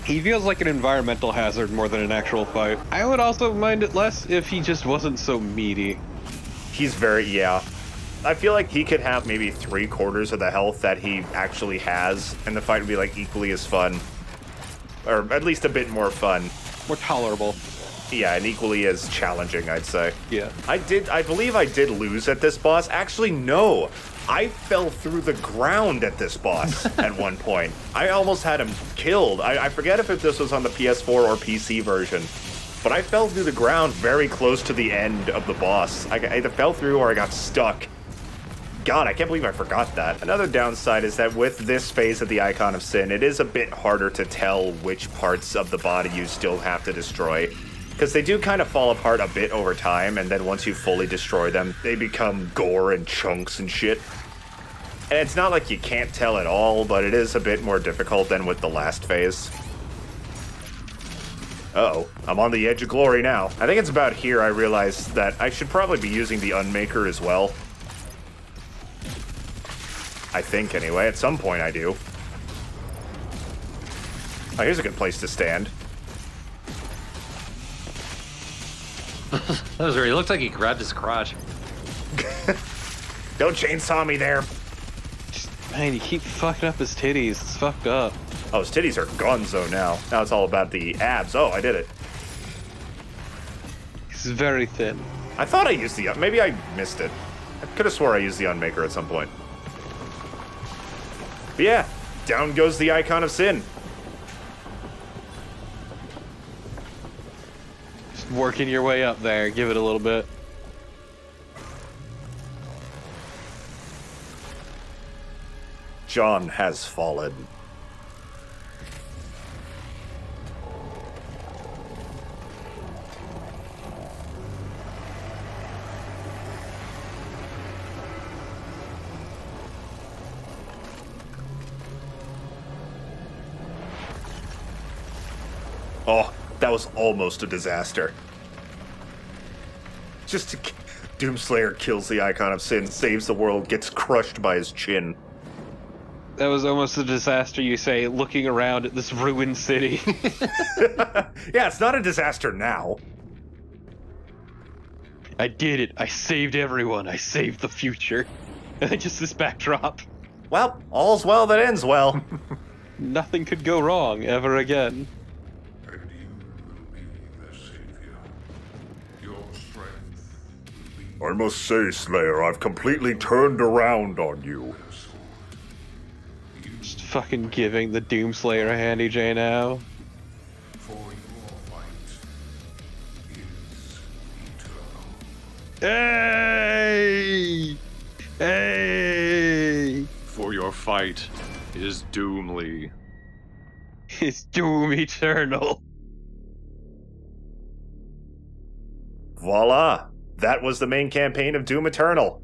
He feels like an environmental hazard more than an actual fight. I would also mind it less if he just wasn't so meaty. He's very, yeah. I feel like he could have maybe 3/4 of the health that he actually has, and the fight would be like equally as fun. Or at least a bit more fun. More tolerable. Yeah, and equally as challenging, I'd say. Yeah. I believe I did lose at this boss. Actually, no. I fell through the ground at this boss at one point. I almost had him killed. I forget if this was on the PS4 or PC version, but I fell through the ground very close to the end of the boss. I either fell through or I got stuck. God, I can't believe I forgot that. Another downside is that with this phase of the Icon of Sin, it is a bit harder to tell which parts of the body you still have to destroy, because they do kind of fall apart a bit over time, and then once you fully destroy them, they become gore and chunks and shit. And it's not like you can't tell at all, but it is a bit more difficult than with the last phase. Uh-oh, I'm on the edge of glory now. I think it's about here I realized that I should probably be using the Unmaker as well. I think, anyway. At some point, I do. Oh, here's a good place to stand. That was weird. He looked like he grabbed his crotch. Don't chainsaw me there. Man, you keep fucking up his titties. It's fucked up. Oh, his titties are gonzo now. Now it's all about the abs. Oh, I did it. He's very thin. I thought I used the... Maybe I missed it. I could have swore I used the Unmaker at some point. But yeah, down goes the Icon of Sin. Just working your way up there. Give it a little bit. John has fallen. Oh, that was almost a disaster. Just Doomslayer kills the Icon of Sin, saves the world, gets crushed by his chin. That was almost a disaster, you say, looking around at this ruined city. Yeah, it's not a disaster now. I did it. I saved everyone. I saved the future. Just this backdrop. Well, all's well that ends well. Nothing could go wrong ever again. I must say, Slayer, I've completely turned around on you. Just fucking giving the Doomslayer a handy J now. Hey! Hey! For your fight is doomly. It's doom eternal. Voila! That was the main campaign of Doom Eternal.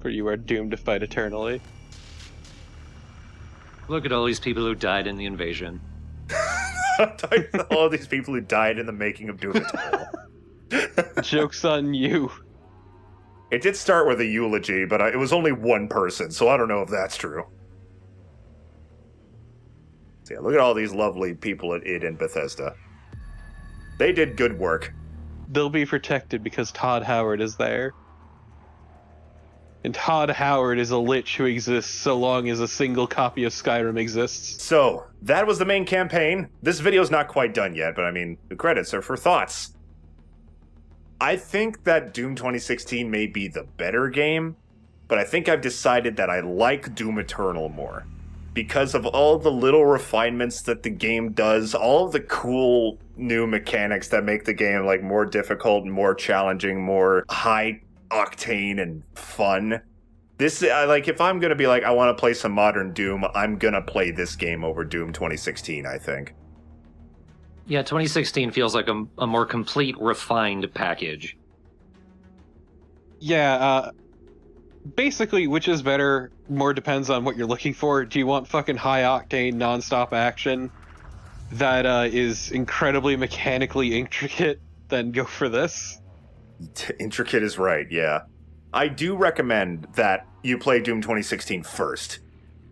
For you are doomed to fight eternally. Look at all these people who died in the invasion. All these people who died in the making of Doom Eternal. Joke's on you. It did start with a eulogy, but it was only one person, so I don't know if that's true. So yeah, look at all these lovely people at id and Bethesda. They did good work. They'll be protected because Todd Howard is there. And Todd Howard is a lich who exists so long as a single copy of Skyrim exists. So, that was the main campaign. This video's not quite done yet, but I mean, the credits are for thoughts. I think that Doom 2016 may be the better game, but I think I've decided that I like Doom Eternal more. Because of all the little refinements that the game does, all of the cool new mechanics that make the game like more difficult and more challenging, more high octane and fun. This, like, if I'm gonna be like, I want to play some modern Doom, I'm gonna play this game over Doom 2016, I think. Yeah, 2016 feels like a more complete, refined package. Yeah, basically, which is better, more depends on what you're looking for. Do you want fucking high-octane, non-stop action that is incredibly mechanically intricate? Then go for this. Intricate is right, yeah. I do recommend that you play Doom 2016 first,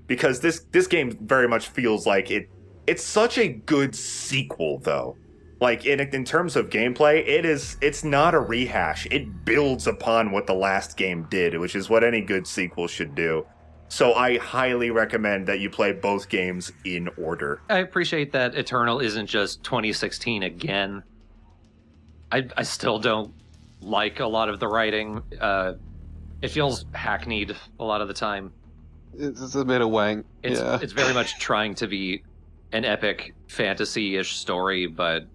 because this game very much feels like it's such a good sequel, though. Like, in terms of gameplay, it's not a rehash. It builds upon what the last game did, which is what any good sequel should do. So I highly recommend that you play both games in order. I appreciate that Eternal isn't just 2016 again. I still don't like a lot of the writing. It feels hackneyed a lot of the time. It's a bit of wank. It's very much trying to be an epic fantasy-ish story, but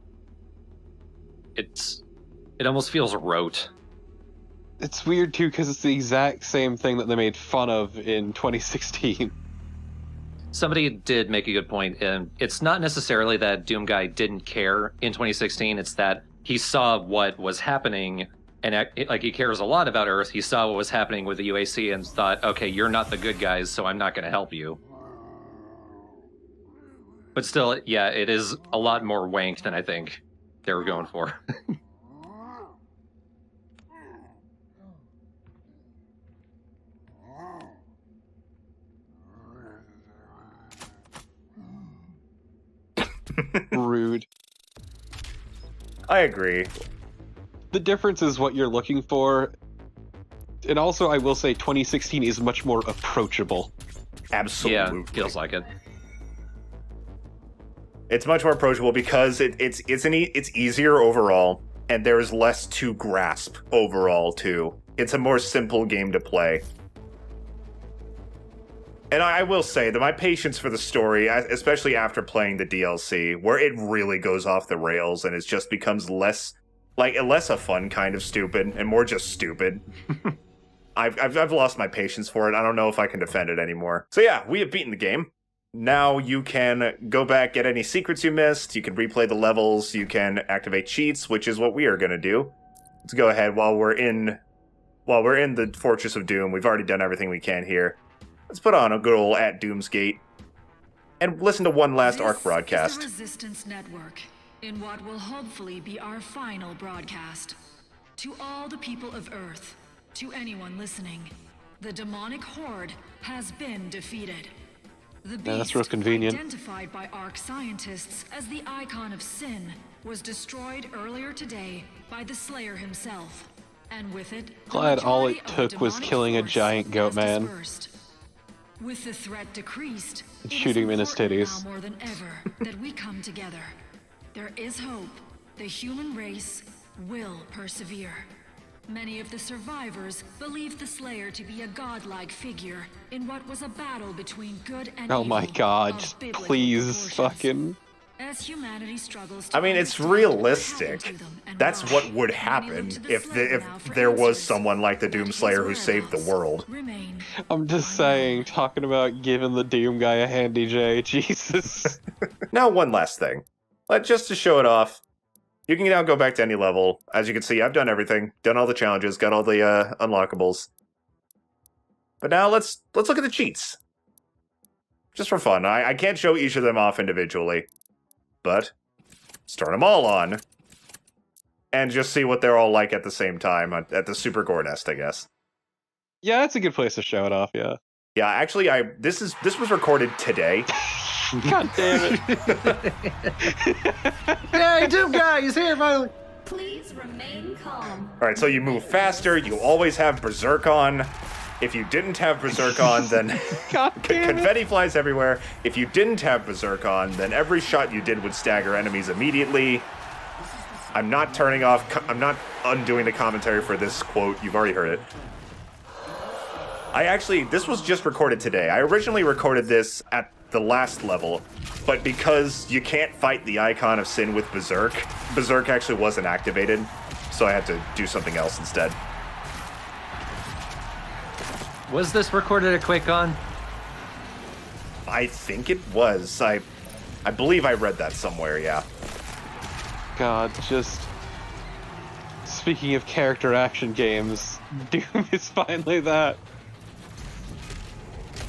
it almost feels rote. It's weird too because it's the exact same thing that they made fun of in 2016. Somebody did make a good point, and it's not necessarily that Doom Guy didn't care in 2016, it's that he saw what was happening, and like, he cares a lot about Earth. He saw what was happening with the UAC and thought, okay, you're not the good guys, so I'm not going to help you. But still, yeah, it is a lot more wanked than I think they were going for. Rude. I agree. The difference is what you're looking for. And also, I will say 2016 is much more approachable. Absolutely. Yeah, feels like it. It's much more approachable because it's easier overall, and there is less to grasp overall, too. It's a more simple game to play. And I will say that my patience for the story, especially after playing the DLC, where it really goes off the rails and it just becomes less a fun kind of stupid and more just stupid. I've lost my patience for it. I don't know if I can defend it anymore. So yeah, we have beaten the game. Now you can go back, get any secrets you missed, you can replay the levels, you can activate cheats, which is what we are going to do. Let's go ahead while we're in the Fortress of Doom. We've already done everything we can here. Let's put on a good old at Doomsgate and listen to one last ARC broadcast. This is the Resistance Network, in what will hopefully be our final broadcast. To all the people of Earth, to anyone listening, the demonic horde has been defeated. The beast, that's real convenient. identified by ARC scientists as the icon of sin, was destroyed earlier today by the Slayer himself. And with it, Glad all it took was killing a giant goat man. With the threat decreased, Shooting him in his titties. now more than ever that we come together. There is hope. The human race will persevere. Many of the survivors believe the Slayer to be a godlike figure in what was a battle between good and Oh evil. my god, of just biblical please proportions. fucking... As humanity struggles to I mean, it's understand what happened realistic. to them and That's why, what would many happen look to the if Slayer now for there was answers. someone like the Doomslayer who saved the world. Remain. I'm just saying, talking about giving the Doom guy a handy J, Jesus. Now, one last thing. Just to show it off, You can now go back to any level. As you can see, I've done everything. Done all the challenges, got all the unlockables. But now let's look at the cheats. Just for fun. I can't show each of them off individually. But start them all on. And just see what they're all like at the same time at the Super Gore Nest, I guess. Yeah, that's a good place to show it off, yeah. Yeah, actually, this was recorded today. God damn it. Hey, Doom Guy, he's here finally. Please remain calm. Alright, so you move faster, you always have Berserk on. If you didn't have Berserk on, then confetti flies everywhere. If you didn't have Berserk on, then every shot you did would stagger enemies immediately. I'm not undoing the commentary for this quote, you've already heard it. This was just recorded today. I originally recorded this at the last level, but because you can't fight the Icon of Sin with Berserk actually wasn't activated, so I had to do something else instead. Was this recorded at QuakeCon? I think it was. I believe I read that somewhere, yeah. God, just... Speaking of character action games, Doom is finally that.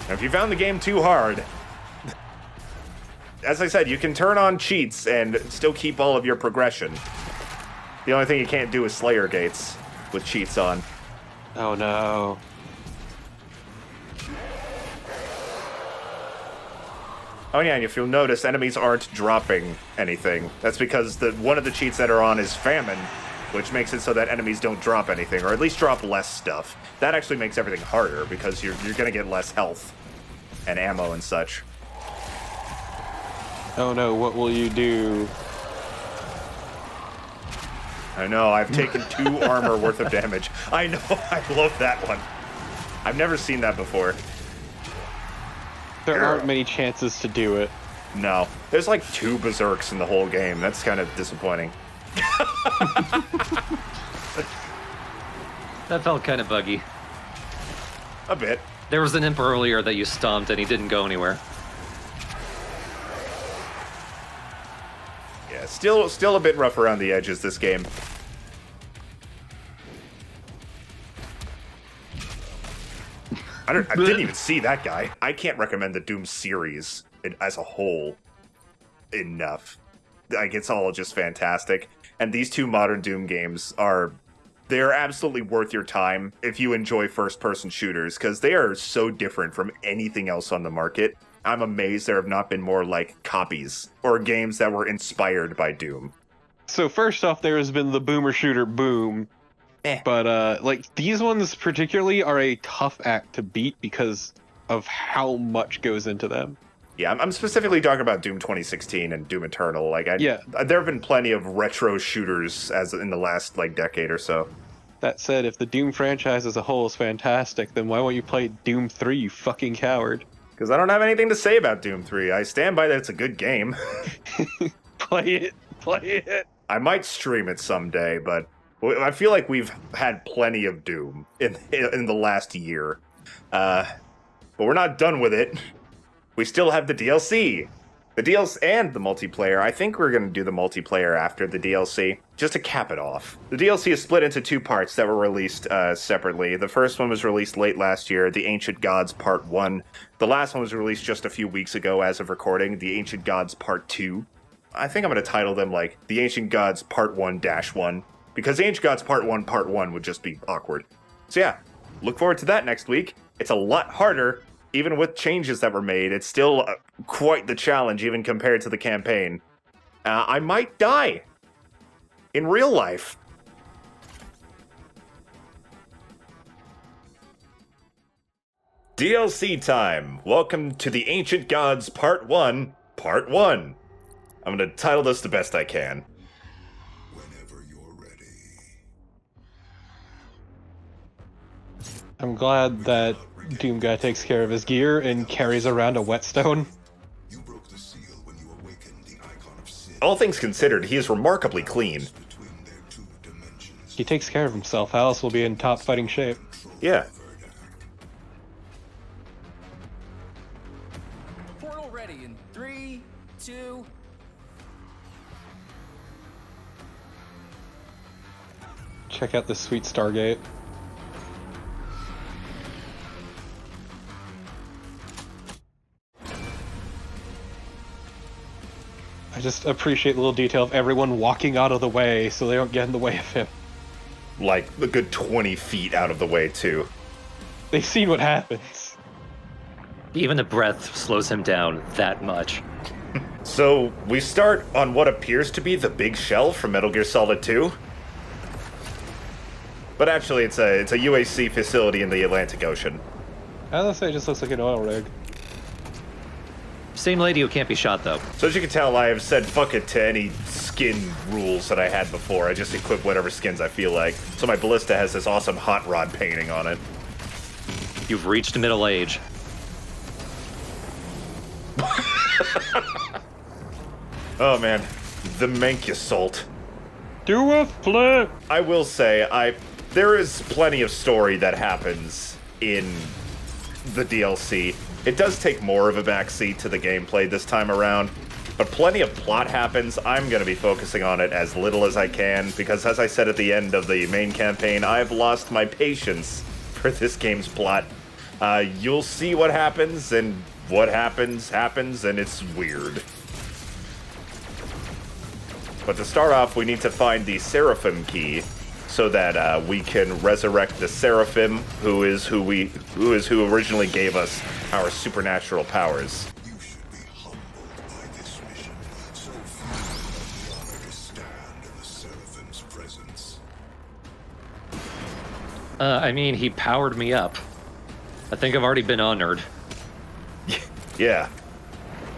If you found the game too hard, as I said, you can turn on cheats and still keep all of your progression. The only thing you can't do is Slayer gates with cheats on. Oh no. Oh yeah, and if you'll notice, enemies aren't dropping anything. That's because one of the cheats that are on is Famine, which makes it so that enemies don't drop anything, or at least drop less stuff. That actually makes everything harder, because you're gonna get less health and ammo and such. Oh no, what will you do? I know, I've taken 2 armor worth of damage. I know, I love that one. I've never seen that before. There aren't many chances to do it. No. There's like 2 Berserks in the whole game. That's kind of disappointing. That felt kind of buggy. A bit. There was an imp earlier that you stomped and he didn't go anywhere. Yeah, still a bit rough around the edges, this game. I didn't even see that guy. I can't recommend the Doom series as a whole enough. Like, it's all just fantastic. And these 2 modern Doom games they're absolutely worth your time if you enjoy first-person shooters, because they are so different from anything else on the market. I'm amazed there have not been more, like, copies or games that were inspired by Doom. So first off, there has been the boomer shooter Boom. But, like, these ones particularly are a tough act to beat because of how much goes into them. Yeah, I'm specifically talking about Doom 2016 and Doom Eternal. Like, there have been plenty of retro shooters as in the last, like, decade or so. That said, if the Doom franchise as a whole is fantastic, then why won't you play Doom 3, you fucking coward? Because I don't have anything to say about Doom 3. I stand by that it's a good game. Play it. I might stream it someday, but I feel like we've had plenty of Doom in the last year. But we're not done with it. We still have the DLC. The DLC and the multiplayer. I think we're going to do the multiplayer after the DLC, just to cap it off. The DLC is split into 2 parts that were released separately. The first one was released late last year, The Ancient Gods Part 1. The last one was released just a few weeks ago as of recording, The Ancient Gods Part 2. I think I'm going to title them, like, The Ancient Gods Part 1-1, because The Ancient Gods Part 1 would just be awkward. So yeah, look forward to that next week. It's a lot harder. Even with changes that were made, it's still quite the challenge, even compared to the campaign. I might die. In real life. DLC time. Welcome to the Ancient Gods Part 1, Part 1. I'm going to title this the best I can. I'm glad that Doom Guy takes care of his gear and carries around a whetstone. All things considered, he is remarkably clean. He takes care of himself. How else will be in top fighting shape? Yeah. Portal ready in 3, 2... Check out this sweet Stargate. I just appreciate the little detail of everyone walking out of the way so they don't get in the way of him. Like a good 20 feet out of the way, too. They've seen what happens. Even the breath slows him down that much. So, we start on what appears to be the big shell from Metal Gear Solid 2. But actually, it's a UAC facility in the Atlantic Ocean. I was gonna say, it just looks like an oil rig. Same lady who can't be shot, though. So as you can tell, I have said fuck it to any skin rules that I had before. I just equip whatever skins I feel like. So my ballista has this awesome hot rod painting on it. You've reached middle age. Oh man, the Mankusalt. Do a flip! I will say, there is plenty of story that happens in the DLC. It does take more of a backseat to the gameplay this time around, but plenty of plot happens. I'm going to be focusing on it as little as I can, because as I said at the end of the main campaign, I've lost my patience for this game's plot. You'll see what happens, and what happens, and it's weird. But to start off, we need to find the Seraphim key, so that we can resurrect the Seraphim, who is who originally gave us our supernatural powers. You should be humbled by this mission. So few have the honor to stand in the Seraphim's presence. I mean, he powered me up. I think I've already been honored. Yeah.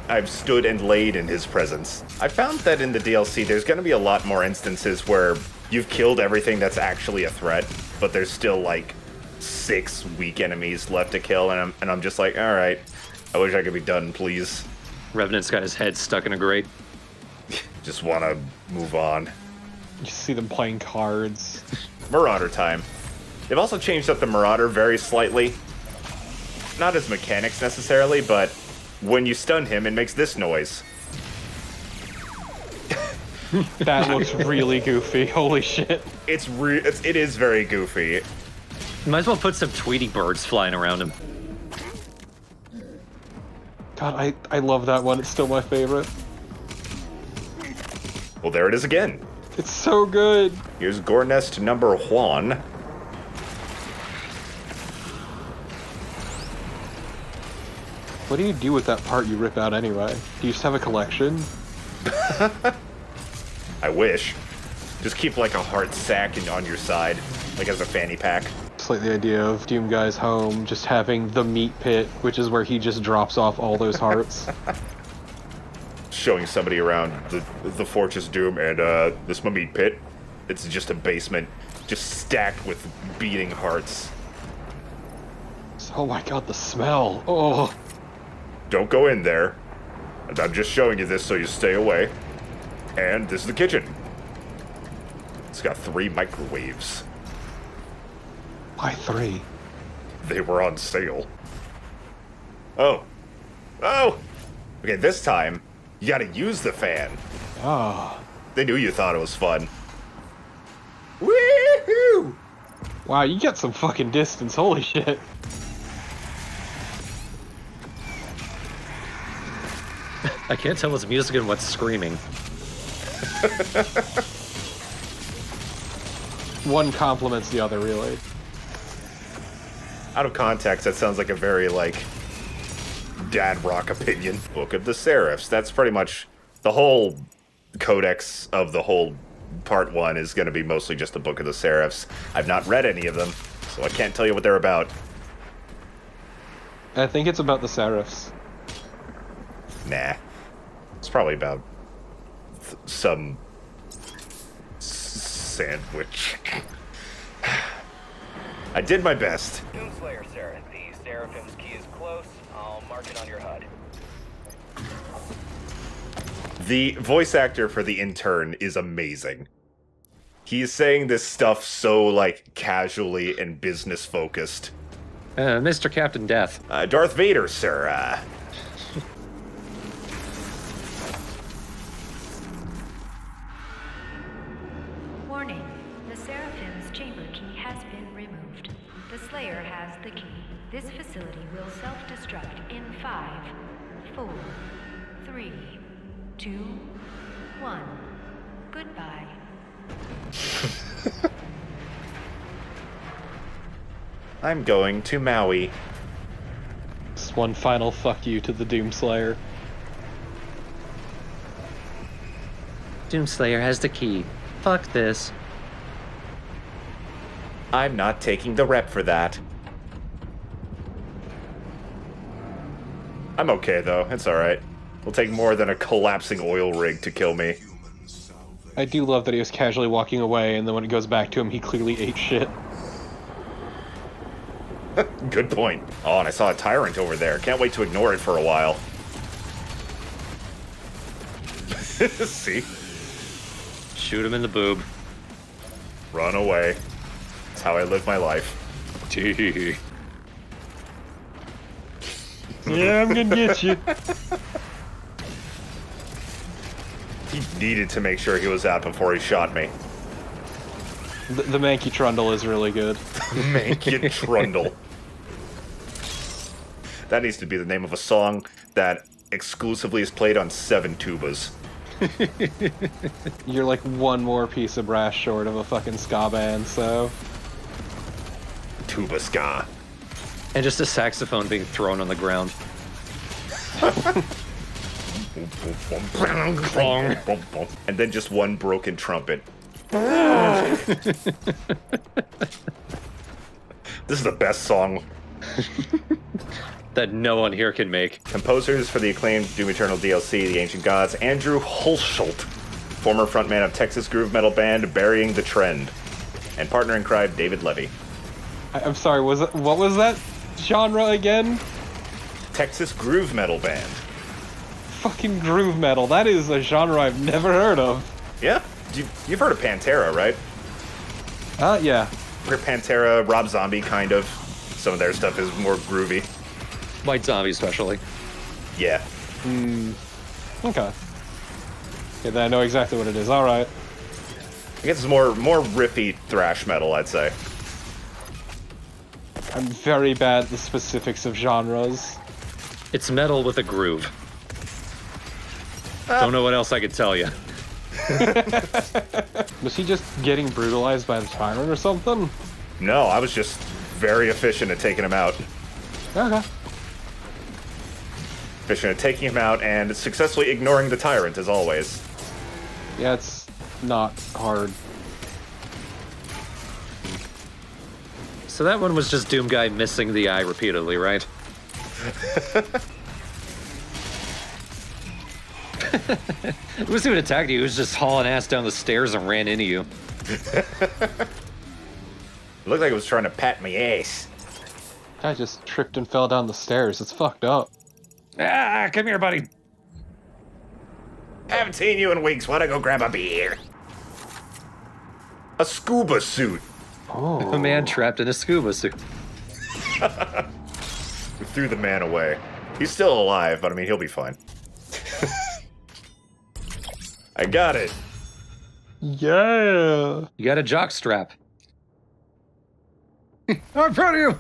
I've stood and laid in his presence. I found that in the DLC, there's going to be a lot more instances where you've killed everything that's actually a threat, but there's still like 6 weak enemies left to kill, and I'm just like, all right, I wish I could be done, please. Revenant's got his head stuck in a grate. Just want to move on. You see them playing cards. Marauder time. They've also changed up the Marauder very slightly. Not his mechanics necessarily, but when you stun him, it makes this noise. That looks really goofy. Holy shit. It is very goofy. Might as well put some Tweety birds flying around him. God, I love that one. It's still my favorite. Well, there it is again. It's so good. Here's Gore Nest number 1. What do you do with that part you rip out anyway? Do you just have a collection? I wish. Just keep like a heart sack on your side, like as a fanny pack. It's like the idea of Doom Guy's home just having the meat pit, which is where he just drops off all those hearts. Showing somebody around the Fortress Doom, and this is my meat pit. It's just a basement, just stacked with beating hearts. Oh my god, the smell. Oh. Don't go in there. I'm just showing you this so you stay away. And this is the kitchen. It's got 3 microwaves. Why 3? They were on sale. Oh. Okay, this time, you gotta use the fan. Oh. They knew you thought it was fun. Woohoo! Wow, you get some fucking distance, holy shit. I can't tell what's music and what's screaming. One complements the other, really. Out of context, that sounds like a very, like, dad rock opinion. Book of the Seraphs. That's pretty much the whole codex of the whole part 1 is going to be mostly just the Book of the Seraphs. I've not read any of them, so I can't tell you what they're about. I think it's about the Seraphs. Nah. It's probably about some sandwich. I did my best. Doomslayer, sir. The Seraphim's key is close. I'll mark it on your HUD. The voice actor for the intern is amazing. He's saying this stuff so, like, casually and business-focused. Mr. Captain Death. Darth Vader, sir. Warning. The Seraphim's Slayer has the key. This facility will self-destruct in 5, 4, 3, 2, 1. Goodbye. I'm going to Maui. Just one final fuck you to the Doomslayer. Doomslayer has the key. Fuck this. I'm not taking the rep for that. I'm okay, though. It's alright. It'll take more than a collapsing oil rig to kill me. I do love that he was casually walking away, and then when it goes back to him, he clearly ate shit. Good point. Oh, and I saw a tyrant over there. Can't wait to ignore it for a while. See? Shoot him in the boob. Run away. That's how I live my life. Tee. Yeah, I'm gonna get you. He needed to make sure he was out before he shot me. The Manky Trundle is really good. Manky Trundle. That needs to be the name of a song that exclusively is played on 7 tubas. You're like one more piece of brass short of a fucking ska band, so... Tuba ska. And just a saxophone being thrown on the ground. And then just one broken trumpet. This is the best song that no one here can make. Composers for the acclaimed Doom Eternal DLC, The Ancient Gods, Andrew Hulshult, former frontman of Texas groove metal band Burying the Trend, and partner in crime David Levy. I'm sorry, what was that genre again? Texas groove metal band. Fucking groove metal. That is a genre I've never heard of. Yeah? You've heard of Pantera, right? Yeah. Pantera, Rob Zombie, kind of. Some of their stuff is more groovy. White Zombie, especially. Yeah. Okay. Yeah, then I know exactly what it is. Alright. I guess it's more riffy thrash metal, I'd say. I'm very bad at the specifics of genres. It's metal with a groove. Don't know what else I could tell you. Was he just getting brutalized by the tyrant or something? No, I was just very efficient at taking him out. Okay. Efficient at taking him out and successfully ignoring the tyrant, as always. Yeah, it's not hard. So that one was just Doom Guy missing the eye repeatedly, right? It wasn't even attacked you, it was just hauling ass down the stairs and ran into you. It looked like it was trying to pat my ass. Guy just tripped and fell down the stairs. It's fucked up. Ah, come here, buddy. Haven't seen you in weeks. Wanna go grab a beer? A scuba suit. Oh. A man trapped in a scuba suit. We threw the man away. He's still alive, but I mean, he'll be fine. I got it. Yeah. You got a jock strap. I'm proud of you.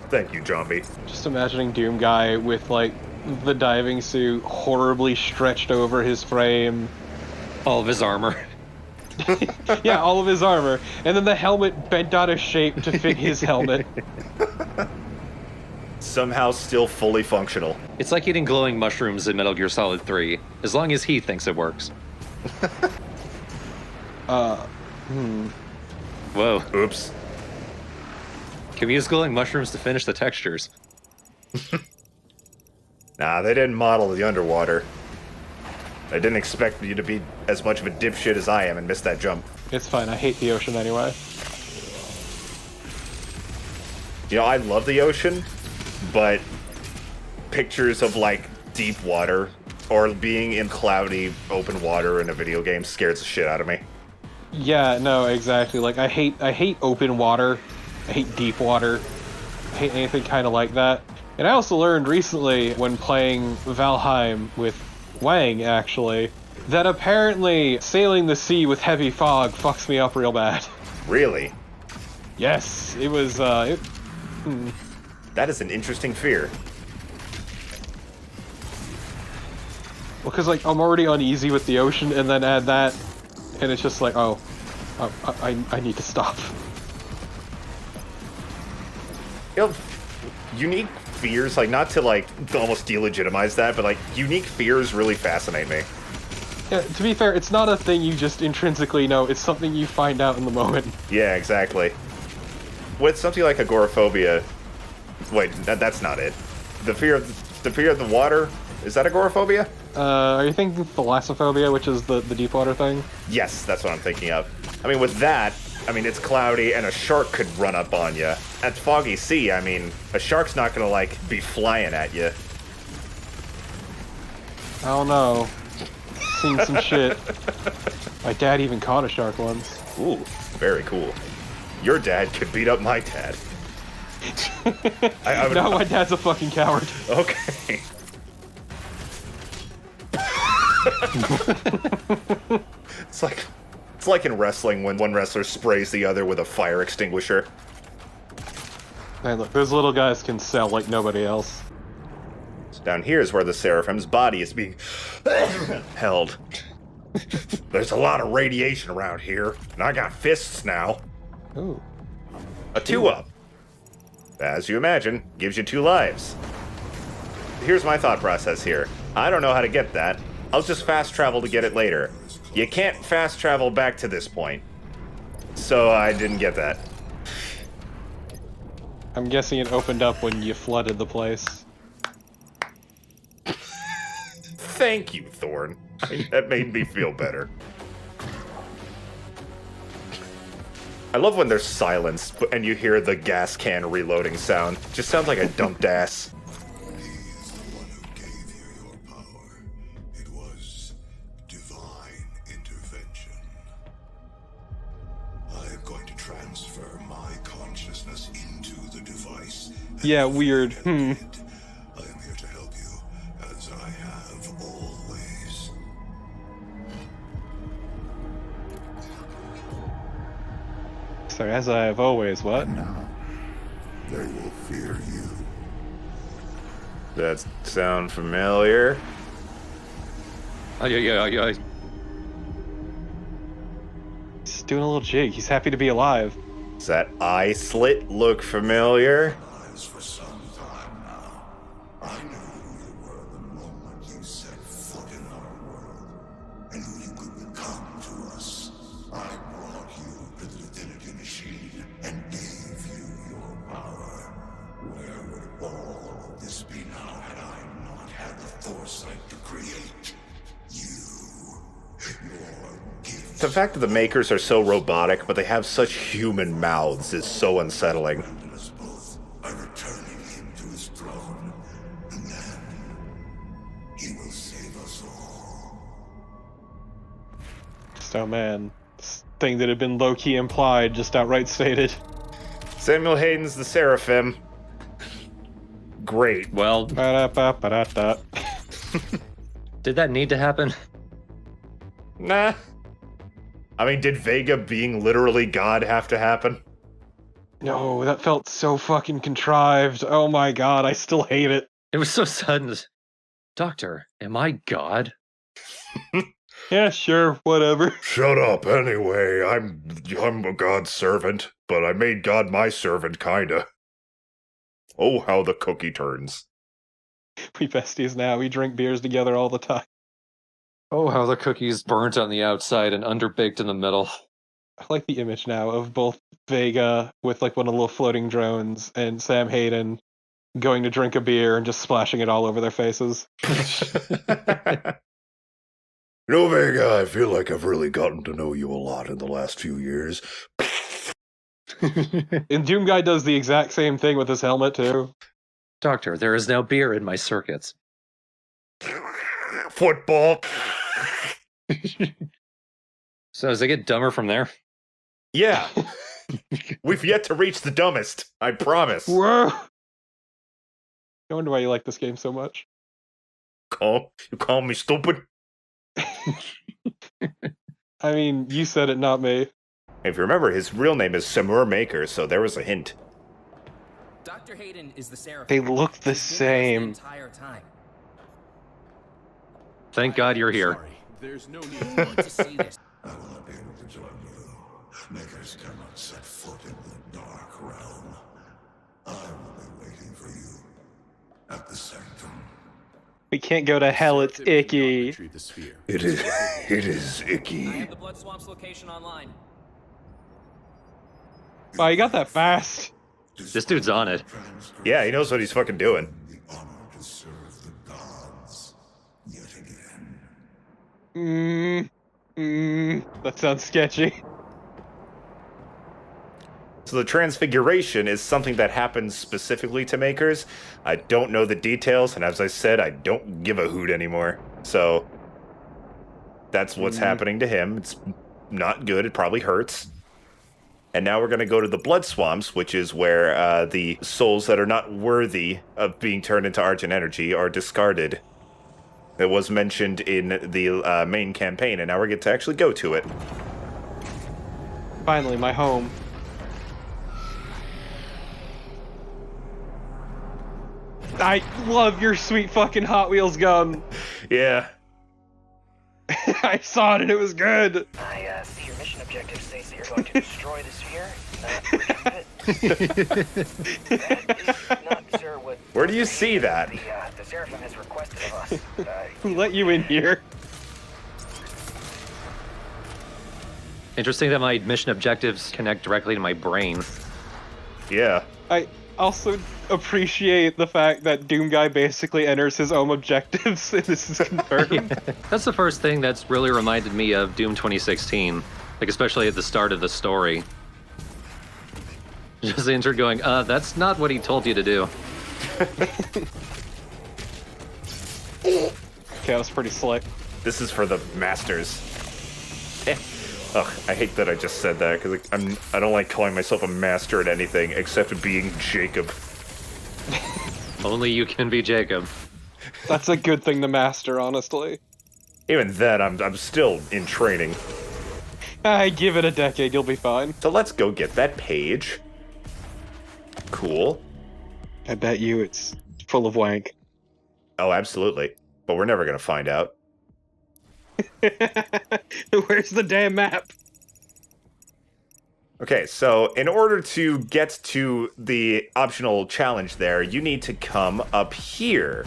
Thank you, Zombie. Just imagining Doom Guy with like the diving suit horribly stretched over his frame. All of his armor. Yeah, all of his armor. And then the helmet bent out of shape to fit his helmet. Somehow still fully functional. It's like eating glowing mushrooms in Metal Gear Solid 3, as long as he thinks it works. Whoa. Oops. Can we use glowing mushrooms to finish the textures? Nah, they didn't model the underwater. I didn't expect you to be as much of a dipshit as I am and miss that jump. It's fine, I hate the ocean anyway. You know, I love the ocean, but pictures of, like, deep water or being in cloudy, open water in a video game scares the shit out of me. Yeah, no, exactly. Like, I hate open water. I hate deep water. I hate anything kind of like that. And I also learned recently when playing Valheim with Wang, actually, that apparently sailing the sea with heavy fog fucks me up real bad. Really? Yes, it was. That is an interesting fear. Well, because like I'm already uneasy with the ocean, and then add that, and it's just like, oh, I need to stop. You know, unique fears, like not to like almost delegitimize that, but like unique fears really fascinate me. Yeah, to be fair, it's not a thing you just intrinsically know. It's something you find out in the moment. Yeah, exactly. With something like agoraphobia, wait, that's not it. The fear of the water, is that agoraphobia? Are you thinking thalassophobia, which is the deep water thing? Yes, that's what I'm thinking of. I mean, with that, I mean, it's cloudy and a shark could run up on you. At foggy sea, I mean, a shark's not gonna, like, be flying at you. I don't know. Seen some shit. My dad even caught a shark once. Ooh, very cool. Your dad could beat up my dad. No, my dad's a fucking coward. Okay. It's like in wrestling when one wrestler sprays the other with a fire extinguisher. Man, look, those little guys can sell like nobody else. So down here is where the Seraphim's body is being held. There's a lot of radiation around here, and I got fists now. Ooh. A 2-up. As you imagine, gives you 2 lives. Here's my thought process here. I don't know how to get that. I'll just fast travel to get it later. You can't fast travel back to this point. So I didn't get that. I'm guessing it opened up when you flooded the place. Thank you, Thorn. That made me feel better. I love when there's silence and you hear the gas can reloading sound. Just sounds like a dumped ass. Yeah, weird. I am here to help you, as I have always. Sorry, as I have always, what? Now, they will fear you. That sound familiar? Yeah. He's doing a little jig. He's happy to be alive. Does that eye slit look familiar? For some time now, I knew who you were the moment you set foot in our world, and who you could become to us. I brought you to the divinity machine and gave you your power. Where would all of this be now had I not had the foresight to create you? Your gift. The fact that the makers are so robotic, but they have such human mouths is so unsettling. By returning him to his throne, and then he will save us all. So man, this thing that had been low-key implied, just outright stated. Samuel Hayden's the Seraphim. Great. Well, Ba-da-ba-ba-da-da. did that need to happen? Nah. I mean, did Vega being literally God have to happen? No, that felt so fucking contrived. Oh my god, I still hate it. It was so sudden. Doctor, am I God? Yeah, sure, whatever. Shut up, anyway. I'm a God's servant, but I made God my servant, kinda. Oh, how the cookie turns. We besties now. We drink beers together all the time. Oh, how the cookie's burnt on the outside and underbaked in the middle. I like the image now of both Vega with like one of the little floating drones and Sam Hayden going to drink a beer and just splashing it all over their faces. You know, Vega, I feel like I've really gotten to know you a lot in the last few years. And Doom Guy does the exact same thing with his helmet, too. Doctor, there is now beer in my circuits. Football. So does it get dumber from there? Yeah. We've yet to reach the dumbest, I promise. Whoa! I wonder why you like this game so much. You call me stupid? I mean, you said it, not me. If you remember, his real name is Samur Maker, so there was a hint. Dr. Hayden is the Seraphim. They look the He's been with us same. the entire time. Thank God you're here. There's no need to see this. I will not be able to join you. Makers cannot set foot in the dark realm. I will be waiting for you at the sanctum. We can't go to hell, it's icky. It is I icky. have the Blood Swamp's location online. Wow, you got that fast. This dude's on it. Yeah, he knows what he's fucking doing. The honor to serve the gods yet again. That sounds sketchy. So the transfiguration is something that happens specifically to makers. I don't know the details, and as I said, I don't give a hoot anymore. So that's what's happening to him. It's not good. It probably hurts. And now we're going to go to the blood swamps, which is where the souls that are not worthy of being turned into Argent Energy are discarded. It was mentioned in the main campaign, and now we get to actually go to it. Finally, my home. I love your sweet fucking Hot Wheels gun. Yeah. I saw it and it was good. I see your mission objective states that you're going to destroy the sphere. Not sure what. Where do you see that? The Seraphim has requested of us. Who let you in here? Interesting that my mission objectives connect directly to my brain. Yeah. I also appreciate the fact that Doom Guy basically enters his own objectives, and this is confirmed. That's the first thing that's really reminded me of Doom 2016, like especially at the start of the story. Just the intro going, that's not what he told you to do. Okay, that was pretty slick. This is for the masters. Ugh, I hate that I just said that, because I don't like calling myself a master at anything except being Jacob. Only you can be Jacob. That's a good thing to master, honestly. Even then, I'm still in training. I give it a decade, you'll be fine. So let's go get that page. Cool. I bet you it's full of wank. Oh, absolutely. But we're never gonna find out. Where's the damn map? Okay, so in order to get to the optional challenge there, you need to come up here.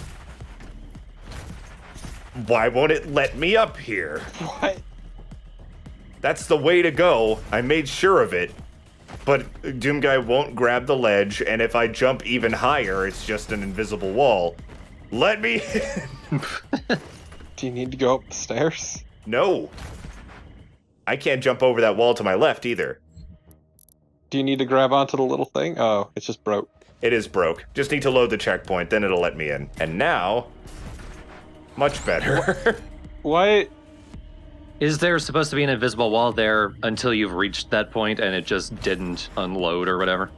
Why won't it let me up here? What? That's the way to go. I made sure of it. But Doom Guy won't grab the ledge, and if I jump even higher, it's just an invisible wall. Let me in. Do you need to go up the stairs? No. I can't jump over that wall to my left either. Do you need to grab onto the little thing? Oh, it's just broke. It is broke. Just need to load the checkpoint, then it'll let me in. And now, much better. What? Is there supposed to be an invisible wall there until you've reached that point and it just didn't unload or whatever?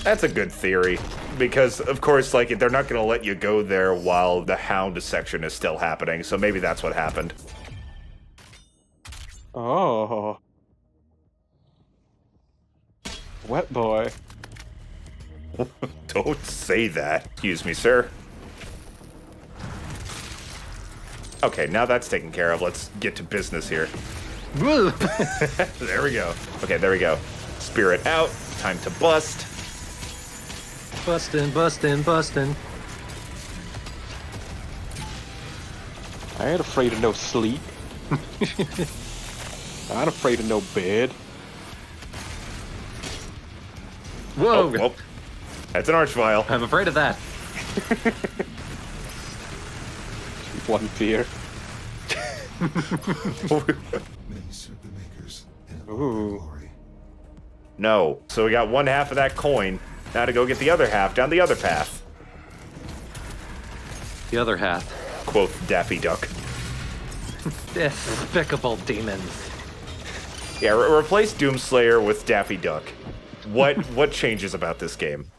That's a good theory. Because, of course, like, they're not going to let you go there while the Hound section is still happening, so maybe that's what happened. Oh. Wet boy. Don't say that. Excuse me, sir. Okay, now that's taken care of. Let's get to business here. Woo! There we go. Okay, there we go. Spirit out. Time to bust. Bustin', bustin', bustin'. I ain't afraid of no sleep. I ain't afraid of no bed. Whoa! Oh, that's an archvile. I'm afraid of that. One fear. Ooh. No. So we got one half of that coin. Now to go get the other half down the other path. The other half. Quoth Daffy Duck. Despicable demons. Yeah, replace Doomslayer with Daffy Duck. What changes about this game?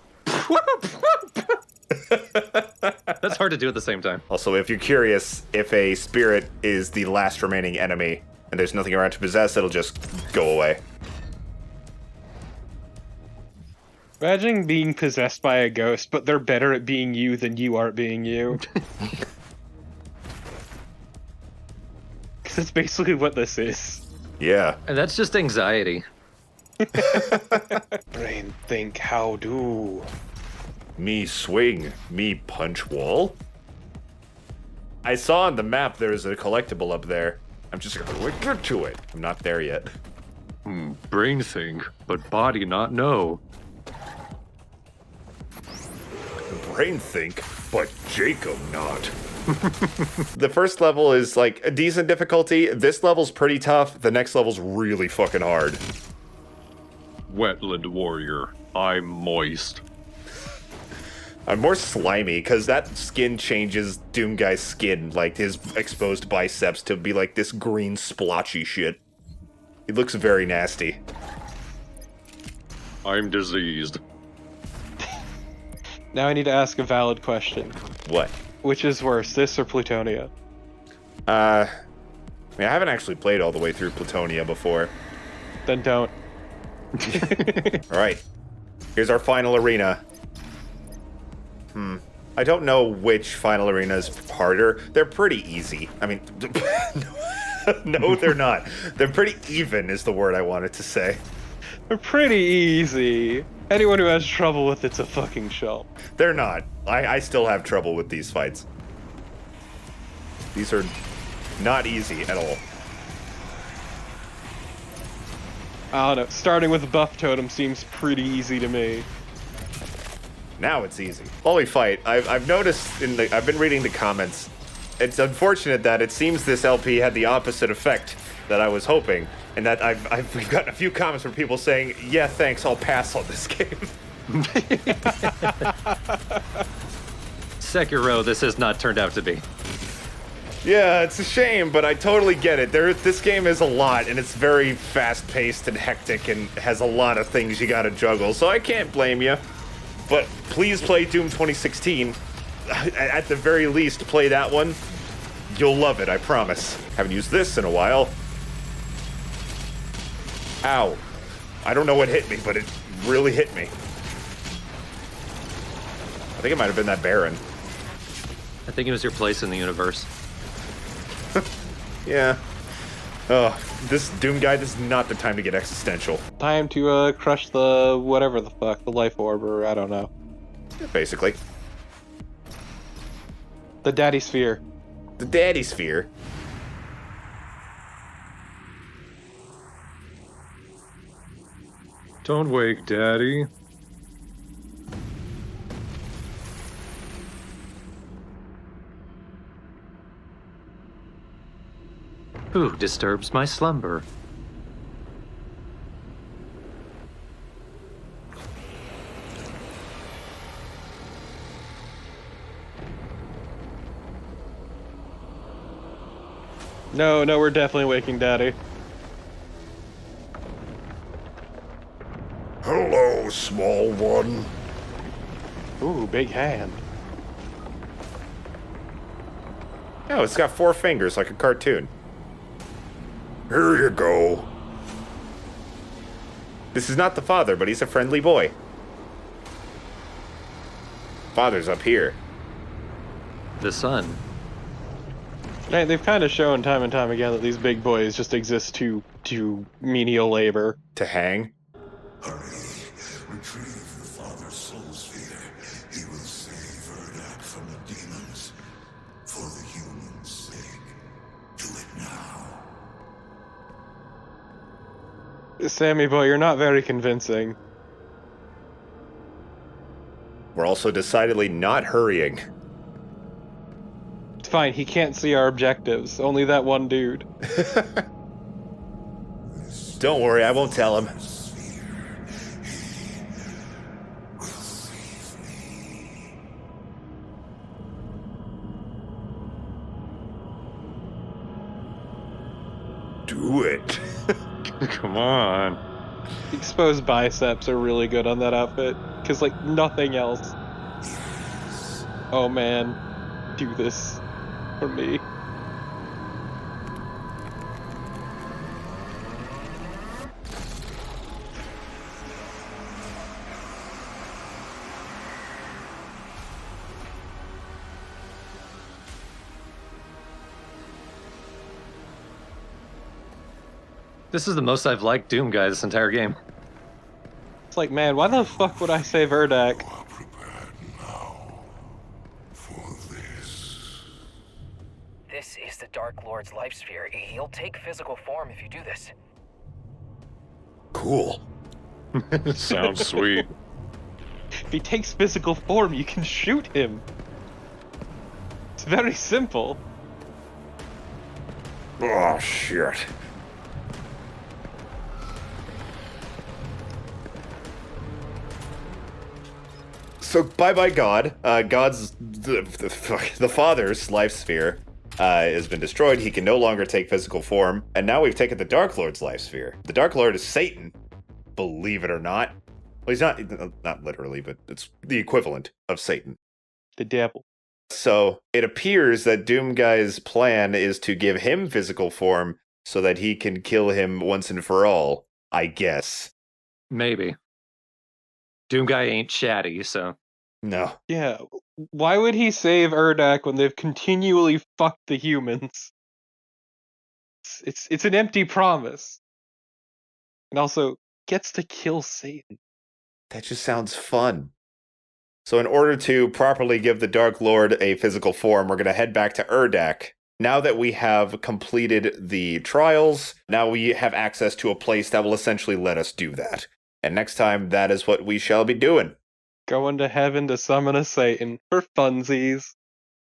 That's hard to do at the same time. Also, if you're curious, if a spirit is the last remaining enemy and there's nothing around to possess, it'll just go away. Imagine being possessed by a ghost, but they're better at being you than you are at being you. Because that's basically what this is. Yeah. And that's just anxiety. Brain think how do. Me swing, me punch wall. I saw on the map there's a collectible up there. I'm just gonna get to it. I'm not there yet. Brain think, but body not know. Brain think, but Jacob not. The first level is like a decent difficulty. This level's pretty tough. The next level's really fucking hard. Wetland warrior, I'm moist. I'm more slimy, because that skin changes Doom Guy's skin, like his exposed biceps, to be like this green splotchy shit. He looks very nasty. I'm diseased. Now I need to ask a valid question. What? Which is worse, this or Plutonia? I mean, I haven't actually played all the way through Plutonia before. Then don't. Alright. Here's our final arena. I don't know which final arena is harder. They're pretty easy. I mean, no, they're not. They're pretty even is the word I wanted to say. They're pretty easy. Anyone who has trouble with it's a fucking show. They're not. I still have trouble with these fights. These are not easy at all. I don't know. Starting with a buff totem seems pretty easy to me. Now it's easy. While we fight, I've noticed I've been reading the comments. It's unfortunate that it seems this LP had the opposite effect that I was hoping, and that I've gotten a few comments from people saying, "Yeah, thanks, I'll pass on this game." Sekiro, this has not turned out to be. Yeah, it's a shame, but I totally get it. This game is a lot, and it's very fast-paced and hectic, and has a lot of things you gotta juggle, so I can't blame you. But please play Doom 2016. At the very least, play that one. You'll love it, I promise. Haven't used this in a while. Ow. I don't know what hit me, but it really hit me. I think it might have been that Baron. I think it was your place in the universe. Yeah. Oh, this Doom guy, this is not the time to get existential. Time to crush the whatever the fuck, the life orb, or I don't know. Yeah, basically. The daddy sphere. The daddy sphere? Don't wake daddy. Who disturbs my slumber? No, we're definitely waking daddy. Hello, small one. Ooh, big hand. Oh, it's got 4 fingers like a cartoon. Here you go. This is not the father, but he's a friendly boy. Father's up here. The son. Right, they've kind of shown time and time again that these big boys just exist to menial labor. To hang? Hurry. Retrieve the father's soul sphere. He will save Urdak from the demons. For the humans' sake. Do it now. Sammy boy, you're not very convincing. We're also decidedly not hurrying. It's fine, he can't see our objectives. Only that one dude. Don't worry, I won't tell him. Do it. Come on. Exposed biceps are really good on that outfit. Because, like, nothing else. Oh man. Do this. For me. This is the most I've liked Doom Guy this entire game. It's like, man, why the fuck would I save Urdak? This is the Dark Lord's life sphere. He'll take physical form if you do this. Cool. Sounds sweet. If he takes physical form, you can shoot him. It's very simple. Oh, shit. So, bye-bye God. God's... The Father's life sphere has been destroyed. He can no longer take physical form. And now we've taken the Dark Lord's life sphere. The Dark Lord is Satan, believe it or not. Well, he's not literally, but it's the equivalent of Satan. The devil. So, it appears that Doom Guy's plan is to give him physical form so that he can kill him once and for all, I guess. Maybe. Doom Guy ain't chatty, so... No. Yeah, why would he save Urdak when they've continually fucked the humans? It's an empty promise. And also, gets to kill Satan. That just sounds fun. So in order to properly give the Dark Lord a physical form, we're going to head back to Urdak. Now that we have completed the trials, now we have access to a place that will essentially let us do that. And next time, that is what we shall be doing. Going to heaven to summon a Satan for funsies.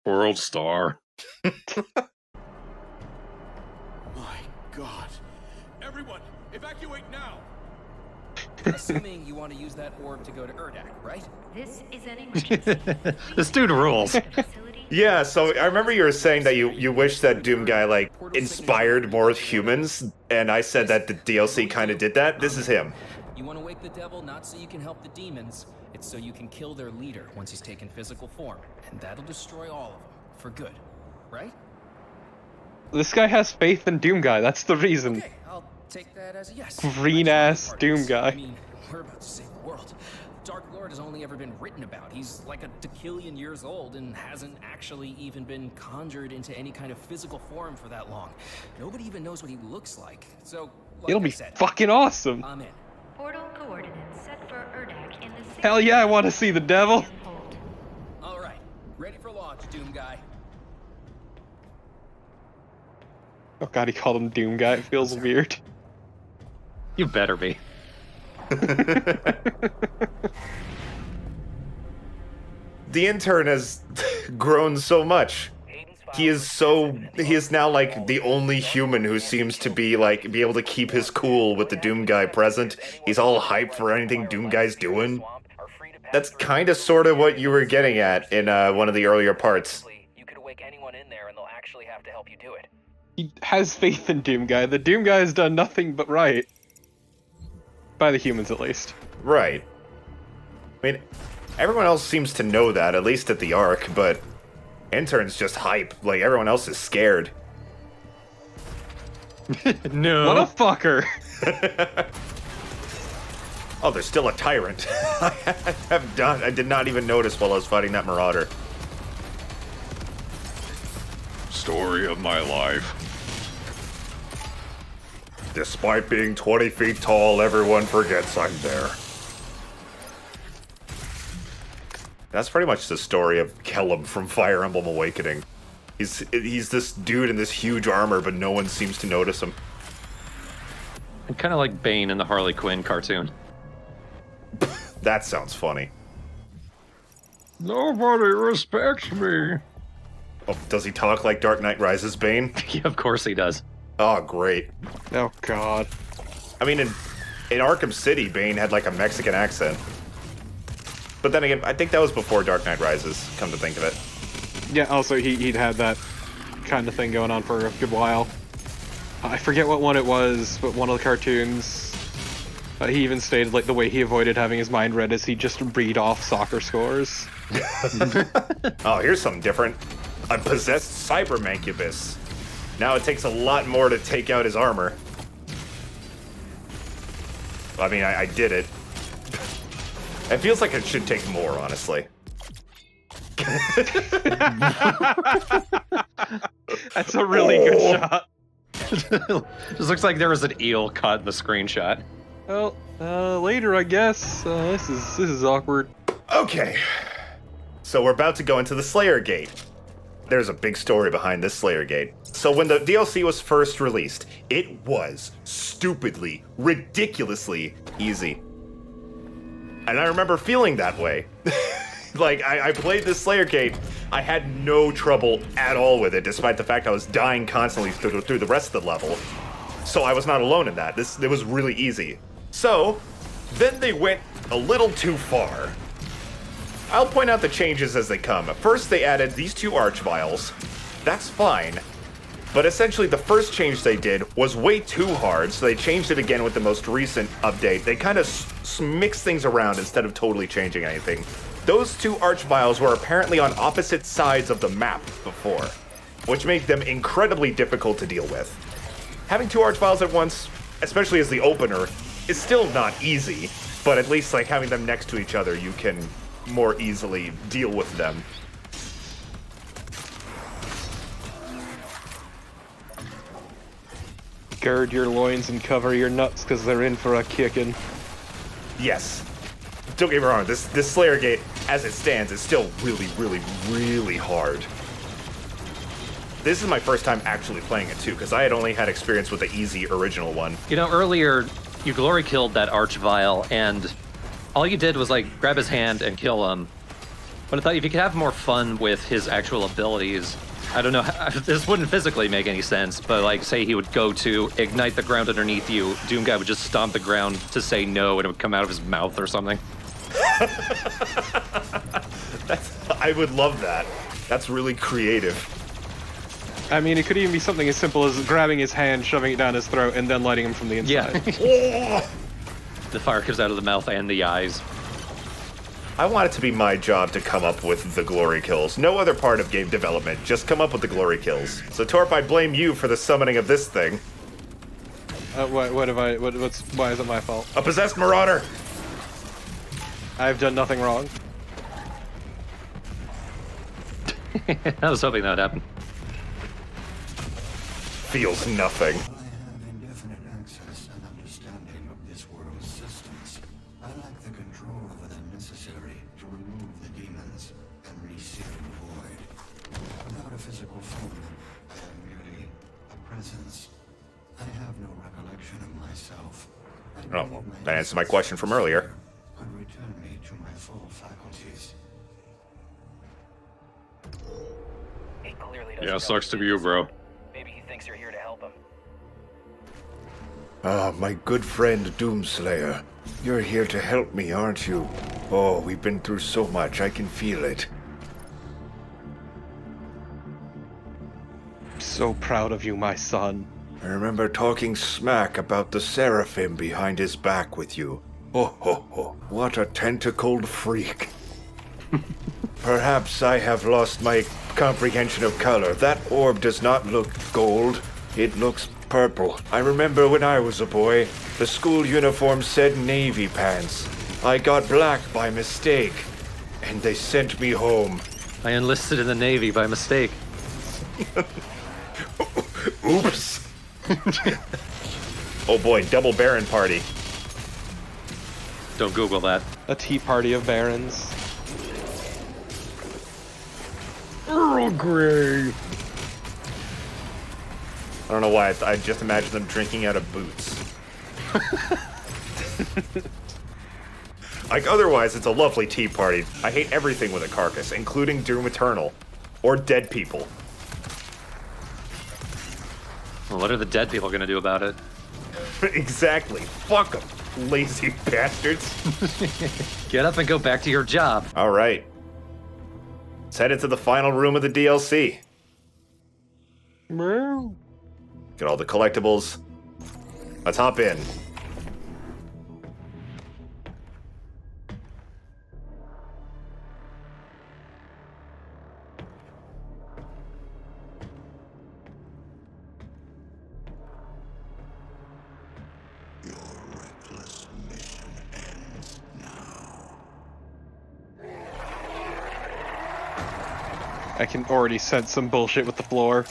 World Star. My God. Everyone, evacuate now! Assuming you want to use that orb to go to Urdak, right? This is an emergency. This dude rules. Yeah, so I remember you were saying that you wish that Doom Guy, like, inspired more humans, and I said that the DLC kind of did that. This is him. You want to wake the devil not so you can help the demons, it's so you can kill their leader once he's taken physical form, and that'll destroy all of them, for good, right? This guy has faith in Doom Guy, that's the reason. Okay, I'll take that as a yes. Green-ass Doom Guy. I mean, we're about to save the world. Dark Lord has only ever been written about. He's like a decillion years old and hasn't actually even been conjured into any kind of physical form for that long. Nobody even knows what he looks like. So, like It'll I be said, fucking awesome. I'm in. Portal coordinates set for Urdak in the... Hell yeah, I want to see the devil. All right, ready for launch, Doom Guy. Oh god, he called him Doom Guy. It feels weird. You better be. The intern has grown so much. He is now like the only human who seems to be able to keep his cool with the Doom Guy present. He's all hyped for anything Doom Guy's doing. That's kind of sort of what you were getting at in one of the earlier parts. You could wake anyone in there and they'll actually have to help you do it. He has faith in Doom Guy. The Doom Guy has done nothing but right. By the humans, at least. Right. I mean, everyone else seems to know that, at least at the Ark, but intern's just hype. Like, everyone else is scared. No. What a fucker. Oh, there's still a tyrant. I did not even notice while I was fighting that marauder. Story of my life. Despite being 20 feet tall, everyone forgets I'm there. That's pretty much the story of Kellum from Fire Emblem Awakening. He's this dude in this huge armor, but no one seems to notice him. Kind of like Bane in the Harley Quinn cartoon. That sounds funny. Nobody respects me. Oh, does he talk like Dark Knight Rises Bane? Yeah, of course he does. Oh, great. Oh, God. I mean, in Arkham City, Bane had like a Mexican accent. But then again, I think that was before Dark Knight Rises, come to think of it. Yeah, also, he'd had that kind of thing going on for a good while. I forget what one it was, but one of the cartoons, he even stated like the way he avoided having his mind read is he'd just read off soccer scores. Oh, here's something different. A possessed cyber mancubus. Now it takes a lot more to take out his armor. I mean, I did it. It feels like it should take more, honestly. That's a really good shot. Just looks like there was an eel caught in the screenshot. Well, later, I guess. This is awkward. Okay. So we're about to go into the Slayer Gate. There's a big story behind this Slayer Gate. So when the DLC was first released, it was stupidly, ridiculously easy. And I remember feeling that way. Like, I played this Slayer Gate, I had no trouble at all with it, despite the fact I was dying constantly through the rest of the level. So I was not alone in that. It was really easy. So, then they went a little too far. I'll point out the changes as they come. First, they added these 2 archvials. That's fine. But essentially, the first change they did was way too hard, so they changed it again with the most recent update. They kind of mixed things around instead of totally changing anything. Those 2 archvials were apparently on opposite sides of the map before, which made them incredibly difficult to deal with. Having 2 archvials at once, especially as the opener, is still not easy, but at least like having them next to each other, you can more easily deal with them. Gird your loins and cover your nuts, because they're in for a kicking. Yes. Don't get me wrong, this Slayer Gate, as it stands, is still really, really, really hard. This is my first time actually playing it too, because I had only had experience with the easy original one. You know, earlier, you glory killed that Archvile, and all you did was, like, grab his hand and kill him. But I thought if you could have more fun with his actual abilities, I don't know, this wouldn't physically make any sense, but, like, say he would go to ignite the ground underneath you, Doom Guy would just stomp the ground to say no, and it would come out of his mouth or something. I would love that. That's really creative. I mean, it could even be something as simple as grabbing his hand, shoving it down his throat, and then lighting him from the inside. Yeah. The fire comes out of the mouth and the eyes. I want it to be my job to come up with the glory kills. No other part of game development, just come up with the glory kills. So Torp, I blame you for the summoning of this thing. Why is it my fault? A possessed marauder! I've done nothing wrong. I was hoping that would happen. Feels nothing. I have indefinite access and understanding of this world's systems. I lack the control over them necessary to remove the demons and reseal the void. Without a physical form, I am merely a presence. I have no recollection of myself. Oh, well, that answers my question from earlier. Could return me to my full faculties. He clearly doesn't Yeah, know sucks to what be you, is. bro. Maybe he thinks you're here to help him. Ah, my good friend Doomslayer. You're here to help me, aren't you? Oh, we've been through so much, I can feel it. So proud of you, my son. I remember talking smack about the Seraphim behind his back with you. Oh ho ho, what a tentacled freak. Perhaps I have lost my comprehension of color. That orb does not look gold. It looks purple. I remember when I was a boy, the school uniform said navy pants. I got black by mistake, and they sent me home. I enlisted in the Navy by mistake. Oops. Oh boy, double Baron party. Don't Google that. A tea party of barons. Earl Grey. I don't know why, I just imagine them drinking out of boots. Like, otherwise, it's a lovely tea party. I hate everything with a carcass, including Doom Eternal. Or dead people. Well, what are the dead people gonna do about it? Exactly. Fuck them, lazy bastards. Get up and go back to your job. All right. Let's head into the final room of the DLC. Get all the collectibles. Let's hop in. I can already sense some bullshit with the floor.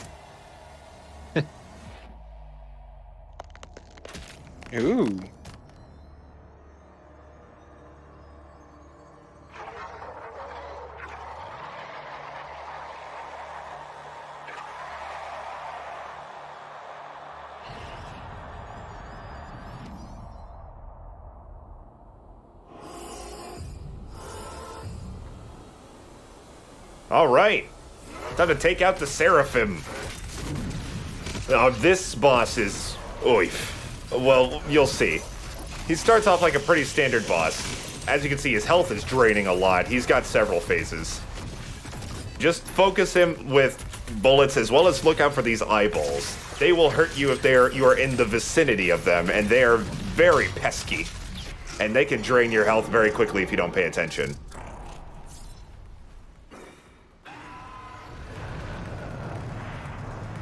Ooh. All right, time to take out the Seraphim. This boss is oof. Well, you'll see. He starts off like a pretty standard boss. As you can see, his health is draining a lot. He's got several phases. Just focus him with bullets as well as look out for these eyeballs. They will hurt you if you are in the vicinity of them, and they are very pesky. And they can drain your health very quickly if you don't pay attention.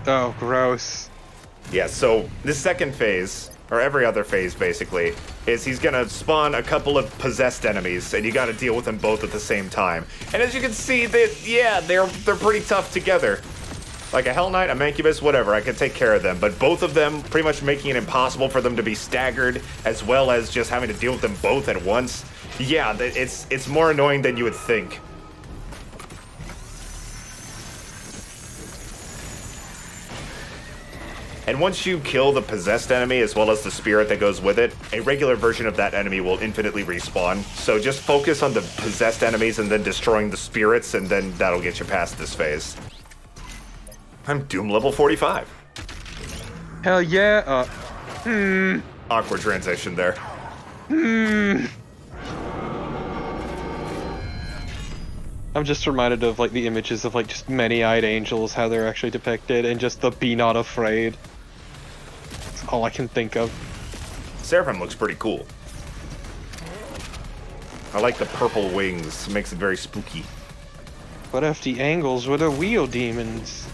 Oh, gross. Yeah, so this second phase, or every other phase basically, is he's gonna spawn a couple of possessed enemies, and you gotta deal with them both at the same time. And as you can see, they're pretty tough together. Like a Hell Knight, a Mancubus, whatever, I can take care of them, but both of them pretty much making it impossible for them to be staggered, as well as just having to deal with them both at once. Yeah, it's more annoying than you would think. And once you kill the possessed enemy as well as the spirit that goes with it, a regular version of that enemy will infinitely respawn. So just focus on the possessed enemies and then destroying the spirits, and then that'll get you past this phase. I'm Doom level 45. Hell yeah. Awkward transition there. I'm just reminded of like the images of like just many-eyed angels, how they're actually depicted, and just the be not afraid. That's all I can think of. Seraphim looks pretty cool. I like the purple wings. It makes it very spooky. What if the angels were the wheel demons?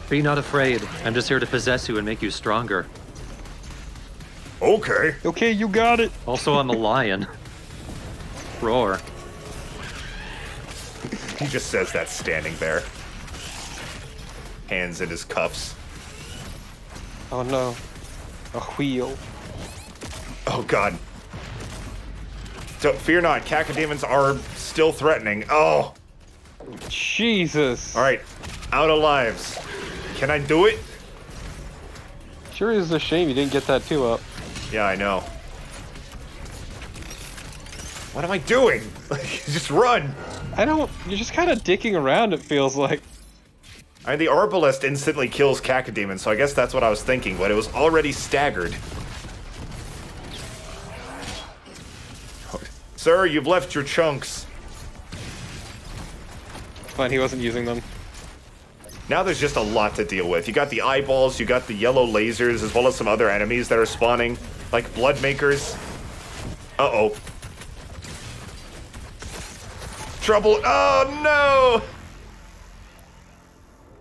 Be not afraid. I'm just here to possess you and make you stronger. Okay. Okay, you got it. Also, I'm a lion. Roar. He just says that standing there. Hands in his cuffs. Oh no. A wheel. Oh god. So, fear not, cacodemons are still threatening. Oh! Jesus! Alright, out of lives. Can I do it? Sure is a shame you didn't get that 2 up. Yeah, I know. What am I doing? Just run! You're just kind of dicking around, it feels like. I mean, the Arbalest instantly kills cacodemons, so I guess that's what I was thinking, but it was already staggered. Sir, you've left your chunks. Fine, he wasn't using them. Now there's just a lot to deal with. You got the eyeballs, you got the yellow lasers, as well as some other enemies that are spawning, like Bloodmakers. Uh-oh. Trouble. Oh, no!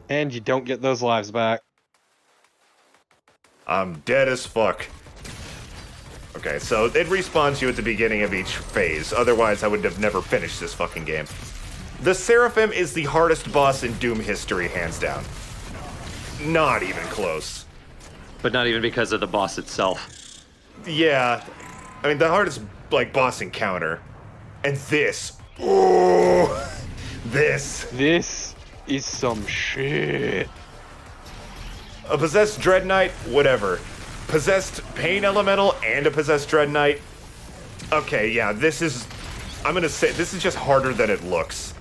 And you don't get those lives back. I'm dead as fuck. Okay, so it respawns you at the beginning of each phase. Otherwise, I would have never finished this fucking game. The Seraphim is the hardest boss in Doom history, hands down. Not even close. But not even because of the boss itself. Yeah. I mean, the hardest, like, boss encounter. And this. Ooh! This. This is some shit. A possessed Dread Knight, whatever. Possessed Pain Elemental and a possessed Dread Knight. Okay, yeah, this is... I'm gonna say, this is just harder than it looks.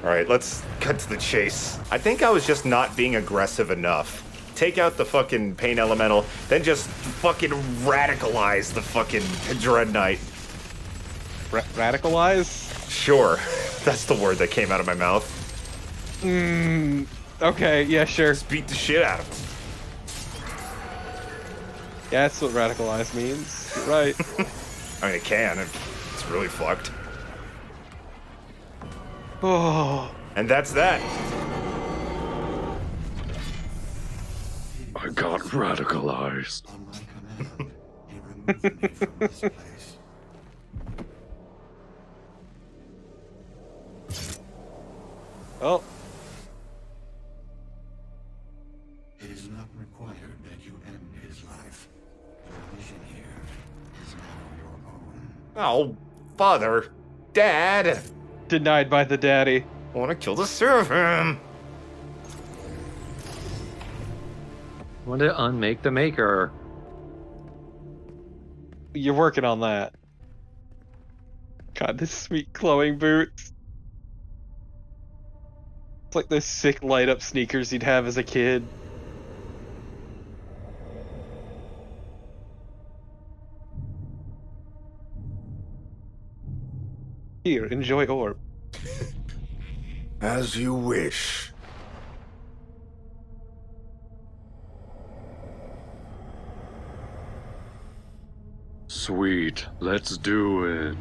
Alright, let's cut to the chase. I think I was just not being aggressive enough. Take out the fucking Pain Elemental, then just fucking radicalize the fucking Dread Knight. Radicalize? Sure. That's the word that came out of my mouth. Okay, yeah, sure. Just beat the shit out of him. Yeah, that's what radicalize means. You're right. I mean, it can. It's really fucked. Oh. And that's that. I got radicalized. Oh. It is not Oh, father. Dad. Denied by the daddy. I want to kill the servant. Want to unmake the maker. You're working on that. God, this sweet glowing boots. It's like those sick light up sneakers you'd have as a kid. Here, enjoy orb. As you wish. Sweet, let's do it.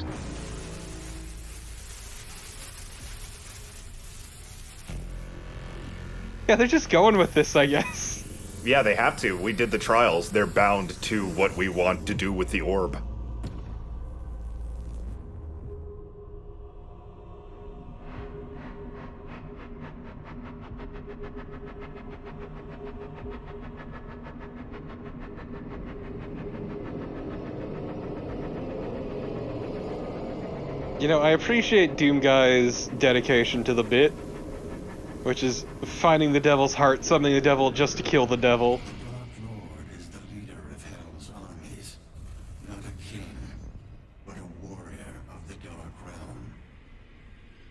Yeah, they're just going with this, I guess. Yeah, they have to. We did the trials. They're bound to what we want to do with the orb. You know, I appreciate Doom Guy's dedication to the bit, which is finding the devil's heart, summoning the devil just to kill the devil. The Dark Lord is the leader of Hell's armies, not a king, but a warrior of the Dark Realm.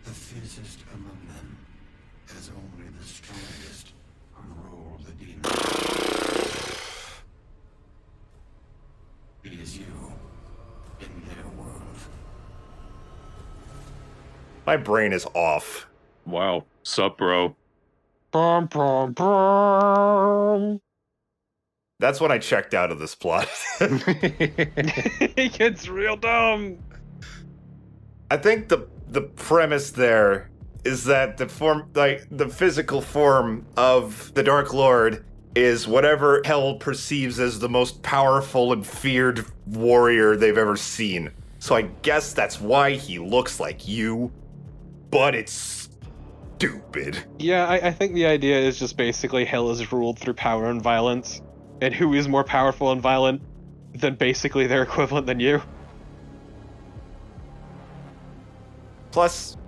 The fiercest among them, as only the strongest could rule the demon. It is you, in their world. My brain is off. Wow. Sup, bro? Brum, brum, brum. That's when I checked out of this plot. He gets real dumb. I think the premise there is that the physical form of the Dark Lord is whatever Hell perceives as the most powerful and feared warrior they've ever seen. So I guess that's why he looks like you, but it's stupid. Yeah, I think the idea is just basically Hell is ruled through power and violence, and who is more powerful and violent than basically their equivalent than you? Plus,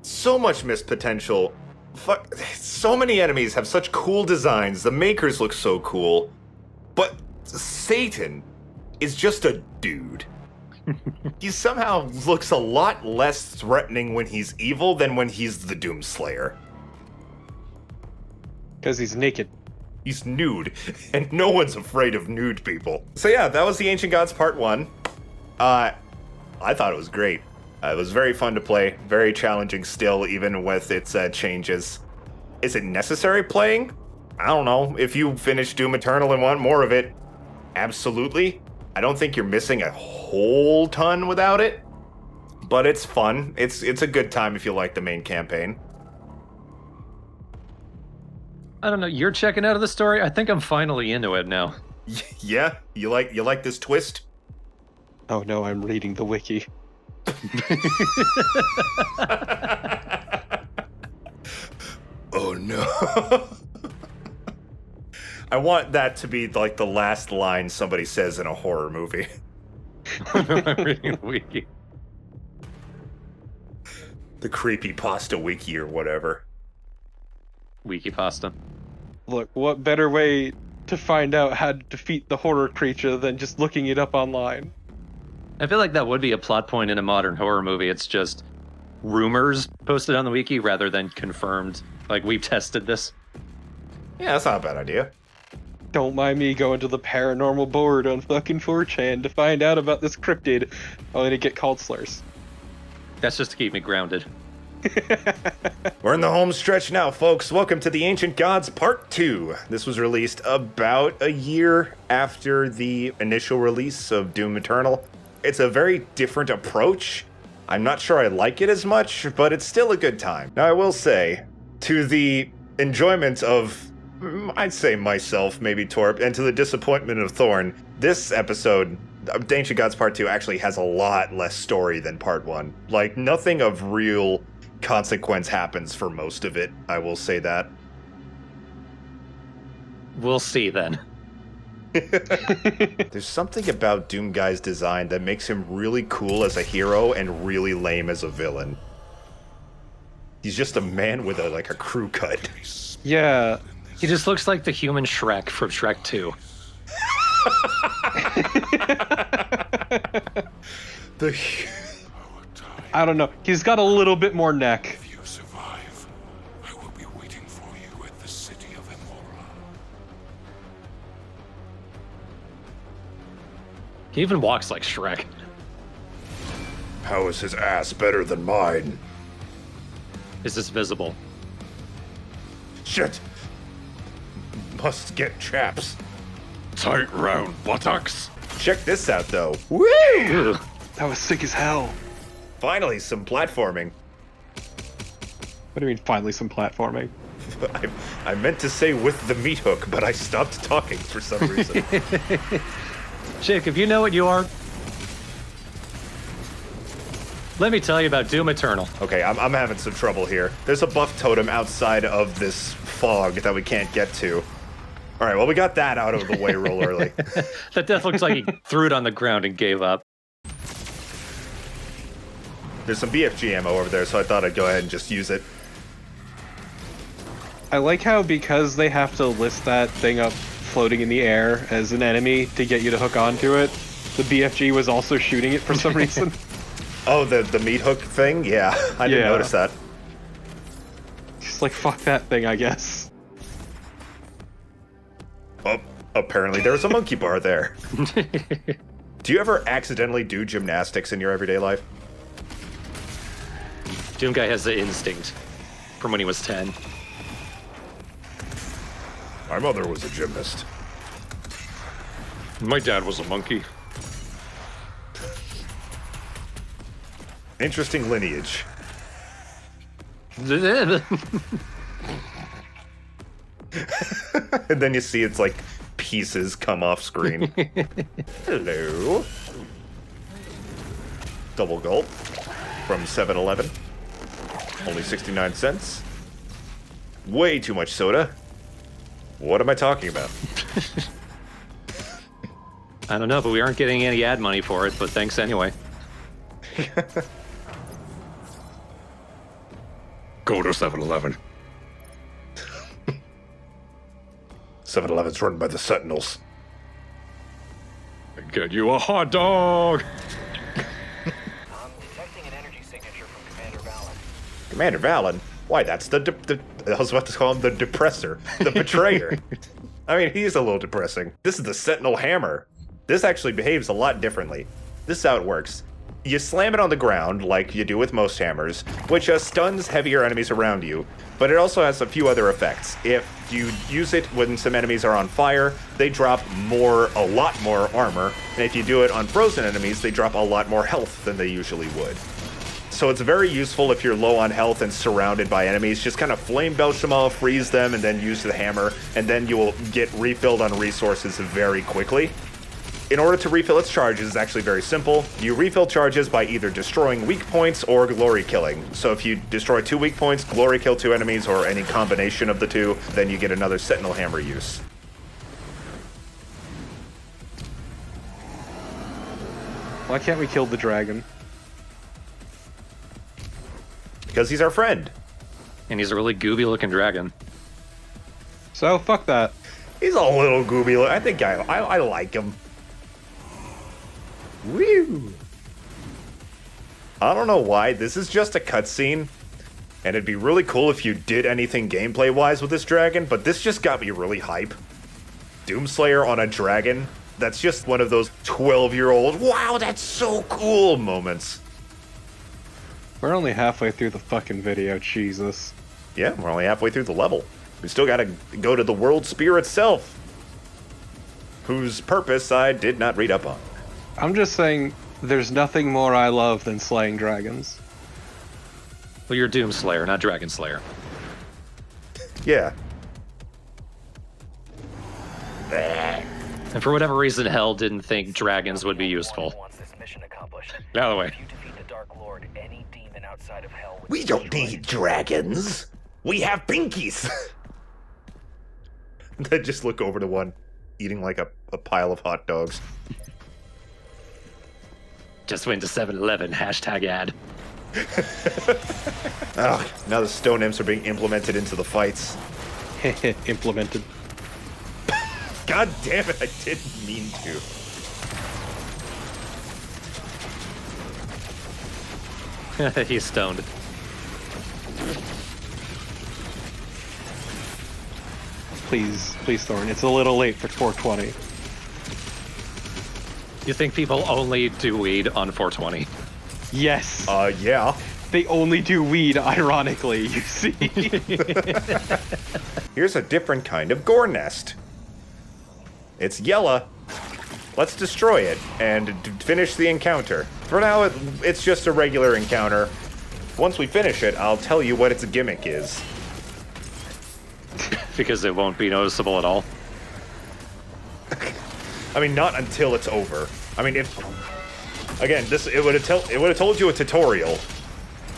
so much missed potential. Fuck, so many enemies have such cool designs. The makers look so cool. But Satan is just a dude. He somehow looks a lot less threatening when he's evil than when he's the Doomslayer. Because he's naked. He's nude, and no one's afraid of nude people. So yeah, that was the Ancient Gods Part 1. I thought it was great. It was very fun to play, very challenging still, even with its changes. Is it necessary playing? I don't know. If you finish Doom Eternal and want more of it, absolutely. I don't think you're missing a whole ton without it, but it's fun. It's a good time if you like the main campaign. I don't know. You're checking out of the story. I think I'm finally into it now. Yeah, you like this twist? Oh no, I'm reading the wiki. Oh no. I want that to be like the last line somebody says in a horror movie. I'm reading the wiki. The creepypasta wiki or whatever. Wiki pasta. Look, what better way to find out how to defeat the horror creature than just looking it up online? I feel like that would be a plot point in a modern horror movie. It's just rumors posted on the wiki rather than confirmed. Like, we've tested this. Yeah, that's not a bad idea. Don't mind me going to the paranormal board on fucking 4chan to find out about this cryptid, only to get called slurs. That's just to keep me grounded. We're in the home stretch now, folks. Welcome to the Ancient Gods Part 2. This was released about a year after the initial release of Doom Eternal. It's a very different approach. I'm not sure I like it as much, but it's still a good time. Now, I will say, to the enjoyment of, I'd say myself, maybe Torp, and to the disappointment of Thorn, this episode of Ancient Gods Part 2 actually has a lot less story than Part 1. Like, nothing of real consequence happens for most of it, I will say that. We'll see then. There's something about Doom Guy's design that makes him really cool as a hero and really lame as a villain. He's just a man with a crew cut. Yeah. He just looks like the human Shrek from Shrek 2. I don't know. He's got a little bit more neck. If you survive, I will be waiting for you at the city of Emora. He even walks like Shrek. How is his ass better than mine? Is this visible? Shit! Must get chaps. Tight round buttocks. Check this out, though. Woo! That was sick as hell. Finally, some platforming. What do you mean, finally some platforming? I meant to say with the meat hook, but I stopped talking for some reason. Chick, if you know what you are, let me tell you about Doom Eternal. Okay, I'm having some trouble here. There's a buff totem outside of this fog that we can't get to. All right, well, we got that out of the way real early. That death looks like he threw it on the ground and gave up. There's some BFG ammo over there, so I thought I'd go ahead and just use it. I like how because they have to list that thing up floating in the air as an enemy to get you to hook onto it, the BFG was also shooting it for some reason. Oh, the meat hook thing? Yeah, I didn't notice that. Just like, fuck that thing, I guess. Oh, apparently there was a monkey bar there. Do you ever accidentally do gymnastics in your everyday life? Doom Guy has the instinct from when he was 10. My mother was a gymnast. My dad was a monkey. Interesting lineage. And then you see it's like pieces come off screen. Hello. Double gulp from 7-Eleven. Only 69 cents. Way too much soda. What am I talking about? I don't know, but we aren't getting any ad money for it, but thanks anyway. Go to 7-Eleven. 7-Eleven's run by the Sentinels. Get you a hot dog. I'm detecting an energy signature from Commander Valen. Commander Valen? Why, that's I was about to call him the depressor, the betrayer. I mean, he's a little depressing. This is the Sentinel Hammer. This actually behaves a lot differently. This is how it works. You slam it on the ground, like you do with most hammers, which stuns heavier enemies around you, but it also has a few other effects. If you use it when some enemies are on fire, they drop a lot more armor, and if you do it on frozen enemies, they drop a lot more health than they usually would. So it's very useful if you're low on health and surrounded by enemies. Just kind of flame belch them all, freeze them, and then use the hammer, and then you will get refilled on resources very quickly. In order to refill its charges, it's actually very simple. You refill charges by either destroying weak points or glory killing. So if you destroy 2 weak points, glory kill 2 enemies, or any combination of the two, then you get another Sentinel Hammer use. Why can't we kill the dragon? Because he's our friend. And he's a really gooby looking dragon. So, fuck that. He's a little gooby. I think I like him. Woo! I don't know why. This is just a cutscene. And it'd be really cool if you did anything gameplay-wise with this dragon, but this just got me really hype. Doomslayer on a dragon. That's just one of those 12-year-old, wow, that's so cool moments. We're only halfway through the fucking video, Jesus. Yeah, we're only halfway through the level. We still gotta go to the World Spear itself, whose purpose I did not read up on. I'm just saying, there's nothing more I love than slaying dragons. Well, you're Doomslayer, not Dragon Slayer. Yeah. And for whatever reason, Hell didn't think dragons would be useful. Get out of the way. We don't need dragons. We have pinkies. Then just look over to one. eating like a pile of hot dogs. Just went to 7-Eleven, #ad. Oh, now the stone imps are being implemented into the fights. Implemented. God damn it, I didn't mean to. He's stoned. Please, Thorn. It's a little late for 420. You think people only do weed on 420? Yes. Yeah. They only do weed, ironically, you see. Here's a different kind of gore nest. It's yellow. Let's destroy it and finish the encounter. For now, it's just a regular encounter. Once we finish it, I'll tell you what its gimmick is. Because it won't be noticeable at all. I mean, not until it's over. I mean, if again, it would have told you a tutorial,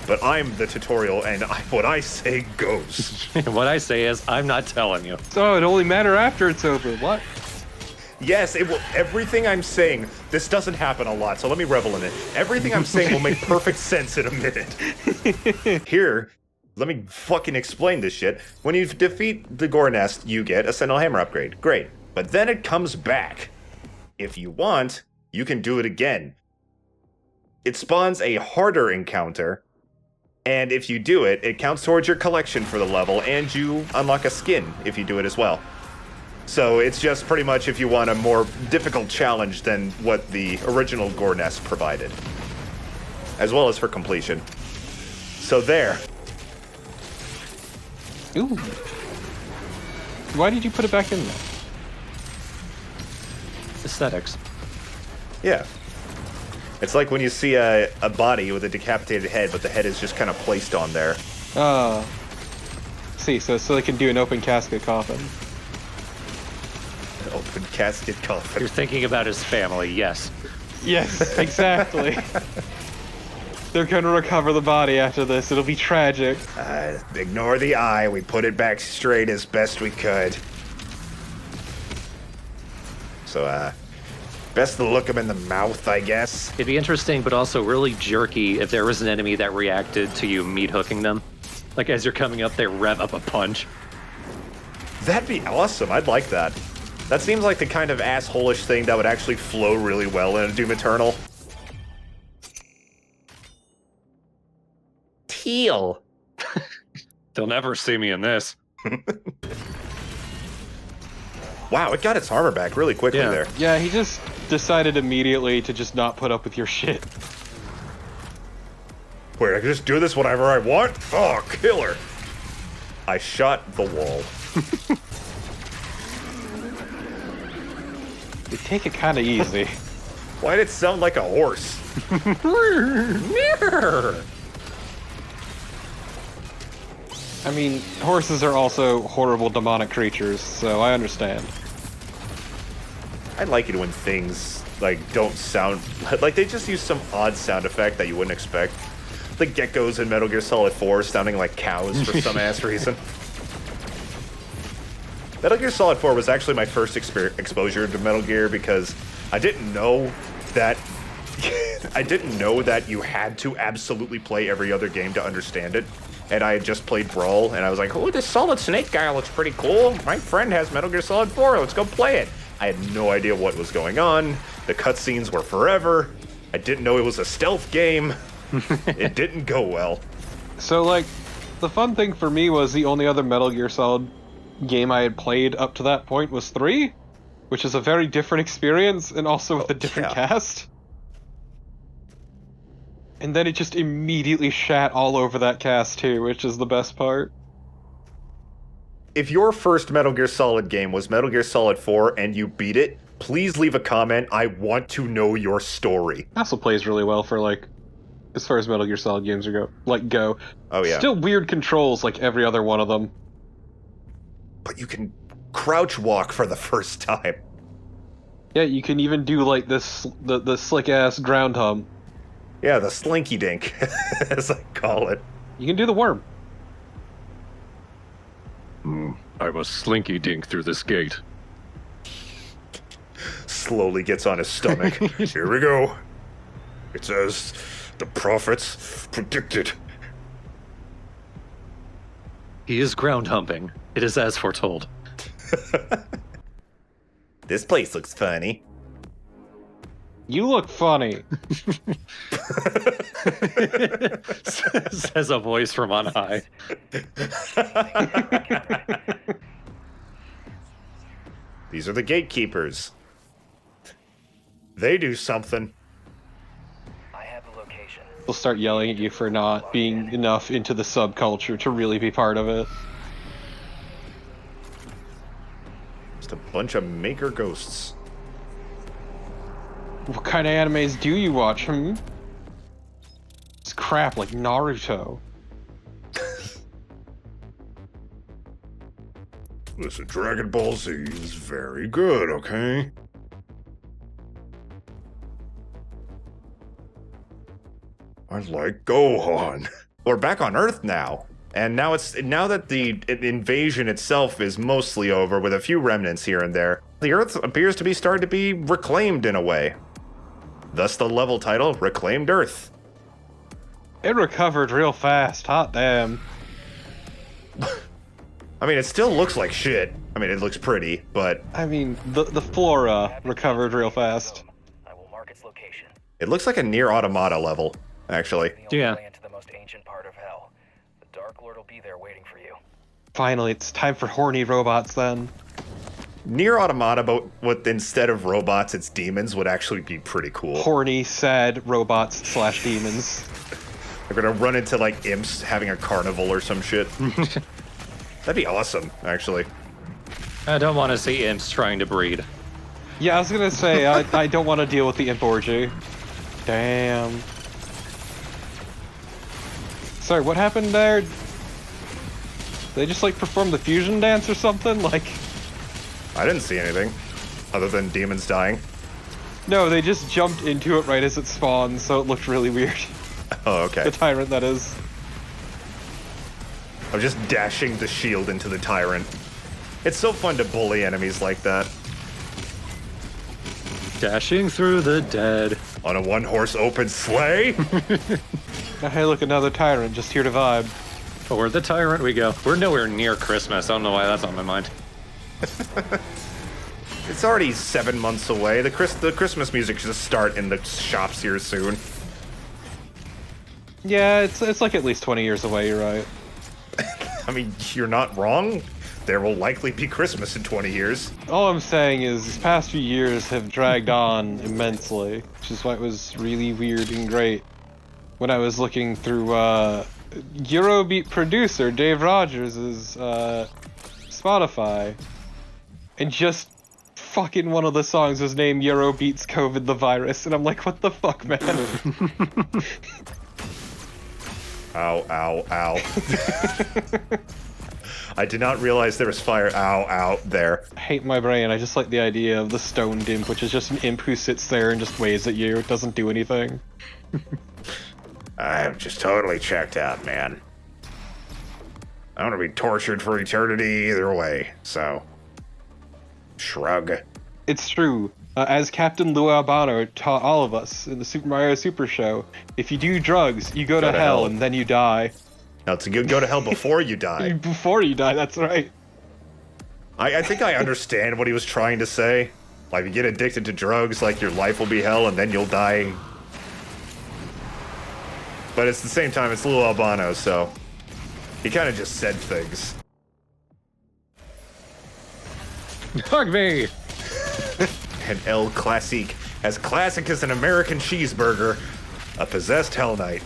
but I'm the tutorial, and what I say goes. What I say is, I'm not telling you. So it only matter after it's over. What? Yes, it will. Everything I'm saying, this doesn't happen a lot, so let me revel in it. Everything I'm saying will make perfect sense in a minute. Here, let me fucking explain this shit. When you defeat the Gore Nest, you get a Sentinel Hammer upgrade. Great. But then it comes back. If you want, you can do it again. It spawns a harder encounter, and if you do it, it counts towards your collection for the level, and you unlock a skin if you do it as well. So it's just pretty much if you want a more difficult challenge than what the original Gore Nest provided, as well as for completion. So there. Ooh. Why did you put it back in there? Aesthetics. Yeah. It's like when you see a body with a decapitated head, but the head is just kind of placed on there. See, so they can do an open casket coffin. An open casket coffin. You're thinking about his family, yes. Yes, exactly. They're gonna recover the body after this. It'll be tragic. Ignore the eye. We put it back straight as best we could. So, best to look him in the mouth, I guess. It'd be interesting, but also really jerky if there was an enemy that reacted to you meat hooking them. Like, as you're coming up, they rev up a punch. That'd be awesome. I'd like that. That seems like the kind of asshole-ish thing that would actually flow really well in a Doom Eternal. Teal. They'll never see me in this. Wow, it got its armor back really quickly there. Yeah, he just decided immediately to just not put up with your shit. Wait, I can just do this whenever I want? Oh, killer. I shot the wall. You take it kind of easy. Why did it sound like a horse? I mean, horses are also horrible demonic creatures, so I understand. I like it when things, like, don't sound... Like, they just use some odd sound effect that you wouldn't expect. The geckos in Metal Gear Solid 4 sounding like cows for some ass reason. Metal Gear Solid 4 was actually my first exposure to Metal Gear because I didn't know that... I didn't know that you had to absolutely play every other game to understand it. And I had just played Brawl, and I was like, oh, this Solid Snake guy looks pretty cool. My friend has Metal Gear Solid 4, let's go play it. I had no idea what was going on. The cutscenes were forever. I didn't know it was a stealth game. It didn't go well. So, like, the fun thing for me was the only other Metal Gear Solid game I had played up to that point was 3, which is a very different experience, and also with a different cast. And then it just immediately shat all over that cast too, which is the best part. If your first Metal Gear Solid game was Metal Gear Solid 4 and you beat it, please leave a comment. I want to know your story. It also plays really well for, like, as far as Metal Gear Solid games go. Oh yeah. Still weird controls like every other one of them. But you can crouch walk for the first time. Yeah, you can even do like this the slick ass ground hum. Yeah, the slinky dink, as I call it. You can do the worm. I must slinky dink through this gate. slowly gets on his stomach. Here we go. It's as the prophets predicted. He is ground humping. It is as foretold. This place looks funny. You look funny. Says a voice from on high. These are the gatekeepers. They do something. I have the location. They'll start yelling at you for not being enough into the subculture to really be part of it. Just a bunch of maker ghosts. What kind of animes do you watch, It's crap like Naruto. Listen, Dragon Ball Z is very good, okay? I like Gohan. We're back on Earth now. And now that the invasion itself is mostly over with a few remnants here and there, the Earth appears to be starting to be reclaimed in a way. Thus the level title, Reclaimed Earth. It recovered real fast, hot damn. I mean, it still looks like shit. I mean, it looks pretty, but... I mean, the flora recovered real fast. I will mark its location. It looks like a Near Automata level, actually. Yeah. Into the most ancient part of hell. The Dark Lord will be there waiting for you. Finally, it's time for horny robots then. Near Automata, but with instead of robots, it's demons would actually be pretty cool. Horny, sad robots / demons. They're gonna run into, like, imps having a carnival or some shit. That'd be awesome, actually. I don't want to see imps trying to breed. Yeah, I was gonna say, I don't want to deal with the imp orgy. Damn. Sorry, what happened there? They just, like, perform the fusion dance or something? Like... I didn't see anything, other than demons dying. No, they just jumped into it right as it spawned, so it looked really weird. Oh, okay. The tyrant, that is. I'm just dashing the shield into the tyrant. It's so fun to bully enemies like that. Dashing through the dead. On a one-horse open sleigh? Hey, look, another tyrant, just here to vibe. Toward the tyrant we go. We're nowhere near Christmas. I don't know why that's on my mind. It's already 7 months away. The Christmas music should start in the shops here soon. Yeah, it's like at least 20 years away, you're right. I mean, you're not wrong. There will likely be Christmas in 20 years. All I'm saying is, these past few years have dragged on immensely, which is why it was really weird and great. When I was looking through, Eurobeat producer Dave Rogers' Spotify, and just fucking one of the songs was named Eurobeat's COVID the Virus, and I'm like, what the fuck, man? Ow, ow, ow. I did not realize there was fire, ow, ow, there. I hate my brain. I just like the idea of the stoned imp, which is just an imp who sits there and just waves at you. It doesn't do anything. I'm just totally checked out, man. I don't want to be tortured for eternity either way, so... Shrug. It's true. As Captain Lou Albano taught all of us in the Super Mario Super Show, if you do drugs, you go to hell and then you die. No, to go to hell before you die. Before you die, that's right. I think I understand what he was trying to say. Like, if you get addicted to drugs, like, your life will be hell and then you'll die. But at the same time, it's Lou Albano, so... He kind of just said things. Hug me! And El Classique, as classic as an American cheeseburger, a possessed Hell Knight.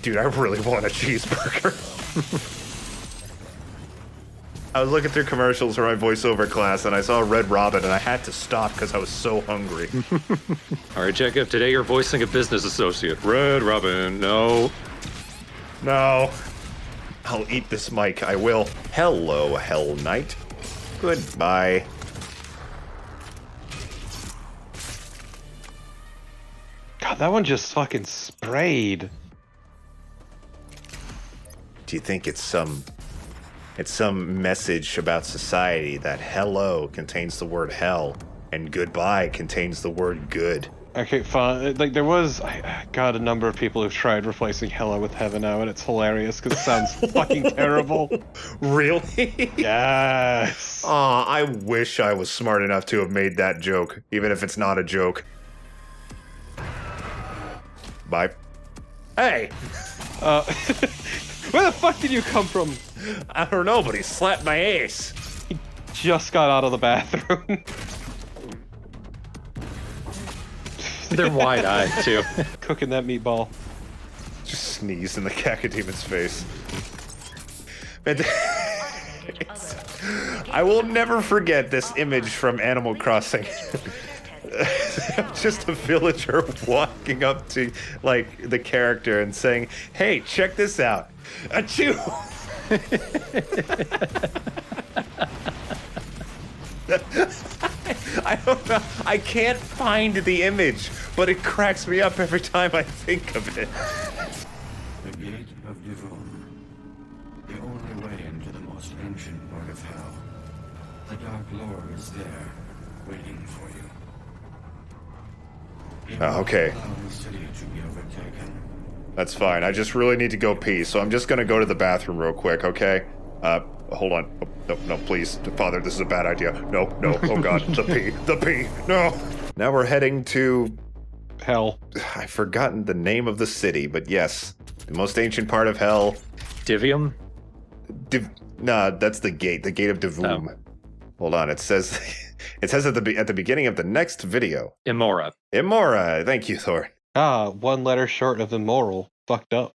Dude, I really want a cheeseburger. I was looking through commercials for my voiceover class, and I saw Red Robin, and I had to stop because I was so hungry. All right, Jacob, today you're voicing a business associate. Red Robin, no. No. I'll eat this mic, I will. Hello, Hell Knight. Goodbye. God, that one just fucking sprayed. Do you think it's some It's some message about society that hello contains the word hell and goodbye contains the word good. Okay, fine. Like, there was, God, a number of people who've tried replacing hello with heaven now, and it's hilarious because it sounds fucking terrible. Really? Yes. Aw, I wish I was smart enough to have made that joke, even if it's not a joke. Bye. Hey! Where the fuck did you come from? I don't know, but he slapped my ass. He just got out of the bathroom. They're wide-eyed, too. Cooking that meatball. Just sneeze in the cacademon's face. Man, I will never forget this image from Animal Crossing. Just a villager walking up to, like, the character and saying, "Hey, check this out. Achoo!" I don't know. I can't find the image, but it cracks me up every time I think of it. The Gate of Devon. The only way into the most ancient part of hell. The Dark Lord is there, waiting for you. Okay. Allow the city to be overtaken. That's fine. I just really need to go pee, so I'm just gonna go to the bathroom real quick, okay? Hold on. Oh, no, please. Father, this is a bad idea. No, oh god, the pee, no! Now we're heading to... Hell. I've forgotten the name of the city, but yes. The most ancient part of hell. Divium? Nah, that's the gate of Devum. Oh. Hold on, it says... It says at the beginning of the next video. Imora. Imora, thank you, Thor. Ah, one letter short of immoral. Fucked up.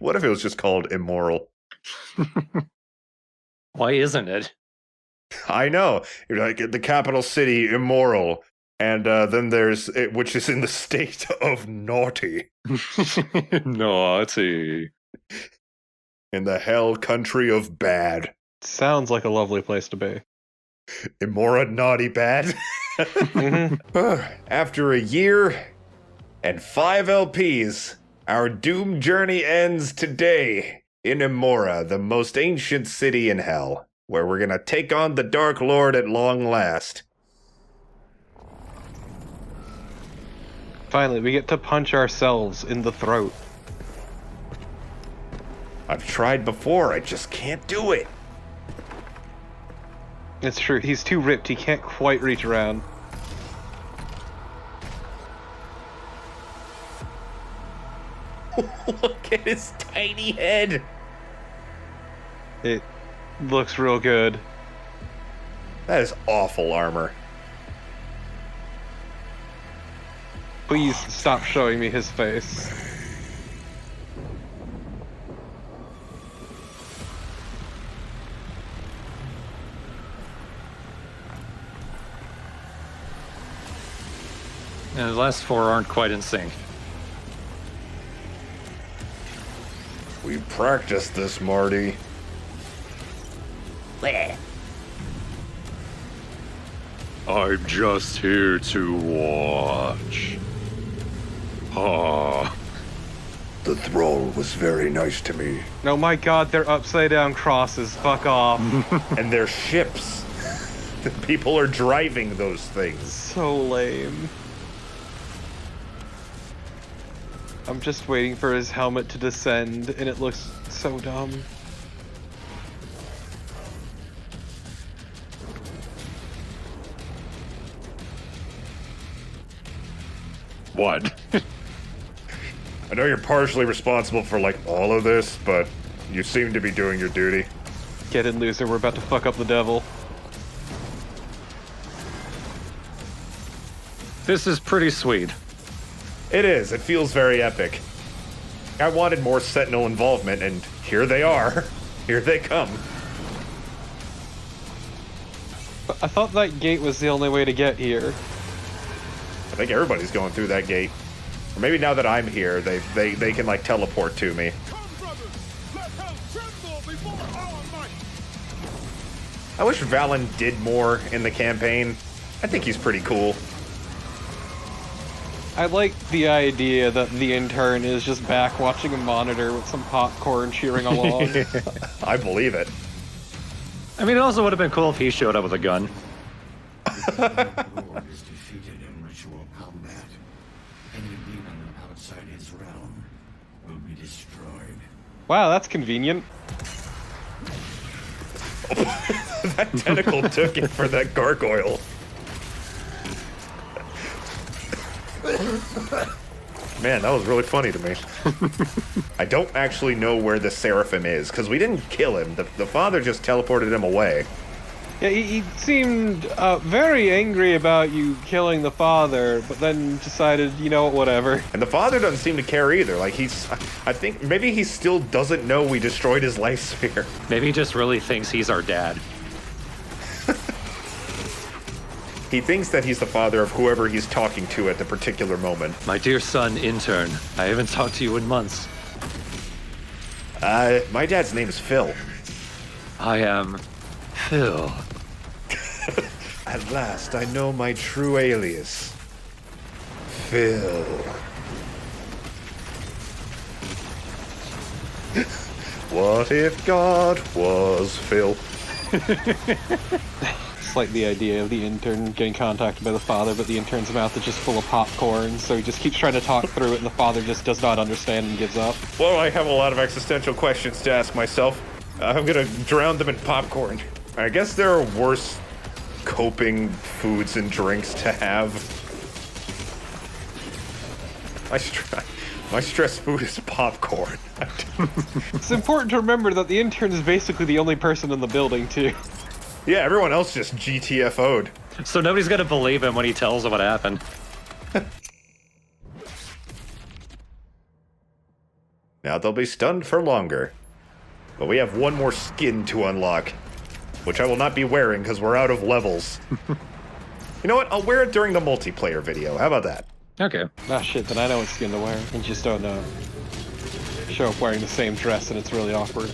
What if it was just called immoral? Why isn't it? I know. You're like, the capital city, immoral. And then there's it, which is in the state of naughty. Naughty. In the hell country of bad. Sounds like a lovely place to be. Imora naughty bad. After a year and 5 LPs, our doomed journey ends today in Imora, the most ancient city in hell, where we're gonna take on the Dark Lord at long last. Finally, we get to punch ourselves in the throat. I've tried before, I just can't do it. It's true, he's too ripped, he can't quite reach around. Look at his tiny head. It looks real good. That is awful armor. Please stop showing me his face. And the last 4 aren't quite in sync. We practiced this, Marty. Bleh. I'm just here to watch. Ah. The thrall was very nice to me. Oh my god, they're upside down crosses. Fuck off. And they're ships. The people are driving those things. So lame. I'm just waiting for his helmet to descend, and it looks so dumb. What? I know you're partially responsible for, like, all of this, but you seem to be doing your duty. Get in, loser. We're about to fuck up the devil. This is pretty sweet. It is. It feels very epic. I wanted more Sentinel involvement, and here they are. Here they come. I thought that gate was the only way to get here. I think everybody's going through that gate. Or maybe now that I'm here, they can, like, teleport to me. I wish Valen did more in the campaign. I think he's pretty cool. I like the idea that the intern is just back watching a monitor with some popcorn cheering along. I believe it. I mean, it also would have been cool if he showed up with a gun. Lord is defeated in ritual combat. Any demon outside his realm will be destroyed. Wow, that's convenient. That tentacle took it for that gargoyle. Man, that was really funny to me. I don't actually know where the Seraphim is, because we didn't kill him. The father just teleported him away. Yeah, he seemed very angry about you killing the father, but then decided, you know what, whatever. And the father doesn't seem to care either. Like, I think maybe he still doesn't know we destroyed his life sphere. Maybe he just really thinks he's our dad. He thinks that he's the father of whoever he's talking to at the particular moment. My dear son, intern, I haven't talked to you in months. My dad's name is Phil. I am Phil. At last, I know my true alias. Phil. What if God was Phil? It's like the idea of the intern getting contacted by the father, but the intern's mouth is just full of popcorn, so he just keeps trying to talk through it, and the father just does not understand and gives up. Well, I have a lot of existential questions to ask myself. I'm gonna drown them in popcorn. I guess there are worse coping foods and drinks to have. My stress food is popcorn. It's important to remember that the intern is basically the only person in the building, too. Yeah, everyone else just GTFO'd. So nobody's gonna believe him when he tells them what happened. Now they'll be stunned for longer. But we have one more skin to unlock, which I will not be wearing because we're out of levels. You know what? I'll wear it during the multiplayer video. How about that? Okay. Ah, shit, then I know what skin to wear. You just don't know. Show up wearing the same dress and it's really awkward.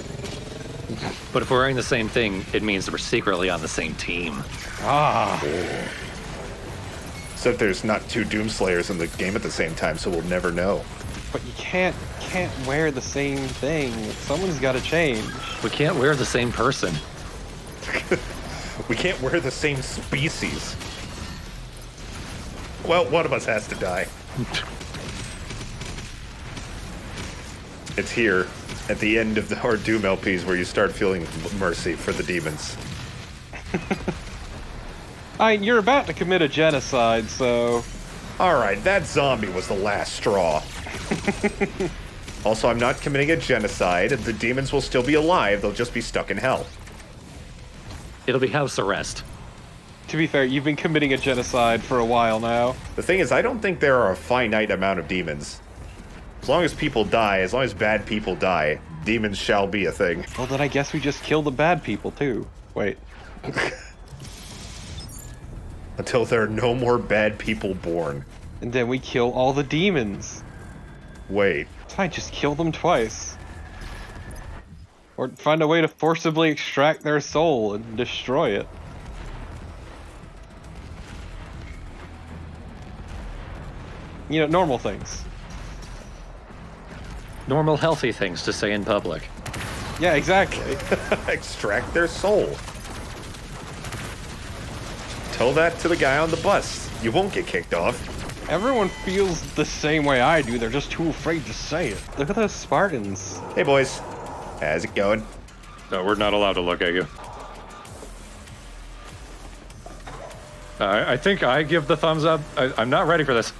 But if we're wearing the same thing, it means we're secretly on the same team. Ah. Oh. Except there's not two Doomslayers in the game at the same time, so we'll never know. But you can't wear the same thing. Someone's got to change. We can't wear the same person. We can't wear the same species. Well, one of us has to die. It's here, at the end of our Doom LPs, where you start feeling mercy for the demons. You're about to commit a genocide, so... Alright, that zombie was the last straw. Also, I'm not committing a genocide. The demons will still be alive, they'll just be stuck in hell. It'll be house arrest. To be fair, you've been committing a genocide for a while now. The thing is, I don't think there are a finite amount of demons. As long as people die, as long as bad people die, demons shall be a thing. Well, then I guess we just kill the bad people, too. Wait. Until there are no more bad people born. And then we kill all the demons. Wait. Fine, just kill them twice. Or find a way to forcibly extract their soul and destroy it. You know, normal things. Normal, healthy things to say in public. Yeah, exactly. Extract their soul. Tell that to the guy on the bus. You won't get kicked off. Everyone feels the same way I do. They're just too afraid to say it. Look at those Spartans. Hey, boys. How's it going? No, we're not allowed to look at you. I think I give the thumbs up. I'm not ready for this.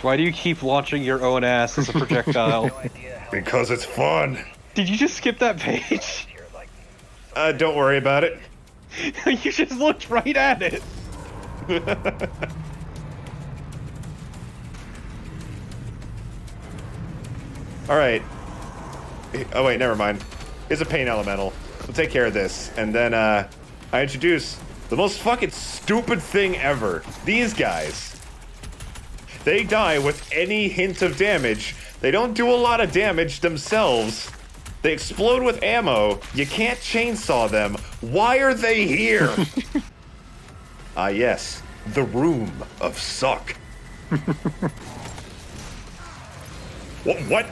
Why do you keep launching your own ass as a projectile? Because it's fun. Did you just skip that page? Don't worry about it. You just looked right at it. Alright. Oh wait, never mind. Here's a pain elemental. We'll take care of this. And then, I introduce the most fucking stupid thing ever. These guys. They die with any hint of damage. They don't do a lot of damage themselves. They explode with ammo. You can't chainsaw them. Why are they here? Ah, yes. The Room of Suck. What?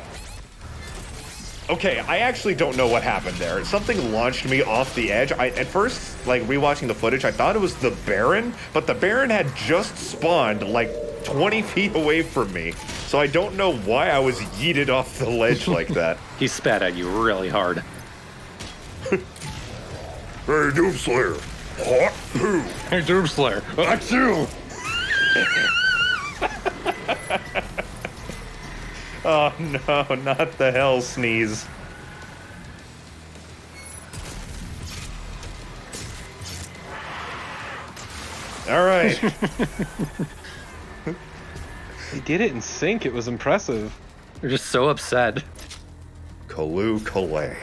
Okay, I actually don't know what happened there. Something launched me off the edge. At first, like, rewatching the footage, I thought it was the Baron, but the Baron had just spawned, like, 20 feet away from me. So I don't know why I was yeeted off the ledge like that. He spat at you really hard. Hey, Doomslayer. Hot who? Hey, Doomslayer. That's you. Oh no, not the hell sneeze. All right. He did it in sync. It was impressive. You're just so upset. Kalu Kalay.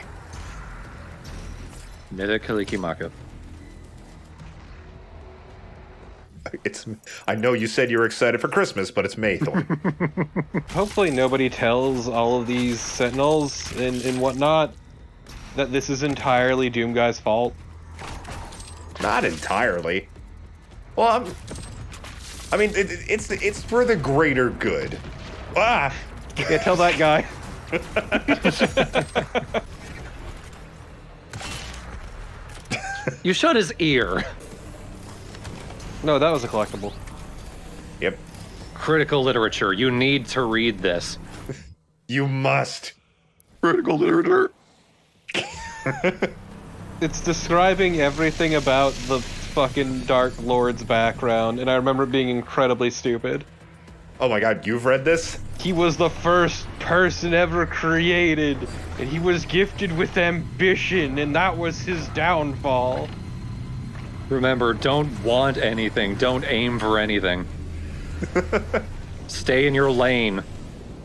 Nida Kalikimaka. I know you said you were excited for Christmas, but it's May, Thorn. Hopefully nobody tells all of these Sentinels and whatnot that this is entirely Doom Guy's fault. Not entirely. Well, I mean, it's for the greater good. Ah! Yeah, tell that guy. You shut his ear. No, that was a collectible. Yep. Critical literature. You need to read this. You must. Critical literature. It's describing everything about the fucking Dark Lord's background, and I remember it being incredibly stupid. Oh my god, you've read this? He was the first person ever created, and he was gifted with ambition, and that was his downfall. Remember, don't want anything. Don't aim for anything. Stay in your lane.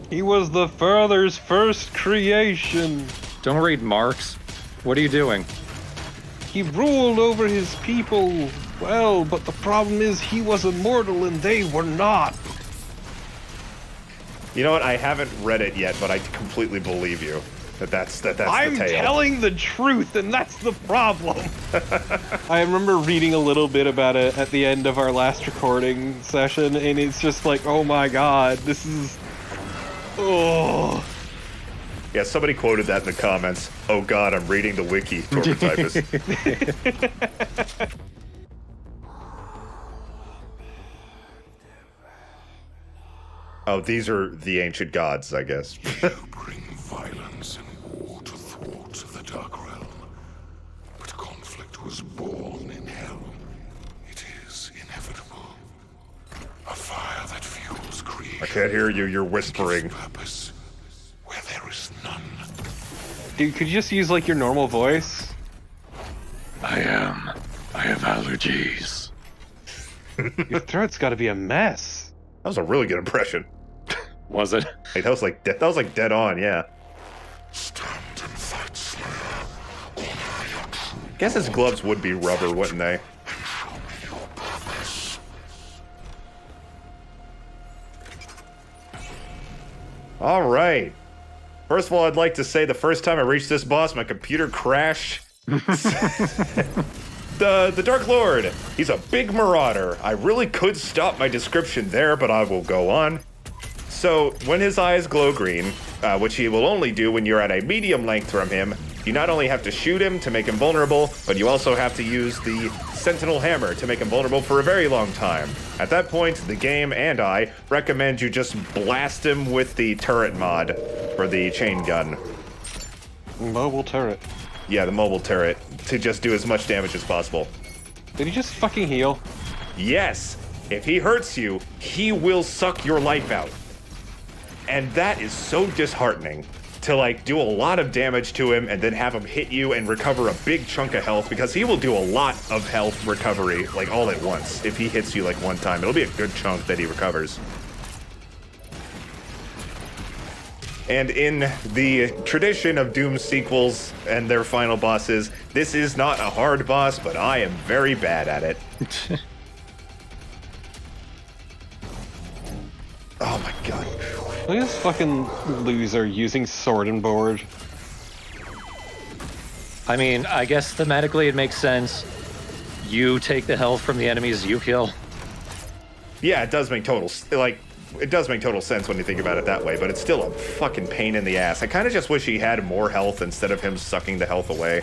He was the Father's first creation. Don't read Marx. What are you doing? He ruled over his people well, but the problem is he was immortal and they were not. You know what? I haven't read it yet, but I completely believe you. That's the tale. I'm telling the truth, and that's the problem. I remember reading a little bit about it at the end of our last recording session, and it's just like, oh my god, this is... Oh... Yeah, somebody quoted that in the comments. Oh god, I'm reading the wiki, TorpidTypist. Oh, these are the ancient gods, I guess. You bring violence and war to thwarts of the Dark Realm. But conflict was born in hell. It is inevitable. A fire that fuels creation. I can't hear you, you're whispering. Purpose where there is none. Dude, could you just use, like, your normal voice? I have allergies. Your throat's gotta be a mess. That was a really good impression. Was it? Like, that was like dead on, yeah. Stand and fight, Slayer. Guess his gloves would be rubber, wouldn't they? All right. First of all, I'd like to say the first time I reached this boss, my computer crashed. The Dark Lord, he's a big marauder. I really could stop my description there, but I will go on. So, when his eyes glow green, which he will only do when you're at a medium length from him, you not only have to shoot him to make him vulnerable, but you also have to use the Sentinel Hammer to make him vulnerable for a very long time. At that point, the game and I recommend you just blast him with the turret mod for the chain gun. Mobile turret. Yeah, the mobile turret, to just do as much damage as possible. Did he just fucking heal? Yes! If he hurts you, he will suck your life out. And that is so disheartening, to like do a lot of damage to him and then have him hit you and recover a big chunk of health, because he will do a lot of health recovery like all at once. If he hits you like one time, it'll be a good chunk that he recovers. And in the tradition of Doom sequels and their final bosses, this is not a hard boss, but I am very bad at it. Oh my god. Look at this fucking loser using sword and board. I mean, I guess thematically it makes sense. you take the health from the enemies you kill. Yeah, it does make total sense when you think about it that way, but it's still a fucking pain in the ass. I kind of just wish he had more health instead of him sucking the health away.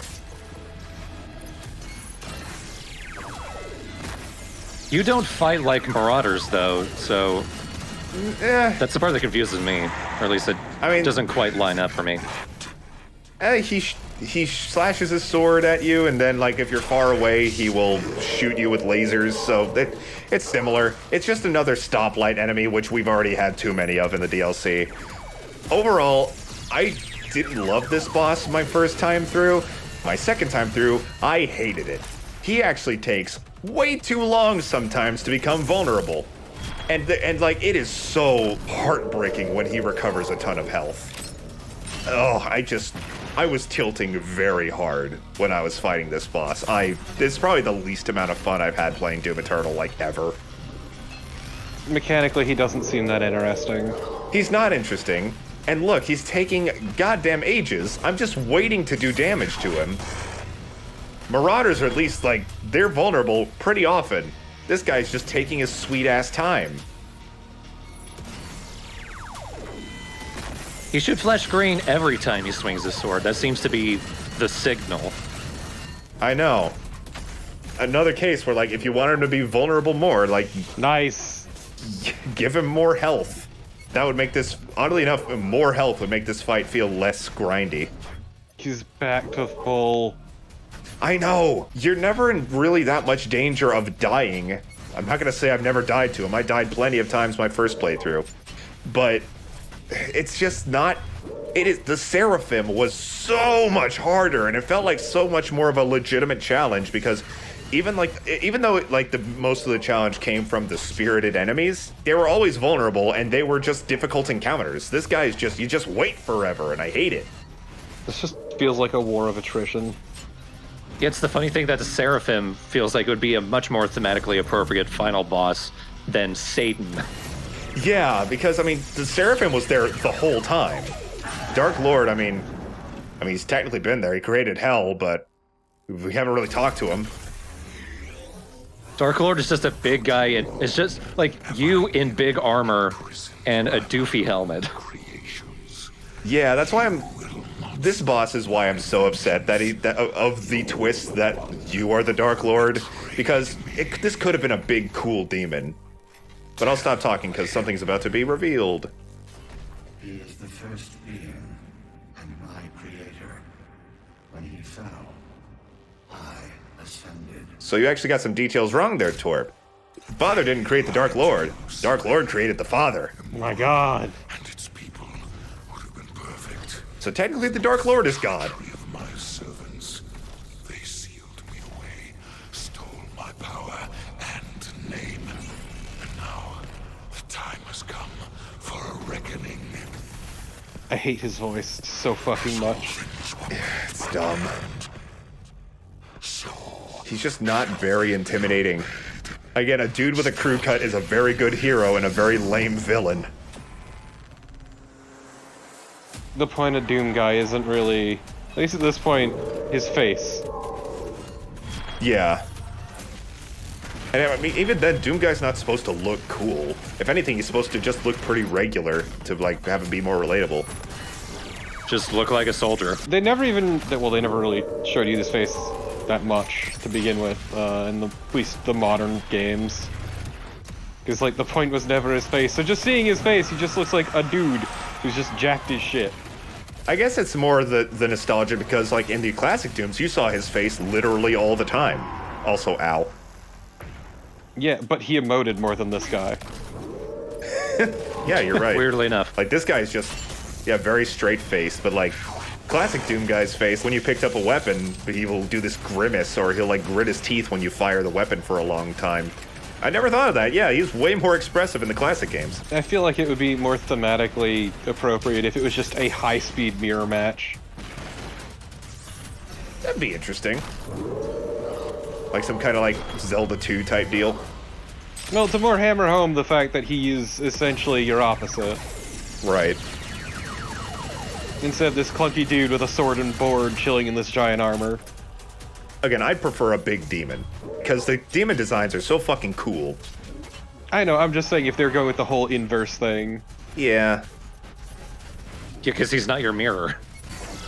You don't fight like marauders, though, so that's the part that confuses me, or at least it doesn't quite line up for me. He slashes his sword at you, and then, like, if you're far away, he will shoot you with lasers, so it's similar. It's just another stoplight enemy, which we've already had too many of in the DLC. Overall, I didn't love this boss my first time through. My second time through, I hated it. He actually takes way too long sometimes to become vulnerable. And like, it is so heartbreaking when he recovers a ton of health. Oh, I was tilting very hard when I was fighting this boss. It's probably the least amount of fun I've had playing Doom Eternal, like, ever. Mechanically, he doesn't seem that interesting. He's not interesting. And look, he's taking goddamn ages. I'm just waiting to do damage to him. Marauders are at least, like, they're vulnerable pretty often. This guy's just taking his sweet-ass time. He should flash green every time he swings his sword. That seems to be the signal. I know. Another case where, like, if you want him to be vulnerable more, like... Nice. Give him more health. That would make this... Oddly enough, more health would make this fight feel less grindy. He's back to full... I know! You're never in really that much danger of dying. I'm not gonna say I've never died to him. I died plenty of times my first playthrough. But... it's just not... the Seraphim was so much harder, and it felt like so much more of a legitimate challenge, because even though most of the challenge came from the spirited enemies, they were always vulnerable, and they were just difficult encounters. This guy is just... you just wait forever, and I hate it. This just feels like a war of attrition. It's the funny thing that the Seraphim feels like it would be a much more thematically appropriate final boss than Satan. Yeah, because, I mean, the Seraphim was there the whole time. Dark Lord, I mean, he's technically been there. He created hell, but we haven't really talked to him. Dark Lord is just a big guy, and it's just like you in big armor and a doofy helmet. Yeah, that's why this boss is why I'm so upset that of the twist that you are the Dark Lord, because this could have been a big, cool demon. But I'll stop talking because something's about to be revealed. He is the first being and my creator. When he fell, I ascended. So you actually got some details wrong there, Torp. Father didn't create the Dark Lord. Dark Lord created the Father. Oh my god. And its people would have been perfect. So technically the Dark Lord is God. Of my servants, they sealed me away, stole my power and name. And now the time has come for a reckoning. I hate his voice so fucking much. It's dumb. He's just not very intimidating. Again, a dude with a crew cut is a very good hero and a very lame villain. The point of Doom guy isn't really, at least at this point, his face. Yeah. And I mean, even then, Doom guy's not supposed to look cool. If anything, he's supposed to just look pretty regular to, like, have him be more relatable. Just look like a soldier. They never really showed you his face that much to begin with, in at least the modern games. Because, like, the point was never his face. So just seeing his face, he just looks like a dude who's just jacked as shit. I guess it's more the nostalgia because, like, in the classic Dooms, you saw his face literally all the time. Also, ow. Yeah, but he emoted more than this guy. Yeah, you're right. Weirdly enough. Like, this guy's just, yeah, very straight-faced, but, like, classic Doom guy's face, when you picked up a weapon, he will do this grimace, or he'll, like, grit his teeth when you fire the weapon for a long time. I never thought of that. Yeah, he's way more expressive in the classic games. I feel like it would be more thematically appropriate if it was just a high-speed mirror match. That'd be interesting. Like some kind of, like, Zelda 2 type deal. Well, to more hammer home the fact that he is essentially your opposite. Right. Instead of this clunky dude with a sword and board chilling in this giant armor. again, I'd prefer a big demon because the demon designs are so fucking cool. I know, I'm just saying if they're going with the whole inverse thing. Yeah. Yeah, because he's not your mirror.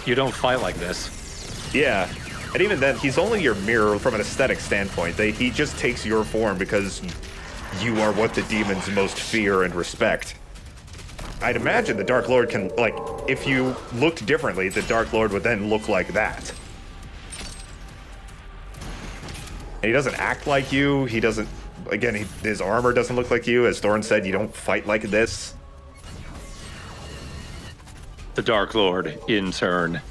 You don't fight like this. Yeah. And even then, he's only your mirror from an aesthetic standpoint. He just takes your form because you are what the demons most fear and respect. I'd imagine the Dark Lord can, like, if you looked differently, the Dark Lord would then look like that. And he doesn't act like you. He doesn't, again, his armor doesn't look like you. As Thorn said, you don't fight like this. The Dark Lord, intern.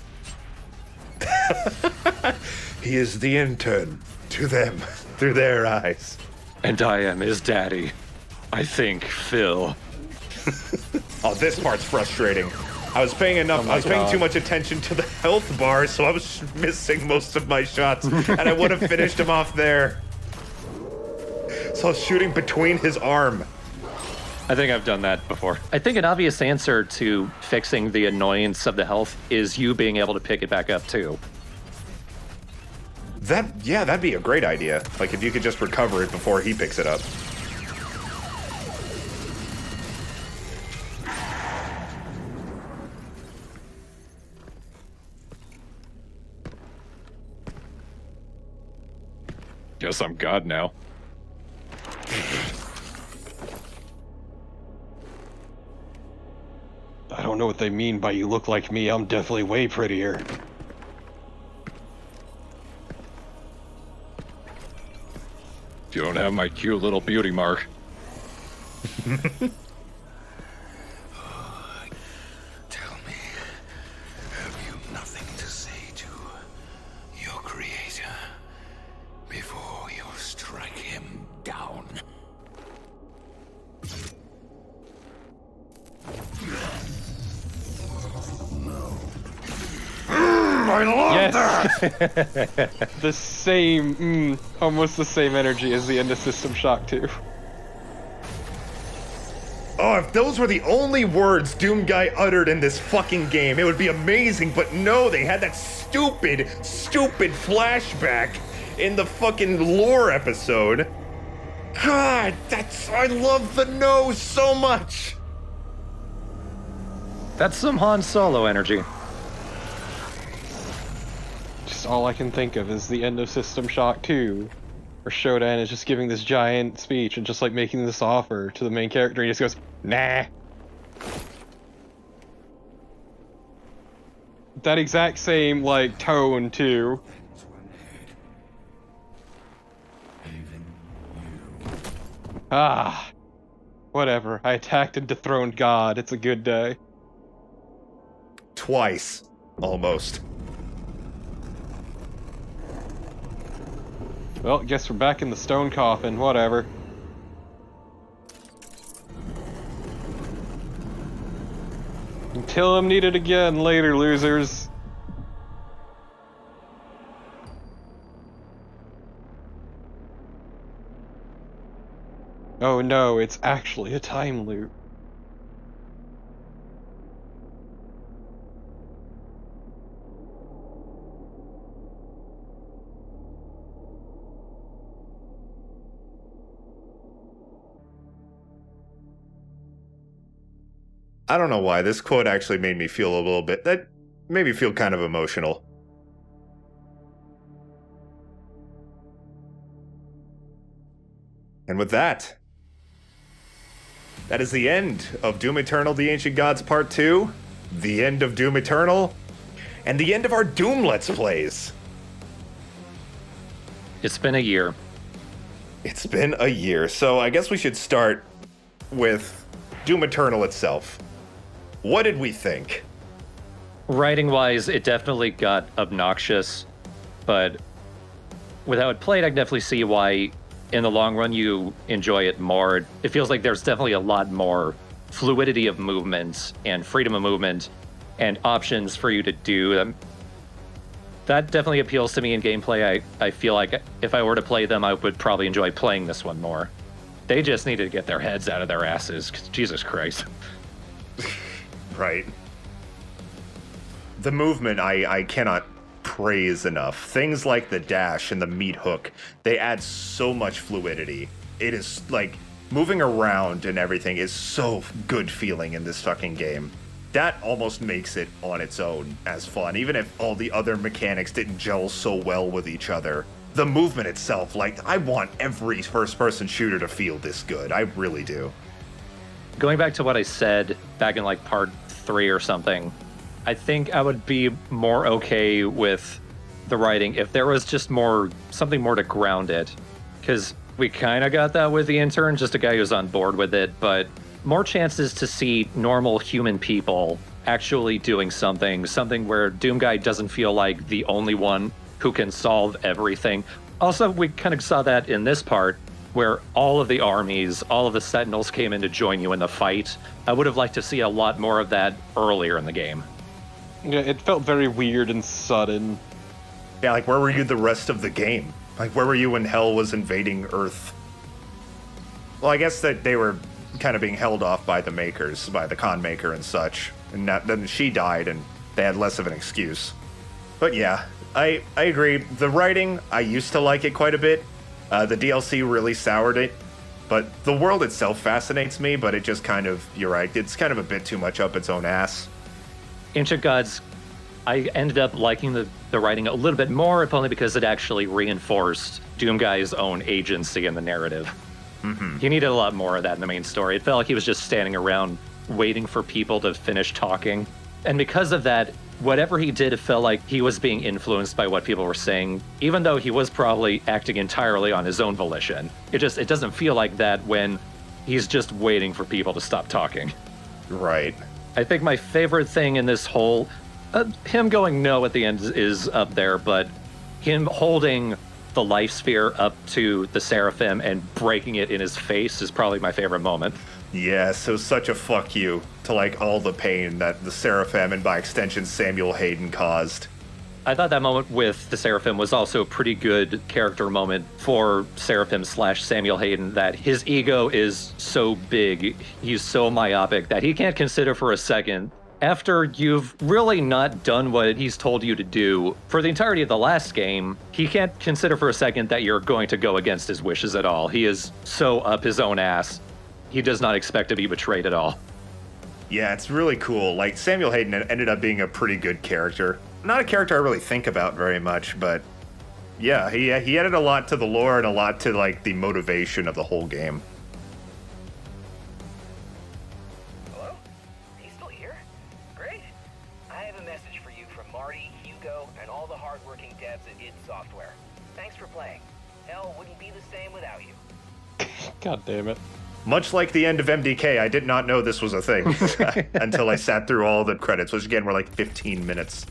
He is the intern to them, through their eyes. And I am his daddy. I think, Phil. Oh, this part's frustrating. I was paying too much attention to the health bar, so I was missing most of my shots, and I would have finished him off there. So I was shooting between his arm. I think I've done that before. I think an obvious answer to fixing the annoyance of the health is you being able to pick it back up too. That'd be a great idea. Like if you could just recover it before he picks it up. Guess I'm God now. I don't know what they mean by you look like me. I'm definitely way prettier. You don't have my cute little beauty mark. Tell me, have you nothing to say to your creator before you strike him down? I love that! The same, almost the same energy as the end of System Shock 2. Oh, if those were the only words Doom Guy uttered in this fucking game, it would be amazing, but no, they had that stupid flashback in the fucking lore episode. God, I love the no so much. That's some Han Solo energy. Just all I can think of is the end of System Shock 2, where Shodan is just giving this giant speech and just like making this offer to the main character, and he just goes, nah. That exact same, like, tone, too. Ah. Whatever. I attacked and dethroned God. It's a good day. Twice. Almost. Well, guess we're back in the stone coffin. Whatever. Until I'm needed again later, losers. Oh no, it's actually a time loop. I don't know why. This quote actually made me feel a little bit... That made me feel kind of emotional. And with that, that is the end of Doom Eternal: The Ancient Gods Part 2, the end of Doom Eternal, and the end of our Doom Let's Plays. It's been a year. It's been a year, so I guess we should start with Doom Eternal itself. What did we think? Writing-wise, it definitely got obnoxious, but with how it played, I can definitely see why, in the long run, you enjoy it more. It feels like there's definitely a lot more fluidity of movement and freedom of movement and options for you to do them. That definitely appeals to me in gameplay. I feel like if I were to play them, I would probably enjoy playing this one more. They just needed to get their heads out of their asses, 'cause Jesus Christ. Right. The movement, I cannot praise enough. Things like the dash and the meat hook, they add so much fluidity. It is like moving around and everything is so good feeling in this fucking game. That almost makes it on its own as fun, even if all the other mechanics didn't gel so well with each other. The movement itself, like, I want every first-person shooter to feel this good. I really do. Going back to what I said back in like part 3 or something, I think I would be more okay with the writing if there was just something more to ground it. Because we kind of got that with the intern, just a guy who's on board with it, but more chances to see normal human people actually doing something where Doom Guy doesn't feel like the only one who can solve everything. Also, we kind of saw that in this part, where all of the armies, all of the Sentinels came in to join you in the fight. I would have liked to see a lot more of that earlier in the game. Yeah, it felt very weird and sudden. Yeah, like, where were you the rest of the game? Like, where were you when Hell was invading Earth? Well, I guess that they were kind of being held off by the makers, by the con maker and such. And then she died, and they had less of an excuse. But yeah, I agree. The writing, I used to like it quite a bit. The DLC really soured it. But the world itself fascinates me, but it just kind of, you're right, it's kind of a bit too much up its own ass. Ancient Gods, I ended up liking the writing a little bit more, if only because it actually reinforced Doom Guy's own agency in the narrative. Mm-hmm. He needed a lot more of that in the main story. It felt like he was just standing around waiting for people to finish talking. And because of that, whatever he did, it felt like he was being influenced by what people were saying, even though he was probably acting entirely on his own volition. It doesn't feel like that when he's just waiting for people to stop talking. Right. I think my favorite thing in this whole, him going no at the end is up there, but him holding the life sphere up to the Seraphim and breaking it in his face is probably my favorite moment. Yeah, so such a fuck you to, like, all the pain that the Seraphim and by extension Samuel Hayden caused. I thought that moment with the Seraphim was also a pretty good character moment for Seraphim / Samuel Hayden, that his ego is so big, he's so myopic that he can't consider for a second, after you've really not done what he's told you to do for the entirety of the last game, he can't consider for a second that you're going to go against his wishes at all. He is so up his own ass. He does not expect to be betrayed at all. Yeah, it's really cool. Like, Samuel Hayden ended up being a pretty good character. Not a character I really think about very much, but yeah, he added a lot to the lore and a lot to, like, the motivation of the whole game. Hello? He's still here? Great. I have a message for you from Marty, Hugo, and all the hardworking devs at id Software. Thanks for playing. Hell wouldn't be the same without you. God damn it. Much like the end of MDK, I did not know this was a thing until I sat through all the credits, which again were like 15 minutes.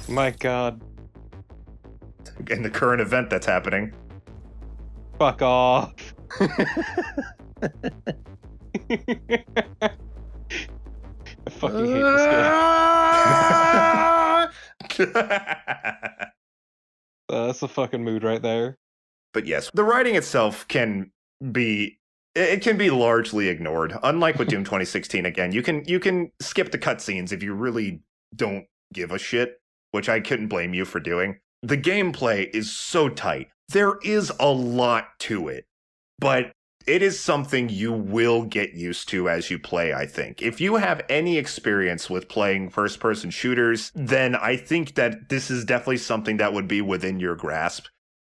My god. In the current event that's happening. Fuck off. I fucking hate this game. That's a fucking mood right there. But yes, the writing itself can be largely ignored. Unlike with Doom 2016, again, you can skip the cutscenes if you really don't give a shit, which I couldn't blame you for doing. The gameplay is so tight. There is a lot to it, but it is something you will get used to as you play, I think. If you have any experience with playing first-person shooters, then I think that this is definitely something that would be within your grasp.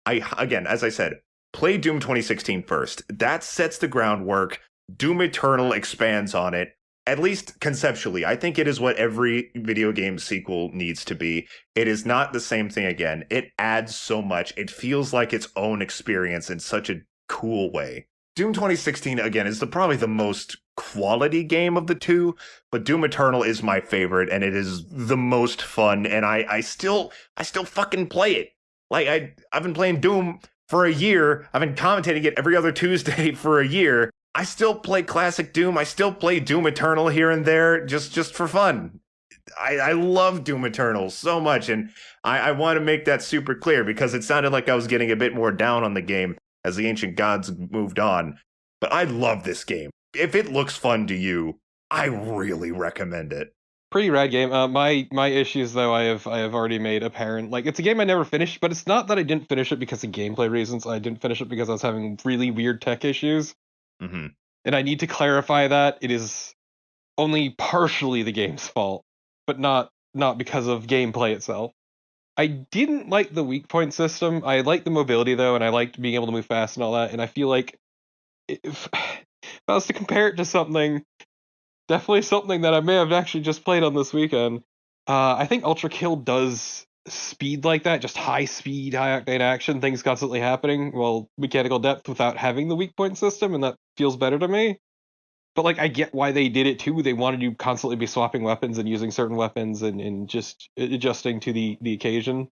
Again, as I said, play Doom 2016 first. That sets the groundwork. Doom Eternal expands on it. At least conceptually, I think it is what every video game sequel needs to be. It is not the same thing again. It adds so much. It feels like its own experience in such a cool way. Doom 2016, again, is probably the most quality game of the two, but Doom Eternal is my favorite, and it is the most fun, and I still fucking play it. Like, I've been playing Doom for a year. I've been commentating it every other Tuesday for a year. I still play classic Doom. I still play Doom Eternal here and there just for fun. I love Doom Eternal so much, and I want to make that super clear because it sounded like I was getting a bit more down on the game as the Ancient Gods moved on. But I love this game. If it looks fun to you, I really recommend it. Pretty rad game. My issues though I have already made apparent. Like it's a game I never finished, but it's not that I didn't finish it because of gameplay reasons. I didn't finish it because I was having really weird tech issues. Mm-hmm. And I need to clarify that it is only partially the game's fault, but not because of gameplay itself. I didn't like the weak point system. I liked the mobility though, and I liked being able to move fast and all that. And I feel like if I was to compare it to something, definitely something that I may have actually just played on this weekend. I think Ultra Kill does speed like that, just high speed, high octane action, things constantly happening, while mechanical depth without having the weak point system, and that feels better to me. But like I get why they did it too. They wanted you constantly be swapping weapons and using certain weapons and just adjusting to the occasion,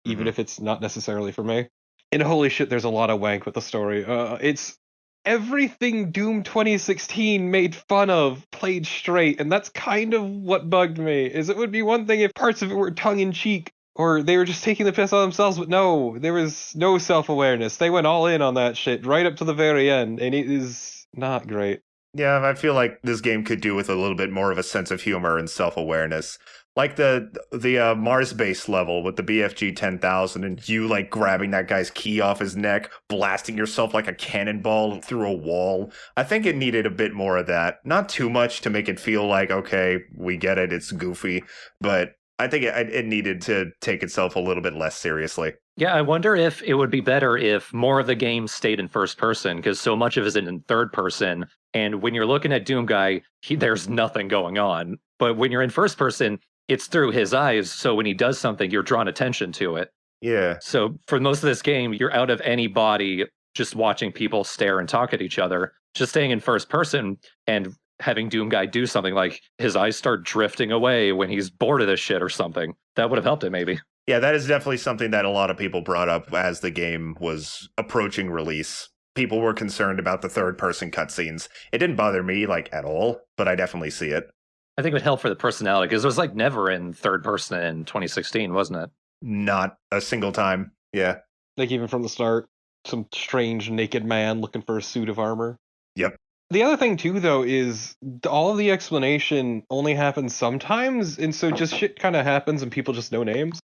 even if it's not necessarily for me. And holy shit, there's a lot of wank with the story. It's everything Doom 2016 made fun of played straight, and that's kind of what bugged me. Is it would be one thing if parts of it were tongue in cheek or they were just taking the piss on themselves, but no, there was no self-awareness. They went all in on that shit right up to the very end, and it is not great. Yeah, I feel like this game could do with a little bit more of a sense of humor and self-awareness. Like the Mars base level with the BFG 10,000 and you like grabbing that guy's key off his neck, blasting yourself like a cannonball through a wall. I think it needed a bit more of that. Not too much to make it feel like, okay, we get it, it's goofy, but I think it needed to take itself a little bit less seriously. Yeah, I wonder if it would be better if more of the game stayed in first person, because so much of it is in third person. And when you're looking at Doom Guy, there's nothing going on. But when you're in first person, it's through his eyes. So when he does something, you're drawn attention to it. Yeah. So for most of this game, you're out of any body, just watching people stare and talk at each other. Just staying in first person and having Doom Guy do something like his eyes start drifting away when he's bored of this shit or something. That would have helped it, maybe. Yeah, that is definitely something that a lot of people brought up as the game was approaching release. People were concerned about the third-person cutscenes. It didn't bother me, like, at all, but I definitely see it. I think it would help for the personality, because it was, like, never in third person in 2016, wasn't it? Not a single time, yeah. Like, even from the start, some strange naked man looking for a suit of armor. Yep. The other thing, too, though, is all of the explanation only happens sometimes, and so just shit kind of happens and people just know names.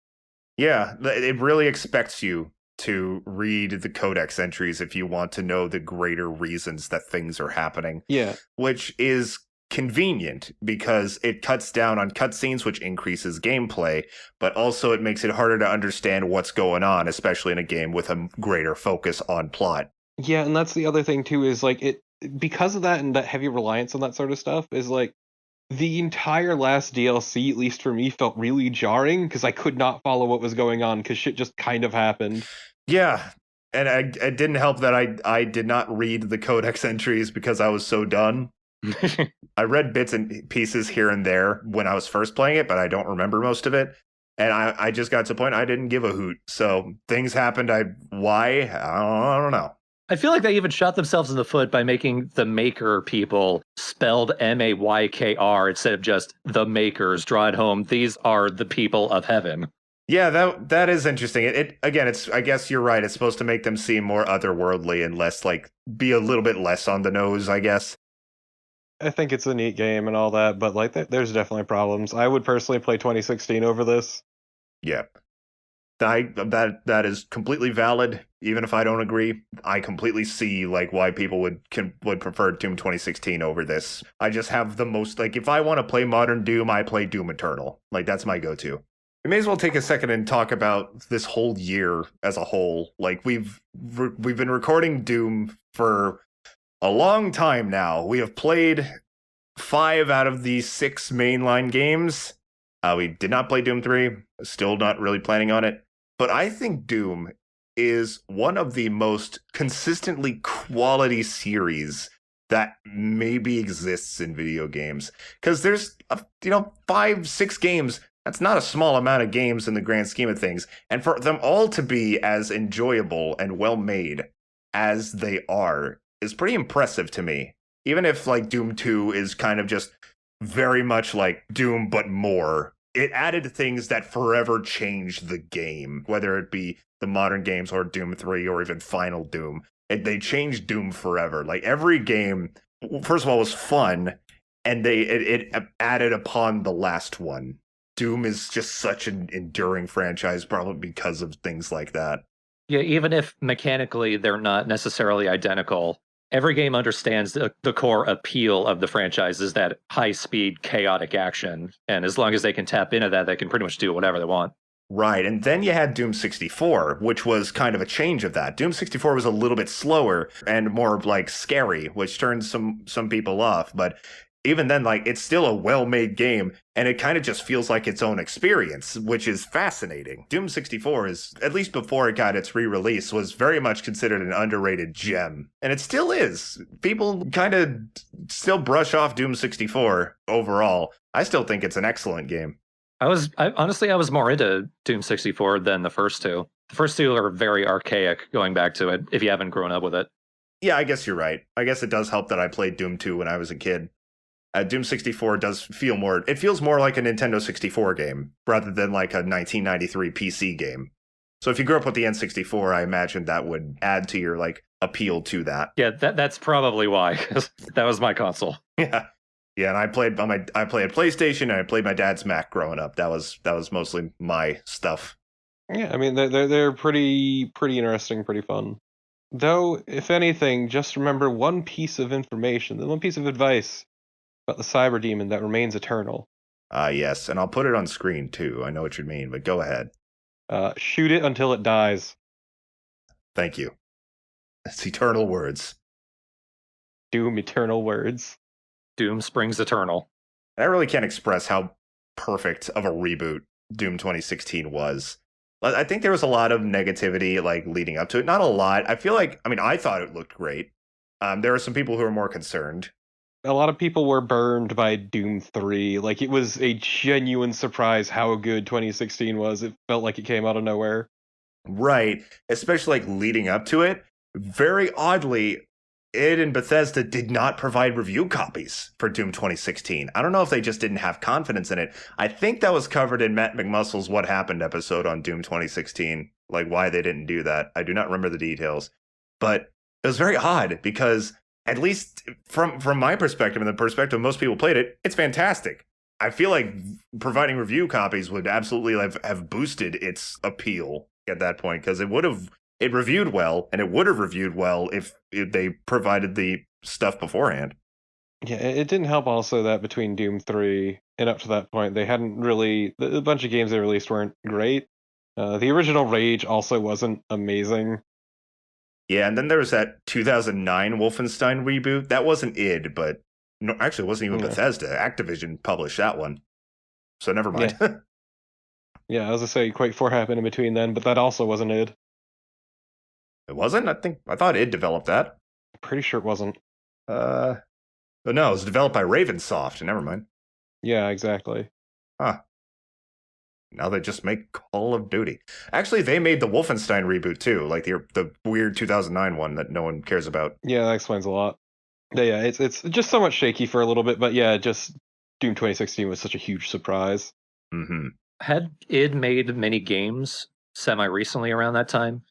Yeah, it really expects you to read the codex entries if you want to know the greater reasons that things are happening. Yeah. Which is convenient because it cuts down on cutscenes, which increases gameplay, but also it makes it harder to understand what's going on, especially in a game with a greater focus on plot. Yeah, and that's the other thing, too, is like it because of that and that heavy reliance on that sort of stuff is like the entire last DLC, at least for me, felt really jarring because I could not follow what was going on because shit just kind of happened. Yeah, and it didn't help that I did not read the codex entries because I was so done. I read bits and pieces here and there when I was first playing it, but I don't remember most of it. And I just got to the point I didn't give a hoot. So things happened. Why? I don't know. I feel like they even shot themselves in the foot by making the Maker people spelled M-A-Y-K-R instead of just the Makers. Draw it home. These are the people of heaven. Yeah, that is interesting. It again, it's I guess you're right. It's supposed to make them seem more otherworldly and less like be a little bit less on the nose, I guess. I think it's a neat game and all that, but like there's definitely problems. I would personally play 2016 over this. Yeah. That is completely valid. Even if I don't agree, I completely see like why people would prefer Doom 2016 over this. I just have the most like if I want to play modern Doom, I play Doom Eternal. Like that's my go-to. We may as well take a second and talk about this whole year as a whole. Like we've been recording Doom for a long time now. We have played 5 out of the 6 mainline games. We did not play Doom 3. Still not really planning on it. But I think Doom is one of the most consistently quality series that maybe exists in video games. Because there's, 5, 6 games. That's not a small amount of games in the grand scheme of things. And for them all to be as enjoyable and well made as they are is pretty impressive to me. Even if like Doom 2 is kind of just very much like Doom, but more. It added things that forever changed the game, whether it be the modern games or Doom 3 or even Final Doom. They changed Doom forever. Like every game, first of all, was fun, and it added upon the last one. Doom is just such an enduring franchise, probably because of things like that. Yeah, even if mechanically they're not necessarily identical, every game understands the core appeal of the franchise is that high-speed, chaotic action. And as long as they can tap into that, they can pretty much do whatever they want. Right, and then you had Doom 64, which was kind of a change of that. Doom 64 was a little bit slower and more like scary, which turned some people off, but even then, like, it's still a well-made game, and it kind of just feels like its own experience, which is fascinating. Doom 64 is, at least before it got its re-release, was very much considered an underrated gem. And it still is. People kind of still brush off Doom 64 overall. I still think it's an excellent game. Honestly, I was more into Doom 64 than the first two. The first two are very archaic going back to it, if you haven't grown up with it. Yeah, I guess you're right. I guess it does help that I played Doom 2 when I was a kid. Doom 64 does feel more, it feels more like a Nintendo 64 game rather than like a 1993 PC game. So if you grew up with the N64, I imagine that would add to your like appeal to that. Yeah, that's probably why, 'cause that was my console. Yeah. Yeah, and I played PlayStation and I played my dad's Mac growing up. That was mostly my stuff. Yeah, I mean they're pretty interesting, pretty fun. Though, if anything, just remember one piece of information, one piece of advice about the cyber demon that remains eternal. Yes, and I'll put it on screen too. I know what you mean, but go ahead. Shoot it until it dies. Thank you. It's eternal words. Doom eternal words. Doom springs eternal. I really can't express how perfect of a reboot Doom 2016 was. I think there was a lot of negativity like leading up to it. Not a lot. I feel like, I mean, I thought it looked great. There are some people who are more concerned. A lot of people were burned by Doom 3. Like, it was a genuine surprise how good 2016 was. It felt like it came out of nowhere. Right. Especially like leading up to it. Very oddly, id and Bethesda did not provide review copies for Doom 2016. I don't know if they just didn't have confidence in it. I think that was covered in Matt McMuscle's What Happened episode on Doom 2016, like why they didn't do that. I do not remember the details. But it was very odd because, at least from my perspective and the perspective most people played it, it's fantastic. I feel like providing review copies would absolutely have boosted its appeal at that point because it reviewed well, and it would have reviewed well if they provided the stuff beforehand. Yeah, it didn't help also that between Doom 3 and up to that point, they hadn't really... A bunch of games they released weren't great. The original Rage also wasn't amazing. Yeah, and then there was that 2009 Wolfenstein reboot. That wasn't id, but... No, actually, it wasn't even Bethesda. Activision published that one. So never mind. Yeah, yeah, I was going to say Quake 4 happened in between then, but that also wasn't id. It wasn't? I thought id developed that. Pretty sure it wasn't. But no, it was developed by Ravensoft. Never mind. Yeah, exactly. Huh. Now they just make Call of Duty. Actually, they made the Wolfenstein reboot too, like the weird 2009 one that no one cares about. Yeah, that explains a lot. Yeah, it's just somewhat shaky for a little bit, but yeah, just Doom 2016 was such a huge surprise. Mm-hmm. Had id made many games semi-recently around that time?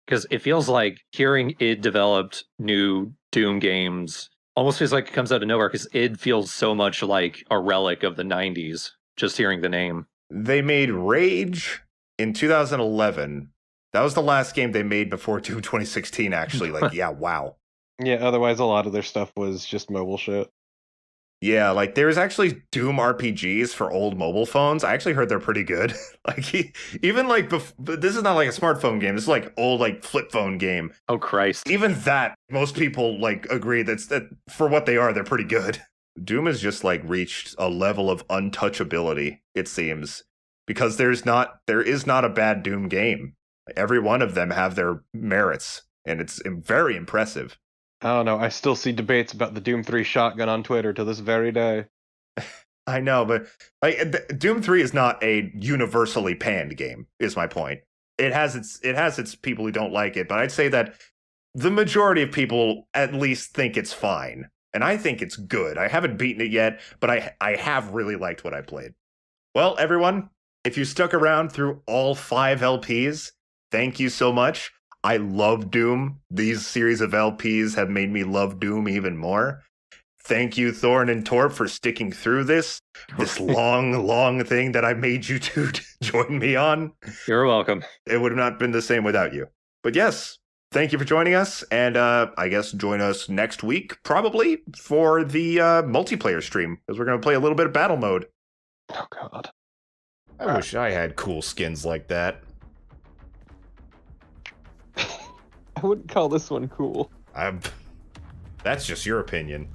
Because it feels like hearing id developed new Doom games almost feels like it comes out of nowhere, because id feels so much like a relic of the 90s, just hearing the name. They made Rage in 2011. That was the last game they made before Doom 2016, actually. Like, yeah, wow. Yeah, otherwise a lot of their stuff was just mobile shit. Yeah, like there's actually Doom RPGs for old mobile phones. I actually heard they're pretty good. Like even like but this is not like a smartphone game. This is like old like flip phone game. Oh Christ. Even that, most people like agree that for what they are, they're pretty good. Doom has just like reached a level of untouchability, it seems, because there is not a bad Doom game. Every one of them have their merits, and it's very impressive. I don't know. I still see debates about the Doom 3 shotgun on Twitter to this very day. I know, but like Doom 3 is not a universally panned game, is my point. It has its people who don't like it, but I'd say that the majority of people at least think it's fine. And I think it's good. I haven't beaten it yet, but I have really liked what I played. Well, everyone, if you stuck around through all 5 LPs, thank you so much. I love Doom. These series of LPs have made me love Doom even more. thank you, Thorn and Torp, for sticking through this long thing that I made you two to join me on. You're welcome. It would have not been the same without you. But yes, thank you for joining us, and I guess join us next week, probably, for the multiplayer stream, because we're going to play a little bit of battle mode. Oh, God. I wish I had cool skins like that. I wouldn't call this one cool. That's just your opinion.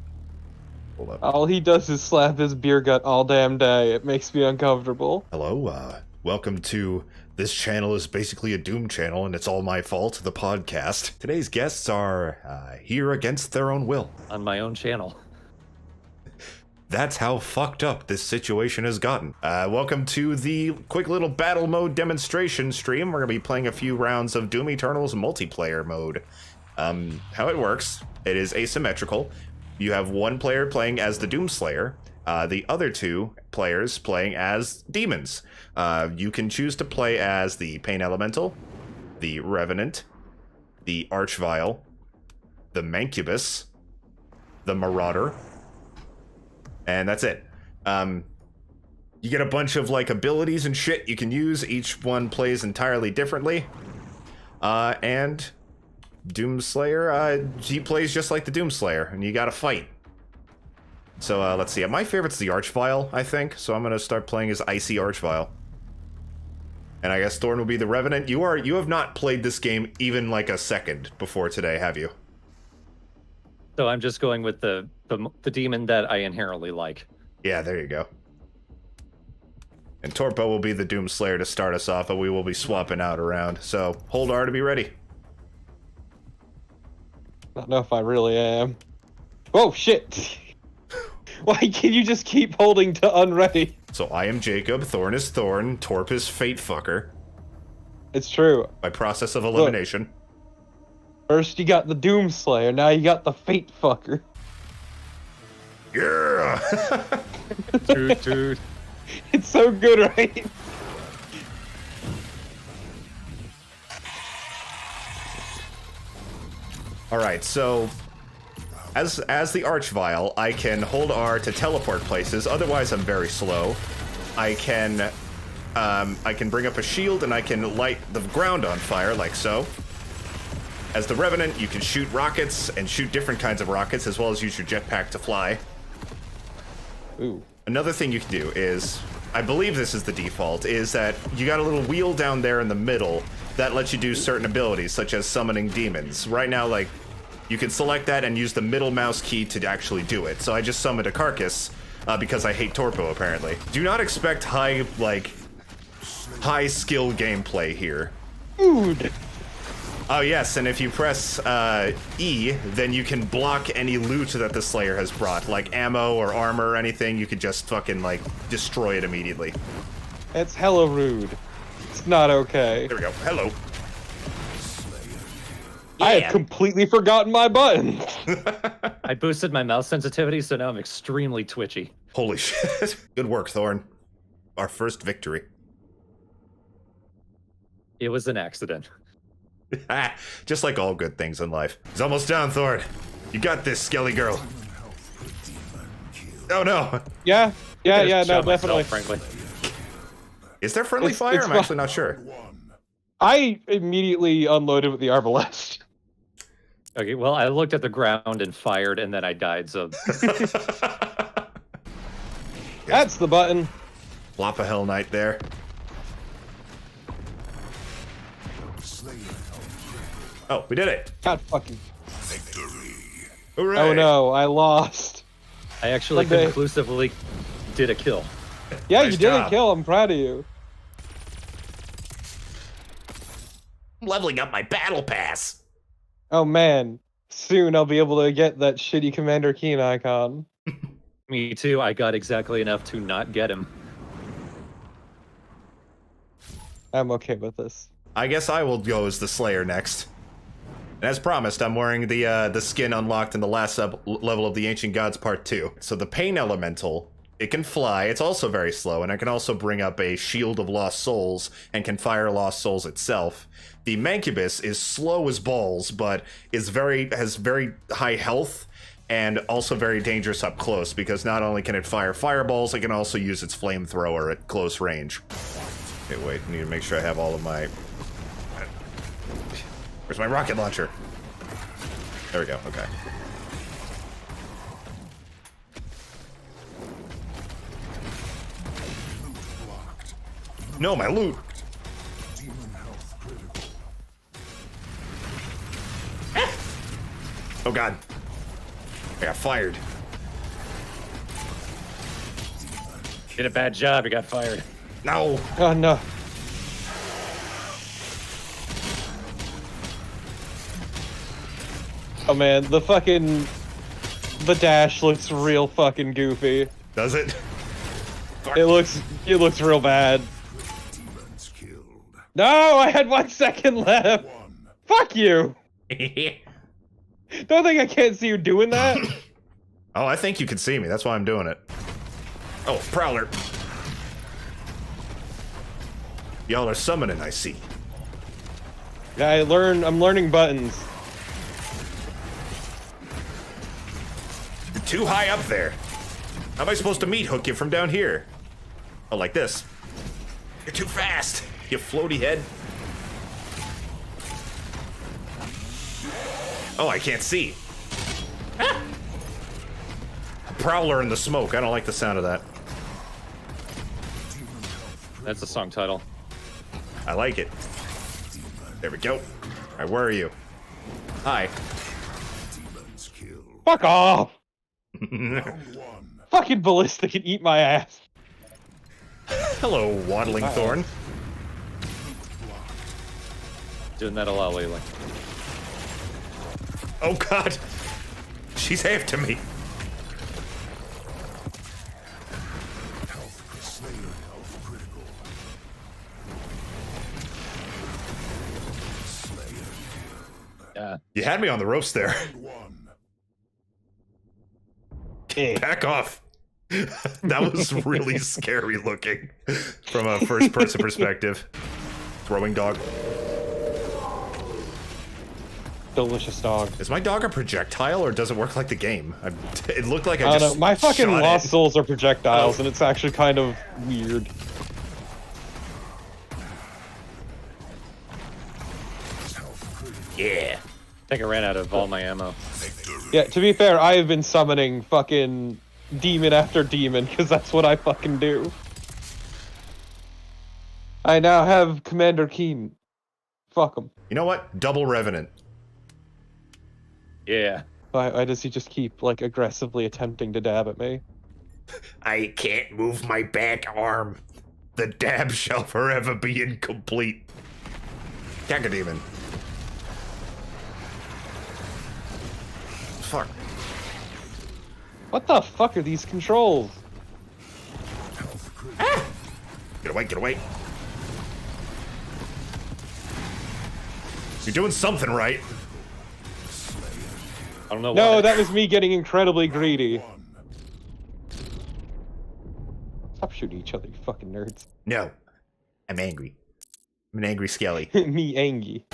Hold up. All he does is slap his beer gut all damn day. It makes me uncomfortable. Hello, welcome to This Channel is Basically a Doom Channel, and It's All My Fault, the podcast. Today's guests are here against their own will. On my own channel. That's how fucked up this situation has gotten. Welcome to the quick little battle mode demonstration stream. We're going to be playing a few rounds of Doom Eternal's multiplayer mode. How it works, it is asymmetrical. You have one player playing as the Doomslayer, the other two players playing as demons. You can choose to play as the Pain Elemental, the Revenant, the Archvile, the Mancubus, the Marauder, and that's it. You get a bunch of like abilities and shit you can use. Each one plays entirely differently. And Doomslayer, he plays just like the Doomslayer, and you gotta fight. So let's see. My favorite's the Archvile, I think. So I'm gonna start playing as Icy Archvile. And I guess Thorn will be the Revenant. You have not played this game even like a second before today, have you? So I'm just going with the demon that I inherently like. Yeah, there you go. And Torpo will be the Doomslayer to start us off, but we will be swapping out around. So hold R to be ready. I don't know if I really am. Oh, shit! Why can you just keep holding to unready? So I am Jacob, Thorn is Thorn, Torp is Fate Fucker. It's true. By process of elimination. Look, first you got the Doomslayer, now you got the Fate Fucker. Yeah! Dude. It's so good, right? Alright, so as the Archvile, I can hold R to teleport places, otherwise I'm very slow. I can bring up a shield and I can light the ground on fire, like so. As the Revenant, you can shoot rockets and shoot different kinds of rockets, as well as use your jetpack to fly. Ooh. Another thing you can do is, I believe this is the default, is that you got a little wheel down there in the middle that lets you do certain abilities, such as summoning demons. Right now, like, you can select that and use the middle mouse key to actually do it. So I just summoned a Carcass, because I hate Torpo, apparently. Do not expect high skill gameplay here. Dude! Oh yes, and if you press E, then you can block any loot that the Slayer has brought, like ammo or armor or anything. You could just fucking, like, destroy it immediately. It's hella rude. It's not okay. There we go. Hello. Yeah. I had completely forgotten my button. I boosted my mouse sensitivity, so now I'm extremely twitchy. Holy shit. Good work, Thorn. Our first victory. It was an accident. Just like all good things in life. It's almost down, Thorn. You got this, Skelly girl. Oh no. Yeah, no, definitely. Frankly. Is there friendly fire? I'm actually not sure. I immediately unloaded with the Arbalest. Okay, well, I looked at the ground and fired, and then I died, so... That's the button. Flop a Hell Knight there. Oh, we did it. God fucking... Victory. Hooray. Oh no, I lost. I actually conclusively did a kill. Yeah, Nice you did job. a kill. I'm proud of you. I'm leveling up my battle pass. Oh man, soon I'll be able to get that shitty Commander Keen icon. Me too, I got exactly enough to not get him. I'm okay with this. I guess I will go as the Slayer next. And as promised, I'm wearing the skin unlocked in the last level of the Ancient Gods Part 2. So the Pain Elemental It can fly. It's also very slow, and it can also bring up a shield of lost souls and can fire lost souls itself. The Mancubus is slow as balls, but has very high health and also very dangerous up close because not only can it fire fireballs, it can also use its flamethrower at close range. Okay, wait, I need to make sure I have all of my... Where's my rocket launcher? There we go, okay. No, my loot! Oh god. I got fired. Did a bad job, you got fired. No! Oh no. Oh man, the dash looks real fucking goofy. Does it? It looks real bad. No, I had 1 second left. Fuck you. Don't think I can't see you doing that. Oh, I think you can see me. That's why I'm doing it. Oh, Prowler. Y'all are summoning, I see. Yeah, I'm learning buttons. You're too high up there. How am I supposed to meat hook you from down here? Oh, like this. You're too fast, you floaty head. Oh, I can't see. Ah! Prowler in the smoke. I don't like the sound of that. That's the song title. I like it. There we go. All right, where are you? Hi. Fuck off. Fucking ballista can eat my ass. Hello, waddling thorn. Doing that a lot lately. Oh god, she's after me. Yeah. You had me on the ropes there. Back off. That was really scary looking from a first-person perspective. Throwing dog. Delicious dog. Is my dog a projectile or does it work like the game? It looked like I I don't just know. My fucking shot lost it. souls are projectiles, and it's actually kind of weird. Yeah. I think I ran out of all my ammo. Yeah, to be fair, I have been summoning fucking demon after demon, because that's what I fucking do. I now have Commander Keen. Fuck him. You know what? Double Revenant. Yeah. Why does he just keep, like, aggressively attempting to dab at me? I can't move my back arm. The dab shall forever be incomplete. Cacodemon. Fuck. What the fuck are these controls? Ah! Get away, get away. You're doing something right. I don't know why. No, that was me getting incredibly greedy. Stop shooting each other, you fucking nerds. No. I'm angry. I'm an angry skelly. Me angry.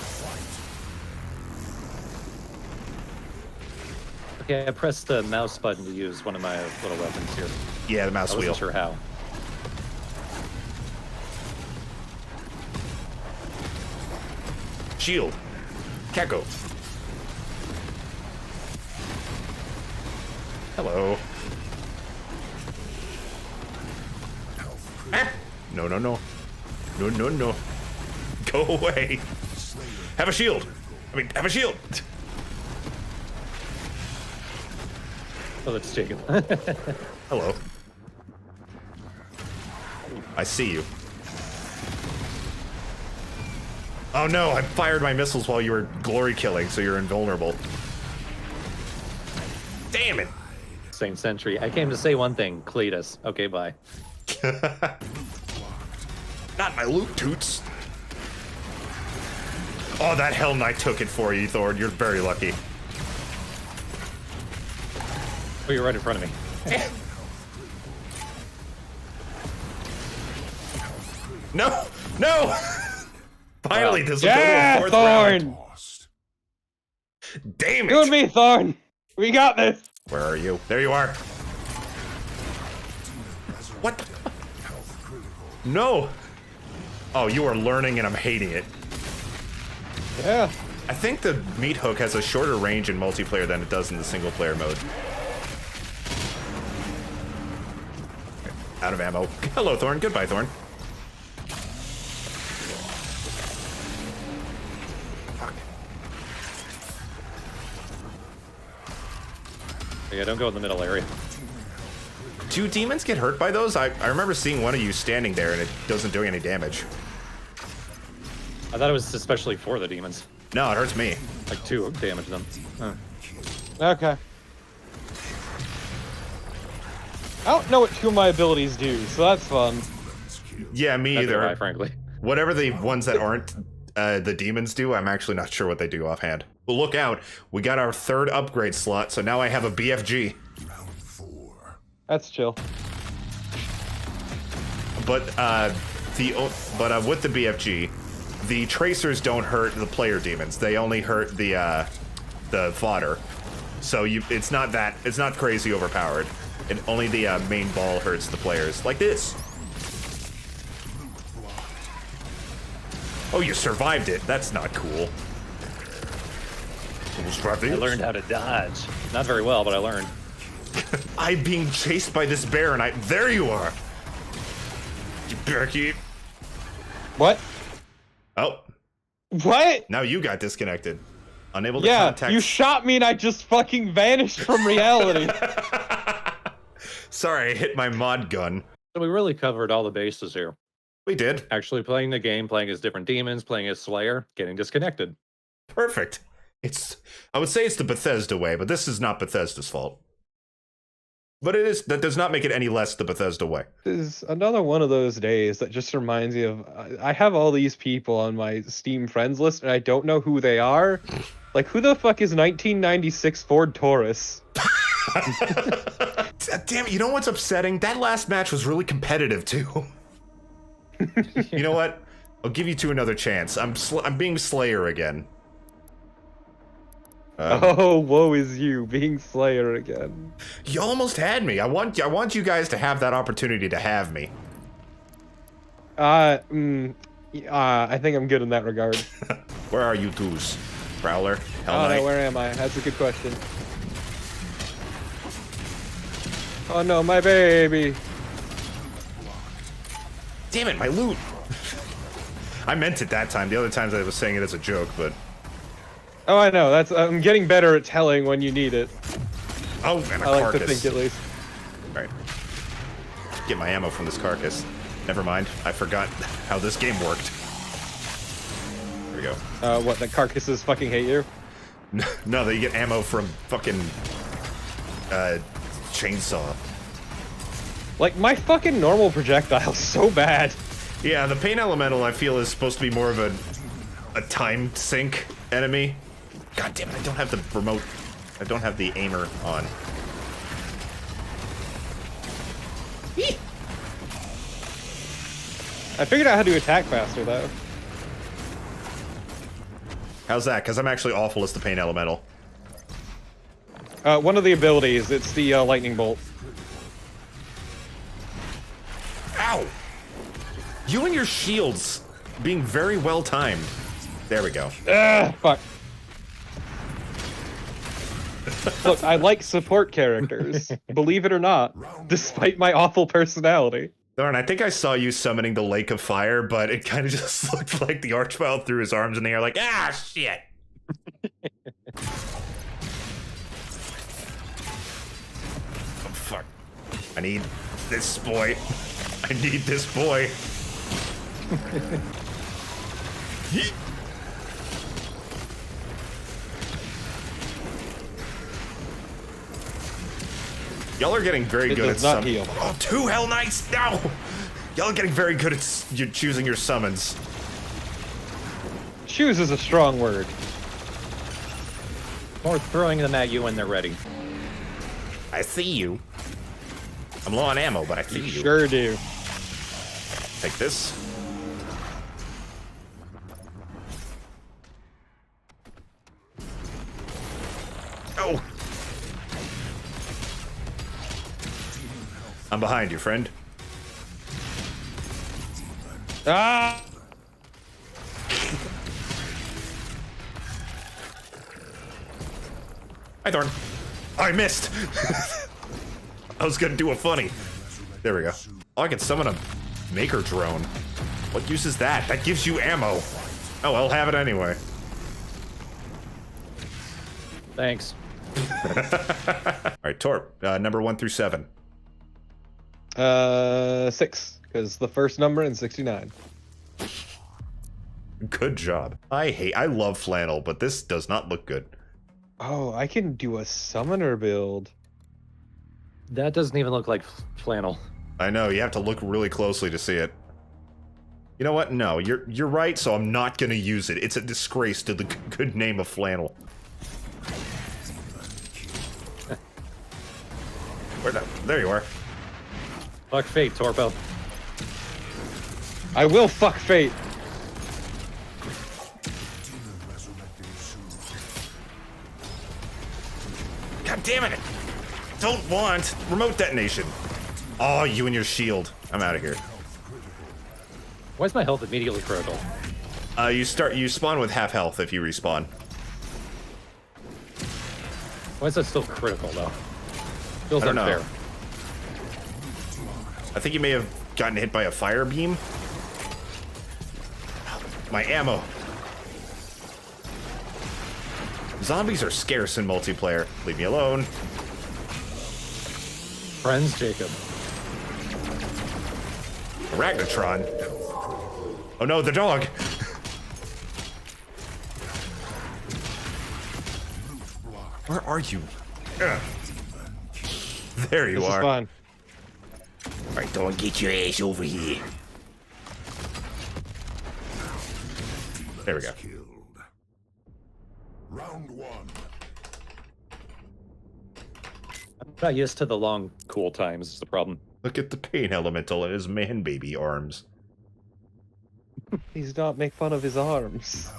Okay, I pressed the mouse button to use one of my little weapons here. Yeah, the mouse I wheel. wasn't sure how. Shield. Kako. Hello. Ah! No, no, no. No, no, no. Go away. Have a shield. I mean, have a shield. Oh, that's Jacob. Hello. I see you. Oh no, I fired my missiles while you were glory killing, so you're invulnerable. Damn it! Saint Sentry. I came to say one thing, Cletus. Okay, bye. Not my loot toots. Oh, that Hell Knight took it for you, Thor. You're very lucky. Oh, you're right in front of me. No! No! Finally, this will go to a Yeah, fourth Thorn! round. Damn it! You and me, Thorn! We got this! Where are you? There you are. What? No! Oh, you are learning and I'm hating it. Yeah. I think the meat hook has a shorter range in multiplayer than it does in the single player mode. Out of ammo. Hello, Thorn. Goodbye, Thorn. Yeah, don't go in the middle area. Do demons get hurt by those? I remember seeing one of you standing there and it doesn't do any damage. I thought it was especially for the demons. No, it hurts me. Like 2 damage them. Huh. Okay. I don't know what 2 of my abilities do, so that's fun. Yeah, me Neither either. do I, frankly. Whatever the ones that aren't the demons do, I'm actually not sure what they do offhand. Well, look out. We got our 3rd upgrade slot, so now I have a BFG. That's chill. But with the BFG, the tracers don't hurt the player demons. They only hurt the fodder. So it's not crazy overpowered. Only the main ball hurts the players, like this. Oh, you survived it. That's not cool. I learned how to dodge. Not very well, but I learned. I'm being chased by this bear, and there you are. You Bearkeep. What? Oh. What? Now you got disconnected. Unable to Yeah, contact. you shot me and I just fucking vanished from reality. Sorry, I hit my mod gun. So we really covered all the bases here. We did. Actually playing the game, playing as different demons, playing as Slayer, getting disconnected. Perfect. I would say it's the Bethesda way, but this is not Bethesda's fault. But that does not make it any less the Bethesda way. This is another one of those days that just reminds me of, I have all these people on my Steam friends list and I don't know who they are. Like, who the fuck is 1996 Ford Taurus? Damn it, you know what's upsetting? That last match was really competitive, too. You know what? I'll give you 2 another chance. I'm being Slayer again. Oh, woe is you, being Slayer again. You almost had me. I want you guys to have that opportunity to have me. I think I'm good in that regard. Where are you twos? Prowler? Hell Oh Knight? no, where am I? That's a good question. Oh no, my baby! Damn it, my loot! I meant it that time. The other times I was saying it as a joke, but... Oh, I know. I'm getting better at telling when you need it. Oh, and a I like carcass. to think, at least. Alright. Get my ammo from this carcass. Never mind. I forgot how this game worked. There we go. What, the carcasses fucking hate you? No, they get ammo from fucking... chainsaw. Like, my fucking normal projectile's so bad. Yeah, the Pain Elemental, I feel, is supposed to be more of a time sink enemy. God damn it, I don't have the remote. I don't have the aimer on. I figured out how to attack faster, though. How's that? Because I'm actually awful as the Pain Elemental. One of the abilities, it's the lightning bolt. Ow! You and your shields being very well timed. There we go. Fuck. Look, I like support characters, believe it or not, despite my awful personality. Darn, I think I saw you summoning the Lake of Fire, but it kind of just looked like the Archvile threw his arms in the air like, ah, shit! Oh, fuck. I need this boy. I need this boy. Yeet. Y'all are getting very good at summons. Oh, 2 Hell Knights! No! Y'all are getting very good at choosing your summons. Choose is a strong word. Or throwing them at you when they're ready. I see you. I'm low on ammo, but I see you. Sure do. Take this. I'm behind you, friend. Ah! Hi, Thorn. I missed. I was gonna do a funny. There we go. Oh, I can summon a maker drone. What use is that? That gives you ammo. Oh, I'll have it anyway. Thanks. All right, Torp. Number 1 through 7. 6, because the first number in 69. Good job. I love flannel, but this does not look good. Oh, I can do a summoner build. That doesn't even look like flannel. I know, you have to look really closely to see it. You know what? No, you're right, so I'm not gonna use it. It's a disgrace to the good name of flannel. There you are. Fuck fate, Torpo. I will fuck fate. God damn it! Don't want remote detonation. Oh, you and your shield. I'm out of here. Why is my health immediately critical? You spawn with half health if you respawn. Why is that still critical though? Feels I don't unfair. know. I think you may have gotten hit by a fire beam. My ammo. Zombies are scarce in multiplayer. Leave me alone. Friends, Jacob. Ragnatron. Oh no, the dog. Where are you? Ugh. There you This are. is fun. Alright, don't get your ass over here. There we go. Round 1. I'm not used to the long cool times, is the problem. Look at the pain elemental in his man baby arms. Please don't make fun of his arms.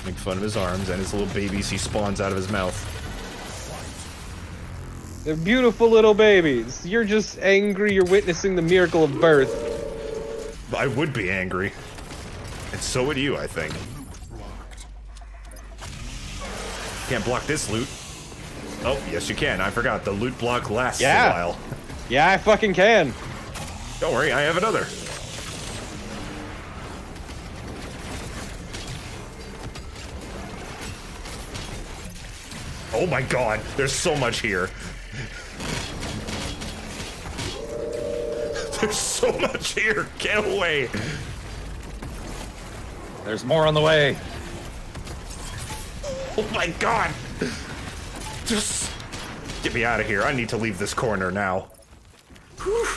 Make fun of his arms and his little babies he spawns out of his mouth. They're beautiful little babies. You're just angry you're witnessing the miracle of birth. I would be angry. And so would you, I think. Can't block this loot. Oh, yes you can. I forgot. The loot block lasts a while. Yeah, I fucking can. Don't worry, I have another. Oh my god, there's so much here. There's so much here. Get away. There's more on the way. Oh my god. Just get me out of here. I need to leave this corner now. Whew.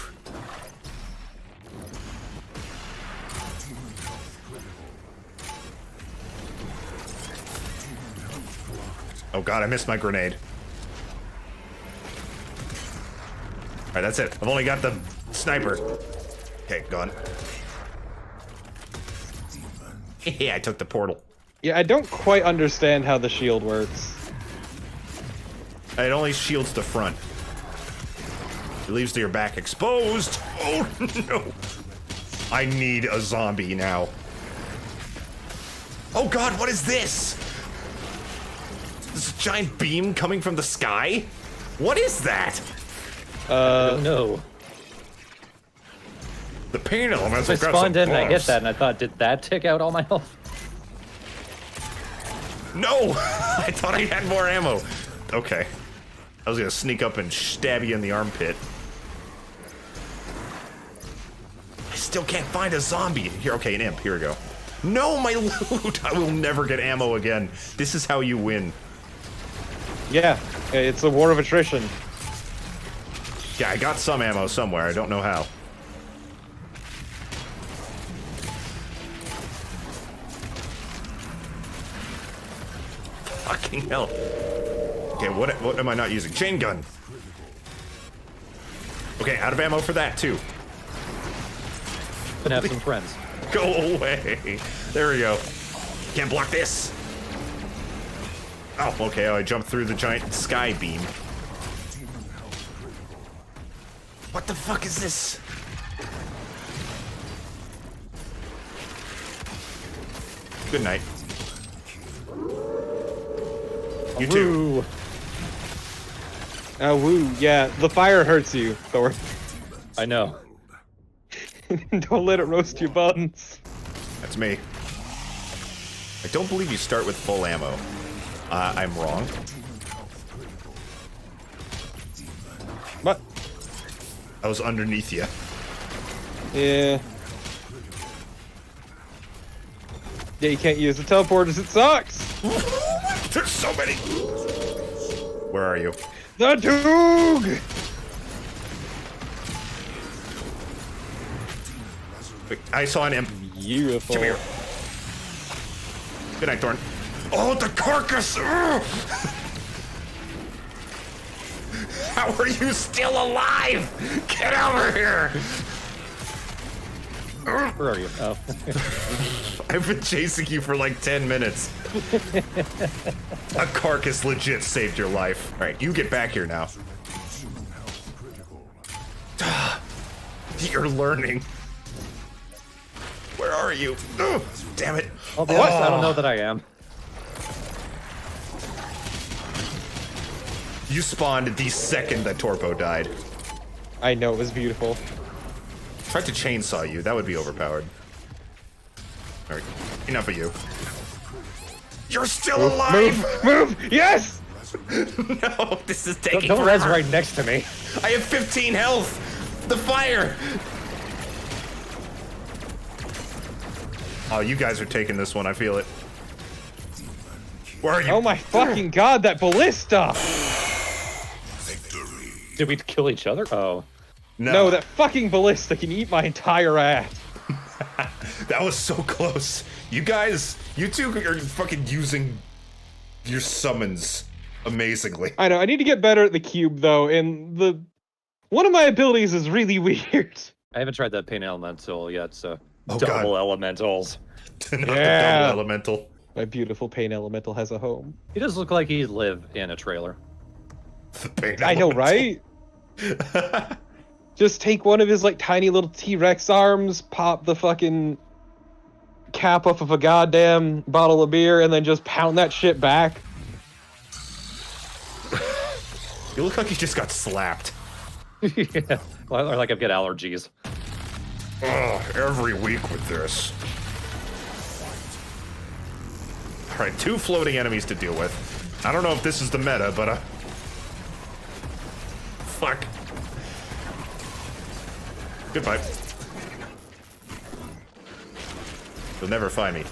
Oh god, I missed my grenade. Alright, that's it. I've only got the sniper. Okay, gone. Yeah, I took the portal. Yeah, I don't quite understand how the shield works. It only shields the front. It leaves your back exposed. Oh no. I need a zombie now. Oh god, what is this? This giant beam coming from the sky? What is that? I don't know. The pain elements. I spawned in and I hit that and I thought, did that take out all my health? No! I thought I had more ammo. Okay. I was gonna sneak up and stab you in the armpit. I still can't find a zombie. Here, okay, an imp. Here we go. No, my loot! I will never get ammo again. This is how you win. Yeah, it's a war of attrition. Yeah, I got some ammo somewhere. I don't know how. Fucking hell. Okay, what am I not using? Chain gun. Okay, out of ammo for that too. Gonna have some friends. Go away. There we go. Can't block this. Oh, okay. I jumped through the giant sky beam. What the fuck is this? Good night. You too. Oh, woo, yeah. The fire hurts you, Thor. I know. Don't let it roast your buns. That's me. I don't believe you start with full ammo. I'm wrong. What? I was underneath you. Yeah. Yeah, you can't use the teleporters. It sucks. There's so many. Where are you? The Doog! I saw an imp. Beautiful. Come here. Good night, Thorn. Oh, the carcass! How are you still alive? Get over here! Where are you? Oh. I've been chasing you for like 10 minutes. A carcass legit saved your life. All right, you get back here now. You're learning. Where are you? Oh, damn it. I'll be honest, I don't know that I am. You spawned the second that Torpo died. I know, it was beautiful. Tried to chainsaw you. That would be overpowered. All right, enough of you. You're still alive! Move! Yes! No, this is taking Don't res forever. right next to me. I have 15 health! The fire! Oh, you guys are taking this one. I feel it. Where are you? Oh my fucking god, that ballista! Did we kill each other? Oh. No, that fucking ballista can eat my entire ass. That was so close. You guys, you two are fucking using your summons amazingly. I know, I need to get better at the cube though, and one of my abilities is really weird. I haven't tried that pain elemental yet, so Oh, double God. elementals. Not the double elemental. My beautiful pain elemental has a home. He does look like he'd live in a trailer. I know, right? Just take one of his like tiny little T-Rex arms, pop the fucking cap off of a goddamn bottle of beer, and then just pound that shit back. You look like you just got slapped. Yeah, or like I've got allergies. Oh, every week with this. Alright, 2 floating enemies to deal with. I don't know if this is the meta, but fuck. Goodbye. You'll never find me.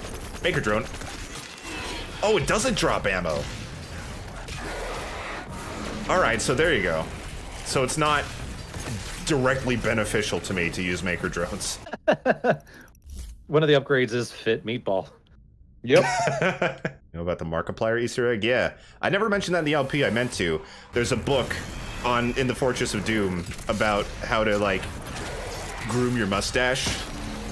Maker drone. Oh, it doesn't drop ammo. Alright, so there you go. So it's not directly beneficial to me to use Maker drones. One of the upgrades is Fit Meatball. Yep. Know about the Markiplier Easter egg? Yeah. I never mentioned that in the LP, I meant to. There's a book in the Fortress of Doom about how to, like, groom your mustache.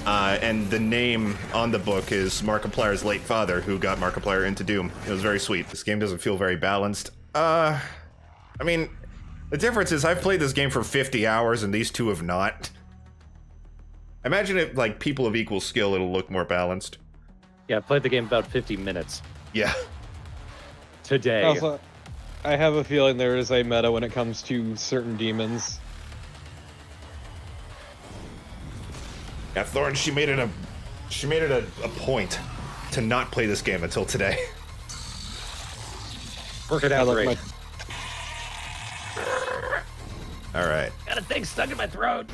And the name on the book is Markiplier's late father, who got Markiplier into Doom. It was very sweet. This game doesn't feel very balanced. I mean, the difference is I've played this game for 50 hours and these two have not. Imagine if, like, people of equal skill, it'll look more balanced. Yeah, I played the game about 50 minutes. Yeah. Today. Also, I have a feeling there is a meta when it comes to certain demons. Yeah, Thorn, she made it a point to not play this game until today. Work it out, great. All right. Got a thing stuck in my throat.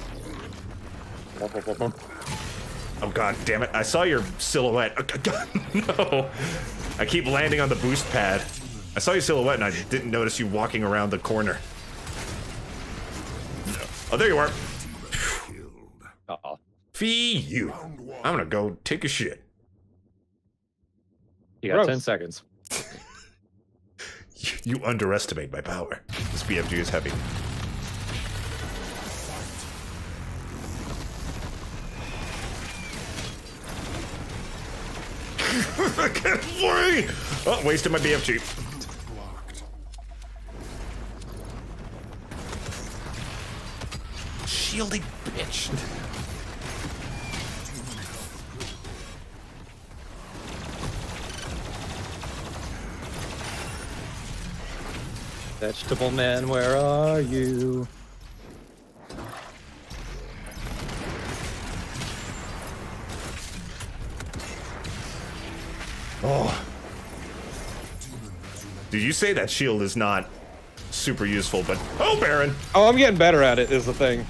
Oh god damn it, I saw your silhouette. No. I keep landing on the boost pad. I saw your silhouette and I didn't notice you walking around the corner. Oh, there you are. Uh-oh. Fee you. I'm gonna go take a shit. You got 10 seconds. You underestimate my power. This BFG is heavy. I can't flee! Oh, wasted my BFG. shielding bitch. Vegetable man, where are you? Oh. Did you say that shield is not super useful, but... Oh, Baron! Oh, I'm getting better at it, is the thing.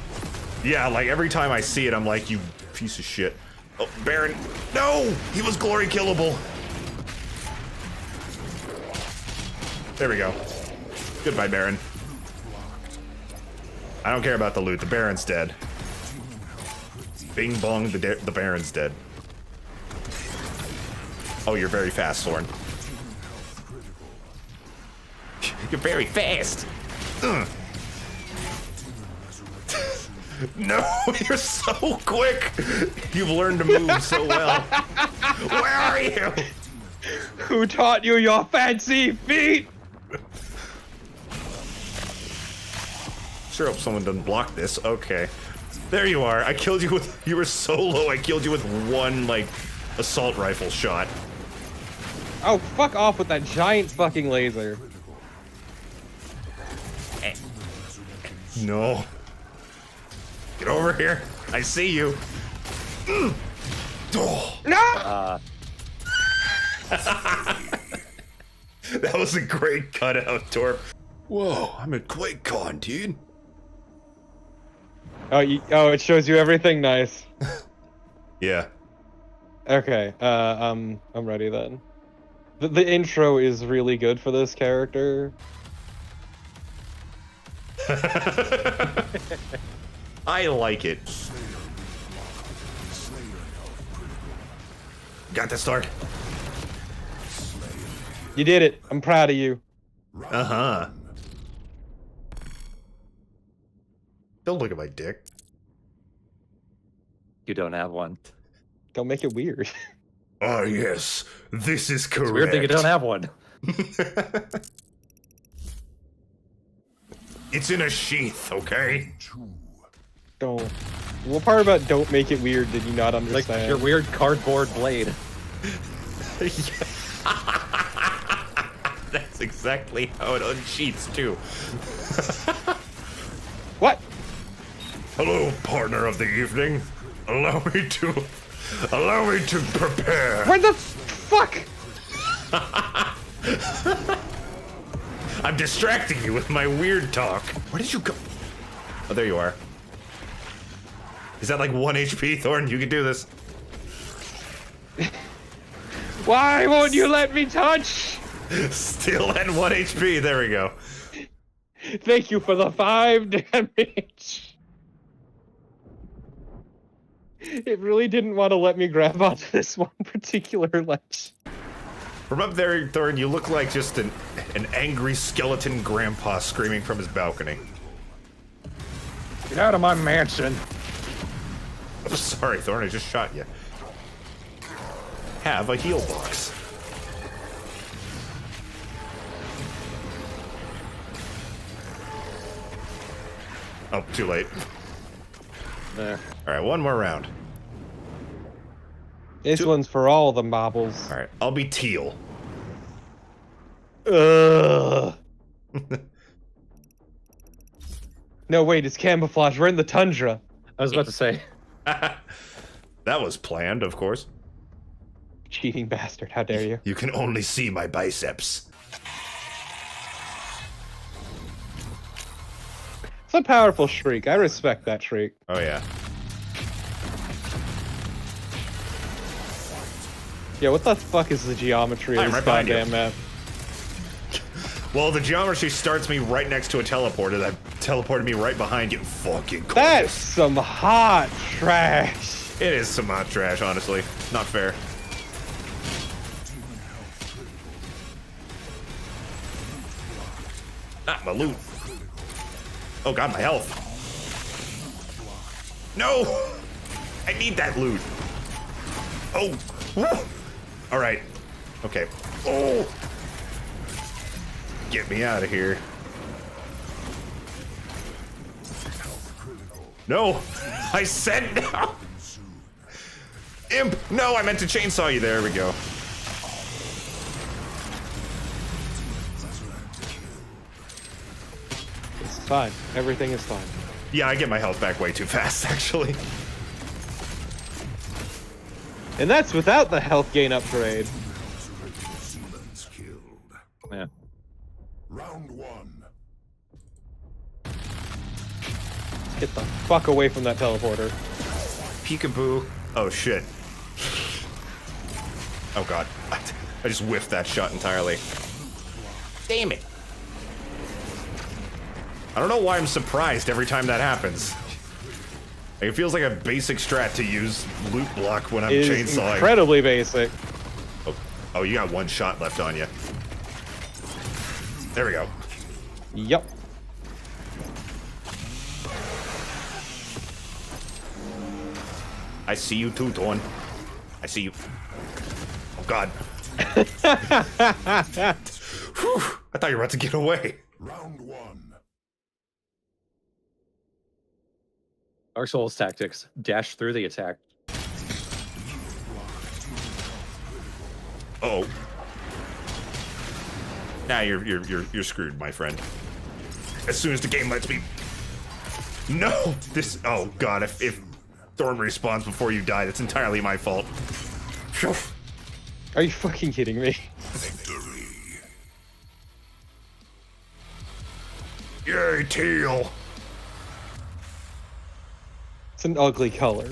Yeah, like, every time I see it, I'm like, you piece of shit. Oh, Baron! No! He was glory killable! There we go. Goodbye, Baron. I don't care about the loot. The Baron's dead. Bing bong, the Baron's dead. Oh, you're very fast, Thorn. You're very fast. No, you're so quick. You've learned to move so well. Where are you? Who taught you your fancy feet? Sure hope someone doesn't block this. Okay. There you are. I killed you with... You were so low, I killed you with one, like, assault rifle shot. Oh, fuck off with that giant fucking laser. No. Get over here. I see you. Oh. No! That was a great cutout, Torp. Whoa, I'm at QuakeCon, dude. Oh, it shows you everything. Nice. Yeah. Okay. I'm ready then. The intro is really good for this character. I like it. Got the start. You did it. I'm proud of you. Uh-huh. Don't look at my dick. You don't have one. Don't make it weird. Oh, yes. This is correct. It's weird that you don't have one. It's in a sheath, okay? Don't. What part about don't make it weird did you not understand? Like your weird cardboard blade. That's exactly how it unsheaths, too. What? Hello, partner of the evening. Allow me to prepare. Where the fuck? I'm distracting you with my weird talk. Where did you go? Oh, there you are. Is that like 1 HP, Thorn? You can do this. Why won't you let me touch? Still at 1 HP. There we go. Thank you for the 5 damage. It really didn't want to let me grab onto this one particular ledge. From up there, Thorn, you look like just an angry skeleton grandpa screaming from his balcony. Get out of my mansion. I'm sorry, Thorn, I just shot you. Have a heal box. Oh, too late. There. Alright, one more round. This one's for all the marbles. Alright, I'll be teal. Ugh. No, wait, it's camouflage. We're in the tundra. I was about to say. That was planned, of course. Cheating bastard, how dare you? You can only see my biceps. It's a powerful shriek. I respect that shriek. Oh, yeah. Yeah, what the fuck is the geometry of I'm this right behind goddamn you. map? Well, the geometry starts me right next to a teleporter that teleported me right behind you. Fucking gorgeous. That's some hot trash. It is some hot trash, honestly. Not fair. Ah, my loot. Oh god, my health. No! I need that loot. Oh. Alright. Okay. Oh! Get me out of here. No! I said no! Imp! No, I meant to chainsaw you. There we go. It's fine. Everything is fine. Yeah, I get my health back way too fast, actually. And that's without the health gain upgrade. Yeah. Round one. Get the fuck away from that teleporter. Peekaboo. Oh, shit. Oh, God. I just whiffed that shot entirely. Damn it. I don't know why I'm surprised every time that happens. It feels like a basic strat to use loot block when I'm It is chainsawing. incredibly basic. Oh, you got one shot left on you. There we go. Yup. I see you too, Torn. I see you. Oh, God. Whew, I thought you were about to get away. Round one. Dark Souls tactics. Dash through the attack. Oh. Nah, you're screwed, my friend. As soon as the game lets me. No! This. Oh, God. If Thorn respawns before you die, that's entirely my fault. Phew. Are you fucking kidding me? Yay, teal! It's an ugly color.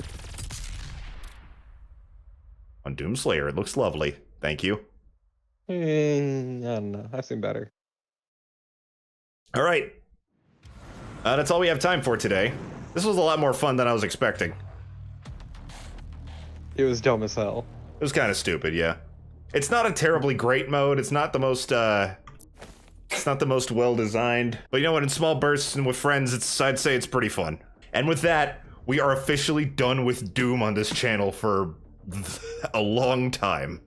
On Doomslayer, it looks lovely. Thank you. I don't know. I've seen better. All right. That's all we have time for today. This was a lot more fun than I was expecting. It was dumb as hell. It was kind of stupid, yeah. It's not a terribly great mode. It's not the most well designed. But you know what? In small bursts and with friends, I'd say it's pretty fun. And with that, we are officially done with Doom on this channel for a long time.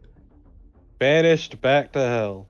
Banished back to hell.